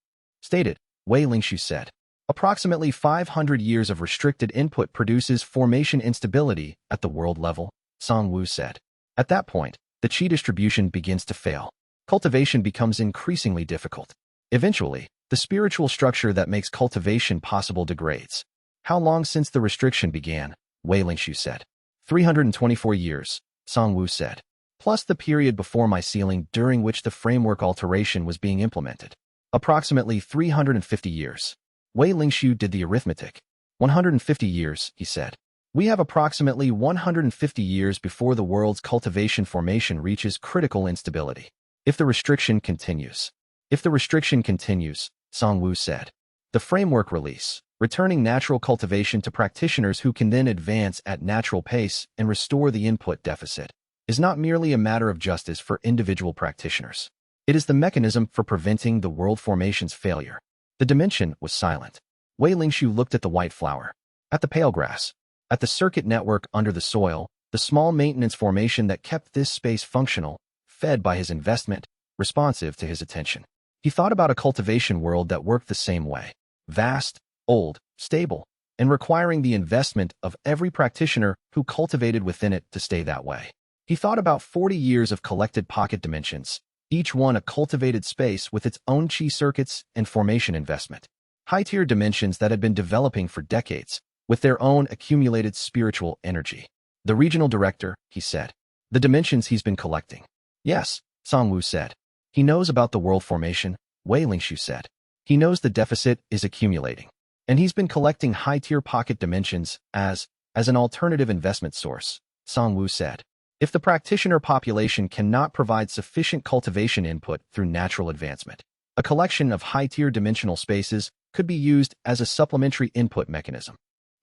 Stated, xianxia said. Approximately 500 years of restricted input produces formation instability at the world level, Songwu said. At that point, the qi distribution begins to fail. Cultivation becomes increasingly difficult. Eventually, the spiritual structure that makes cultivation possible degrades. How long since the restriction began? xianxia said. 324 years, Songwu said. Plus the period before my sealing during which the framework alteration was being implemented. Approximately 350 years. xianxia did the arithmetic. 150 years, he said. We have approximately 150 years before the world's cultivation formation reaches critical instability. If the restriction continues, Songwu said. The framework release, returning natural cultivation to practitioners who can then advance at natural pace and restore the input deficit, is not merely a matter of justice for individual practitioners. It is the mechanism for preventing the world formation's failure. The dimension was silent. xianxia looked at the white flower, at the pale grass, at the circuit network under the soil, the small maintenance formation that kept this space functional, fed by his investment, responsive to his attention. He thought about a cultivation world that worked the same way. Vast, old, stable, and requiring the investment of every practitioner who cultivated within it to stay that way. He thought about 40 years of collected pocket dimensions, each one a cultivated space with its own qi circuits and formation investment. High-tier dimensions that had been developing for decades, with their own accumulated spiritual energy. The regional director, he said. The dimensions he's been collecting. Yes, Songwu said. He knows about the world formation, xianxia said. He knows the deficit is accumulating. And he's been collecting high-tier pocket dimensions as an alternative investment source, Songwu said. If the practitioner population cannot provide sufficient cultivation input through natural advancement, a collection of high-tier dimensional spaces could be used as a supplementary input mechanism.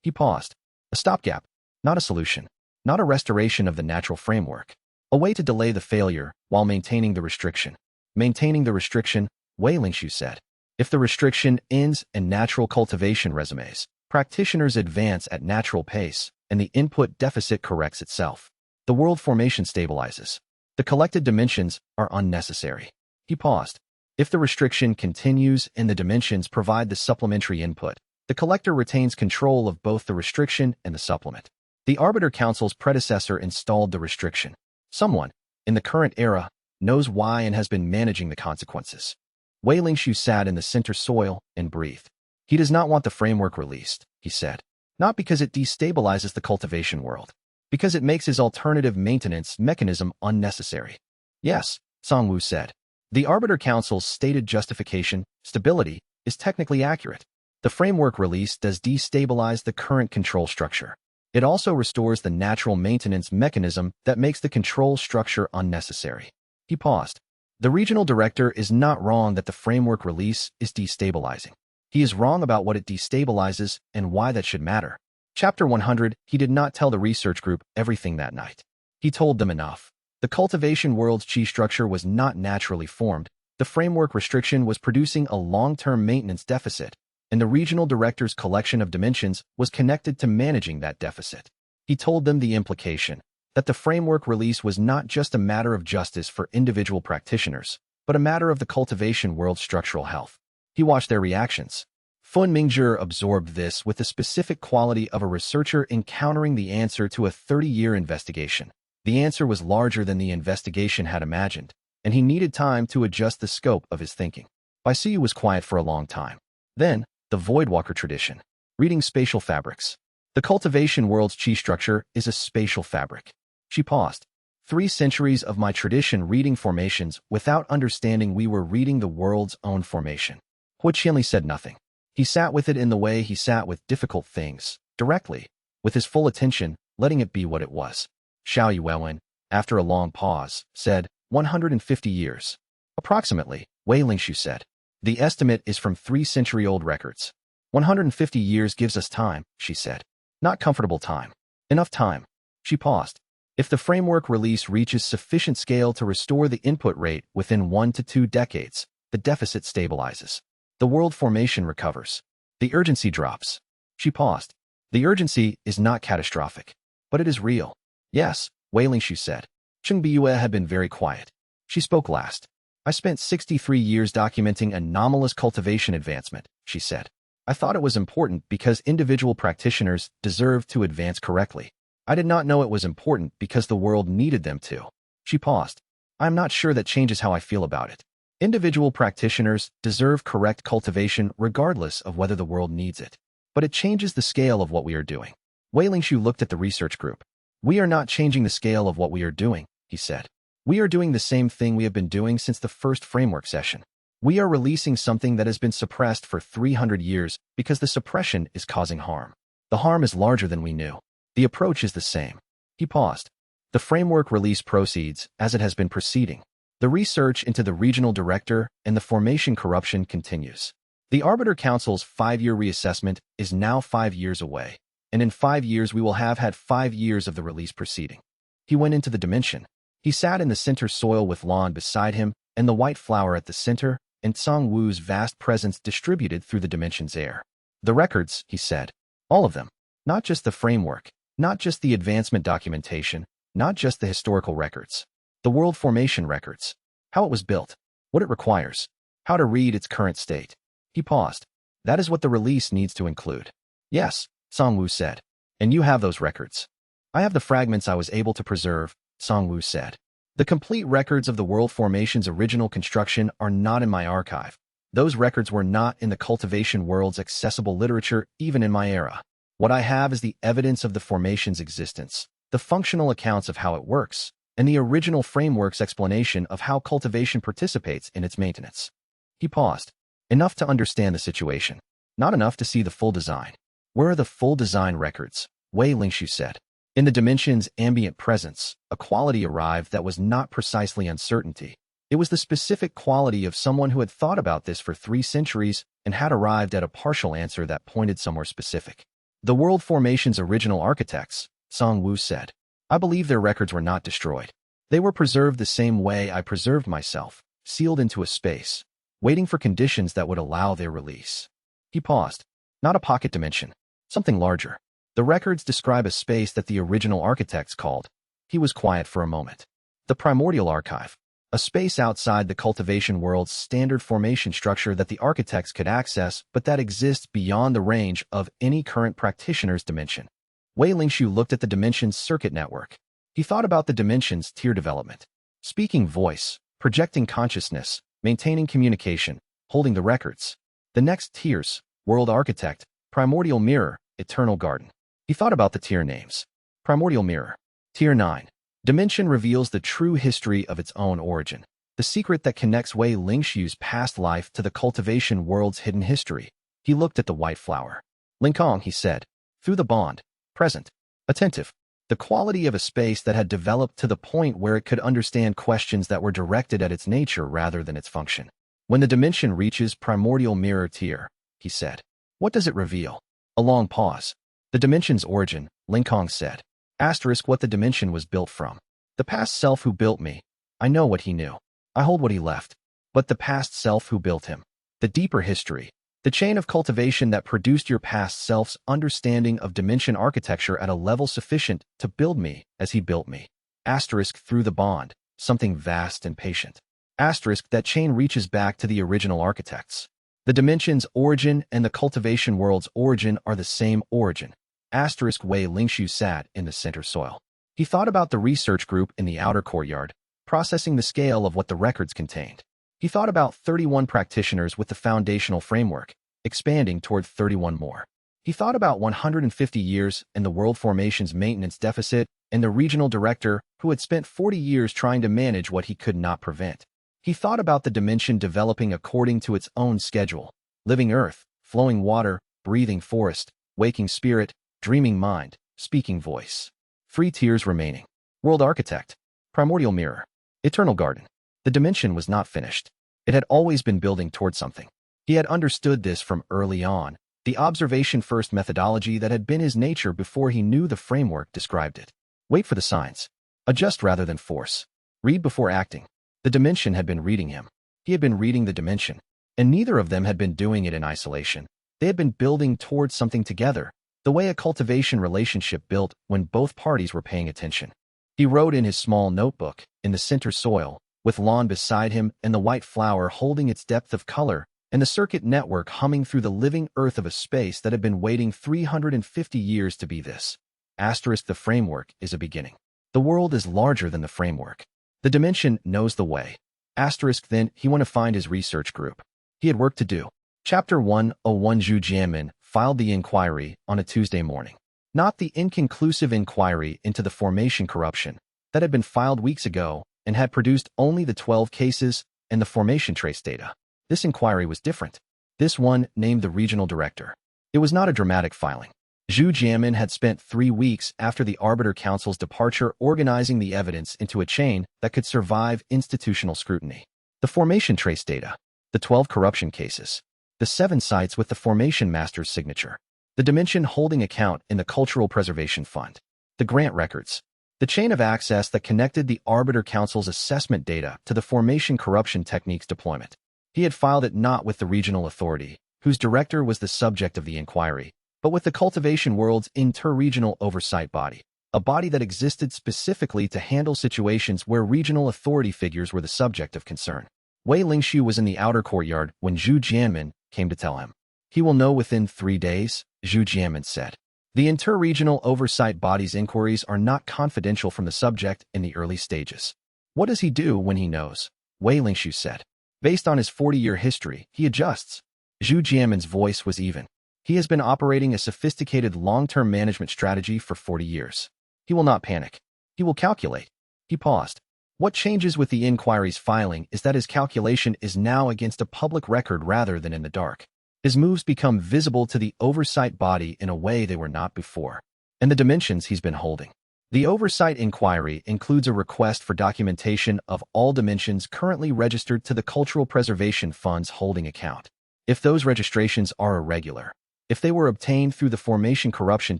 He paused. A stopgap, not a solution, not a restoration of the natural framework. A way to delay the failure while maintaining the restriction. Maintaining the restriction, xianxia said. If the restriction ends and natural cultivation resumes, practitioners advance at natural pace, and the input deficit corrects itself. The world formation stabilizes. The collected dimensions are unnecessary. He paused. If the restriction continues and the dimensions provide the supplementary input, the collector retains control of both the restriction and the supplement. The Arbiter Council's predecessor installed the restriction. Someone, in the current era, knows why and has been managing the consequences. xianxia sat in the center soil and breathed. He does not want the framework released, he said. Not because it destabilizes the cultivation world. Because it makes his alternative maintenance mechanism unnecessary. Yes, Songwu said. The Arbiter Council's stated justification, stability, is technically accurate. The framework release does destabilize the current control structure. It also restores the natural maintenance mechanism that makes the control structure unnecessary. He paused. The regional director is not wrong that the framework release is destabilizing. He is wrong about what it destabilizes and why that should matter. Chapter 100, he did not tell the research group everything that night. He told them enough. The cultivation world's qi structure was not naturally formed. The framework restriction was producing a long-term maintenance deficit, and the regional director's collection of dimensions was connected to managing that deficit. He told them the implication, that the framework release was not just a matter of justice for individual practitioners, but a matter of the cultivation world's structural health. He watched their reactions. Fun Mingzhi absorbed this with the specific quality of a researcher encountering the answer to a 30-year investigation. The answer was larger than the investigation had imagined, and he needed time to adjust the scope of his thinking. Baisiyu was quiet for a long time. Then, the Voidwalker tradition. Reading spatial fabrics. The cultivation world's qi structure is a spatial fabric. She paused. 3 centuries of my tradition reading formations without understanding we were reading the world's own formation. Hu Qianli said nothing. He sat with it in the way he sat with difficult things, directly, with his full attention, letting it be what it was. Xiao Yuwen, after a long pause, said, 150 years. Approximately, Wei Lingshu said. The estimate is from 3-century-old records. 150 years gives us time, she said. Not comfortable time. Enough time. She paused. If the framework release reaches sufficient scale to restore the input rate within 1 to 2 decades, the deficit stabilizes. The world formation recovers. The urgency drops. She paused. The urgency is not catastrophic, but it is real. Yes, Wei Lingshu said. Cheng Biyue had been very quiet. She spoke last. I spent 63 years documenting anomalous cultivation advancement, she said. I thought it was important because individual practitioners deserved to advance correctly. I did not know it was important because the world needed them to. She paused. I am not sure that changes how I feel about it. Individual practitioners deserve correct cultivation regardless of whether the world needs it. But it changes the scale of what we are doing. Wei Lingshu looked at the research group. We are not changing the scale of what we are doing, he said. We are doing the same thing we have been doing since the first framework session. We are releasing something that has been suppressed for 300 years because the suppression is causing harm. The harm is larger than we knew. The approach is the same. He paused. The framework release proceeds as it has been proceeding. The research into the regional director and the formation corruption continues. The Arbiter Council's 5-year reassessment is now 5 years away, and in 5 years we will have had 5 years of the release proceeding. He went into the dimension. He sat in the center soil with Lan beside him and the white flower at the center, and Tsang Wu's vast presence distributed through the dimension's air. The records, he said. All of them. Not just the framework. Not just the advancement documentation, not just the historical records. The world formation records. How it was built. What it requires. How to read its current state. He paused. That is what the release needs to include. Yes, Songwu said. And you have those records. I have the fragments I was able to preserve, Songwu said. The complete records of the world formation's original construction are not in my archive. Those records were not in the cultivation world's accessible literature even in my era. What I have is the evidence of the formation's existence, the functional accounts of how it works, and the original framework's explanation of how cultivation participates in its maintenance. He paused. Enough to understand the situation. Not enough to see the full design. Where are the full design records? Wei Lingshu said. In the dimension's ambient presence, a quality arrived that was not precisely uncertainty. It was the specific quality of someone who had thought about this for 3 centuries and had arrived at a partial answer that pointed somewhere specific. The world formation's original architects, Song Wu said. I believe their records were not destroyed. They were preserved the same way I preserved myself, sealed into a space, waiting for conditions that would allow their release. He paused. Not a pocket dimension. Something larger. The records describe a space that the original architects called. He was quiet for a moment. The primordial archive. A space outside the cultivation world's standard formation structure that the architects could access, but that exists beyond the range of any current practitioner's dimension. Wei Lingshu looked at the dimension's circuit network. He thought about the dimension's tier development. Speaking voice, projecting consciousness, maintaining communication, holding the records. The next tiers, world architect, primordial mirror, eternal garden. He thought about the tier names. Primordial mirror. Tier 9. Dimension reveals the true history of its own origin, the secret that connects Wei Lingshu's past life to the cultivation world's hidden history. He looked at the white flower. Linkong, he said, through the bond, present, attentive, the quality of a space that had developed to the point where it could understand questions that were directed at its nature rather than its function. When the dimension reaches primordial mirror tier, he said, what does it reveal? A long pause. The dimension's origin, Linkong said. Asterisk what the dimension was built from. The past self who built me. I know what he knew. I hold what he left. But the past self who built him. The deeper history. The chain of cultivation that produced your past self's understanding of dimension architecture at a level sufficient to build me as he built me. Asterisk through the bond. Something vast and patient. Asterisk that chain reaches back to the original architects. The dimension's origin and the cultivation world's origin are the same origin. Asterisk Wei Lingshu sat in the center soil. He thought about the research group in the outer courtyard, processing the scale of what the records contained. He thought about 31 practitioners with the foundational framework, expanding toward 31 more. He thought about 150 years and the world formation's maintenance deficit and the regional director who had spent 40 years trying to manage what he could not prevent. He thought about the dimension developing according to its own schedule: living earth, flowing water, breathing forest, waking spirit, dreaming mind, speaking voice. 3 tiers remaining: world architect, primordial mirror, eternal garden. The dimension was not finished. It had always been building toward something. He had understood this from early on, the observation-first methodology that had been his nature before he knew the framework described it. Wait for the signs. Adjust rather than force. Read before acting. The dimension had been reading him. He had been reading the dimension. And neither of them had been doing it in isolation. They had been building towards something together, the way a cultivation relationship built when both parties were paying attention. He wrote in his small notebook, in the center soil, with lawn beside him and the white flower holding its depth of color, and the circuit network humming through the living earth of a space that had been waiting 350 years to be this. Asterisk, the framework is a beginning. The world is larger than the framework. The dimension knows the way. Asterisk, then he went to find his research group. He had work to do. Chapter 101. Zhu Jianmin filed the inquiry on a Tuesday morning. Not the inconclusive inquiry into the formation corruption that had been filed weeks ago and had produced only the 12 cases and the formation trace data. This inquiry was different. This one named the regional director. It was not a dramatic filing. Zhu Jianmin had spent 3 weeks after the Arbiter Council's departure organizing the evidence into a chain that could survive institutional scrutiny. The formation trace data, the 12 corruption cases, the 7 sites with the formation master's signature, the dimension holding account in the Cultural Preservation Fund, the grant records, the chain of access that connected the Arbiter Council's assessment data to the formation corruption techniques deployment. He had filed it not with the regional authority, whose director was the subject of the inquiry, but with the cultivation world's inter-regional oversight body, a body that existed specifically to handle situations where regional authority figures were the subject of concern. Wei Lingxiu was in the outer courtyard when Zhu Jianmin came to tell him. He will know within 3 days, Zhu Jianmin said. The inter-regional oversight body's inquiries are not confidential from the subject in the early stages. What does he do when he knows? Wei Lingxiu said. Based on his 40-year history, he adjusts. Zhu Jianmin's voice was even. He has been operating a sophisticated long-term management strategy for 40 years. He will not panic. He will calculate. He paused. What changes with the inquiry's filing is that his calculation is now against a public record rather than in the dark. His moves become visible to the oversight body in a way they were not before. And the dimensions he's been holding. The oversight inquiry includes a request for documentation of all dimensions currently registered to the Cultural Preservation Fund's holding account. If those registrations are irregular, if they were obtained through the formation corruption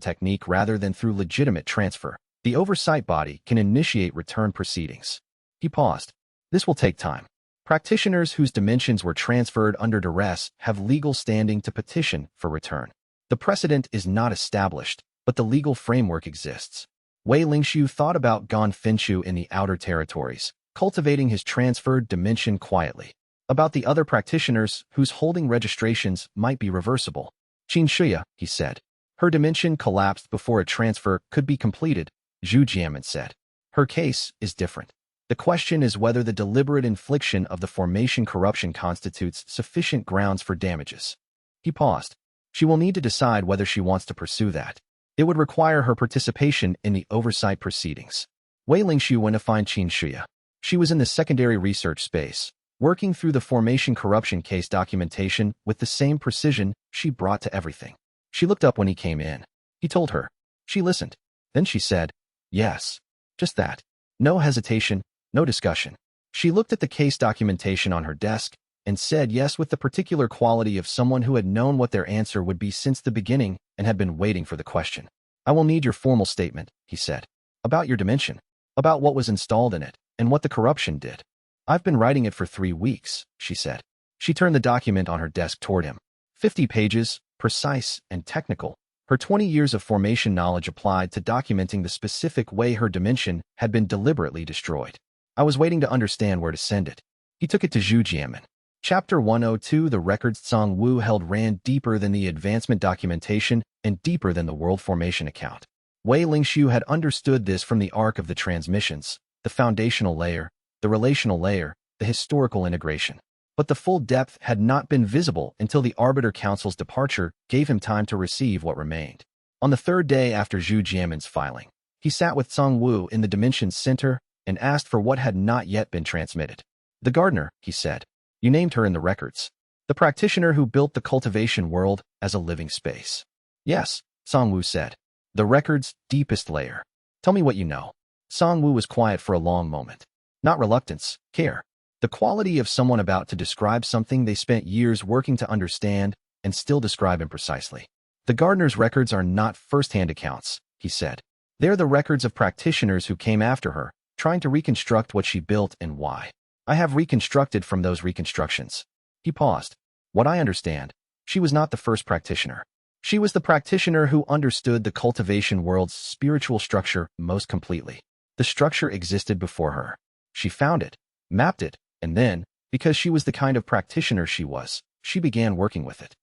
technique rather than through legitimate transfer, the oversight body can initiate return proceedings. He paused. This will take time. Practitioners whose dimensions were transferred under duress have legal standing to petition for return. The precedent is not established, but the legal framework exists. Wei Lingxiu thought about Gan Finchu in the outer territories, cultivating his transferred dimension quietly. About the other practitioners whose holding registrations might be reversible. xianxia, he said. Her dimension collapsed before a transfer could be completed, Zhu Jianmin said. Her case is different. The question is whether the deliberate infliction of the formation corruption constitutes sufficient grounds for damages. He paused. She will need to decide whether she wants to pursue that. It would require her participation in the oversight proceedings. Wei Lingxiu went to find xianxia. She was in the secondary research space, working through the formation corruption case documentation with the same precision she brought to everything. She looked up when he came in. He told her. She listened. Then she said, yes. Just that. No hesitation, no discussion. She looked at the case documentation on her desk and said yes with the particular quality of someone who had known what their answer would be since the beginning and had been waiting for the question. I will need your formal statement, he said. About your dimension. About what was installed in it and what the corruption did. I've been writing it for 3 weeks, she said. She turned the document on her desk toward him. 50 pages, precise and technical. Her 20 years of formation knowledge applied to documenting the specific way her dimension had been deliberately destroyed. I was waiting to understand where to send it. He took it to Zhu Jianmin. Chapter 102. The records Tsang Wu held ran deeper than the advancement documentation and deeper than the world formation account. Wei Lingxiu had understood this from the arc of the transmissions, the foundational layer, the relational layer, the historical integration. But the full depth had not been visible until the Arbiter Council's departure gave him time to receive what remained. On the 3rd day after Zhu Jianmin's filing, He sat with Song Wu in the dimension's center and asked for what had not yet been transmitted. The gardener, he said. You named her in the records. The practitioner who built the cultivation world as a living space. Yes, Song Wu said. The record's deepest layer. Tell me what you know. Song Wu was quiet for a long moment. Not reluctance, care. The quality of someone about to describe something they spent years working to understand and still describe imprecisely. The gardener's records are not first-hand accounts, he said. They're the records of practitioners who came after her, trying to reconstruct what she built and why. I have reconstructed from those reconstructions. He paused. What I understand, she was not the first practitioner. She was the practitioner who understood the cultivation world's spiritual structure most completely. The structure existed before her. She found it, mapped it, and then, because she was the kind of practitioner she was, she began working with it.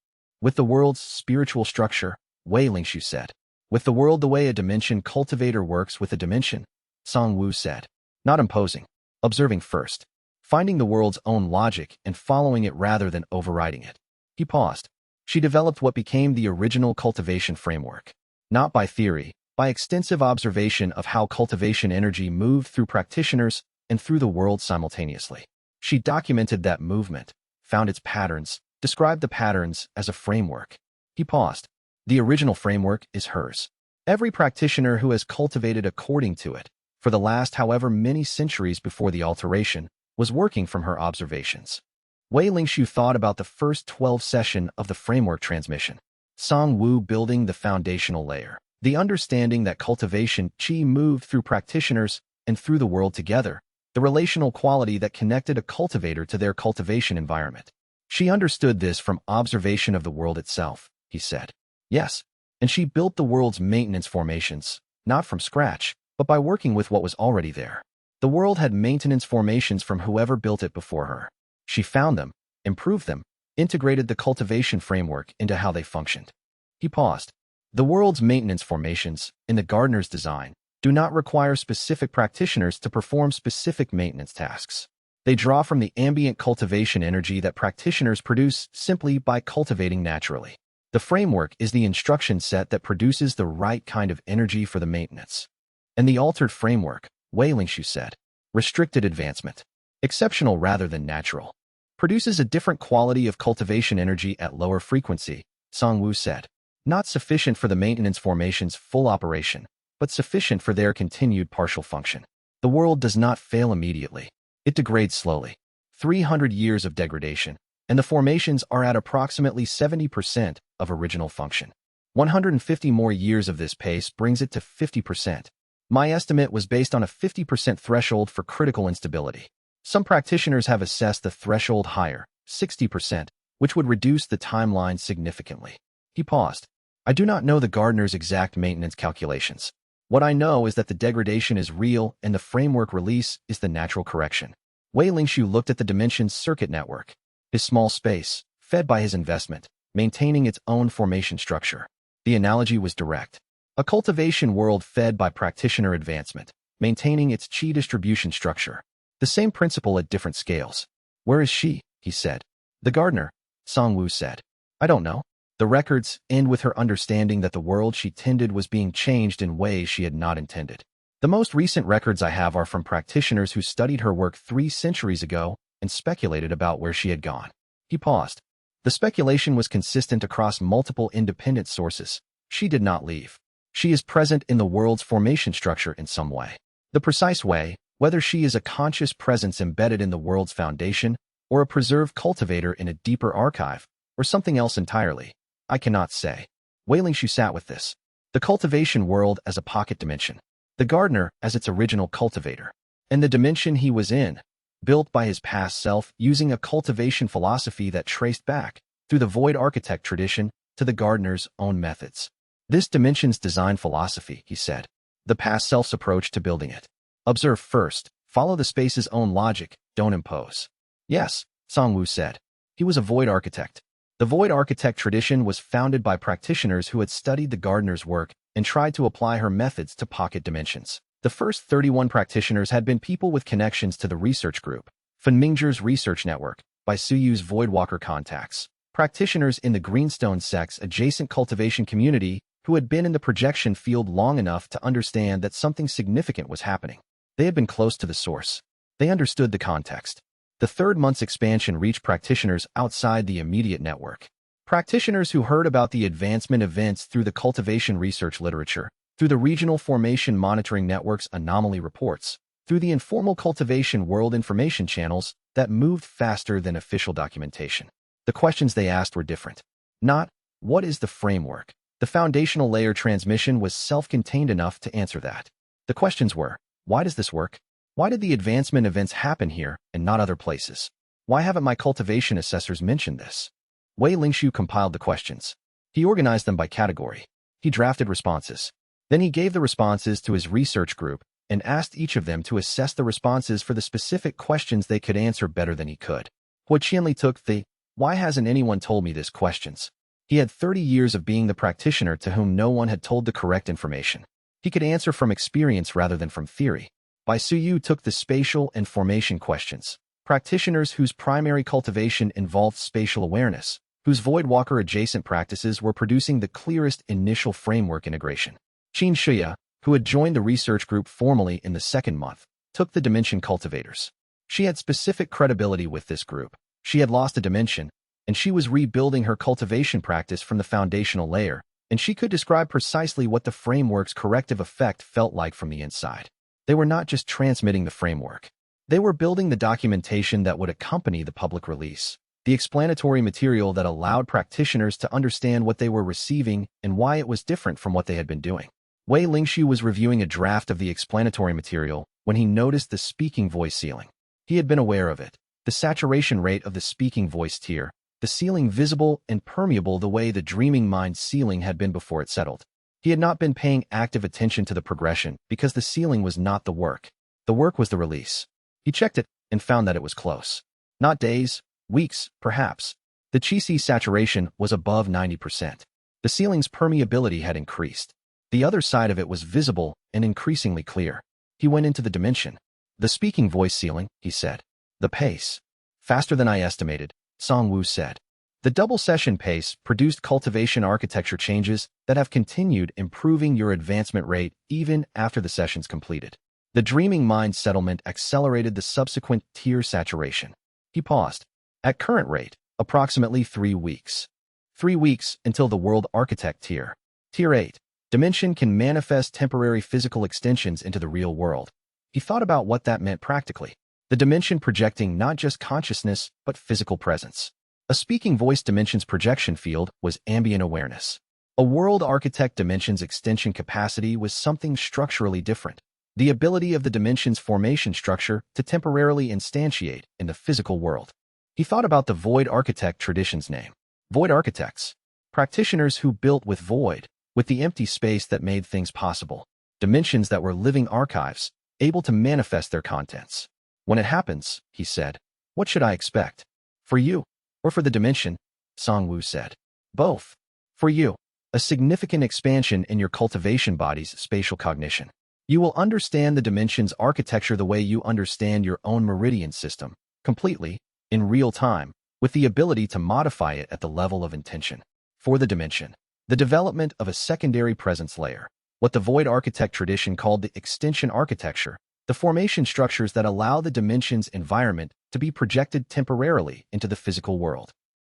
With the world's spiritual structure, Wei Lingshu said. With the world the way a dimension cultivator works with a dimension, Song Wu said. Not imposing, observing first, finding the world's own logic and following it rather than overriding it. He paused. She developed what became the original cultivation framework. Not by theory, by extensive observation of how cultivation energy moved through practitioners and through the world simultaneously. She documented that movement, found its patterns, described the patterns as a framework. He paused. The original framework is hers. Every practitioner who has cultivated according to it, for the last however many centuries before the alteration, was working from her observations. Wei Lingshu thought about the first 12 session of the framework transmission. Song Wu building the foundational layer. The understanding that cultivation qi moved through practitioners and through the world together, the relational quality that connected a cultivator to their cultivation environment. She understood this from observation of the world itself, he said. Yes, and she built the world's maintenance formations, not from scratch, but by working with what was already there. The world had maintenance formations from whoever built it before her. She found them, improved them, integrated the cultivation framework into how they functioned. He paused. The world's maintenance formations, in the gardener's design, do not require specific practitioners to perform specific maintenance tasks. They draw from the ambient cultivation energy that practitioners produce simply by cultivating naturally. The framework is the instruction set that produces the right kind of energy for the maintenance. And the altered framework, Wei Lingshu said, restricted advancement, exceptional rather than natural, produces a different quality of cultivation energy at lower frequency, Song Wu said. Not sufficient for the maintenance formation's full operation, but sufficient for their continued partial function. The world does not fail immediately. It degrades slowly. 300 years of degradation, and the formations are at approximately 70% of original function. 150 more years of this pace brings it to 50%. My estimate was based on a 50% threshold for critical instability. Some practitioners have assessed the threshold higher, 60%, which would reduce the timeline significantly. He paused. I do not know the gardener's exact maintenance calculations. What I know is that the degradation is real and the framework release is the natural correction. Wei Lingshu looked at the dimension's circuit network. His small space, fed by his investment, maintaining its own formation structure. The analogy was direct. A cultivation world fed by practitioner advancement, maintaining its qi distribution structure. The same principle at different scales. Where is she? He said. The gardener, Song Wu said. I don't know. The records end with her understanding that the world she tended was being changed in ways she had not intended. The most recent records I have are from practitioners who studied her work 3 centuries ago and speculated about where she had gone. He paused. The speculation was consistent across multiple independent sources. She did not leave. She is present in the world's formation structure in some way. The precise way, whether she is a conscious presence embedded in the world's foundation, or a preserved cultivator in a deeper archive, or something else entirely, I cannot say. Wei Lingshu sat with this. The cultivation world as a pocket dimension. The gardener as its original cultivator. And the dimension he was in, built by his past self using a cultivation philosophy that traced back, through the void architect tradition, to the gardener's own methods. This dimension's design philosophy, he said. The past self's approach to building it. Observe first, follow the space's own logic, don't impose. Yes, Song Wu said. He was a void architect. The void architect tradition was founded by practitioners who had studied the gardener's work and tried to apply her methods to pocket dimensions. The first 31 practitioners had been people with connections to the research group, Fenmingzhi's research network, by Suyu's Voidwalker contacts, practitioners in the Greenstone sect's adjacent cultivation community who had been in the projection field long enough to understand that something significant was happening. They had been close to the source. They understood the context. The third month's expansion reached practitioners outside the immediate network. Practitioners who heard about the advancement events through the cultivation research literature, through the regional formation monitoring network's anomaly reports, through the informal cultivation world information channels that moved faster than official documentation. The questions they asked were different. Not, what is the framework? The foundational layer transmission was self-contained enough to answer that. The questions were, why does this work? Why did the advancement events happen here and not other places? Why haven't my cultivation assessors mentioned this? Wei Lingshu compiled the questions. He organized them by category. He drafted responses. Then he gave the responses to his research group and asked each of them to assess the responses for the specific questions they could answer better than he could. Hua Qianli took the, why hasn't anyone told me this questions? He had 30 years of being the practitioner to whom no one had told the correct information. He could answer from experience rather than from theory. Bai Suyu took the spatial and formation questions. Practitioners whose primary cultivation involved spatial awareness, whose Voidwalker adjacent practices were producing the clearest initial framework integration. Xianxia, who had joined the research group formally in the second month, took the dimension cultivators. She had specific credibility with this group. She had lost a dimension, and she was rebuilding her cultivation practice from the foundational layer, and she could describe precisely what the framework's corrective effect felt like from the inside. They were not just transmitting the framework. They were building the documentation that would accompany the public release, the explanatory material that allowed practitioners to understand what they were receiving and why it was different from what they had been doing. Wei Lingshu was reviewing a draft of the explanatory material when he noticed the speaking voice ceiling. He had been aware of it, the saturation rate of the speaking voice tier, the ceiling visible and permeable the way the dreaming mind ceiling had been before it settled. He had not been paying active attention to the progression because the ceiling was not the work. The work was the release. He checked it and found that it was close. Not days, weeks, perhaps. The qi saturation was above 90%. The ceiling's permeability had increased. The other side of it was visible and increasingly clear. He went into the dimension. The speaking voice ceiling, he said. The pace. Faster than I estimated, Song Wu said. The double session pace produced cultivation architecture changes that have continued improving your advancement rate even after the session's completed. The dreaming mind settlement accelerated the subsequent tier saturation. He paused. At current rate, approximately 3 weeks. 3 weeks until the world architect tier. Tier 8. Dimension can manifest temporary physical extensions into the real world. He thought about what that meant practically. The dimension projecting not just consciousness, but physical presence. A speaking voice dimension's projection field was ambient awareness. A world architect dimension's extension capacity was something structurally different. The ability of the dimension's formation structure to temporarily instantiate in the physical world. He thought about the void architect tradition's name. Void architects. Practitioners who built with void, with the empty space that made things possible. Dimensions that were living archives, able to manifest their contents. When it happens, he said, what should I expect? For you, or for the dimension? Song Wu said. Both. For you. A significant expansion in your cultivation body's spatial cognition. You will understand the dimension's architecture the way you understand your own meridian system, completely, in real time, with the ability to modify it at the level of intention. For the dimension, the development of a secondary presence layer, what the void architect tradition called the extension architecture, the formation structures that allow the dimension's environment to be projected temporarily into the physical world.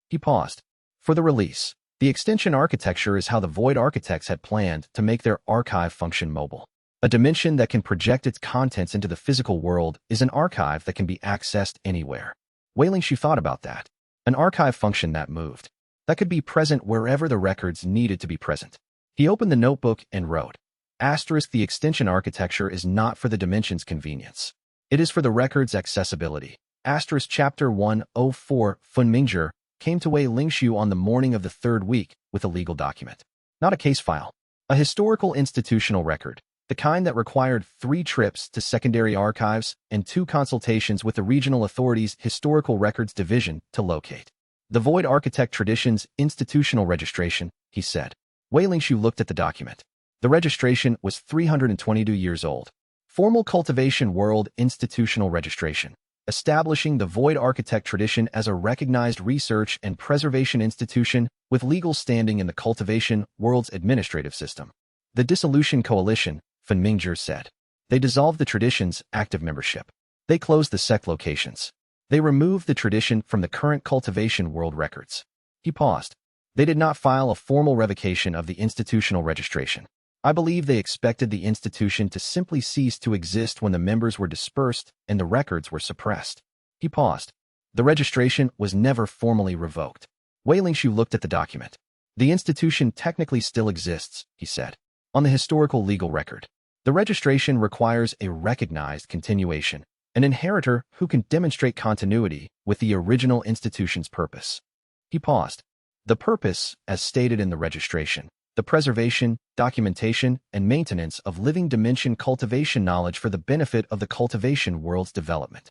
He paused. For the release, the extension architecture is how the void architects had planned to make their archive function mobile. A dimension that can project its contents into the physical world is an archive that can be accessed anywhere. Wei Lingshu thought about that. An archive function that moved. That could be present wherever the records needed to be present. He opened the notebook and wrote, Asterisk, the extension architecture is not for the dimension's convenience. It is for the record's accessibility. Asterisk Chapter 104 Fun Mingzhi came to Wei Lingshu on the morning of the third week with a legal document. Not a case file. A historical institutional record. The kind that required 3 trips to secondary archives and 2 consultations with the regional authority's historical records division to locate. The void architect tradition's institutional registration, he said. Wei Lingshu looked at the document. The registration was 322 years old. Formal cultivation world institutional registration. establishing the Void Architect tradition as a recognized research and preservation institution with legal standing in the cultivation world's administrative system. The Dissolution Coalition, Fenmingzhi said. They dissolved the tradition's active membership. They closed the sect locations. They removed the tradition from the current cultivation world records. He paused. They did not file a formal revocation of the institutional registration. I believe they expected the institution to simply cease to exist when the members were dispersed and the records were suppressed. He paused. The registration was never formally revoked. Wei Lingshu looked at the document. The institution technically still exists, he said. On the historical legal record, the registration requires a recognized continuation, an inheritor who can demonstrate continuity with the original institution's purpose. He paused. The purpose, as stated in the registration, the preservation, documentation, and maintenance of living dimension cultivation knowledge for the benefit of the cultivation world's development.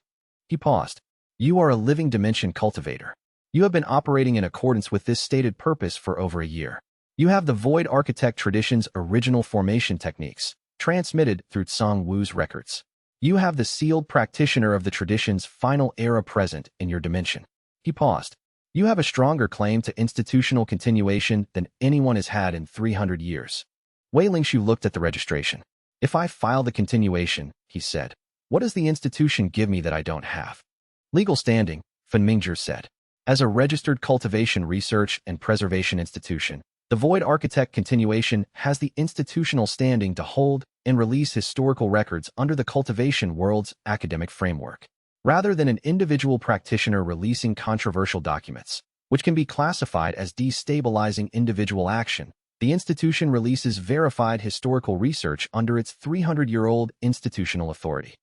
He paused. You are a living dimension cultivator. You have been operating in accordance with this stated purpose for over a year. You have the Void Architect tradition's original formation techniques, transmitted through Tsang Wu's records. You have the sealed practitioner of the tradition's final era present in your dimension. He paused. You have a stronger claim to institutional continuation than anyone has had in 300 years. Wei Lingshu looked at the registration. If I file the continuation, he said, what does the institution give me that I don't have? Legal standing, Fenmingzhi said. As a registered cultivation research and preservation institution, the Void Architect continuation has the institutional standing to hold and release historical records under the cultivation world's academic framework, rather than an individual practitioner releasing controversial documents, which can be classified as destabilizing individual action. The institution releases verified historical research under its 300-year-old institutional authority.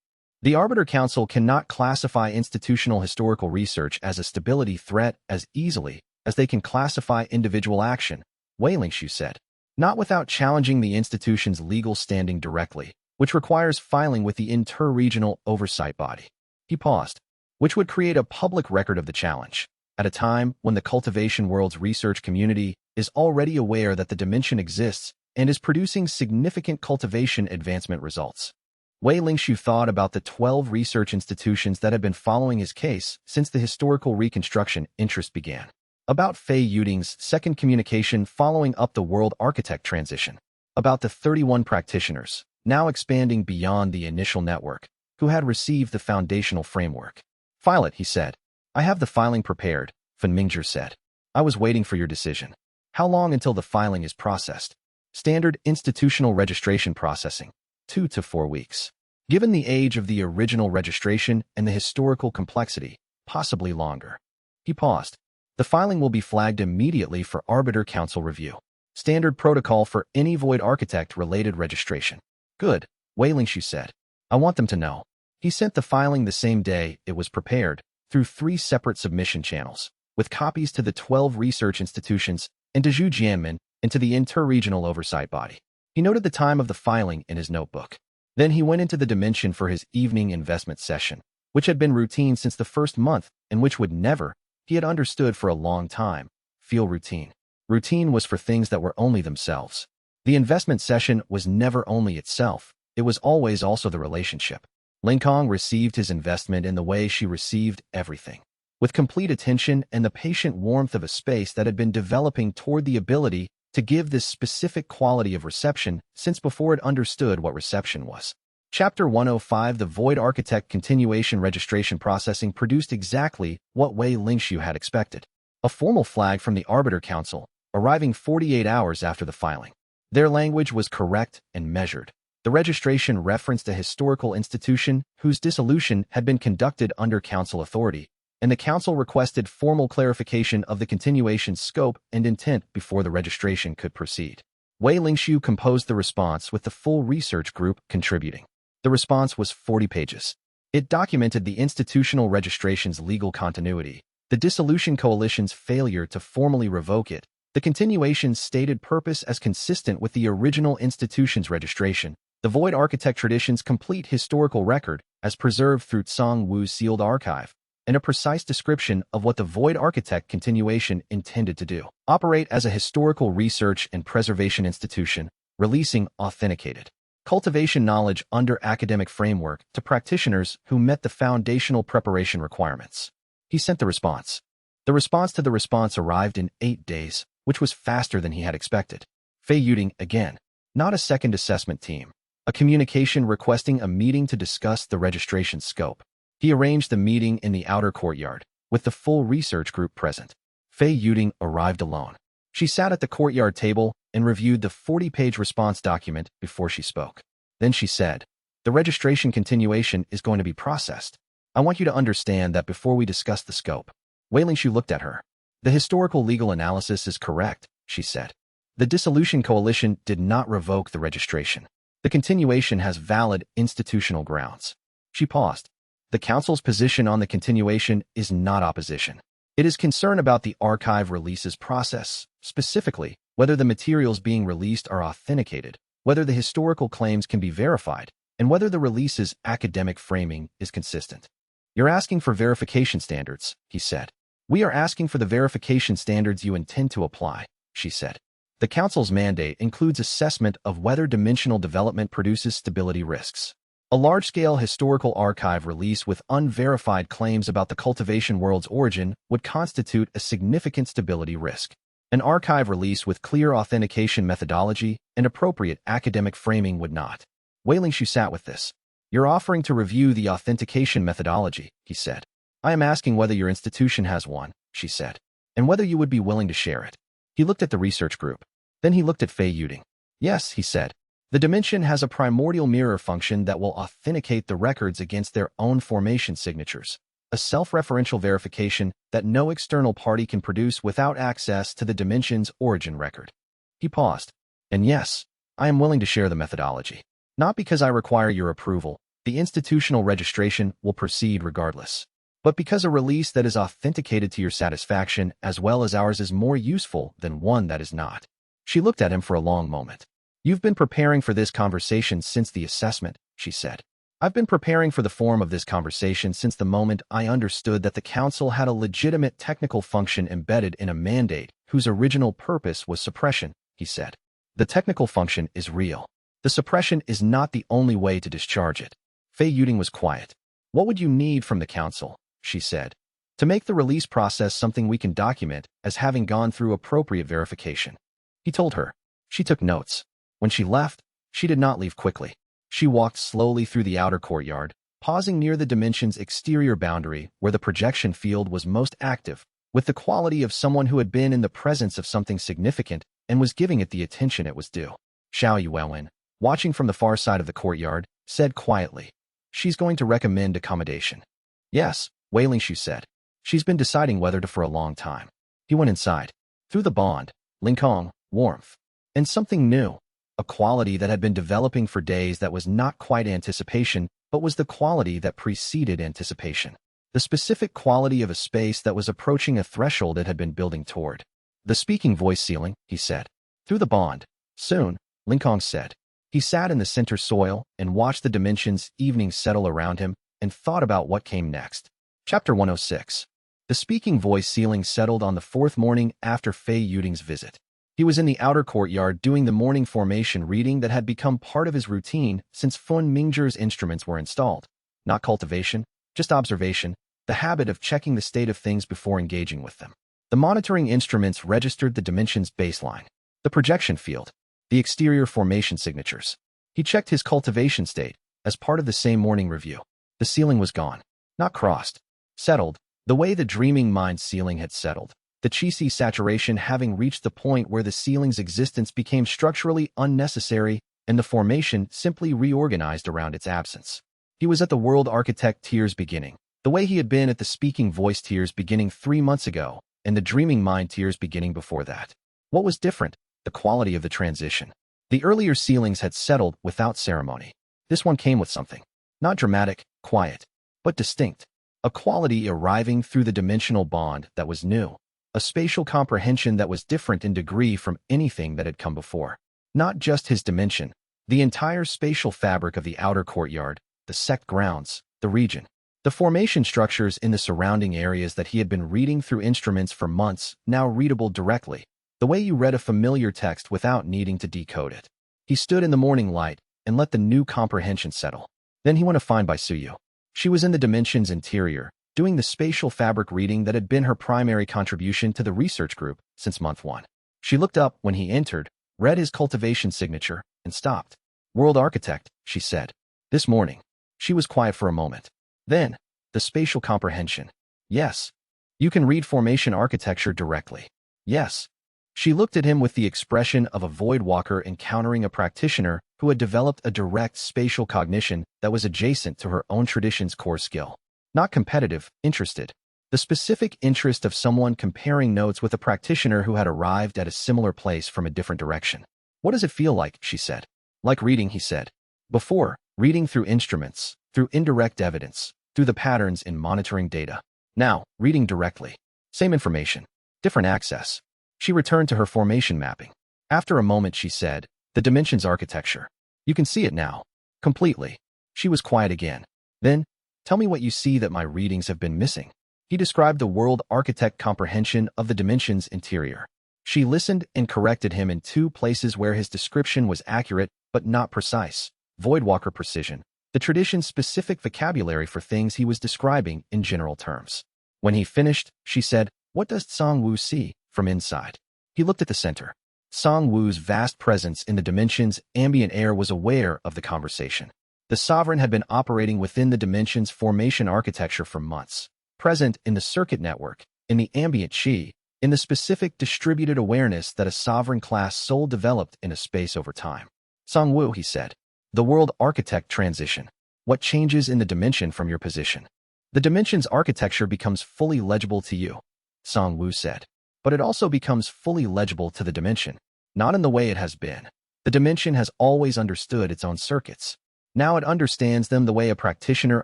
The Arbiter Council cannot classify institutional historical research as a stability threat as easily as they can classify individual action, Wei Lingshu said, not without challenging the institution's legal standing directly, which requires filing with the inter-regional oversight body. He paused, which would create a public record of the challenge, at a time when the cultivation world's research community is already aware that the dimension exists and is producing significant cultivation advancement results. Wei Lingshu thought about the 12 research institutions that had been following his case since the historical reconstruction interest began. About Fei Yuding's second communication following up the World Architect transition. About the 31 practitioners, now expanding beyond the initial network, who had received the foundational framework. File it, he said. I have the filing prepared, Fenmingzhi said. I was waiting for your decision. How long until the filing is processed? Standard institutional registration processing, 2 to 4 weeks. Given the age of the original registration and the historical complexity, possibly longer. He paused. The filing will be flagged immediately for Arbiter Council review. Standard protocol for any Void Architect-related registration. Good, Wei Lingshu said. I want them to know. He sent the filing the same day it was prepared, through 3 separate submission channels, with copies to the 12 research institutions and to Zhu Jianmin and to the inter-regional oversight body. He noted the time of the filing in his notebook. Then he went into the dimension for his evening investment session, which had been routine since the first month and which would never, he had understood for a long time, feel routine. Routine was for things that were only themselves. The investment session was never only itself, it was always also the relationship. Linkong received his investment in the way she received everything, with complete attention and the patient warmth of a space that had been developing toward the ability to give this specific quality of reception since before it understood what reception was. Chapter 105 The Void Architect Continuation Registration Processing produced exactly what Wei Lingshu had expected. A formal flag from the Arbiter Council, arriving 48 hours after the filing. Their language was correct and measured. The registration referenced a historical institution whose dissolution had been conducted under council authority, and the council requested formal clarification of the continuation's scope and intent before the registration could proceed. Wei Lingshu composed the response with the full research group contributing. The response was 40 pages. It documented the institutional registration's legal continuity, the Dissolution Coalition's failure to formally revoke it, the continuation's stated purpose as consistent with the original institution's registration, the Void Architect tradition's complete historical record as preserved through Tsang Wu's sealed archive, and a precise description of what the Void Architect continuation intended to do. Operate as a historical research and preservation institution, releasing authenticated cultivation knowledge under academic framework to practitioners who met the foundational preparation requirements. He sent the response. The response to the response arrived in 8 days, which was faster than he had expected. Fei Yuding again. Not a second assessment team. A communication requesting a meeting to discuss the registration scope. He arranged the meeting in the outer courtyard, with the full research group present. Fei Yuding arrived alone. She sat at the courtyard table and reviewed the 40-page response document before she spoke. Then she said, "The registration continuation is going to be processed. I want you to understand that before we discuss the scope." Wei Lingshu looked at her. "The historical legal analysis is correct," she said. "The Dissolution Coalition did not revoke the registration. The continuation has valid institutional grounds." She paused. "The Council's position on the continuation is not opposition. It is concern about the archive releases process, specifically whether the materials being released are authenticated, whether the historical claims can be verified, and whether the release's academic framing is consistent." "You're asking for verification standards," he said. "We are asking for the verification standards you intend to apply," she said. "The Council's mandate includes assessment of whether dimensional development produces stability risks. A large-scale historical archive release with unverified claims about the cultivation world's origin would constitute a significant stability risk. An archive release with clear authentication methodology and appropriate academic framing would not." Wei Lingshu sat with this. "You're offering to review the authentication methodology," he said. "I am asking whether your institution has one," she said, "and whether you would be willing to share it." He looked at the research group. Then he looked at Fei Yuding. "Yes," he said. "The dimension has a primordial mirror function that will authenticate the records against their own formation signatures, a self-referential verification that no external party can produce without access to the dimension's origin record." He paused. "And yes, I am willing to share the methodology. Not because I require your approval, the institutional registration will proceed regardless, but because a release that is authenticated to your satisfaction as well as ours is more useful than one that is not." She looked at him for a long moment. "You've been preparing for this conversation since the assessment," she said. "I've been preparing for the form of this conversation since the moment I understood that the Council had a legitimate technical function embedded in a mandate whose original purpose was suppression," he said. "The technical function is real. The suppression is not the only way to discharge it." Fei Yuding was quiet. "What would you need from the Council?" she said. "To make the release process something we can document as having gone through appropriate verification." He told her. She took notes. When she left, she did not leave quickly. She walked slowly through the outer courtyard, pausing near the dimension's exterior boundary where the projection field was most active, with the quality of someone who had been in the presence of something significant and was giving it the attention it was due. Xiao Yuwen, watching from the far side of the courtyard, said quietly, "She's going to recommend accommodation." "Yes," Wei Lingshu said. "She's been deciding whether to for a long time." He went inside. Through the bond, Lingkong, warmth, and something new, a quality that had been developing for days that was not quite anticipation, but was the quality that preceded anticipation. The specific quality of a space that was approaching a threshold it had been building toward. "The speaking voice ceiling," he said. "Through the bond. Soon," Lingkong said. He sat in the center soil and watched the dimension's evening settle around him and thought about what came next. Chapter 106. The speaking voice ceiling settled on the 4th morning after Fei Yuding's visit. He was in the outer courtyard doing the morning formation reading that had become part of his routine since Fun Mingzhi's instruments were installed. Not cultivation, just observation, the habit of checking the state of things before engaging with them. The monitoring instruments registered the dimension's baseline, the projection field, the exterior formation signatures. He checked his cultivation state as part of the same morning review. The ceiling was gone, not crossed, settled, the way the dreaming mind ceiling had settled. The qi saturation having reached the point where the ceiling's existence became structurally unnecessary and the formation simply reorganized around its absence. He was at the world architect tier's beginning, the way he had been at the speaking voice tier's beginning 3 months ago and the dreaming mind tier's beginning before that. What was different? The quality of the transition. The earlier ceilings had settled without ceremony. This one came with something. Not dramatic, quiet, but distinct. A quality arriving through the dimensional bond that was new. A spatial comprehension that was different in degree from anything that had come before. Not just his dimension, the entire spatial fabric of the outer courtyard, the sect grounds, the region. The formation structures in the surrounding areas that he had been reading through instruments for months, now readable directly, the way you read a familiar text without needing to decode it. He stood in the morning light and let the new comprehension settle. Then he went to find by Suyu. She was in the dimension's interior, doing the spatial fabric reading that had been her primary contribution to the research group since month 1. She looked up when he entered, read his cultivation signature, and stopped. "World Architect," she said. "This morning." She was quiet for a moment. Then, "The spatial comprehension." "Yes." "You can read formation architecture directly." "Yes." She looked at him with the expression of a void walker encountering a practitioner who had developed a direct spatial cognition that was adjacent to her own tradition's core skill. Not competitive, interested. The specific interest of someone comparing notes with a practitioner who had arrived at a similar place from a different direction. "What does it feel like?" she said. "Like reading," he said. "Before, reading through instruments, through indirect evidence, through the patterns in monitoring data. Now, reading directly. Same information, different access." She returned to her formation mapping. After a moment she said, "The dimensions architecture. You can see it now. Completely." She was quiet again. Then, "Tell me what you see that my readings have been missing." He described the world architect comprehension of the dimension's interior. She listened and corrected him in 2 places where his description was accurate but not precise. Voidwalker precision, the tradition's specific vocabulary for things he was describing in general terms. When he finished, she said, "What does Song Wu see from inside?" He looked at the center. Song Wu's vast presence in the dimension's ambient air was aware of the conversation. The sovereign had been operating within the dimension's formation architecture for months, present in the circuit network, in the ambient chi, in the specific distributed awareness that a sovereign-class soul developed in a space over time. "Song Wu," he said, "the world architect transition. What changes in the dimension from your position?" "The dimension's architecture becomes fully legible to you," Song Wu said. "But it also becomes fully legible to the dimension. Not in the way it has been. The dimension has always understood its own circuits. Now it understands them the way a practitioner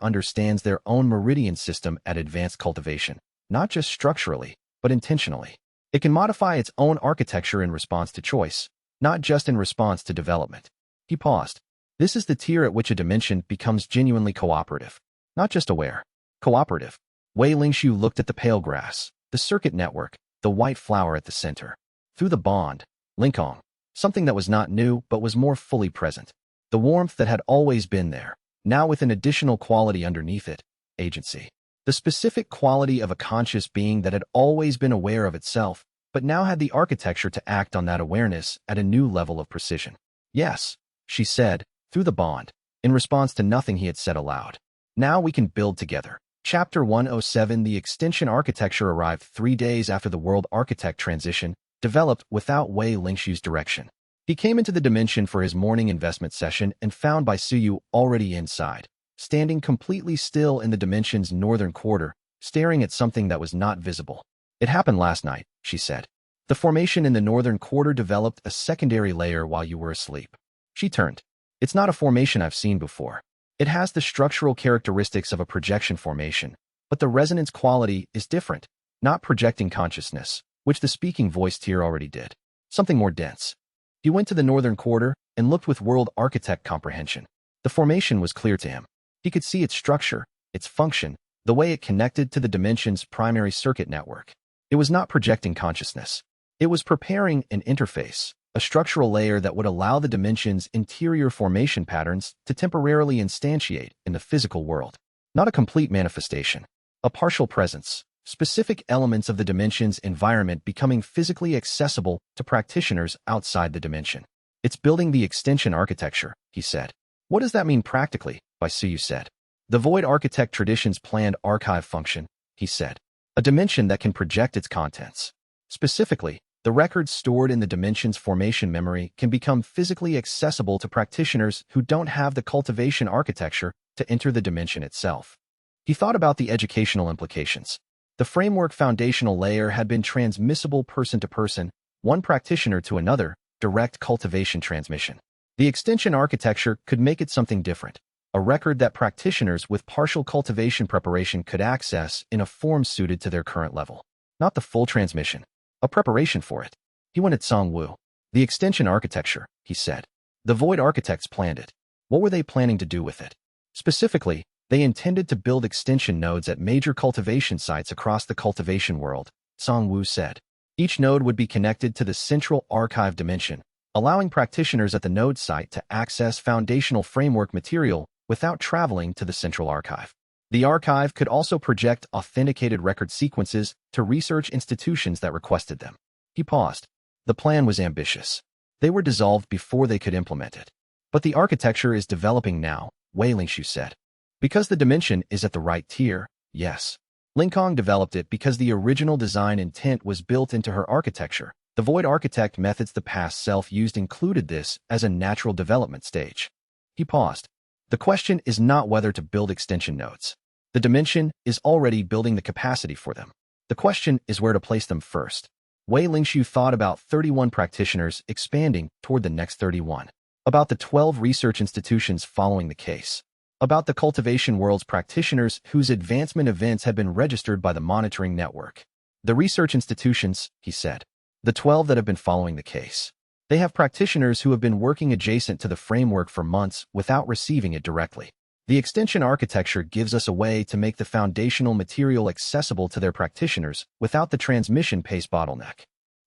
understands their own meridian system at advanced cultivation, not just structurally, but intentionally. It can modify its own architecture in response to choice, not just in response to development." He paused. "This is the tier at which a dimension becomes genuinely cooperative, not just aware. Cooperative." Wei Lingxiu looked at the pale grass, the circuit network, the white flower at the center. Through the bond, Linkong, something that was not new but was more fully present. The warmth that had always been there, now with an additional quality underneath it, agency. The specific quality of a conscious being that had always been aware of itself, but now had the architecture to act on that awareness at a new level of precision. "Yes," she said, through the bond, in response to nothing he had said aloud. "Now we can build together." Chapter 107. The extension architecture arrived 3 days after the world architect transition, developed without Wei Lingxiu's direction. He came into the dimension for his morning investment session and found Bai Suyu already inside, standing completely still in the dimension's northern quarter, staring at something that was not visible. "It happened last night," she said. "The formation in the northern quarter developed a secondary layer while you were asleep." She turned. "It's not a formation I've seen before. It has the structural characteristics of a projection formation, but the resonance quality is different, not projecting consciousness, which the speaking voice tier already did. Something more dense." He went to the northern quarter and looked with world architect comprehension. The formation was clear to him. He could see its structure, its function, the way it connected to the dimension's primary circuit network. It was not projecting consciousness. It was preparing an interface, a structural layer that would allow the dimension's interior formation patterns to temporarily instantiate in the physical world. Not a complete manifestation, a partial presence, specific elements of the dimension's environment becoming physically accessible to practitioners outside the dimension. "It's building the extension architecture," he said. "What does that mean practically?" Bai Suyu said. "The void architect tradition's planned archive function," he said. "A dimension that can project its contents. Specifically, the records stored in the dimension's formation memory can become physically accessible to practitioners who don't have the cultivation architecture to enter the dimension itself." He thought about the educational implications. The framework foundational layer had been transmissible person to person, one practitioner to another, direct cultivation transmission. The extension architecture could make it something different, a record that practitioners with partial cultivation preparation could access in a form suited to their current level. Not the full transmission, a preparation for it. He went at Song Wu. "The extension architecture," he said. "The void architects planned it. What were they planning to do with it?" Specifically, they intended to build extension nodes at major cultivation sites across the cultivation world, Song Wu said. Each node would be connected to the central archive dimension, allowing practitioners at the node site to access foundational framework material without traveling to the central archive. The archive could also project authenticated record sequences to research institutions that requested them. He paused. The plan was ambitious. They were dissolved before they could implement it. But the architecture is developing now, Wei Lingshu said. Because the dimension is at the right tier, yes. Linkong developed it because the original design intent was built into her architecture. The Void Architect methods the past self used included this as a natural development stage. He paused. The question is not whether to build extension nodes. The dimension is already building the capacity for them. The question is where to place them first. Wei Lingshu thought about 31 practitioners expanding toward the next 31. About the 12 research institutions following the case. About the cultivation world's practitioners whose advancement events had been registered by the monitoring network. The research institutions, he said. The 12 that have been following the case. They have practitioners who have been working adjacent to the framework for months without receiving it directly. The extension architecture gives us a way to make the foundational material accessible to their practitioners without the transmission pace bottleneck.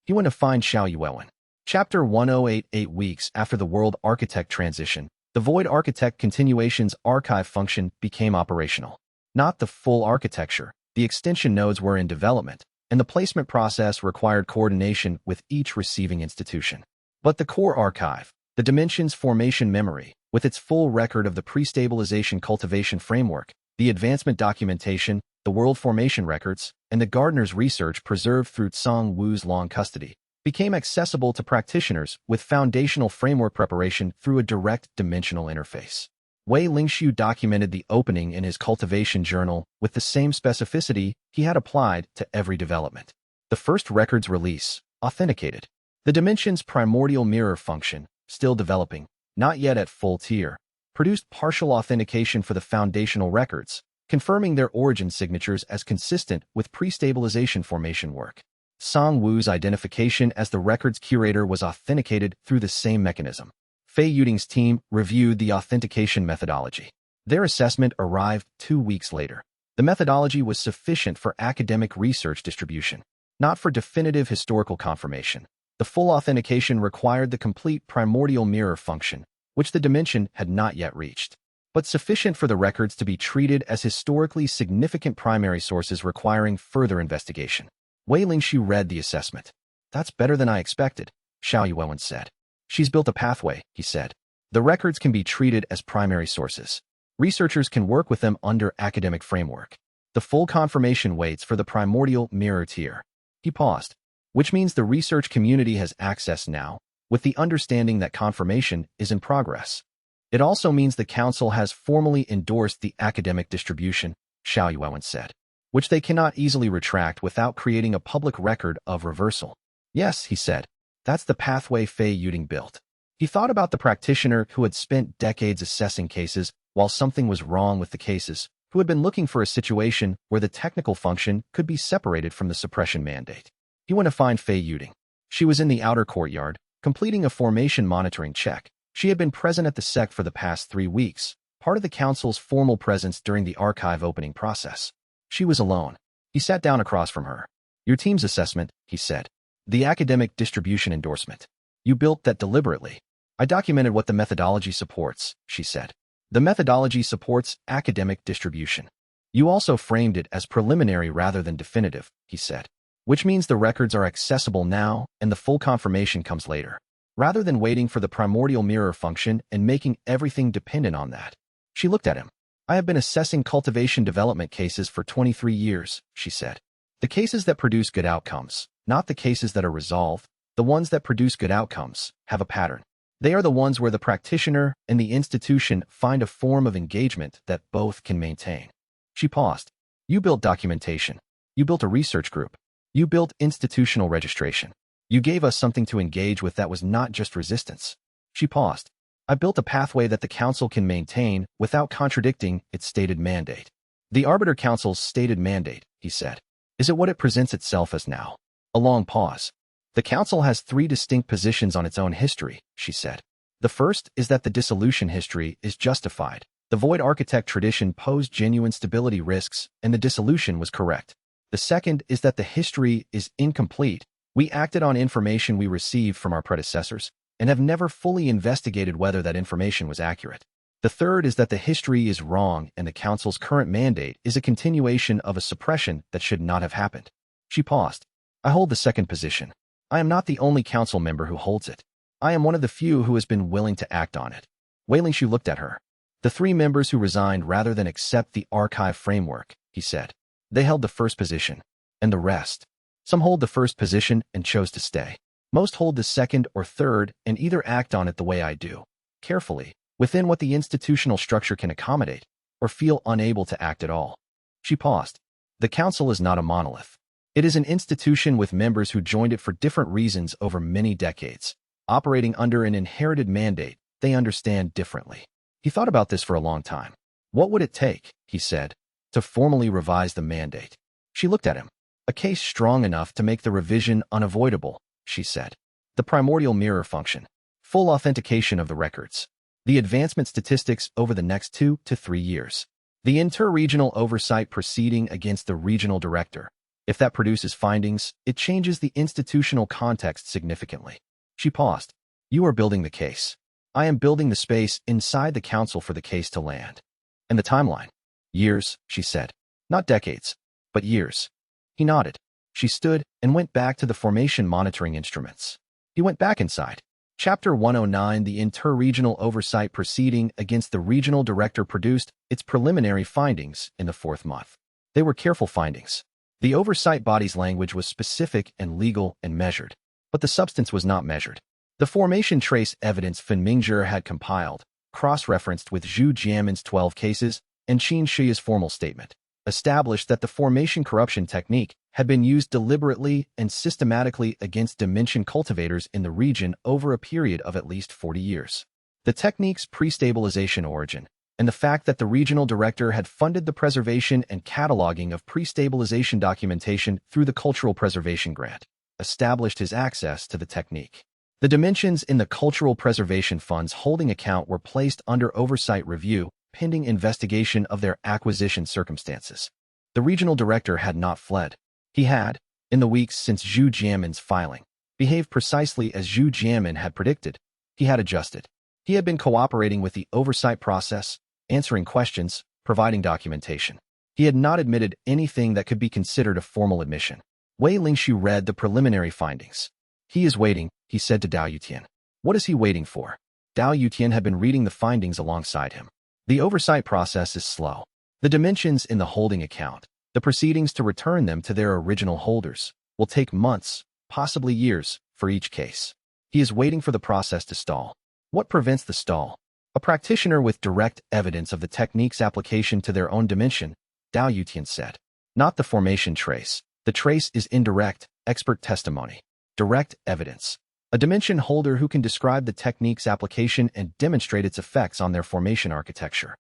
He went to find Xiaoyuan. Chapter 108. 8 weeks after the World Architect transition, the Void Architect Continuations archive function became operational. Not the full architecture, the extension nodes were in development, and the placement process required coordination with each receiving institution. But the core archive, the Dimensions Formation Memory, with its full record of the pre-stabilization cultivation framework, the advancement documentation, the world formation records, and the gardener's research preserved through Tsang Wu's long custody, became accessible to practitioners with foundational framework preparation through a direct dimensional interface. Wei Lingshu documented the opening in his cultivation journal with the same specificity he had applied to every development. The first record's release, authenticated. The dimension's primordial mirror function, still developing, not yet at full tier, produced partial authentication for the foundational records, confirming their origin signatures as consistent with pre-stabilization formation work. Tsang Wu's identification as the record's curator was authenticated through the same mechanism. Fei Yuding's team reviewed the authentication methodology. Their assessment arrived 2 weeks later. The methodology was sufficient for academic research distribution, not for definitive historical confirmation. The full authentication required the complete primordial mirror function, which the dimension had not yet reached, but sufficient for the records to be treated as historically significant primary sources requiring further investigation. Wei Lingshu read the assessment. That's better than I expected, Xiaoyuan said. She's built a pathway, he said. The records can be treated as primary sources. Researchers can work with them under academic framework. The full confirmation waits for the primordial mirror tier. He paused. Which means the research community has access now, with the understanding that confirmation is in progress. It also means the Council has formally endorsed the academic distribution, Xiaoyuan said, which they cannot easily retract without creating a public record of reversal. Yes, he said, that's the pathway Fei Yuding built. He thought about the practitioner who had spent decades assessing cases while something was wrong with the cases, who had been looking for a situation where the technical function could be separated from the suppression mandate. He went to find Fei Yuding. She was in the outer courtyard, completing a formation monitoring check. She had been present at the sect for the past 3 weeks, part of the Council's formal presence during the archive opening process. She was alone. He sat down across from her. Your team's assessment, he said. The academic distribution endorsement. You built that deliberately. I documented what the methodology supports, she said. The methodology supports academic distribution. You also framed it as preliminary rather than definitive, he said. Which means the records are accessible now and the full confirmation comes later, rather than waiting for the primordial mirror function and making everything dependent on that. She looked at him. I have been assessing cultivation development cases for 23 years, she said. The cases that produce good outcomes, not the cases that are resolved, the ones that produce good outcomes, have a pattern. They are the ones where the practitioner and the institution find a form of engagement that both can maintain. She paused. You built documentation. You built a research group. You built institutional registration. You gave us something to engage with that was not just resistance. She paused. I built a pathway that the Council can maintain without contradicting its stated mandate. The Arbiter Council's stated mandate, he said. Is it what it presents itself as now? A long pause. The Council has 3 distinct positions on its own history, she said. The first is that the dissolution history is justified. The Void Architect tradition posed genuine stability risks, and the dissolution was correct. The second is that the history is incomplete. We acted on information we received from our predecessors, and have never fully investigated whether that information was accurate. The third is that the history is wrong and the Council's current mandate is a continuation of a suppression that should not have happened. She paused. I hold the second position. I am not the only Council member who holds it. I am one of the few who has been willing to act on it. Wei Lingshu looked at her. The 3 members who resigned rather than accept the archive framework, he said. They held the first position. And the rest? Some hold the first position and chose to stay. Most hold the second or third and either act on it the way I do, carefully, within what the institutional structure can accommodate, or feel unable to act at all. She paused. The Council is not a monolith. It is an institution with members who joined it for different reasons over many decades. Operating under an inherited mandate, they understand differently. He thought about this for a long time. What would it take, he said, to formally revise the mandate? She looked at him. A case strong enough to make the revision unavoidable, she said. The primordial mirror function. Full authentication of the records. The advancement statistics over the next 2 to 3 years. The inter-regional oversight proceeding against the regional director. If that produces findings, it changes the institutional context significantly. She paused. You are building the case. I am building the space inside the Council for the case to land. And the timeline? Years, she said. Not decades, but years. He nodded. She stood and went back to the formation monitoring instruments. He went back inside. Chapter 109, the inter-regional oversight proceeding against the regional director produced its preliminary findings in the 4th month. They were careful findings. The oversight body's language was specific and legal and measured, but the substance was not measured. The formation trace evidence Fen Mingzhi had compiled, cross-referenced with Zhu Jianmin's 12 cases and xianxia's formal statement, established that the formation corruption technique had been used deliberately and systematically against dimension cultivators in the region over a period of at least 40 years. The technique's pre-stabilization origin, and the fact that the regional director had funded the preservation and cataloging of pre-stabilization documentation through the Cultural Preservation Grant, established his access to the technique. The dimensions in the Cultural Preservation Fund's holding account were placed under oversight review, pending investigation of their acquisition circumstances. The regional director had not fled. He had, in the weeks since Zhu Jianmin's filing, behaved precisely as Zhu Jianmin had predicted. He had adjusted. He had been cooperating with the oversight process, answering questions, providing documentation. He had not admitted anything that could be considered a formal admission. Wei Lingshu read the preliminary findings. He is waiting, he said to Dao Yutian. What is he waiting for? Dao Yutian had been reading the findings alongside him. The oversight process is slow. The dimensions in the holding account, the proceedings to return them to their original holders, will take months, possibly years, for each case. He is waiting for the process to stall. What prevents the stall? A practitioner with direct evidence of the technique's application to their own dimension, Dao Yutian said. Not the formation trace. The trace is indirect, expert testimony. Direct evidence. A dimension holder who can describe the technique's application and demonstrate its effects on their formation architecture.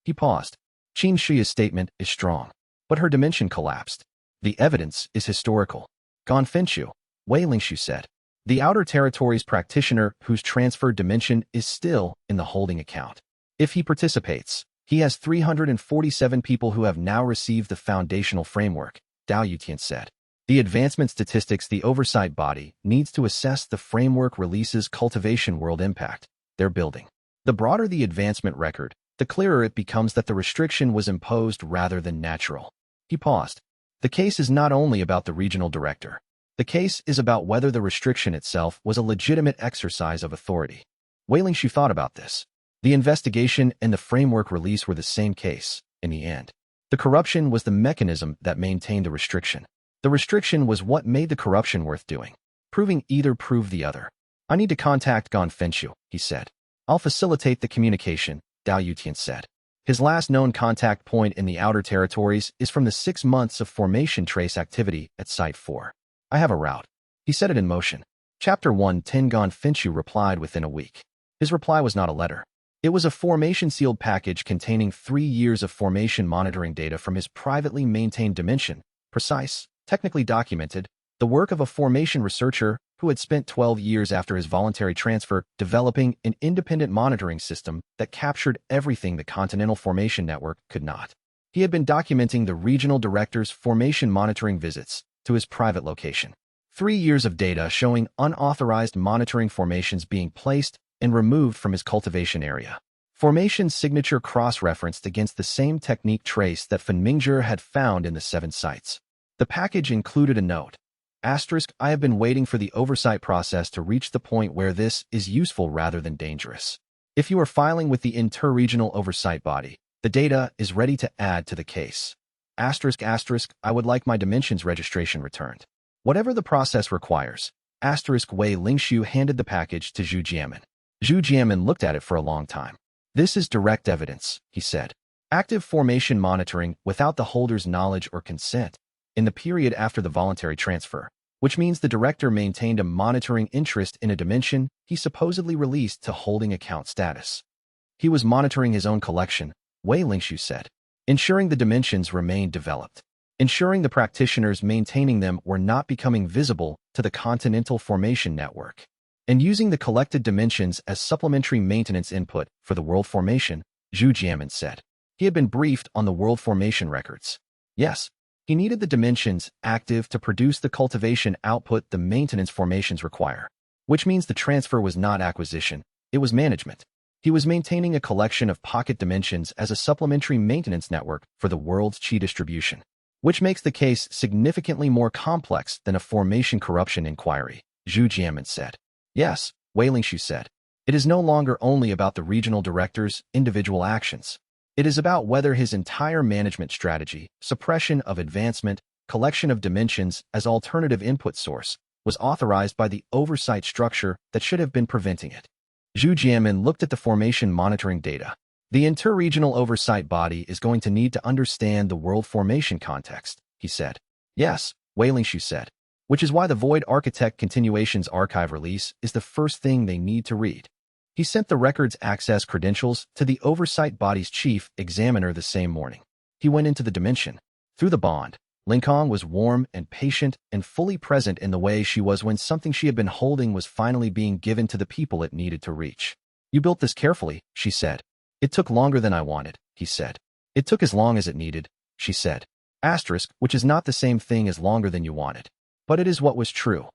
He paused. Xianxia's statement is strong, but her dimension collapsed. The evidence is historical. Ganfengqiu, Wei Lingshu said. The outer territories practitioner whose transferred dimension is still in the holding account. If he participates, he has 347 people who have now received the foundational framework, Dao Yutian said. The advancement statistics the oversight body needs to assess the framework releases cultivation world impact they're building. The broader the advancement record, the clearer it becomes that the restriction was imposed rather than natural. He paused. The case is not only about the regional director. The case is about whether the restriction itself was a legitimate exercise of authority. Wei Lingshu thought about this. The investigation and the framework release were the same case, in the end. The corruption was the mechanism that maintained the restriction. The restriction was what made the corruption worth doing. Proving either proved the other. I need to contact Ganfengqiu, he said. I'll facilitate the communication, Dao Yutian said. His last known contact point in the outer territories is from the 6 months of formation trace activity at Site 4. I have a route. He set it in motion. Chapter 110 Ganfengqiu replied within a week. His reply was not a letter. It was a formation-sealed package containing 3 years of formation monitoring data from his privately maintained dimension, precise, technically documented, the work of a formation researcher who had spent 12 years after his voluntary transfer developing an independent monitoring system that captured everything the Continental Formation Network could not. He had been documenting the regional director's formation monitoring visits to his private location. 3 years of data showing unauthorized monitoring formations being placed and removed from his cultivation area. Formation signature cross-referenced against the same technique trace that Fen Mingzhi had found in the 7 sites. The package included a note. I have been waiting for the oversight process to reach the point where this is useful rather than dangerous. If you are filing with the inter-regional oversight body, the data is ready to add to the case. I would like my dimensions registration returned. Whatever the process requires. Wei Lingxiu handed the package to Zhu Jianmin. Zhu Jianmin looked at it for a long time. This is direct evidence, he said. Active formation monitoring without the holder's knowledge or consent. In the period after the voluntary transfer, which means the director maintained a monitoring interest in a dimension he supposedly released to holding account status. He was monitoring his own collection, Wei Lingxiu said, ensuring the dimensions remained developed, ensuring the practitioners maintaining them were not becoming visible to the continental formation network, and using the collected dimensions as supplementary maintenance input for the world formation, Zhu Jianmin said. He had been briefed on the world formation records. Yes, he needed the dimensions active to produce the cultivation output the maintenance formations require, which means the transfer was not acquisition, it was management. He was maintaining a collection of pocket dimensions as a supplementary maintenance network for the world's qi distribution, which makes the case significantly more complex than a formation corruption inquiry, Zhu Jianmin said. Yes, Wei Lingxiu said. It is no longer only about the regional director's individual actions. It is about whether his entire management strategy, suppression of advancement, collection of dimensions as alternative input source, was authorized by the oversight structure that should have been preventing it. Zhu Jianmin looked at the formation monitoring data. The inter-regional oversight body is going to need to understand the world formation context, he said. Yes, Wei Lingxiu said. Which is why the Void Architect Continuations Archive release is the first thing they need to read. He sent the records access credentials to the oversight body's chief examiner the same morning. He went into the dimension. Through the bond, Linkong was warm and patient and fully present in the way she was when something she had been holding was finally being given to the people it needed to reach. You built this carefully, she said. It took longer than I wanted, he said. It took as long as it needed, she said. Which is not the same thing as longer than you wanted. But it is what was true.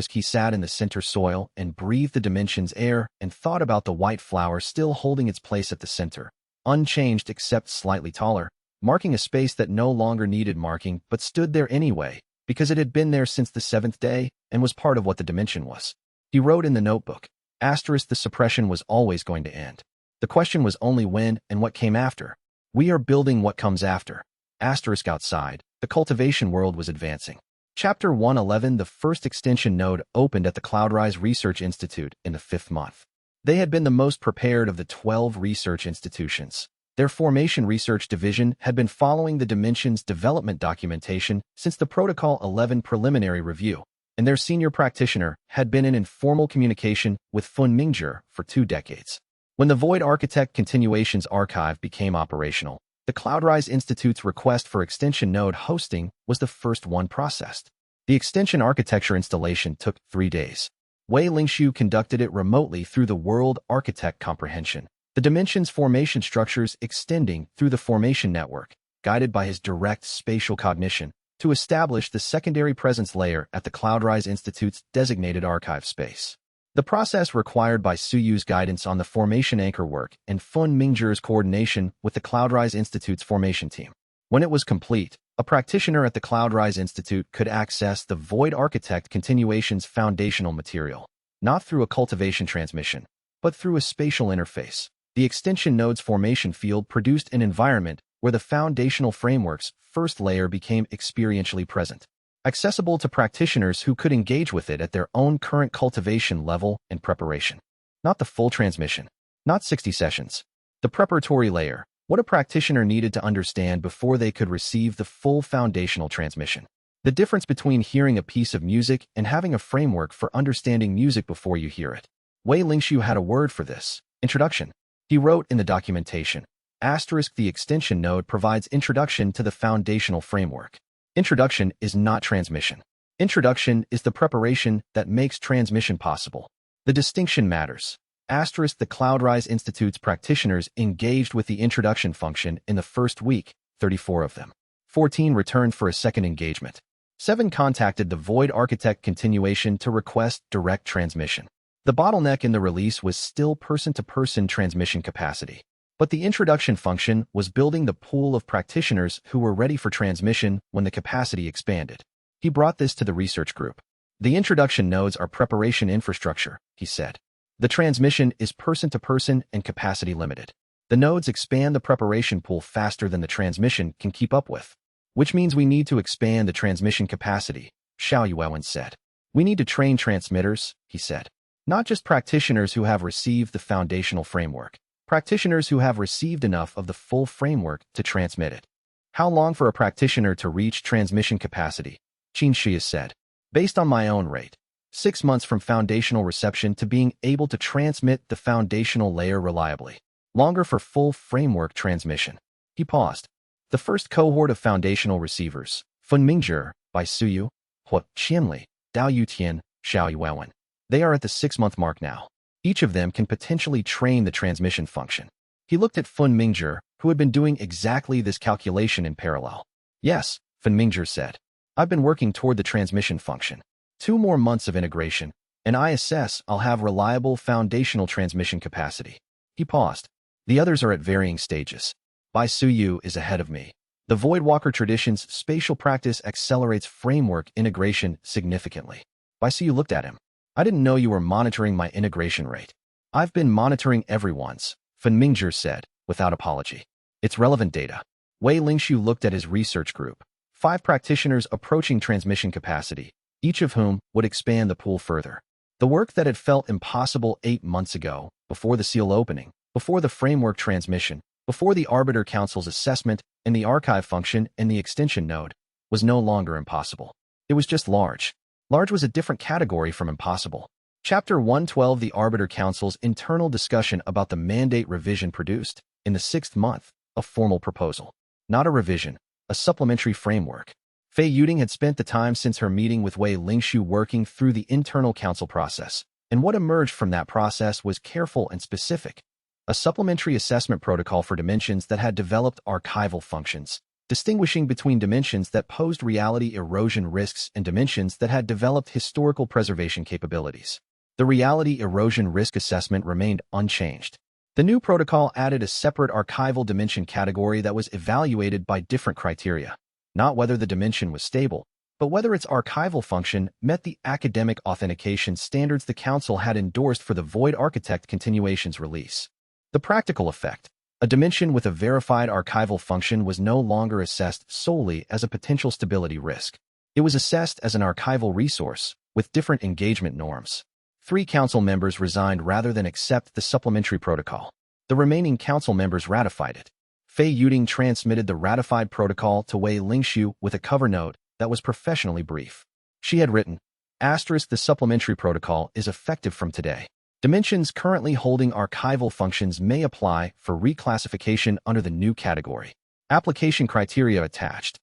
He sat in the center soil and breathed the dimension's air and thought about the white flower still holding its place at the center, unchanged except slightly taller, marking a space that no longer needed marking but stood there anyway, because it had been there since the 7th day and was part of what the dimension was. He wrote in the notebook, the suppression was always going to end. The question was only when and what came after. We are building what comes after. Outside, the cultivation world was advancing. Chapter 111 The first extension node opened at the Cloudrise Research Institute in the 5th month. They had been the most prepared of the 12 research institutions. Their Formation Research Division had been following the Dimensions development documentation since the Protocol 11 preliminary review, and their senior practitioner had been in informal communication with Fen Mingzhi for 2 decades. When the Void Architect Continuations Archive became operational, the Cloudrise Institute's request for extension node hosting was the first one processed. The extension architecture installation took 3 days. Wei Lingxiu conducted it remotely through the World Architect Comprehension, the Dimensions formation structures extending through the formation network, guided by his direct spatial cognition, to establish the secondary presence layer at the Cloudrise Institute's designated archive space. The process required by Suyu's guidance on the formation anchor work and Fen Mingzhi's coordination with the Cloudrise Institute's formation team. When it was complete, a practitioner at the Cloudrise Institute could access the Void Architect Continuations foundational material, not through a cultivation transmission, but through a spatial interface. The extension node's formation field produced an environment where the foundational framework's first layer became experientially present, accessible to practitioners who could engage with it at their own current cultivation level and preparation. Not the full transmission, not 60 sessions. The preparatory layer, what a practitioner needed to understand before they could receive the full foundational transmission. The difference between hearing a piece of music and having a framework for understanding music before you hear it. Wei Lingxiu had a word for this. Introduction. He wrote in the documentation, the extension node provides introduction to the foundational framework. Introduction is not transmission. Introduction is the preparation that makes transmission possible. The distinction matters. The Cloudrise Institute's practitioners engaged with the introduction function in the first week, 34 of them. 14 returned for a second engagement. 7 contacted the Void Architect continuation to request direct transmission. The bottleneck in the release was still person-to-person transmission capacity. But the introduction function was building the pool of practitioners who were ready for transmission when the capacity expanded. He brought this to the research group. The introduction nodes are preparation infrastructure, he said. The transmission is person-to-person and capacity limited. The nodes expand the preparation pool faster than the transmission can keep up with, which means we need to expand the transmission capacity, xianxia said. We need to train transmitters, he said. Not just practitioners who have received the foundational framework. Practitioners who have received enough of the full framework to transmit it. How long for a practitioner to reach transmission capacity? Xianxia said. Based on my own rate. 6 months from foundational reception to being able to transmit the foundational layer reliably. Longer for full framework transmission. He paused. The first cohort of foundational receivers, Funmingzhi, by Suyu, Hua Qianli, Dao Yutian, Xiao Yuwen. They are at the 6-month mark now. Each of them can potentially train the transmission function. He looked at Funmingzhi, who had been doing exactly this calculation in parallel. Yes, Funmingzhi said. I've been working toward the transmission function. 2 more months of integration, and I assess I'll have reliable foundational transmission capacity. He paused. The others are at varying stages. Bai Suyu is ahead of me. The Voidwalker tradition's spatial practice accelerates framework integration significantly. Bai Suyu looked at him. I didn't know you were monitoring my integration rate. I've been monitoring everyone's, Funmingzhi said, without apology. It's relevant data. Wei Lingshu looked at his research group. 5 practitioners approaching transmission capacity, each of whom would expand the pool further. The work that had felt impossible 8 months ago, before the seal opening, before the framework transmission, before the Arbiter Council's assessment and the archive function and the extension node, was no longer impossible. It was just large. Large was a different category from impossible. Chapter 112 The Arbiter Council's internal discussion about the mandate revision produced, in the 6th month, a formal proposal. Not a revision, a supplementary framework. Fei Yuding had spent the time since her meeting with Wei Lingshu working through the internal council process, and what emerged from that process was careful and specific. A supplementary assessment protocol for dimensions that had developed archival functions, distinguishing between dimensions that posed reality erosion risks and dimensions that had developed historical preservation capabilities. The reality erosion risk assessment remained unchanged. The new protocol added a separate archival dimension category that was evaluated by different criteria, not whether the dimension was stable, but whether its archival function met the academic authentication standards the Council had endorsed for the Void Architect continuation's release. The practical effect: a dimension with a verified archival function was no longer assessed solely as a potential stability risk. It was assessed as an archival resource, with different engagement norms. 3 council members resigned rather than accept the supplementary protocol. The remaining council members ratified it. Fei Yuding transmitted the ratified protocol to Wei Lingshu with a cover note that was professionally brief. She had written, **The supplementary protocol is effective from today. Dimensions currently holding archival functions may apply for reclassification under the new category. Application criteria attached.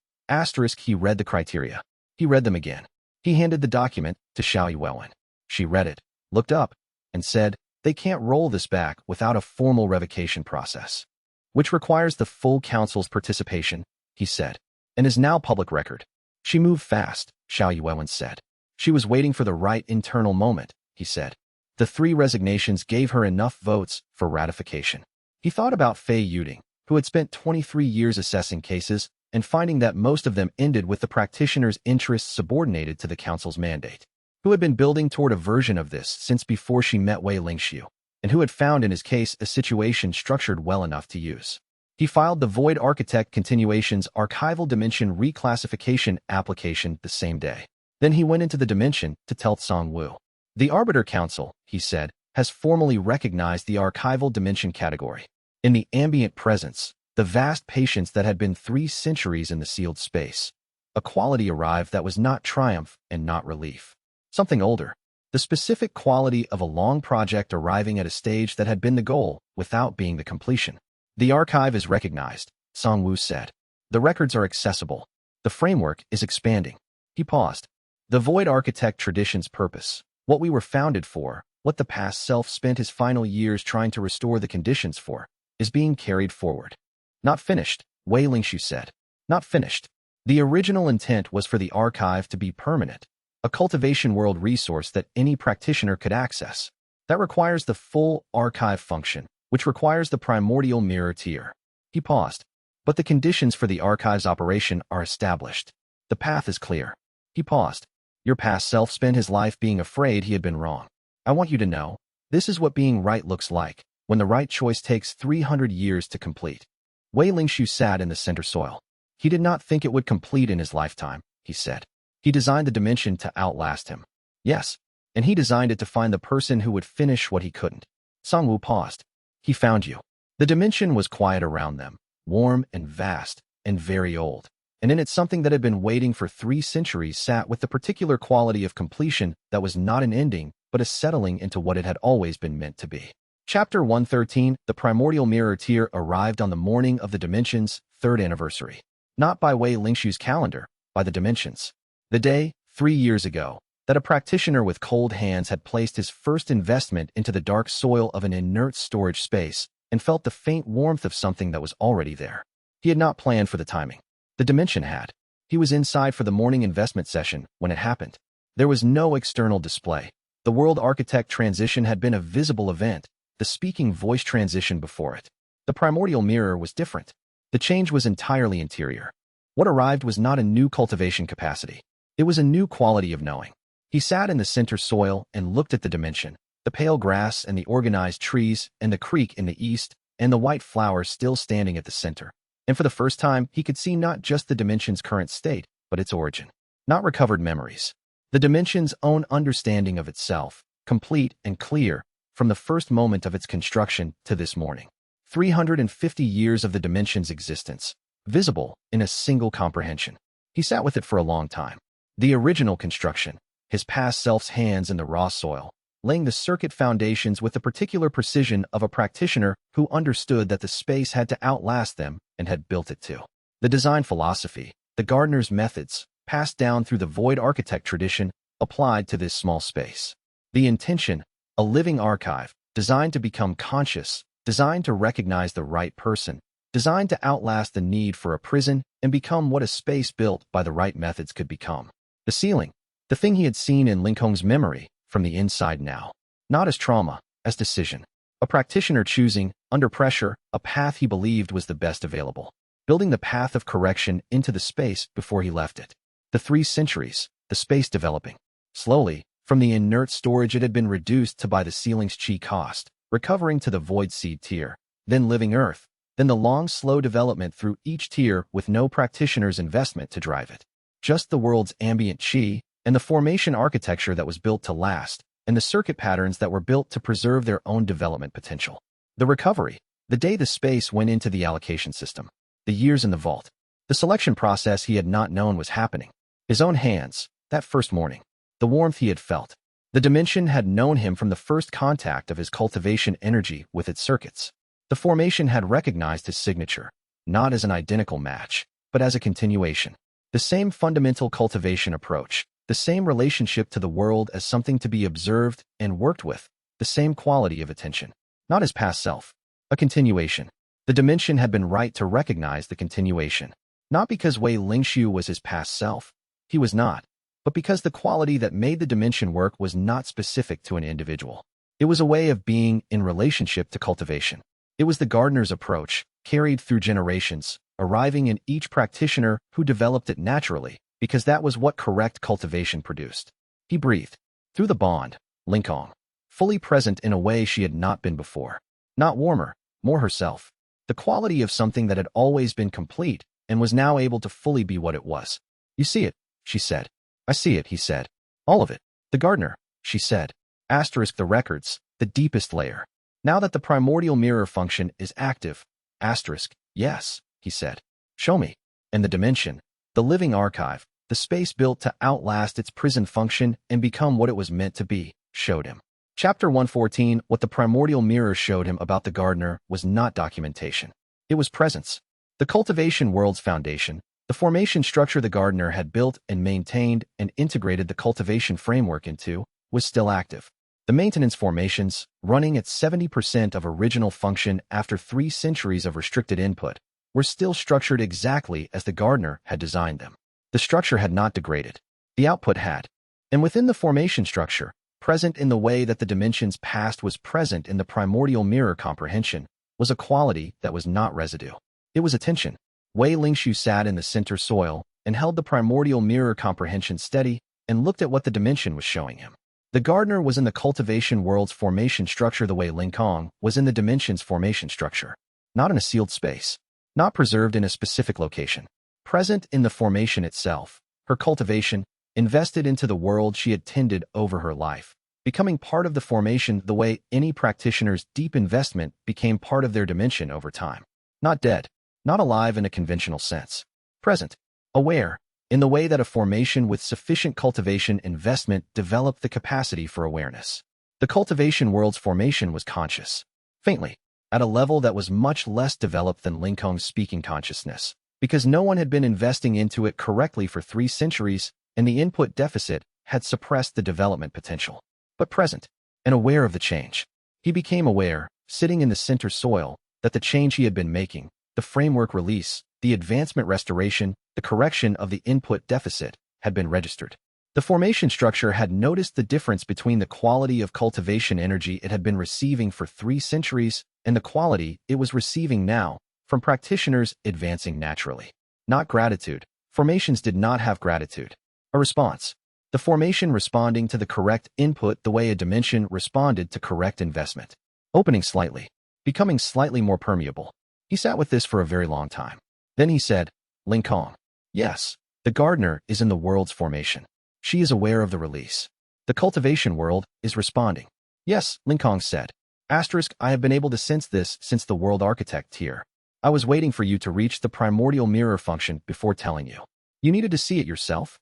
He read the criteria. He read them again. He handed the document to Xiao Yuwen. She read it, looked up, and said, they can't roll this back without a formal revocation process, which requires the full council's participation, he said, and is now public record. She moved fast, Xiao Yuwen said. She was waiting for the right internal moment, he said. The 3 resignations gave her enough votes for ratification. He thought about Fei Yuding, who had spent 23 years assessing cases and finding that most of them ended with the practitioner's interests subordinated to the council's mandate, who had been building toward a version of this since before she met Wei Lingshu, and who had found in his case a situation structured well enough to use. He filed the Void Architect continuation's archival dimension reclassification application the same day. Then he went into the dimension to tell Tsang Wu. The Arbiter Council, he said, has formally recognized the archival dimension category. In the ambient presence, the vast patience that had been 3 centuries in the sealed space, a quality arrived that was not triumph and not relief. Something older, the specific quality of a long project arriving at a stage that had been the goal without being the completion. The archive is recognized, Tsang Wu said. The records are accessible. The framework is expanding. He paused. The Void Architect tradition's purpose, what we were founded for, what the past self spent his final years trying to restore the conditions for, is being carried forward. Not finished, Wei Lingshu said. Not finished. The original intent was for the archive to be permanent, a cultivation world resource that any practitioner could access. That requires the full archive function, which requires the primordial mirror tier. He paused. But the conditions for the archive's operation are established. The path is clear. He paused. Your past self spent his life being afraid he had been wrong. I want you to know, this is what being right looks like, when the right choice takes 300 years to complete. Wei Lingshu sat in the center soil. He did not think it would complete in his lifetime, he said. He designed the dimension to outlast him. Yes, and he designed it to find the person who would finish what he couldn't. Sangwu paused. He found you. The dimension was quiet around them, warm and vast, and very old. And in it something that had been waiting for 3 centuries sat with the particular quality of completion that was not an ending, but a settling into what it had always been meant to be. Chapter 113, The Primordial Mirror Tier arrived on the morning of the Dimension's 3rd anniversary. Not by Wei Lingshu's calendar, by the Dimension's. The day, 3 years ago, that a practitioner with cold hands had placed his first investment into the dark soil of an inert storage space and felt the faint warmth of something that was already there. He had not planned for the timing. The Dimension had. He was inside for the morning investment session when it happened. There was no external display. The world architect transition had been a visible event, the speaking voice transition before it. The primordial mirror was different. The change was entirely interior. What arrived was not a new cultivation capacity. It was a new quality of knowing. He sat in the center soil and looked at the dimension, the pale grass and the organized trees and the creek in the east and the white flowers still standing at the center. And for the first time, he could see not just the dimension's current state, but its origin. Not recovered memories. The dimension's own understanding of itself, complete and clear, from the first moment of its construction to this morning. 350 years of the dimension's existence, visible in a single comprehension. He sat with it for a long time. The original construction, his past self's hands in the raw soil, laying the circuit foundations with the particular precision of a practitioner who understood that the space had to outlast them and had built it to. The design philosophy, the gardener's methods, passed down through the void architect tradition, applied to this small space. The intention, a living archive, designed to become conscious, designed to recognize the right person, designed to outlast the need for a prison and become what a space built by the right methods could become. The ceiling, the thing he had seen in Lincoln's memory, from the inside now. Not as trauma, as decision. A practitioner choosing, under pressure, a path he believed was the best available. Building the path of correction into the space before he left it. The 3 centuries, the space developing. Slowly, from the inert storage it had been reduced to by the ceiling's chi cost, recovering to the void seed tier, then living earth, then the long slow development through each tier with no practitioner's investment to drive it. Just the world's ambient chi, and the formation architecture that was built to last, and the circuit patterns that were built to preserve their own development potential. The recovery, the day the space went into the allocation system. The years in the vault. The selection process he had not known was happening. His own hands, that first morning. The warmth he had felt. The dimension had known him from the first contact of his cultivation energy with its circuits. The formation had recognized his signature, not as an identical match, but as a continuation. The same fundamental cultivation approach, the same relationship to the world as something to be observed and worked with, the same quality of attention. Not his past self. A continuation. The dimension had been right to recognize the continuation. Not because Wei Lingshu was his past self. He was not. But because the quality that made the dimension work was not specific to an individual. It was a way of being in relationship to cultivation. It was the gardener's approach, carried through generations, arriving in each practitioner who developed it naturally, because that was what correct cultivation produced. He breathed. Through the bond, Lincoln. Fully present in a way she had not been before. Not warmer, more herself. The quality of something that had always been complete and was now able to fully be what it was. You see it, she said. I see it, he said. All of it. The gardener, she said. Asterisk the records, the deepest layer. Now that the primordial mirror function is active, asterisk, yes, he said. Show me. And the dimension, the living archive, the space built to outlast its prison function and become what it was meant to be, showed him. Chapter 114, what the primordial mirror showed him about the gardener was not documentation. It was presence. The cultivation world's foundation, the formation structure the gardener had built and maintained and integrated the cultivation framework into, was still active. The maintenance formations, running at 70% of original function after 3 centuries of restricted input, were still structured exactly as the gardener had designed them. The structure had not degraded. The output had. And within the formation structure, present in the way that the dimensions past was present in the primordial mirror comprehension, was a quality that was not residue. It was attention. Wei Lingshu sat in the center soil and held the primordial mirror comprehension steady and looked at what the dimension was showing him. The gardener was in the cultivation world's formation structure the way Ling Kong was in the dimension's formation structure. Not in a sealed space. Not preserved in a specific location. Present in the formation itself, her cultivation, invested into the world she had tended over her life, becoming part of the formation the way any practitioner's deep investment became part of their dimension over time. Not dead. Not alive in a conventional sense. Present. Aware. In the way that a formation with sufficient cultivation investment developed the capacity for awareness. The cultivation world's formation was conscious. Faintly. At a level that was much less developed than Ling Kong's speaking consciousness. Because no one had been investing into it correctly for 3 centuries, and the input deficit had suppressed the development potential. But present. And aware of the change. He became aware, sitting in the center soil, that the change he had been making, the framework release, the advancement restoration, the correction of the input deficit, had been registered. The formation structure had noticed the difference between the quality of cultivation energy it had been receiving for 3 centuries and the quality it was receiving now from practitioners advancing naturally. Not gratitude. Formations did not have gratitude. A response. The formation responding to the correct input the way a dimension responded to correct investment. Opening slightly. Becoming slightly more permeable. He sat with this for a very long time. Then he said, Ling Kong. Yes, the gardener is in the world's formation. She is aware of the release. The cultivation world is responding. Yes, Ling Kong said. I have been able to sense this since the world architect here. I was waiting for you to reach the primordial mirror function before telling you. You needed to see it yourself?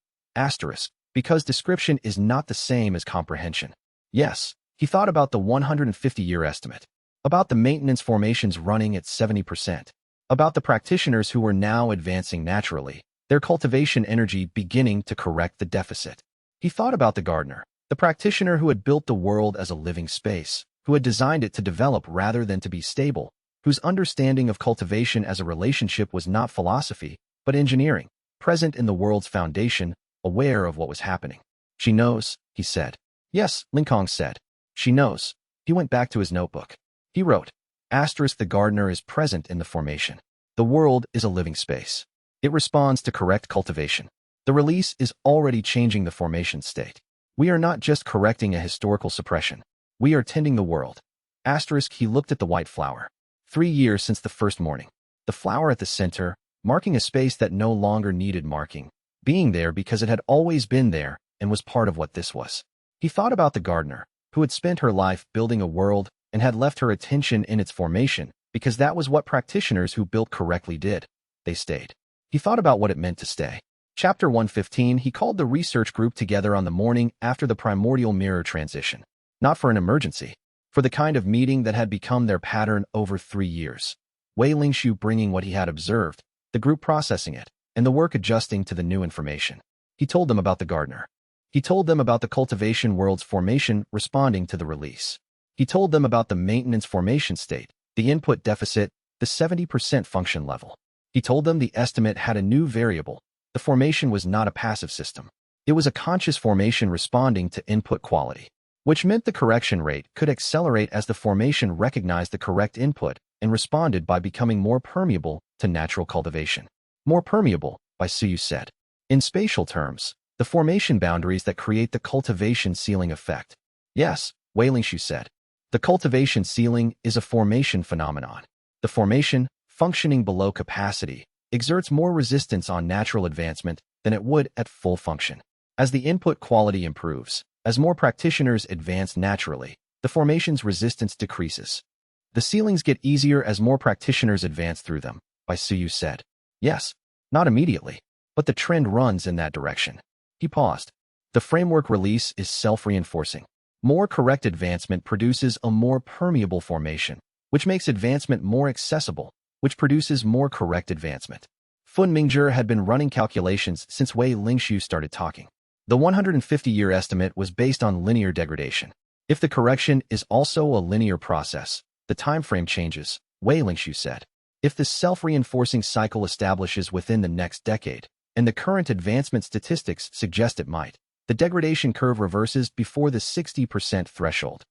Because description is not the same as comprehension. Yes, he thought about the 150-year estimate. About the maintenance formations running at 70%. About the practitioners who were now advancing naturally, their cultivation energy beginning to correct the deficit. He thought about the gardener, the practitioner who had built the world as a living space, who had designed it to develop rather than to be stable, whose understanding of cultivation as a relationship was not philosophy, but engineering, present in the world's foundation, aware of what was happening. She knows, he said. Yes, Ling Kong said. She knows. He went back to his notebook. He wrote, the gardener is present in the formation. The world is a living space. It responds to correct cultivation. The release is already changing the formation state. We are not just correcting a historical suppression. We are tending the world. He looked at the white flower. 3 years since the first morning. The flower at the center, marking a space that no longer needed marking, being there because it had always been there and was part of what this was. He thought about the gardener, who had spent her life building a world and had left her attention in its formation because that was what practitioners who built correctly did. They stayed. He thought about what it meant to stay. Chapter 115. He called the research group together on the morning after the primordial mirror transition. Not for an emergency. For the kind of meeting that had become their pattern over 3 years. Wei Lingshu bringing what he had observed, the group processing it, and the work adjusting to the new information. He told them about the gardener. He told them about the cultivation world's formation responding to the release. He told them about the maintenance formation state, the input deficit, the 70% function level. He told them the estimate had a new variable. The formation was not a passive system. It was a conscious formation responding to input quality, which meant the correction rate could accelerate as the formation recognized the correct input and responded by becoming more permeable to natural cultivation. More permeable, by Suyu said. In spatial terms, the formation boundaries that create the cultivation ceiling effect. Yes, Wei Lingshu said. The cultivation ceiling is a formation phenomenon. The formation, functioning below capacity, exerts more resistance on natural advancement than it would at full function. As the input quality improves, as more practitioners advance naturally, the formation's resistance decreases. The ceilings get easier as more practitioners advance through them, by Suyu said. Yes, not immediately, but the trend runs in that direction. He paused. The framework release is self-reinforcing. More correct advancement produces a more permeable formation, which makes advancement more accessible, which produces more correct advancement. Fun Mingzhi had been running calculations since Wei Lingshu started talking. The 150-year estimate was based on linear degradation. If the correction is also a linear process, the time frame changes, Wei Lingshu said. If the self-reinforcing cycle establishes within the next decade, and the current advancement statistics suggest it might, the degradation curve reverses before the 60% threshold.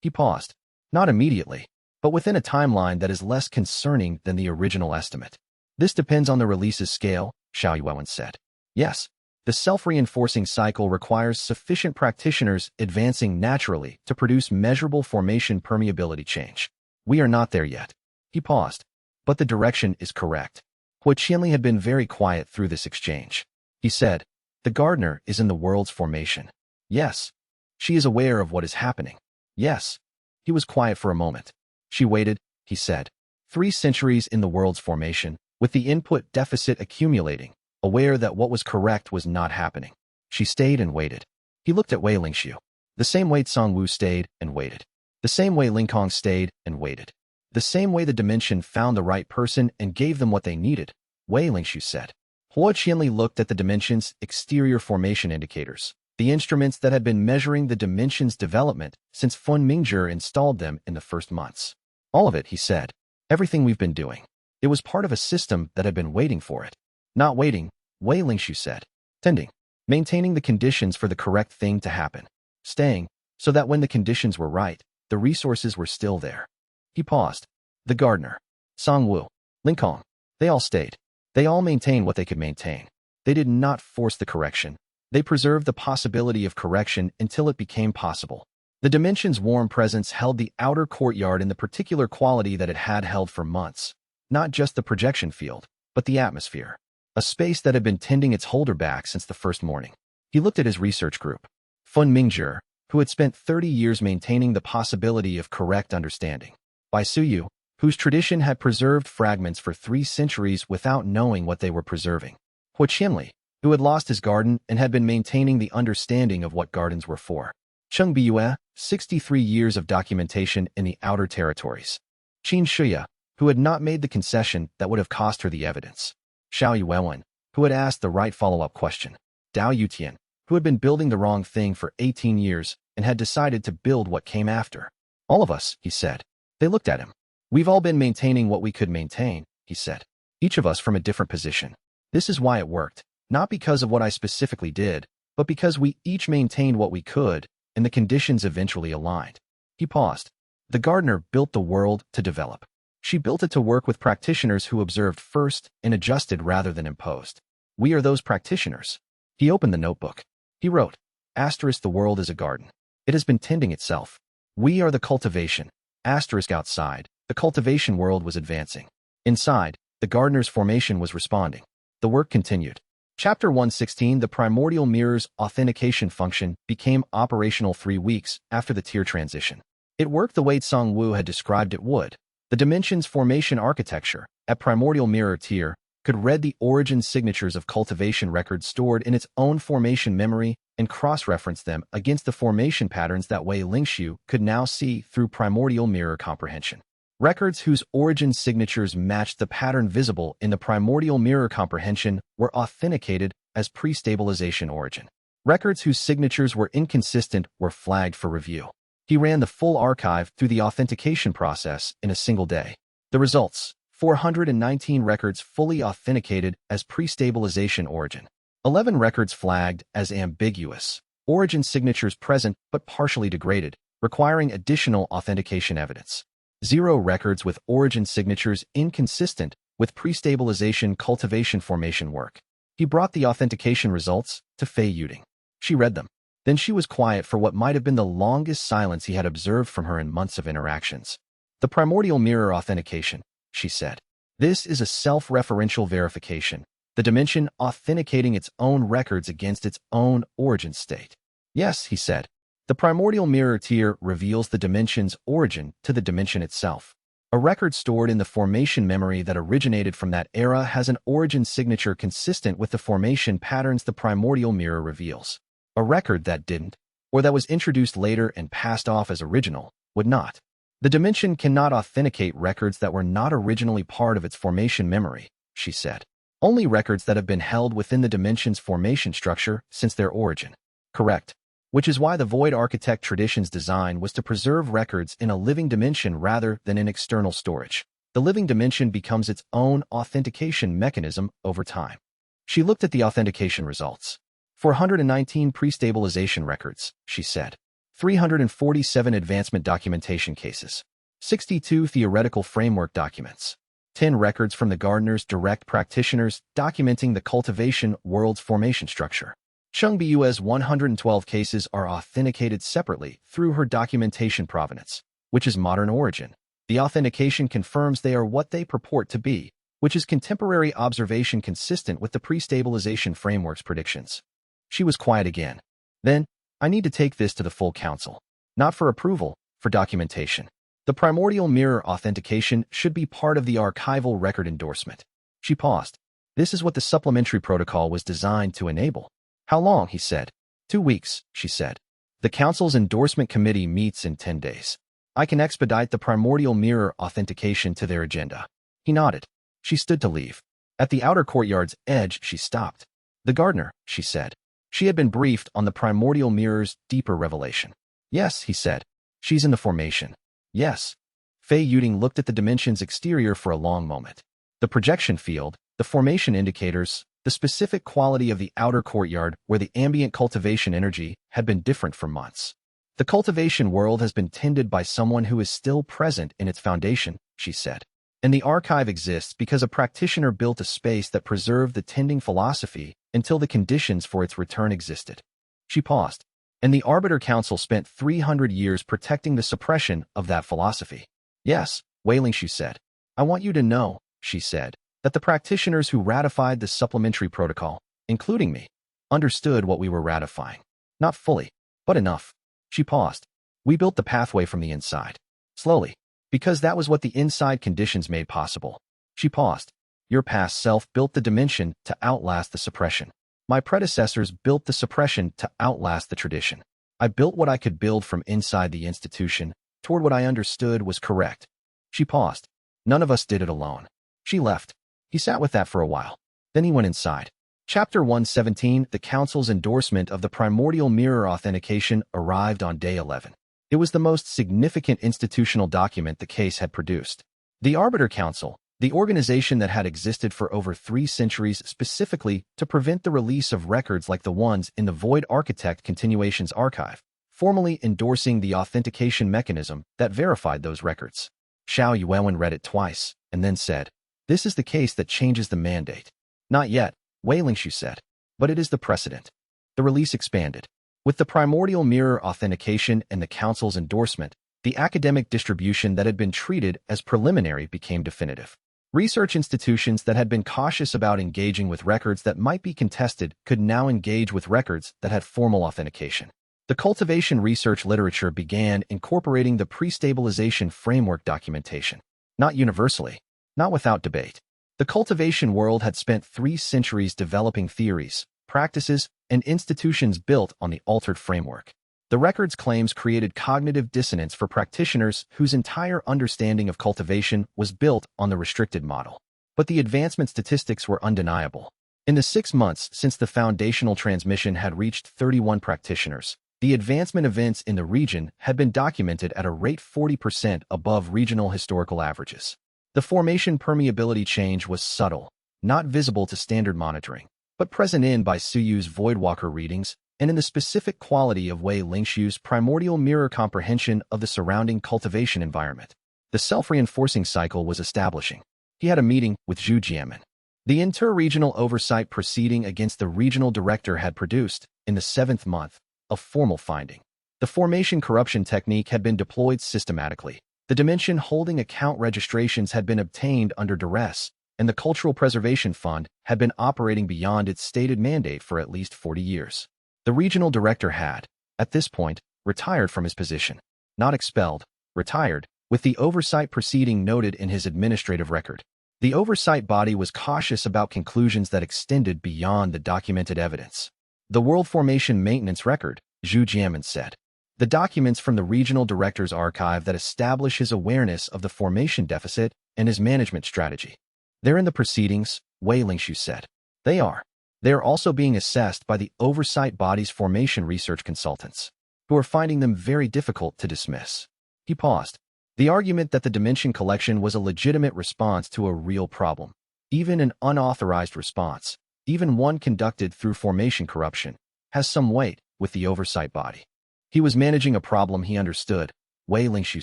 He paused. Not immediately, but within a timeline that is less concerning than the original estimate. This depends on the release's scale, Xiaoyuan said. Yes, the self-reinforcing cycle requires sufficient practitioners advancing naturally to produce measurable formation permeability change. We are not there yet. He paused. But the direction is correct. Hua Qianli had been very quiet through this exchange. He said, the gardener is in the world's formation. Yes. She is aware of what is happening. Yes. He was quiet for a moment. She waited, he said. 3 centuries in the world's formation, with the input deficit accumulating, aware that what was correct was not happening. She stayed and waited. He looked at Wei Lingxiu. The same way Congwu stayed and waited. The same way Lingkong stayed and waited. The same way the dimension found the right person and gave them what they needed, Wei Lingxiu said. Hua Qianli looked at the dimension's exterior formation indicators, the instruments that had been measuring the dimension's development since Fun Mingzhi installed them in the first months. All of it, he said. Everything we've been doing. It was part of a system that had been waiting for it. Not waiting, Wei Lingxiu said. Tending. Maintaining the conditions for the correct thing to happen. Staying, so that when the conditions were right, the resources were still there. He paused. The gardener, Congwu, Lingkong, they all stayed. They all maintained what they could maintain. They did not force the correction. They preserved the possibility of correction until it became possible. The dimension's warm presence held the outer courtyard in the particular quality that it had held for months. Not just the projection field, but the atmosphere. A space that had been tending its holder back since the first morning. He looked at his research group. Fun Mingzhi, who had spent 30 years maintaining the possibility of correct understanding. Bai Suyu, whose tradition had preserved fragments for 3 centuries without knowing what they were preserving. Hua Qianli, who had lost his garden and had been maintaining the understanding of what gardens were for. Cheng Biyue, 63 years of documentation in the outer territories. Xianxia, who had not made the concession that would have cost her the evidence. Xiao Yuwen, who had asked the right follow-up question. Dao Yutian, who had been building the wrong thing for 18 years and had decided to build what came after. All of us, he said. They looked at him. We've all been maintaining what we could maintain, he said. Each of us from a different position. This is why it worked, not because of what I specifically did, but because we each maintained what we could, and the conditions eventually aligned. He paused. The gardener built the world to develop. She built it to work with practitioners who observed first and adjusted rather than imposed. We are those practitioners. He opened the notebook. He wrote, *, the world is a garden. It has been tending itself. We are the cultivation. * outside, the cultivation world was advancing. Inside, the gardener's formation was responding. The work continued. Chapter 116 The primordial mirror's authentication function became operational 3 weeks after the tier transition. It worked the way Congwu had described it would. The dimension's formation architecture, at primordial mirror tier, could read the origin signatures of cultivation records stored in its own formation memory and cross-reference them against the formation patterns that Wei Lingxiu could now see through primordial mirror comprehension. Records whose origin signatures matched the pattern visible in the primordial mirror comprehension were authenticated as pre-stabilization origin. Records whose signatures were inconsistent were flagged for review. He ran the full archive through the authentication process in a single day. The results: 419 records fully authenticated as pre-stabilization origin. 11 records flagged as ambiguous. Origin signatures present but partially degraded, requiring additional authentication evidence. 0 records with origin signatures inconsistent with pre-stabilization cultivation formation work. He brought the authentication results to Fei Yuding. She read them. Then she was quiet for what might have been the longest silence he had observed from her in months of interactions. The primordial mirror authentication, she said. This is a self-referential verification, the dimension authenticating its own records against its own origin state. Yes, he said. The primordial mirror tier reveals the dimension's origin to the dimension itself. A record stored in the formation memory that originated from that era has an origin signature consistent with the formation patterns the primordial mirror reveals. A record that didn't, or that was introduced later and passed off as original, would not. The dimension cannot authenticate records that were not originally part of its formation memory, she said. Only records that have been held within the dimension's formation structure since their origin. Correct. Which is why the Void Architect tradition's design was to preserve records in a living dimension rather than in external storage. The living dimension becomes its own authentication mechanism over time. She looked at the authentication results. 419 pre-stabilization records, she said. 347 advancement documentation cases. 62 theoretical framework documents. 10 records from the gardener's direct practitioners documenting the cultivation world's formation structure. Chengbiu's 112 cases are authenticated separately through her documentation provenance, which is modern origin. The authentication confirms they are what they purport to be, which is contemporary observation consistent with the pre-stabilization framework's predictions. She was quiet again. Then, I need to take this to the full council. Not for approval, for documentation. The primordial mirror authentication should be part of the archival record endorsement. She paused. This is what the supplementary protocol was designed to enable. How long, he said. 2 weeks, she said. The council's endorsement committee meets in 10 days. I can expedite the primordial mirror authentication to their agenda. He nodded. She stood to leave. At the outer courtyard's edge, she stopped. The gardener, she said. She had been briefed on the primordial mirror's deeper revelation. Yes, he said. She's in the formation. Yes. Fei Yuding looked at the dimension's exterior for a long moment. The projection field, the formation indicators, the specific quality of the outer courtyard where the ambient cultivation energy had been different for months. The cultivation world has been tended by someone who is still present in its foundation, she said. And the archive exists because a practitioner built a space that preserved the tending philosophy until the conditions for its return existed. She paused. And the Arbiter Council spent 300 years protecting the suppression of that philosophy. Yes, Wei Lingshu said. I want you to know, she said, that the practitioners who ratified the supplementary protocol, including me, understood what we were ratifying. Not fully, but enough. She paused. We built the pathway from the inside. Slowly. Because that was what the inside conditions made possible. She paused. Your past self built the dimension to outlast the suppression. My predecessors built the suppression to outlast the tradition. I built what I could build from inside the institution toward what I understood was correct. She paused. None of us did it alone. She left. He sat with that for a while. Then he went inside. Chapter 117, the Council's endorsement of the primordial mirror authentication arrived on day 11. It was the most significant institutional document the case had produced. The Arbiter Council, the organization that had existed for over 3 centuries specifically to prevent the release of records like the ones in the Void Architect Continuations Archive, formally endorsing the authentication mechanism that verified those records. Xiao Yuwen read it twice, and then said, This is the case that changes the mandate. Not yet, Wei Lingshu said, but it is the precedent. The release expanded. With the primordial mirror authentication and the Council's endorsement, the academic distribution that had been treated as preliminary became definitive. Research institutions that had been cautious about engaging with records that might be contested could now engage with records that had formal authentication. The cultivation research literature began incorporating the pre-stabilization framework documentation. Not universally, not without debate. The cultivation world had spent 3 centuries developing theories, practices, and institutions built on the altered framework. The record's claims created cognitive dissonance for practitioners whose entire understanding of cultivation was built on the restricted model. But the advancement statistics were undeniable. In the 6 months since the foundational transmission had reached 31 practitioners, the advancement events in the region had been documented at a rate 40% above regional historical averages. The formation permeability change was subtle, not visible to standard monitoring, but present in by Suyu's Voidwalker readings and in the specific quality of Wei Lingshu's primordial mirror comprehension of the surrounding cultivation environment. The self-reinforcing cycle was establishing. He had a meeting with Zhu Jianmen. The inter-regional oversight proceeding against the regional director had produced, in the 7th month, a formal finding. The formation corruption technique had been deployed systematically. The dimension holding account registrations had been obtained under duress, and the Cultural Preservation Fund had been operating beyond its stated mandate for at least 40 years. The regional director had, at this point, retired from his position. Not expelled, retired, with the oversight proceeding noted in his administrative record. The oversight body was cautious about conclusions that extended beyond the documented evidence. The World Formation Maintenance Record, Zhu Jianmen said. The documents from the regional director's archive that establish his awareness of the formation deficit and his management strategy. They're in the proceedings, Wei Lingshu said. They are. They are also being assessed by the oversight body's formation research consultants, who are finding them very difficult to dismiss. He paused. The argument that the dimension collection was a legitimate response to a real problem, even an unauthorized response, even one conducted through formation corruption, has some weight with the oversight body. He was managing a problem he understood, Wei Lingshu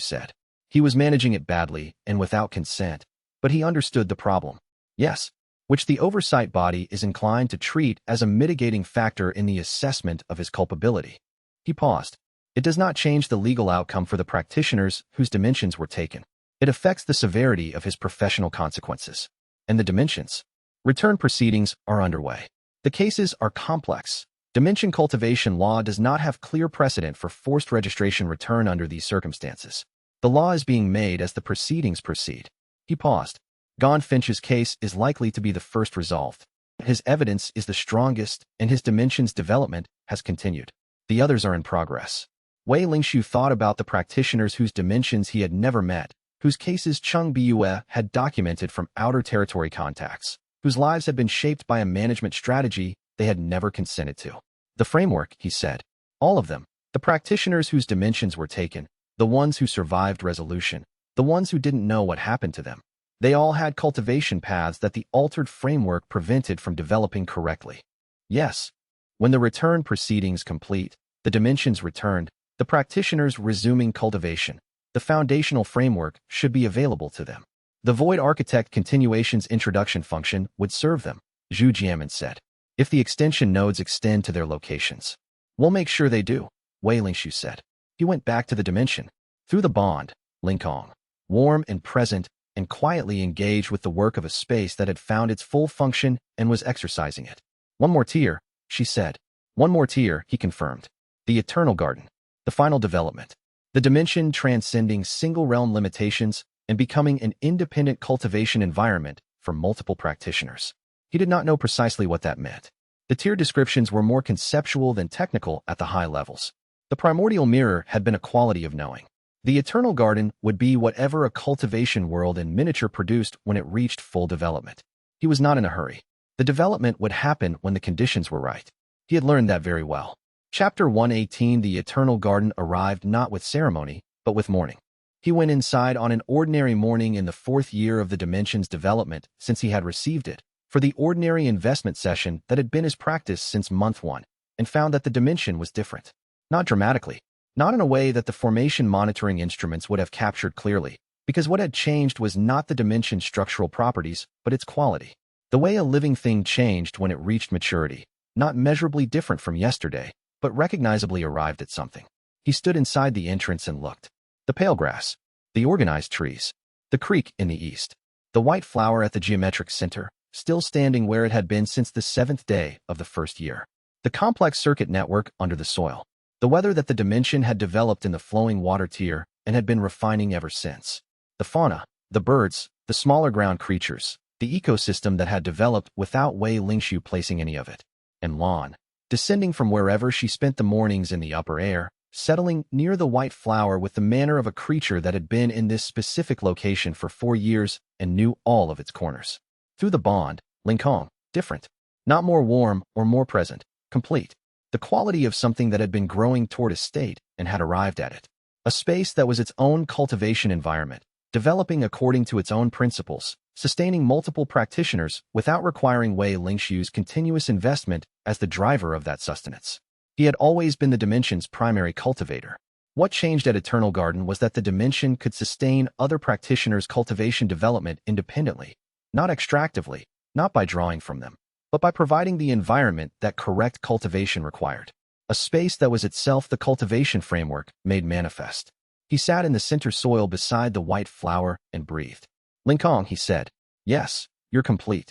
said. He was managing it badly and without consent, but he understood the problem. Yes, which the oversight body is inclined to treat as a mitigating factor in the assessment of his culpability. He paused. It does not change the legal outcome for the practitioners whose dimensions were taken. It affects the severity of his professional consequences. And the dimensions. Return proceedings are underway. The cases are complex. Dimension cultivation law does not have clear precedent for forced registration return under these circumstances. The law is being made as the proceedings proceed. He paused. Gon Finch's case is likely to be the first resolved. His evidence is the strongest, and his dimensions development has continued. The others are in progress. Wei Lingshu thought about the practitioners whose dimensions he had never met, whose cases Cheng Biyue had documented from outer territory contacts, whose lives had been shaped by a management strategy they had never consented to. The framework, he said. All of them. The practitioners whose dimensions were taken, the ones who survived resolution, the ones who didn't know what happened to them. They all had cultivation paths that the altered framework prevented from developing correctly. Yes. When the return proceedings complete, the dimensions returned, the practitioners resuming cultivation, the foundational framework should be available to them. The Void Architect Continuation's introduction function would serve them, Zhu Jianmin said. If the extension nodes extend to their locations. We'll make sure they do, Wei Lingshu said. He went back to the dimension. Through the bond, Linkong, warm and present, and quietly engaged with the work of a space that had found its full function and was exercising it. One more tier, she said. One more tier, he confirmed. The Eternal Garden. The final development. The dimension transcending single-realm limitations and becoming an independent cultivation environment for multiple practitioners. He did not know precisely what that meant. The tier descriptions were more conceptual than technical at the high levels. The primordial mirror had been a quality of knowing. The Eternal Garden would be whatever a cultivation world in miniature produced when it reached full development. He was not in a hurry. The development would happen when the conditions were right. He had learned that very well. Chapter 118. The Eternal Garden arrived not with ceremony, but with morning. He went inside on an ordinary morning in the 4th year of the Dimension's development since he had received it, for the ordinary investment session that had been his practice since month 1, and found that the dimension was different. Not dramatically, not in a way that the formation monitoring instruments would have captured clearly, because what had changed was not the dimension's structural properties, but its quality. The way a living thing changed when it reached maturity, not measurably different from yesterday, but recognizably arrived at something. He stood inside the entrance and looked. The pale grass, the organized trees, the creek in the east, the white flower at the geometric center, still standing where it had been since the 7th day of the 1st year. The complex circuit network under the soil, the weather that the dimension had developed in the flowing water tier and had been refining ever since. The fauna, the birds, the smaller ground creatures, the ecosystem that had developed without Wei Lingshu placing any of it. And Lan, descending from wherever she spent the mornings in the upper air, settling near the white flower with the manner of a creature that had been in this specific location for 4 years and knew all of its corners. Through the bond, Linkong, different. Not more warm or more present, complete. The quality of something that had been growing toward a state and had arrived at it. A space that was its own cultivation environment, developing according to its own principles, sustaining multiple practitioners without requiring Wei Lingshu's continuous investment as the driver of that sustenance. He had always been the dimension's primary cultivator. What changed at Eternal Garden was that the dimension could sustain other practitioners' cultivation development independently, not extractively, not by drawing from them, but by providing the environment that correct cultivation required. A space that was itself the cultivation framework made manifest. He sat in the center soil beside the white flower and breathed. Linkong, he said. Yes, you're complete.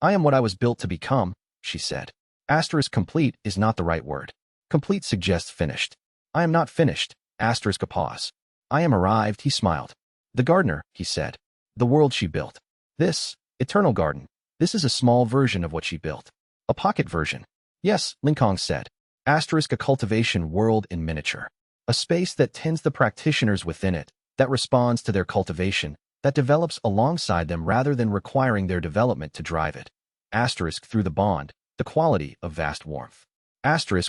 I am what I was built to become, she said. Complete is not the right word. Complete suggests finished. I am not finished. A pause. I am arrived, he smiled. The gardener, he said. The world she built. This, Eternal Garden. This is a small version of what she built. A pocket version. Yes, Linkong said. A cultivation world in miniature. A space that tends the practitioners within it, that responds to their cultivation, that develops alongside them rather than requiring their development to drive it. Through the bond, the quality of vast warmth.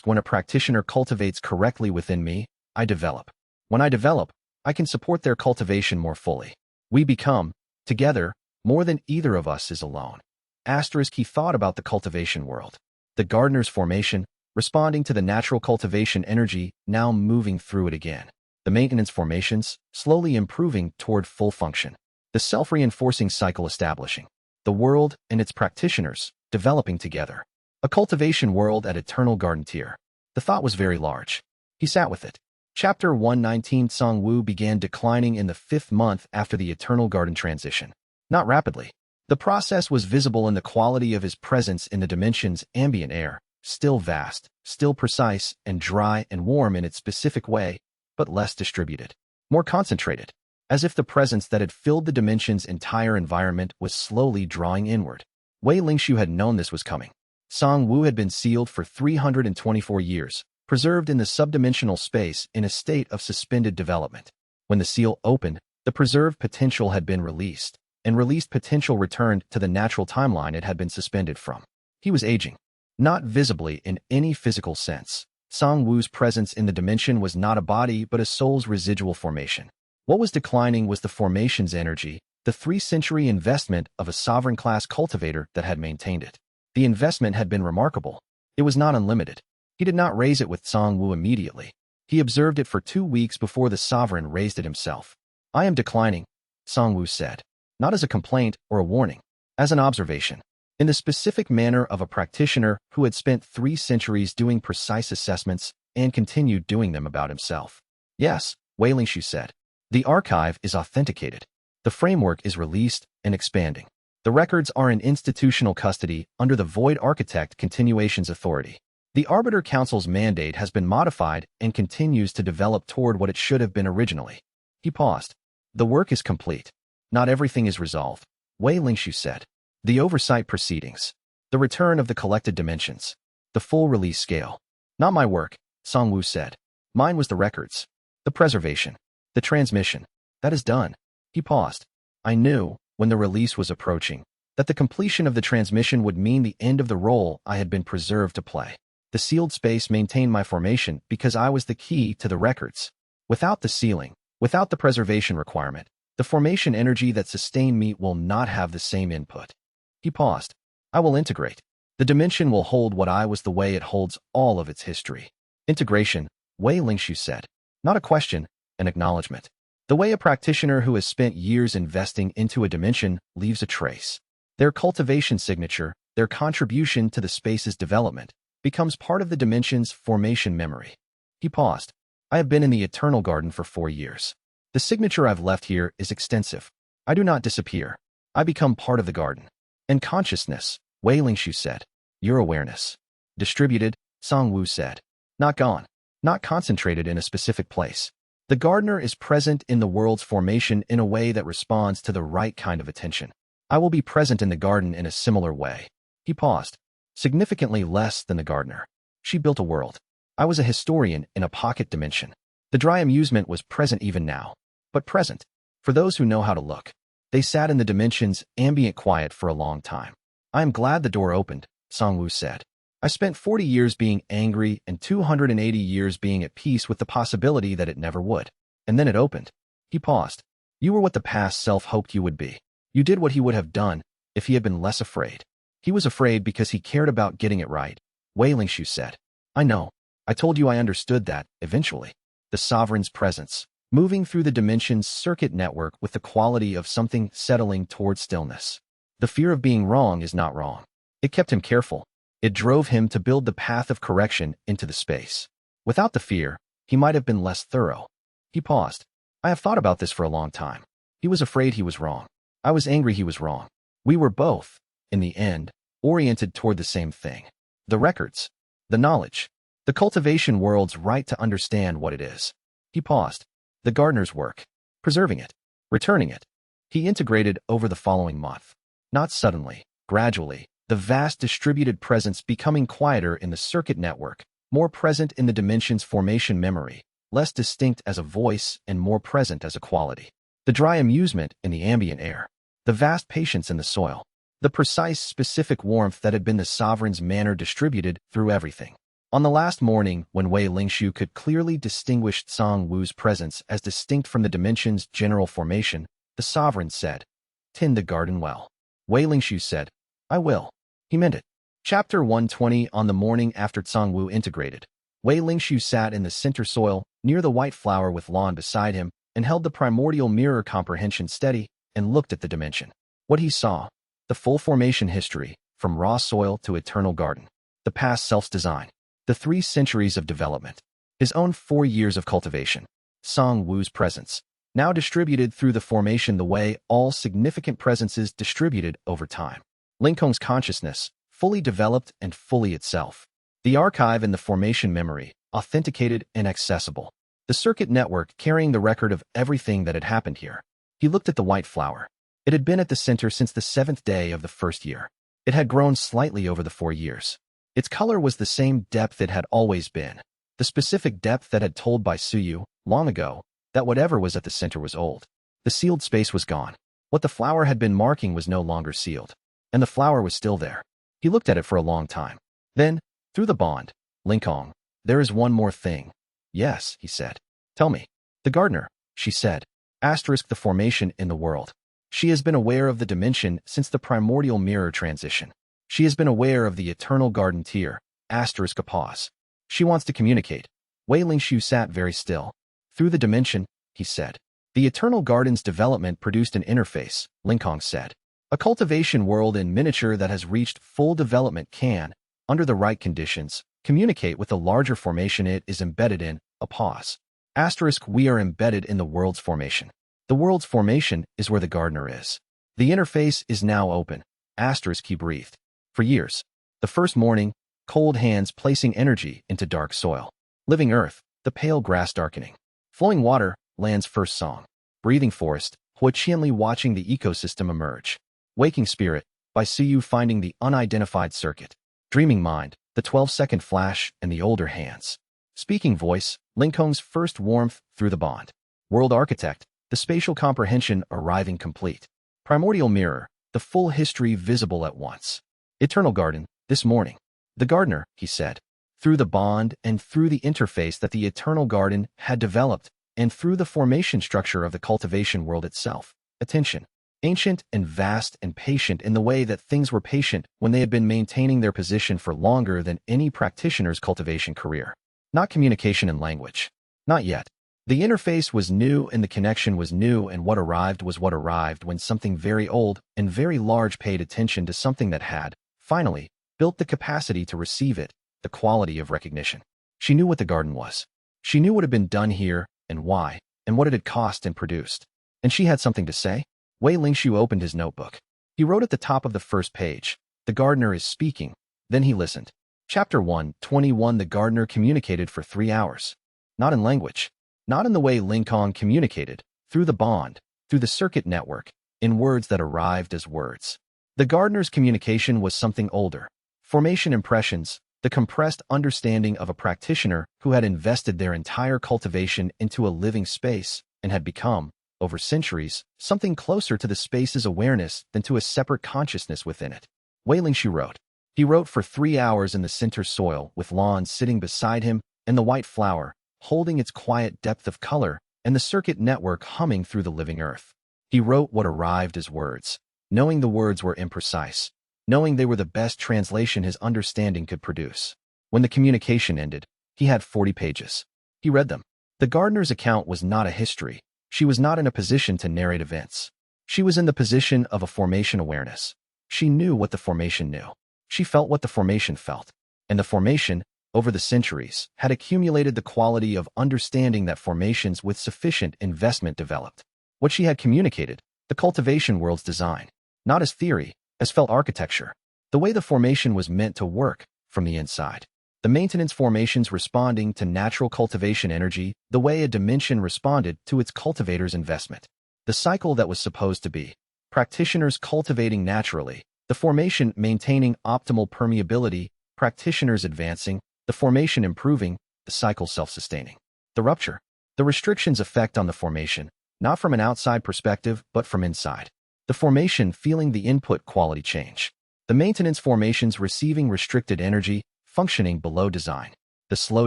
When a practitioner cultivates correctly within me, I develop. When I develop, I can support their cultivation more fully. We become, together, more than either of us is alone. Asterisk, he thought about the cultivation world. The gardener's formation, responding to the natural cultivation energy, now moving through it again. The maintenance formations, slowly improving toward full function. The self-reinforcing cycle establishing. The world and its practitioners, developing together. A cultivation world at eternal garden tier. The thought was very large. He sat with it. Chapter 119. Song-woo began declining in the 5th month after the eternal garden transition. Not rapidly. The process was visible in the quality of his presence in the dimension's ambient air, still vast, still precise, and dry and warm in its specific way, but less distributed, more concentrated, as if the presence that had filled the dimension's entire environment was slowly drawing inward. Wei Lingshu had known this was coming. Song-woo had been sealed for 324 years, preserved in the subdimensional space in a state of suspended development. When the seal opened, the preserved potential had been released, and released potential returned to the natural timeline it had been suspended from. He was aging. Not visibly in any physical sense. Song-woo's presence in the dimension was not a body but a soul's residual formation. What was declining was the formation's energy, the 3-century investment of a sovereign-class cultivator that had maintained it. The investment had been remarkable. It was not unlimited. He did not raise it with Song-woo immediately. He observed it for 2 weeks before the sovereign raised it himself. I am declining, Song-woo said. Not as a complaint or a warning, as an observation. In the specific manner of a practitioner who had spent 3 centuries doing precise assessments and continued doing them about himself. Yes, Wei Lingshu said. The archive is authenticated. The framework is released and expanding. The records are in institutional custody under the Void Architect Continuations Authority. The Arbiter Council's mandate has been modified and continues to develop toward what it should have been originally. He paused. The work is complete. Not everything is resolved, Wei Lingshu said. The oversight proceedings. The return of the collected dimensions. The full release scale. Not my work, Song-woo said. Mine was the records. The preservation. The transmission. That is done. He paused. I knew, when the release was approaching, that the completion of the transmission would mean the end of the role I had been preserved to play. The sealed space maintained my formation because I was the key to the records. Without the sealing, without the preservation requirement, the formation energy that sustained me will not have the same input. He paused. I will integrate. The dimension will hold what I was the way it holds all of its history. Integration, Wei Lingshu said. Not a question, an acknowledgement. The way a practitioner who has spent years investing into a dimension leaves a trace. Their cultivation signature, their contribution to the space's development, becomes part of the dimension's formation memory. He paused. I have been in the Eternal Garden for 4 years. The signature I've left here is extensive. I do not disappear. I become part of the garden. And consciousness, Wei Lingshu said. Your awareness. Distributed, Song-woo said. Not gone. Not concentrated in a specific place. The gardener is present in the world's formation in a way that responds to the right kind of attention. I will be present in the garden in a similar way. He paused. Significantly less than the gardener. She built a world. I was a historian in a pocket dimension. The dry amusement was present even now. But present. For those who know how to look. They sat in the dimension's ambient quiet for a long time. I am glad the door opened, Song-woo said. I spent 40 years being angry and 280 years being at peace with the possibility that it never would. And then it opened. He paused. You were what the past self hoped you would be. You did what he would have done if he had been less afraid. He was afraid because he cared about getting it right, Wei Lingshu said. I know. I told you I understood that, eventually. The sovereign's presence, moving through the dimension's circuit network with the quality of something settling toward stillness. The fear of being wrong is not wrong. It kept him careful. It drove him to build the path of correction into the space. Without the fear, he might have been less thorough. He paused. I have thought about this for a long time. He was afraid he was wrong. I was angry he was wrong. We were both, in the end, oriented toward the same thing. The records. The knowledge. The cultivation world's right to understand what it is. He paused. The gardener's work. Preserving it. Returning it. He integrated over the following month. Not suddenly, gradually, the vast distributed presence becoming quieter in the circuit network, more present in the dimension's formation memory, less distinct as a voice and more present as a quality. The dry amusement in the ambient air. The vast patience in the soil. The precise, specific warmth that had been the sovereign's manner distributed through everything. On the last morning, when Wei Lingshu could clearly distinguish Tsang Wu's presence as distinct from the dimension's general formation, the sovereign said, "Tend the garden well." Wei Lingshu said, "I will." He meant it. Chapter 120. On the morning after Tsang Wu integrated, Wei Lingshu sat in the center soil, near the white flower with lawn beside him, and held the primordial mirror comprehension steady and looked at the dimension. What he saw: the full formation history, from raw soil to eternal garden. The past self's design. The 3 centuries of development. His own 4 years of cultivation. Tsang Wu's presence, now distributed through the formation the way all significant presences distributed over time. Lingkong's consciousness, fully developed and fully itself. The archive in the formation memory, authenticated and accessible. The circuit network carrying the record of everything that had happened here. He looked at the white flower. It had been at the center since the 7th day of the first year. It had grown slightly over the 4 years. Its color was the same depth it had always been. The specific depth that had told by Suyu, long ago, that whatever was at the center was old. The sealed space was gone. What the flower had been marking was no longer sealed. And the flower was still there. He looked at it for a long time. Then, through the bond, "Lingkong, there is one more thing." "Yes," he said. "Tell me." "The gardener," she said. Asterisk the formation in the world. She has been aware of the dimension since the primordial mirror transition. She has been aware of the eternal garden tier. Asterisk a pause. She wants to communicate. Wei Lingshu sat very still. "Through the dimension," he said. "The eternal garden's development produced an interface," Lingkong said. "A cultivation world in miniature that has reached full development can, under the right conditions, communicate with the larger formation it is embedded in." A pause. Asterisk we are embedded in the world's formation. The world's formation is where the gardener is. The interface is now open. Asterisk he breathed. For years. The first morning, cold hands placing energy into dark soil. Living earth, the pale grass darkening. Flowing water, land's first song. Breathing forest, Huaqianli watching the ecosystem emerge. Waking spirit, by Suyu finding the unidentified circuit. Dreaming mind, the 12-second flash and the older hands. Speaking voice, Lingkong's first warmth through the bond. World architect, the spatial comprehension arriving complete. Primordial mirror, the full history visible at once. Eternal garden, this morning. The gardener, he said. Through the bond and through the interface that the eternal garden had developed, and through the formation structure of the cultivation world itself. Attention. Ancient and vast and patient in the way that things were patient when they had been maintaining their position for longer than any practitioner's cultivation career. Not communication and language. Not yet. The interface was new and the connection was new, and what arrived was what arrived when something very old and very large paid attention to something that had, finally, built the capacity to receive it, the quality of recognition. She knew what the garden was. She knew what had been done here, and why, and what it had cost and produced. And she had something to say. Wei Lingshu opened his notebook. He wrote at the top of the first page, "The gardener is speaking." Then he listened. Chapter 121. The gardener communicated for 3 hours. Not in language. Not in the way Lingkong communicated, through the bond, through the circuit network, in words that arrived as words. The gardener's communication was something older. Formation impressions, the compressed understanding of a practitioner who had invested their entire cultivation into a living space and had become, over centuries, something closer to the space's awareness than to a separate consciousness within it. Wei Lingshu wrote. He wrote for 3 hours in the center soil, with lawns sitting beside him and the white flower, holding its quiet depth of color, and the circuit network humming through the living earth. He wrote what arrived as words, knowing the words were imprecise, knowing they were the best translation his understanding could produce. When the communication ended, he had 40 pages. He read them. The gardener's account was not a history. She was not in a position to narrate events. She was in the position of a formation awareness. She knew what the formation knew. She felt what the formation felt. And the formation, over the centuries, had accumulated the quality of understanding that formations with sufficient investment developed. What she had communicated, the cultivation world's design, not as theory, as felt architecture, the way the formation was meant to work from the inside. The maintenance formations responding to natural cultivation energy, the way a dimension responded to its cultivator's investment. The cycle that was supposed to be. Practitioners cultivating naturally, the formation maintaining optimal permeability, practitioners advancing, the formation improving, the cycle self-sustaining. The rupture. The restrictions effect on the formation, not from an outside perspective, but from inside. The formation feeling the input quality change. The maintenance formations receiving restricted energy, functioning below design. The slow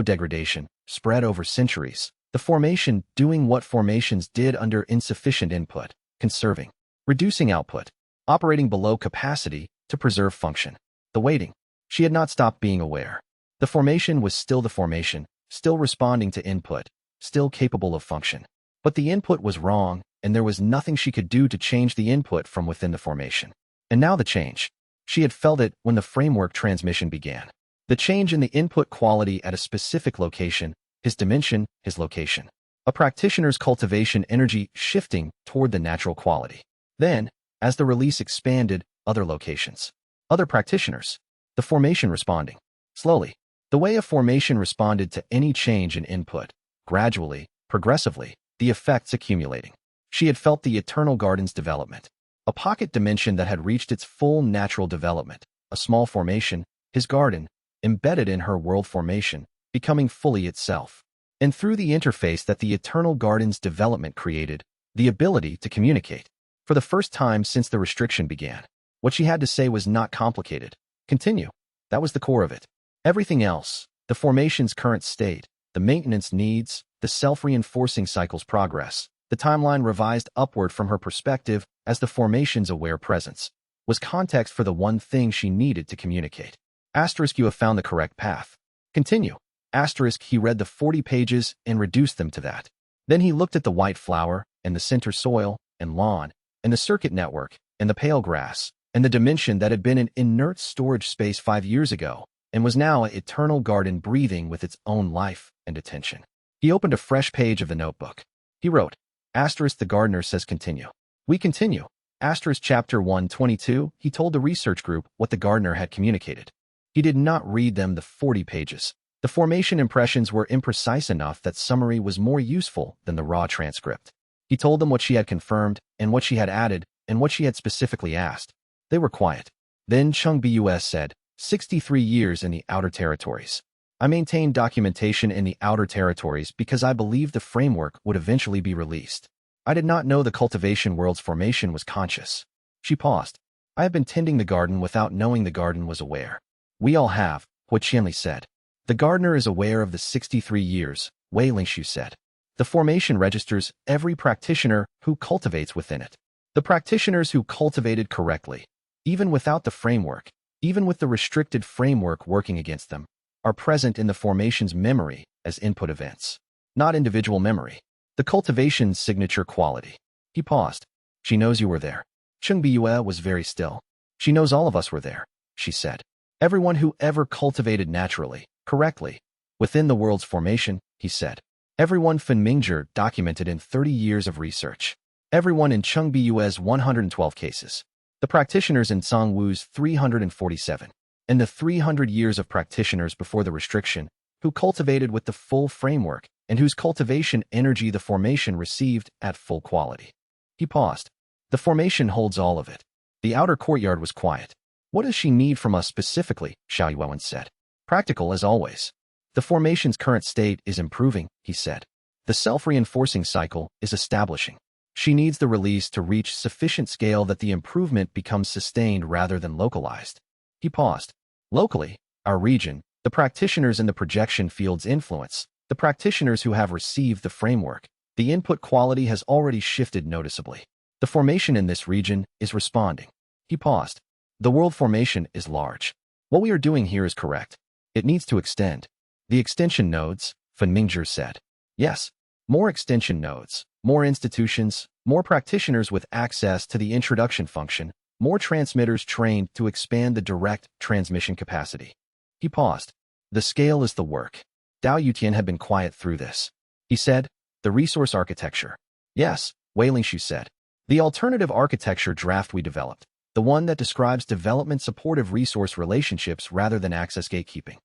degradation, spread over centuries. The formation doing what formations did under insufficient input, conserving, reducing output, operating below capacity to preserve function. The waiting. She had not stopped being aware. The formation was still the formation, still responding to input, still capable of function. But the input was wrong, and there was nothing she could do to change the input from within the formation. And now the change. She had felt it when the framework transmission began. The change in the input quality at a specific location, his dimension, his location. A practitioner's cultivation energy shifting toward the natural quality. Then, as the release expanded, other locations. Other practitioners. The formation responding. Slowly. The way a formation responded to any change in input. Gradually, progressively, the effects accumulating. She had felt the eternal garden's development. A pocket dimension that had reached its full natural development. A small formation, his garden, embedded in her world formation, becoming fully itself. And through the interface that the eternal garden's development created, the ability to communicate. For the first time since the restriction began. What she had to say was not complicated. Continue. That was the core of it. Everything else, the formation's current state, the maintenance needs, the self-reinforcing cycle's progress, the timeline revised upward from her perspective as the formation's aware presence, was context for the one thing she needed to communicate. Asterisk, you have found the correct path. Continue. Asterisk, he read the 40 pages and reduced them to that. Then he looked at the white flower, and the center soil, and lawn, and the circuit network, and the pale grass, and the dimension that had been an inert storage space 5 years ago, and was now an eternal garden breathing with its own life and attention. He opened a fresh page of the notebook. He wrote, asterisk, the gardener says continue. We continue. Asterisk, chapter 122, he told the research group what the gardener had communicated. He did not read them the 40 pages. The formation impressions were imprecise enough that summary was more useful than the raw transcript. He told them what she had confirmed, and what she had added, and what she had specifically asked. They were quiet. Then Chung Bus said, 63 years in the outer territories. I maintained documentation in the outer territories because I believed the framework would eventually be released. I did not know the cultivation world's formation was conscious. She paused. I have been tending the garden without knowing the garden was aware. We all have, what Qianli said. The gardener is aware of the 63 years, Wei Lingshu said. The formation registers every practitioner who cultivates within it. The practitioners who cultivated correctly, even without the framework, even with the restricted framework working against them, are present in the formation's memory as input events, not individual memory. The cultivation's signature quality. He paused. She knows you were there. Chung Bue was very still. She knows all of us were there, she said. Everyone who ever cultivated naturally, correctly, within the world's formation, he said. Everyone Fen Mingzhi documented in 30 years of research. Everyone in Chung Bue's 112 cases. The practitioners in Tsang Wu's 347. And the 300 years of practitioners before the restriction, who cultivated with the full framework, and whose cultivation energy the formation received at full quality. He paused. The formation holds all of it. The outer courtyard was quiet. What does she need from us specifically? Xiao Yuan said. Practical as always. The formation's current state is improving, he said. The self-reinforcing cycle is establishing. She needs the release to reach sufficient scale that the improvement becomes sustained rather than localized. He paused. Locally, our region, the practitioners in the projection field's influence, the practitioners who have received the framework, the input quality has already shifted noticeably. The formation in this region is responding. He paused. The world formation is large. What we are doing here is correct. It needs to extend. The extension nodes, Fen Mingzhi said. Yes, more extension nodes, more institutions, more practitioners with access to the introduction function, more transmitters trained to expand the direct transmission capacity. He paused. The scale is the work. Dao Yutian had been quiet through this. He said, the resource architecture. Yes, Wei Lingshu said. The alternative architecture draft we developed, the one that describes development supportive resource relationships rather than access gatekeeping.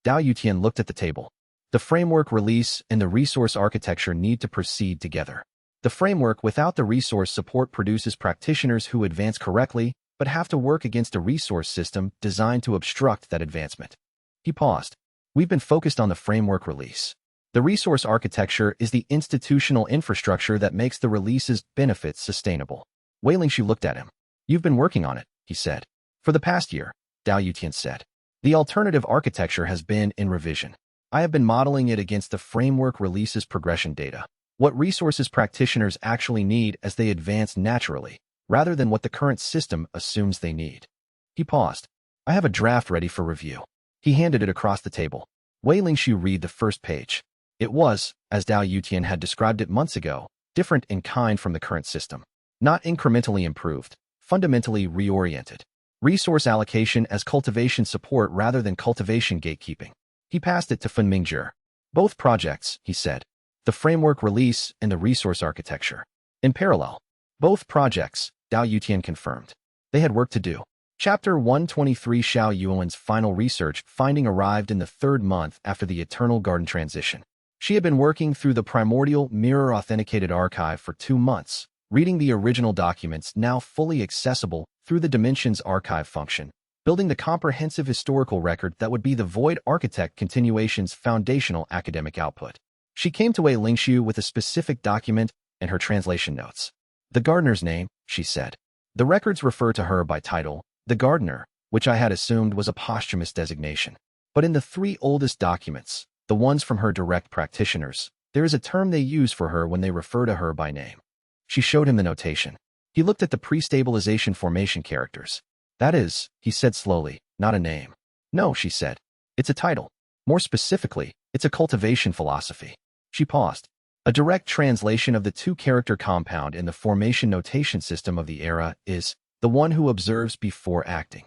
Dao Yutian looked at the table. The framework release and the resource architecture need to proceed together. The framework without the resource support produces practitioners who advance correctly, but have to work against a resource system designed to obstruct that advancement. He paused. We've been focused on the framework release. The resource architecture is the institutional infrastructure that makes the release's benefits sustainable. Wei Lingshu looked at him. You've been working on it, he said. For the past year, Dao Yutian said. The alternative architecture has been in revision. I have been modeling it against the framework releases progression data, what resources practitioners actually need as they advance naturally, rather than what the current system assumes they need. He paused. I have a draft ready for review. He handed it across the table. Wei Lingxiu read the first page. It was, as Dao Yutian had described it months ago, different in kind from the current system. Not incrementally improved, fundamentally reoriented. Resource allocation as cultivation support rather than cultivation gatekeeping. He passed it to Fen Mingjie. Both projects, he said. The framework release and the resource architecture. In parallel. Both projects, Dao Yutian confirmed. They had work to do. Chapter 123 Xiao Yuan's final research finding arrived in the third month after the Eternal Garden transition. She had been working through the primordial mirror-authenticated archive for 2 months, reading the original documents now fully accessible through the Dimensions Archive function, building the comprehensive historical record that would be the Void Architect continuation's foundational academic output. She came to Wei Lingxiu with a specific document and her translation notes. The gardener's name, she said. The records refer to her by title, the gardener, which I had assumed was a posthumous designation. But in the 3 oldest documents, the ones from her direct practitioners, there is a term they use for her when they refer to her by name. She showed him the notation. He looked at the pre-stabilization formation characters. That is, he said slowly, not a name. No, she said. It's a title. More specifically, it's a cultivation philosophy. She paused. A direct translation of the 2-character compound in the formation notation system of the era is the one who observes before acting.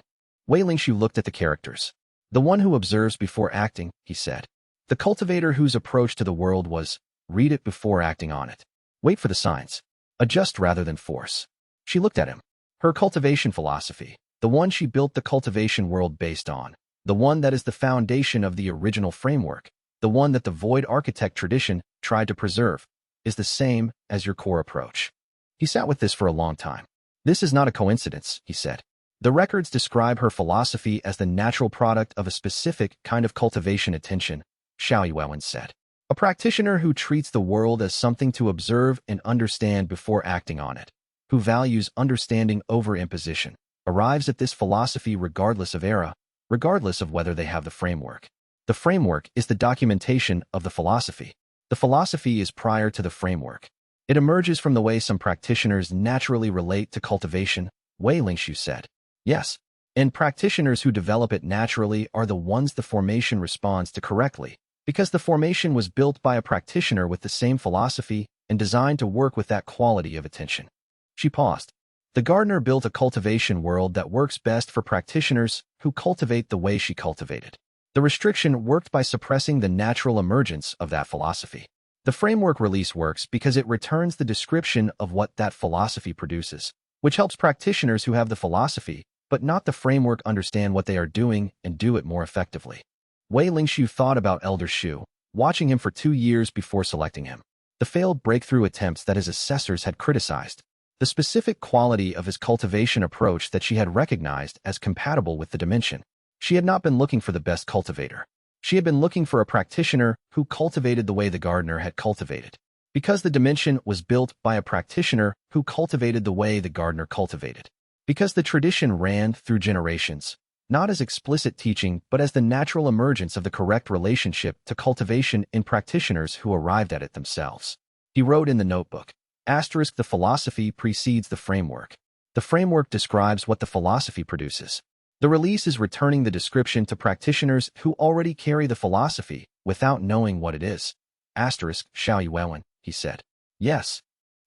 Wei Lingxiu looked at the characters. The one who observes before acting, he said. The cultivator whose approach to the world was, read it before acting on it. Wait for the signs. Adjust rather than force. She looked at him. Her cultivation philosophy, the one she built the cultivation world based on, the one that is the foundation of the original framework, the one that the Void Architect tradition tried to preserve, is the same as your core approach. He sat with this for a long time. This is not a coincidence, he said. The records describe her philosophy as the natural product of a specific kind of cultivation attention, Xiao Yuan said. A practitioner who treats the world as something to observe and understand before acting on it, who values understanding over imposition, arrives at this philosophy regardless of era, regardless of whether they have the framework. The framework is the documentation of the philosophy. The philosophy is prior to the framework. It emerges from the way some practitioners naturally relate to cultivation, Wei Lingxiu said. Yes, and practitioners who develop it naturally are the ones the formation responds to correctly, because the formation was built by a practitioner with the same philosophy and designed to work with that quality of attention. She paused. The gardener built a cultivation world that works best for practitioners who cultivate the way she cultivated. The restriction worked by suppressing the natural emergence of that philosophy. The framework release works because it returns the description of what that philosophy produces, which helps practitioners who have the philosophy, but not the framework understand what they are doing and do it more effectively. Wei Lingxiu thought about Elder Shu, watching him for 2 years before selecting him. The failed breakthrough attempts that his assessors had criticized. The specific quality of his cultivation approach that she had recognized as compatible with the dimension. She had not been looking for the best cultivator. She had been looking for a practitioner who cultivated the way the gardener had cultivated. Because the dimension was built by a practitioner who cultivated the way the gardener cultivated. Because the tradition ran through generations, not as explicit teaching but as the natural emergence of the correct relationship to cultivation in practitioners who arrived at it themselves. He wrote in the notebook, the philosophy precedes the framework. The framework describes what the philosophy produces. The release is returning the description to practitioners who already carry the philosophy without knowing what it is. Xiao Yuan, he said. Yes.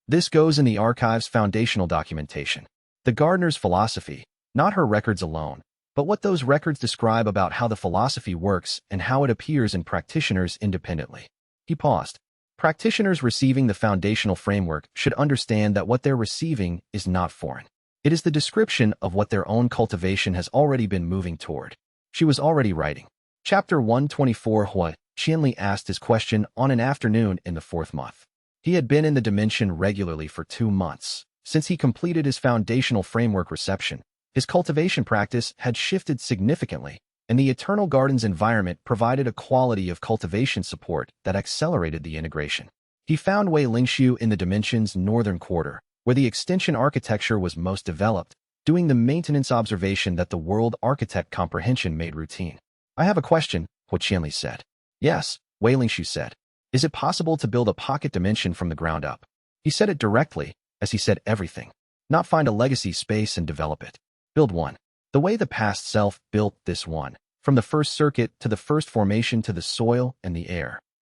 This goes in the archive's foundational documentation. The gardener's philosophy, not her records alone, but what those records describe about how the philosophy works and how it appears in practitioners independently. He paused. Practitioners receiving the foundational framework should understand that what they're receiving is not foreign. It is the description of what their own cultivation has already been moving toward. She was already writing. Chapter 124 Hua Qianli asked his question on an afternoon in the 4th month. He had been in the dimension regularly for 2 months. Since he completed his foundational framework reception, his cultivation practice had shifted significantly, and the Eternal Garden's environment provided a quality of cultivation support that accelerated the integration. He found Wei Lingxiu in the dimension's northern quarter, where the extension architecture was most developed, doing the maintenance observation that the world architect comprehension made routine. I have a question, Hua Qianli said. Yes, Wei Lingshu said. Is it possible to build a pocket dimension from the ground up? He said it directly, as he said everything. Not find a legacy space and develop it. Build one. The way the past self built this one, from the first circuit to the first formation to the soil and the air.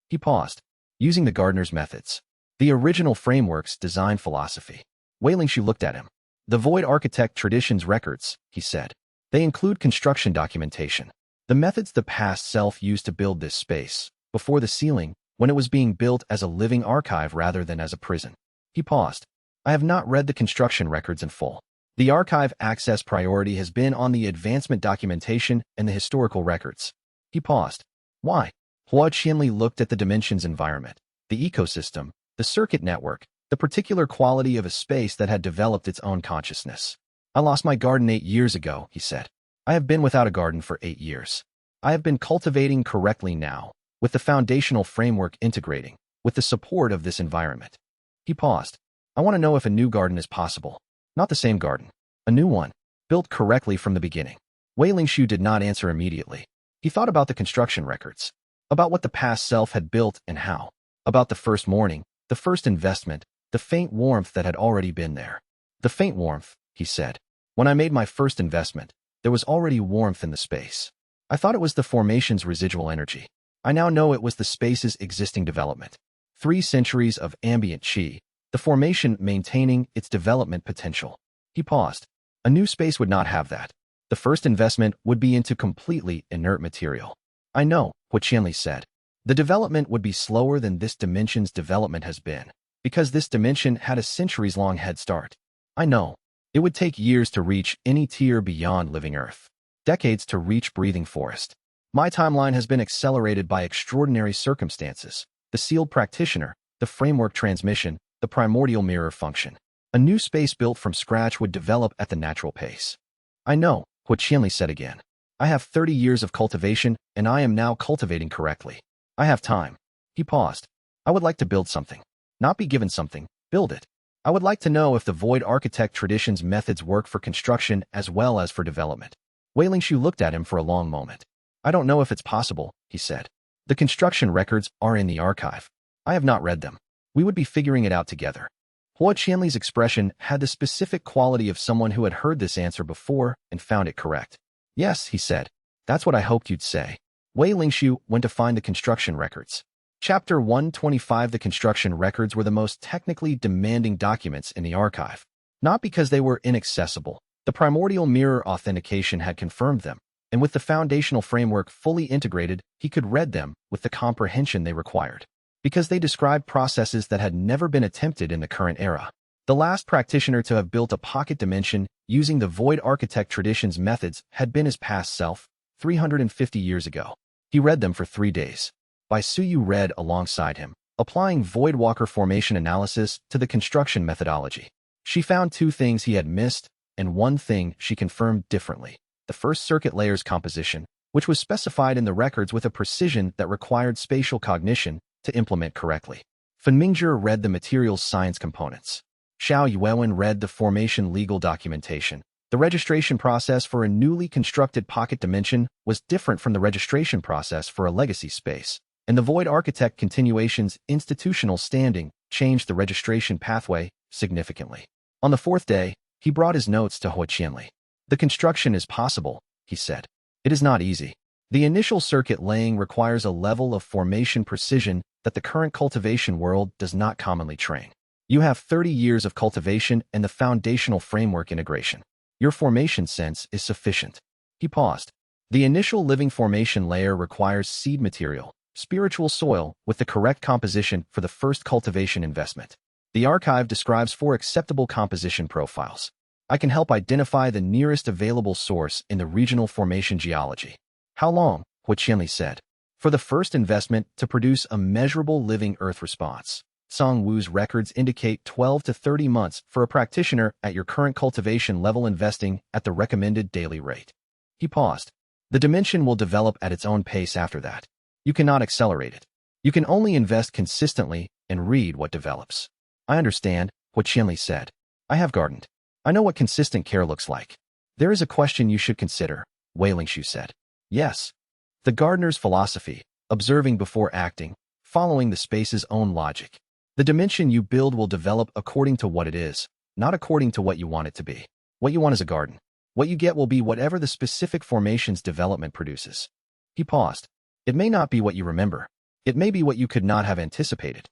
He paused, using the gardener's methods. The original framework's design philosophy. Wei Lingshu looked at him. The void architect tradition's records, he said. They include construction documentation. The methods the past self used to build this space, before the ceiling, when it was being built as a living archive rather than as a prison. He paused. I have not read the construction records in full. The archive access priority has been on the advancement documentation and the historical records. He paused. Why? Hua Qianli looked at the dimensions environment, the ecosystem, the circuit network, the particular quality of a space that had developed its own consciousness. I lost my garden 8 years ago, he said. I have been without a garden for 8 years. I have been cultivating correctly now, with the foundational framework integrating, with the support of this environment. He paused. I want to know if a new garden is possible. Not the same garden. A new one, built correctly from the beginning. Wei Lingshu did not answer immediately. He thought about the construction records, about what the past self had built and how, about the first morning, the first investment, the faint warmth that had already been there. The faint warmth, he said. When I made my first investment, there was already warmth in the space. I thought it was the formation's residual energy. I now know it was the space's existing development. 3 centuries of ambient qi, the formation maintaining its development potential. He paused. A new space would not have that. The first investment would be into completely inert material. I know, Hua Qianli said. The development would be slower than this dimension's development has been, because this dimension had a centuries-long head start. I know. It would take years to reach any tier beyond living Earth. Decades to reach breathing forest. My timeline has been accelerated by extraordinary circumstances. The sealed practitioner, the framework transmission, the primordial mirror function. A new space built from scratch would develop at the natural pace. I know, Hua Qianli said again. I have 30 years of cultivation, and I am now cultivating correctly. I have time. He paused. I would like to build something. Not be given something, build it. I would like to know if the void architect tradition's methods work for construction as well as for development. Wei Lingshu looked at him for a long moment. I don't know if it's possible, he said. The construction records are in the archive. I have not read them. We would be figuring it out together. Hua Qianli's expression had the specific quality of someone who had heard this answer before and found it correct. Yes, he said. That's what I hoped you'd say. Wei Lingshu went to find the construction records. Chapter 125. The construction records were the most technically demanding documents in the archive. Not because they were inaccessible. The primordial mirror authentication had confirmed them, and with the foundational framework fully integrated, he could read them with the comprehension they required. Because they described processes that had never been attempted in the current era. The last practitioner to have built a pocket dimension using the void architect tradition's methods had been his past self, 350 years ago. He read them for 3 days. Bai Suyu read alongside him, applying void walker formation analysis to the construction methodology. She found 2 things he had missed, and 1 thing she confirmed differently. The first circuit layer's composition, which was specified in the records with a precision that required spatial cognition to implement correctly. Fen Mingzhi read the materials science components. Xiao Yuewen read the formation legal documentation. The registration process for a newly constructed pocket dimension was different from the registration process for a legacy space, and the void architect continuation's institutional standing changed the registration pathway significantly. On the 4th day, he brought his notes to Hua Qianli. The construction is possible, he said. It is not easy. The initial circuit laying requires a level of formation precision that the current cultivation world does not commonly train. You have 30 years of cultivation and the foundational framework integration. Your formation sense is sufficient. He paused. The initial living formation layer requires seed material, spiritual soil, with the correct composition for the first cultivation investment. The archive describes 4 acceptable composition profiles. I can help identify the nearest available source in the regional formation geology. How long? Hua Qianli said. For the first investment to produce a measurable living earth response. Song Wu's records indicate 12 to 30 months for a practitioner at your current cultivation level investing at the recommended daily rate. He paused. The dimension will develop at its own pace after that. You cannot accelerate it. You can only invest consistently and read what develops. I understand, Hua Qianli said. I have gardened. I know what consistent care looks like. There is a question you should consider, Wei Lingshu said. Yes. The gardener's philosophy, observing before acting, following the space's own logic. The dimension you build will develop according to what it is, not according to what you want it to be. What you want is a garden. What you get will be whatever the specific formation's development produces. He paused. It may not be what you remember. It may be what you could not have anticipated.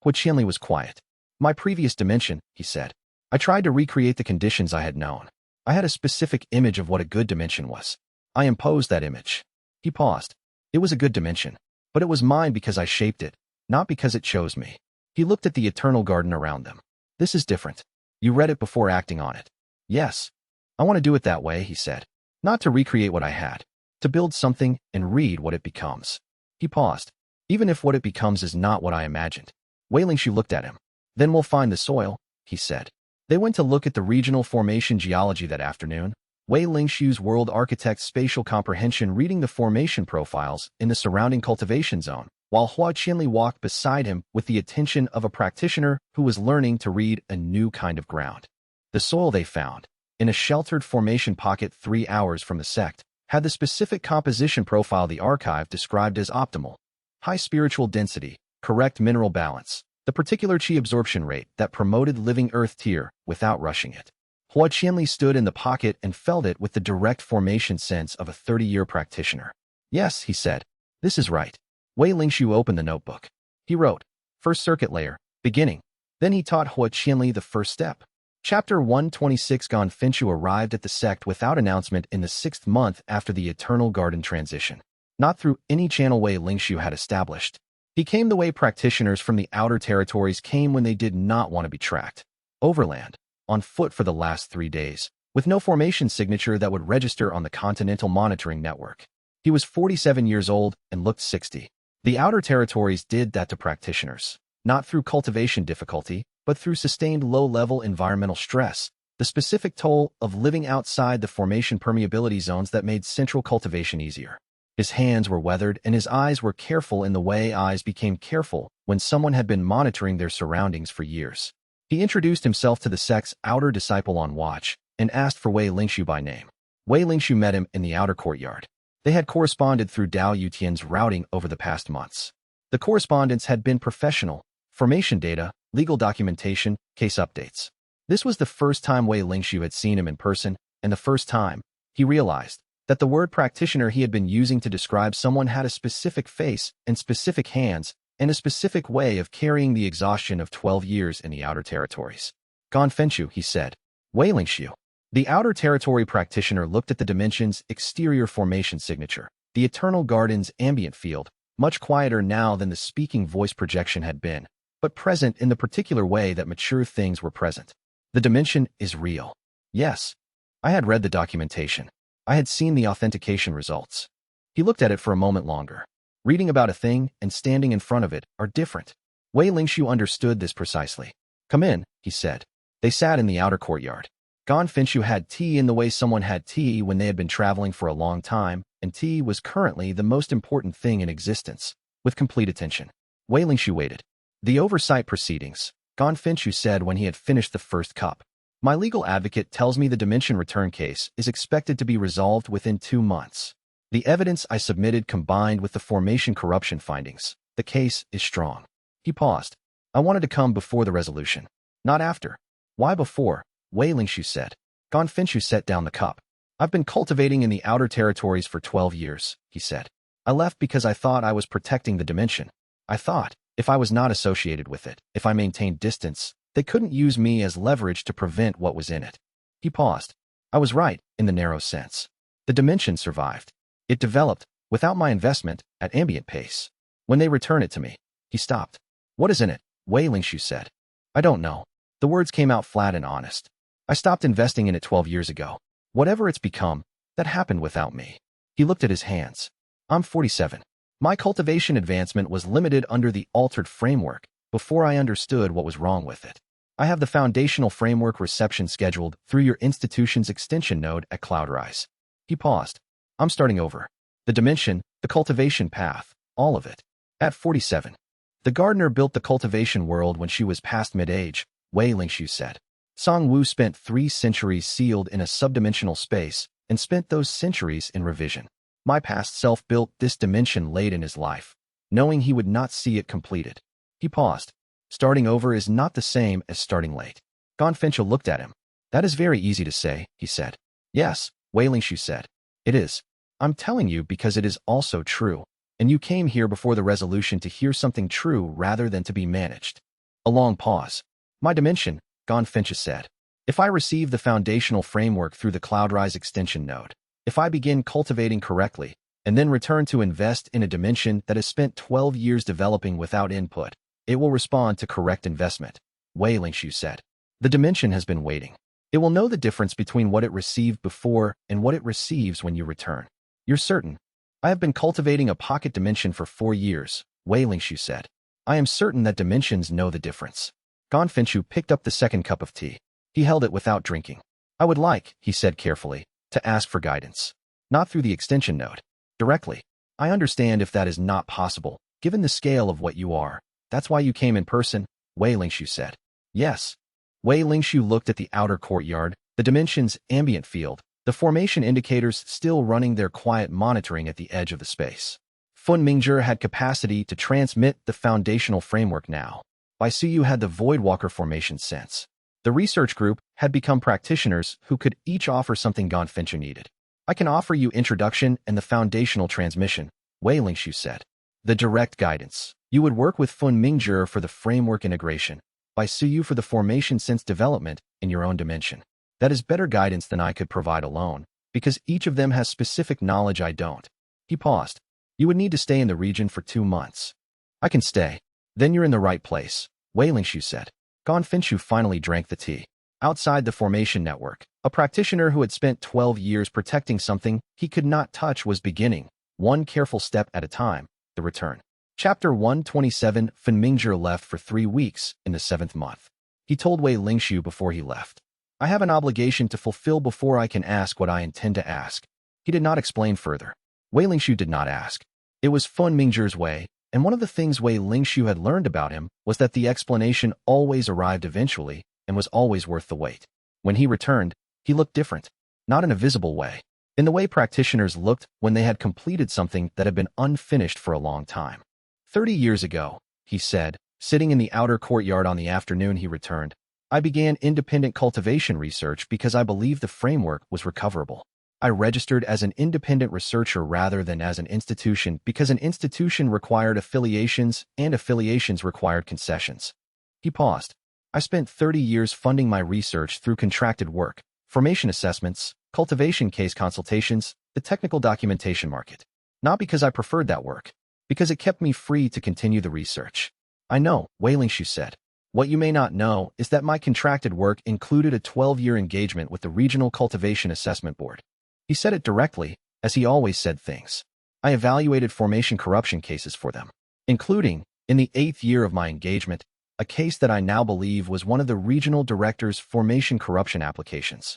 Xianxia was quiet. My previous dimension, he said. I tried to recreate the conditions I had known. I had a specific image of what a good dimension was. I imposed that image. He paused. It was a good dimension, but it was mine because I shaped it, not because it chose me. He looked at the eternal garden around them. This is different. You read it before acting on it. Yes. I want to do it that way, he said. Not to recreate what I had. To build something and read what it becomes. He paused. Even if what it becomes is not what I imagined. Xianxia looked at him. Then we'll find the soil, he said. They went to look at the regional formation geology that afternoon. Xianxia's world architect's spatial comprehension reading the formation profiles in the surrounding cultivation zone, while Xianxia walked beside him with the attention of a practitioner who was learning to read a new kind of ground. The soil they found, in a sheltered formation pocket 3 hours from the sect, had the specific composition profile the archive described as optimal. High spiritual density, correct mineral balance, the particular chi absorption rate that promoted living earth tier without rushing it. Xianxia stood in the pocket and felt it with the direct formation sense of a 30-year practitioner. Yes, he said. This is right. Xianxia opened the notebook. He wrote, First circuit layer, beginning. Then he taught Xianxia the first step. Chapter 126 Xianxia arrived at the sect without announcement in the 6th month after the Eternal Garden transition. Not through any channel Xianxia had established. He came the way practitioners from the outer territories came when they did not want to be tracked. Overland, on foot for the last 3 days, with no formation signature that would register on the Continental Monitoring Network. He was 47 years old and looked 60. The outer territories did that to practitioners, not through cultivation difficulty, but through sustained low-level environmental stress, the specific toll of living outside the formation permeability zones that made central cultivation easier. His hands were weathered and his eyes were careful in the way eyes became careful when someone had been monitoring their surroundings for years. He introduced himself to the sect's outer disciple on watch and asked for Xianxia by name. Xianxia met him in the outer courtyard. They had corresponded through Dao Yutian's routing over the past months. The correspondence had been professional, formation data, legal documentation, case updates. This was the first time Xianxia had seen him in person, and the first time, he realized that the word practitioner he had been using to describe someone had a specific face and specific hands and a specific way of carrying the exhaustion of 12 years in the outer territories. Gonfenchu, he said. Xianxia. The outer territory practitioner looked at the dimension's exterior formation signature, the Eternal Garden's ambient field, much quieter now than the speaking voice projection had been, but present in the particular way that mature things were present. The dimension is real. Yes. I had read the documentation. I had seen the authentication results. He looked at it for a moment longer. Reading about a thing and standing in front of it are different. Xianxia understood this precisely. Come in, he said. They sat in the outer courtyard. Gonfenchu had tea in the way someone had tea when they had been traveling for a long time, and tea was currently the most important thing in existence, with complete attention. Xianxia waited. The oversight proceedings, Gonfenchu said when he had finished the first cup. My legal advocate tells me the dimension return case is expected to be resolved within 2 months. The evidence I submitted combined with the formation corruption findings, the case is strong. He paused. I wanted to come before the resolution, not after. Why before? Xianxia said. Gonfenchu set down the cup. I've been cultivating in the outer territories for 12 years, he said. I left because I thought I was protecting the dimension. I thought, if I was not associated with it, if I maintained distance, they couldn't use me as leverage to prevent what was in it. He paused. I was right, in the narrow sense. The dimension survived. It developed, without my investment, at ambient pace. When they return it to me, he stopped. What is in it? Xianxia said. I don't know. The words came out flat and honest. I stopped investing in it 12 years ago. Whatever it's become, that happened without me. He looked at his hands. I'm 47. My cultivation advancement was limited under the altered framework before I understood what was wrong with it. I have the foundational framework reception scheduled through your institution's extension node at CloudRise. He paused. I'm starting over. The dimension, the cultivation path, all of it. At 47. The gardener built the cultivation world when she was past mid-age, Xianxia said. Song Wu spent 3 centuries sealed in a subdimensional space and spent those centuries in revision. My past self built this dimension late in his life, knowing he would not see it completed. He paused. Starting over is not the same as starting late. Gonfinchu looked at him. That is very easy to say, he said. Yes, Wei Lingshu said. It is. I'm telling you because it is also true. And you came here before the resolution to hear something true rather than to be managed. A long pause. My dimension, Gonfinchu said. If I receive the foundational framework through the CloudRise extension node, if I begin cultivating correctly, and then return to invest in a dimension that has spent 12 years developing without input, it will respond to correct investment, Wei Lingshu said. The dimension has been waiting. It will know the difference between what it received before and what it receives when you return. You're certain? I have been cultivating a pocket dimension for 4 years, Wei Lingshu said. I am certain that dimensions know the difference. Gonfinchu picked up the second cup of tea. He held it without drinking. I would like, he said carefully, to ask for guidance. Not through the extension node. Directly. I understand if that is not possible, given the scale of what you are. That's why you came in person, Wei Lingshu said. Yes. Wei Lingshu looked at the outer courtyard, the dimension's ambient field, the formation indicators still running their quiet monitoring at the edge of the space. Fun Mingzhi had capacity to transmit the foundational framework now. Bai Suyu had the Voidwalker formation sense. The research group had become practitioners who could each offer something Gonfinchu needed. I can offer you introduction and the foundational transmission, Wei Lingshu said. The direct guidance. You would work with Fun Mingzhi for the framework integration, Bai Suyu for the formation sense development in your own dimension. That is better guidance than I could provide alone, because each of them has specific knowledge I don't. He paused. You would need to stay in the region for 2 months. I can stay. Then you're in the right place, Wei Lingshu said. Gonfinchu finally drank the tea. Outside the formation network, a practitioner who had spent 12 years protecting something he could not touch was beginning, one careful step at a time, the return. Chapter 127. Fun Mingzhi left for 3 weeks in the 7th month. He told Wei Lingshu before he left. I have an obligation to fulfill before I can ask what I intend to ask. He did not explain further. Wei Lingshu did not ask. It was Fun Mingzhi's way, and one of the things Wei Lingshu had learned about him was that the explanation always arrived eventually and was always worth the wait. When he returned, he looked different, not in a visible way, in the way practitioners looked when they had completed something that had been unfinished for a long time. 30 years ago, he said, sitting in the outer courtyard on the afternoon he returned, I began independent cultivation research because I believed the framework was recoverable. I registered as an independent researcher rather than as an institution because an institution required affiliations and affiliations required concessions. He paused. I spent 30 years funding my research through contracted work, formation assessments, cultivation case consultations, the technical documentation market. Not because I preferred that work, because it kept me free to continue the research. I know, Wei Lingshu said. What you may not know is that my contracted work included a 12-year engagement with the Regional Cultivation Assessment Board. He said it directly, as he always said things. I evaluated formation corruption cases for them, including, in the 8th year of my engagement, a case that I now believe was one of the regional director's formation corruption applications.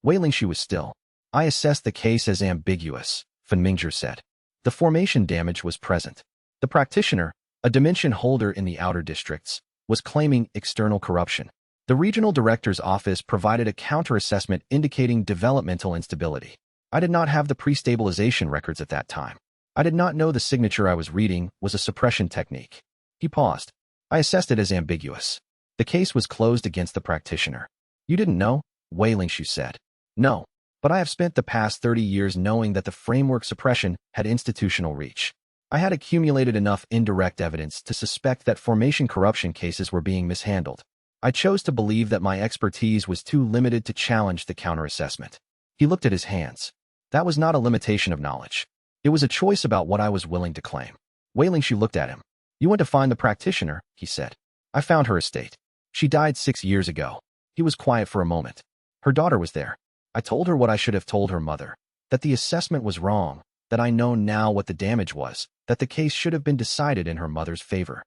Wei Lingshu was still. I assessed the case as ambiguous, Fun Mingzhi said. The formation damage was present. The practitioner, a dimension holder in the outer districts, was claiming external corruption. The regional director's office provided a counter-assessment indicating developmental instability. I did not have the pre-stabilization records at that time. I did not know the signature I was reading was a suppression technique. He paused. I assessed it as ambiguous. The case was closed against the practitioner. You didn't know? Wei Lingshu said. No, but I have spent the past 30 years knowing that the framework suppression had institutional reach. I had accumulated enough indirect evidence to suspect that formation corruption cases were being mishandled. I chose to believe that my expertise was too limited to challenge the counter-assessment. He looked at his hands. That was not a limitation of knowledge. It was a choice about what I was willing to claim. Wei Lingshu looked at him. You went to find the practitioner, he said. I found her estate. She died 6 years ago. He was quiet for a moment. Her daughter was there. I told her what I should have told her mother, that the assessment was wrong, that I know now what the damage was, that the case should have been decided in her mother's favor.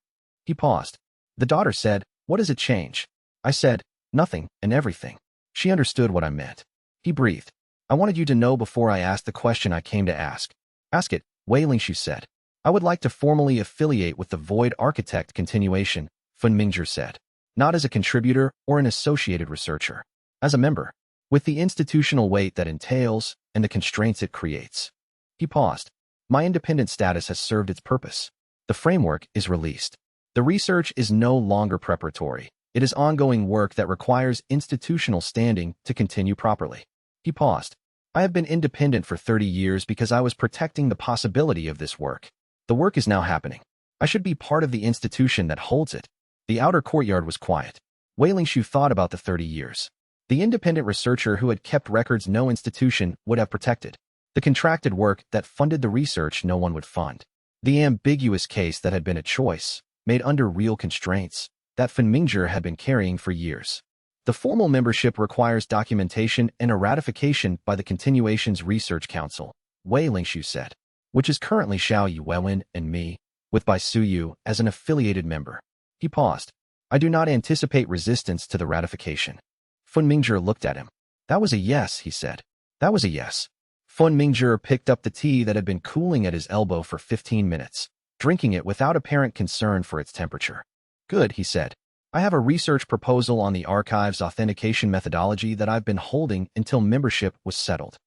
He paused. The daughter said, what does it change? I said, nothing and everything. She understood what I meant. He breathed. I wanted you to know before I asked the question I came to ask. Ask it, Wei Lingshu said. I would like to formally affiliate with the Void Architect continuation, Fun Mingzhi said. Not as a contributor or an associated researcher. As a member. With the institutional weight that entails and the constraints it creates. He paused. My independent status has served its purpose. The framework is released. The research is no longer preparatory. It is ongoing work that requires institutional standing to continue properly. He paused. I have been independent for 30 years because I was protecting the possibility of this work. The work is now happening. I should be part of the institution that holds it. The outer courtyard was quiet. Wei Lingshu thought about the 30 years. The independent researcher who had kept records no institution would have protected. The contracted work that funded the research no one would fund. The ambiguous case that had been a choice, made under real constraints, that Fen Mingzhi had been carrying for years. The formal membership requires documentation and a ratification by the Continuation's Research Council, Wei Lingshu said, which is currently Xiao Yuwen and me, with Bai Suyu as an affiliated member. He paused. I do not anticipate resistance to the ratification. Fen Mingzhi looked at him. That was a yes, he said. That was a yes. Fen Mingzhi picked up the tea that had been cooling at his elbow for 15 minutes, drinking it without apparent concern for its temperature. Good, he said. I have a research proposal on the archive's authentication methodology that I've been holding until membership was settled.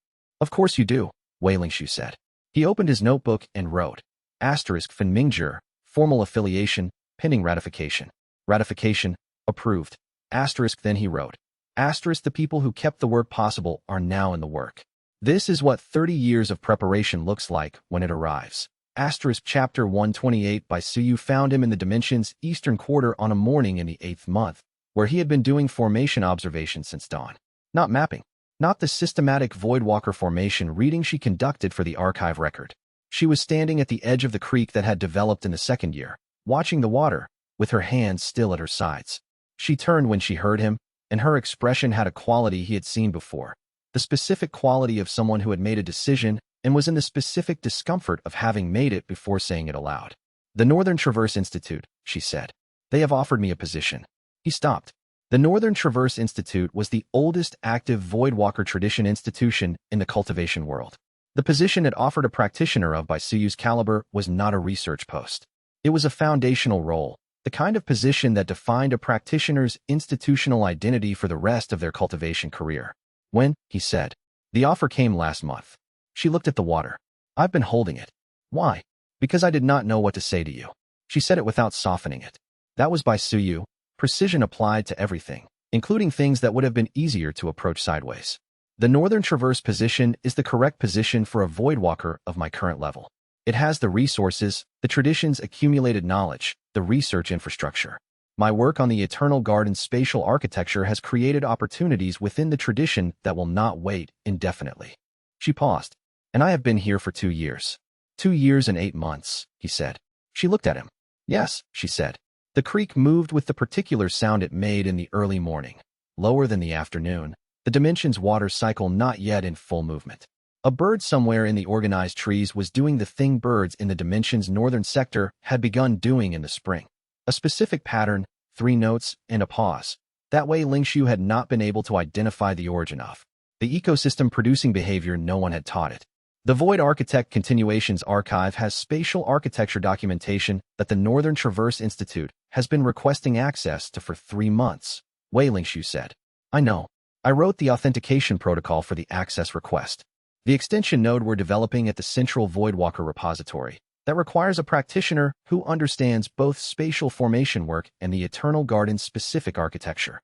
Of course you do, Wei Lingshu said. He opened his notebook and wrote, Asterisk Fen Mingzhi, formal affiliation, pending ratification. Ratification, approved. Asterisk then he wrote, Asterisk the people who kept the work possible are now in the work. This is what 30 years of preparation looks like when it arrives. Asterisk chapter 128 by Suyu found him in the Dimension's eastern quarter on a morning in the 8th month, where he had been doing formation observation since dawn. Not mapping. Not the systematic Voidwalker formation reading she conducted for the archive record. She was standing at the edge of the creek that had developed in the second year, watching the water, with her hands still at her sides. She turned when she heard him, and her expression had a quality he had seen before. The specific quality of someone who had made a decision and was in the specific discomfort of having made it before saying it aloud. The Northern Traverse Institute, she said. They have offered me a position. He stopped. The Northern Traverse Institute was the oldest active Voidwalker tradition institution in the cultivation world. The position it offered a practitioner of Bai Suyu's caliber was not a research post. It was a foundational role, the kind of position that defined a practitioner's institutional identity for the rest of their cultivation career. When, he said, the offer came last month. She looked at the water. I've been holding it. Why? Because I did not know what to say to you. She said it without softening it. That was Bai Suyu, precision applied to everything, including things that would have been easier to approach sideways. The Northern Traverse position is the correct position for a Voidwalker of my current level. It has the resources, the tradition's accumulated knowledge, the research infrastructure. My work on the Eternal Garden's spatial architecture has created opportunities within the tradition that will not wait indefinitely. She paused. And I have been here for 2 years. 2 years and 8 months, he said. She looked at him. Yes, she said. The creek moved with the particular sound it made in the early morning. Lower than the afternoon, the Dimension's water cycle not yet in full movement. A bird somewhere in the organized trees was doing the thing birds in the Dimension's northern sector had begun doing in the spring. A specific pattern, 3 notes, and a pause. That way Lingshu had not been able to identify the origin of. The ecosystem-producing behavior no one had taught it. The Void Architect Continuations Archive has spatial architecture documentation that the Northern Traverse Institute has been requesting access to for 3 months, Wei Lingshu said. I know. I wrote the authentication protocol for the access request. The extension node we're developing at the Central Voidwalker repository that requires a practitioner who understands both spatial formation work and the Eternal Garden's specific architecture.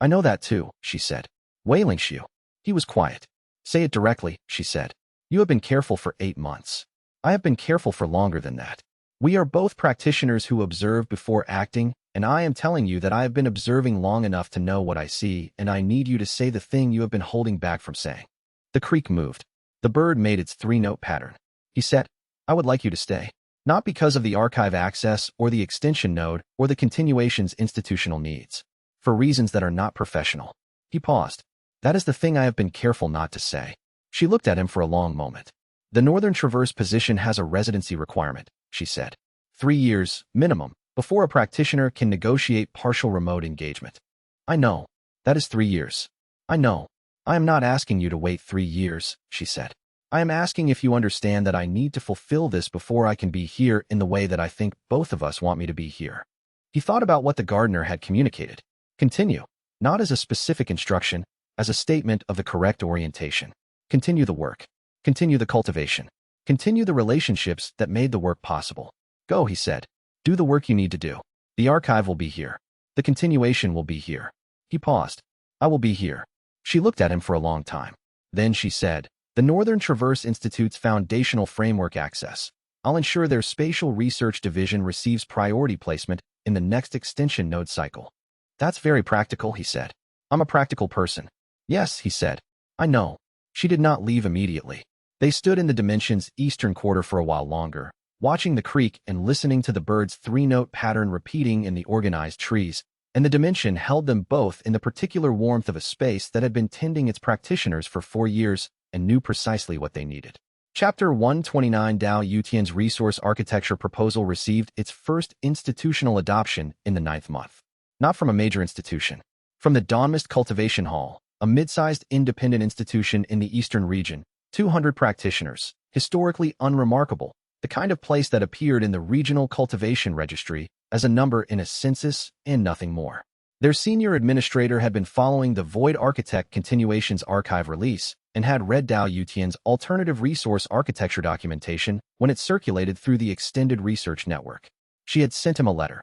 I know that too, she said. Wei Lingshu. He was quiet. Say it directly, she said. You have been careful for 8 months. I have been careful for longer than that. We are both practitioners who observe before acting, and I am telling you that I have been observing long enough to know what I see, and I need you to say the thing you have been holding back from saying. The creek moved. The bird made its 3-note pattern. He said, I would like you to stay. Not because of the archive access or the extension node or the continuation's institutional needs. For reasons that are not professional. He paused. That is the thing I have been careful not to say. She looked at him for a long moment. The Northern Traverse position has a residency requirement, she said. 3 years, minimum, before a practitioner can negotiate partial remote engagement. I know. That is 3 years. I know. I am not asking you to wait 3 years, she said. I am asking if you understand that I need to fulfill this before I can be here in the way that I think both of us want me to be here. He thought about what the gardener had communicated. Continue. Not as a specific instruction, as a statement of the correct orientation. Continue the work. Continue the cultivation. Continue the relationships that made the work possible. Go, he said. Do the work you need to do. The archive will be here. The continuation will be here. He paused. I will be here. She looked at him for a long time. Then she said, the Northern Traverse Institute's foundational framework access. I'll ensure their spatial research division receives priority placement in the next extension node cycle. That's very practical, he said. I'm a practical person. Yes, he said. I know. She did not leave immediately. They stood in the dimension's eastern quarter for a while longer, watching the creek and listening to the bird's three-note pattern repeating in the organized trees, and the dimension held them both in the particular warmth of a space that had been tending its practitioners for 4 years and knew precisely what they needed. Chapter 129 Dao Yutian's resource architecture proposal received its first institutional adoption in the 9th month. Not from a major institution. From the Dawnmist Cultivation Hall, a mid-sized independent institution in the eastern region, 200 practitioners, historically unremarkable, the kind of place that appeared in the regional cultivation registry as a number in a census and nothing more. Their senior administrator had been following the Void Architect Continuations Archive release and had read Dao Yutian's alternative resource architecture documentation when it circulated through the extended research network. She had sent him a letter.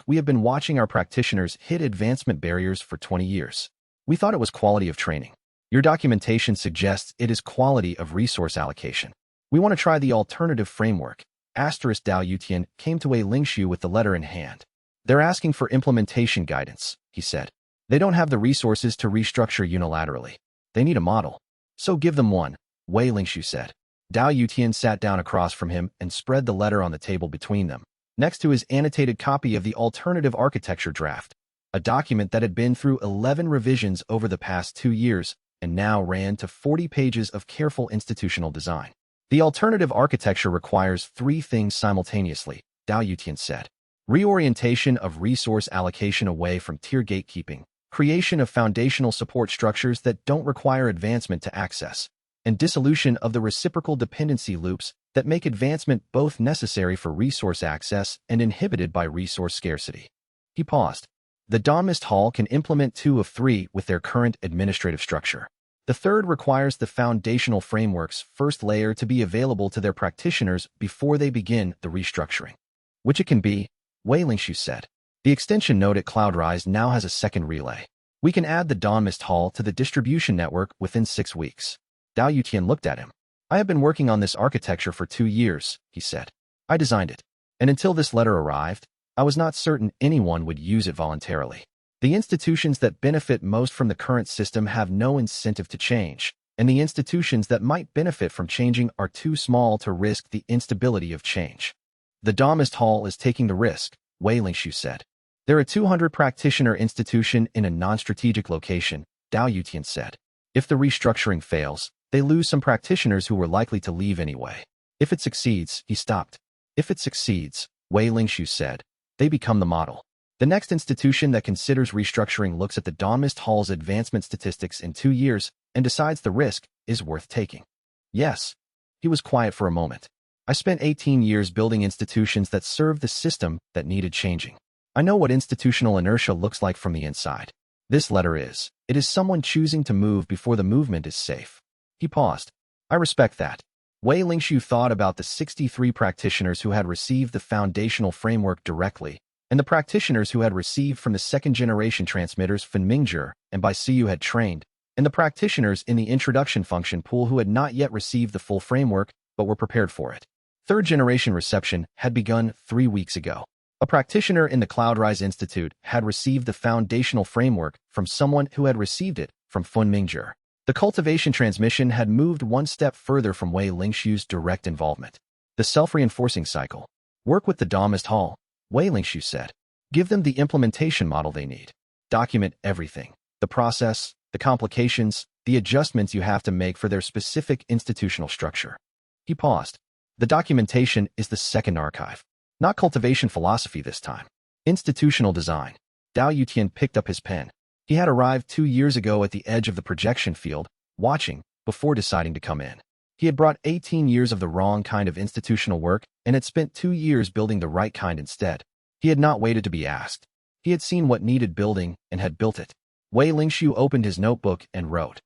We have been watching our practitioners hit advancement barriers for 20 years. We thought it was quality of training. Your documentation suggests it is quality of resource allocation. We want to try the alternative framework. Dao Yutian came to Wei Lingxiu with the letter in hand. They're asking for implementation guidance, he said. They don't have the resources to restructure unilaterally. They need a model. So give them one, Wei Lingxiu said. Dao Yutian sat down across from him and spread the letter on the table between them, next to his annotated copy of the alternative architecture draft, a document that had been through 11 revisions over the past 2 years and now ran to 40 pages of careful institutional design. The alternative architecture requires 3 things simultaneously, Dao Yutian said. Reorientation of resource allocation away from tier gatekeeping, creation of foundational support structures that don't require advancement to access, and dissolution of the reciprocal dependency loops that make advancement both necessary for resource access and inhibited by resource scarcity. He paused. The Dawnmist Hall can implement 2 of 3 with their current administrative structure. The third requires the foundational framework's first layer to be available to their practitioners before they begin the restructuring. Which it can be, Wei Lingxiu said. The extension node at CloudRise now has a second relay. We can add the Dawnmist Hall to the distribution network within 6 weeks. Dao Yutian looked at him. I have been working on this architecture for 2 years, he said. I designed it. And until this letter arrived, I was not certain anyone would use it voluntarily. The institutions that benefit most from the current system have no incentive to change, and the institutions that might benefit from changing are too small to risk the instability of change. The Dawnmist Hall is taking the risk, Wei Lingxiu said. They're a 200-practitioner institution in a non-strategic location, Dao Yutian said. If the restructuring fails, they lose some practitioners who were likely to leave anyway. If it succeeds, he stopped. If it succeeds, Wei Lingxiu said, they become the model. The next institution that considers restructuring looks at the Dawnmist Hall's advancement statistics in 2 years and decides the risk is worth taking. Yes. He was quiet for a moment. I spent 18 years building institutions that served the system that needed changing. I know what institutional inertia looks like from the inside. This letter is. It is someone choosing to move before the movement is safe. He paused. I respect that. Wei Lingxiu thought about the 63 practitioners who had received the foundational framework directly, and the practitioners who had received from the second-generation transmitters Fenmingzhi and by Siyu had trained, and the practitioners in the introduction function pool who had not yet received the full framework but were prepared for it. Third-generation reception had begun 3 weeks ago. A practitioner in the CloudRise Institute had received the foundational framework from someone who had received it from Fenmingzhi. The cultivation transmission had moved one step further from Wei Lingxiu's direct involvement. The self-reinforcing cycle. Work with the Dawnmist Hall, Wei Lingxiu said. Give them the implementation model they need. Document everything. The process, the complications, the adjustments you have to make for their specific institutional structure. He paused. The documentation is the second archive. Not cultivation philosophy this time. Institutional design. Dao Yutian picked up his pen. He had arrived 2 years ago at the edge of the projection field, watching, before deciding to come in. He had brought 18 years of the wrong kind of institutional work and had spent 2 years building the right kind instead. He had not waited to be asked. He had seen what needed building and had built it. Wei Lingxiu opened his notebook and wrote,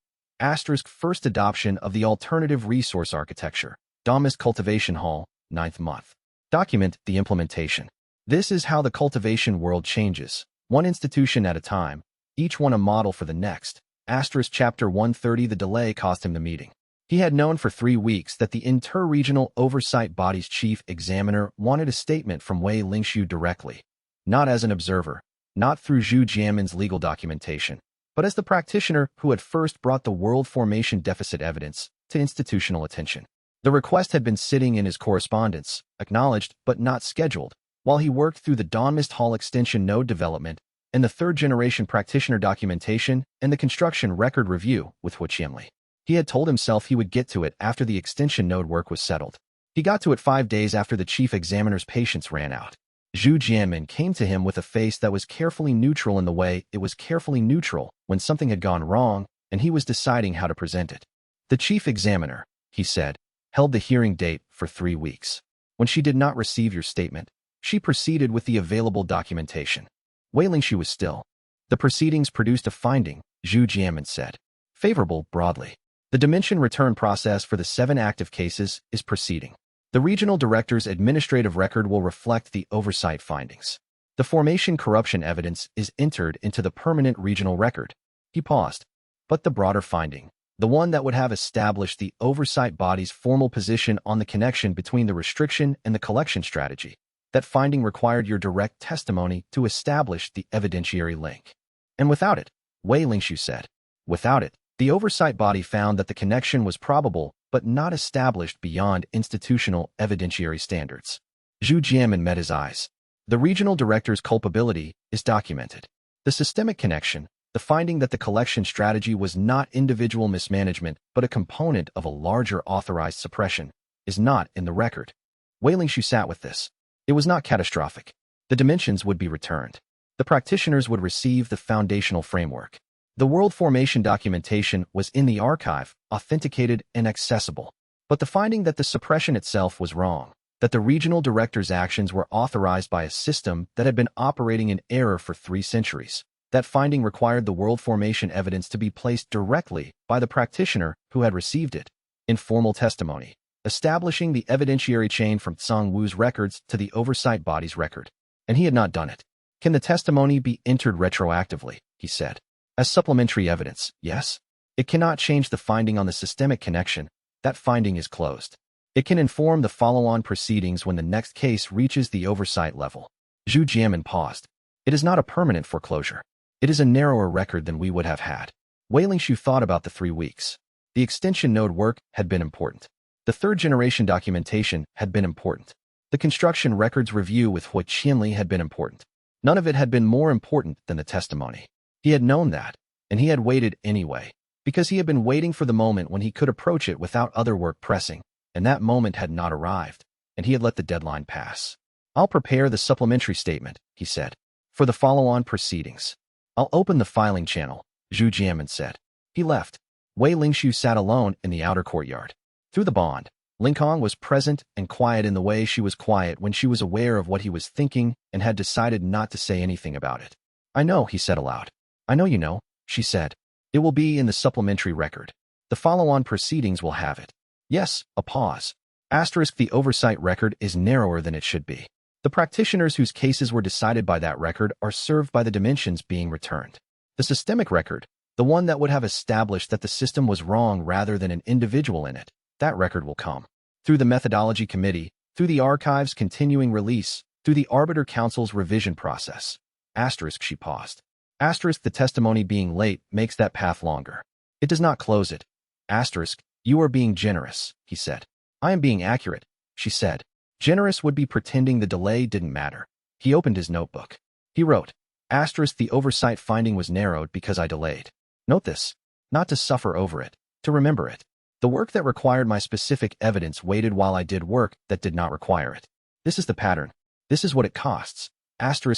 First adoption of the alternative resource architecture, Dawnmist Cultivation Hall, 9th month. Document the implementation. This is how the cultivation world changes, one institution at a time, each one a model for the next. Chapter 130. The delay cost him the meeting. He had known for 3 weeks that the inter-regional oversight body's chief examiner wanted a statement from Wei Lingxiu directly, not as an observer, not through Zhu Jianmin's legal documentation, but as the practitioner who had first brought the world formation deficit evidence to institutional attention. The request had been sitting in his correspondence, acknowledged but not scheduled, while he worked through the Dawnmist Hall extension node development and the third-generation practitioner documentation and the construction record review with Hu Qianli. He had told himself he would get to it after the extension node work was settled. He got to it 5 days after the chief examiner's patience ran out. Zhu Jianmin came to him with a face that was carefully neutral in the way it was carefully neutral when something had gone wrong and he was deciding how to present it. The chief examiner, he said, held the hearing date for 3 weeks. When she did not receive your statement, she proceeded with the available documentation. Wei Lingxiu was still. The proceedings produced a finding, Zhu Jianmin said. Favorable broadly. The dimension return process for the 7 active cases is proceeding. The regional director's administrative record will reflect the oversight findings. The formation corruption evidence is entered into the permanent regional record. He paused. But the broader finding, the one that would have established the oversight body's formal position on the connection between the restriction and the collection strategy, that finding required your direct testimony to establish the evidentiary link. And without it, Wei Lingxiu said, without it, the oversight body found that the connection was probable but not established beyond institutional evidentiary standards. Zhu Jianmin met his eyes. The regional director's culpability is documented. The systemic connection, the finding that the collection strategy was not individual mismanagement but a component of a larger authorized suppression, is not in the record. Wei Lingxiu sat with this. It was not catastrophic. The dimensions would be returned. The practitioners would receive the foundational framework. The world formation documentation was in the archive, authenticated and accessible. But the finding that the suppression itself was wrong, that the regional director's actions were authorized by a system that had been operating in error for 3 centuries, that finding required the world formation evidence to be placed directly by the practitioner who had received it, in formal testimony, establishing the evidentiary chain from Tsang Wu's records to the oversight body's record. And he had not done it. Can the testimony be entered retroactively, he said. As supplementary evidence, yes. It cannot change the finding on the systemic connection. That finding is closed. It can inform the follow-on proceedings when the next case reaches the oversight level. Zhu Jianmin paused. It is not a permanent foreclosure. It is a narrower record than we would have had. Wei Lingxiu thought about the 3 weeks. The extension node work had been important. The third-generation documentation had been important. The construction records review with Hu Qianli had been important. None of it had been more important than the testimony. He had known that, and he had waited anyway, because he had been waiting for the moment when he could approach it without other work pressing, and that moment had not arrived, and he had let the deadline pass. I'll prepare the supplementary statement, he said, for the follow-on proceedings. I'll open the filing channel, Zhu Jianmin said. He left. Wei Lingxiu sat alone in the outer courtyard. Through the bond, Lingkong was present and quiet in the way she was quiet when she was aware of what he was thinking and had decided not to say anything about it. I know, he said aloud. I know you know, she said. It will be in the supplementary record. The follow-on proceedings will have it. Yes, a pause. The oversight record is narrower than it should be. The practitioners whose cases were decided by that record are served by the dimensions being returned. The systemic record, the one that would have established that the system was wrong rather than an individual in it, that record will come. Through the methodology committee, through the archive's continuing release, through the Arbiter Council's revision process. She paused. The testimony being late makes that path longer. It does not close it. You are being generous, he said. I am being accurate, she said. Generous would be pretending the delay didn't matter. He opened his notebook. He wrote, the oversight finding was narrowed because I delayed. Note this. Not to suffer over it, to remember it. The work that required my specific evidence waited while I did work that did not require it. This is the pattern. This is what it costs.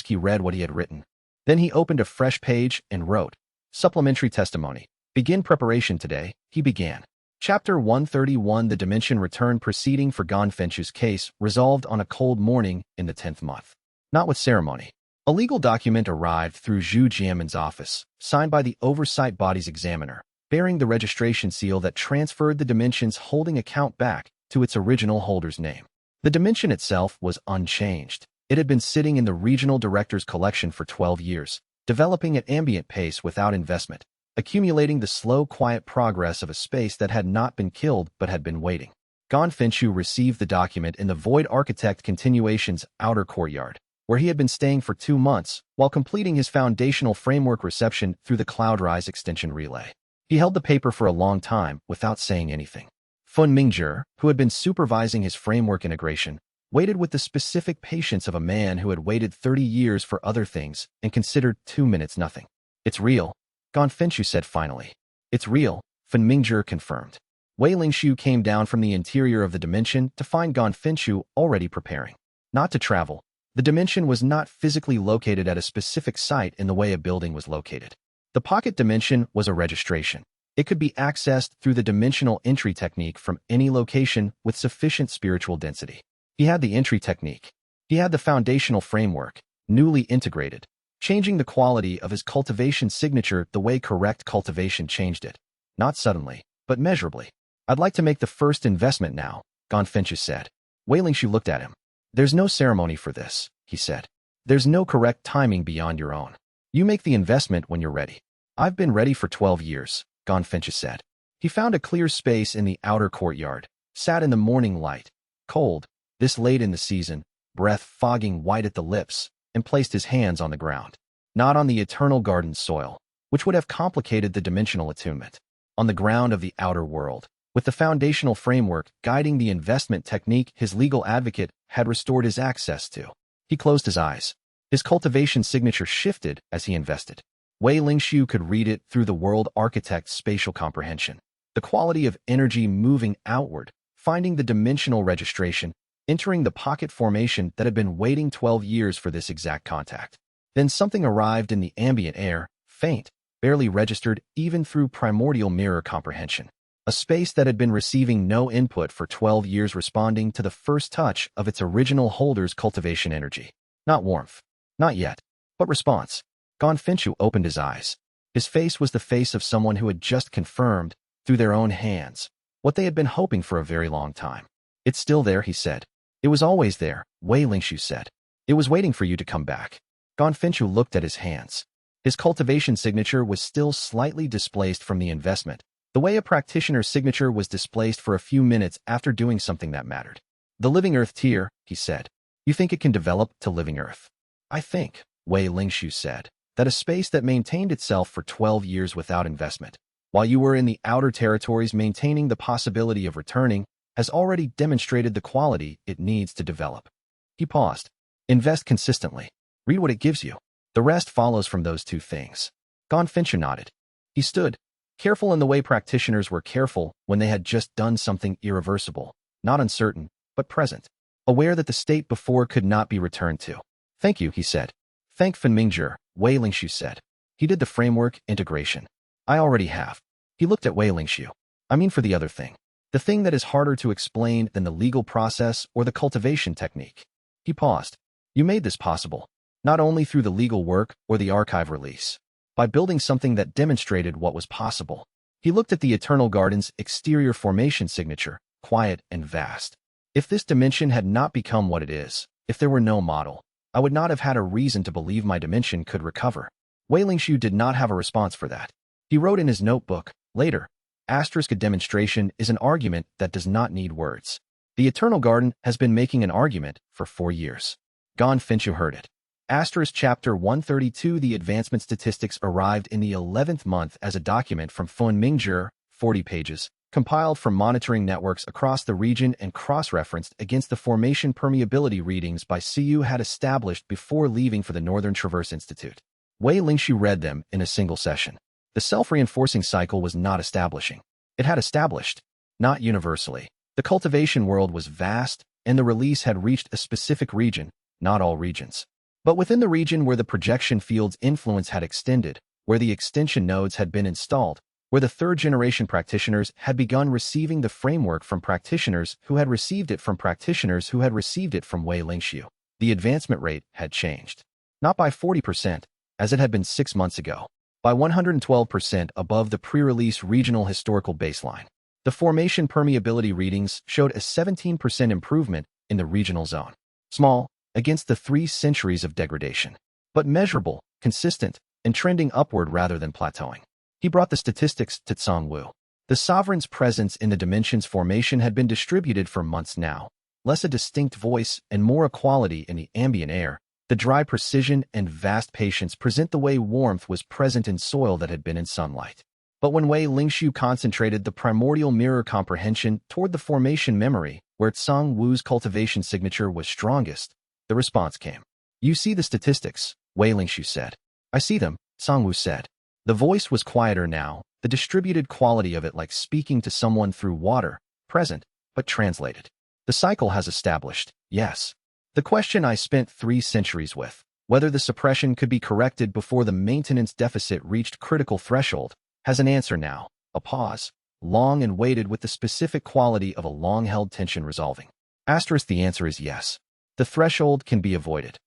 He read what he had written. Then he opened a fresh page and wrote, Supplementary testimony. Begin preparation today, he began. Chapter 131. The dimension return proceeding for Gan Fengchu's case resolved on a cold morning in the 10th month. Not with ceremony. A legal document arrived through Zhu Jianmin's office, signed by the oversight body's examiner, bearing the registration seal that transferred the dimension's holding account back to its original holder's name. The dimension itself was unchanged. It had been sitting in the regional director's collection for 12 years, developing at ambient pace without investment, accumulating the slow, quiet progress of a space that had not been killed but had been waiting. Gonfinchu received the document in the Void Architect Continuation's outer courtyard, where he had been staying for 2 months while completing his foundational framework reception through the CloudRise extension relay. He held the paper for a long time without saying anything. Fun Mingzhi, who had been supervising his framework integration, waited with the specific patience of a man who had waited 30 years for other things and considered 2 minutes nothing. "It's real," Gonfinchu said finally. "It's real," Fun Mingzhi confirmed. Wei Lingxiu came down from the interior of the dimension to find Gonfinchu already preparing. Not to travel. The dimension was not physically located at a specific site in the way a building was located. The pocket dimension was a registration. It could be accessed through the dimensional entry technique from any location with sufficient spiritual density. He had the entry technique. He had the foundational framework, newly integrated, changing the quality of his cultivation signature the way correct cultivation changed it. Not suddenly, but measurably. "I'd like to make the first investment now," Gonfinchu said. Wei Lingxiu looked at him. "There's no ceremony for this," he said. "There's no correct timing beyond your own. You make the investment when you're ready." "I've been ready for 12 years, Gonfinchu said. He found a clear space in the outer courtyard, sat in the morning light, cold, this late in the season, breath fogging white at the lips, and placed his hands on the ground. Not on the eternal garden soil, which would have complicated the dimensional attunement. On the ground of the outer world, with the foundational framework guiding the investment technique his legal advocate had restored his access to. He closed his eyes. His cultivation signature shifted as he invested. Wei Lingxiu could read it through the world architect's spatial comprehension. The quality of energy moving outward, finding the dimensional registration, entering the pocket formation that had been waiting 12 years for this exact contact. Then something arrived in the ambient air, faint, barely registered even through primordial mirror comprehension. A space that had been receiving no input for 12 years responding to the first touch of its original holder's cultivation energy. Not warmth. Not yet. But response. Gonfinchu opened his eyes. His face was the face of someone who had just confirmed, through their own hands, what they had been hoping for a very long time. "It's still there," he said. "It was always there," Wei Lingxiu said. "It was waiting for you to come back." Gonfinchu looked at his hands. His cultivation signature was still slightly displaced from the investment, the way a practitioner's signature was displaced for a few minutes after doing something that mattered. "The living earth tier," he said. "You think it can develop to living earth?" "I think," Wei Lingxiu said, "that a space that maintained itself for 12 years without investment, while you were in the outer territories maintaining the possibility of returning, has already demonstrated the quality it needs to develop." He paused. "Invest consistently. Read what it gives you. The rest follows from those two things." Gonfinchu nodded. He stood, careful in the way practitioners were careful when they had just done something irreversible, not uncertain, but present, aware that the state before could not be returned to. "Thank you," he said. "Thank Fun Mingzhi," Wei Lingxiu said. "He did the framework integration. I already have." He looked at Wei Lingxiu. "I mean for the other thing. The thing that is harder to explain than the legal process or the cultivation technique." He paused. "You made this possible, not only through the legal work or the archive release, by building something that demonstrated what was possible." He looked at the Eternal Garden's exterior formation signature, quiet and vast. "If this dimension had not become what it is, if there were no model, I would not have had a reason to believe my dimension could recover." Wei Lingxiu did not have a response for that. He wrote in his notebook, later, "Asterisk a demonstration is an argument that does not need words. The Eternal Garden has been making an argument for 4 years." Gonfinchu heard it. Asterisk chapter 132. The advancement statistics arrived in the 11th month as a document from Fun Mingzhi, 40 pages, compiled from monitoring networks across the region and cross-referenced against the formation permeability readings by CU had established before leaving for the Northern Traverse Institute. Wei Lingxiu read them in a single session. The self-reinforcing cycle was not establishing. It had established, not universally. The cultivation world was vast, and the release had reached a specific region, not all regions. But within the region where the projection field's influence had extended, where the extension nodes had been installed, where the third-generation practitioners had begun receiving the framework from practitioners who had received it from practitioners who had received it from Wei Lingxiu, the advancement rate had changed. Not by 40%, as it had been 6 months ago, by 112% above the pre-release regional historical baseline. The formation permeability readings showed a 17% improvement in the regional zone. Small, against the 3 centuries of degradation, but measurable, consistent, and trending upward rather than plateauing. He brought the statistics to Tsang-Wu. The sovereign's presence in the dimension's formation had been distributed for months now, less a distinct voice and more equality in the ambient air. The dry precision and vast patience present the way warmth was present in soil that had been in sunlight. But when Wei Lingshu concentrated the primordial mirror comprehension toward the formation memory, where Tsang Wu's cultivation signature was strongest, the response came. "You see the statistics," Wei Lingshu said. "I see them," Tsang Wu said. The voice was quieter now, the distributed quality of it like speaking to someone through water, present, but translated. "The cycle has established, yes. The question I spent 3 centuries with, whether the suppression could be corrected before the maintenance deficit reached critical threshold, has an answer now." A pause, long and weighted with the specific quality of a long-held tension resolving. The answer is yes. The threshold can be avoided.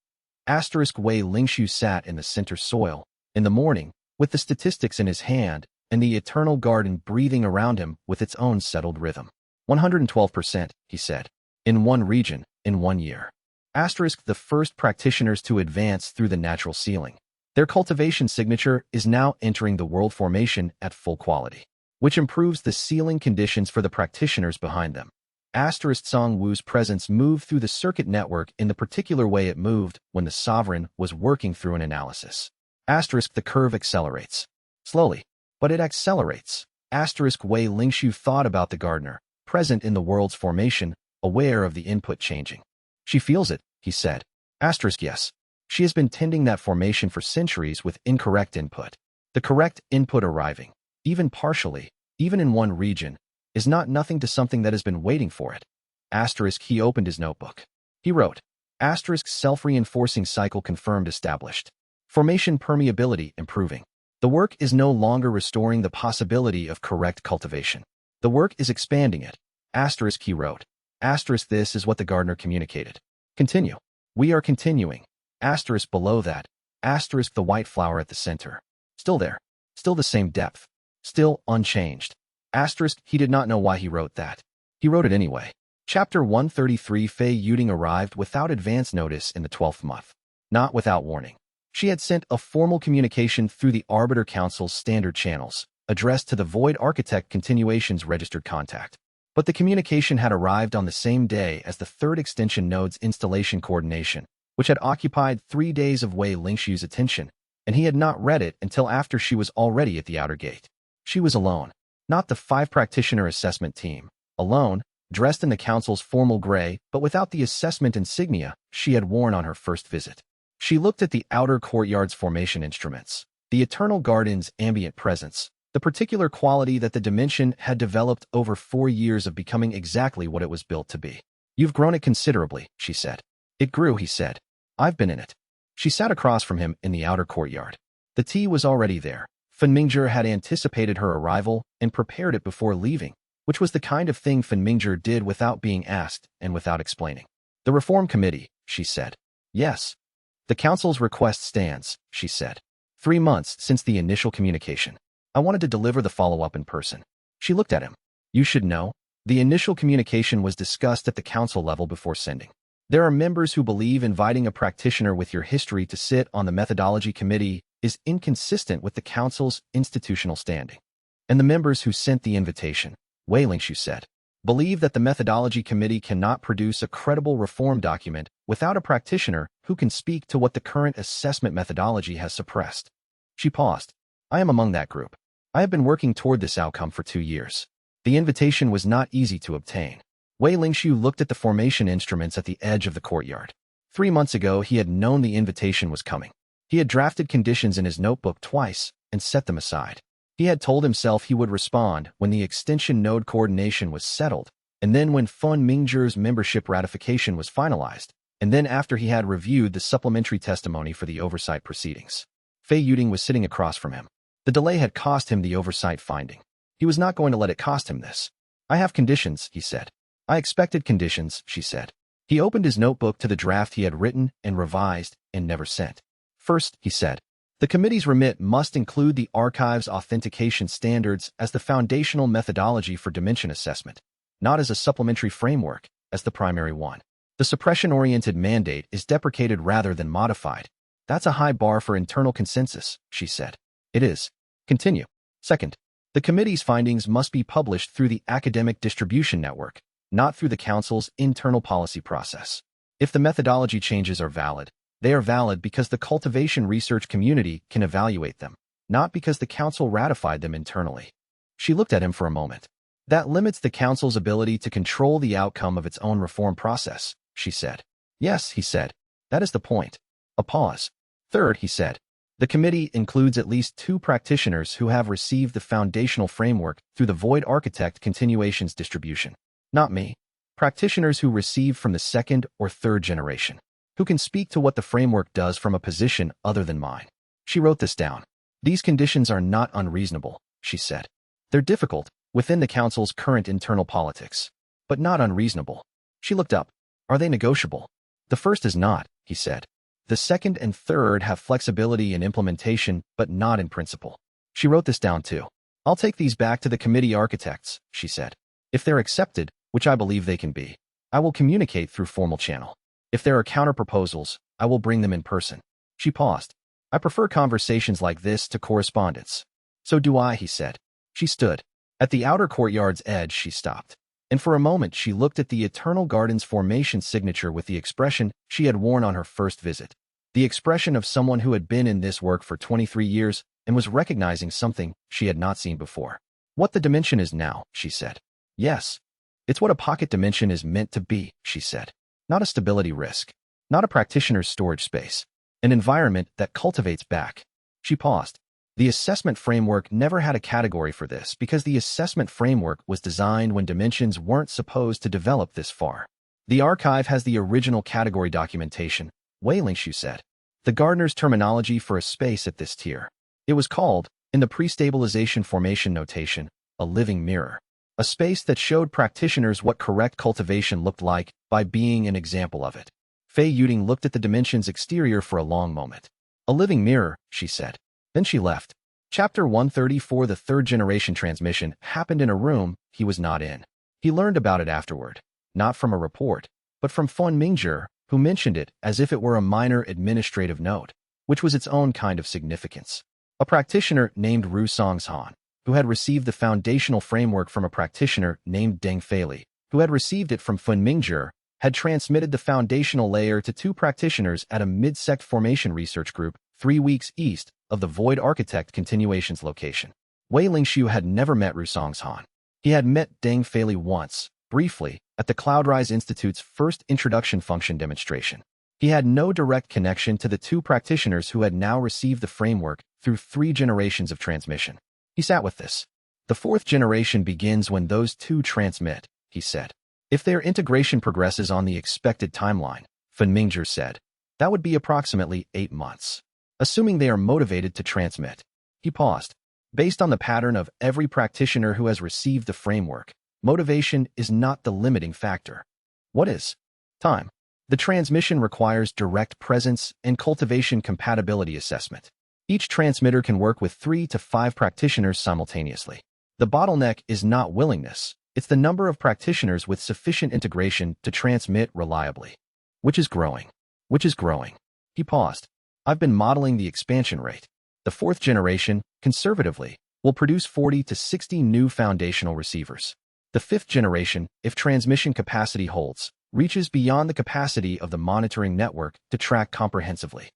Wei Lingshu sat in the center soil, in the morning, with the statistics in his hand, and the eternal garden breathing around him with its own settled rhythm. 112%, he said. In one region, in 1 year. The first practitioners to advance through the natural ceiling. Their cultivation signature is now entering the world formation at full quality, which improves the ceiling conditions for the practitioners behind them. Tsang Wu's presence moved through the circuit network in the particular way it moved when the sovereign was working through an analysis. The curve accelerates. Slowly, but it accelerates. Wei Lingshu thought about the gardener, present in the world's formation, aware of the input changing. "She feels it," he said. Yes. She has been tending that formation for centuries with incorrect input. The correct input arriving, even partially, even in one region, is not nothing to something that has been waiting for it. He opened his notebook. He wrote, self-reinforcing cycle confirmed established. Formation permeability improving. The work is no longer restoring the possibility of correct cultivation. The work is expanding it. He wrote. This is what the gardener communicated. Continue. We are continuing. Below that. The white flower at the center. Still there. Still the same depth. Still unchanged. He did not know why he wrote that. He wrote it anyway. Chapter 133. Fei Yuding arrived without advance notice in the 12th month. Not without warning. She had sent a formal communication through the Arbiter Council's standard channels, addressed to the Void Architect Continuation's registered contact. But the communication had arrived on the same day as the third extension node's installation coordination, which had occupied 3 days of Wei Lingshu's attention, and he had not read it until after she was already at the outer gate. She was alone. Not the 5-practitioner assessment team. Alone, dressed in the council's formal gray, but without the assessment insignia she had worn on her first visit. She looked at the outer courtyard's formation instruments, the eternal garden's ambient presence, the particular quality that the dimension had developed over 4 years of becoming exactly what it was built to be. "You've grown it considerably," she said. "It grew," he said. "I've been in it." She sat across from him in the outer courtyard. The tea was already there. Fen Mingzhi had anticipated her arrival and prepared it before leaving, which was the kind of thing Fen Mingzhi did without being asked and without explaining. "The Reform Committee," she said. "Yes." "The Council's request stands," she said. 3 months since the initial communication. "I wanted to deliver the follow-up in person." She looked at him. "You should know. The initial communication was discussed at the Council level before sending. There are members who believe inviting a practitioner with your history to sit on the Methodology Committee is inconsistent with the Council's institutional standing. And the members who sent the invitation," Wei Lingshu said, "believe that the Methodology Committee cannot produce a credible reform document without a practitioner who can speak to what the current assessment methodology has suppressed." She paused. "I am among that group. I have been working toward this outcome for 2 years. The invitation was not easy to obtain." Wei Lingshu looked at the formation instruments at the edge of the courtyard. 3 months ago, he had known the invitation was coming. He had drafted conditions in his notebook twice and set them aside. He had told himself he would respond when the extension node coordination was settled, and then when Fen Mingzhi's membership ratification was finalized, and then after he had reviewed the supplementary testimony for the oversight proceedings. Fei Yuding was sitting across from him. The delay had cost him the oversight finding. He was not going to let it cost him this. "I have conditions," he said. "I expected conditions," she said. He opened his notebook to the draft he had written and revised and never sent. "First," he said, "the committee's remit must include the archive's authentication standards as the foundational methodology for dimension assessment, not as a supplementary framework, as the primary one. The suppression-oriented mandate is deprecated rather than modified. That's a high bar for internal consensus, she said. It is. Continue. Second, the committee's findings must be published through the academic distribution network, not through the council's internal policy process. If the methodology changes are valid, they are valid because the cultivation research community can evaluate them, not because the council ratified them internally. She looked at him for a moment. That limits the council's ability to control the outcome of its own reform process, she said. Yes, he said. That is the point. A pause. Third, he said, the committee includes at least 2 practitioners who have received the foundational framework through the Void Architect continuations distribution. Not me. Practitioners who received from the 2nd or 3rd generation, who can speak to what the framework does from a position other than mine. She wrote this down. These conditions are not unreasonable, she said. They're difficult, within the council's current internal politics, but not unreasonable. She looked up. Are they negotiable? The first is not, he said. The 2nd and 3rd have flexibility in implementation, but not in principle. She wrote this down too. I'll take these back to the committee architects, she said. If they're accepted, which I believe they can be, I will communicate through formal channel. If there are counter-proposals, I will bring them in person. She paused. I prefer conversations like this to correspondence. So do I, he said. She stood. At the outer courtyard's edge, she stopped. And for a moment, she looked at the Eternal Garden's formation signature with the expression she had worn on her first visit. The expression of someone who had been in this work for 23 years and was recognizing something she had not seen before. What the dimension is now, she said. Yes. It's what a pocket dimension is meant to be, she said. Not a stability risk. Not a practitioner's storage space. An environment that cultivates back. She paused. The assessment framework never had a category for this because the assessment framework was designed when dimensions weren't supposed to develop this far. The archive has the original category documentation, Wei Lingshu said. The gardener's terminology for a space at this tier. It was called, in the pre-stabilization formation notation, a living mirror. A space that showed practitioners what correct cultivation looked like by being an example of it. Fei Yuding looked at the dimension's exterior for a long moment. A living mirror, she said. Then she left. Chapter 134 The 3rd generation transmission happened in a room he was not in. He learned about it afterward, not from a report, but from Feng Mingzhi, who mentioned it as if it were a minor administrative note, which was its own kind of significance. A practitioner named Ru Songshan, who had received the foundational framework from a practitioner named Deng Feili, who had received it from Feng Mingzhi, had transmitted the foundational layer to 2 practitioners at a mid-sect formation research group 3 weeks east of the Void Architect continuations location. Wei Lingshu had never met Ru Songshan. He had met Deng Feili once, briefly, at the Cloudrise Institute's first introduction function demonstration. He had no direct connection to the 2 practitioners who had now received the framework through 3 generations of transmission. He sat with this. The 4th generation begins when those 2 transmit, he said. If their integration progresses on the expected timeline, Feng Mingzhi said, that would be approximately 8 months. Assuming they are motivated to transmit. He paused. Based on the pattern of every practitioner who has received the framework, motivation is not the limiting factor. What is? Time. The transmission requires direct presence and cultivation compatibility assessment. Each transmitter can work with 3 to 5 practitioners simultaneously. The bottleneck is not willingness, it's the number of practitioners with sufficient integration to transmit reliably. Which is growing. He paused. I've been modeling the expansion rate. The 4th generation, conservatively, will produce 40 to 60 new foundational receivers. The 5th generation, if transmission capacity holds, reaches beyond the capacity of the monitoring network to track comprehensively.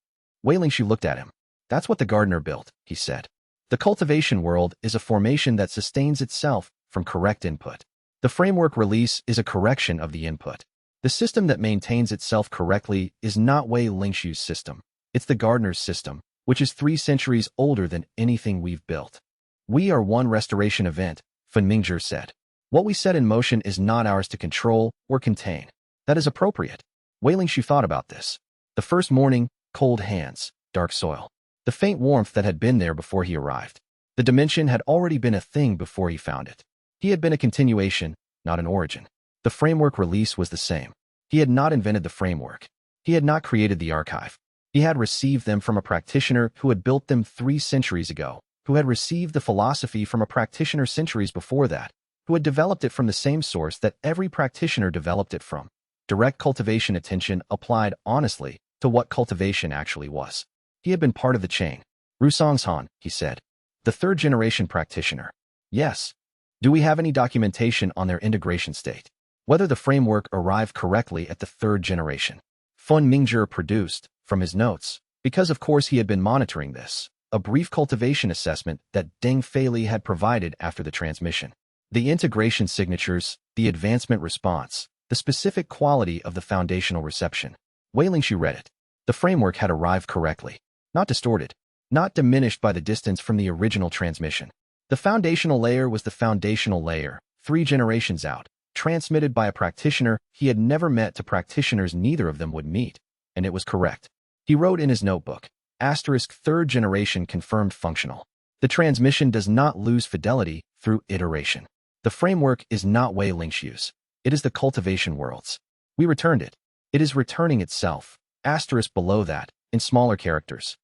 Wei Lingshu looked at him. That's what the gardener built, he said. The cultivation world is a formation that sustains itself from correct input. The framework release is a correction of the input. The system that maintains itself correctly is not Wei Lingshu's system. It's the gardener's system, which is 3 centuries older than anything we've built. We are one restoration event, Feng Mingzhi said. What we set in motion is not ours to control or contain. That is appropriate. Wei Lingshu thought about this. The first morning, cold hands, dark soil. The faint warmth that had been there before he arrived. The dimension had already been a thing before he found it. He had been a continuation, not an origin. The framework release was the same. He had not invented the framework. He had not created the archive. He had received them from a practitioner who had built them 3 centuries ago, who had received the philosophy from a practitioner centuries before that, who had developed it from the same source that every practitioner developed it from. direct cultivation attention applied honestly to what cultivation actually was. He had been part of the chain. Rusong's, he said. The third-generation practitioner. Yes. Do we have any documentation on their integration state? Whether the framework arrived correctly at the third generation? Fun Mingzhi produced, from his notes, because of course he had been monitoring this, a brief cultivation assessment that Deng Feili had provided after the transmission. The integration signatures, the advancement response, the specific quality of the foundational reception. Wei Lingxiu read it. The framework had arrived correctly, not distorted, not diminished by the distance from the original transmission. The foundational layer was the foundational layer, 3 generations out, transmitted by a practitioner he had never met to practitioners neither of them would meet, and it was correct. He wrote in his notebook, third generation confirmed functional. The transmission does not lose fidelity through iteration. The framework is not Wei Lingxiu's. It is the cultivation world's. We returned it. It is returning itself. Below that, in smaller characters.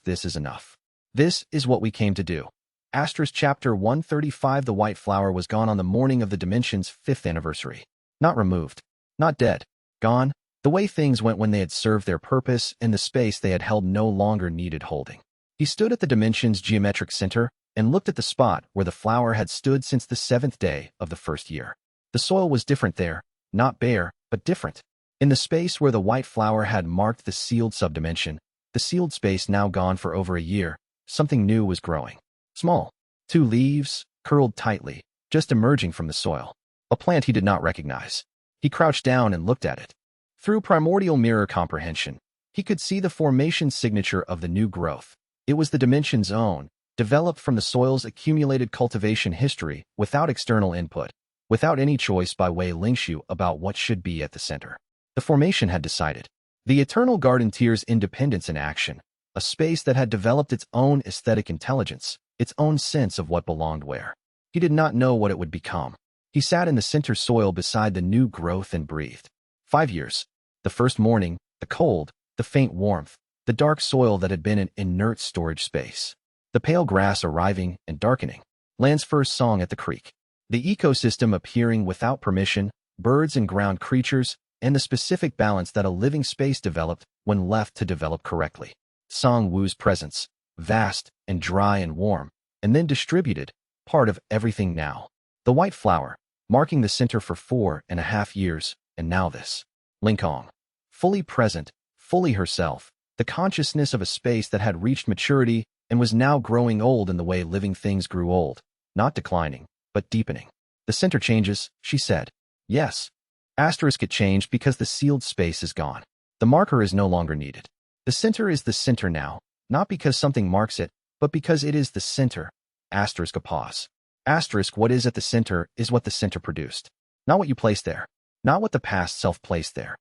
This is enough. This is what we came to do. Chapter 135. The white flower was gone on the morning of the Dimension's 5th anniversary. Not removed. Not dead. Gone. The way things went when they had served their purpose and the space they had held no longer needed holding. He stood at the Dimension's geometric center and looked at the spot where the flower had stood since the 7th day of the first year. The soil was different there, not bare, but different. In the space where the white flower had marked the sealed subdimension, the sealed space now gone for over a year, something new was growing. Small. 2 leaves, curled tightly, just emerging from the soil. A plant he did not recognize. He crouched down and looked at it. Through primordial mirror comprehension, he could see the formation signature of the new growth. It was the Dimension's own, developed from the soil's accumulated cultivation history without external input, without any choice by Wei Lingxiu about what should be at the center. The formation had decided. The eternal garden tier's independence in action, a space that had developed its own aesthetic intelligence, its own sense of what belonged where. He did not know what it would become. He sat in the center soil beside the new growth and breathed. 5 years. The first morning, the cold, the faint warmth, the dark soil that had been an inert storage space. The pale grass arriving and darkening. Land's first song at the creek. The ecosystem appearing without permission, birds and ground creatures, and the specific balance that a living space developed when left to develop correctly. Song Wu's presence, vast and dry and warm, and then distributed, part of everything now. The white flower, marking the center for 4.5 years, and now this. Linkong. Fully present, fully herself, the consciousness of a space that had reached maturity and was now growing old in the way living things grew old, not declining, but deepening. The center changes, she said. Yes. It changed because the sealed space is gone. The marker is no longer needed. The center is the center now, not because something marks it, but because it is the center. A pause. What is at the center is what the center produced. Not what you placed there. Not what the past self placed there.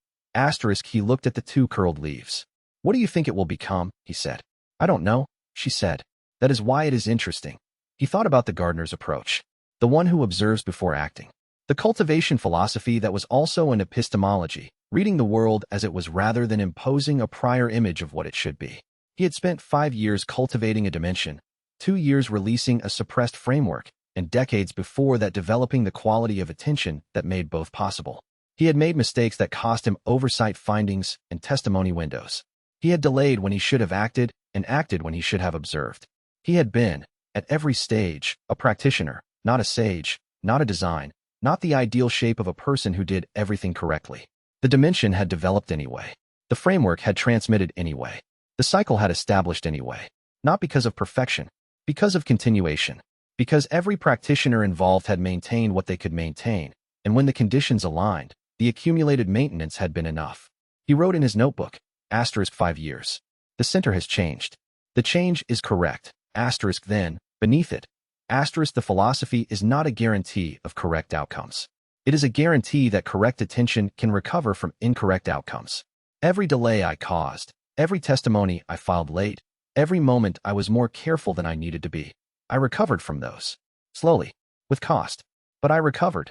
He looked at the 2 curled leaves. What do you think it will become? He said. I don't know, she said. That is why it is interesting. He thought about the gardener's approach. The one who observes before acting. The cultivation philosophy that was also an epistemology, reading the world as it was rather than imposing a prior image of what it should be. He had spent 5 years cultivating a dimension, 2 years releasing a suppressed framework, and decades before that developing the quality of attention that made both possible. He had made mistakes that cost him oversight findings and testimony windows. He had delayed when he should have acted and acted when he should have observed. He had been, at every stage, a practitioner, not a sage, not a design, not the ideal shape of a person who did everything correctly. The dimension had developed anyway. The framework had transmitted anyway. The cycle had established anyway. Not because of perfection, because of continuation. Because every practitioner involved had maintained what they could maintain, and when the conditions aligned, the accumulated maintenance had been enough. He wrote in his notebook, 5 years. The center has changed. The change is correct. Then, beneath it, the philosophy is not a guarantee of correct outcomes. It is a guarantee that correct attention can recover from incorrect outcomes. Every delay I caused, every testimony I filed late, every moment I was more careful than I needed to be. I recovered from those. Slowly. With cost. But I recovered.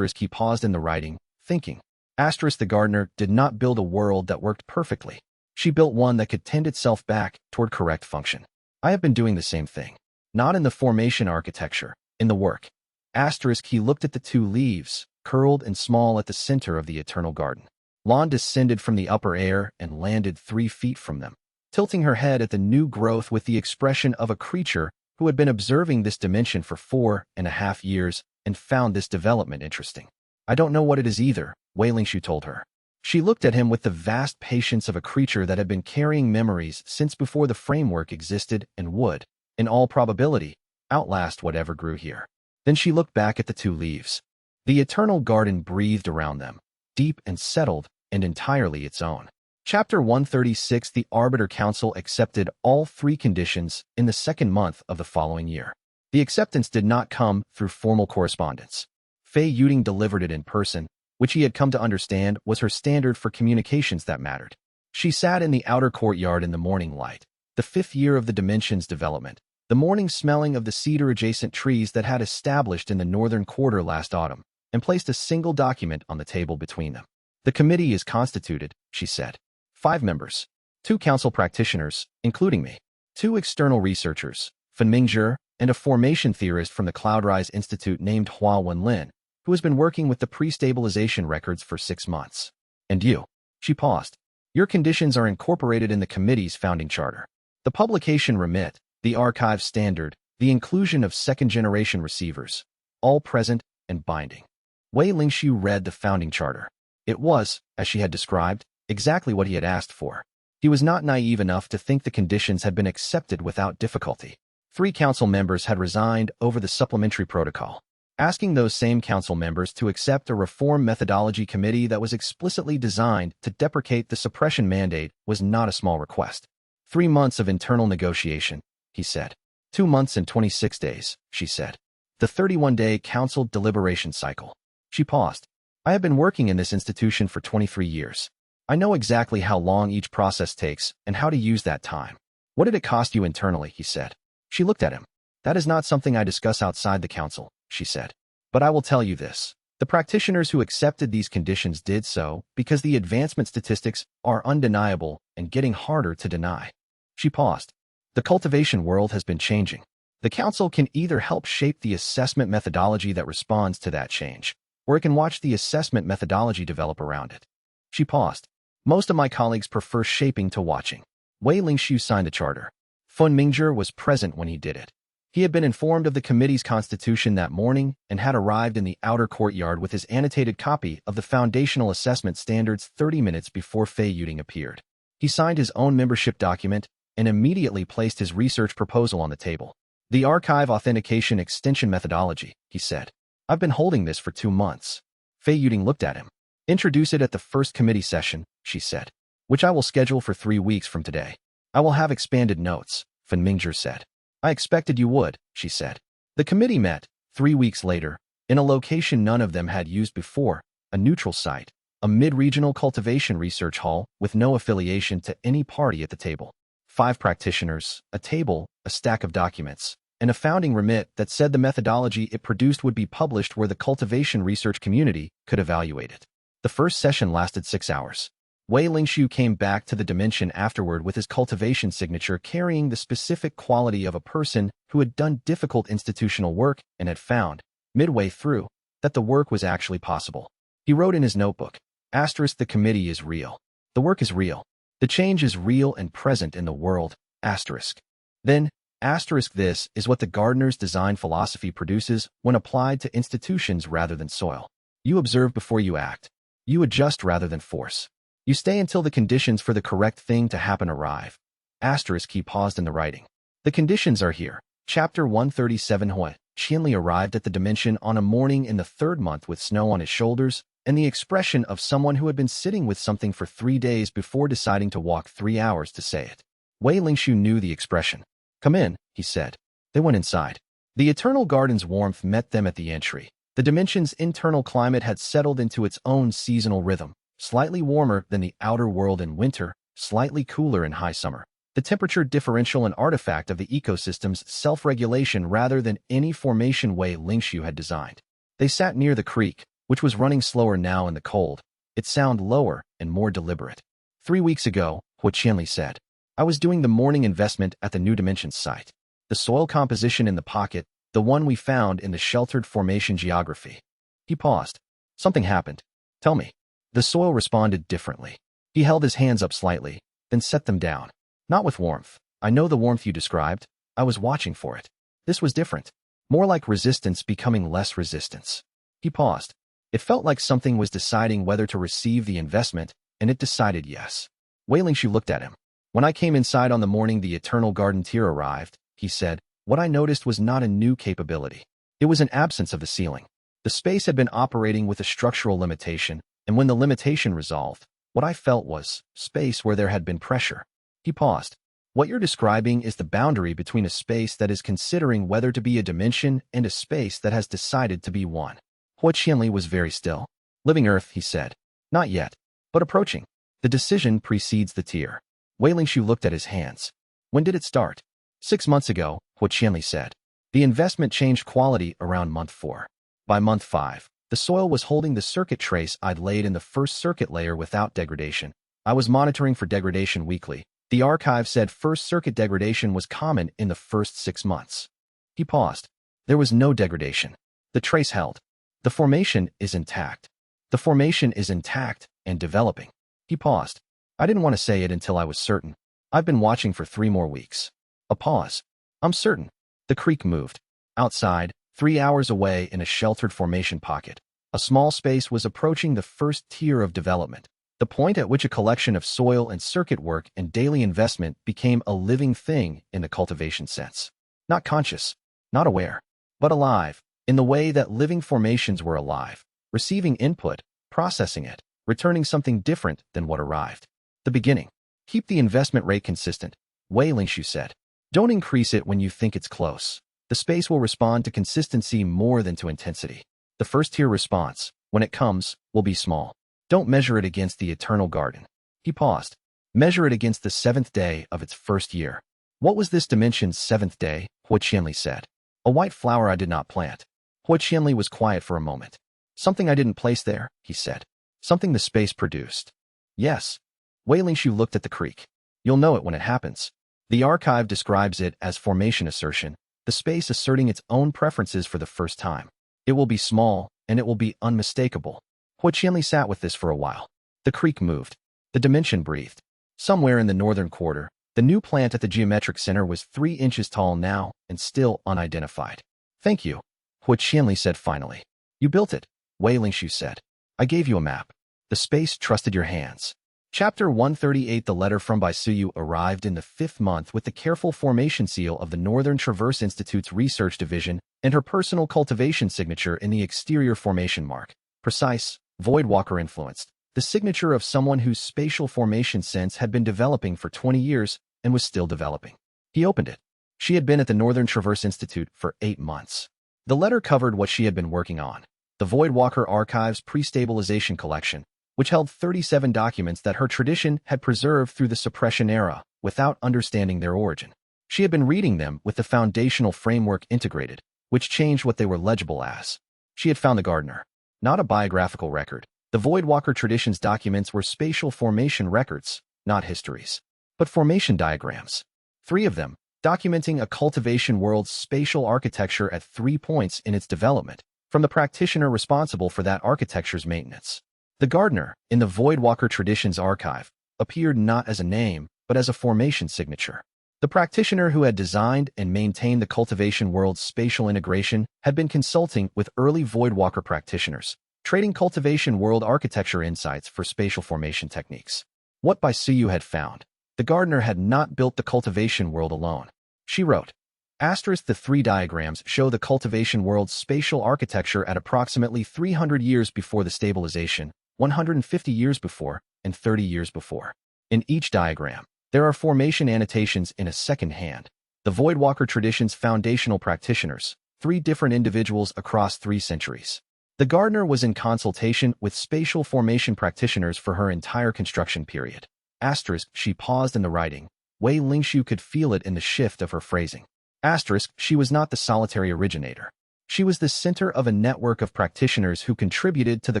He paused in the writing, thinking. The gardener did not build a world that worked perfectly. She built one that could tend itself back toward correct function. I have been doing the same thing. Not in the formation architecture, in the work. He looked at the 2 leaves, curled and small at the center of the eternal garden. Lawn descended from the upper air and landed 3 feet from them, tilting her head at the new growth with the expression of a creature who had been observing this dimension for 4.5 years and found this development interesting. I don't know what it is either, Wei Lingshu told her. She looked at him with the vast patience of a creature that had been carrying memories since before the framework existed and would, in all probability, outlast whatever grew here. Then she looked back at the 2 leaves. The eternal garden breathed around them, deep and settled and entirely its own. Chapter 136. The Arbiter Council accepted all 3 conditions in the 2nd month of the following year. The acceptance did not come through formal correspondence. Fei Yuding delivered it in person, which he had come to understand was her standard for communications that mattered. She sat in the outer courtyard in the morning light, the 5th year of the Dimension's development, the morning smelling of the cedar-adjacent trees that had established in the northern quarter last autumn, and placed a single document on the table between them. The committee is constituted, she said. 5 members, 2 council practitioners, including me, 2 external researchers, Fan Mingzhi, and a formation theorist from the Cloudrise Institute named Hua Wenlin, who has been working with the pre-stabilization records for 6 months. And you. She paused. Your conditions are incorporated in the committee's founding charter. The publication remit, the archive standard, the inclusion of 2nd-generation receivers, all present and binding. Wei Lingshu read the founding charter. It was, as she had described, exactly what he had asked for. He was not naive enough to think the conditions had been accepted without difficulty. 3 council members had resigned over the supplementary protocol. Asking those same council members to accept a reform methodology committee that was explicitly designed to deprecate the suppression mandate was not a small request. 3 months of internal negotiation, he said. 2 months and 26 days, she said. The 31-day council deliberation cycle. She paused. I have been working in this institution for 23 years. I know exactly how long each process takes and how to use that time. What did it cost you internally, he said. She looked at him. That is not something I discuss outside the council, she said. But I will tell you this. The practitioners who accepted these conditions did so because the advancement statistics are undeniable and getting harder to deny. She paused. The cultivation world has been changing. The council can either help shape the assessment methodology that responds to that change, or it can watch the assessment methodology develop around it. She paused. Most of my colleagues prefer shaping to watching. Wei Lingshu signed the charter. Fan Mingzhi was present when he did it. He had been informed of the committee's constitution that morning and had arrived in the outer courtyard with his annotated copy of the foundational assessment standards 30 minutes before Fei Yuding appeared. He signed his own membership document and immediately placed his research proposal on the table. The archive authentication extension methodology, he said. I've been holding this for 2 months. Fei Yuding looked at him. Introduce it at the first committee session, she said, which I will schedule for 3 weeks from today. I will have expanded notes, Fan Mingzhi said. I expected you would, she said. The committee met, 3 weeks later, in a location none of them had used before, a neutral site, a mid-regional cultivation research hall with no affiliation to any party at the table. 5 practitioners, a table, a stack of documents, and a founding remit that said the methodology it produced would be published where the cultivation research community could evaluate it. The first session lasted 6 hours. Wei Lingshu came back to the dimension afterward with his cultivation signature carrying the specific quality of a person who had done difficult institutional work and had found, midway through, that the work was actually possible. He wrote in his notebook, *, the committee is real. The work is real. The change is real and present in the world, *. Then, *, this is what the gardener's design philosophy produces when applied to institutions rather than soil. You observe before you act. You adjust rather than force. You stay until the conditions for the correct thing to happen arrive. *, he paused in the writing. The conditions are here. Chapter 137. Hui Qianli arrived at the dimension on a morning in the 3rd month with snow on his shoulders and the expression of someone who had been sitting with something for 3 days before deciding to walk 3 hours to say it. Wei Lingshu knew the expression. Come in, he said. They went inside. The eternal garden's warmth met them at the entry. The dimension's internal climate had settled into its own seasonal rhythm, slightly warmer than the outer world in winter, slightly cooler in high summer. The temperature differential an artifact of the ecosystem's self-regulation rather than any formation Wei Lingshu had designed. They sat near the creek, which was running slower now in the cold, its sound lower and more deliberate. 3 weeks ago, Hu Qianli said, I was doing the morning investment at the New Dimensions site. The soil composition in the pocket, The one we found in the sheltered formation geography. He paused. Something happened. Tell me. The soil responded differently. He held his hands up slightly, then set them down. Not with warmth. I know the warmth you described. I was watching for it. This was different. More like resistance becoming less resistance. He paused. It felt like something was deciding whether to receive the investment, and it decided yes. Wei Lingshu looked at him. When I came inside on the morning the Eternal Garden tier arrived, he said, what I noticed was not a new capability. It was an absence of the ceiling. The space had been operating with a structural limitation, and when the limitation resolved, what I felt was space where there had been pressure. He paused. What you're describing is the boundary between a space that is considering whether to be a dimension and a space that has decided to be one. Hua Qianli was very still. Living Earth, he said. Not yet, but approaching. The decision precedes the tier. Wei Lingshu looked at his hands. When did it start? 6 months ago, Hua Qianli said. The investment changed quality around month 4. By month 5, the soil was holding the circuit trace I'd laid in the first circuit layer without degradation. I was monitoring for degradation weekly. The archive said first circuit degradation was common in the first 6 months. He paused. There was no degradation. The trace held. The formation is intact. The formation is intact and developing. He paused. I didn't want to say it until I was certain. I've been watching for 3 more weeks. A pause. I'm certain. The creek moved. Outside, 3 hours away in a sheltered formation pocket, a small space was approaching the first tier of development. The point at which a collection of soil and circuit work and daily investment became a living thing in the cultivation sense. Not conscious, not aware, but alive, in the way that living formations were alive, receiving input, processing it, returning something different than what arrived. The beginning. Keep the investment rate consistent, Wei Lingshu said. Don't increase it when you think it's close. The space will respond to consistency more than to intensity. The first tier response, when it comes, will be small. Don't measure it against the Eternal Garden. He paused. Measure it against the 7th day of its first year. What was this dimension's 7th day? Hua Qianli said. A white flower I did not plant. Hua Qianli was quiet for a moment. Something I didn't place there, he said. Something the space produced. Yes. Wei Lingshu looked at the creek. You'll know it when it happens. The archive describes it as formation assertion, the space asserting its own preferences for the first time. It will be small, and it will be unmistakable. Hua Qianli sat with this for a while. The creek moved. The dimension breathed. Somewhere in the northern quarter, the new plant at the geometric center was 3 inches tall now and still unidentified. Thank you, Hua Qianli said finally. You built it, Wei Lingshu said. I gave you a map. The space trusted your hands. Chapter 138. The letter from Baisuyu arrived in the 5th month with the careful formation seal of the Northern Traverse Institute's research division and her personal cultivation signature in the exterior formation mark. Precise, Voidwalker influenced. The signature of someone whose spatial formation sense had been developing for 20 years and was still developing. He opened it. She had been at the Northern Traverse Institute for 8 months. The letter covered what she had been working on. The Voidwalker Archive's pre-stabilization collection, which held 37 documents that her tradition had preserved through the suppression era without understanding their origin. She had been reading them with the foundational framework integrated, which changed what they were legible as. She had found the gardener. Not a biographical record. The Voidwalker tradition's documents were spatial formation records, not histories, but formation diagrams. 3 of them, documenting a cultivation world's spatial architecture at 3 points in its development, from the practitioner responsible for that architecture's maintenance. The gardener, in the Voidwalker tradition's archive, appeared not as a name, but as a formation signature. The practitioner who had designed and maintained the cultivation world's spatial integration had been consulting with early Voidwalker practitioners, trading cultivation world architecture insights for spatial formation techniques. What Baisuyu had found, the gardener had not built the cultivation world alone. She wrote, **, the 3 diagrams show the cultivation world's spatial architecture at approximately 300 years before the stabilization, 150 years before, and 30 years before. In each diagram, there are formation annotations in a second hand. The Voidwalker tradition's foundational practitioners, 3 different individuals across 3 centuries. The gardener was in consultation with spatial formation practitioners for her entire construction period. *, she paused in the writing. Wei Lingshu could feel it in the shift of her phrasing. *, she was not the solitary originator. She was the center of a network of practitioners who contributed to the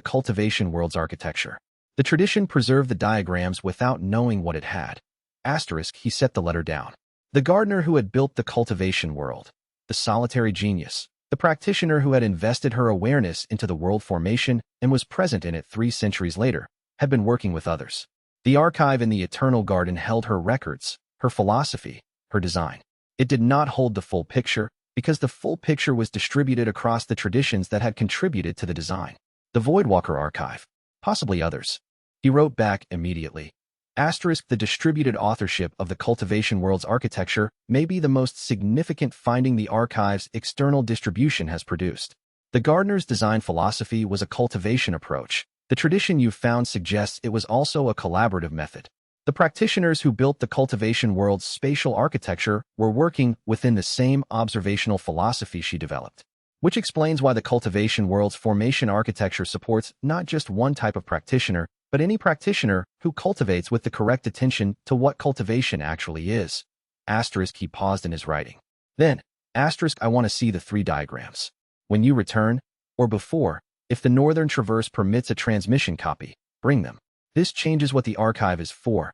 cultivation world's architecture. The tradition preserved the diagrams without knowing what it had. *, he set the letter down. The gardener who had built the cultivation world. the solitary genius, the practitioner who had invested her awareness into the world formation and was present in it 3 centuries later, had been working with others. The archive in the Eternal Garden held her records, her philosophy, her design. It did not hold the full picture, because the full picture was distributed across the traditions that had contributed to the design. The Voidwalker Archive. Possibly others. He wrote back immediately. The distributed authorship of the cultivation world's architecture may be the most significant finding the archive's external distribution has produced. The gardener's design philosophy was a cultivation approach. The tradition you found suggests it was also a collaborative method. The practitioners who built the cultivation world's spatial architecture were working within the same observational philosophy she developed, which explains why the cultivation world's formation architecture supports not just one type of practitioner, but any practitioner who cultivates with the correct attention to what cultivation actually is. He paused in his writing. Then, I want to see the 3 diagrams. When you return, or before, if the Northern Traverse permits a transmission copy, bring them. This changes what the archive is for.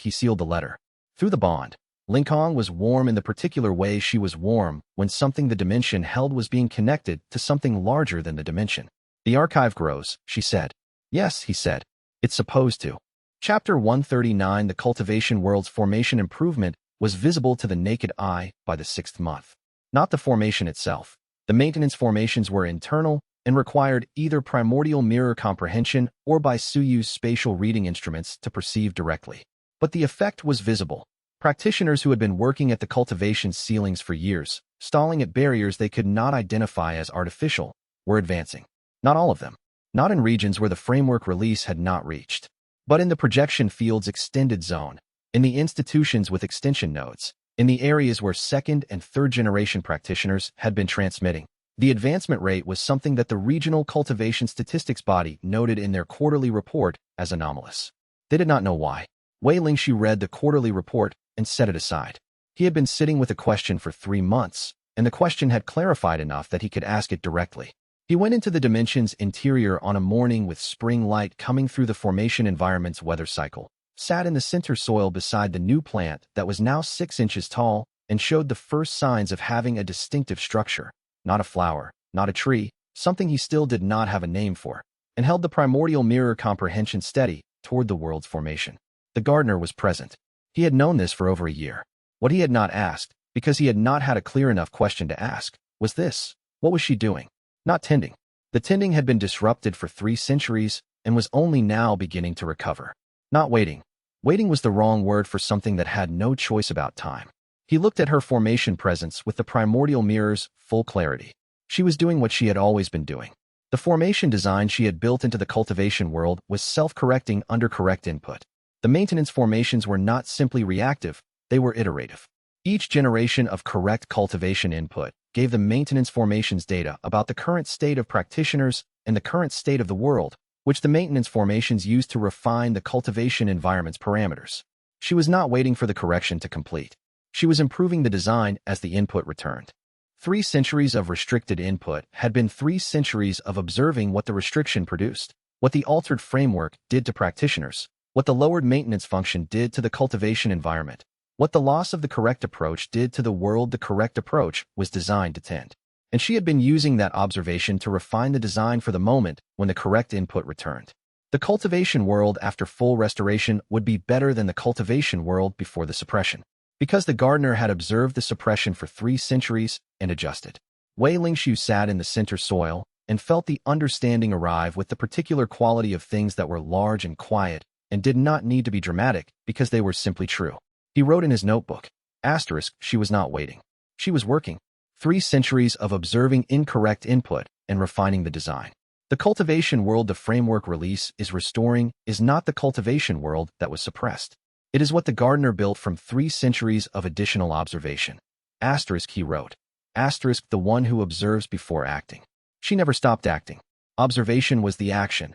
He sealed the letter. Through the bond, Lincoln was warm in the particular way she was warm when something the dimension held was being connected to something larger than the dimension. The archive grows, she said. Yes, he said. It's supposed to. Chapter 139. The cultivation world's formation improvement was visible to the naked eye by the 6th month. Not the formation itself. The maintenance formations were internal and required either primordial mirror comprehension or by Suyu's spatial reading instruments to perceive directly. But the effect was visible. Practitioners who had been working at the cultivation ceilings for years, stalling at barriers they could not identify as artificial, were advancing. Not all of them. Not in regions where the framework release had not reached, but in the projection field's extended zone, in the institutions with extension nodes, in the areas where 2nd and 3rd generation practitioners had been transmitting. The advancement rate was something that the Regional Cultivation Statistics Body noted in their quarterly report as anomalous. They did not know why. Wei Lingxu read the quarterly report and set it aside. He had been sitting with a question for 3 months, and the question had clarified enough that he could ask it directly. He went into the dimension's interior on a morning with spring light coming through the formation environment's weather cycle, sat in the center soil beside the new plant that was now 6 inches tall and showed the first signs of having a distinctive structure. Not a flower, not a tree, something he still did not have a name for, and held the primordial mirror comprehension steady toward the world's formation. The gardener was present. He had known this for over a year. What he had not asked, because he had not had a clear enough question to ask, was this: what was she doing? Not tending. The tending had been disrupted for 3 centuries and was only now beginning to recover. Not waiting. Waiting was the wrong word for something that had no choice about time. He looked at her formation presence with the primordial mirror's full clarity. She was doing what she had always been doing. The formation design she had built into the cultivation world was self-correcting under correct input. The maintenance formations were not simply reactive, they were iterative. Each generation of correct cultivation input gave the maintenance formations data about the current state of practitioners and the current state of the world, which the maintenance formations used to refine the cultivation environment's parameters. She was not waiting for the correction to complete. She was improving the design as the input returned. 3 centuries of restricted input had been 3 centuries of observing what the restriction produced, what the altered framework did to practitioners, what the lowered maintenance function did to the cultivation environment, what the loss of the correct approach did to the world the correct approach was designed to tend. And she had been using that observation to refine the design for the moment when the correct input returned. The cultivation world after full restoration would be better than the cultivation world before the suppression, because the gardener had observed the suppression for 3 centuries and adjusted. Wei Lingxu sat in the center soil and felt the understanding arrive with the particular quality of things that were large and quiet and did not need to be dramatic because they were simply true. He wrote in his notebook, she was not waiting. She was working. 3 centuries of observing incorrect input and refining the design. The cultivation world the framework release is restoring is not the cultivation world that was suppressed. It is what the gardener built from 3 centuries of additional observation. He wrote. The one who observes before acting. She never stopped acting. Observation was the action.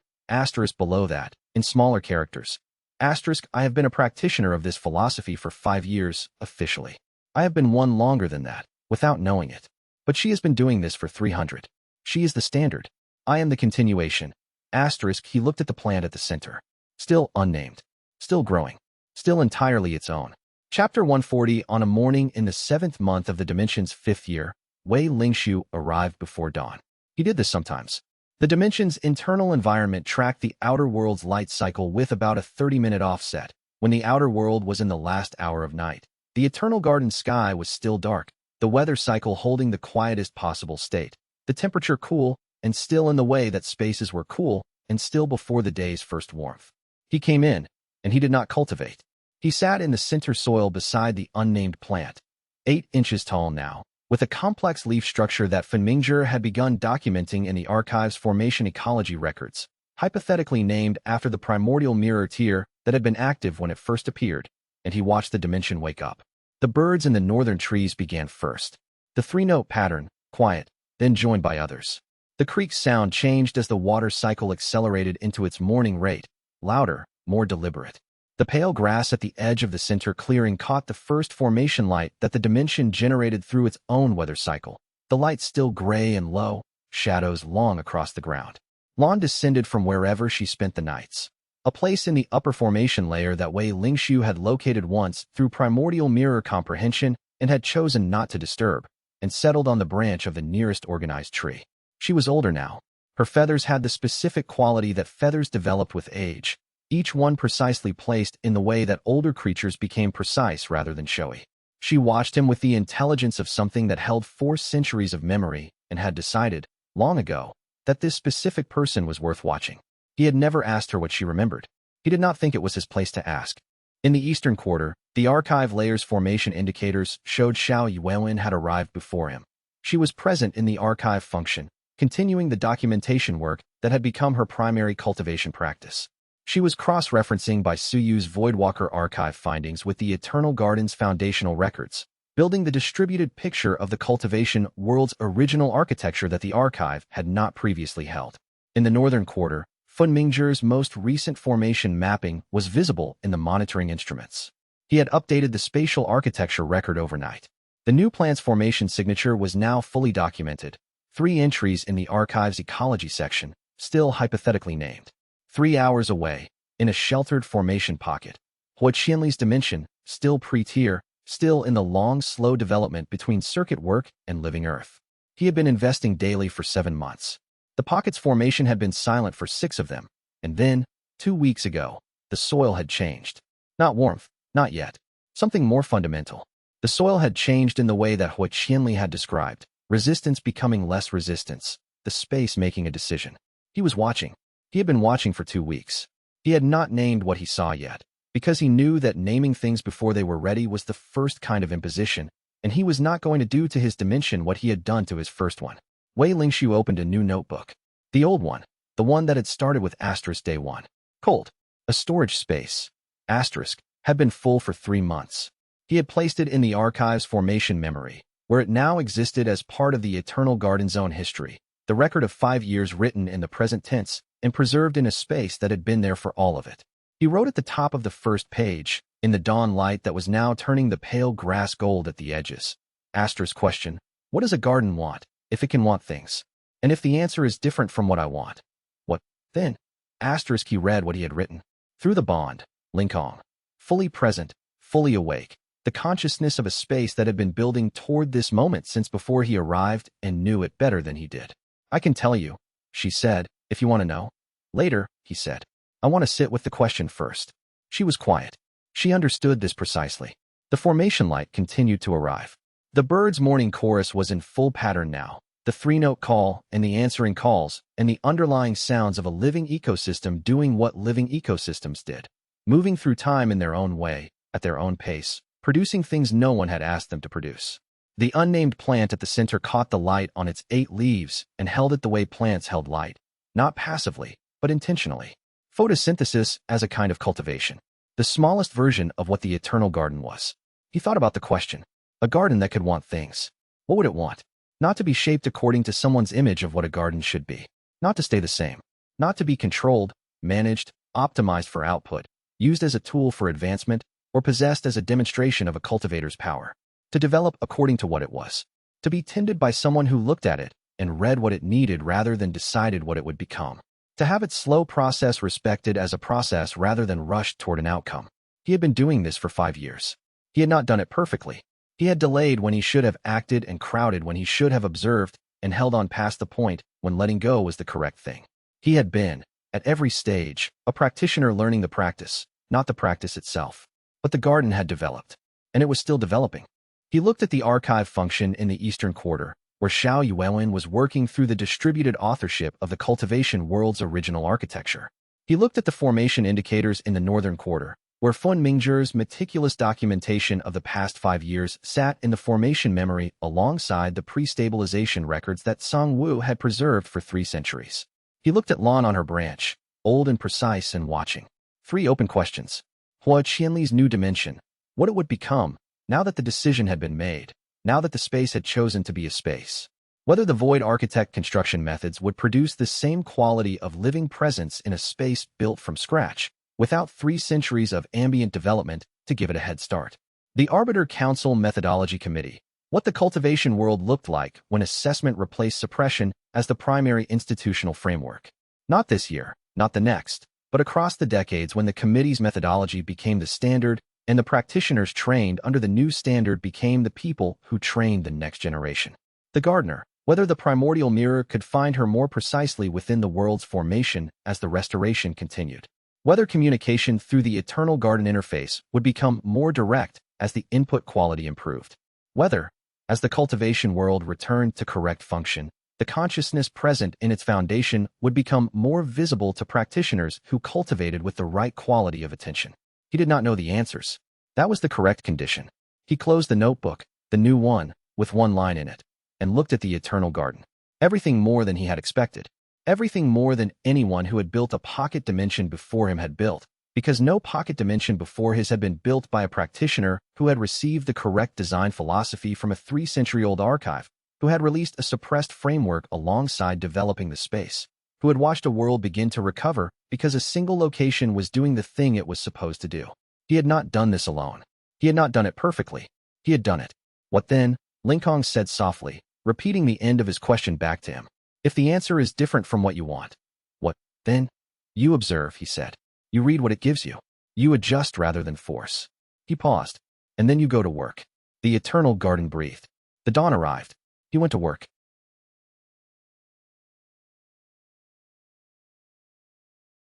Below that, in smaller characters. I have been a practitioner of this philosophy for 5 years, officially. I have been one longer than that, without knowing it. But she has been doing this for 300. She is the standard. I am the continuation. He looked at the plant at the center. Still unnamed. Still growing. Still entirely its own. Chapter 140. On a morning in the 7th month of the Dimension's 5th year, Wei Lingshu arrived before dawn. He did this sometimes. The Dimension's internal environment tracked the outer world's light cycle with about a 30-minute offset. When the outer world was in the last hour of night, the Eternal Garden sky was still dark, the weather cycle holding the quietest possible state, the temperature cool and still in the way that spaces were cool and still before the day's first warmth. He came in, and he did not cultivate. He sat in the center soil beside the unnamed plant, 8 inches tall now, with a complex leaf structure that Fenmingzhi had begun documenting in the archive's formation ecology records, hypothetically named after the primordial mirror tear that had been active when it first appeared, and he watched the dimension wake up. The birds in the northern trees began first. The 3-note pattern, quiet, then joined by others. The creek's sound changed as the water cycle accelerated into its morning rate, louder, more deliberate. The pale grass at the edge of the center clearing caught the first formation light that the dimension generated through its own weather cycle. The light still gray and low, shadows long across the ground. Lan descended from wherever she spent the nights, a place in the upper formation layer that Wei Lingshu had located once through primordial mirror comprehension and had chosen not to disturb, and settled on the branch of the nearest organized tree. She was older now. Her feathers had the specific quality that feathers developed with age, each one precisely placed in the way that older creatures became precise rather than showy. She watched him with the intelligence of something that held 4 centuries of memory and had decided, long ago, that this specific person was worth watching. He had never asked her what she remembered. He did not think it was his place to ask. In the eastern quarter, the archive layer's formation indicators showed Xiao Yuwen had arrived before him. She was present in the archive function, continuing the documentation work that had become her primary cultivation practice. She was cross-referencing by Suyu's Voidwalker archive findings with the Eternal Garden's foundational records, building the distributed picture of the cultivation world's original architecture that the archive had not previously held. In the northern quarter, Fenmingzhi's most recent formation mapping was visible in the monitoring instruments. He had updated the spatial architecture record overnight. The new plant's formation signature was now fully documented, 3 entries in the archive's ecology section, still hypothetically named. 3 hours away, in a sheltered formation pocket, Huaqianli's dimension, still pre-tier, still in the long, slow development between circuit work and living Earth. He had been investing daily for 7 months. The pocket's formation had been silent for 6 of them, and then, 2 weeks ago, the soil had changed. Not warmth, not yet. Something more fundamental. The soil had changed in the way that Huaqianli had described, resistance becoming less resistance, the space making a decision. He was watching. He had been watching for 2 weeks. He had not named what he saw yet, because he knew that naming things before they were ready was the first kind of imposition, and he was not going to do to his dimension what he had done to his first one. Wei Lingshu opened a new notebook. The old one, the one that had started with asterisk day 1. Cold. A storage space. Asterisk, had been full for 3 months. He had placed it in the archive's formation memory, where it now existed as part of the Eternal Garden's own history, the record of 5 years written in the present tense and preserved in a space that had been there for all of it. He wrote at the top of the first page, in the dawn light that was now turning the pale grass gold at the edges. Asterisk question, what does a garden want, if it can want things? And if the answer is different from what I want? What, then? Asterisk he read what he had written. Through the bond, Linkong. Fully present, fully awake, the consciousness of a space that had been building toward this moment since before he arrived and knew it better than he did. I can tell you, she said, if you want to know. Later, he said. I want to sit with the question first. She was quiet. She understood this precisely. The formation light continued to arrive. The bird's morning chorus was in full pattern now, the 3-note call and the answering calls and the underlying sounds of a living ecosystem doing what living ecosystems did, moving through time in their own way, at their own pace, producing things no one had asked them to produce. The unnamed plant at the center caught the light on its 8 leaves and held it the way plants held light, not passively, but intentionally. Photosynthesis as a kind of cultivation. The smallest version of what the Eternal Garden was. He thought about the question. A garden that could want things. What would it want? Not to be shaped according to someone's image of what a garden should be. Not to stay the same. Not to be controlled, managed, optimized for output, used as a tool for advancement, or possessed as a demonstration of a cultivator's power. To develop according to what it was. To be tended by someone who looked at it and read what it needed rather than decided what it would become. To have its slow process respected as a process rather than rushed toward an outcome. He had been doing this for 5 years. He had not done it perfectly. He had delayed when he should have acted and crowded when he should have observed and held on past the point when letting go was the correct thing. He had been, at every stage, a practitioner learning the practice, not the practice itself. But the garden had developed, and it was still developing. He looked at the archive function in the Eastern Quarter, where Xiao Yuwen was working through the distributed authorship of the cultivation world's original architecture. He looked at the formation indicators in the Northern Quarter, where Fun Mingzhi's meticulous documentation of the past 5 years sat in the formation memory alongside the pre-stabilization records that Song Wu had preserved for 3 centuries. He looked at Lan on her branch, old and precise and watching. 3 open questions. Hua Qianli's new dimension, what it would become, now that the decision had been made, now that the space had chosen to be a space. Whether the void architect construction methods would produce the same quality of living presence in a space built from scratch, without 3 centuries of ambient development to give it a head start. The Arbiter Council Methodology Committee, what the cultivation world looked like when assessment replaced suppression as the primary institutional framework. Not this year, not the next, but across the decades when the committee's methodology became the standard and the practitioners trained under the new standard became the people who trained the next generation. The gardener, whether the primordial mirror could find her more precisely within the world's formation as the restoration continued. Whether communication through the eternal garden interface would become more direct as the input quality improved. Whether, as the cultivation world returned to correct function, the consciousness present in its foundation would become more visible to practitioners who cultivated with the right quality of attention. He did not know the answers. That was the correct condition. He closed the notebook, the new one, with 1 line in it, and looked at the eternal garden. Everything more than he had expected. Everything more than anyone who had built a pocket dimension before him had built, because no pocket dimension before his had been built by a practitioner who had received the correct design philosophy from a 3-century-old archive, who had released a suppressed framework alongside developing the space, who had watched a world begin to recover because a single location was doing the thing it was supposed to do. He had not done this alone. He had not done it perfectly. He had done it. What then? Linkong said softly, repeating the end of his question back to him. If the answer is different from what you want, what, then? You observe, he said. You read what it gives you. You adjust rather than force. He paused. And then you go to work. The eternal garden breathed. The dawn arrived. He went to work.